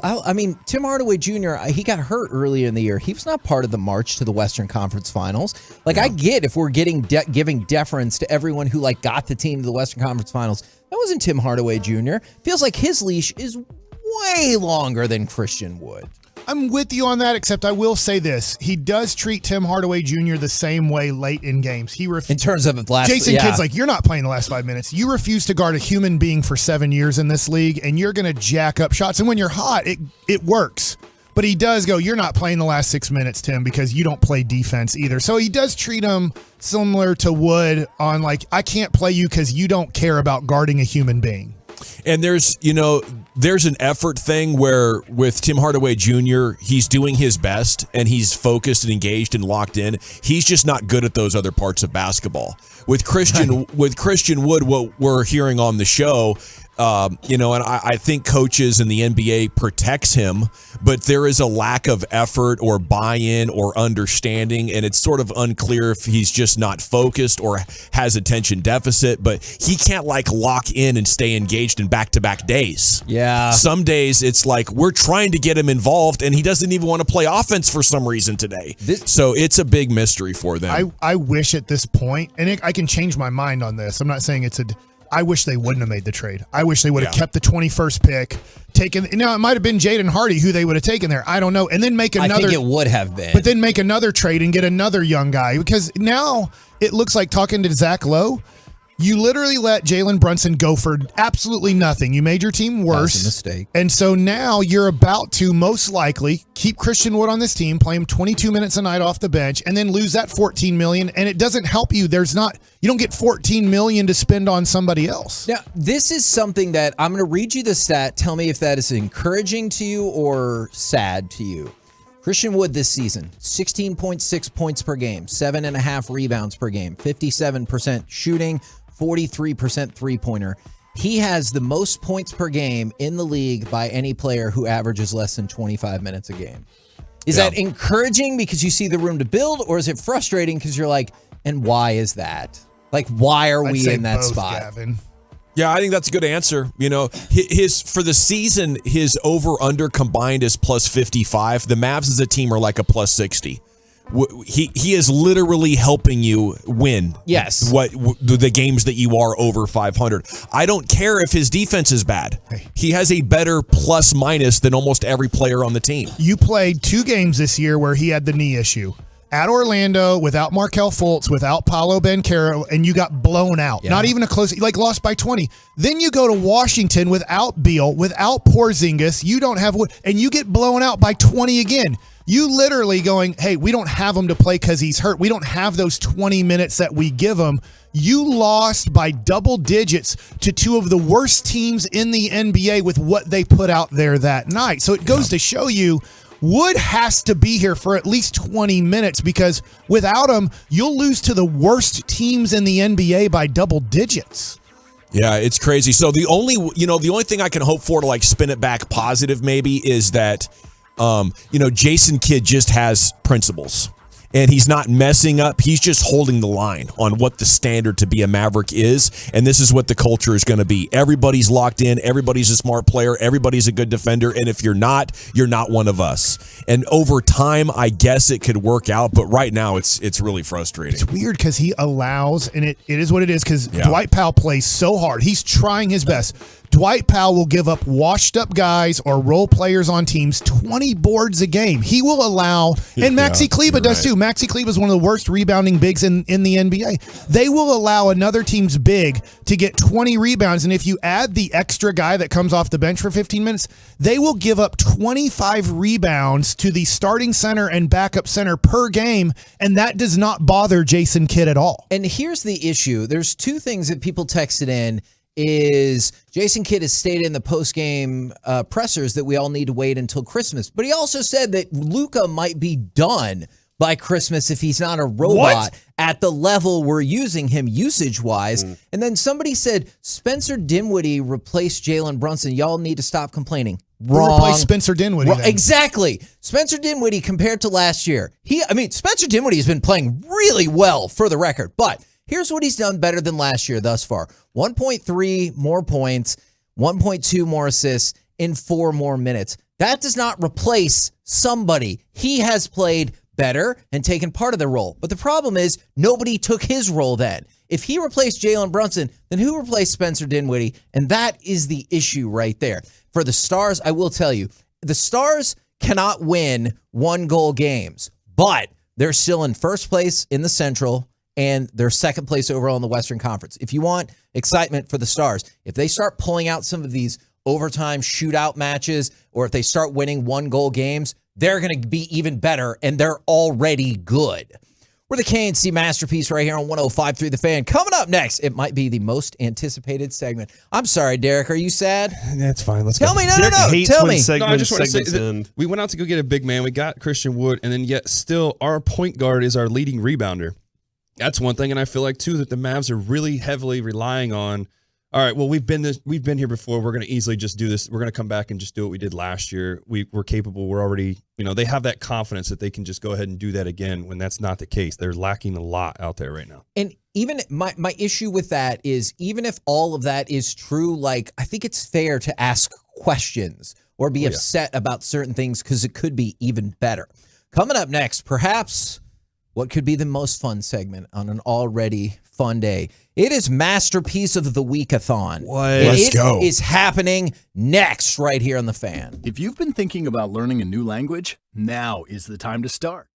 Tim Hardaway Jr., he got hurt earlier in the year. He was not part of the march to the Western Conference Finals. I get if we're giving deference to everyone who got the team to the Western Conference Finals. That wasn't Tim Hardaway Jr. Feels like his leash is way longer than Christian Wood. I'm with you on that, except I will say this. He does treat Tim Hardaway Jr. the same way late in games. In terms of Jason Kidd's like, you're not playing the last 5 minutes. You refuse to guard a human being for 7 years in this league, and you're going to jack up shots. And when you're hot, it works. But he does go, you're not playing the last 6 minutes, Tim, because you don't play defense either. So he does treat him similar to Wood on I can't play you because you don't care about guarding a human being. And there's an effort thing where with Tim Hardaway Jr., he's doing his best and he's focused and engaged and locked in. He's just not good at those other parts of basketball. With Christian Wood, what we're hearing on the show, and I think coaches in the NBA protects him, but there is a lack of effort or buy-in or understanding, and it's sort of unclear if he's just not focused or has attention deficit, but he can't lock in and stay engaged in back-to-back days. Yeah. Some days it's like we're trying to get him involved, and he doesn't even want to play offense for some reason today. So it's a big mystery for them. I wish at this point, and I can change my mind on this. I'm not saying I wish they wouldn't have made the trade. I wish they would have kept the 21st pick, taken. It might have been Jaden Hardy who they would have taken there. I don't know. And then make another. I think it would have been. But then make another trade and get another young guy, because now it looks like, talking to Zach Lowe, You literally let Jalen Brunson go for absolutely nothing. You made your team worse. That's a mistake. And so now you're about to most likely keep Christian Wood on this team, play him 22 minutes a night off the bench, and then lose that $14 million. And it doesn't help you. You don't get $14 million to spend on somebody else. Now, this is something that I'm going to read you the stat. Tell me if that is encouraging to you or sad to you. Christian Wood this season, 16.6 points per game, 7.5 rebounds per game, 57% shooting, 43% three-pointer. He has the most points per game in the league by any player who averages less than 25 minutes a game. Is that encouraging because you see the room to build, or is it frustrating because you're like, and why is that? Like, why are we in that spot? Gavin. Yeah, I think that's a good answer. You know, his for the season, his over-under combined is plus 55. The Mavs as a team are like a plus 60. He is literally helping you win. Yes. The games that you are over 500. I don't care if his defense is bad. He has a better plus minus than almost every player on the team. You played 2 games this year where he had the knee issue. At Orlando, without Markelle Fultz, without Paolo Banchero, and you got blown out. Yeah. Not even a close, lost by 20. Then you go to Washington without Beal, without Porzingis. You don't have, and you get blown out by 20 again. You literally going, hey, we don't have him to play because he's hurt. We don't have those 20 minutes that we give him. You lost by double digits to 2 of the worst teams in the NBA with what they put out there that night. So it goes to show you, Wood has to be here for at least 20 minutes because without him, you'll lose to the worst teams in the NBA by double digits. Yeah, it's crazy. So the only thing I can hope for to like spin it back positive maybe is that Jason Kidd just has principles. And he's not messing up. He's just holding the line on what the standard to be a Maverick is. And this is what the culture is going to be. Everybody's locked in. Everybody's a smart player. Everybody's a good defender. And if you're not one of us. And over time, I guess it could work out. But right now, it's really frustrating. It's weird because he allows, and it is what it is, because Dwight Powell plays so hard. He's trying his best. Dwight Powell will give up washed-up guys or role players on teams 20 boards a game. He will allow, and Maxi Kleba does too. Maxi Kleba is one of the worst rebounding bigs in the NBA. They will allow another team's big to get 20 rebounds, and if you add the extra guy that comes off the bench for 15 minutes, they will give up 25 rebounds to the starting center and backup center per game, and that does not bother Jason Kidd at all. And here's the issue. There's 2 things that people texted in. Is Jason Kidd has stated in the post-game pressers that we all need to wait until Christmas. But he also said that Luka might be done by Christmas if he's not a robot at the level we're using him usage-wise. And then somebody said Spencer Dinwiddie replaced Jalen Brunson. Y'all need to stop complaining. Wrong. Replace Spencer Dinwiddie then. Exactly. Spencer Dinwiddie compared to last year. Spencer Dinwiddie has been playing really well for the record, but here's what he's done better than last year thus far. 1.3 more points, 1.2 more assists in 4 more minutes. That does not replace somebody. He has played better and taken part of the role. But the problem is nobody took his role then. If he replaced Jalen Brunson, then who replaced Spencer Dinwiddie? And that is the issue right there. For the Stars, I will tell you, the Stars cannot win 1-goal games, but they're still in first place in the Central, and they're second place overall in the Western Conference. If you want excitement for the Stars, if they start pulling out some of these overtime shootout matches, or if they start winning 1-goal games, they're going to be even better, and they're already good. We're the KNC Masterpiece right here on 105.3 The Fan. Coming up next, it might be the most anticipated segment. I'm sorry, Derek, are you sad? That's fine. Let's Tell go. me, no. Tell me. No, I just want to say that we went out to go get a big man. We got Christian Wood, and then yet still our point guard is our leading rebounder. That's one thing, and I feel like, too, that the Mavs are really heavily relying on, all right, well, we've been here before. We're going to easily just do this. We're going to come back and just do what we did last year. We're capable. We're already, they have that confidence that they can just go ahead and do that again when that's not the case. They're lacking a lot out there right now. And even my issue with that is, even if all of that is true, I think it's fair to ask questions or be upset about certain things because it could be even better. Coming up next, perhaps what could be the most fun segment on an already fun day. It is Masterpiece of the Week-a-thon. Let's go. It is happening next right here on The Fan. If you've been thinking about learning a new language, now is the time to start.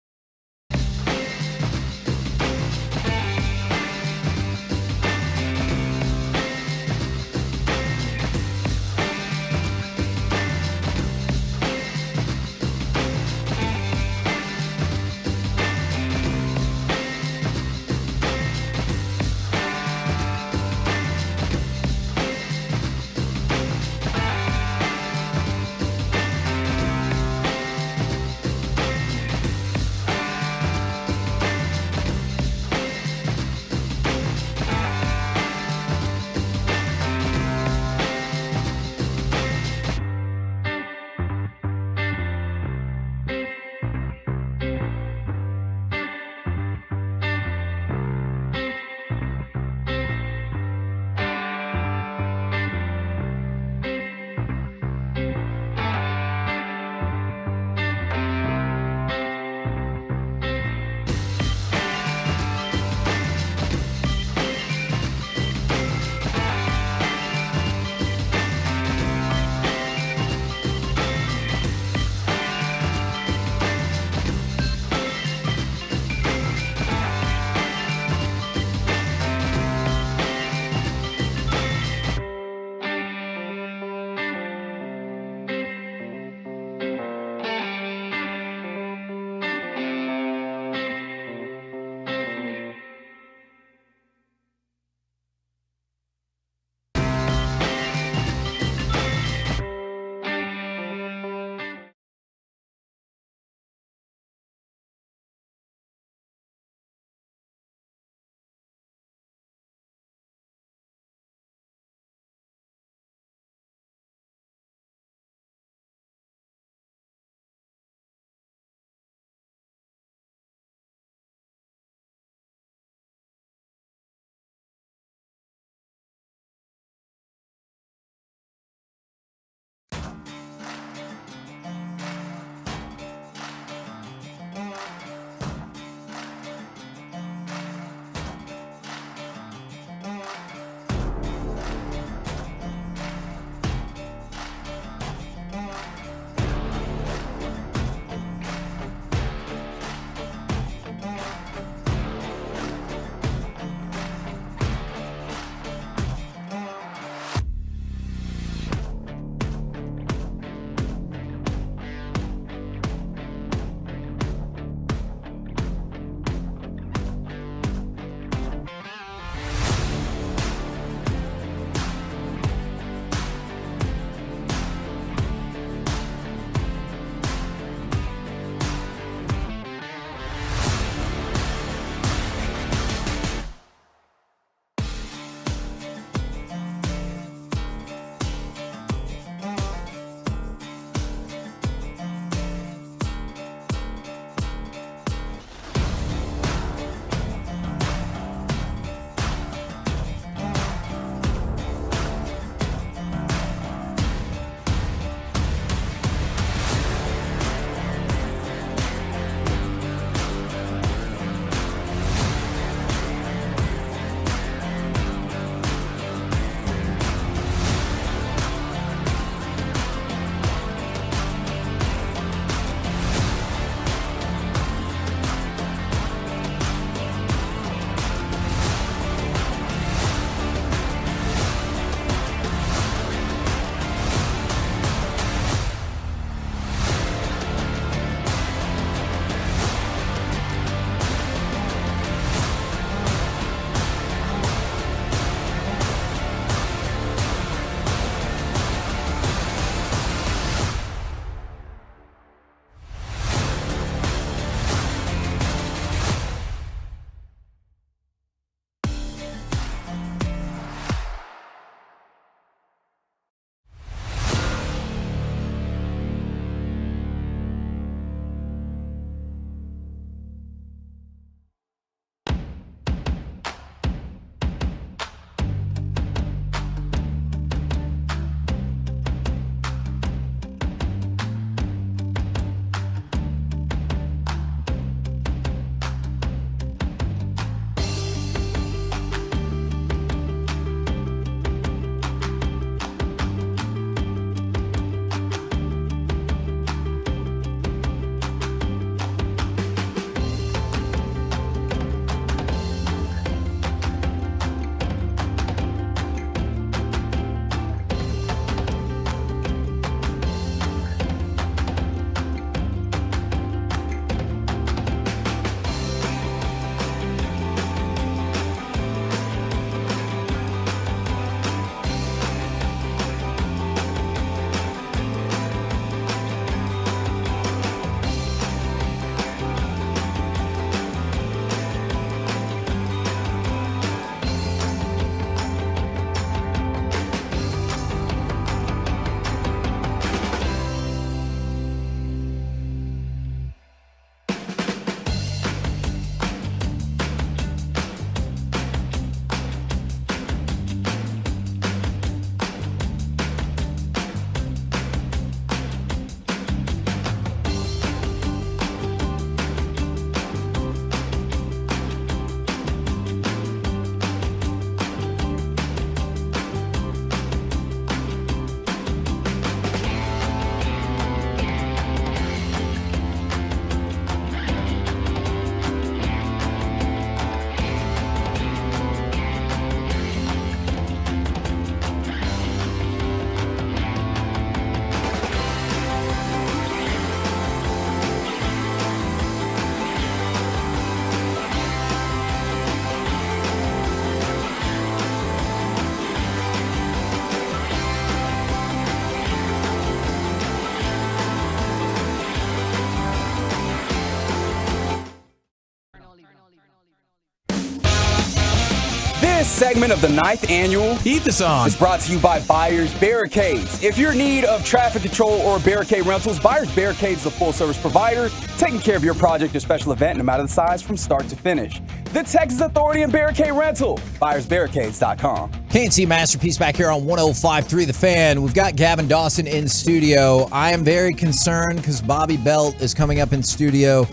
This segment of the 9th Annual Piece-A-Thon is brought to you by Buyers Barricades. If you're in need of traffic control or barricade rentals, Buyers Barricades is a full-service provider taking care of your project or special event no matter the size from start to finish. The Texas Authority in Barricade Rental, buyersbarricades.com. KNC Masterpiece back here on 105.3 The Fan. We've got Gavin Dawson in studio. I am very concerned because Bobby Belt is coming up in studio.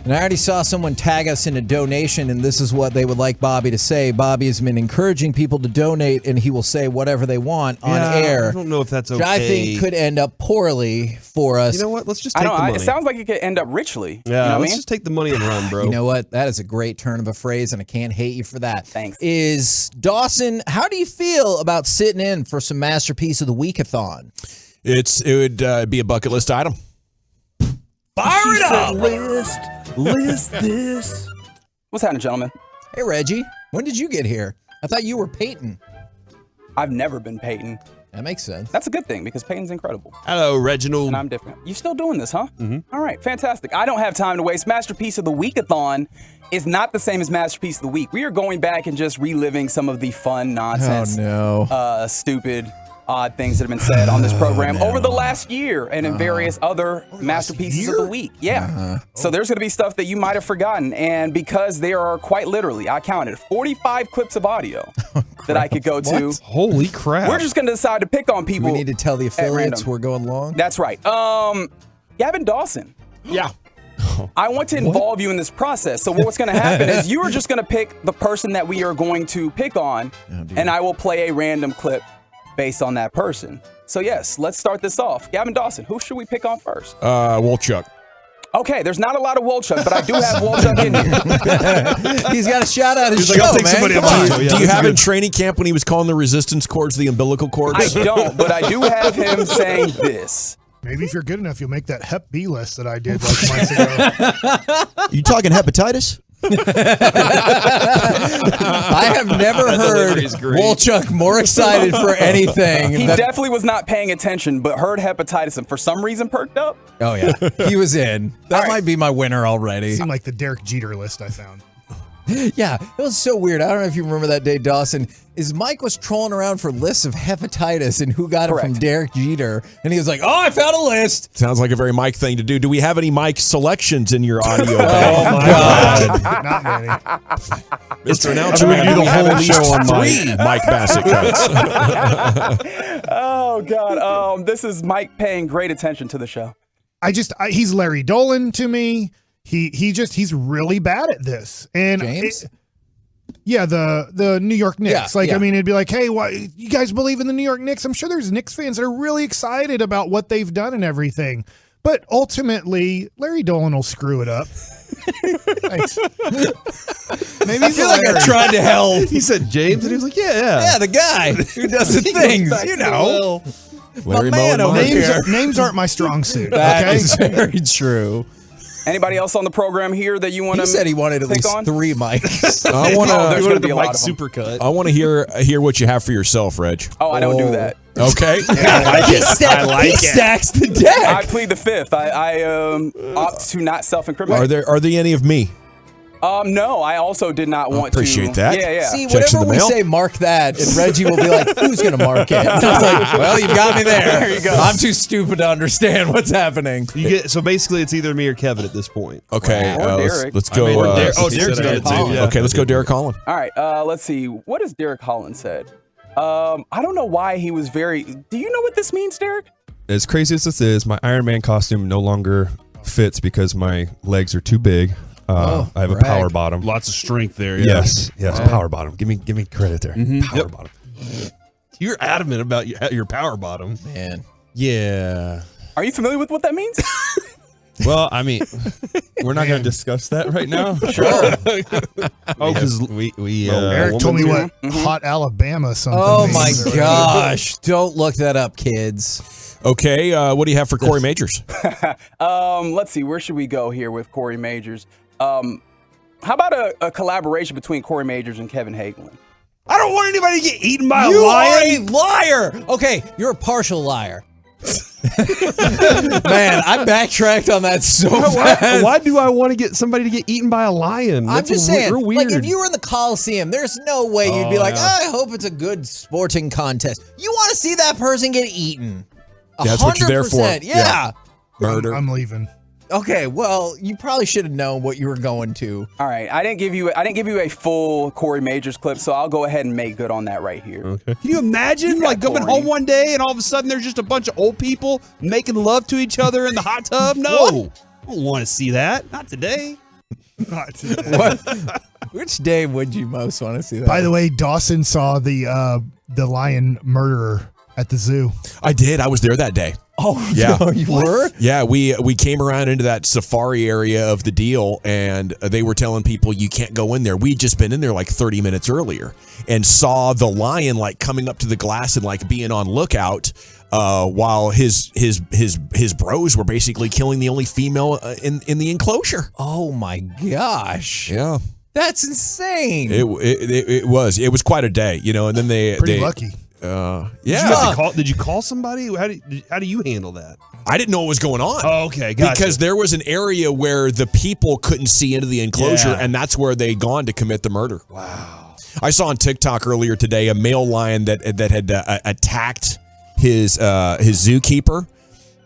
And I already saw someone tag us in a donation, and this is what they would like Bobby to say. Bobby has been encouraging people to donate, and he will say whatever they want on air. I don't know if that's okay. Which I think could end up poorly for us. You know what? Let's just take the money. It sounds like it could end up richly. Yeah, you know let's just take the money and run, bro. You know what? That is a great turn of a phrase, and I can't hate you for that. Thanks. Is Dawson, how do you feel about sitting in for some Masterpiece of the Week-a-thon? It would be a bucket list item. Fire it up! List this. What's happening, gentlemen? Hey, Reggie. When did you get here? I thought you were Peyton. I've never been Peyton. That makes sense. That's a good thing because Peyton's incredible. Hello, Reginald. And I'm different. You still doing this, huh? Mm-hmm. All right, fantastic. I don't have time to waste. Masterpiece of the Week-a-thon is not the same as Masterpiece of the Week. We are going back and just reliving some of the fun nonsense, stupid, odd things that have been said on this program over the last year and in various other Masterpieces of the Week. Yeah. So there's going to be stuff that you might have forgotten. And because there are quite literally, I counted 45 clips of audio that I could go to. What? Holy crap. We're just going to decide to pick on people. We need to tell the affiliates we're going long. That's right. Gavin Dawson. Yeah. I want to involve you in this process. So what's going to happen is you are just going to pick the person that we are going to pick on, and I will play a random clip based on that person. So yes, let's start this off. Gavin Dawson, who should we pick on first? Wolchuk. Okay, there's not a lot of Wolchuk, but I do have Wolchuk in here. He's got a shout out his He's show, I'll take man. somebody Come else. on. Do you have in training camp when he was calling the resistance cords the umbilical cords? I don't, but I do have him saying this. Maybe if you're good enough, you'll make that Hep B list that I did like months ago. You talking hepatitis? I have never heard Wolchuk more excited for anything. He definitely was not paying attention, but heard hepatitis and for some reason perked up. Oh, yeah. He was in. That might be my winner already. Seemed like the Derek Jeter list I found. Yeah, it was so weird. I don't know if you remember that day, Dawson. Mike was trolling around for lists of hepatitis and who got it from Derek Jeter. And he was like, oh, I found a list. Sounds like a very Mike thing to do. Do we have any Mike selections in your audio? Oh, my God. Not many. Mr. Announcer, we have at least 3 Mike Bacsik cuts. Oh, God. This is Mike paying great attention to the show. He's Larry Dolan to me. He's really bad at this. And James? The New York Knicks. Yeah, I mean, it'd be like, hey, why you guys believe in the New York Knicks? I'm sure there's Knicks fans that are really excited about what they've done and everything. But ultimately, Larry Dolan will screw it up. Thanks. Maybe I feel like I tried to help. He said James, and he was like, yeah. Yeah, the guy who does the things, you know. Larry man over here. Names aren't my strong suit. That Okay, is very true. Anybody else on the program here that you want to He said he wanted at least on? 3 mics. I want there's going to be a lot Mike of them. Supercut. I want to hear what you have for yourself, Reg. Oh, I don't do that. Okay. I like it. He stacks the deck. I plead the fifth. I opt to not self-incriminate. Are there any of me? No, I also did not want to. Appreciate that. Yeah. See, Checks in whenever the we mail. say mark that, and Reggie will be like, who's going to mark it? And I was like, well, you got me there. There you go. I'm too stupid to understand what's happening. So basically, it's either me or Kevin at this point. Okay. Or Derek. Let's go. Derek's got it too. Okay, let's go Derek Holland. All right, let's see. What has Derek Holland said? I don't know why he was very... Do you know what this means, Derek? As crazy as this is, my Iron Man costume no longer fits because my legs are too big. I have a power bottom. Lots of strength there. Yeah. Yes, power bottom. Give me credit there. Power bottom. You're adamant about your power bottom. Man. Yeah. Are you familiar with what that means? Well, I mean, we're not going to discuss that right now. Sure. Because Eric told me what hot Alabama something. Oh, my means. gosh. Don't look that up, kids. Okay, what do you have for Cory Mageors? Let's see. Where should we go here with Cory Mageors? How about a collaboration between Cory Mageors and Kevin Hageland? I don't want anybody to get eaten by You a lion. are a liar. Okay, you're a partial liar. Man, I backtracked on that so fast. Why do I want to get somebody to get eaten by a lion? I'm That's just saying, real weird. like if you were in the Coliseum, there's no way you'd be like, I hope it's a good sporting contest. You want to see that person get eaten. That's what you're there for. 100%. Yeah. Murder. I'm leaving. Okay, well, you probably should have known what you were going to. All right, I didn't give you a full Cory Mageors clip, so I'll go ahead and make good on that right here. Okay. Can you imagine like coming home one day and all of a sudden there's just a bunch of old people making love to each other in the hot tub? No, I don't want to see that. Not today. Not today. What? Which day would you most want to see that? By the way, Dawson saw the lion murderer at the zoo. I did. I was there that day. Oh, yeah. No, you were? Yeah, we came around into that safari area of the deal, and they were telling people you can't go in there. We'd just been in there like 30 minutes earlier and saw the lion like coming up to the glass and like being on lookout while his bros were basically killing the only female in the enclosure. Oh my gosh. Yeah. That's insane. It was quite a day, you know, and then they lucky. Yeah. Did you call somebody? How do you handle that? I didn't know what was going on. Oh, okay, gotcha. Because there was an area where the people couldn't see into the enclosure, and that's where they'd gone to commit the murder. Wow. I saw on TikTok earlier today a male lion that had attacked his zookeeper.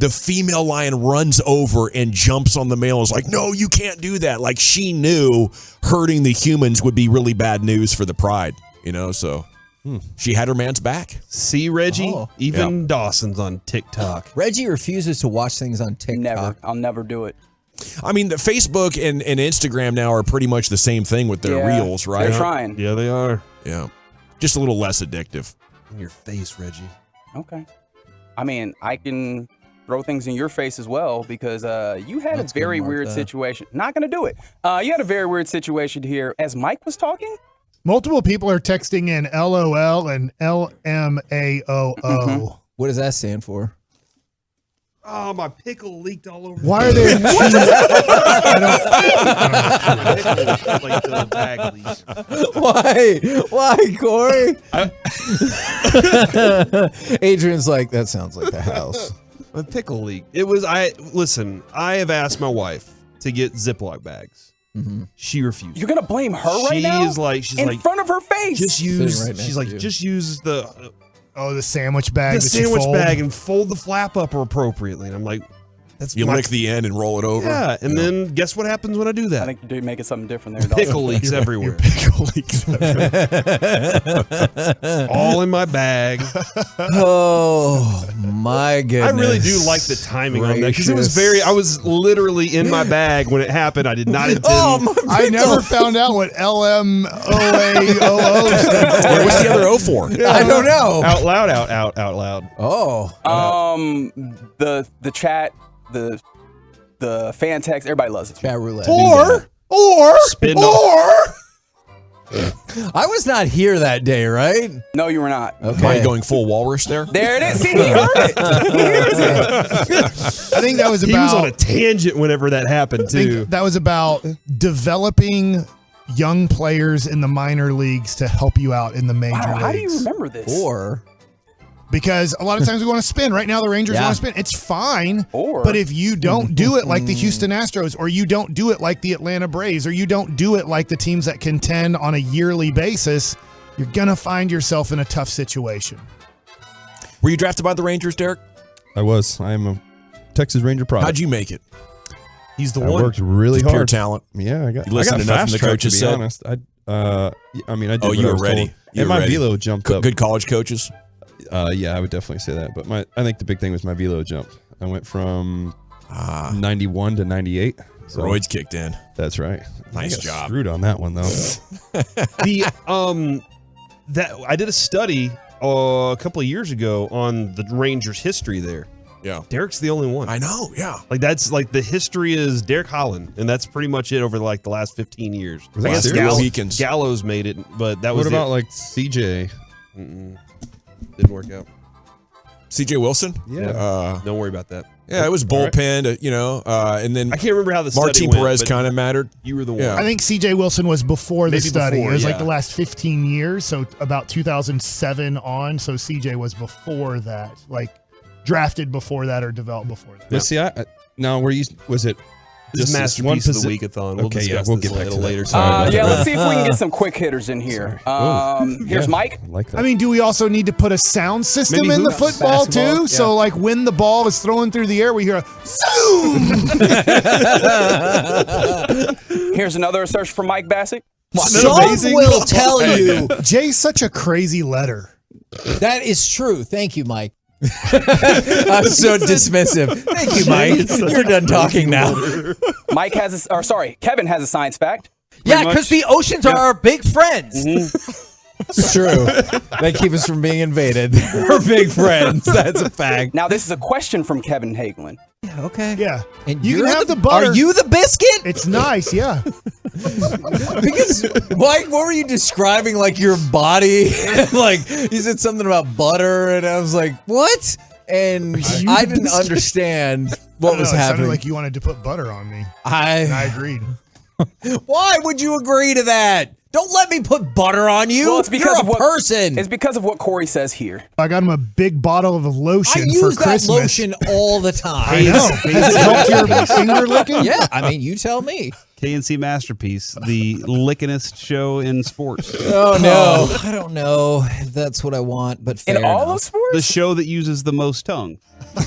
The female lion runs over and jumps on the male and is like, no, you can't do that. Like she knew hurting the humans would be really bad news for the pride, you know, so... She had her man's back. See, Reggie? Even Dawson's on TikTok. Reggie refuses to watch things on TikTok. Never. I'll never do it. I mean, the Facebook and Instagram now are pretty much the same thing with their reels, right? They're trying. Yeah, they are. Yeah. Just a little less addictive. In your face, Reggie. Okay. I mean, I can throw things in your face as well because you had a very weird situation. Not going to do it. You had a very weird situation here as Mike was talking. Multiple people are texting in LOL and LMAOO. What does that stand for? Oh, my pickle leaked all over. Why are they? Like the bag leaks. Why, Cory? Adrian's like, that sounds like the house. A pickle leak. Listen, I have asked my wife to get Ziploc bags. Mm-hmm. She refused. You're gonna blame her right now? She's like, in front of her face. Just use. She's like, just use the. The sandwich bag. The sandwich bag and fold the flap up appropriately. And I'm like, you lick the end and roll it over. Yeah, and then guess what happens when I do that? I think you're making something different there. Pickle leaks everywhere. Pickle leaks everywhere. All in my bag. Oh my goodness! I really do like the timing on that because it was I was literally in my bag when it happened. I did not intend. I never found out what LMOAOO stood for. What's the other O for? Yeah, I don't know. Out loud, out loud. Oh. The chat. The fan text, everybody loves it. Chat roulette. Or I was not here that day, right? No, you were not. Okay. Am I going full walrus there? There it is. See, he heard it. He hears it. I think that was about. He was on a tangent whenever that happened too. That was about developing young players in the minor leagues to help you out in the major leagues. How do you remember this? Because a lot of times we want to spin. Right now, the Rangers want to spin. It's fine. But if you don't do it like the Houston Astros, or you don't do it like the Atlanta Braves, or you don't do it like the teams that contend on a yearly basis, you're going to find yourself in a tough situation. Were you drafted by the Rangers, Derek? I was. I am a Texas Ranger product. How'd you make it? He's the I one. worked really Just hard. pure talent. Yeah, I got. You listened I to got nothing fast the track, coaches to be said? honest. I mean, I did. Oh, what you I were was ready. told. And my velo jumped up. Good college coaches. Yeah, I would definitely say that. But I think the big thing was my velo jumped. I went from 91 to 98. So Roids kicked in. That's right. Nice I got job. Screwed on that one though. That I did a study a couple of years ago on the Rangers' history there. Yeah, Derek's the only one. I know. Yeah, like that's like the history is Derek Holland, and that's pretty much it over like the last 15 years. Was that I guess serious? Gallows made it, but that was. What about like CJ? Didn't work out. CJ Wilson? Yeah. Don't worry about that. Yeah, it was bullpen, you know, and then I can't remember how the study Martin went, Perez but kind of mattered. You were the one. Yeah. I think CJ Wilson was before the Maybe study. before, it was like yeah. the last 15 years, so about 2007 on. So CJ was before that. Like drafted before that or developed before that. Let's see. Now, was it? This is Masterpiece of the Week-a-thon. We'll discuss we'll this get a back little to later. Let's see if we can get some quick hitters in here. Here's Mike. I like that. I mean, do we also need to put a sound system Maybe in the hoops. football Basketball, too? So like when the ball is thrown through the air, we hear a zoom. Here's another search from Mike Bacsik. Some will tell you. Jay's such a crazy letter. That is true. Thank you, Mike. I'm so dismissive. Thank you, Mike. You're done talking now. Kevin has a science fact. Yeah, because the oceans are our big friends. It's true. They keep us from being invaded. We're big friends. That's a fact. Now, this is a question from Kevin Hageland. Yeah, okay. Yeah. And You you're can have the butter. Are you the biscuit? It's nice, yeah. Because, Mike, what were you describing? Like your body? Like, you said something about butter, and I was like, what? And I didn't understand what was It sounded happening. like you wanted to put butter on me. And I I agreed. Why would you agree to that? Don't let me put butter on you. Well, it's because You're of a what person. It's because of what Corey says here. I got him a big bottle of lotion I for use that Christmas. lotion all the time. I know. Has it helped your finger licking? Yeah, I mean, you tell me. KNC Masterpiece, the lickinest show in sports. Oh, no. I don't know if that's what I want, but fair In all enough. of sports? The show that uses the most tongue. I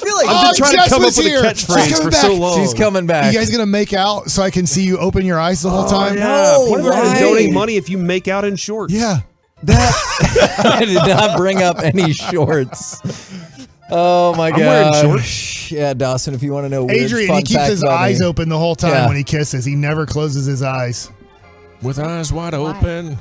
feel like I've been trying to Jess come up was with a here. catchphrase She's for coming so back. long. she's coming back. You guys gonna make out so I can see you open your eyes the whole time? No, What about why? donate money if you make out in shorts? Yeah. I did not bring up any shorts. Oh my I'm wearing god! shorts. Yeah, Dawson. If you want to know, weird Adrian, fun he keeps fact his about eyes me. open the whole time Yeah. when he kisses. He never closes his eyes. With eyes wide open.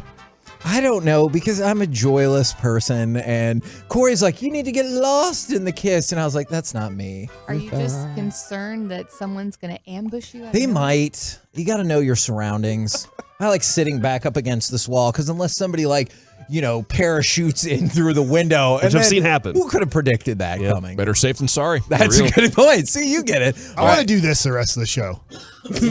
I don't know because I'm a joyless person, and Corey's like, "You need to get lost in the kiss," and I was like, "That's not me." Are you just concerned that someone's going to ambush you? They might. You got to know your surroundings. I like sitting back up against this wall because unless somebody parachutes in through the window, Which I've seen happen. Who could have predicted that coming? Better safe than sorry. That's a good point. See, you get it. I want to do this the rest of the show.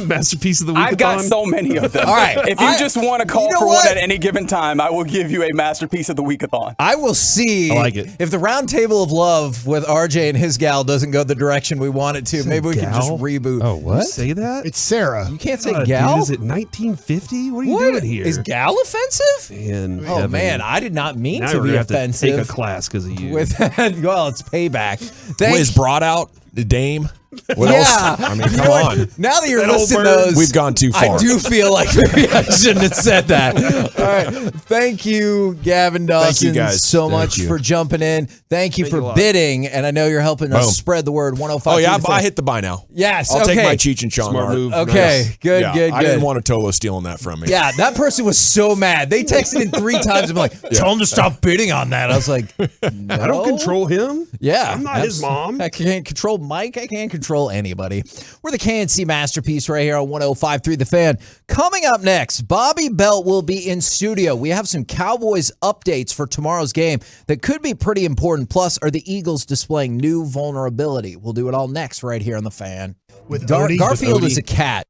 Masterpiece of the week. I've got so many of them. All right. If you just want to call you know for what? one at any given time, I will give you a masterpiece of the week-a-thon. I will see I like it. if the round table of love with RJ and his gal doesn't go the direction we want it to. Maybe we can just gal? reboot. Oh, what? You say that? It's Sarah. You can't say Dude, gal? is it 1950? What are you What? doing here? Is gal offensive? Man, Oh, Kevin. man, I did not mean Now to we're be gonna have offensive. to take a class because of you. With well, it's payback. What is brought out? The dame? What Yeah. else? I mean, You come know what? on. Now that you're That old listing bird. those, We've gone too far. I do feel like maybe I shouldn't have said that. All right. Thank you, Gavin Dawson, guys. so Thank much you. for jumping in. Thank you Thank you a for lot. bidding, and I know you're helping us Boom. spread the word. 105. Oh, yeah, I hit the buy now. Yes, I'll okay. take my Cheech and Chong Smart art. move. Okay, Nice. good, Yeah, good, I good. didn't want Tolo stealing that from me. Yeah, that person was so mad. They texted in 3 times and be like, tell him to stop bidding on that. I was like, no. I don't control him. Yeah. I'm not his mom. I can't control Mike. I can't control anybody. We're the KNC Masterpiece right here on 105.3 The Fan. Coming up next, Bobby Belt will be in studio. We have some Cowboys updates for tomorrow's game that could be pretty important. Plus, are the Eagles displaying new vulnerability? We'll do it all next right here on The Fan. With Odie. Garfield With is a cat.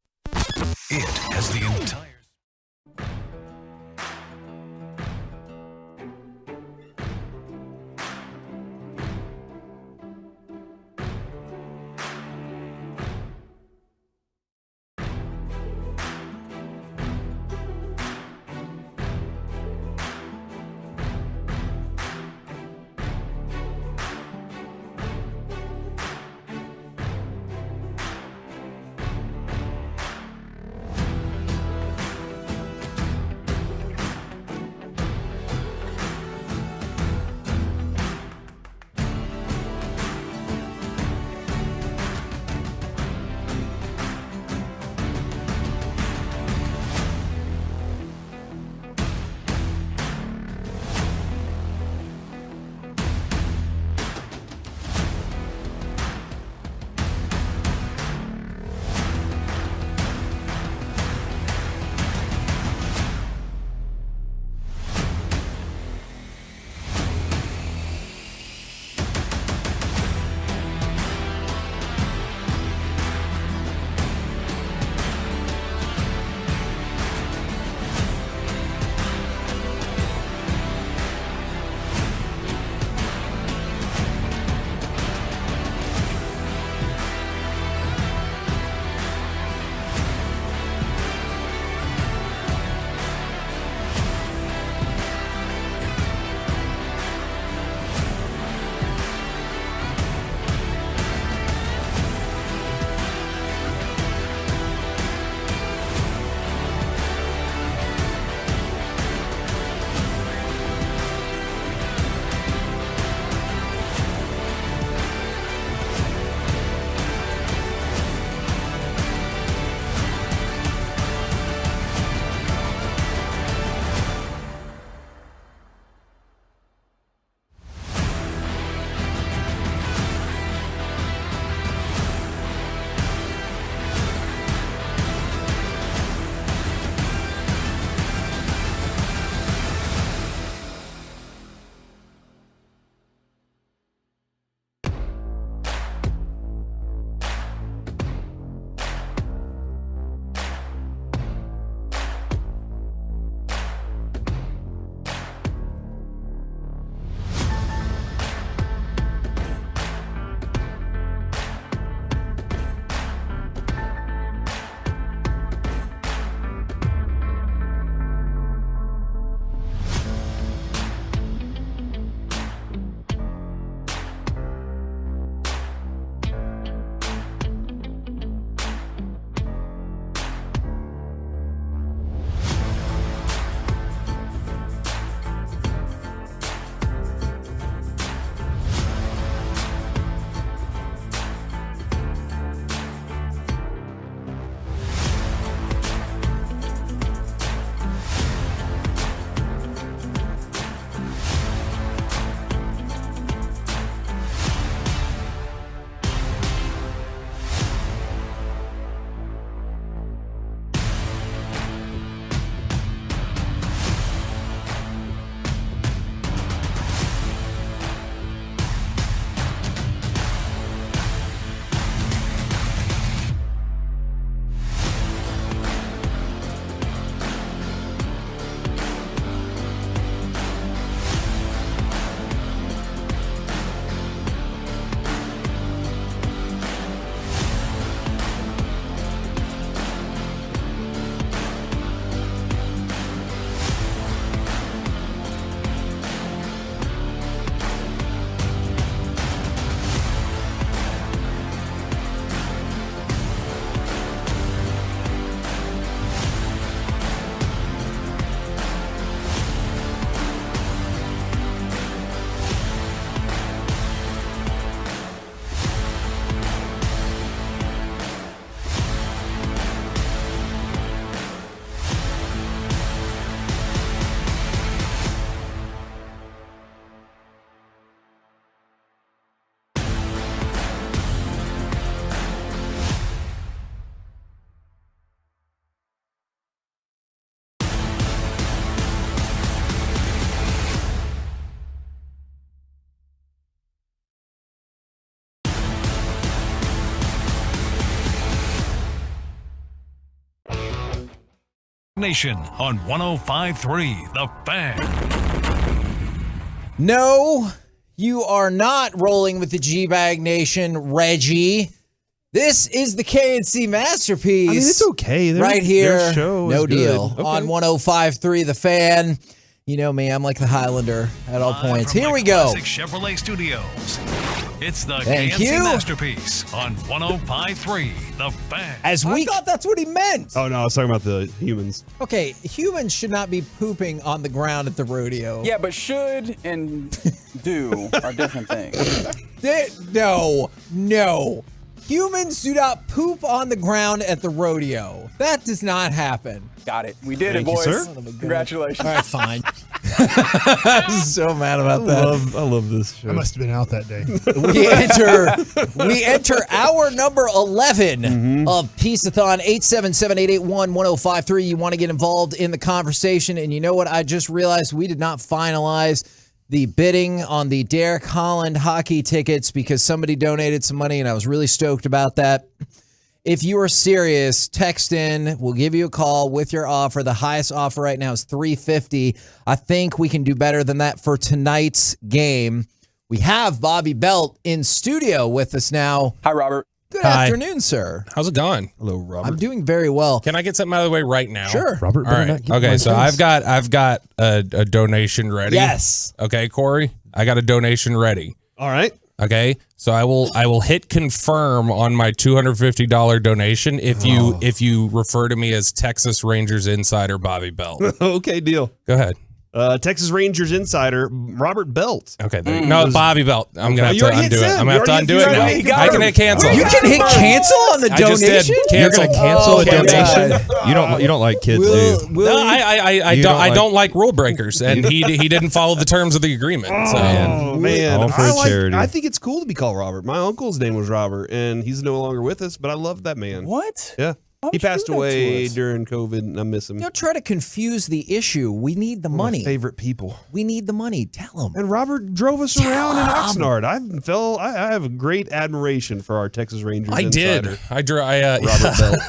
It has the entire. Nation on 105.3 The Fan. No, you are not rolling with the G-Bag Nation, Reggie. This is the KNC Masterpiece. I mean, it's okay. Right here. Their show No is good. deal. Okay. On 105.3 The Fan. You know me, I'm like the Highlander at all points. Here we go. Classic Chevrolet Studios. It's the Thank KNC you. Masterpiece on 105.3 The Fan. I thought that's what he meant. Oh, no, I was talking about the humans. Okay, humans should not be pooping on the ground at the rodeo. Yeah, but should and do are different things. No. Humans do not poop on the ground at the rodeo. That does not happen. Got it. We did Thank it, you, boys. sir. Congratulations. All right, fine. I'm so mad about that. I love this show. I must have been out that day. We enter hour number 11 of Piece-A-Thon. 877-881-1053. You want to get involved in the conversation. And you know what? I just realized we did not finalize the bidding on the Derek Holland hockey tickets because somebody donated some money, and I was really stoked about that. If you are serious, text in. We'll give you a call with your offer. The highest offer right now is $350. I think we can do better than that for tonight's game. We have Bobby Belt in studio with us now. Hi, Robert. Good afternoon, sir. How's it going? Hello, Robert. I'm doing very well. Can I get something out of the way right now? Sure. Robert, All right. Okay, so I've got a donation ready. Yes. Okay, Corey, I got a donation ready. All right. Okay, so I will hit confirm on my $250 donation if you refer to me as Texas Rangers insider Bobby Belt. Okay, deal. Go ahead. Texas Rangers insider Robert Belt. Okay, no, Bobby Belt. I'm gonna have to undo it. I'm gonna have to undo it now. I can hit cancel. You can hit cancel on the I just did. donation? Cancel. You're gonna cancel a donation? You don't like kids, do you? Will No, I don't like rule breakers, and he didn't follow the terms of the agreement. So. Oh, man. All for charity. I think it's cool to be called Robert. My uncle's name was Robert, and he's no longer with us, but I love that man. What? Yeah. He passed away during COVID, and I miss him. Don't try to confuse the issue. We need the money. My favorite people. We need the money. Tell him. And Robert drove us around in Oxnard. I have a great admiration for our Texas Rangers. I did. insider. Robert Belt.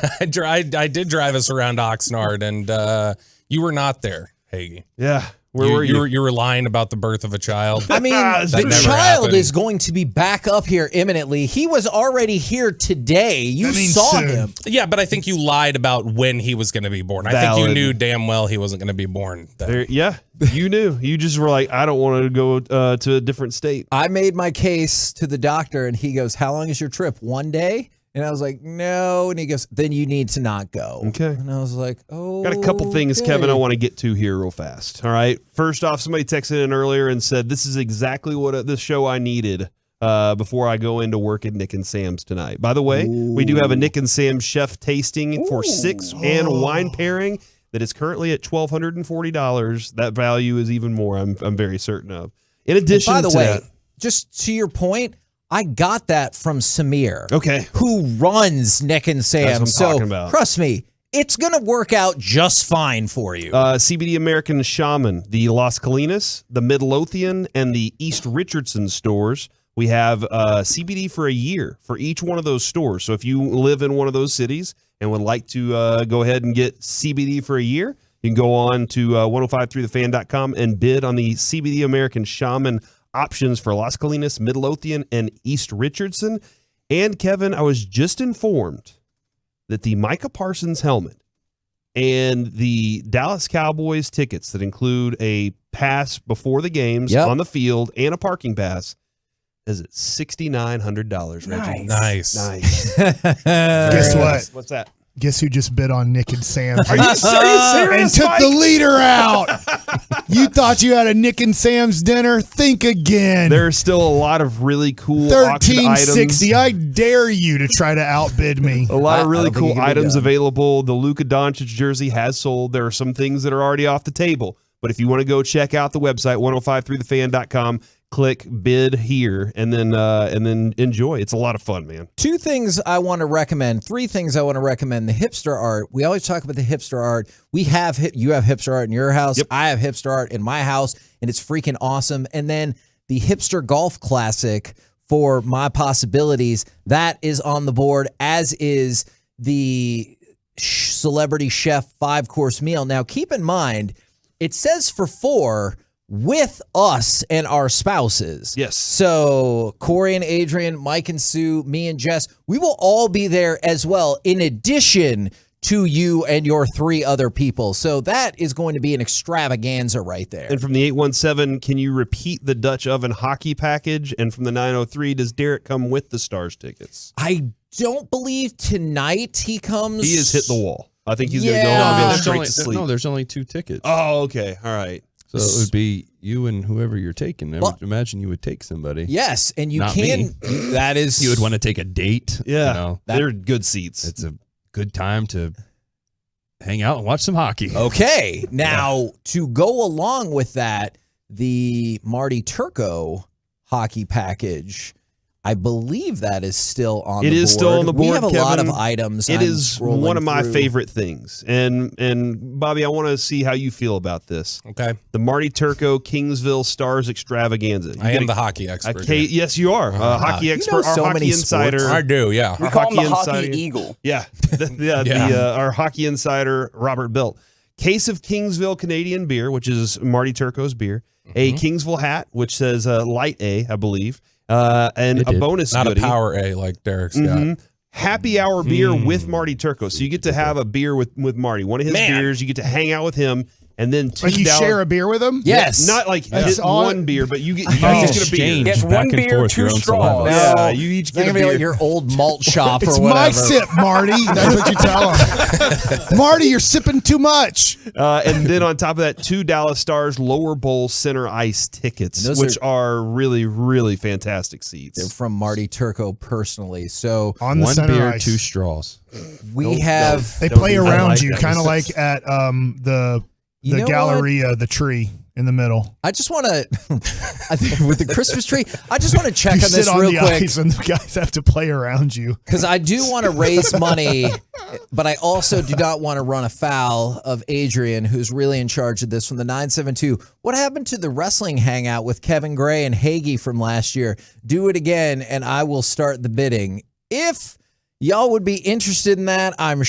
I did drive us around Oxnard, and you were not there, Hagee. Yeah. Where were you? You were lying about the birth of a child. I mean, That the never child happened. is going to be back up here imminently. He was already here today. You That means saw soon. him. Yeah, but I think you lied about when he was going to be born. I think you Valid. knew damn well he wasn't going to be born then. Yeah, you knew. You just were like, I don't want to go to a different state. I made my case to the doctor, and he goes, "How long is your trip? 1 day?" And I was like, "No." And he goes, "Then you need to not go." Okay. And I was like, "Oh." Got a couple things, Kevin, I want to get to here real fast. All right. First off, somebody texted in earlier and said, this is exactly what this show I needed before I go into work at Nick and Sam's tonight. By the way, we do have a Nick and Sam's chef tasting for 6 and wine pairing that is currently at $1,240. That value is even more, I'm very certain of. In addition by the to way, that, just to your point, I got that from Samir. Okay. Who runs Nick and Sam. That's what I'm So talking about. trust me, it's going to work out just fine for you. CBD American Shaman, the Las Colinas, the Midlothian, and the East Richardson stores. We have CBD for a year for each one of those stores. So if you live in one of those cities and would like to go ahead and get CBD for a year, you can go on to 1053thefan.com and bid on the CBD American Shaman options for Las Colinas, Midlothian, and East Richardson. And Kevin, I was just informed that the Micah Parsons helmet and the Dallas Cowboys tickets that include a pass before the games on the field and a parking pass is at $6,900. Reggie. Nice. Guess what? What's that? Guess who just bid on Nick and Sam? Are you serious, and took Mike? the leader out. You thought you had a Nick and Sam's dinner? Think again. There are still a lot of really cool auction items. $13.60. I dare you to try to outbid me. A lot of really don't think cool it can be items done. available. The Luka Doncic jersey has sold. There are some things that are already off the table. But if you want to go check out the website, 1053thefan.com, click bid here, and then enjoy. It's a lot of fun, man. 2 things I want to recommend. 3 things I want to recommend. The hipster art. We always talk about the hipster art. You have hipster art in your house. Yep. I have hipster art in my house, and it's freaking awesome. And then the hipster golf classic for My Possibilities, that is on the board, as is the celebrity chef 5-course meal. Now, keep in mind, it says for 4 with us and our spouses. Yes. So Cory and Adrian, Mike and Sue, me and Jess, we will all be there as well, in addition to you and your 3 other people. So that is going to be an extravaganza right there. And from the 817, can you repeat the Dutch Oven hockey package? And from the 903, does Derek come with the Stars tickets? I don't believe tonight he comes. He has hit the wall. I think he's going to go straight to sleep. No, there's only 2 tickets. Oh, okay. All right. So it would be you and whoever you're taking. I would imagine you would take somebody. Yes, and you Not can. me. That is. You would want to take a date. Yeah, you know. they're good seats. It's a good time to hang out and watch some hockey. Okay, now to go along with that, the Marty Turco hockey package, I believe that is still on the board. It is still on the board, We have a lot of Kevin. items. It I'm is scrolling one of my through. favorite things. And Bobby, I want to see how you feel about this. Okay. The Marty Turco Kingsville Stars Extravaganza. I am the hocky expert. Yes, you are. Hockey expert, know so our many hockey insider. sports. I do, yeah. We call him the insider. Hockey Eagle. Yeah. Yeah. Our hockey insider, Robert Bilt. Case of Kingsville Canadian beer, which is Marty Turco's beer. A Kingsville hat, which says light A, I believe. And a bonus Not goodie. a power A like Derek's got. Happy hour beer with Marty Turco. So you get to have a beer with Marty. One of his beers. You get to hang out with him. And then $2. Like you share a beer with them? Yes. Not like That's hit all- one beer, but you guys get a beer. It's one beer, 2 straws. Yeah, you each It's not get a gonna be beer. like your old malt shop It's or whatever. my sip, Marty. That's what you tell them. Marty, you're sipping too much. And then on top of that, 2 Dallas Stars lower bowl center ice tickets, And those which are really, really fantastic seats. They're from Marty Turco personally. So On the One center beer, ice. 2 straws. we have. They play I around like you, that. kind of like at the You know Galleria, the tree in the middle. I just want to, I think with the Christmas tree, I just want to check You on sit this on real the quick ice and the guys have to play around you. because I do want to raise money, but I also do not want to run afoul of Adrian, who's really in charge of this from the 972. What happened to the wrestling hangout with Kevin Gray and Hagee from last year? Do it again, and I will start the bidding. If y'all would be interested in that, I'm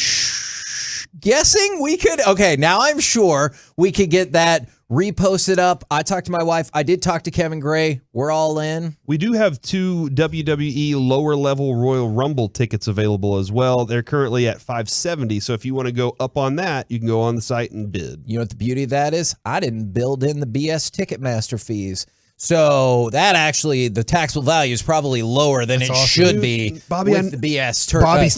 guessing we could. Okay, now I'm sure we could get that reposted up. I talked to my wife. I did talk to Kevin Gray. We're all in. We do have 2 WWE lower level Royal Rumble tickets available as well. They're currently at $570. So if you want to go up on that, you can go on the site and bid. You know what the beauty of that is? I didn't build in the BS Ticketmaster fees. So that actually, the taxable value is probably lower than That's it awesome. should be Bobby, with the BS. Biden's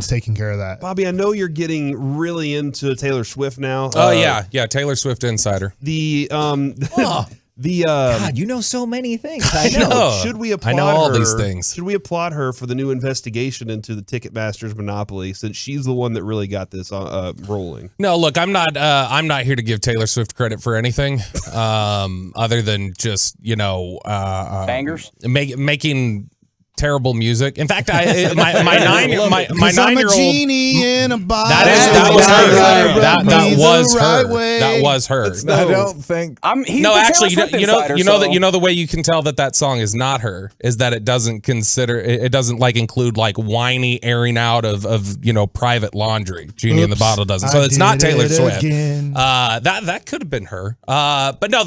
taking care of that. Bobby, I know you're getting really into Taylor Swift now. Oh, yeah. Taylor Swift Insider. The God, you know so many things. I know. know. Should we applaud I know all her? these things. Should we applaud her for the new investigation into the Ticketmaster's monopoly, since she's the one that really got this rolling? No, look, I'm not here to give Taylor Swift credit for anything, other than just Bangers? making terrible music. In fact, my 9-year-old I'm a genie in a bottle. that was her. That was her. I don't think. He's No, the actually, Taylor Swift insider, you know the way you can tell that song is not her is that it doesn't include like whiny airing out of private laundry. Genie in the Bottle doesn't. So it's not Taylor Swift. That could have been her. But no,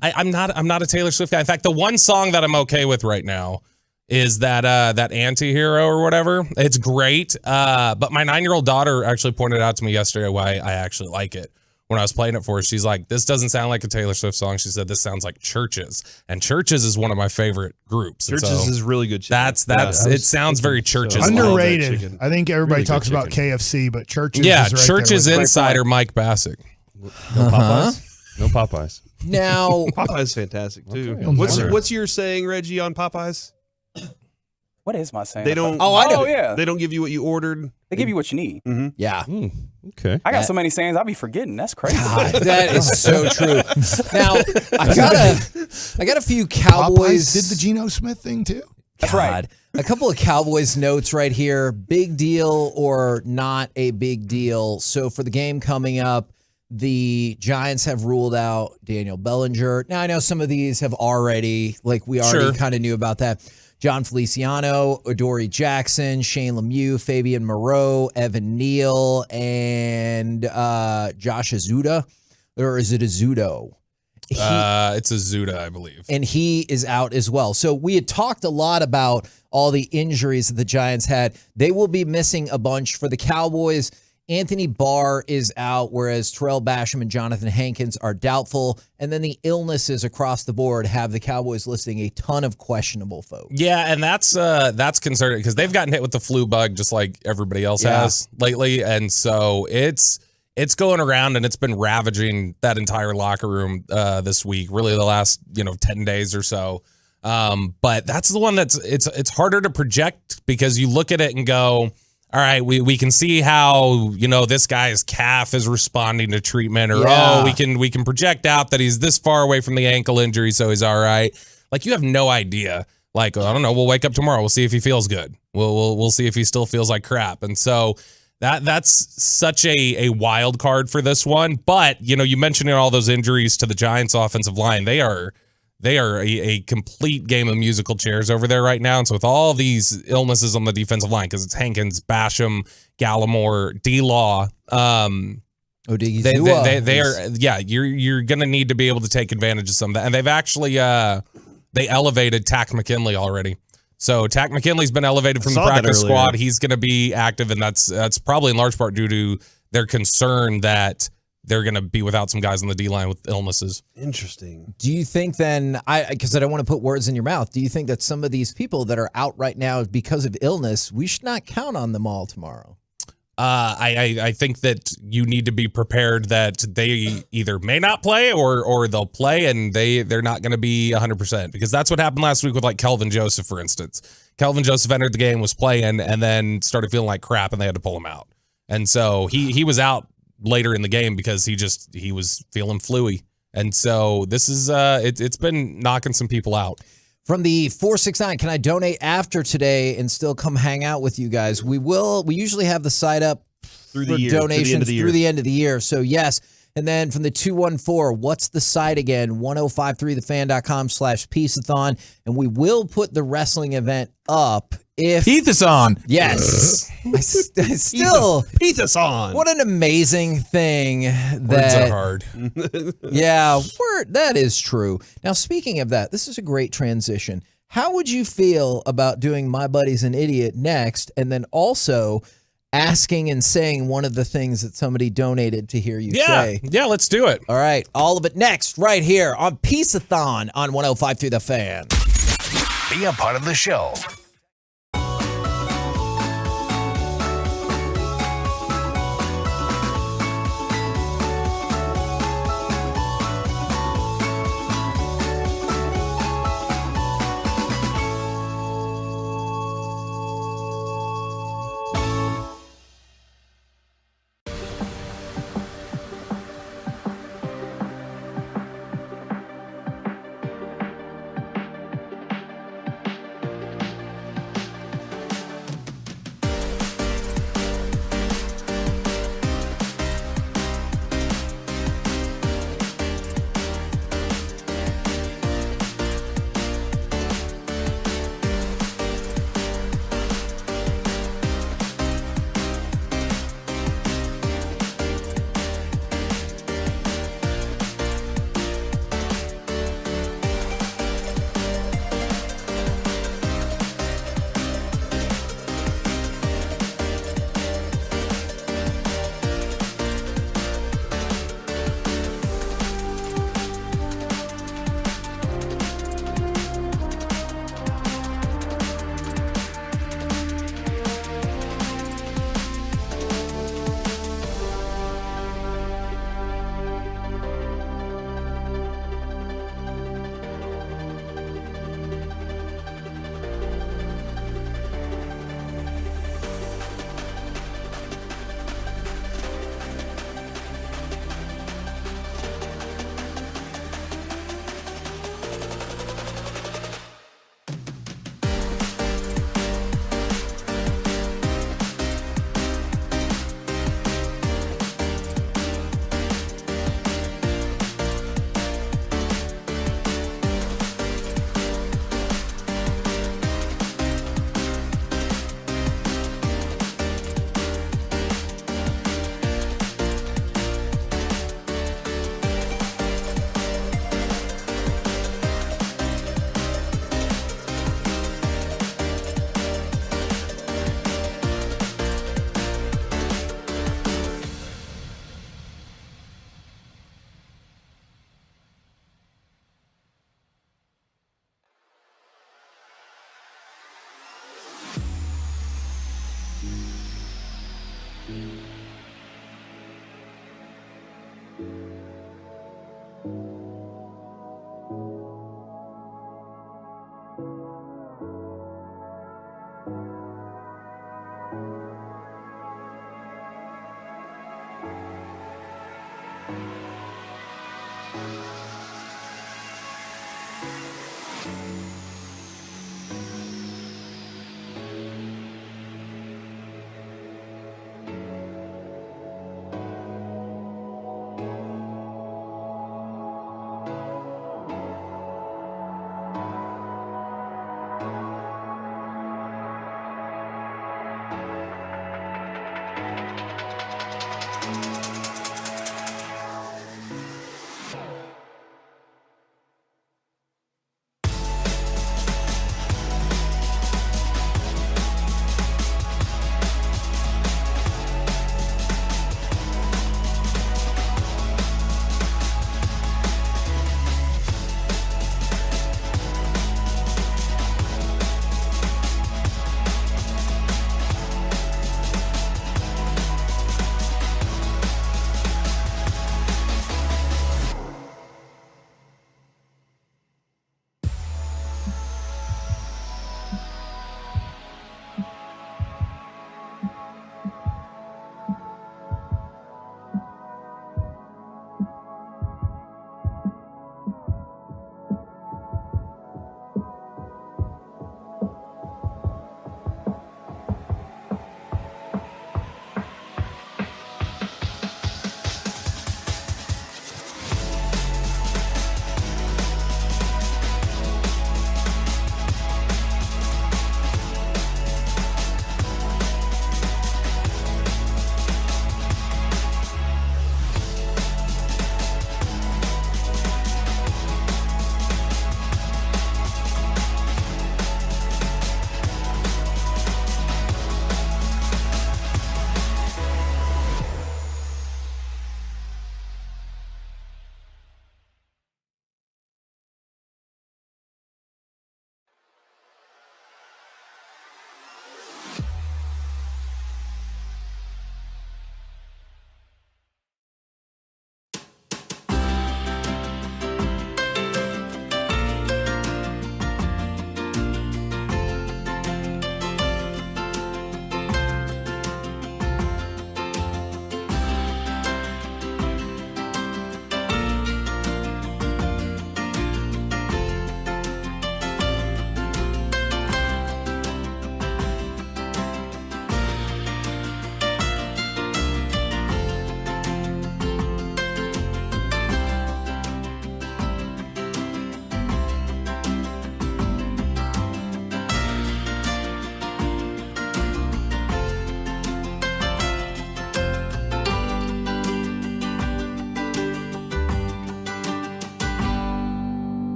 I'm not a Taylor Swift guy. In fact, the one song that I'm okay with right now is that Anti-Hero or whatever. It's great. But my 9-year-old daughter actually pointed out to me yesterday why I actually like it. When I was playing it for her, she's like, this doesn't sound like a Taylor Swift song. She said, this sounds like Churches. And Churches is one of my favorite groups. And Churches so is really good. it sounds very Churches. Underrated. I think everybody Really talks good about KFC, but Churches Yeah, is right Churches there with insider Mike Bacsik. No Popeyes? No Popeyes. Now, Popeye's fantastic too. Okay. What's your saying, Reggie, on Popeyes? What is my saying? They don't. Oh, I know. Yeah. They don't give you what you ordered. They give you what you need. Mm-hmm. Yeah. Okay. I got so many sayings I'll be forgetting. That's crazy. God, that is so true. Now, I got a few Cowboys. Popeyes did the Geno Smith thing too. That's right. A couple of Cowboys notes right here. Big deal or not a big deal. So for the game coming up, the Giants have ruled out Daniel Bellinger. Now, I know some of these have already, we already Sure. kind of knew about that. John Feliciano, Adoree Jackson, Shane Lemieux, Fabian Moreau, Evan Neal, and Josh Azuda. Or is it Azudo? It's Azuda, I believe. And he is out as well. So we had talked a lot about all the injuries that the Giants had. They will be missing a bunch for the Cowboys. Anthony Barr is out, whereas Terrell Basham and Jonathan Hankins are doubtful. And then the illnesses across the board have the Cowboys listing a ton of questionable folks. Yeah, and that's concerning because they've gotten hit with the flu bug just like everybody else has lately. And so it's going around and it's been ravaging that entire locker room this week, really the last 10 days or so. But that's the one that's it's harder to project because you look at it and go, all right, we can see how, this guy's calf is responding to treatment, or we can project out that he's this far away from the ankle injury, so he's all right. Like, you have no idea. Like, I don't know, we'll wake up tomorrow, we'll see if he feels good. We'll see if he still feels like crap. And so that's such a wild card for this one. But, you mentioned all those injuries to the Giants offensive line. They are a complete game of musical chairs over there right now. And so with all these illnesses on the defensive line, because it's Hankins, Basham, Gallimore, D-Law, they are, you're going to need to be able to take advantage of some of that. And they've actually, they elevated Tack McKinley already. So Tack McKinley's been elevated from the practice squad. He's going to be active, and that's probably in large part due to their concern that they're going to be without some guys on the D-line with illnesses. Interesting. Do you think then, because I don't want to put words in your mouth, do you think that some of these people that are out right now because of illness, we should not count on them all tomorrow? I think that you need to be prepared that they either may not play or they'll play and they're not going to be 100%, because that's what happened last week with like Kelvin Joseph, for instance. Kelvin Joseph entered the game, was playing, and then started feeling like crap, and they had to pull him out. And so he was out later in the game because he was feeling fluey. And so this is it's been knocking some people out. From the 469, can I donate after today and still come hang out with you guys? We usually have the site up through for the year, donations through the end of the year. So yes. And then from the 214, what's the site again? 1053thefan.com/Piece-A-Thon. And we will put the wrestling event up if Piece-A-Thon. Yes. I still Piece-A-Thon. What an amazing thing Words that are hard. Yeah, that is true. Now, speaking of that, this is a great transition. How would you feel about doing My Buddy's an Idiot next, and then also asking and saying one of the things that somebody donated to hear you say? Yeah, let's do it. All right, all of it next, right here on Piece-A-Thon on 105.3 The Fan. Be a part of the show.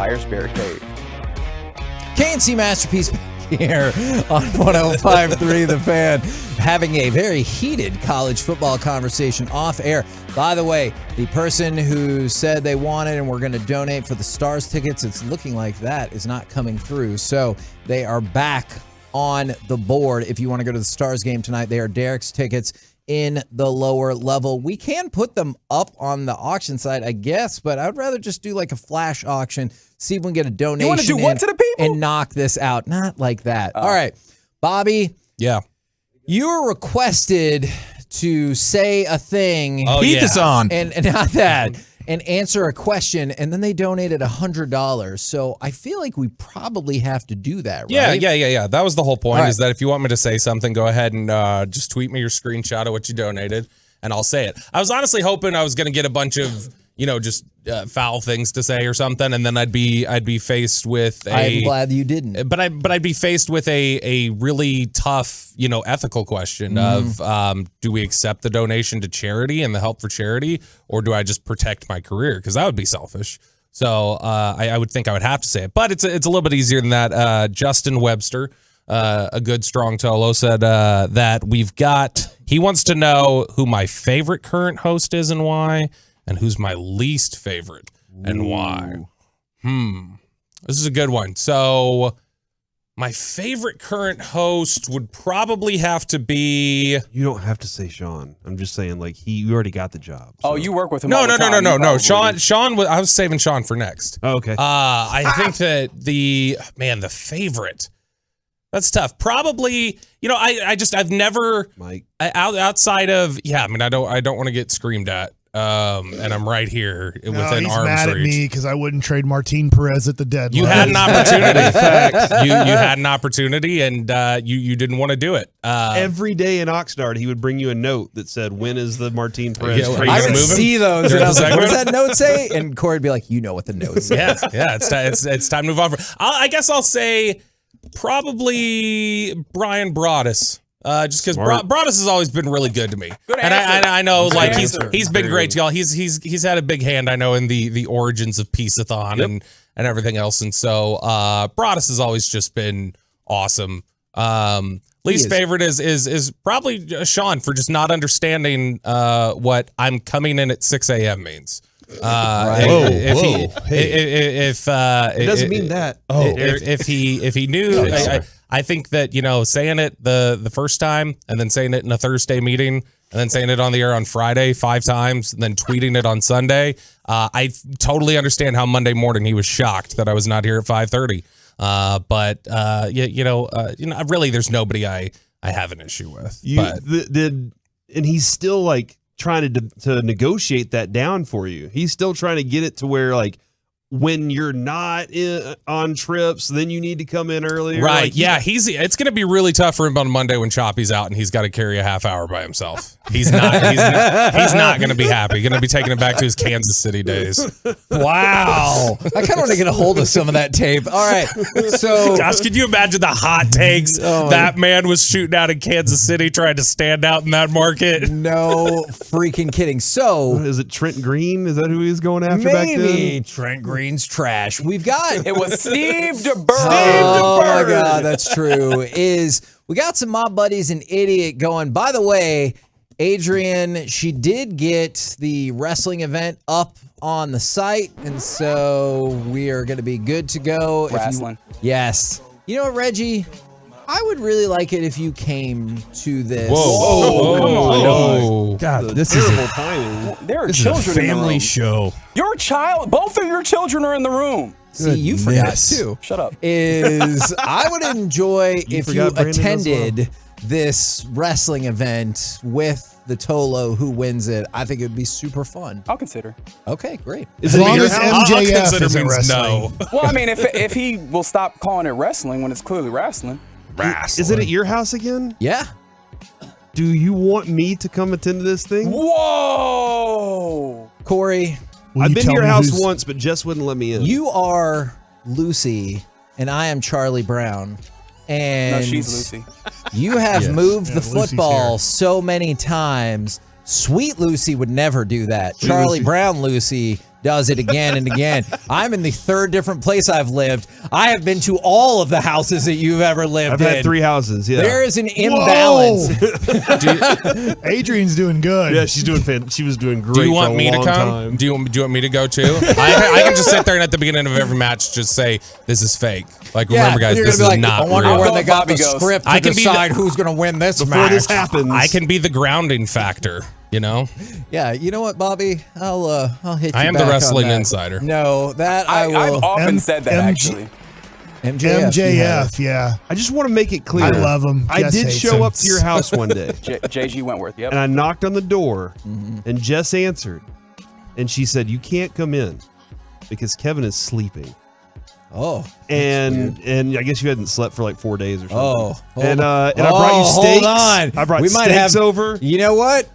Buyer's barricade. KNC Masterpiece here on 105.3 The Fan, having a very heated college football conversation off air. By the way, the person who said they wanted and were going to donate for the Stars tickets, it's looking like that is not coming through. So they are back on the board. If you want to go to the Stars game tonight, they are Derek's tickets in the lower level. We can put them up on the auction site, I guess, but I'd rather just do like a flash auction, see if we can get a donation. You want to do what to the people? And knock this out. Not like that. All right, Bobby. Yeah. You were requested to say a thing. Piece-A-Thon. And not that. And answer a question, and then they donated $100. So I feel like we probably have to do that, right? Yeah. That was the whole point, All right. is that if you want me to say something, go ahead and just tweet me your screenshot of what you donated, and I'll say it. I was honestly hoping I was going to get a bunch of, just foul things to say or something, and then I'd be faced with I'm glad you didn't. But I'd be faced with a really tough, ethical question of do we accept the donation to charity and the help for charity, or do I just protect my career? Because that would be selfish. So I would think I would have to say it, but it's a little bit easier than that. Justin Webster, a good strong Tolo, said that he wants to know who my favorite current host is and why, and who's my least favorite and why. This is a good one. So my favorite current host would probably have to be... You don't have to say Sean. I'm just saying, you already got the job. So. Oh, you work with him No. all the time. No. Sean, I was saving Sean for next. Oh, okay. I think that the favorite... That's tough. Probably, I've never... Mike. Outside of... Yeah, I don't want to get screamed at. And I'm right here within arm's reach. He's mad at me because I wouldn't trade Martin Perez at the deadline. You had an opportunity. In fact, you had an opportunity, and you didn't want to do it. Every day in Oxnard, he would bring you a note that said, "When is the Martin Perez trade?" I would see those, and I was like, "What does that note say?" And Corey'd be like, "You know what the note says." Yeah. It's time to move on. I guess I'll say probably Brian Broaddus. Just because Broaddus has always been really good to me, and I know he's been great to y'all. He's had a big hand, I know, in the origins of Piece-A-Thon and everything else, and so Broaddus has always just been awesome. Least favorite is probably Sean for just not understanding what I'm coming in at 6 a.m. means. It doesn't mean that. If he knew, I think that saying it the first time and then saying it in a Thursday meeting and then saying it on the air on Friday 5 times and then tweeting it on Sunday, I totally understand how Monday morning he was shocked that I was not here at 5:30. Really, there's nobody I have an issue with. And he's still trying to negotiate that down for you. He's still trying to get it to where when you're not on trips, then you need to come in earlier. Right. It's going to be really tough for him on Monday when Choppy's out and he's got to carry a half hour by himself. He's not going to be happy. Going to be taking it back to his Kansas City days. Wow. I kind of want to get a hold of some of that tape. All right. So, Josh, could you imagine the hot takes that man was shooting out in Kansas City trying to stand out in that market? No freaking kidding. So, is it Trent Green? Is that who he was going after back then? Maybe Trent Green's trash. We've got it was Steve DeBerg. Oh my God, that's true. We got some Mob Buddies and Idiot going. By the way, Adrian, she did get the wrestling event up on the site, and so we are going to be good to go. Wrestling. Yes. You know what, Reggie? I would really like it if you came to this. Whoa. Come on. No. God, this is terrible timing. There are This children is a family in the room. show. Your child, both of your children are in the room. See, you forgot too. Shut up. I would enjoy if you forgot Brandon as attended this wrestling event with the Tolo who wins it. I think it would be super fun. I'll consider. Okay, great. As long as MJF isn't wrestling. Well, I mean, if he will stop calling it wrestling when it's clearly wrestling. Is it at your house again? Yeah. Do you want me to come attend this thing? Whoa! Corey, I've been to your house once, but Jess wouldn't let me in. you are Lucy, and I am Charlie Brown. And No, she's Lucy. You have moved the Lucy's football here. so many times. Sweet Lucy would never do that. Charlie Lucy. Brown Lucy does it again and again. I'm in the third different place I've lived. I have been to all of the houses that you've ever lived in. I've had 3 houses, yeah. There is an imbalance. Adrian's doing good. Yeah, she was doing great. Do you want for a me to long come? time. Do you want me to go too? I can just sit there and at the beginning of every match just say, this is fake. Like, remember, guys, you're this gonna is be like, not I wonder real. where they got the script to decide who's going to win this Before match. this happens. I can be the grounding factor, you know? Yeah, you know what, Bobby? I'll hit you I am back the on wrestling that. insider. No, that I will. I've often said that, actually. MJF, yeah. I just want to make it clear. I love him. I Jess did hates show him. up to your house one day. JG Wentworth, yep. And I knocked on the door, and Jess answered. And she said, you can't come in because Kevin is sleeping. Oh. And I guess you hadn't slept for like 4 days or something. And I brought you hold steaks. on. I brought We might steaks have- over. You know what?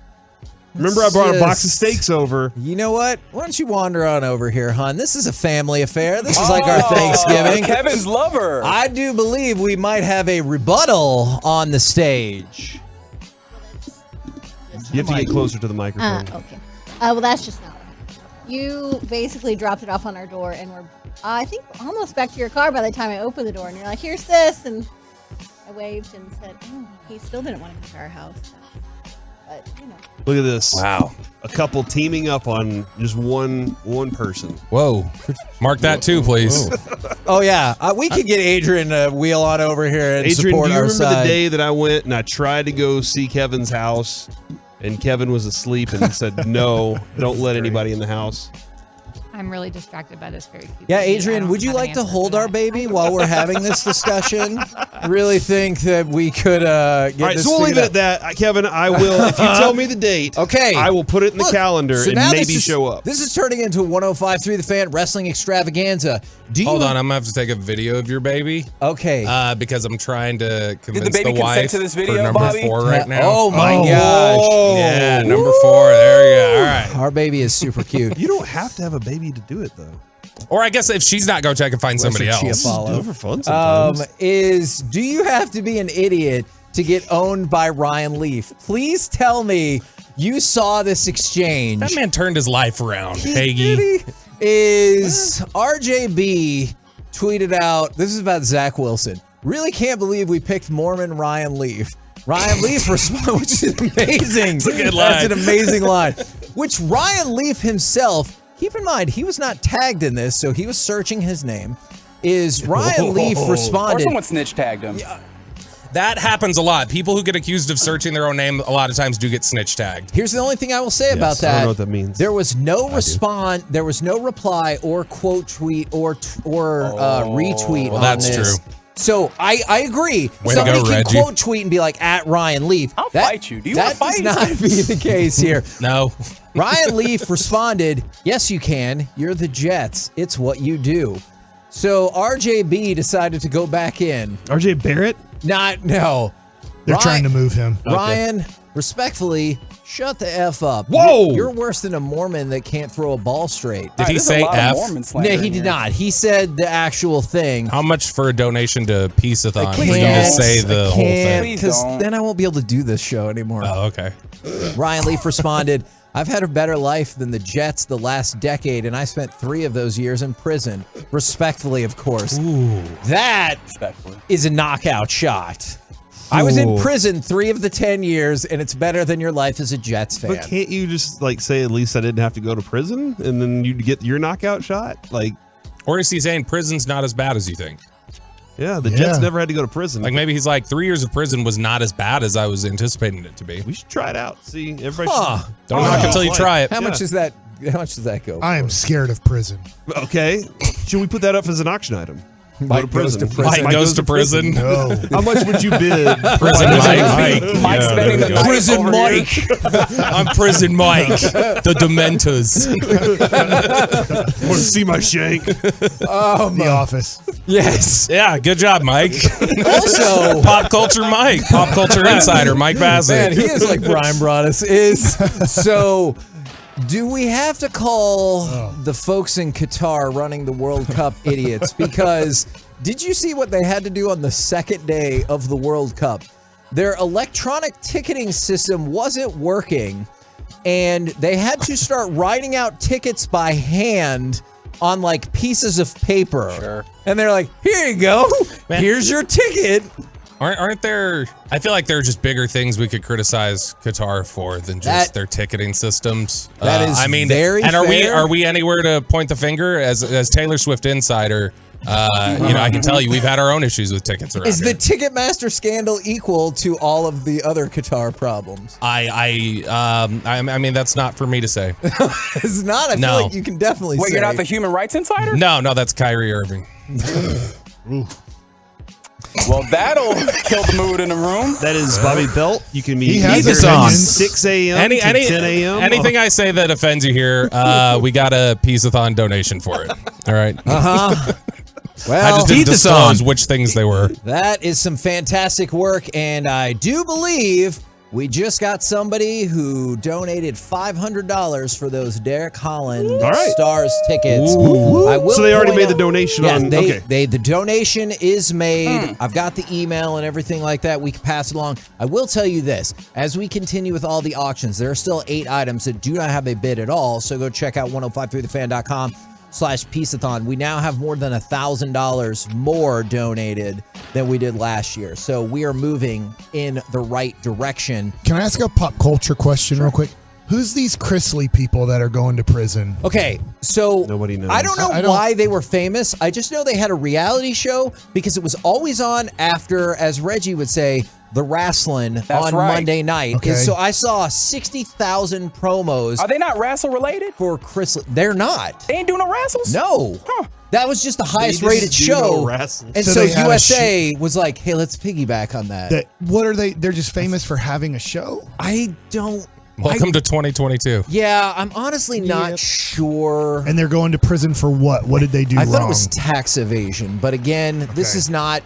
Remember I brought a box of steaks over. You know what? Why don't you wander on over here, hon? This is a family affair. This is like our Thanksgiving. Kevin's lover. I do believe we might have a rebuttal on the stage. You have to get closer to the microphone. Okay. Well, that's just not what happened. You basically dropped it off on our door, and we're, I think, almost back to your car by the time I opened the door. And you're like, here's this. And I waved and said, oh, he still didn't want to come to our house. But, you know. Look at this. Wow. A couple teaming up on just one person. Whoa. Mark that too, please. Oh, yeah. We could get Adrian to wheel on over here and Adrian, support do you our remember side. the day that I went and I tried to go see Kevin's house and Kevin was asleep and said, no, don't let anybody in the house? I'm really distracted by this very cute Yeah, baby. I Adrian, don't would you have an like to answer hold for our that. baby while we're having this discussion? I really think that we could get All right, this so we'll leave figured it out. at that. Kevin, I will, if you tell me the date, Okay. I will put it in the Look, calendar so and now maybe this is- show up. This is turning into 105.3 The Fan Wrestling Extravaganza. Do you Hold on, I'm going to have to take a video of your baby. Okay. Because I'm trying to convince baby the wife consent to this video, for number Bobby? 4 right now. Oh, my gosh. Yeah, number 4. There you go. All right. Our baby is super cute. You don't have to have a baby to do it, though. Or I guess if she's not going to check and find somebody Chia else. follow. Do it for fun sometimes. Do you have to be an idiot to get owned by Ryan Leaf? Please tell me you saw this exchange. That man turned his life around, Hagee. Did he? Is RJB tweeted out, this is about Zach Wilson. Really can't believe we picked Mormon Ryan Leaf. Ryan Leaf responded, which is amazing. That's a good That's line. an amazing line. Which Ryan Leaf himself, keep in mind, he was not tagged in this, so he was searching his name. Is Ryan Leaf Or responded. someone snitch tagged him. That happens a lot. People who get accused of searching their own name a lot of times do get snitch tagged. Here's the only thing I will say about I that. don't know what that means. There was no response. There was no reply or quote tweet or retweet. Well, on that's this. true. So I agree. Way to Somebody go, can Reggie. quote tweet and be like at Ryan Leaf. I'll fight you. Do you want That to does fight? not be the case here. No. Ryan Leaf responded, "Yes, you can. You're the Jets. It's what you do." So RJB decided to go back in. RJ Barrett? No. They're trying to move him. Ryan, respectfully, shut the F up. Whoa! You're worse than a Mormon that can't throw a ball straight. Did he There's say a lot of F? Mormon slander No, in he did here. not. He said the actual thing. How much for a donation to Piece-A-Thon? I For you to can't- say the I whole can't, thing. Please because don't. then I won't be able to do this show anymore. Oh, okay. Ryan Leaf responded, "I've had a better life than the Jets the last decade, and I spent 3 of those years in prison." Respectfully, of course. Ooh. That Respectfully. is a knockout shot. I was in Ooh. prison 3 of the 10 years, and it's better than your life as a Jets fan. But can't you just like say at least I didn't have to go to prison and then you'd get your knockout shot? Like, Or is he saying prison's not as bad as you think? yeah, the Jets never had to go to prison. Like maybe he's like 3 years of prison was not as bad as I was anticipating it to be. We should try it out. See, everybody. Huh. Don't knock until you try it. How much is that? How much does that go? I am scared of prison. Okay, should we put that up as an auction item? Mike goes to prison. Mike goes to prison. No. How much would you bid? Prison Mike. Mike spending the night Prison over Mike. here. I'm Prison Mike. The Dementors. Want to see my shank? The Office. Yes. Yeah, good job, Mike. Also, Pop culture Mike. Pop culture insider, Mike Bacsik. man, he is like Brian brought us. So. Do we have to call the folks in Qatar running the World Cup idiots? Because did you see what they had to do on the second day of the World Cup? Their electronic ticketing system wasn't working, and they had to start writing out tickets by hand on like pieces of paper. Sure. And they're like, here you go. Here's your ticket. Aren't there? I feel like there are just bigger things we could criticize Qatar for than just their ticketing systems. That is I mean, very and fair. are we anywhere to point the finger as Taylor Swift insider? I can tell you we've had our own issues with tickets around Is the here. Ticketmaster scandal equal to all of the other Qatar problems? I mean, that's not for me to say. It's not. I feel like you can definitely Wait, say. you're not the human rights insider? No, that's Kyrie Irving. Well, that'll kill the mood in the room. That is Bobby Belt. You can be has here opinions. 6 a.m. to 10 a.m. Anything I say that offends you here, we got a Piece-A-Thon donation for it. All right. Well, I just didn't disclose which things they were. That is some fantastic work, and I do believe we just got somebody who donated $500 for those Derek Holland Stars tickets. I will So they already point made the out- donation yeah, on- the donation is made. I've got the email and everything like that. We can pass it along. I will tell you this. As we continue with all the auctions, there are still 8 items that do not have a bid at all, so go check out 1053thefan.com/Piece-A-Thon. We now have more than $1,000 more donated than we did last year. So we are moving in the right direction. Can I ask a pop culture question real quick? Who's these Chrisley people that are going to prison? Okay, so nobody knows. I don't know why they were famous. I just know they had a reality show because it was always on after, as Reggie would say, the wrestling on Monday night. Okay. And so I saw 60,000 promos. Are they not wrestle related? For Chris, they're not. They ain't doing no wrestles? No. That was just the highest just rated do show. no wrestling. And So so they had a USA was like, hey, let's piggyback on that. What are they? They're just famous for having a show? I don't. Welcome to 2022. Yeah, I'm honestly not sure. And they're going to prison for what? What did they do I wrong? thought it was tax evasion, but again, this is not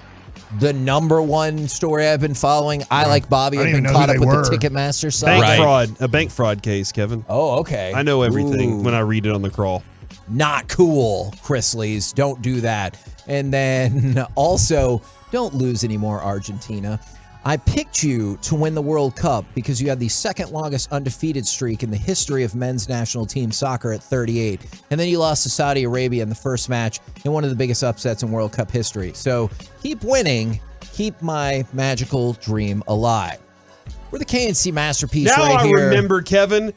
the number one story I've been following. I, like Bobby, I have didn't been even know caught who up they with the were. Ticketmaster side. Bank fraud, a bank fraud case, Kevin. Oh, okay. I know everything Ooh. when I read it on the crawl. Not cool, Chrisleys. Don't do that. And then also, don't lose any more, Argentina. I picked you to win the World Cup because you had the second longest undefeated streak in the history of men's national team soccer at 38. And then you lost to Saudi Arabia in the first match in one of the biggest upsets in World Cup history. So keep winning. Keep my magical dream alive. We're the KNC Masterpiece Now right I here. remember, Kevin.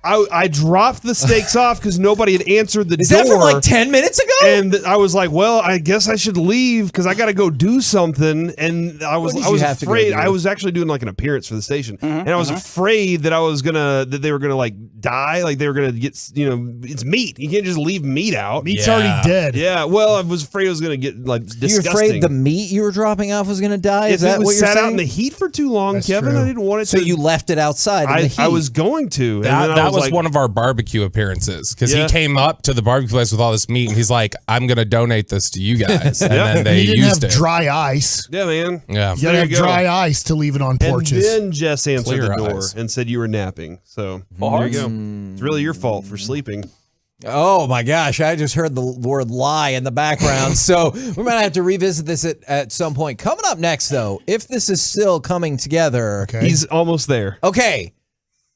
I dropped the stakes off because nobody had answered the door. Is that from like 10 minutes ago? And I was like, well, I guess I should leave because I got to go do something. And I was did you have to go afraid. do? I was actually doing like an appearance for the station, and I was afraid that that they were gonna like die, like they were gonna get, it's meat. You can't just leave meat out. Meat's already dead. Yeah. Well, I was afraid it was gonna get like You're disgusting. afraid the meat you were dropping off was going to die? Is if that it was what you're sat saying? out in the heat for too long, That's Kevin, true. I didn't want it So to. you left it outside in the heat. I was going to. And then I That was like, one of our barbecue appearances because Yeah. he came up to the barbecue place with all this meat and he's like, I'm going to donate this to you guys. And Yeah. then they you didn't used have it. dry ice. Yeah, man. Yeah. You There gotta have you go. dry ice to leave it on porches. And then Jess answered Clear the door eyes. and said you were napping. So there you go. It's really your fault for sleeping. Oh my gosh, I just heard the word lie in the background. So we might have to revisit this at some point. Coming up next, though, if this is still coming together. Okay. He's almost there. Okay.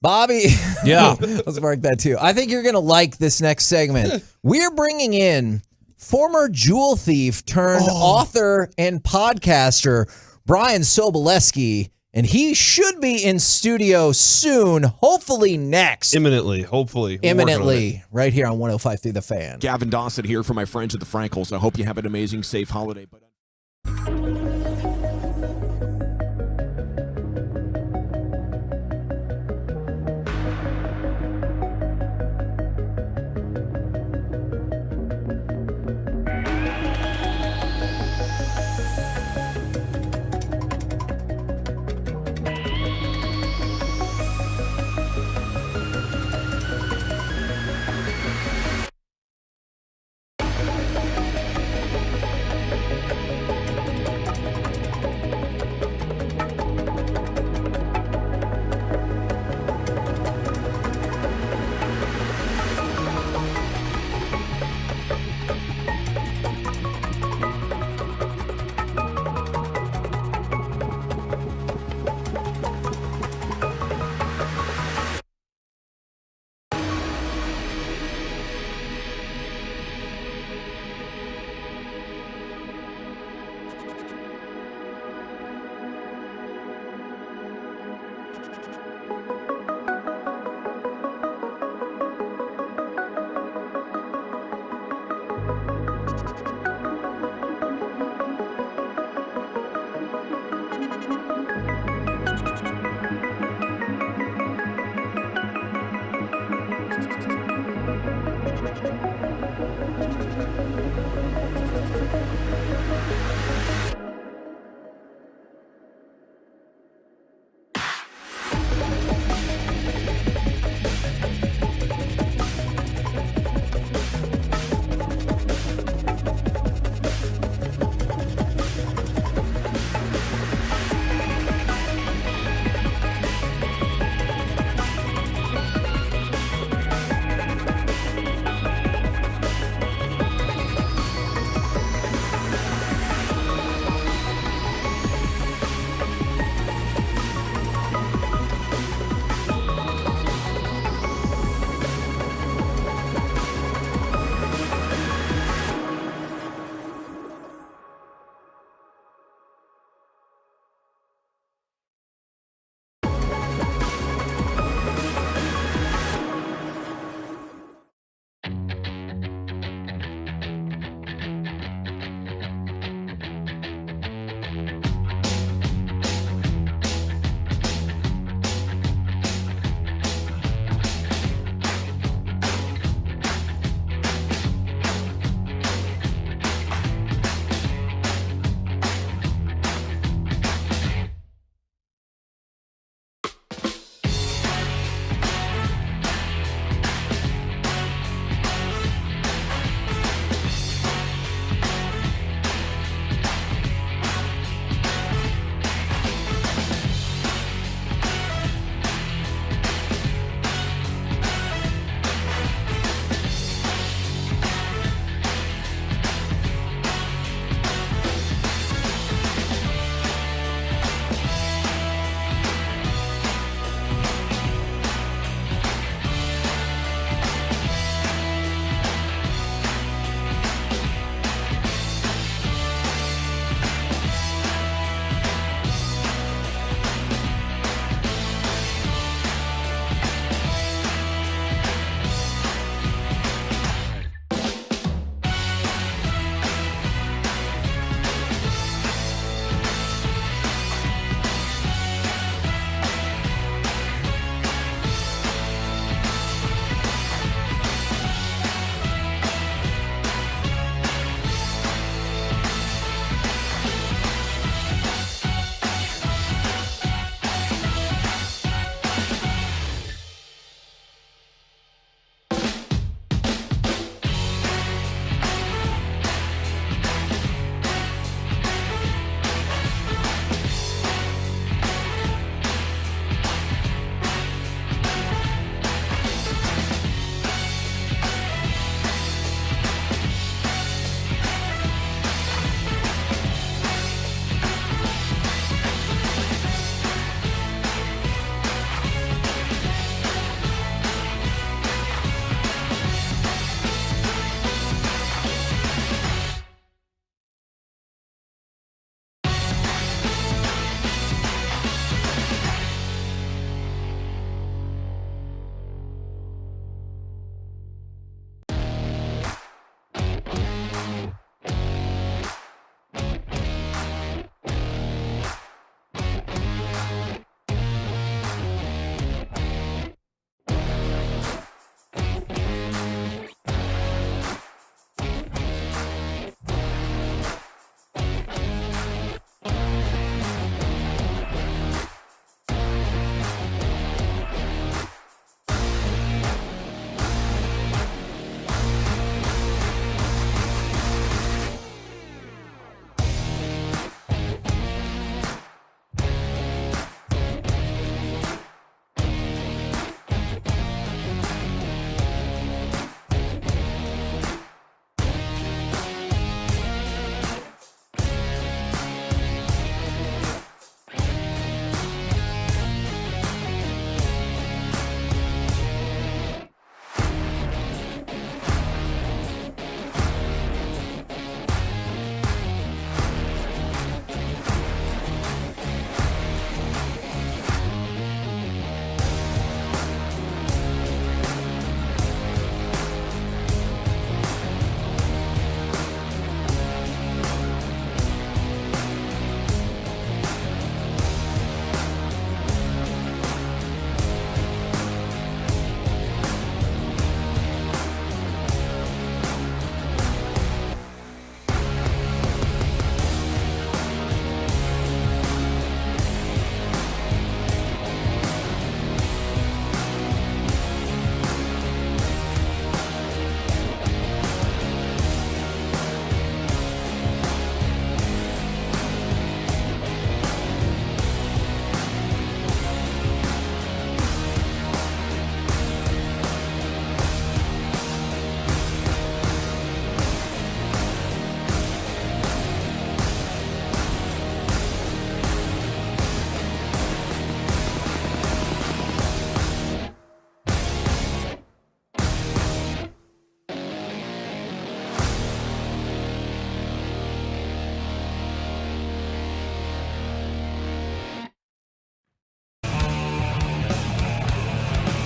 Bobby. Yeah. Let's mark that too. I think you're going to like this next segment. We're bringing in former jewel thief turned author and podcaster Brian Sobolewski, and he should be in studio soon, hopefully next. Imminently, hopefully. We're working on it. Imminently, right here on 105.3 The Fan. Gavin Dawson here for my friends at the Frankels. I hope you have an amazing, safe holiday.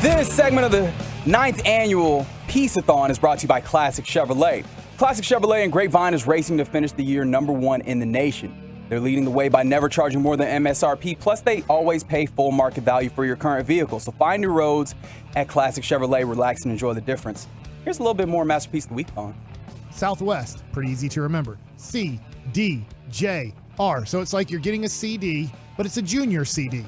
This segment of the 9th annual Piece-A-Thon is brought to you by Classic Chevrolet. Classic Chevrolet and Grapevine is racing to finish the year #1 in the nation. They're leading the way by never charging more than MSRP, plus they always pay full market value for your current vehicle. So find your roads at Classic Chevrolet, relax and enjoy the difference. Here's a little bit more Masterpiece of the Week-Thon. Southwest, pretty easy to remember. C, D, J, R. So it's like you're getting a CD, but it's a junior CD.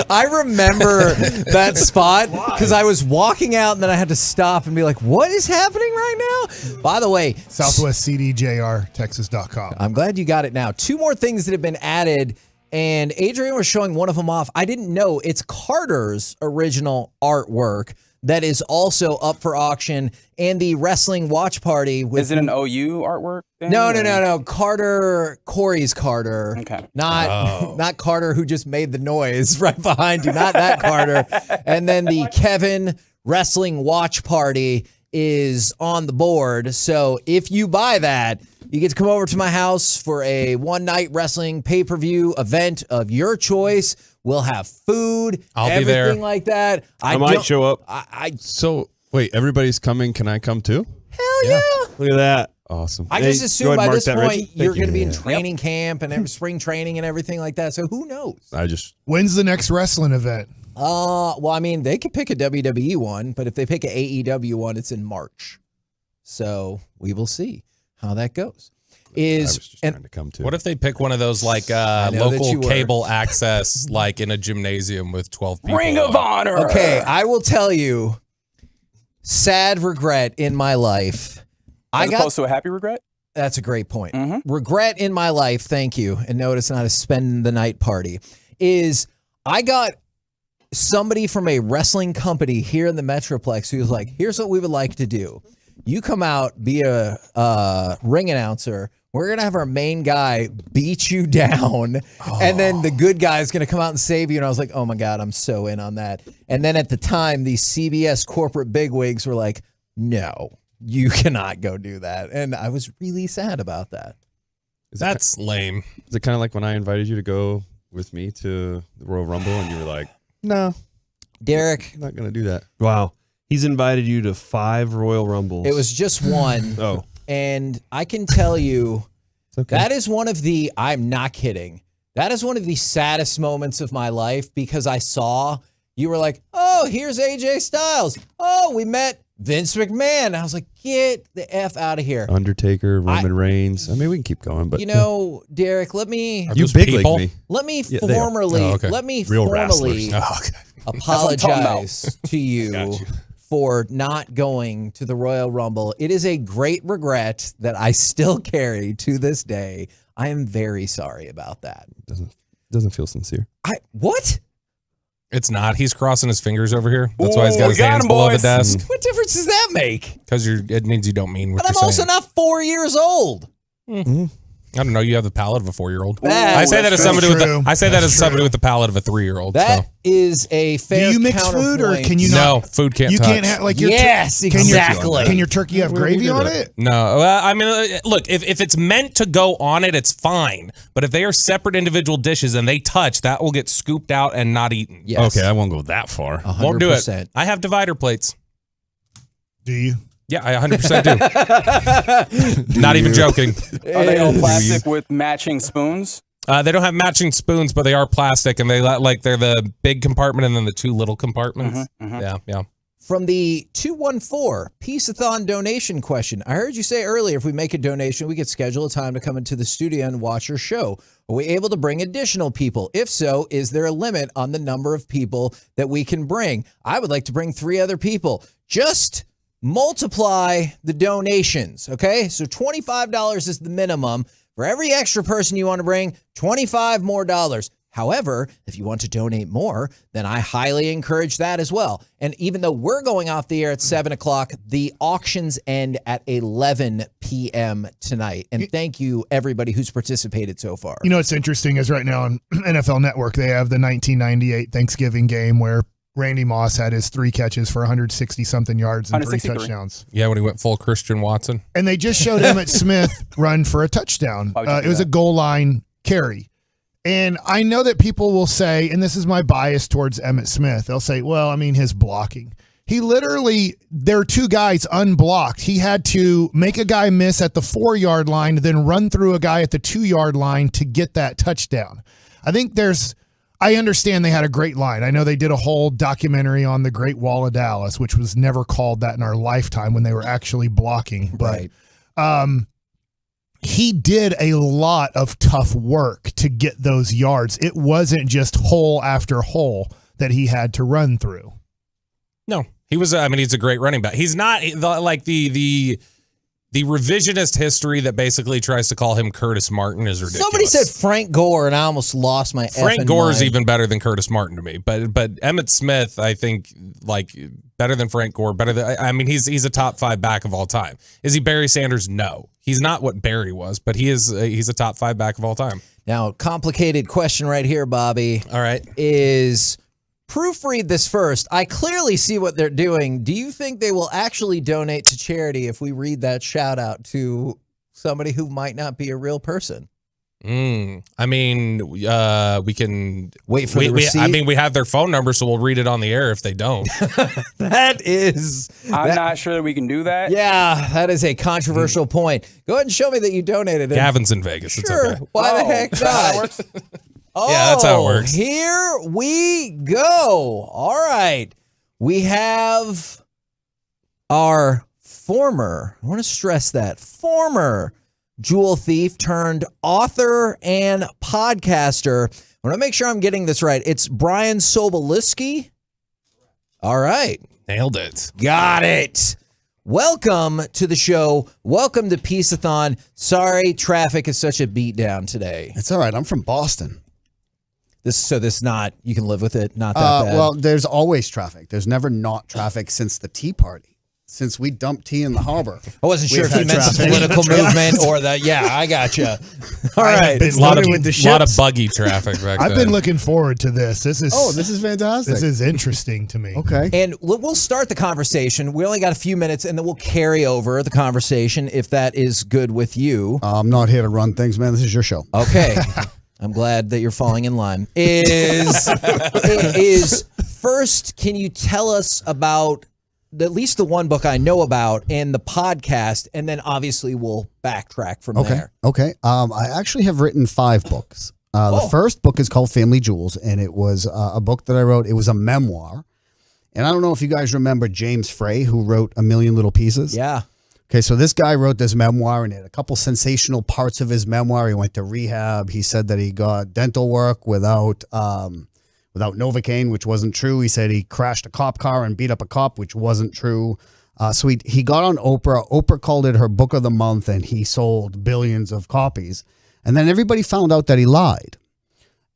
I remember that spot because I was walking out and then I had to stop and be like, what is happening right now? By the way, SouthwestCDJRTexas.com. I'm glad you got it now. 2 more things that have been added, and Adrian was showing one of them off. I didn't know it's Carter's original artwork that is also up for auction, and the wrestling watch party. Is it an OU artwork thing? No. Corey's Carter. Okay. Not Carter who just made the noise right behind you. Not that Carter. And then the Kevin wrestling watch party is on the board. So if you buy that, you get to come over to my house for a one-night wrestling pay-per-view event of your choice. We'll have food, I'll be there. everything like that. I might show up. So, wait, everybody's coming. Can I come too? Hell yeah. Look at that. Awesome. I just assume go ahead, by mark this that, point Reggie. you're Thank going to you. be in training camp and spring training and everything like that. So who knows? When's the next wrestling event? Well, I mean, they could pick a WWE one, but if they pick an AEW one, it's in March. So we will see how that goes. What if they pick one of those like local cable access, like in a gymnasium with 12 people? Ring of Honor. Okay, I will tell you, sad regret in my life. As opposed to a happy regret? That's a great point. Regret in my life, thank you, and no, it's not a spend the night party, is I got somebody from a wrestling company here in the Metroplex who was like, here's what we would like to do. You come out, be a ring announcer. We're going to have our main guy beat you down, and then the good guy is going to come out and save you. And I was like, oh, my God, I'm so in on that. And then at the time, these CBS corporate bigwigs were like, no, you cannot go do that. And I was really sad about that. That's lame. Is it kind of like when I invited you to go with me to the Royal Rumble and you were like, no. Derek. I'm not going to do that. Wow. He's invited you to 5 Royal Rumbles. It was just one. Oh. And I can tell you, that is one of the, I'm not kidding, that is one of the saddest moments of my life because I saw, you were like, oh, here's AJ Styles. Oh, we met Vince McMahon. I was like, get the F out of here. Undertaker, Roman Reigns. I mean, we can keep going, but you know, Derek, let me you big like me. Let me Yeah, they are. formally Real wrestlers. apologize to you for not going to the Royal Rumble. It is a great regret that I still carry to this day. I am very sorry about that. Doesn't feel sincere. What? It's not. He's crossing his fingers over here. That's why he's got his hands below the desk. What difference does that make? Because it means you don't mean what But I'm you're also saying. not 4 years old. I don't know. You have the palate of a 4-year-old. That- I say that as that's somebody true. with. I say that That's as somebody true. with the palate of a 3-year-old. That is a fair. Do you mix food or can you not? No, food can't. You touch. can't have like your Yes, exactly. Can your turkey have gravy on it? No, I mean, look, if it's meant to go on it, it's fine. But if they are separate individual dishes and they touch, that will get scooped out and not eaten. Yes. Okay, I won't go that far. Won't do it. 100%. I have divider plates. Do you? Yeah, I 100% do. Not even joking. Are they all plastic with matching spoons? They don't have matching spoons, but they are plastic, and they're the big compartment and then the 2 little compartments. Yeah. From the 214 Piece-A-Thon donation question. I heard you say earlier if we make a donation, we could schedule a time to come into the studio and watch your show. Are we able to bring additional people? If so, is there a limit on the number of people that we can bring? I would like to bring 3 other people. Just multiply the donations, okay? So $25 is the minimum. For every extra person you want to bring, $25 more. However, if you want to donate more, then I highly encourage that as well. And even though we're going off the air at 7 o'clock, the auctions end at 11 p.m. tonight. And thank you, everybody who's participated so far. You know what's interesting is right now on NFL Network, they have the 1998 Thanksgiving game where Randy Moss had his 3 catches for 160-something yards and 3 touchdowns. Yeah, when he went full Christian Watson. And they just showed Emmitt Smith run for a touchdown. It was a goal line carry. And I know that people will say, and this is my bias towards Emmitt Smith, they'll say, well, I mean, his blocking. He literally, there are two guys unblocked. He had to make a guy miss at the 4-yard line, then run through a guy at the 2-yard line to get that touchdown. I understand they had a great line. I know they did a whole documentary on the Great Wall of Dallas, which was never called that in our lifetime when they were actually blocking. But he did a lot of tough work to get those yards. It wasn't just hole after hole that he had to run through. No, he was. I mean, he's a great running back. He's not like the revisionist history that basically tries to call him Curtis Martin is ridiculous. Somebody said Frank Gore, and I almost lost my. Frank Gore is even better than Curtis Martin to me, but Emmitt Smith, I think, like better than Frank Gore. Better than I mean, he's a top 5 back of all time. Is he Barry Sanders? No, he's not what Barry was, but he's a top 5 back of all time. Now, complicated question right here, Bobby. All right, is. Proofread this first. I clearly see what they're doing. Do you think they will actually donate to charity if we read that shout out to somebody who might not be a real person? I mean, we can wait for the receipt. I mean, we have their phone number, so we'll read it on the air if they don't. That is. I'm not sure that we can do that. Yeah, that is a controversial point. Go ahead and show me that you donated it. Gavin's in Vegas. Sure. It's okay. Why the heck not? Oh, yeah, that's how it works. Here we go. All right. We have our former, I want to stress that, former jewel thief turned author and podcaster. I want to make sure I'm getting this right. It's Brian Sobolewski. All right. Nailed it. Got it. Welcome to the show. Welcome to Piece-A-Thon. Sorry, traffic is such a beatdown today. It's all right. I'm from Boston. This not, you can live with it, not that bad. Well, there's always traffic. There's never not traffic since the Tea Party, since we dumped tea in the harbor. I wasn't sure if you meant the political movement or the, yeah, I got you. All right. A lot of buggy traffic back I've been looking forward to this. This is fantastic. This is interesting to me. Okay. And we'll start the conversation. We only got a few minutes, and then we'll carry over the conversation if that is good with you. I'm not here to run things, man. This is your show. Okay. I'm glad that you're falling in line. Is first, can you tell us about at least the one book I know about and the podcast, and then obviously we'll backtrack from there. Okay. I actually have written 5 books. The first book is called Family Jewels, and it was a book that I wrote. It was a memoir. And I don't know if you guys remember James Frey, who wrote A Million Little Pieces. Yeah. Okay, so this guy wrote this memoir, and it had a couple sensational parts of his memoir. He went to rehab. He said that he got dental work without Novocaine, which wasn't true. He said he crashed a cop car and beat up a cop, which wasn't true. So he got on Oprah. Oprah called it her book of the month, and he sold billions of copies. And then everybody found out that he lied.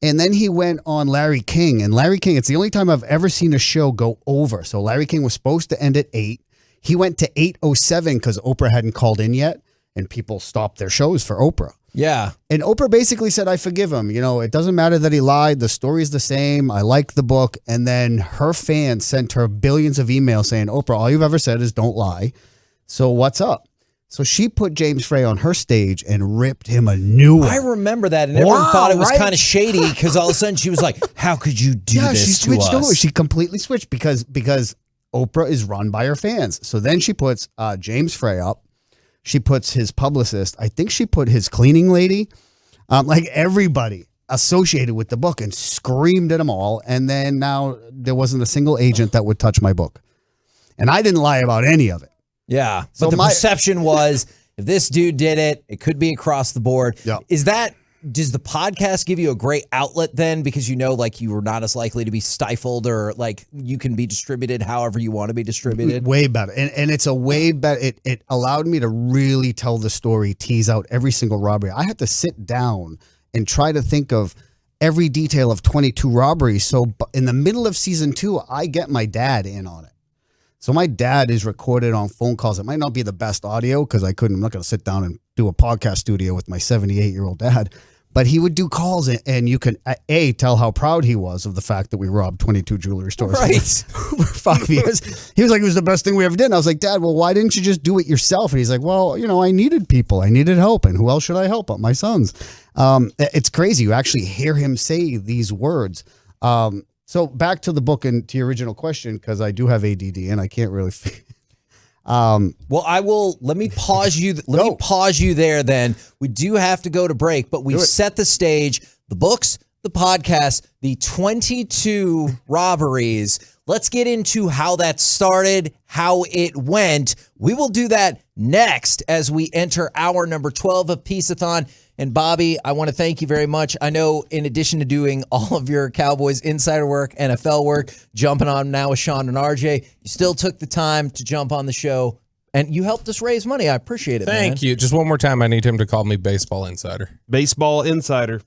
And then he went on Larry King. And Larry King, it's the only time I've ever seen a show go over. So Larry King was supposed to end at 8. He went to 8:07 because Oprah hadn't called in yet, and people stopped their shows for Oprah. Yeah. And Oprah basically said, I forgive him. You know, it doesn't matter that he lied. The story's the same. I like the book. And then her fans sent her billions of emails saying, Oprah, all you've ever said is don't lie. So what's up? So she put James Frey on her stage and ripped him a new one. I remember that, and everyone thought it was kind of shady because all of a sudden she was like, how could you do this she switched to us? over. She completely switched because Oprah is run by her fans. So then she puts James Frey up. She puts his publicist. I think she put his cleaning lady, like everybody associated with the book, and screamed at them all. And then now there wasn't a single agent that would touch my book. And I didn't lie about any of it. Yeah. But the perception was if this dude did it, it could be across the board. Yeah. Does the podcast give you a great outlet then because you know like you were not as likely to be stifled or like you can be distributed however you want to be distributed? Way better. And it's a way better. It allowed me to really tell the story, tease out every single robbery. I had to sit down and try to think of every detail of 22 robberies. So in the middle of season 2, I get my dad in on it. So my dad is recorded on phone calls. It might not be the best audio because I'm not going to sit down and do a podcast studio with my 78-year-old dad. But he would do calls, and you can tell how proud he was of the fact that we robbed 22 jewelry stores for 5 years. He was like, it was the best thing we ever did. And I was like, Dad, well, why didn't you just do it yourself? And he's like, well, I needed people. I needed help. And who else should I help but my sons? It's crazy. You actually hear him say these words. So back to the book and to your original question, because I do have ADD and I can't really well, I will. Let me pause you. Let me pause you there. Then we do have to go to break, but we've set the stage. The books, the podcast, the 22 robberies. Let's get into how that started, how it went. We will do that next as we enter hour number 12 of Piece-A-Thon. And Bobby, I want to thank you very much. I know in addition to doing all of your Cowboys insider work, NFL work, jumping on now with Sean and RJ, you still took the time to jump on the show, and you helped us raise money. I appreciate it, Thank you. Just one more time, I need him to call me Baseball Insider. Baseball Insider.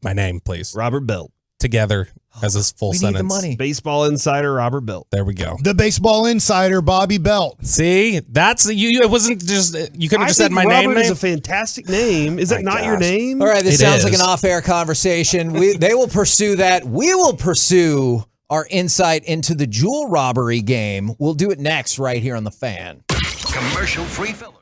My name, please. Robert Belt. Together as a full sentence. Need the money. Baseball Insider Robert Belt. There we go. The Baseball Insider Bobby Belt. See, that's you. It wasn't just you could have just said my Robert name. is a fantastic name. Is that not your name? All right, this sounds like an off-air conversation. They will pursue that. We will pursue our insight into the jewel robbery game. We'll do it next right here on The Fan. Commercial-free filler.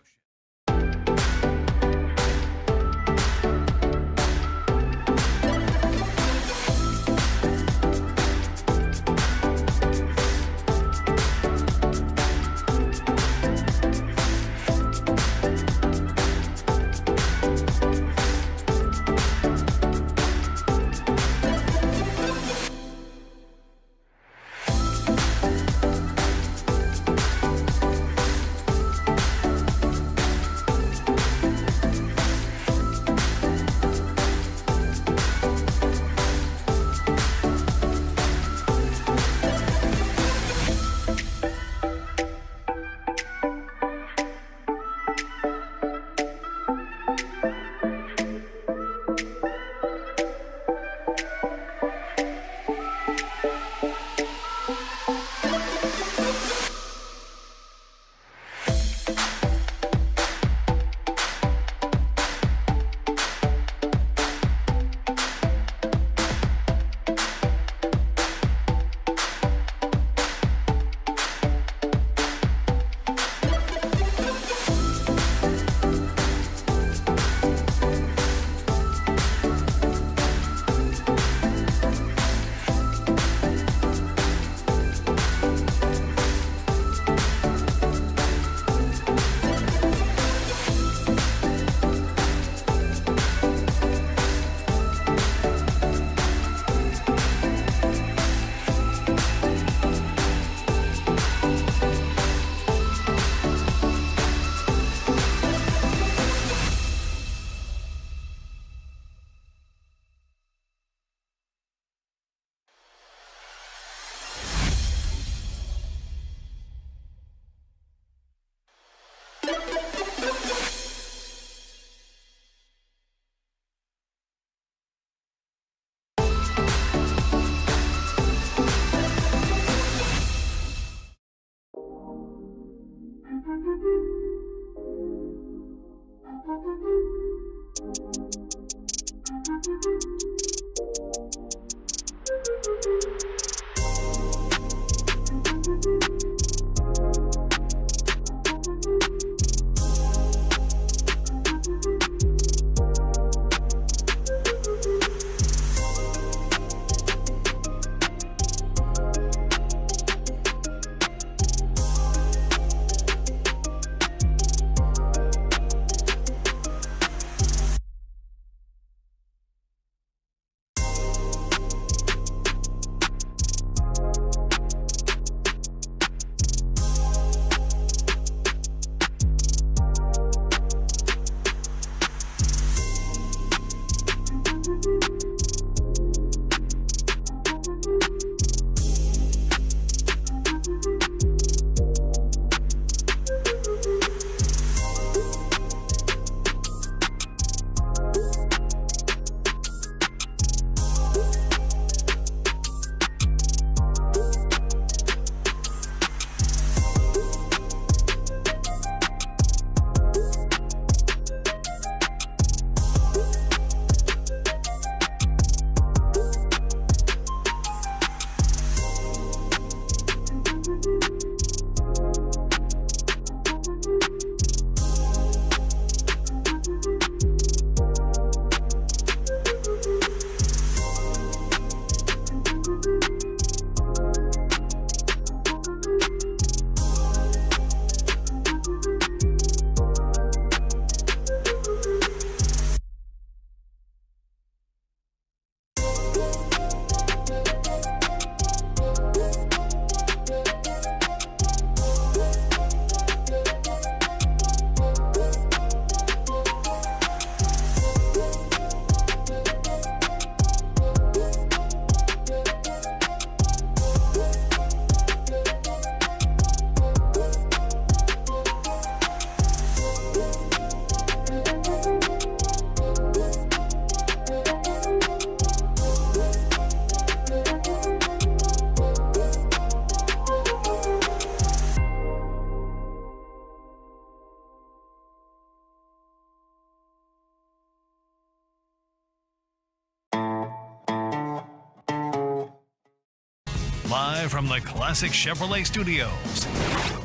Live from the Classic Chevrolet Studios,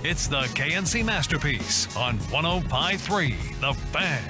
it's the KNC Masterpiece on 105.3 The Fan.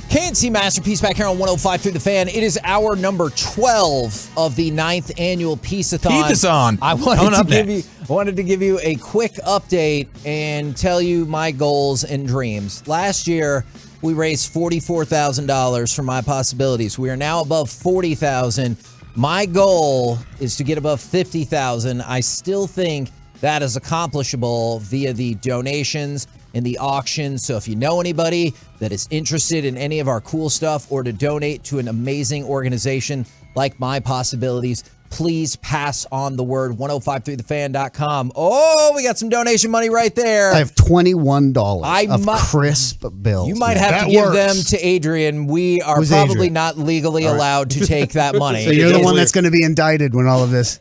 KNC Masterpiece back here on 105.3 The Fan. It is hour number 12 of the 9th Annual Piece-A-Thon. Piece-A-Thon. I wanted to give you a quick update and tell you my goals and dreams. Last year, we raised $44,000 for My Possibilities. We are now above $40,000. My goal is to get above $50,000. I still think that is accomplishable via the donations and the auction. So if you know anybody that is interested in any of our cool stuff or to donate to an amazing organization like My Possibilities, please pass on the word. 1053thefan.com. Oh, we got some donation money right there. I have $21 of crisp bills. You might have to give them to Adrian. We are probably not legally allowed to take that money. So you're the one that's going to be indicted when all of this.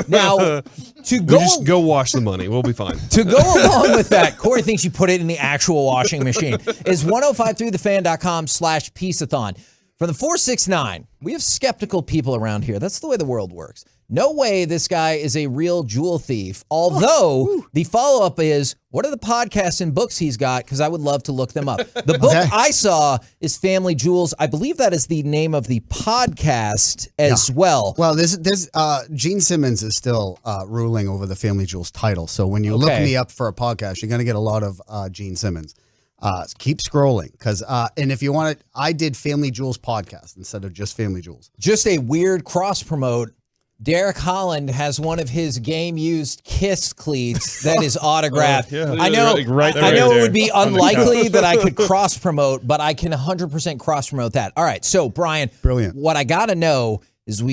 Now, just go wash the money. We'll be fine. To go along with that, Corey thinks you put it in the actual washing machine, is 1053thefan.com/Piece-A-Thon. From the 469, we have skeptical people around here. That's the way the world works. No way this guy is a real jewel thief. Although the follow-up is, what are the podcasts and books he's got? Because I would love to look them up. The book I saw is Family Jewels. I believe that is the name of the podcast as well. Well, there's Gene Simmons is still ruling over the Family Jewels title. So when you look me up for a podcast, you're going to get a lot of Gene Simmons. Keep scrolling because and if you want it, I did Family Jewels podcast instead of just Family Jewels. Just a weird cross promote. Derek Holland has one of his game-used Kiss cleats that is autographed. I know it would be unlikely that I could cross-promote, but I can 100% cross-promote that. All right, so, Brian, brilliant. What I got to know is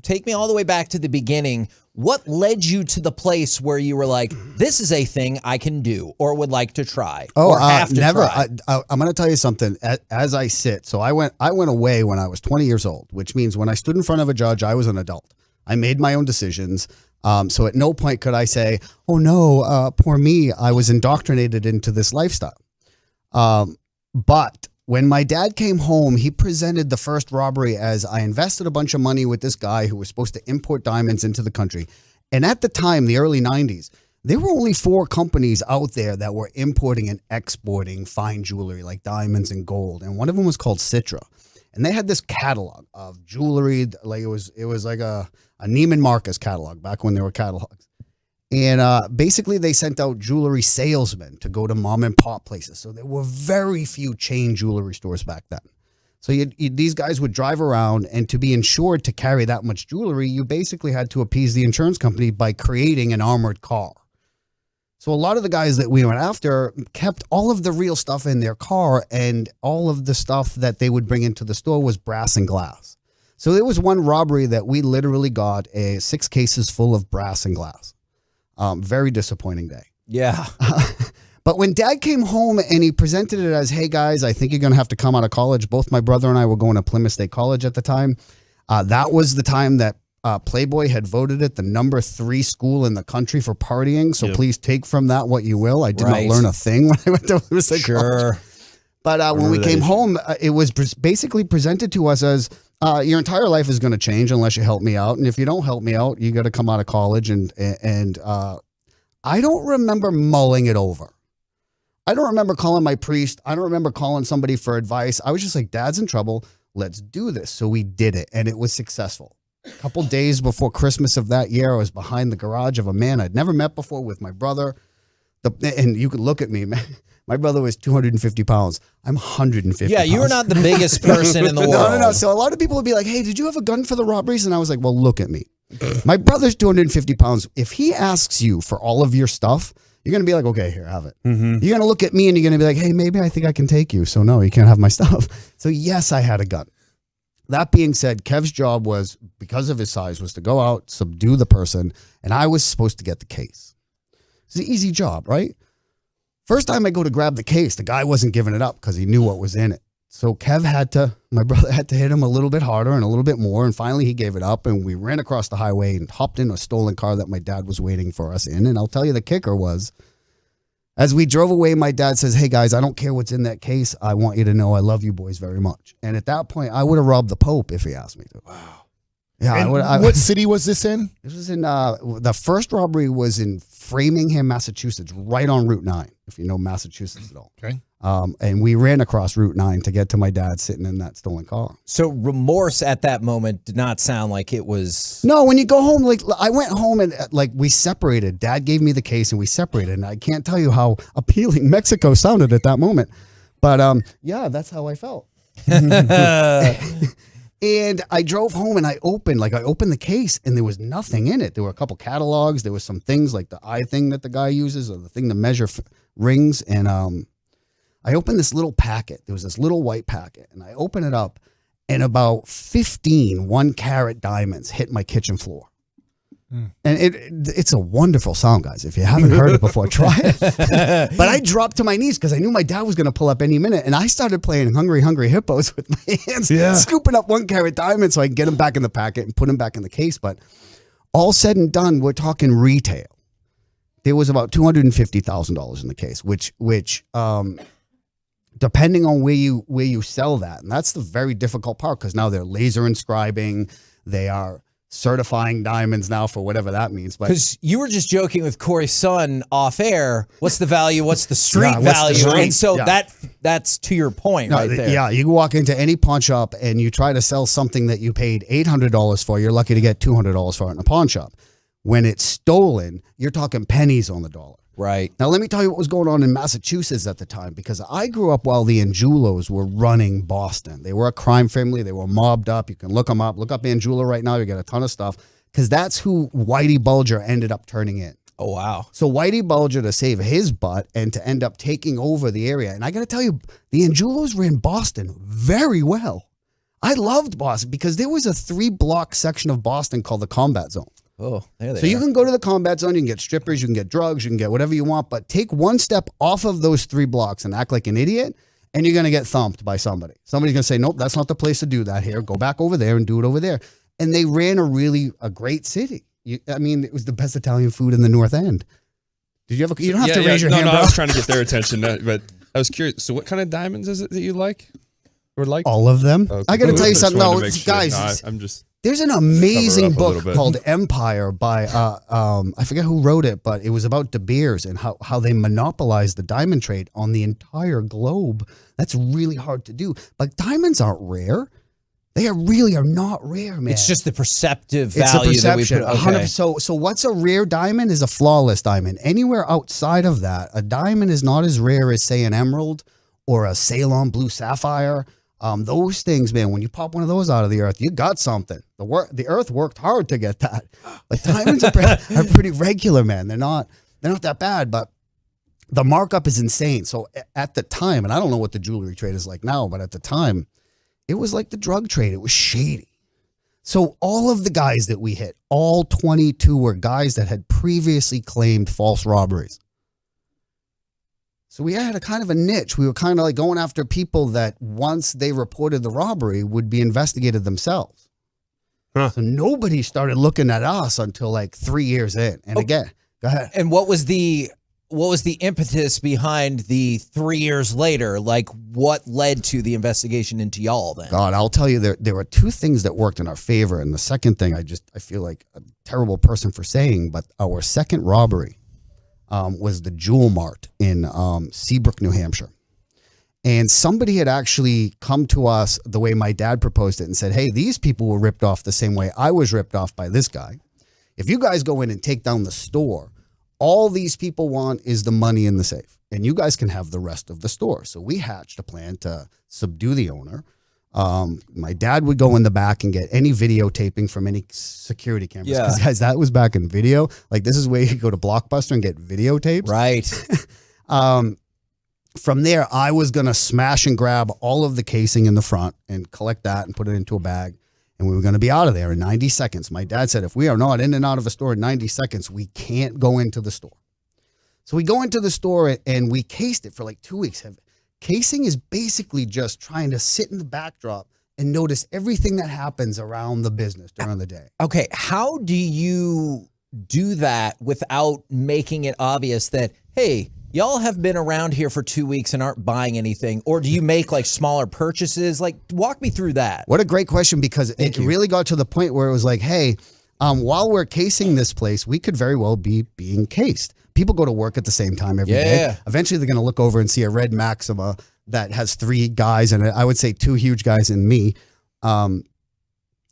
take me all the way back to the beginning. What led you to the place where you were like, this is a thing I can do or would like to try? Or have to never. Try? I'm going to tell you something. As I sit, so I went away when I was 20 years old, which means when I stood in front of a judge, I was an adult. I made my own decisions. So at no point could I say, oh, no, poor me. I was indoctrinated into this lifestyle. But when my dad came home, he presented the first robbery as I invested a bunch of money with this guy who was supposed to import diamonds into the country. And at the time, the early 90s, there were only 4 companies out there that were importing and exporting fine jewelry like diamonds and gold. And one of them was called Citra. And they had this catalog of jewelry, like it was like a Neiman Marcus catalog back when there were catalogs. And basically they sent out jewelry salesmen to go to mom and pop places. So there were very few chain jewelry stores back then. So these guys would drive around, and to be insured to carry that much jewelry, you basically had to appease the insurance company by creating an armored car. So a lot of the guys that we went after kept all of the real stuff in their car, and all of the stuff that they would bring into the store was brass and glass. So there was one robbery that we literally got 6 cases full of brass and glass. Very disappointing day. Yeah. But when Dad came home and he presented it as, hey, guys, I think you're going to have to come out of college. Both my brother and I were going to Plymouth State College at the time. That was the time that Playboy had voted it the number 3 school in the country for partying. So please take from that what you will. I did not learn a thing when I went to Plymouth State College. But when we came home, it was basically presented to us as your entire life is going to change unless you help me out. And if you don't help me out, you got to come out of college. And I don't remember mulling it over. I don't remember calling my priest. I don't remember calling somebody for advice. I was just like, Dad's in trouble. Let's do this. So we did it, and it was successful. A couple days before Christmas of that year, I was behind the garage of a man I'd never met before with my brother. And you could look at me, man. My brother was 250 pounds. I'm 150 Yeah, you were not the biggest person in the world. No. So a lot of people would be like, hey, did you have a gun for the robberies? And I was like, well, look at me. My brother's 250 pounds. If he asks you for all of your stuff, you're going to be like, okay, here, have it. Mm-hmm. You're going to look at me and you're going to be like, hey, maybe I think I can take you. So no, you can't have my stuff. So yes, I had a gun. That being said, Kev's job was, because of his size, was to go out, subdue the person, and I was supposed to get the case. It's an easy job, right? First time I go to grab the case, the guy wasn't giving it up because he knew what was in it. So my brother had to hit him a little bit harder and a little bit more, and finally he gave it up, and we ran across the highway and hopped in a stolen car that my dad was waiting for us in. And I'll tell you, the kicker was, as we drove away, my dad says, hey guys, I don't care what's in that case. I want you to know I love you boys very much. And at that point, I would have robbed the Pope if he asked me to. Wow. Yeah. What city was this in? This was in the first robbery was in Framingham, Massachusetts, right on Route 9, if you know Massachusetts at all. Okay. And we ran across Route 9 to get to my dad sitting in that stolen car. So remorse at that moment did not sound like it was. No, when you go home, like I went home and like we separated. Dad gave me the case and we separated. And I can't tell you how appealing Mexico sounded at that moment. But yeah, that's how I felt. And I drove home and I opened the case and there was nothing in it. There were a couple catalogs. There was some things like the eye thing that the guy uses or the thing to measure rings. And I opened this little packet. There was this little white packet and I opened it up and about 15 1-carat diamonds hit my kitchen floor. And it's a wonderful sound, guys. If you haven't heard it before, try it. But I dropped to my knees because I knew my dad was going to pull up any minute. And I started playing Hungry Hungry Hippos with my hands, scooping up 1-carat diamonds so I can get them back in the packet and put them back in the case. But all said and done, we're talking retail. There was about $250,000 in the case, which depending on where you sell that, and that's the very difficult part because now they're laser inscribing, they are certifying diamonds now for whatever that means. Because you were just joking with Cory's son off air. What's the value? What's the street value? And so that's to your point right there. Yeah, you walk into any pawn shop and you try to sell something that you paid $800 for. You're lucky to get $200 for it in a pawn shop. When it's stolen, you're talking pennies on the dollar. Right. Now, let me tell you what was going on in Massachusetts at the time, because I grew up while the Angulos were running Boston. They were a crime family. They were mobbed up. You can look them up. Look up Angulo right now. You get a ton of stuff, because that's who Whitey Bulger ended up turning in. Oh, wow. So Whitey Bulger, to save his butt and to end up taking over the area. And I got to tell you, the Angulos ran Boston very well. I loved Boston because there was a 3-block section of Boston called the Combat Zone. Oh, there they So you can go to the Combat Zone, you can get strippers, you can get drugs, you can get whatever you want, but take one step off of those 3 blocks and act like an idiot, and you're going to get thumped by somebody. Somebody's going to say, nope, that's not the place to do that here. Go back over there and do it over there. And they ran a great city. I mean, it was the best Italian food in the North End. Did you have you don't have to raise your hand, No, bro. I was trying to get their attention, but I was curious. So what kind of diamonds is it that you like? Or like? All of them. Okay. I got to tell you something. No, Sure. guys, I'm just... There's an amazing book called Empire by, I forget who wrote it, but it was about De Beers and how they monopolized the diamond trade on the entire globe. That's really hard to do. But diamonds aren't rare. They really are not rare, man. It's just the perceptive value that we put. Okay. So what's a rare diamond is a flawless diamond. Anywhere outside of that, a diamond is not as rare as, say, an emerald or a Ceylon blue sapphire. Those things, man, when you pop one of those out of the earth, you got something. The earth worked hard to get that. But diamonds are pretty regular, man. They're not that bad, but the markup is insane. So at the time, and I don't know what the jewelry trade is like now, but at the time, it was like the drug trade. It was shady. So all of the guys that we hit, all 22 were guys that had previously claimed false robberies. So we had a kind of a niche. We were kind of like going after people that once they reported the robbery would be investigated themselves. Huh. So nobody started looking at us until like 3 years in. And again, go ahead. And what was the impetus behind the 3 years later? Like, what led to the investigation into y'all then? God, I'll tell you, there were 2 things that worked in our favor. And the second thing, I feel like a terrible person for saying, but our second robbery was the Jewel Mart in Seabrook, New Hampshire. And somebody had actually come to us the way my dad proposed it and said, hey, these people were ripped off the same way I was ripped off by this guy. If you guys go in and take down the store, all these people want is the money in the safe. And you guys can have the rest of the store. So we hatched a plan to subdue the owner. My dad would go in the back and get any videotaping from any security cameras. Yeah. Because guys, that was back in video. Like, this is where you go to Blockbuster and get videotapes. Right. From there, I was going to smash and grab all of the casing in the front and collect that and put it into a bag. And we were going to be out of there in 90 seconds. My dad said, if we are not in and out of a store in 90 seconds, we can't go into the store. So we go into the store and we cased it for like 2 weeks. Casing is basically just trying to sit in the backdrop and notice everything that happens around the business during the day. Okay, how do you do that without making it obvious that, hey, Y'all have been around here for 2 weeks and aren't buying anything, or do you make like smaller purchases? Like, walk me through that. What a great question, because it really got to the point where it was like, hey, while we're casing this place, we could very well be being cased. People go to work at the same time every day. Eventually, they're going to look over and see a red Maxima that has 3 guys in it. I would say 2 huge guys and me.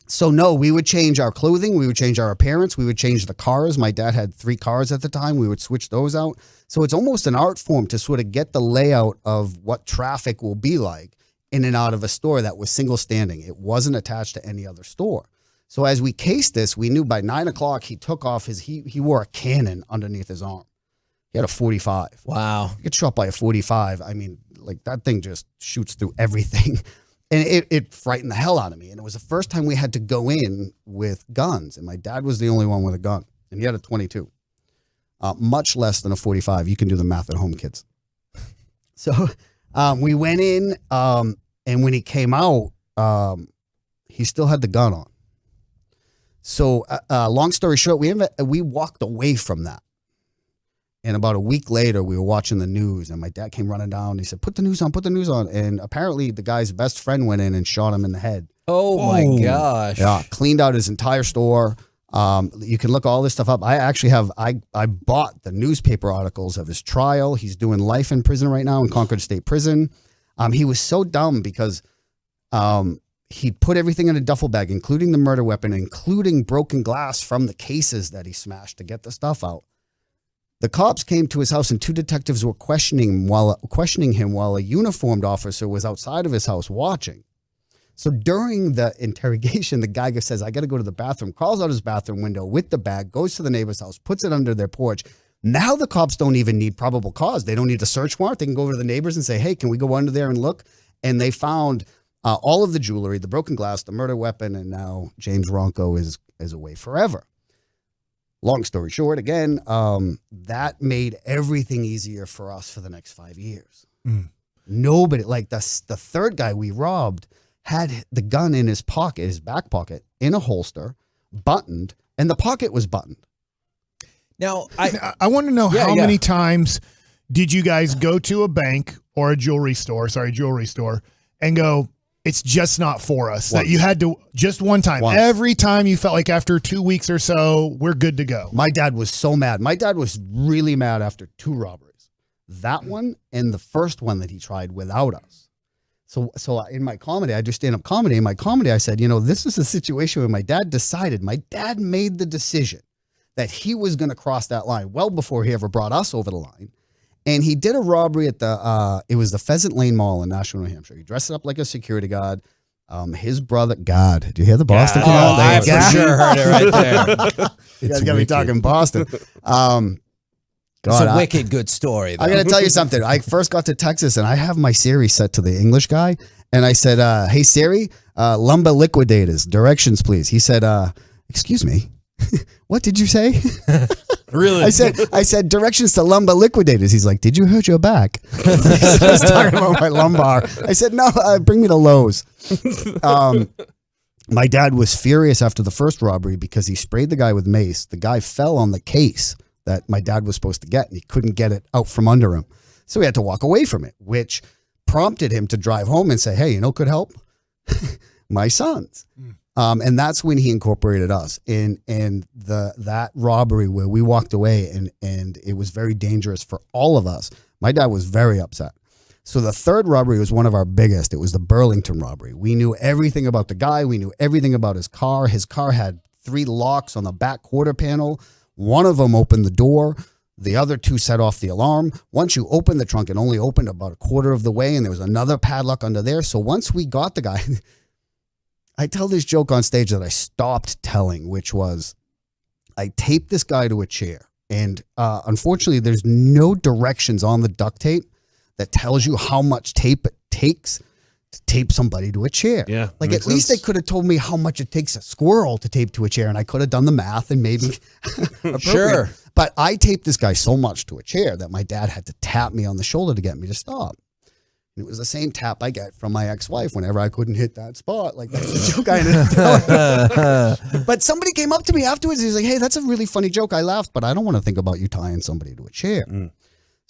So no, we would change our clothing. We would change our appearance. We would change the cars. My dad had 3 cars at the time. We would switch those out. So it's almost an art form to sort of get the layout of what traffic will be like in and out of a store that was single standing. It wasn't attached to any other store. So as we cased this, we knew by 9 o'clock, he took off he wore a cannon underneath his arm. He had a 45. Wow. You get shot by a 45. I mean, like that thing just shoots through everything. And it frightened the hell out of me. And it was the first time we had to go in with guns. And my dad was the only one with a gun. And he had a 22. Much less than a 45. You can do the math at home, kids. So we went in, and when he came out, he still had the gun on. So long story short, we walked away from that. And about a week later, we were watching the news, and my dad came running down. And he said, put the news on. And apparently the guy's best friend went in and shot him in the head. Oh, my gosh. Yeah, cleaned out his entire store. You can look all this stuff up. I actually have, I bought the newspaper articles of his trial. He's doing life in prison right now in Concord State Prison. He was so dumb because he put everything in a duffel bag, including the murder weapon, including broken glass from the cases that he smashed to get the stuff out. The cops came to his house, and 2 detectives were questioning him while a uniformed officer was outside of his house watching. So during the interrogation, the guy says, I got to go to the bathroom, crawls out his bathroom window with the bag, goes to the neighbor's house, puts it under their porch. Now the cops don't even need probable cause. They don't need a search warrant. They can go over to the neighbors and say, hey, can we go under there and look? And they found all of the jewelry, the broken glass, the murder weapon, and now James Ronco is away forever. Long story short, again, that made everything easier for us for the next 5 years. Nobody, like the third guy we robbed, had the gun in his pocket, his back pocket, in a holster, buttoned, and the pocket was buttoned. Now, I want to know how many times did you guys go to a bank or a jewelry store, and go, it's just not for us. Once. That you had to, just one time. Once. Every time you felt like after 2 weeks or so, we're good to go. My dad was so mad. My dad was really mad after 2 robberies. That one and the first one that he tried without us. So in my comedy, I do stand-up comedy. In my comedy, I said, this is a situation where my dad made the decision that he was going to cross that line well before he ever brought us over the line. And he did a robbery at it was the Pheasant Lane Mall in Nashua, New Hampshire. He dressed up like a security guard. His brother, God, do you hear the Boston come out? I for sure heard it right there. You guys got me talking Boston. God, it's a wicked good story, though. I got to tell you something. I first got to Texas, and I have my Siri set to the English guy. And I said, hey, Siri, lumber liquidators, directions, please. He said, excuse me. What did you say? Really? I said directions to lumbar liquidators. He's like, did you hurt your back? I was talking about my lumbar. I said, no, bring me to Lowe's. My dad was furious after the first robbery because he sprayed the guy with mace. The guy fell on the case that my dad was supposed to get, and he couldn't get it out from under him. So he had to walk away from it, which prompted him to drive home and say, hey, could help? My sons. And that's when he incorporated us in that robbery where we walked away and it was very dangerous for all of us. My dad was very upset. So the third robbery was one of our biggest. It was the Burlington robbery. We knew everything about the guy. We knew everything about his car. His car had 3 locks on the back quarter panel. One of them opened the door. The other 2 set off the alarm. Once you opened the trunk, it only opened about a quarter of the way, and there was another padlock under there. So once we got the guy... I tell this joke on stage that I stopped telling, which was I taped this guy to a chair. And unfortunately, there's no directions on the duct tape that tells you how much tape it takes to tape somebody to a chair. Yeah. Like at least they could have told me how much it takes a squirrel to tape to a chair, and I could have done the math and maybe Sure. But I taped this guy so much to a chair that my dad had to tap me on the shoulder to get me to stop. It was the same tap I get from my ex-wife whenever I couldn't hit that spot. Like, that's the joke I ended up telling. But somebody came up to me afterwards. He's like, hey, that's a really funny joke. I laughed, but I don't want to think about you tying somebody to a chair.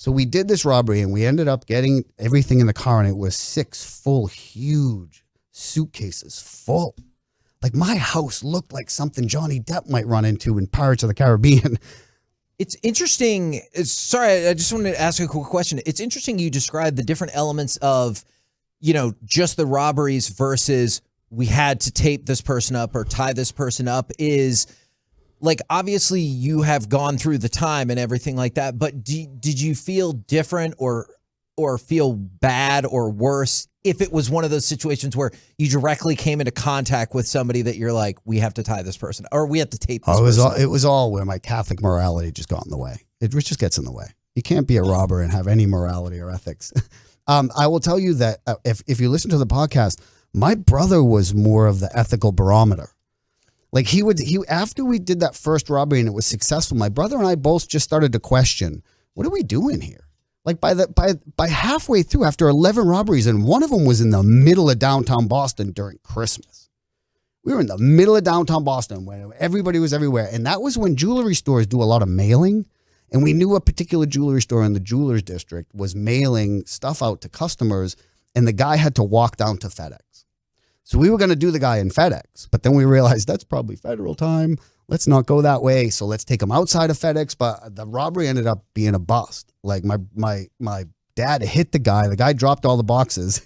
So we did this robbery and we ended up getting everything in the car, and it was 6 full, huge suitcases full. Like my house looked like something Johnny Depp might run into in Pirates of the Caribbean. It's interesting. Sorry, I just wanted to ask a quick question. It's interesting you described the different elements of, just the robberies versus we had to tape this person up or tie this person up. Is like, obviously you have gone through the time and everything like that, but did you feel different or feel bad or worse if it was one of those situations where you directly came into contact with somebody that you're like, we have to tie this person or we have to tape this person? It was all where my Catholic morality just got in the way. It just gets in the way. You can't be a robber and have any morality or ethics. I will tell you that if you listen to the podcast, my brother was more of the ethical barometer. Like he after we did that first robbery and it was successful, my brother and I both just started to question, what are we doing here? Like by halfway through, after 11 robberies, and one of them was in the middle of downtown Boston during Christmas. We were in the middle of downtown Boston when everybody was everywhere. And that was when jewelry stores do a lot of mailing. And we knew a particular jewelry store in the jewelers district was mailing stuff out to customers, and the guy had to walk down to FedEx. So we were going to do the guy in FedEx, but then we realized that's probably federal time. Let's not go that way. So let's take him outside of FedEx. But the robbery ended up being a bust. Like my dad hit the guy. The guy dropped all the boxes.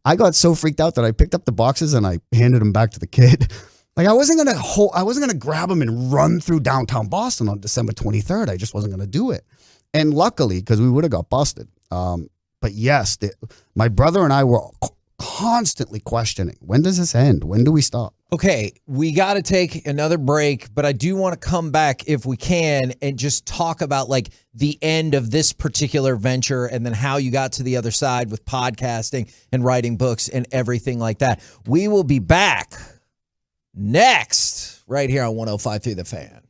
I got so freaked out that I picked up the boxes and I handed them back to the kid. Like I wasn't gonna grab him and run through downtown Boston on December 23rd. I just wasn't gonna do it. And luckily, because we would have got busted. But yes, my brother and I were constantly questioning, when does this end? When do we stop? Okay, we got to take another break, but I do want to come back if we can and just talk about like the end of this particular venture and then how you got to the other side with podcasting and writing books and everything like that. We will be back next right here on 105.3 The Fan.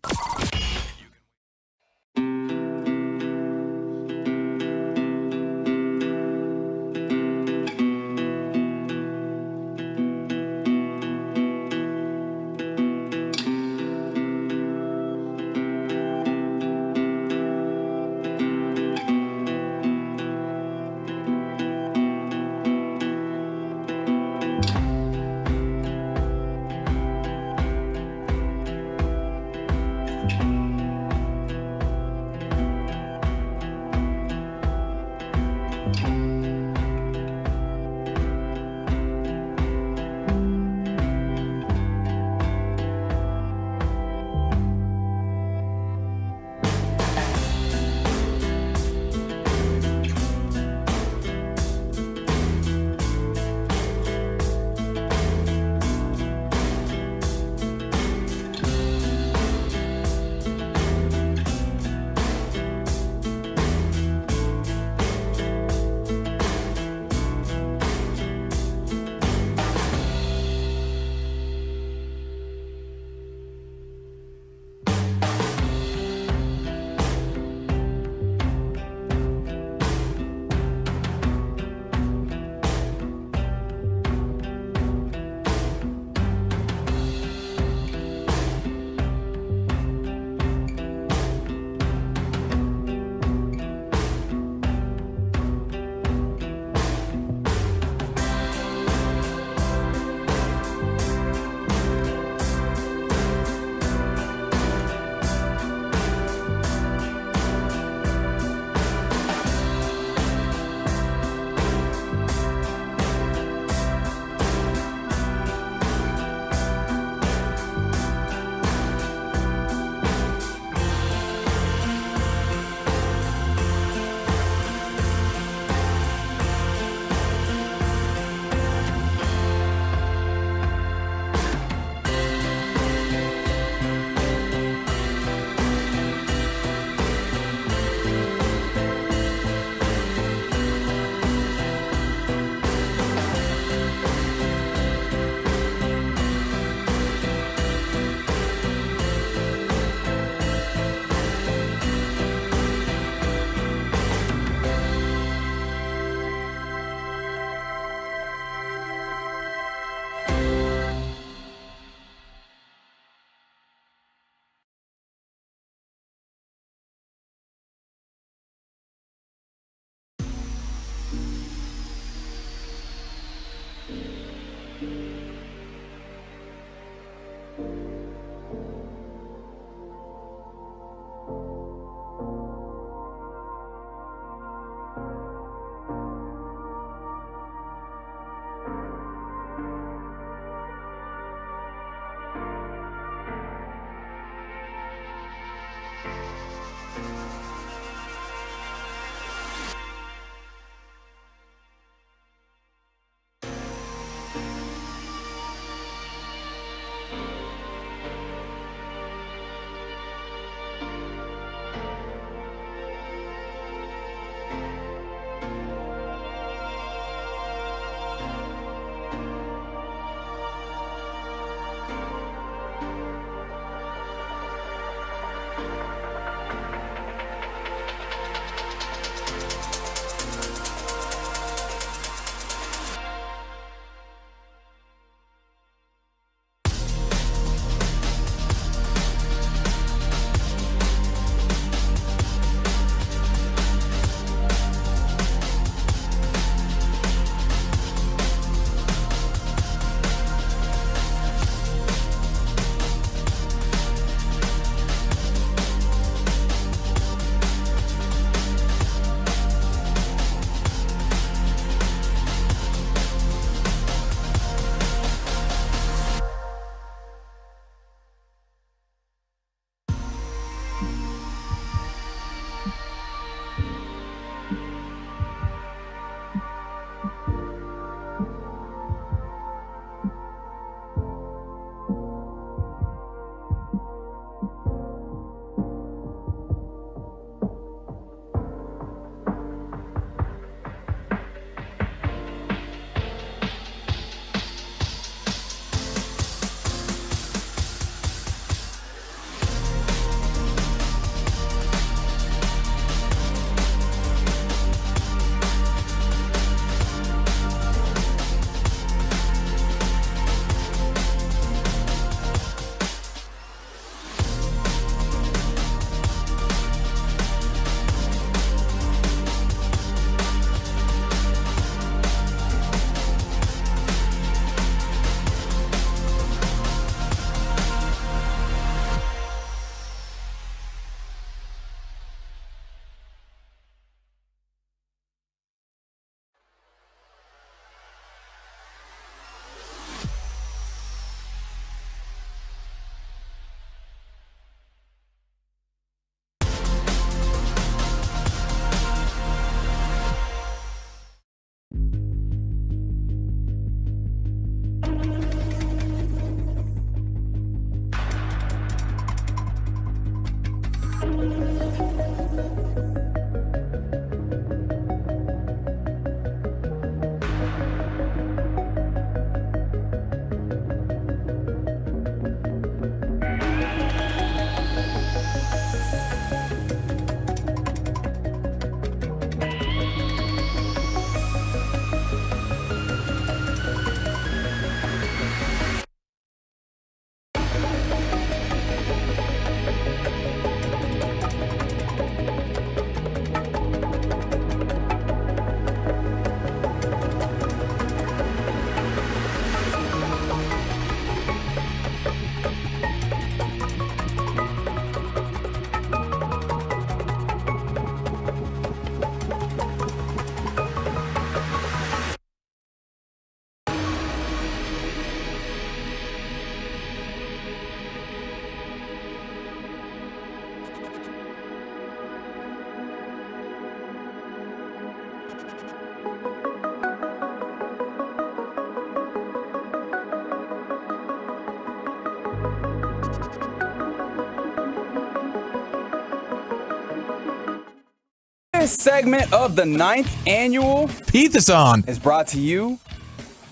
This segment of the 9th Annual Piece-A-Thon is brought to you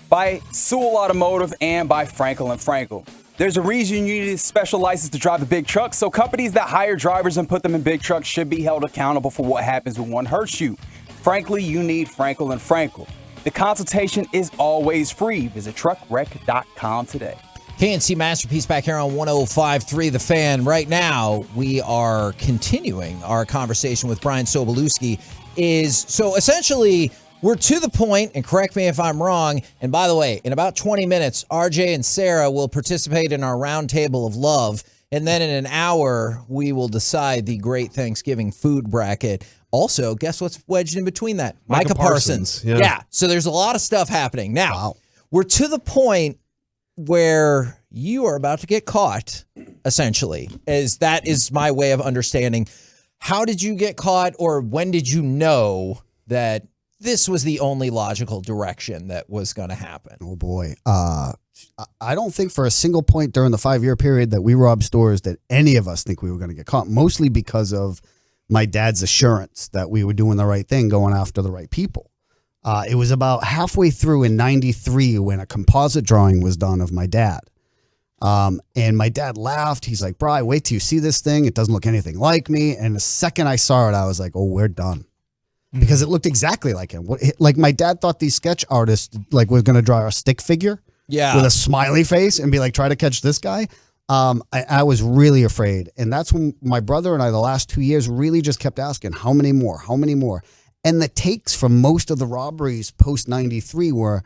by Sewell Automotive and by Frankel & Frankel. There's a reason you need a special license to drive a big truck, so companies that hire drivers and put them in big trucks should be held accountable for what happens when one hurts you. Frankly, you need Frankel & Frankel. The consultation is always free. Visit truckwreck.com today. KNC Masterpiece back here on 105.3 The Fan. Right now, we are continuing our conversation with Brian Sobolewski. So essentially, we're to the point, and correct me if I'm wrong, and by the way, in about 20 minutes, RJ and Sarah will participate in our round table of love, and then in an hour, we will decide the great Thanksgiving food bracket. Also, guess what's wedged in between that? Micah Parsons. Yeah, so there's a lot of stuff happening. Now, we're to the point where you are about to get caught, essentially, as that is my way of understanding. How did you get caught, or when did you know that this was the only logical direction that was going to happen? Oh, boy. I don't think for a single point during the 5-year period that we robbed stores that any of us think we were going to get caught, mostly because of my dad's assurance that we were doing the right thing, going after the right people. It was about halfway through in 93 when a composite drawing was done of my dad. And my dad laughed. He's like, "Bri, wait till you see this thing. It doesn't look anything like me." And the second I saw it, I was like, "Oh, we're done." Because it looked exactly like him. Like my dad thought these sketch artists like were going to draw a stick figure with a smiley face and be like, try to catch this guy. I was really afraid. And that's when my brother and I, the last 2 years, really just kept asking, how many more? How many more? And the takes from most of the robberies post 93 were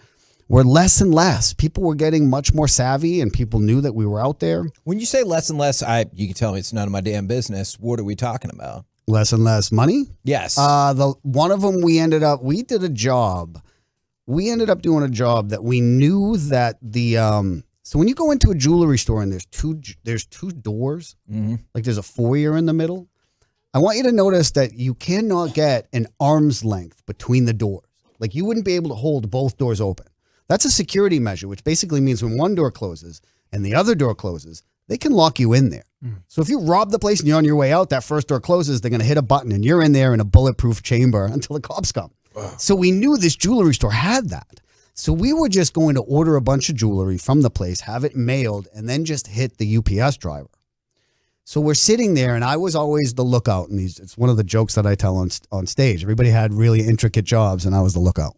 less and less. People were getting much more savvy and people knew that we were out there. When you say less and less, you can tell me it's none of my damn business. What are we talking about? Less and less money? Yes. One of them we ended up doing a job that we knew that so when you go into a jewelry store and there's two doors, like there's a foyer in the middle, I want you to notice that you cannot get an arm's length between the doors. Like you wouldn't be able to hold both doors open. That's a security measure, which basically means when one door closes and the other door closes, they can lock you in there. So if you rob the place and you're on your way out, that first door closes, they're going to hit a button and you're in there in a bulletproof chamber until the cops come. Wow. So we knew this jewelry store had that. So we were just going to order a bunch of jewelry from the place, have it mailed, and then just hit the UPS driver. So we're sitting there, and I was always the lookout. And it's one of the jokes that I tell on stage. Everybody had really intricate jobs, and I was the lookout.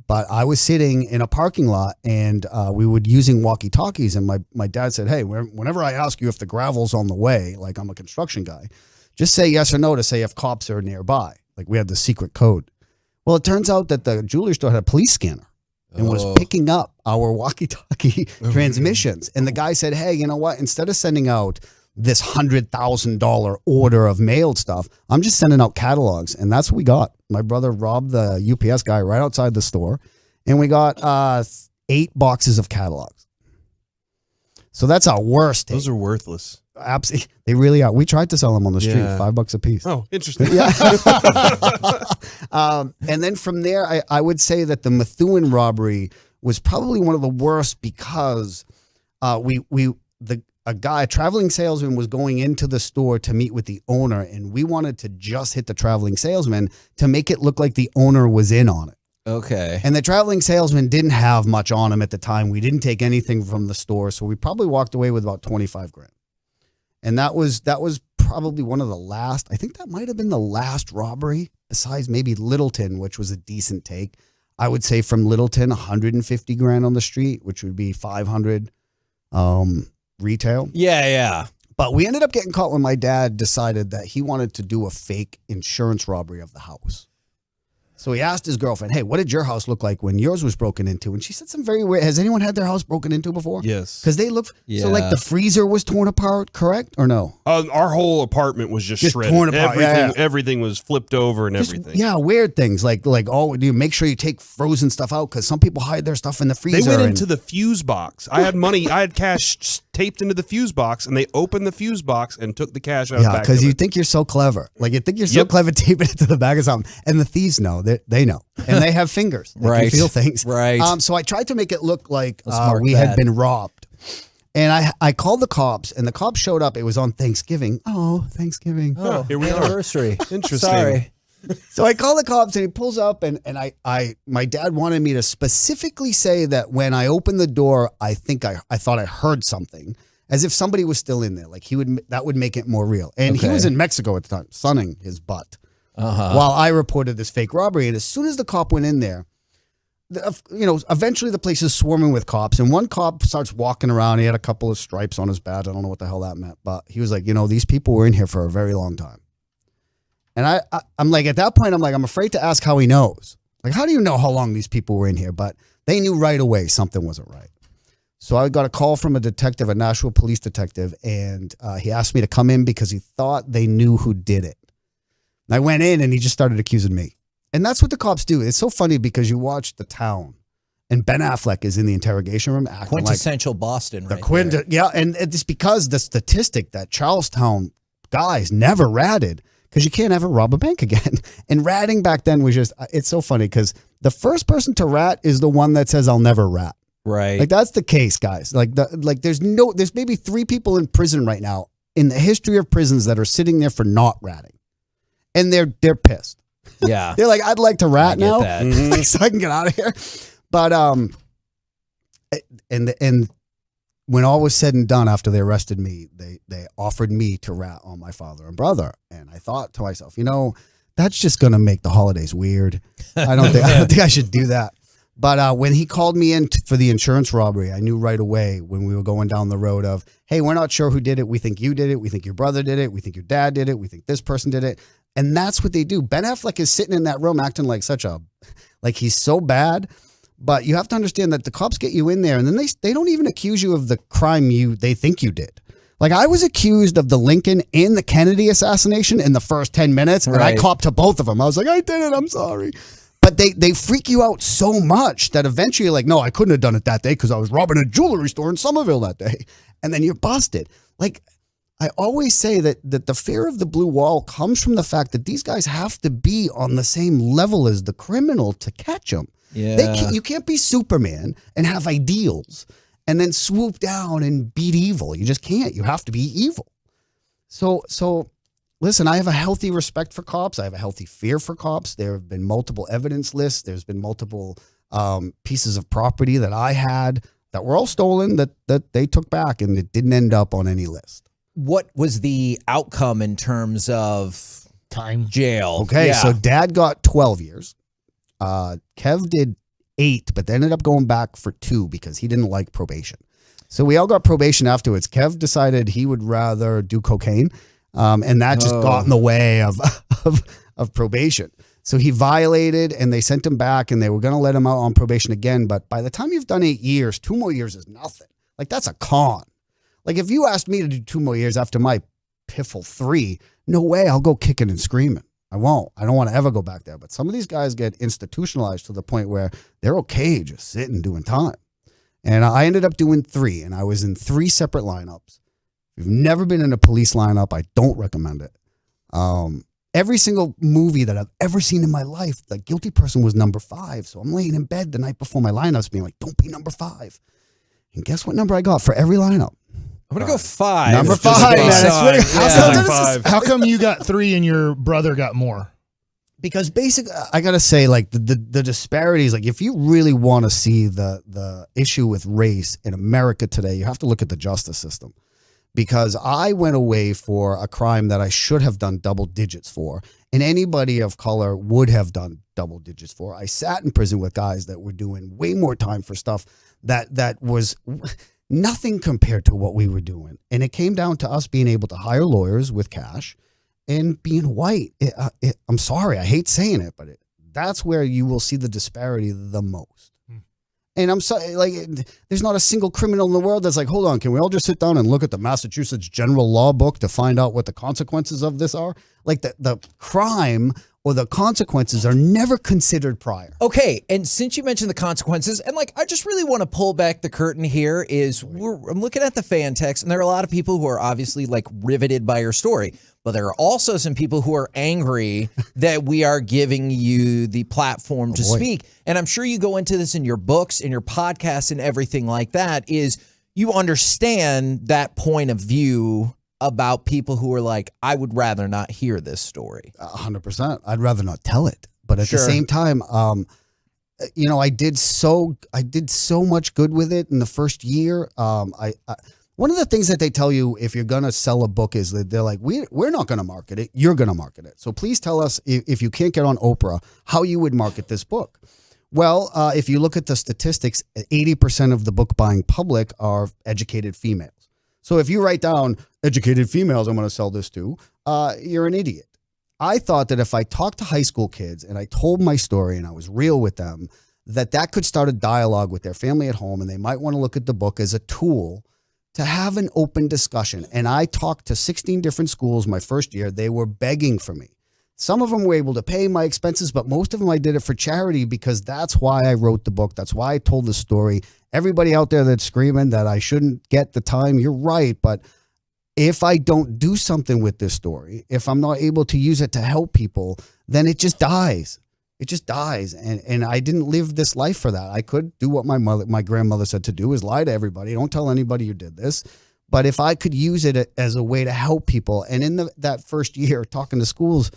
But I was sitting in a parking lot, and we were using walkie-talkies, and my dad said, "Hey, whenever I ask you if the gravel's on the way, like I'm a construction guy, just say yes or no to say if cops are nearby." Like we had the secret code. Well, it turns out that the jewelry store had a police scanner and was picking up our walkie-talkie transmissions. And the guy said, "Hey, you know what? Instead of sending out this $100,000 order of mailed stuff, I'm just sending out catalogs." And that's what we got. My brother robbed the UPS guy right outside the store, and we got 8 boxes of catalogs. So that's our worst. Those are worthless. Absolutely. They really are. We tried to sell them on the street, $5 a piece. Oh, interesting. Yeah. And then from there, I would say that the Methuen robbery was probably one of the worst because a traveling salesman was going into the store to meet with the owner, and we wanted to just hit the traveling salesman to make it look like the owner was in on it. Okay. And the traveling salesman didn't have much on him at the time. We didn't take anything from the store, so we probably walked away with about $25,000. And that was probably one of the last. I think that might have been the last robbery, besides maybe Littleton, which was a decent take. I would say from Littleton, $150,000 on the street, which would be $500 retail. Yeah. But we ended up getting caught when my dad decided that he wanted to do a fake insurance robbery of the house. So he asked his girlfriend, "Hey, what did your house look like when yours was broken into?" And she said some very weird. Has anyone had their house broken into before? Yes. Because they look, so like the freezer was torn apart, correct? Or no? Our whole apartment was just shredded. Torn apart. Everything was flipped over and everything. Yeah, weird things. Like you make sure you take frozen stuff out because some people hide their stuff in the freezer. They went into the fuse box. I had money. I had cash taped into the fuse box, and they opened the fuse box and took the cash out. Yeah, because you think you're so clever. Like you think you're so clever taping it to the back of something. And the thieves know. They know. And they have fingers. They can feel things. Right. So I tried to make it look like we had been robbed. And I called the cops, and the cops showed up. It was on Thanksgiving. Oh, Thanksgiving. Oh, here we anniversary. Interesting. Sorry. So I call the cops, and he pulls up, and my dad wanted me to specifically say that when I opened the door, I thought I heard something, as if somebody was still in there. Like that would make it more real. And he was in Mexico at the time, sunning his butt, while I reported this fake robbery. And as soon as the cop went in there, eventually the place is swarming with cops, and one cop starts walking around. He had a couple of stripes on his badge. I don't know what the hell that meant, but he was like, these people were in here for a very long time. And I'm like, at that point, I'm afraid to ask how he knows. Like, how do you know how long these people were in here? But they knew right away something wasn't right. So I got a call from a detective, a Nashville police detective, and he asked me to come in because he thought they knew who did it. And I went in, and he just started accusing me. And that's what the cops do. It's so funny because you watch The Town, and Ben Affleck is in the interrogation room acting quintessential Boston, right? Yeah, and it's because the statistic that Charlestown guys never ratted, because you can't ever rob a bank again. And ratting back then was just, it's so funny because the first person to rat is the one that says, I'll never rat. Right. Like, that's the case, guys. There's maybe 3 people in prison right now in the history of prisons that are sitting there for not ratting. And they're pissed. Yeah. They're like, I'd like to rat now that. so I can get out of here. But, and when all was said and done, after they arrested me, they offered me to rat on my father and brother. And I thought to myself, that's just going to make the holidays weird. I don't think I should do that. But when he called me in for the insurance robbery, I knew right away when we were going down the road of, hey, we're not sure who did it. We think you did it. We think your brother did it. We think your dad did it. We think this person did it. And that's what they do. Ben Affleck is sitting in that room acting like he's so bad. But you have to understand that the cops get you in there, and then they don't even accuse you of the crime they think you did. Like, I was accused of the Lincoln and the Kennedy assassination in the first 10 minutes, and I copped to both of them. I was like, I did it. I'm sorry. But they freak you out so much that eventually you're like, no, I couldn't have done it that day because I was robbing a jewelry store in Somerville that day. And then you're busted. Like, I always say that the fear of the blue wall comes from the fact that these guys have to be on the same level as the criminal to catch them. Yeah. You can't be Superman and have ideals and then swoop down and beat evil. You just can't. You have to be evil. So listen, I have a healthy respect for cops. I have a healthy fear for cops. There have been multiple evidence lists. There's been multiple pieces of property that I had that were all stolen that they took back, and it didn't end up on any list. What was the outcome in terms of time? Jail. Okay, so Dad got 12 years. Kev did 8, but they ended up going back for 2 because he didn't like probation. So we all got probation afterwards. Kev decided he would rather do cocaine, and that just got in the way of probation. So he violated, and they sent him back, and they were going to let him out on probation again. But by the time you've done 8 years, 2 more years is nothing. Like, that's a con. Like, if you asked me to do 2 more years after my piffle 3, no way, I'll go kicking and screaming. I won't. I don't want to ever go back there. But some of these guys get institutionalized to the point where they're okay just sitting doing time. And I ended up doing 3, and I was in 3 separate lineups. If you've never been in a police lineup, I don't recommend it. Every single movie that I've ever seen in my life, the guilty person was number 5. So I'm laying in bed the night before my lineups being like, don't be number 5. And guess what number I got for every lineup? I'm going to go 5. Number 5, man. How come you got 3 and your brother got more? Because basically, I got to say, like, the disparities, like, if you really want to see the issue with race in America today, you have to look at the justice system. Because I went away for a crime that I should have done double digits for, and anybody of color would have done double digits for. I sat in prison with guys that were doing way more time for stuff that was nothing compared to what we were doing. And it came down to us being able to hire lawyers with cash and being white. I'm sorry, I hate saying it, but that's where you will see the disparity the most. And I'm sorry, like, there's not a single criminal in the world that's like, hold on, can we all just sit down and look at the Massachusetts general law book to find out what the consequences of this are? Like, the crime or the consequences are never considered prior. Okay, and since you mentioned the consequences, and like, I just really want to pull back the curtain here is I'm looking at the fan text, and there are a lot of people who are obviously like riveted by your story, but there are also some people who are angry that we are giving you the platform to speak. And I'm sure you go into this in your books, in your podcasts, and everything like that is you understand that point of view about people who are like, I would rather not hear this story. 100%. I'd rather not tell it. But at Sure. the same time, you know, I did so much good with it in the first year. One of the things that they tell you if you're going to sell a book is that they're like, we're not going to market it. You're going to market it. So please tell us, if you can't get on Oprah, how you would market this book. Well, if you look at the statistics, 80% of the book buying public are educated females. So if you write down educated females I'm going to sell this to, you're an idiot. I thought that if I talked to high school kids and I told my story and I was real with them, that could start a dialogue with their family at home, and they might want to look at the book as a tool to have an open discussion. And I talked to 16 different schools my first year. They were begging for me. Some of them were able to pay my expenses, but most of them I did it for charity because that's why I wrote the book. That's why I told the story. Everybody out there that's screaming that I shouldn't get the time, you're right. But if I don't do something with this story, if I'm not able to use it to help people, then it just dies. It just dies. And I didn't live this life for that. I could do what my grandmother said to do, is lie to everybody. Don't tell anybody you did this. But if I could use it as a way to help people, and in that first year talking to schools,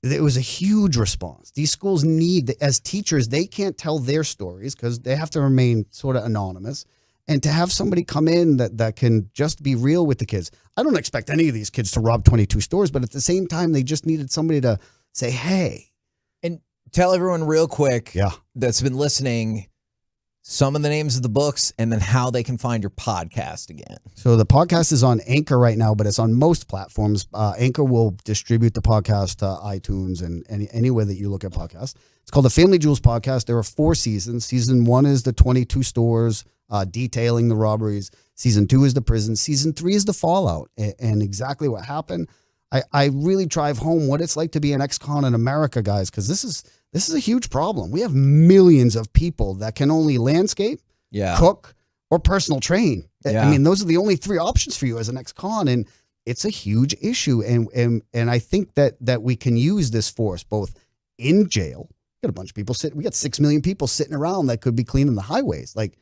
it was a huge response. These schools need, as teachers, they can't tell their stories because they have to remain sort of anonymous. And to have somebody come in that can just be real with the kids. I don't expect any of these kids to rob 22 stores, but at the same time, they just needed somebody to say, hey. And tell everyone real quick that's been listening some of the names of the books and then how they can find your podcast again. So the podcast is on Anchor right now, but it's on most platforms. Anchor will distribute the podcast to iTunes and anywhere that you look at podcasts. It's called the Family Jewels Podcast. There are 4 seasons. Season 1 is the 22 stores detailing the robberies. Season 2 is the prison. Season 3 is the fallout and exactly what happened. I really drive home what it's like to be an ex-con in America, guys, because this is a huge problem. We have millions of people that can only landscape, cook, or personal train. I mean, those are the only 3 options for you as an ex-con, and it's a huge issue. And I think that we can use this force both in jail. We got a bunch of people we got 6 million people sitting around that could be cleaning the highways. Like,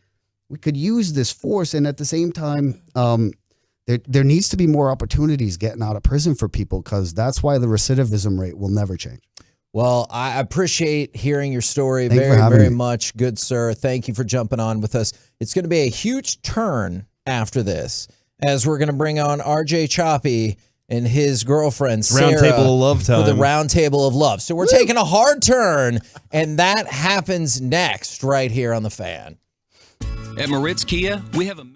we could use this force, and at the same time, there needs to be more opportunities getting out of prison for people, because that's why the recidivism rate will never change. Well, I appreciate hearing your story Thank you for very, having very me. much. Good sir. Thank you for jumping on with us. It's going to be a huge turn after this, as we're going to bring on RJ Choppy and his girlfriend, Sarah, Round Table of Love time. for the Round Table of Love. So we're taking a hard turn, and that happens next right here on The Fan. At Moritz Kia, we have a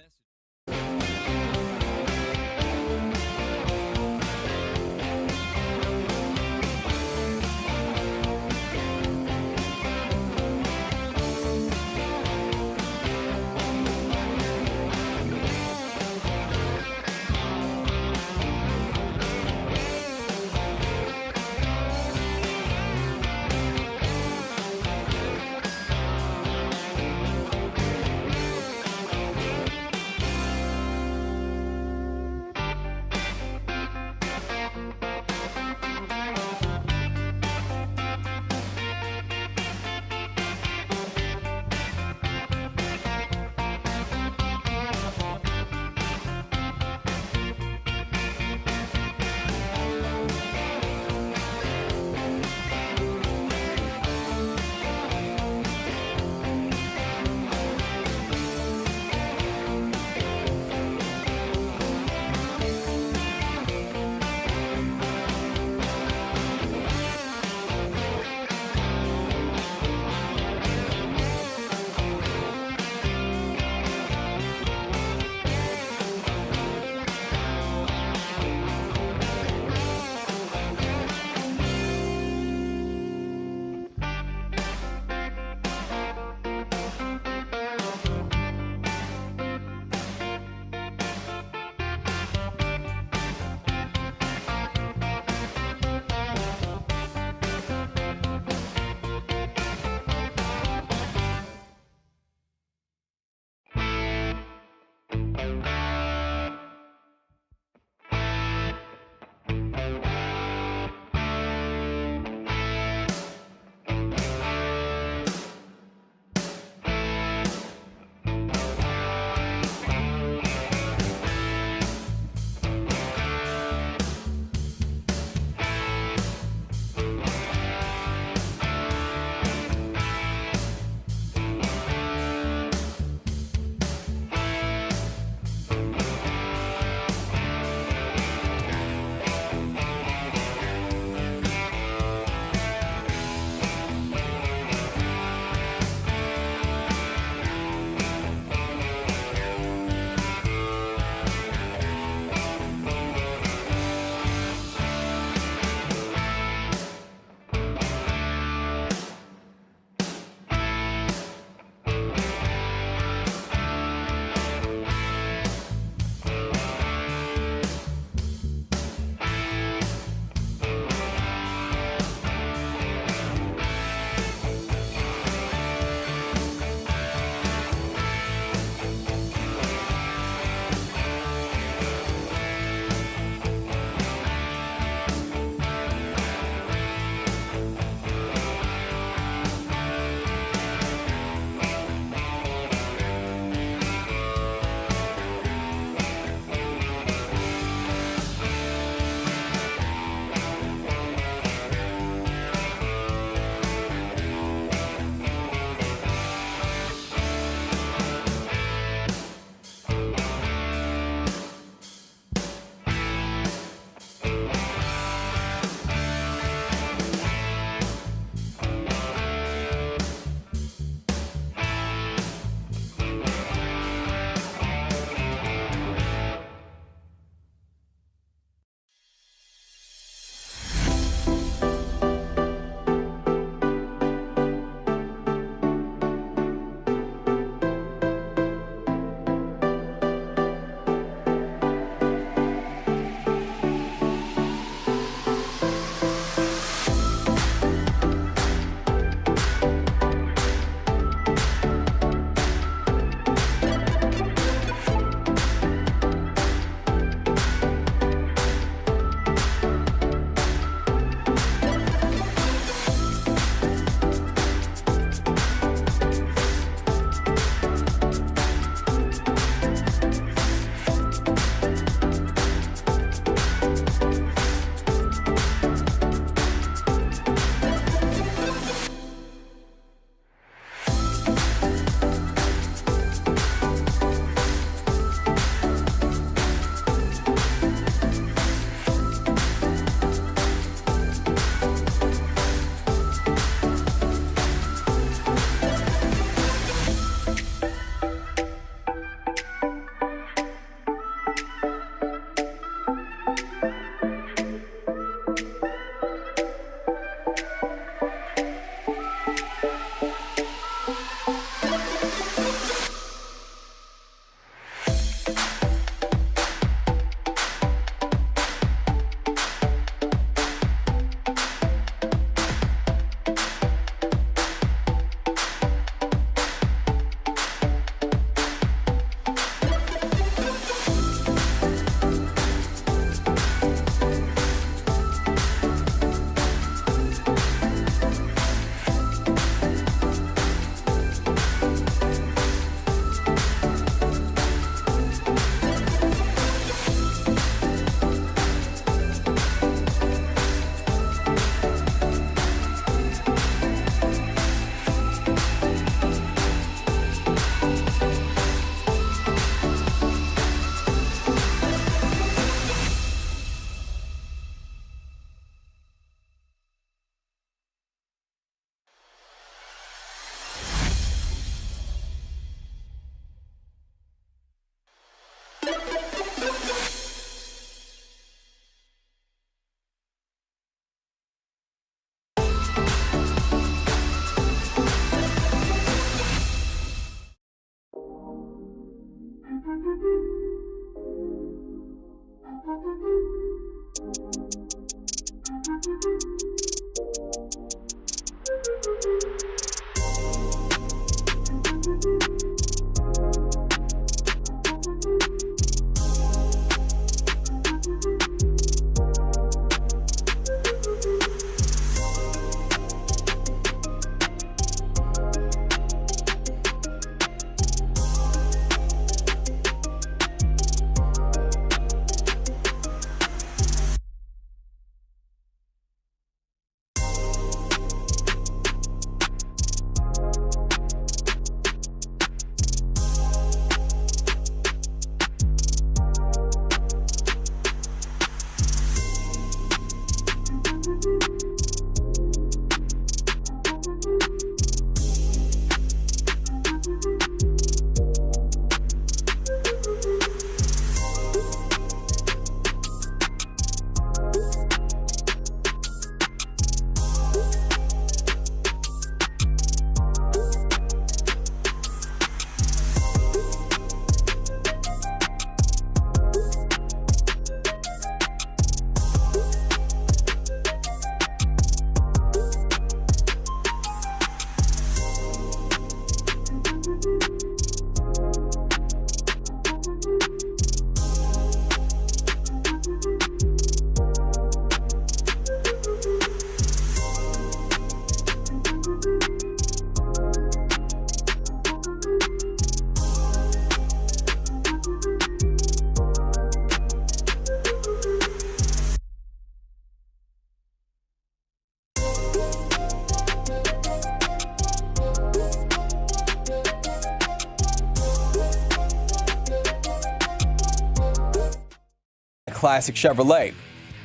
Classic Chevrolet.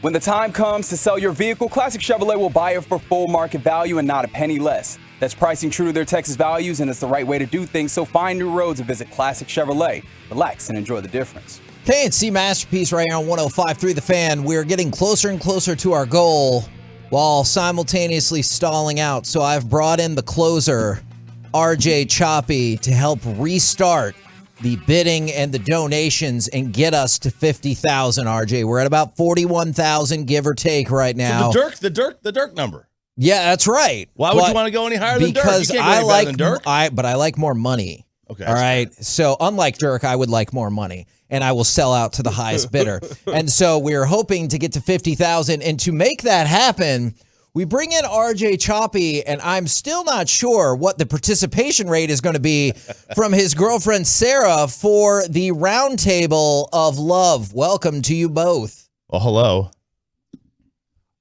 When the time comes to sell your vehicle, Classic Chevrolet will buy it for full market value and not a penny less. That's pricing true to their Texas values, and it's the right way to do things, so find new roads and visit Classic Chevrolet. Relax and enjoy the difference. KNC Masterpiece right here on 105.3 The Fan. We're getting closer and closer to our goal while simultaneously stalling out. So I've brought in the closer, RJ Choppy, to help restart the bidding and the donations and get us to 50,000, RJ. We're at about 41,000, give or take, right now. So the Dirk number. Yeah, that's right. Why would you want to go any higher than Dirk? Because You can't go any better than Dirk. But I like more money. Okay. All right. So unlike Dirk, I would like more money, and I will sell out to the highest bidder. And so we're hoping to get to 50,000, and to make that happen, we bring in RJ Choppy, and I'm still not sure what the participation rate is going to be from his girlfriend Sarah for the roundtable of love. Welcome to you both. Well, hello.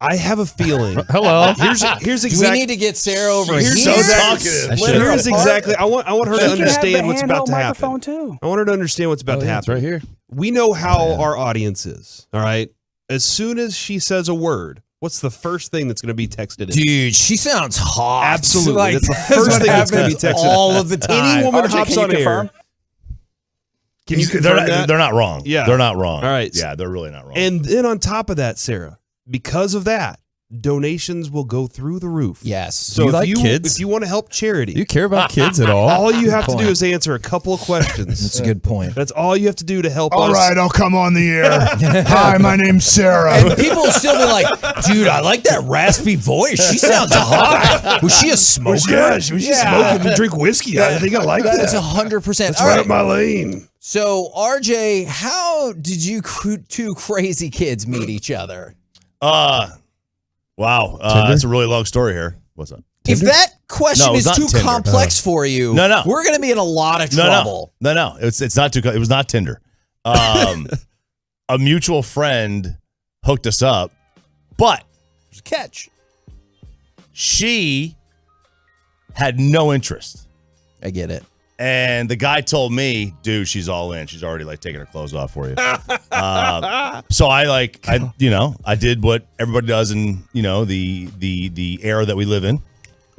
I have a feeling. Hello. Here's exactly. Do we need to get Sarah over here? So talkative. Here's exactly. I want her to understand what's about to happen. Too. I want her to understand what's about to happen. It's right here. We know how our audience is. All right. As soon as she says a word, what's the first thing that's going to be texted in? Dude, she sounds hot. Absolutely. Like, that's the first thing that's going to be texted all of the time. Any woman RJ, hops on air. Can you confirm that? They're not wrong. Yeah. They're not wrong. All right. Yeah, they're really not wrong. And then on top of that, Sarah, because of that, donations will go through the roof. Yes. So Do you like kids? If you want to help charity, Do you care about kids at all? you have to do is answer a couple of questions. That's a good point. That's all you have to do to help us. All right, I'll come on the air. Hi, my name's Sarah. And people will still be like, dude, I like that raspy voice. She sounds hot. Was she a smoker? She was just smoking and drink whiskey. I think I like that. That's 100%. That's right up my lane. So, RJ, how did you two crazy kids meet each other? Wow. That's a really long story here. What's up? If that question No, it's is not too Tinder. complex for you, No. we're going to be in a lot of trouble. No. It's not too. It was not Tinder. A mutual friend hooked us up, but there's a catch. She had no interest. I get it. And the guy told me, dude, she's all in. She's already like taking her clothes off for you. So I did what everybody does in, the era that we live in.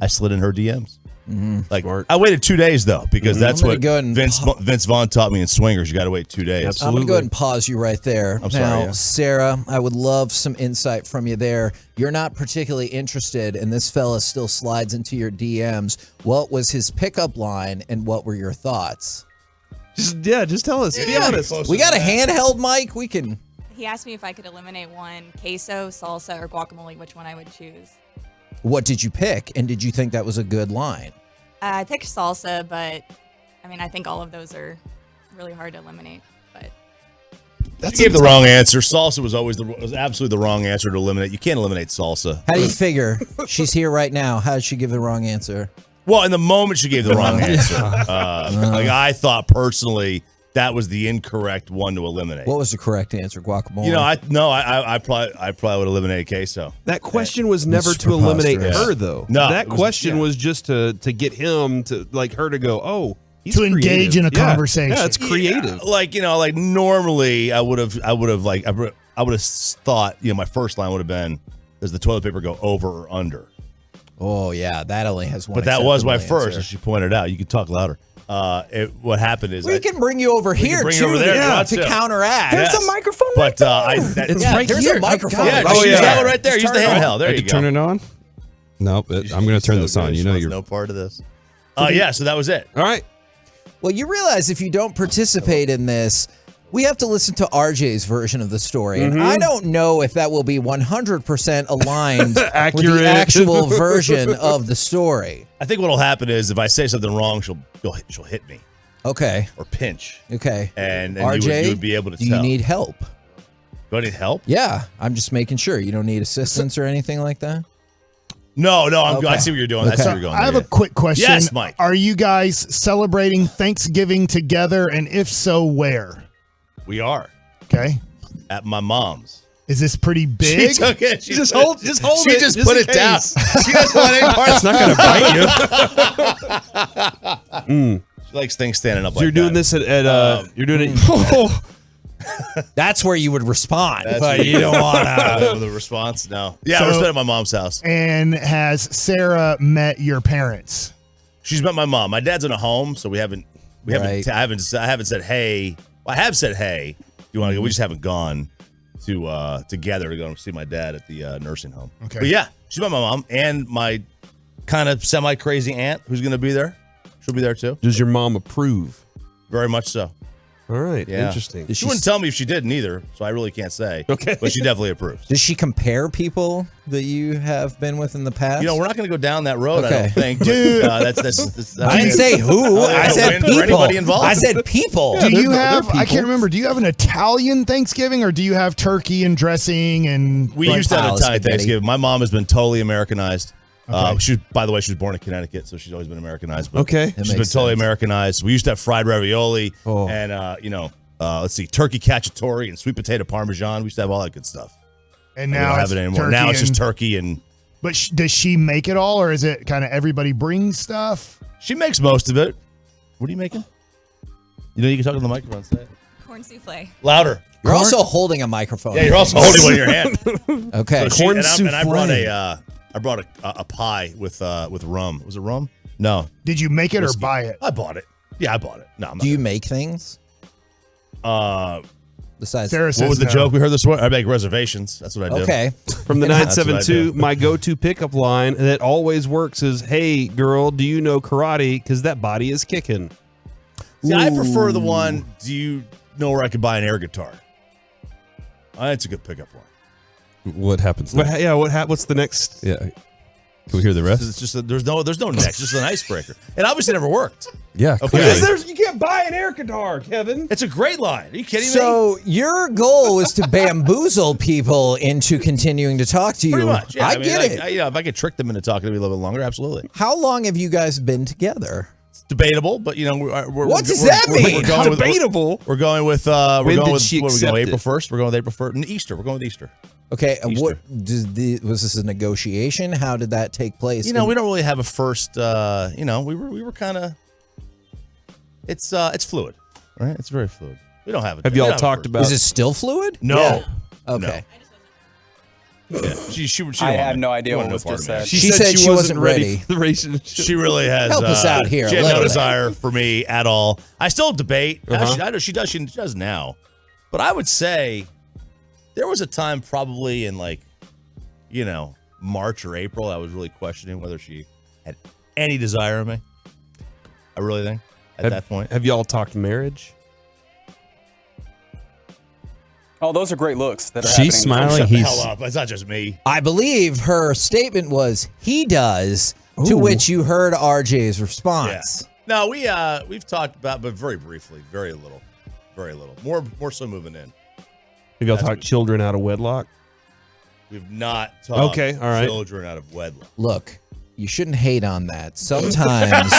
I slid in her DMs. Mm-hmm. Like, I waited 2 days though, because that's what go ahead and Vince Vaughn taught me in Swingers. You got to wait 2 days. Absolutely. I'm going to go ahead and pause you right there. I'm sorry, now, yeah. Sarah, I would love some insight from you there. You're not particularly interested, and this fella still slides into your DMs. What was his pickup line, and what were your thoughts? Just tell us. Be honest. We got a handheld mic. We can He asked me if I could eliminate one, queso, salsa, or guacamole, which one I would choose. What did you pick, and did you think that was a good line? I picked salsa, but I mean, I think all of those are really hard to eliminate. But You gave the wrong answer. Salsa was absolutely the wrong answer to eliminate. You can't eliminate salsa. How do you figure? She's here right now. How did she give the wrong answer? Well, in the moment she gave the wrong answer. Like I thought personally that was the incorrect one to eliminate. What was the correct answer? Guacamole. You know, I probably would eliminate queso. That question was never to eliminate her, though. No, that question was just to get him to like her to go. Oh, he's To engage creative. in a Yeah. conversation. Yeah, it's creative. Yeah, like like normally I would have thought my first line would have been, does the toilet paper go over or under? Oh yeah, that only has one. But that was my acceptable first, answer. as she pointed out. You could talk louder. What happened is We can bring you over here bring too you over there if you want to counteract. There's a microphone. But It's right there's here. a Microphone. Yeah, Oh, use yeah. that one right there. Just Use the turn it handheld. on. There I you could go. turn it on. Nope, I'm going to turn this on. You know, you're no part of this. Yeah, so that was it. All right. Well, you realize if you don't participate in this, we have to listen to RJ's version of the story. And I don't know if that will be 100% aligned with Accurate. the actual version of the story. I think what'll happen is if I say something wrong, she'll hit me. Okay. Or pinch. Okay. And RJ, you would be able to do tell. you need help? Do I need help? Yeah, I'm just making sure. You don't need assistance or anything like that? No, I'm good. I Okay. see what you're doing. I see where you're going. I have a quick question. Yes, Mike. Are you guys celebrating Thanksgiving together? And if so, where? We are. Okay. At my mom's. Is this pretty big? She took it. Just hold it. She just just put in it down. case. She doesn't want any part. It's not going to bite you. She likes things standing up So you're doing this at you're doing it. That's where you would respond, That's but what you don't want to. With a response? No. Yeah, So- we're staying at my mom's house. And has Sarah met your parents? She's met my mom. My dad's in a home, so I Right. haven't said hey. Well, I have said hey. You want to go? We just haven't gone to together to go and see my dad at the nursing home. Okay. But yeah, she's met my mom and my kind of semi crazy aunt who's going to be there. She'll be there too. Does your mom approve? Very much so. All right. Yeah. Interesting. She wouldn't tell me if she didn't either, so I really can't say. Okay. But she definitely approves. Does she compare people that you have been with in the past? You know, we're not going to go down that road. Okay. I don't think. Dude. That's I didn't say who. I said for people. anybody involved. I said people. Do you have, they're I can't remember, do you have an Italian Thanksgiving or do you have turkey and dressing and We used to have pile a of Italian spaghetti. Thanksgiving. My mom has been totally Americanized. Okay. She, by the way, she was born in Connecticut, so she's always been Americanized. But Okay. That she's been makes totally sense. Americanized. We used to have fried ravioli Oh. and let's see, turkey cacciatore and sweet potato parmesan. We used to have all that good stuff. and We now don't it's have it anymore. turkey Now it's just and- turkey and But does she make it all, or is it kind of everybody brings stuff? she makes most of it. What are you making? You know, you can talk on the microphone. Say it. Corn souffle. Louder. You're also holding a microphone. Yeah, you're also holding one in your hand. Okay. So Corn I brought souffle. I brought a pie with rum. Was it rum? No, Did you make it or Whiskey. buy it? I bought it. Yeah, I bought it. No, I'm not Do you make things besides? Sarah what says was the no. joke we heard this morning? I make reservations. That's what I do. Okay. From the That's what I 972, do. my go-to pickup line that always works is, "Hey, girl, do you know karate? Because that body is kicking." See, I prefer the one. Do you know where I could buy an air guitar? That's a good pickup line. What happens? What, next? yeah. What's the next? Yeah. Can we hear the rest? It's just there's no next. Just an icebreaker. It obviously never worked. Yeah. Okay. clearly. You can't buy an air guitar, Kevin. It's a great line. Are you kidding me? So your goal was to bamboozle people into continuing to talk to you. Pretty much. Yeah, I get like, it. if I could trick them into talking to me a little bit longer, absolutely. How long have you guys been together? It's debatable, but we're What does that mean? We're going Debatable. We're going with When we're going did with she what are we going? accept it? April 1st. We're going with April 1st. And Easter. We're going with Easter. Okay, Easter. was this a negotiation? How did that take place? We don't really have a first. We were kind of. It's fluid, right? It's very fluid. We don't have it. Have we y'all don't have a talked first. about? Is it still fluid? No. Yeah. Okay. Yeah. She I have no idea wanted what was no part just of me. said. She said she wasn't ready. for the relationship. She really has. Help us out here She a had no little bit. desire for me at all. I still debate. Uh-huh. I know she does. She does now. But I would say there was a time probably in March or April I was really questioning whether she had any desire in me. I really think at that point. Have y'all talked marriage? Oh, those are great looks. That are She's happening. smiling. Shut the He's hell up. It's not just me. I believe her statement was he does, to which you heard RJ's response. No, we've talked about, but very briefly, very little. More so moving in. Have y'all talked children out of wedlock? We've not talked Okay, all right. children out of wedlock. Look, you shouldn't hate on that. Sometimes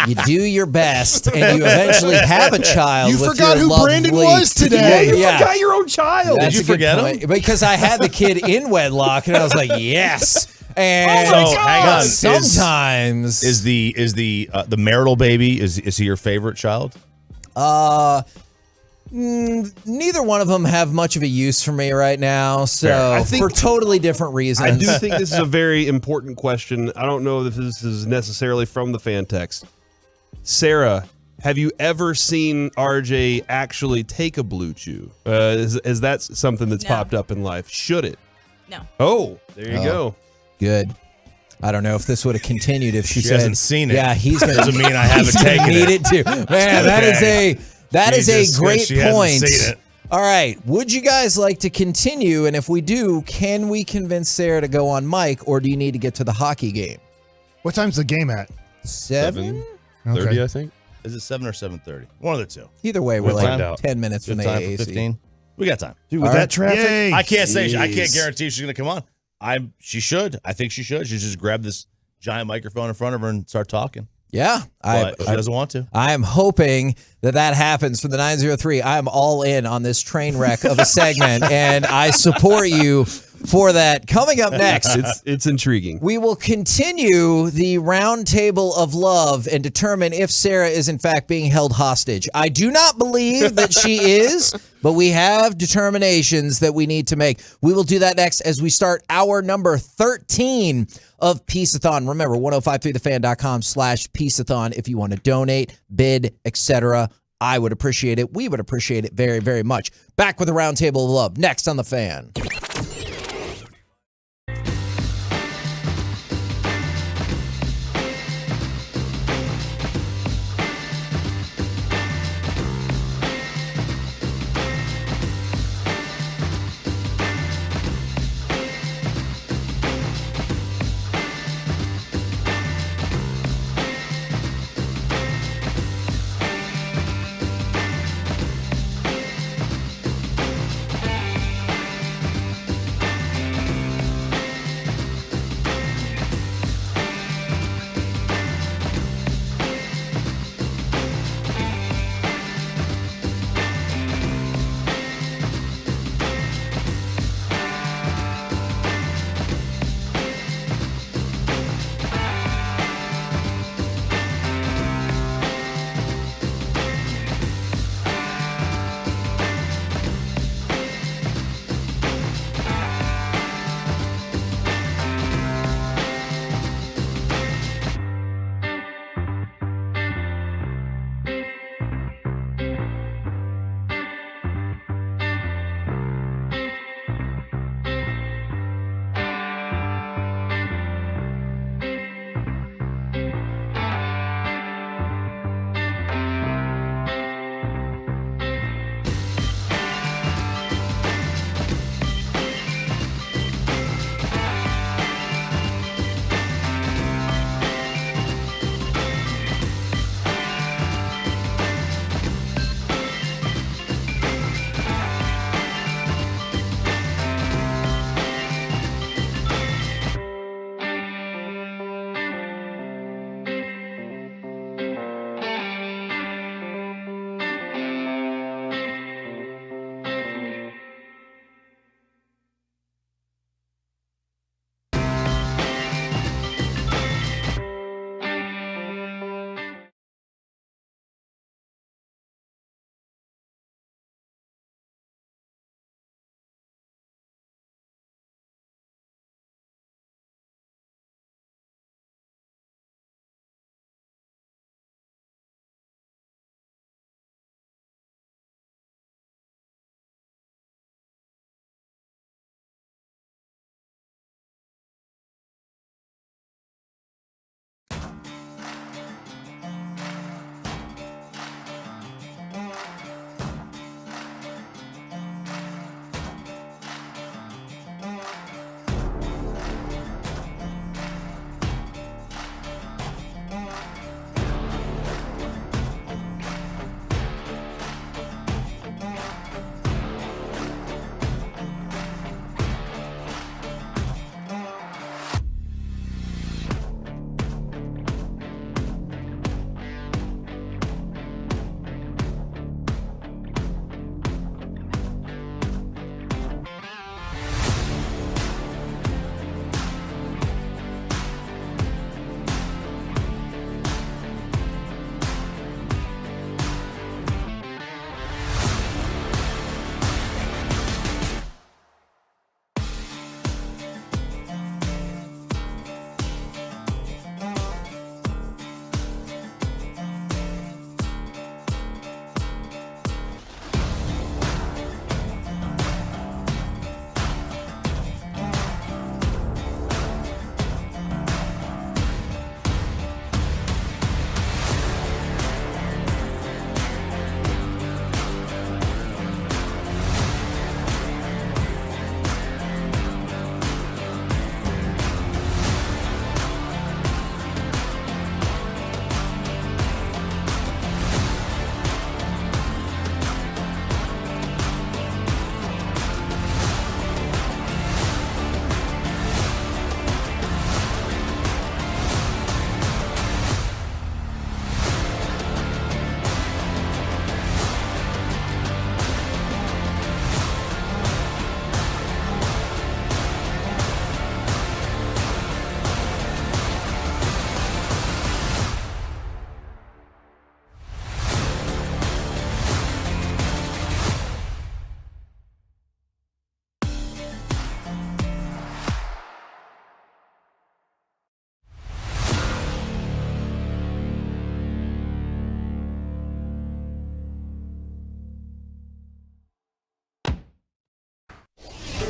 you do your best and you eventually have a child. You with forgot your who Brandon lovely- was today. You forgot your own child. That's Did you a good forget point. him? Because I had the kid in wedlock and I was like, yes. And So, hang on. sometimes Is the marital baby, is he your favorite child? neither one of them have much of a use for me right now. So I think- for totally different reasons. I do think this is a very important question. I don't know if this is necessarily from the fan text. Sarah, have you ever seen RJ actually take a blue chew? Is that something that's popped up in life? Should it? No. Oh, there you go. Good. I don't know if this would have continued if she said hasn't seen it. Yeah, he's gonna Doesn't mean I haven't he's gonna taken need it. it too. Man, that is a great she hasn't point. seen it. All right, would you guys like to continue? And if we do, can we convince Sarah to go on Mike, or do you need to get to the hockey game? What time's the game at? 7:30, 30, I think. Is it 7 or 7:30? One of the two. Either way, we're We'll like find out. 10 minutes from the Good time for AAC. 15? We got time. Dude, with All that right. traffic, Yay. I can't say. I Jeez. can't guarantee she's going to come on. She should. I think she should. She should just grab this giant microphone in front of her and start talking. Yeah, But she doesn't want to. I am hoping that happens for the 903. I am all in on this train wreck of a segment, and I support you for that. Coming up next, it's intriguing. we will continue the round table of love and determine if Sarah is in fact being held hostage. I do not believe that she is, but we have determinations that we need to make. We will do that next as we start hour number 13 of Piece-A-Thon. Remember, 1053thefan.com/Piece-A-Thon if you want to donate, bid, etc. I would appreciate it. We would appreciate it very, very much. Back with the round table of love next on The Fan.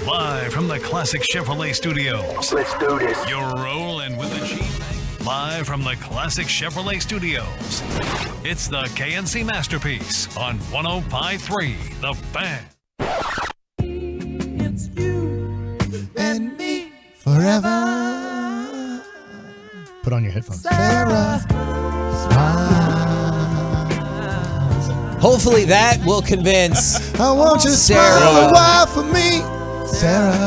Live from the Classic Chevrolet Studios. Let's do this. You're rolling with the Chief. Live from the Classic Chevrolet Studios. It's the KNC Masterpiece on 105.3 The Fan. It's you and me forever. Put on your headphones. Sarah. Hopefully that will convince I want you to smile a while for me, Sarah.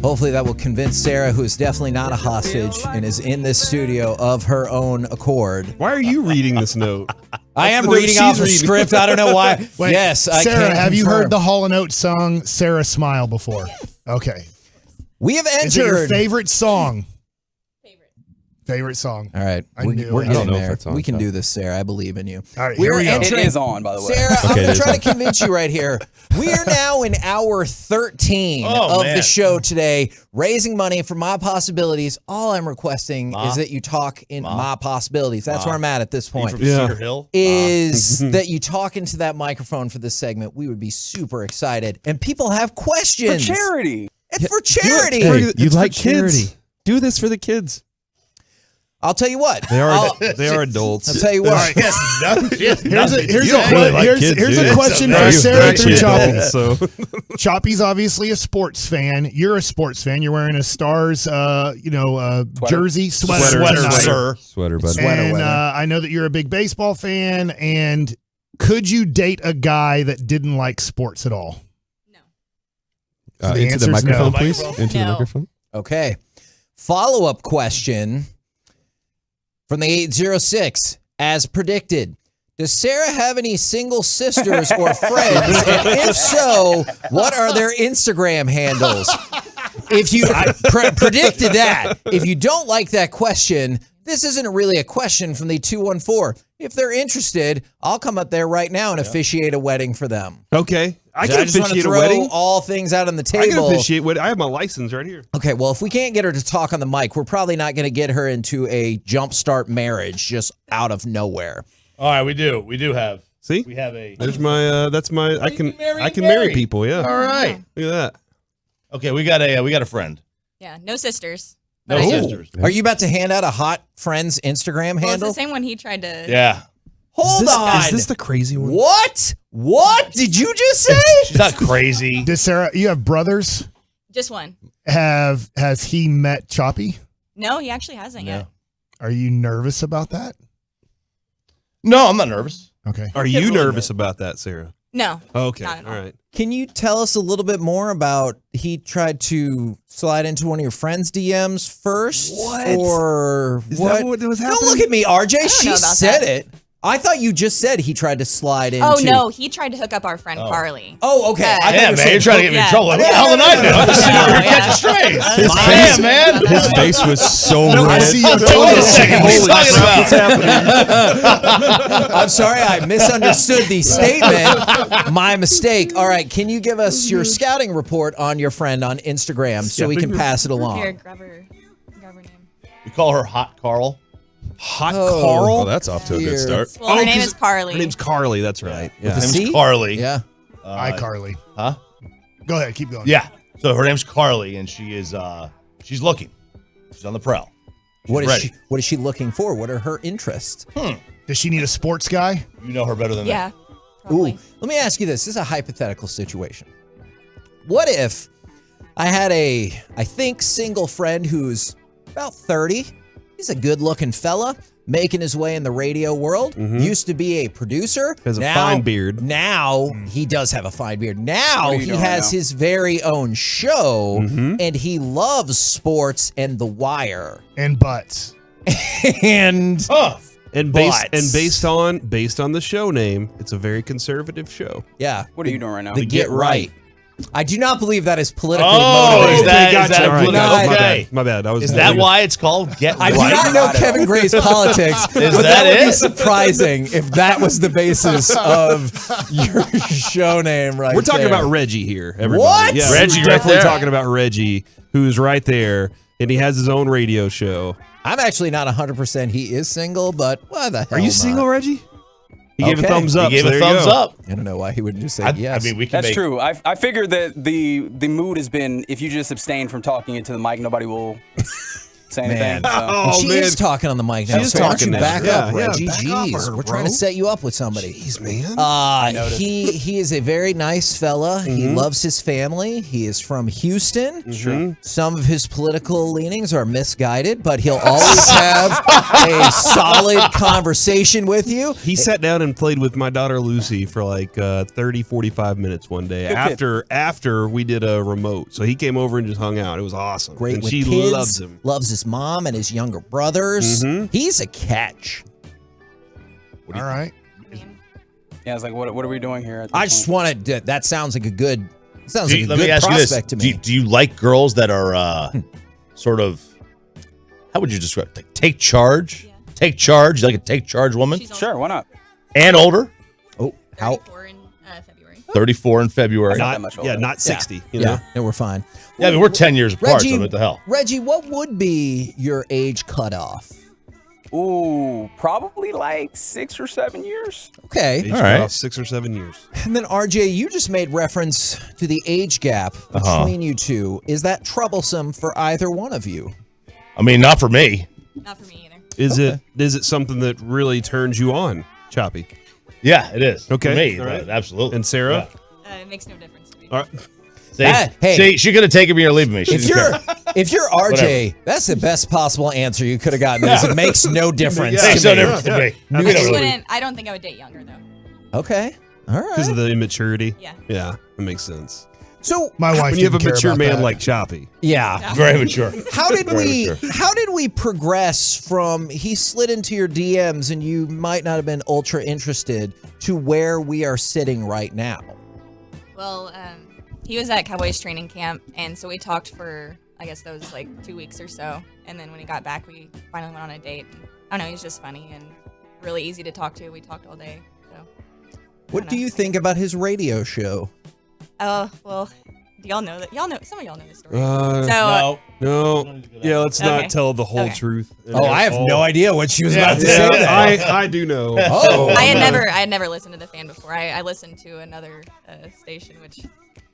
Hopefully that will convince Sarah, who is definitely not a hostage and is in this studio of her own accord. Why are you reading this note? I am reading off a script. I don't know why. Wait, yes, I Sarah, can have you confirm. heard the Hall & Oates song "Sarah Smile" before? Okay. We have entered. Is it your favorite song? Favorite song. All right, I we're knew it. getting there. We can do this, Sarah. I believe in you. All right, We're here we go. entering- It is on, by the way. Sarah, I'm going to try to convince you right here. We are now in hour 13 of the show today, raising money for My Possibilities. All I'm requesting is that you talk in My Possibilities. That's where I'm at this point. From Cedar Hill? Is that you talk into that microphone for this segment. We would be super excited. And people have questions. For charity. It's for charity. Hey, you like charity. kids? Do this for the kids. I'll tell you what. They are adults. I'll tell you what. All right. Here's You don't a really like kids, here's dude. a question They're for Sarah actually through Choppy. adults, so. Choppy's obviously a sports fan. You're a sports fan. You're wearing a Stars, jersey, sweater, sir. Sweater, buddy. And I know that you're a big baseball fan. And could you date a guy that didn't like sports at all? Into the answer's microphone, no. please. Into the No. microphone. Okay. Follow-up question from the 806. As predicted, does Sarah have any single sisters or friends? And if so, what are their Instagram handles? If you predicted that, if you don't like that question, this isn't really a question from the 214. If they're interested, I'll come up there right now and officiate a wedding for them. Okay. I can just want to officiate a throw wedding. all things out on the I can table. officiate wedding. I have my license right here. Okay, well, if we can't get her to talk on the mic, we're probably not going to get her into a jumpstart marriage just out of nowhere. All right, we do. We do have. See? We have a. There's my. That's my. I can marry marry people. Yeah. All right. Look at that. Okay, we got a friend. Yeah, no sisters. No sisters. Are you about to hand out a hot friend's Instagram Well, it's handle? the same one he tried to. Yeah. Hold on. Is this the crazy one? What? What did you just say? She's not crazy. Does Sarah, you have brothers? Just one. Has he met Choppy? No, he actually hasn't yet. Are you nervous about that? No, I'm not nervous. Okay. Are you nervous about that, Sarah? No. Okay. Not at All all. right. Can you tell us a little bit more about he tried to slide into one of your friends' DMs first? What? Or Is what? that what was Don't happening? look at me, RJ. know She about said that. it. I thought you just said he tried to slide into. Oh, no, he tried to hook up our friend Carly. Oh, okay. I thought Yeah, you were man, you're saying- trying to get me in trouble. What the hell did I do? I'm just sitting over here catching strays. His Damn, man. His face was so I red. see your Wait a second. What are you talking about? I'm sorry, I misunderstood the statement. My mistake. All right, can you give us your scouting report on your friend on Instagram so we can pass it Here, along? grab her name. We call her Hot Carl. Hot Oh, Carl. Oh, that's off to a good start. Well, her name is Carly. Her name's Carly. That's right. With Yeah. a Her C? name's Carly. Yeah. Hi, Carly. Huh? Go ahead. Keep going. Yeah. So her name's Carly, and she is she's looking. She's on the prowl. She's What is ready. she looking for? What are her interests? Does she need a sports guy? You know her better than me. Yeah. Probably. Ooh, let me ask you this. This is a hypothetical situation. What if I had I think, single friend who's about 30. He's a good-looking fella, making his way in the radio world. Used to be a producer. Has a fine beard. Now, he does have a fine beard. Now, What are you he doing has right now? his very own show, and he loves sports and The Wire. And butts. And... And based on the show name, it's a very conservative show. Yeah. What are you doing right now? The Get Right. I do not believe that is politically Oh, motivated. is that All right, political? Okay. My bad. I was. Is that why it's called Get I Right? do not know Kevin Gray's politics, Is but that would be it? surprising if that was the basis of your show name right We're talking there. about Reggie here, everybody. What? Yeah, Reggie we're right definitely there. talking about Reggie, who's right there, and he has his own radio show. I'm actually not 100% he is single, but why the hell Are you not? single, Reggie? He gave a thumbs up. He gave so a there you thumbs go. up. I don't know why he wouldn't just say yes. I mean, we can That's true. I figured that the mood has been, if you just abstain from talking into the mic, nobody will say anything. And she is talking on the mic now. She is so why don't talking you now. back Yeah, up, Reggie? back off Jeez, her, we're trying to set you up with somebody. Jeez, man. He is a very nice fella. He loves his family. He is from Houston. Sure. Some of his political leanings are misguided, but he'll always have a solid conversation with you. He sat down and played with my daughter Lucy for like 30, 45 minutes one day after we did a remote. So he came over and just hung out. It was awesome. Great and with she kids, loves him. loves his mom and his younger brothers. He's a catch. All right. Yeah, I was like, what are we doing here? I just wanted to, that sounds like a good Let me ask you this: prospect to me. do you like girls that are sort of, how would you describe it? Like, take charge? Yeah. Take charge? You like a take charge woman? Sure, why not? And older? Oh, how? 34 in February. Not 60. You Yeah, know? no, we're fine. Yeah, I mean, we're 10 years apart, so what the hell? Reggie, what would be your age cutoff? Ooh, probably like 6 or 7 years. Okay. Age All right. cutoff, 6 or 7 years. And then, RJ, you just made reference to the age gap between you two. Is that troublesome for either one of you? I mean, not for me. Not for me either. Is it something that really turns you on, Choppy? Yeah, it is. Okay. For me, All right. Absolutely. And Sarah? It makes no difference to me. All right. See, she could have taken me or leaving me. She If didn't care. you're RJ, Whatever. that's the best possible answer you could have gotten. Is it makes no difference. Makes to no me. difference to me. I don't think I would date younger though. Okay. All right. Because of the immaturity? Yeah. Yeah, that makes sense. So My wife when you have a didn't care mature about man that. like Choppy. Yeah. Very mature. How did Very we mature. how did we progress from he slid into your DMs and you might not have been ultra interested to where we are sitting right now? Well, he was at Cowboys training camp, and so we talked for, I guess, those like 2 weeks or so. And then when he got back, we finally went on a date. And, I don't know, he's just funny and really easy to talk to. We talked all day. So. What do you think about his radio show? Oh, well, do y'all know that? Some of y'all know this story. No. Yeah, let's Okay. not tell the whole Okay. truth. Oh, I have no idea what she was about to say. There. I do know. Oh, I had never listened to The Fan before. I listened to another station, which,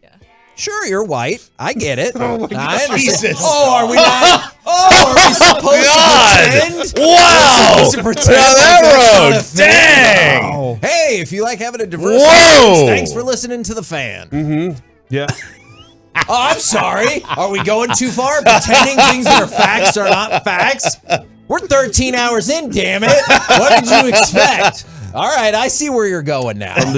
yeah. Sure, you're white. I get it. Oh my I God. understand. Jesus. Oh, are we not? Oh, are we supposed to pretend? Wow. We're supposed to pretend Down like that that's not road. a thing? Dang. Wow. Hey, if you like having a diverse Whoa. audience, thanks for listening to The Fan. Mm-hmm. Yeah. Oh, I'm sorry. Are we going too far? Pretending things that are facts are not facts? We're 13 hours in, damn it. What did you expect? All right, I see where you're going now. From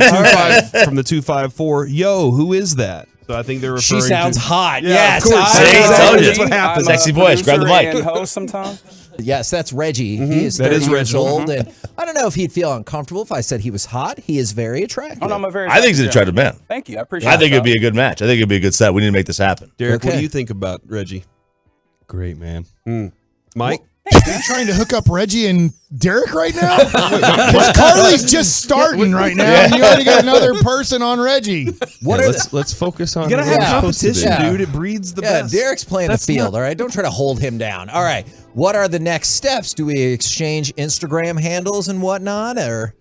the 254, yo, who is that? So I think they're referring She sounds to, hot. Yeah, Yes, of course. I See, know. told you. That's what happens. Sexy voice. Grab the Producer mic. and host sometimes. Yes, that's Reggie. He is That 30 is years Reggie. old, and I don't know if he'd feel uncomfortable if I said he was hot. He is very attractive. Oh, no, I'm a very I think he's an attractive man. Thank you. I appreciate I think it. it'd be a good match. I think it'd be a good set. We need to make this happen. Derek, what Okay. do you think about Reggie? Great, man. Mike? Are you trying to hook up Reggie and Derek right now? Because Carly's just starting right now, and you already got another person on Reggie. What Yeah, are let's focus on You gotta have Yeah. competition, Yeah. dude. It breeds the yeah, best. Derek's playing That's the field, not- all right? Don't try to hold him down. All right, what are the next steps? Do we exchange Instagram handles and whatnot, or?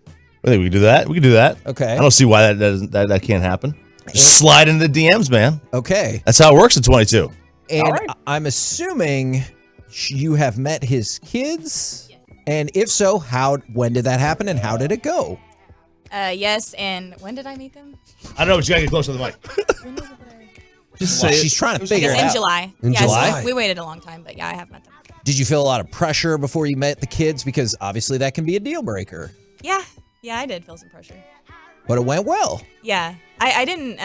I think we can do that. We can do that. Okay. I don't see why that can't happen. Just slide into the DMs, man. Okay. That's how it works at 22. And right. I'm assuming you have met his kids, and if so, when did that happen, and how did it go? Yes, and when did I meet them? I don't know, but you gotta get closer to the mic. When was it that I... Just say she's trying to I figure guess it in out. July. In yeah, July? So we waited a long time, but yeah, I have met them. Did you feel a lot of pressure before you met the kids? Because obviously that can be a deal breaker. Yeah, I did feel some pressure. But it went well. Yeah, I didn't.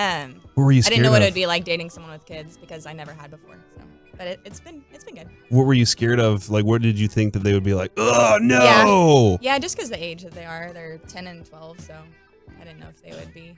What were you I didn't know scared what of? it would be like dating someone with kids because I never had before. So, but it's been good. What were you scared of? Like, what did you think that they would be like? Oh, no. Yeah, just because the age that they are, they're 10 and 12, so I didn't know if they would be.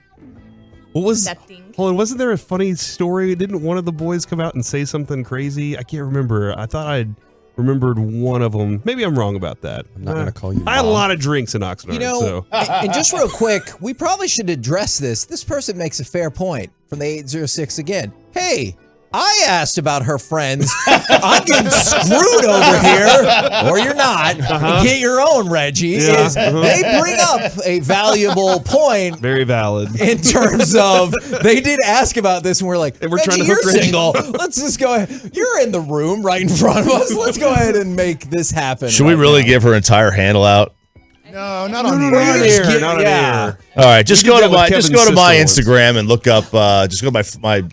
What was? Accepting. Hold on, wasn't there a funny story? Didn't one of the boys come out and say something crazy? I can't remember. I thought I'd remembered one of them. Maybe I'm wrong about that. I'm not gonna call you I had a mom. lot of drinks in Oxnard. You know, so. and just real quick, we probably should address this. This person makes a fair point from the 806 again. Hey, I asked about her friends. I'm getting screwed over here, or you're not. Get your own, Reggie. They bring up a valuable point. Very valid. In terms of, they did ask about this, and we're like, and we're Reggie, trying to you're hook Reggie. single. Let's just go ahead. You're in the room right in front of us. Let's go ahead and make this happen. Should we really give her entire handle out? No, not on the air. Not on air. All right, just We go did to that with my Kevin's Instagram and look up. Just go to my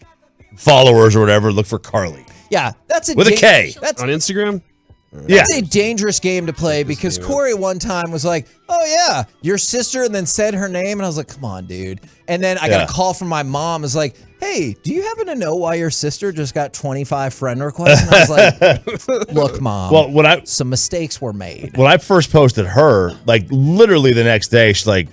followers or whatever. Look for Carly. Yeah, that's with a K. That's on Instagram. That's a dangerous game to play because Cory one time was like, "Oh yeah, your sister," and then said her name, and I was like, "Come on, dude." And then I got a call from my mom. It's like, "Hey, do you happen to know why your sister just got 25 friend requests?" And I was like, "Look, mom. Well, some mistakes were made." When I first posted her, like literally the next day, she's like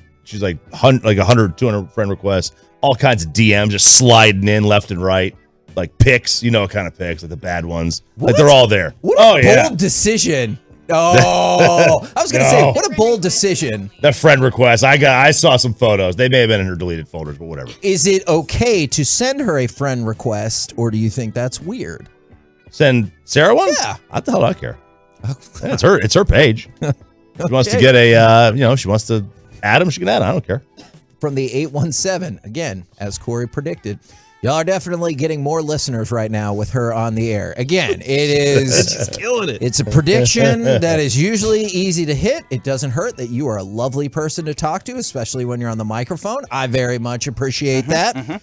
100, 200 friend requests, all kinds of DMs just sliding in left and right. Like pics, you know what kind of pics, like the bad ones. Like they're all there. What a bold decision. Oh, I was going to say, what a bold decision. The friend request. I saw some photos. They may have been in her deleted folders, but whatever. Is it okay to send her a friend request, or do you think that's weird? Send Sarah one? Yeah. What the hell do I care? Yeah, it's her page. She wants to get she wants to add him, she can add him. I don't care. From the 817, again, as Cory predicted, y'all are definitely getting more listeners right now with her on the air. Again, it is She's killing it. It's a prediction that is usually easy to hit. It doesn't hurt that you are a lovely person to talk to, especially when you're on the microphone. I very much appreciate that.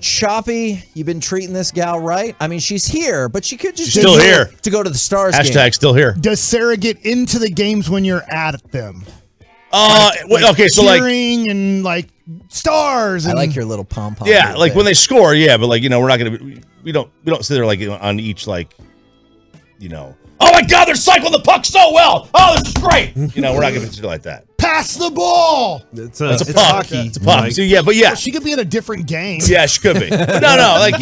Choppy, you've been treating this gal right. I mean, she's here, but she could just She's still here to go to the Stars Hashtag game. still here. Does Sarah get into the games when you're at them? Okay, so like cheering and like stars. I And, like your little pom pom. yeah, like when they score, yeah, but like we're not gonna we don't sit there like on each like oh my God, they're cycling the puck so well. Oh, this is great. We're not gonna do like that. pass the ball. It's a puck. Hockey. It's a puck. So, yeah, but yeah. Well, she could be in a different game. Yeah, she could be. But no, like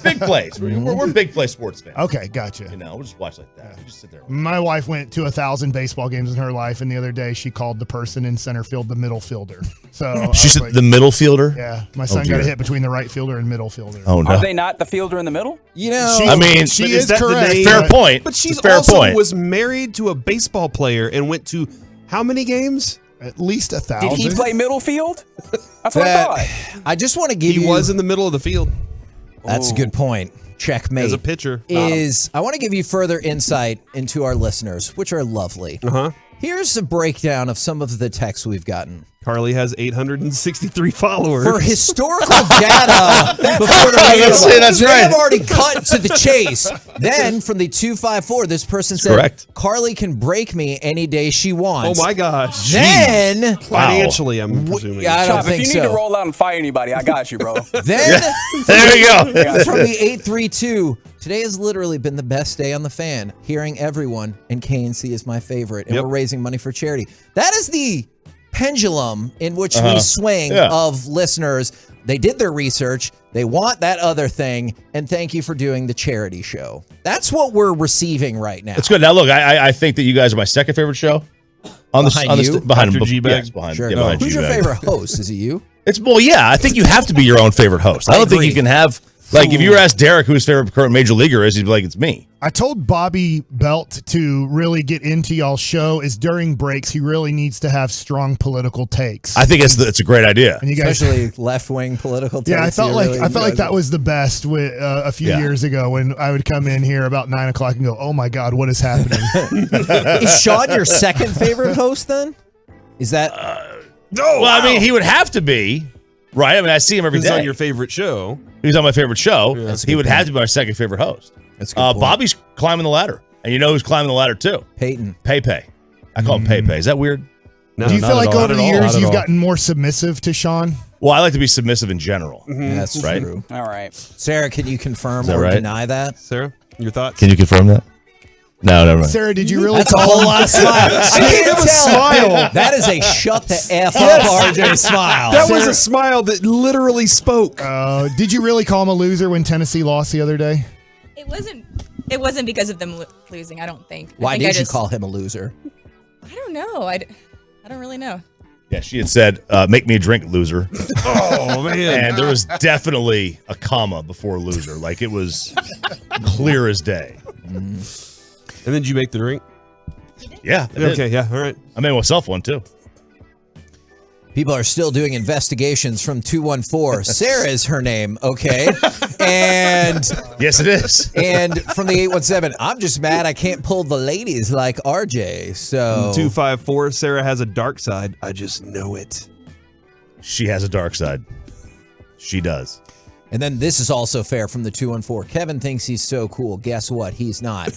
big plays. We're big play sports fans. Okay, gotcha. We'll just watch like that. We just sit there. My wife went to 1,000 baseball games in her life, and the other day she called the person in center field the middle fielder. So She said the middle fielder. Yeah, my son got a hit between the right fielder and middle fielder. Oh no! Are they not the fielder in the middle? She is is correct. Fair point. But she's Fair also point. was married to a baseball player and went to how many games? At least 1,000. Did he play middle field? That's what I thought. I just want to give He you. was in the middle of the field. That's a good point. Checkmate. As a pitcher. I want to give you further insight into our listeners, which are lovely. Uh-huh. Here's a breakdown of some of the texts we've gotten. Carly has 863 followers. For historical data, before the that's they right. have already cut to the chase. Then from the 254, this person said, correct. Carly can break me any day she wants. Oh my gosh. Then Financially, I'm presuming. Yeah, I don't Chop, think if you need so. to roll out and fire anybody, I got you, bro. Then There we go. from the 832, today has literally been the best day on the fan. Hearing everyone, and KNC is my favorite, and Yep. we're raising money for charity. That is the pendulum in which we swing Yeah. of listeners. They did their research. They want that other thing, and thank you for doing the charity show. That's what we're receiving right now. It's good. Now look, I think that you guys are my second favorite show. Behind you? behind After G-Bag? yes, behind, Sure. yeah, behind Who's your G-Bag. favorite host? Is it you? It's yeah. I think you have to be your own favorite host. I don't think agree. you can have like if you were asked Derek who his favorite current major leaguer is, he'd be like, it's me. I told Bobby Belt to really get into y'all's show is during breaks, he really needs to have strong political takes. I think it's a great idea. And you guys, Especially left-wing political takes. yeah, I felt You're like really that was the best with, a few Yeah. years ago when I would come in here about 9 o'clock and go, oh my God, what is happening? Is Sean your second favorite host then? Is that Well, I mean, he would have to be, right? I mean, I see him every Who's day. on your favorite show? He's on my favorite show. That's a He good would point. have to be my second favorite host. That's a good point. Bobby's climbing the ladder, and you know who's climbing the ladder too? Peyton? Pepe. I call him Pepe. Is that weird? No, Do you not feel at like all. over Not the at all. years Not at you've all. gotten more submissive to Sean? Well, I like to be submissive in general. That's Right? true. All right. Sarah, can you confirm that or right? deny that? Sarah, your thoughts? Can you confirm that? No, never mind. Sarah, did you really That's a call whole him? lot of smile. I gave can't him a tell. smile. That is a shut the F up RJ smile. That was a smile that literally spoke. Did you really call him a loser when Tennessee lost the other day? It wasn't because of them losing. I don't think. Why I think did I you just- call him a loser? I don't know. I don't really know. Yeah, she had said, "Make me a drink, loser." Oh man! And there was definitely a comma before loser. Like it was clear as day. And then did you make the drink? Yeah. Okay. Yeah. All right. I made myself one too. People are still doing investigations from 214. Sarah is her name, okay? And yes, it is. And from the 817, I'm just mad I can't pull the ladies like RJ. So 254. Sarah has a dark side. I just know it. She has a dark side. She does. And then this is also fair from the 214. Kevin thinks he's so cool. Guess what? He's not.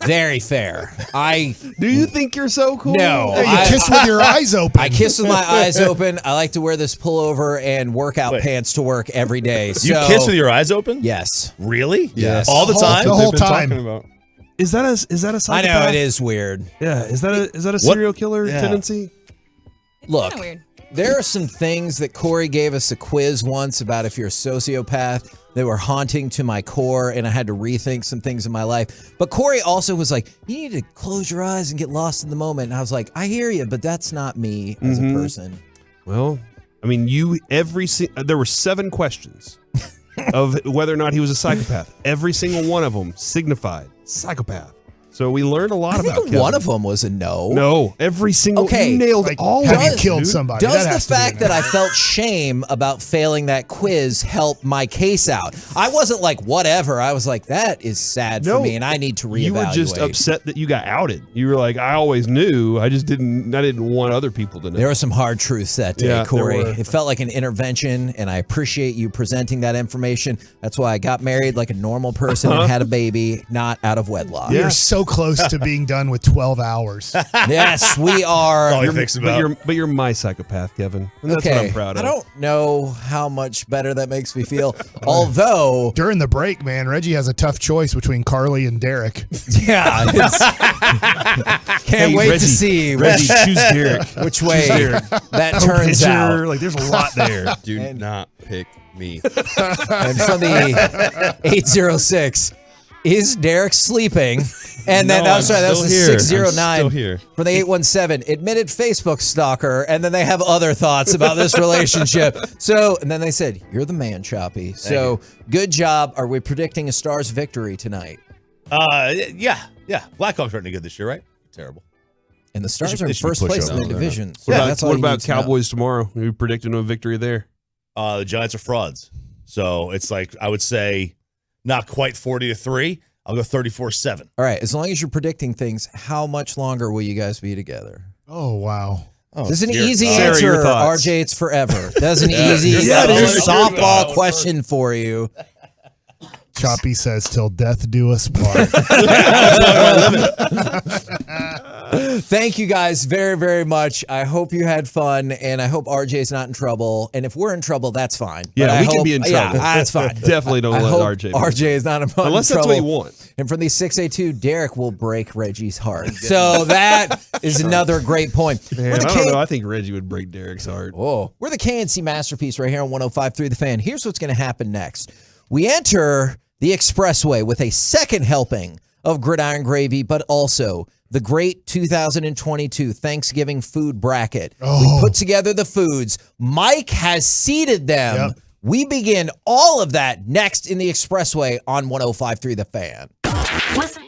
Very fair. Do you think you're so cool? No. Hey, you kiss with your eyes open. I kiss with my eyes open. I like to wear this pullover and workout pants to work every day. So, You kiss with your eyes open? Yes. Really? Yes. All the time? The whole time. Is that a psychopath? I know it is weird. Yeah. Is that a serial killer tendency? Look. Kinda weird. There are some things that Cory gave us a quiz once about if you're a sociopath. They were haunting to my core, and I had to rethink some things in my life. But Cory also was like, you need to close your eyes and get lost in the moment. And I was like, I hear you, but that's not me as a person. Well, I mean, there were 7 questions of whether or not he was a psychopath. Every single one of them signified psychopath. So we learned a lot about think Kevin. one of them was a no. No, every single. Okay. You nailed all Have of you it, killed dude. somebody? Does That has the to be fact a that no. I felt shame about failing that quiz help my case out? I wasn't like, whatever. I was like, that is sad for me, and I need to reevaluate. You were just upset that you got outed. You were like, I always knew. I didn't want other people to know. There were some hard truths that day, Yeah, Cory. there were. It felt like an intervention, and I appreciate you presenting that information. That's why I got married like a normal person and had a baby, not out of wedlock. You're so close to being done with 12 hours. Yes, we are. That's all he thinks about. But you're my psychopath, Kevin. And that's what I'm proud of. I don't know how much better that makes me feel. Although during the break, man, Reggie has a tough choice between Carly and Derek. Yeah. Can't wait Reggie, to see Reggie, choose Derek. which way Derek. that No turns pitcher. out. Like, there's a lot there. Do not pick me. And from the 806, is Derek sleeping? And then, No, I'm sorry, that was the I'm still here. 609 I'm still here. from the 817, admitted Facebook stalker. And then they have other thoughts about this relationship. So, and then they said, you're the man, Choppy. So, good job. Are we predicting a Stars victory tonight? Yeah. Blackhawks aren't any good this year, right? Terrible. And the Stars are in They should be first place in pushovers. the division. So What that's all you about need to know. Cowboys tomorrow? Are you predicting a victory there? The Giants are frauds. So it's like, I would say not quite 40-3. I'll go 34-7. All right. As long as you're predicting things, how much longer will you guys be together? Oh, wow. This is an dear easy God. Sarah, answer, your thoughts. RJ. It's forever. That's an easy Yeah, softball question for you. Choppy says, till death do us part. Thank you guys very, very much. I hope you had fun, and I hope RJ's not in trouble. And if we're in trouble, that's fine. Yeah, But I we can hope- be in trouble. Yeah, that's fine. Definitely don't I let hope RJ be. RJ is not in trouble. Unless that's what he wants. And from the 682, Derek will break Reggie's heart. So that is another great point. Man, I don't know. I think Reggie would break Derek's heart. Whoa. We're the KNC Masterpiece right here on 105.3 The Fan. Here's what's going to happen next. We enter the Expressway with a second helping of gridiron gravy, but also the great 2022 Thanksgiving food bracket. We put together the foods. Mike has seeded them. Yep. We begin all of that next in the Expressway on 105.3 The Fan. Listen.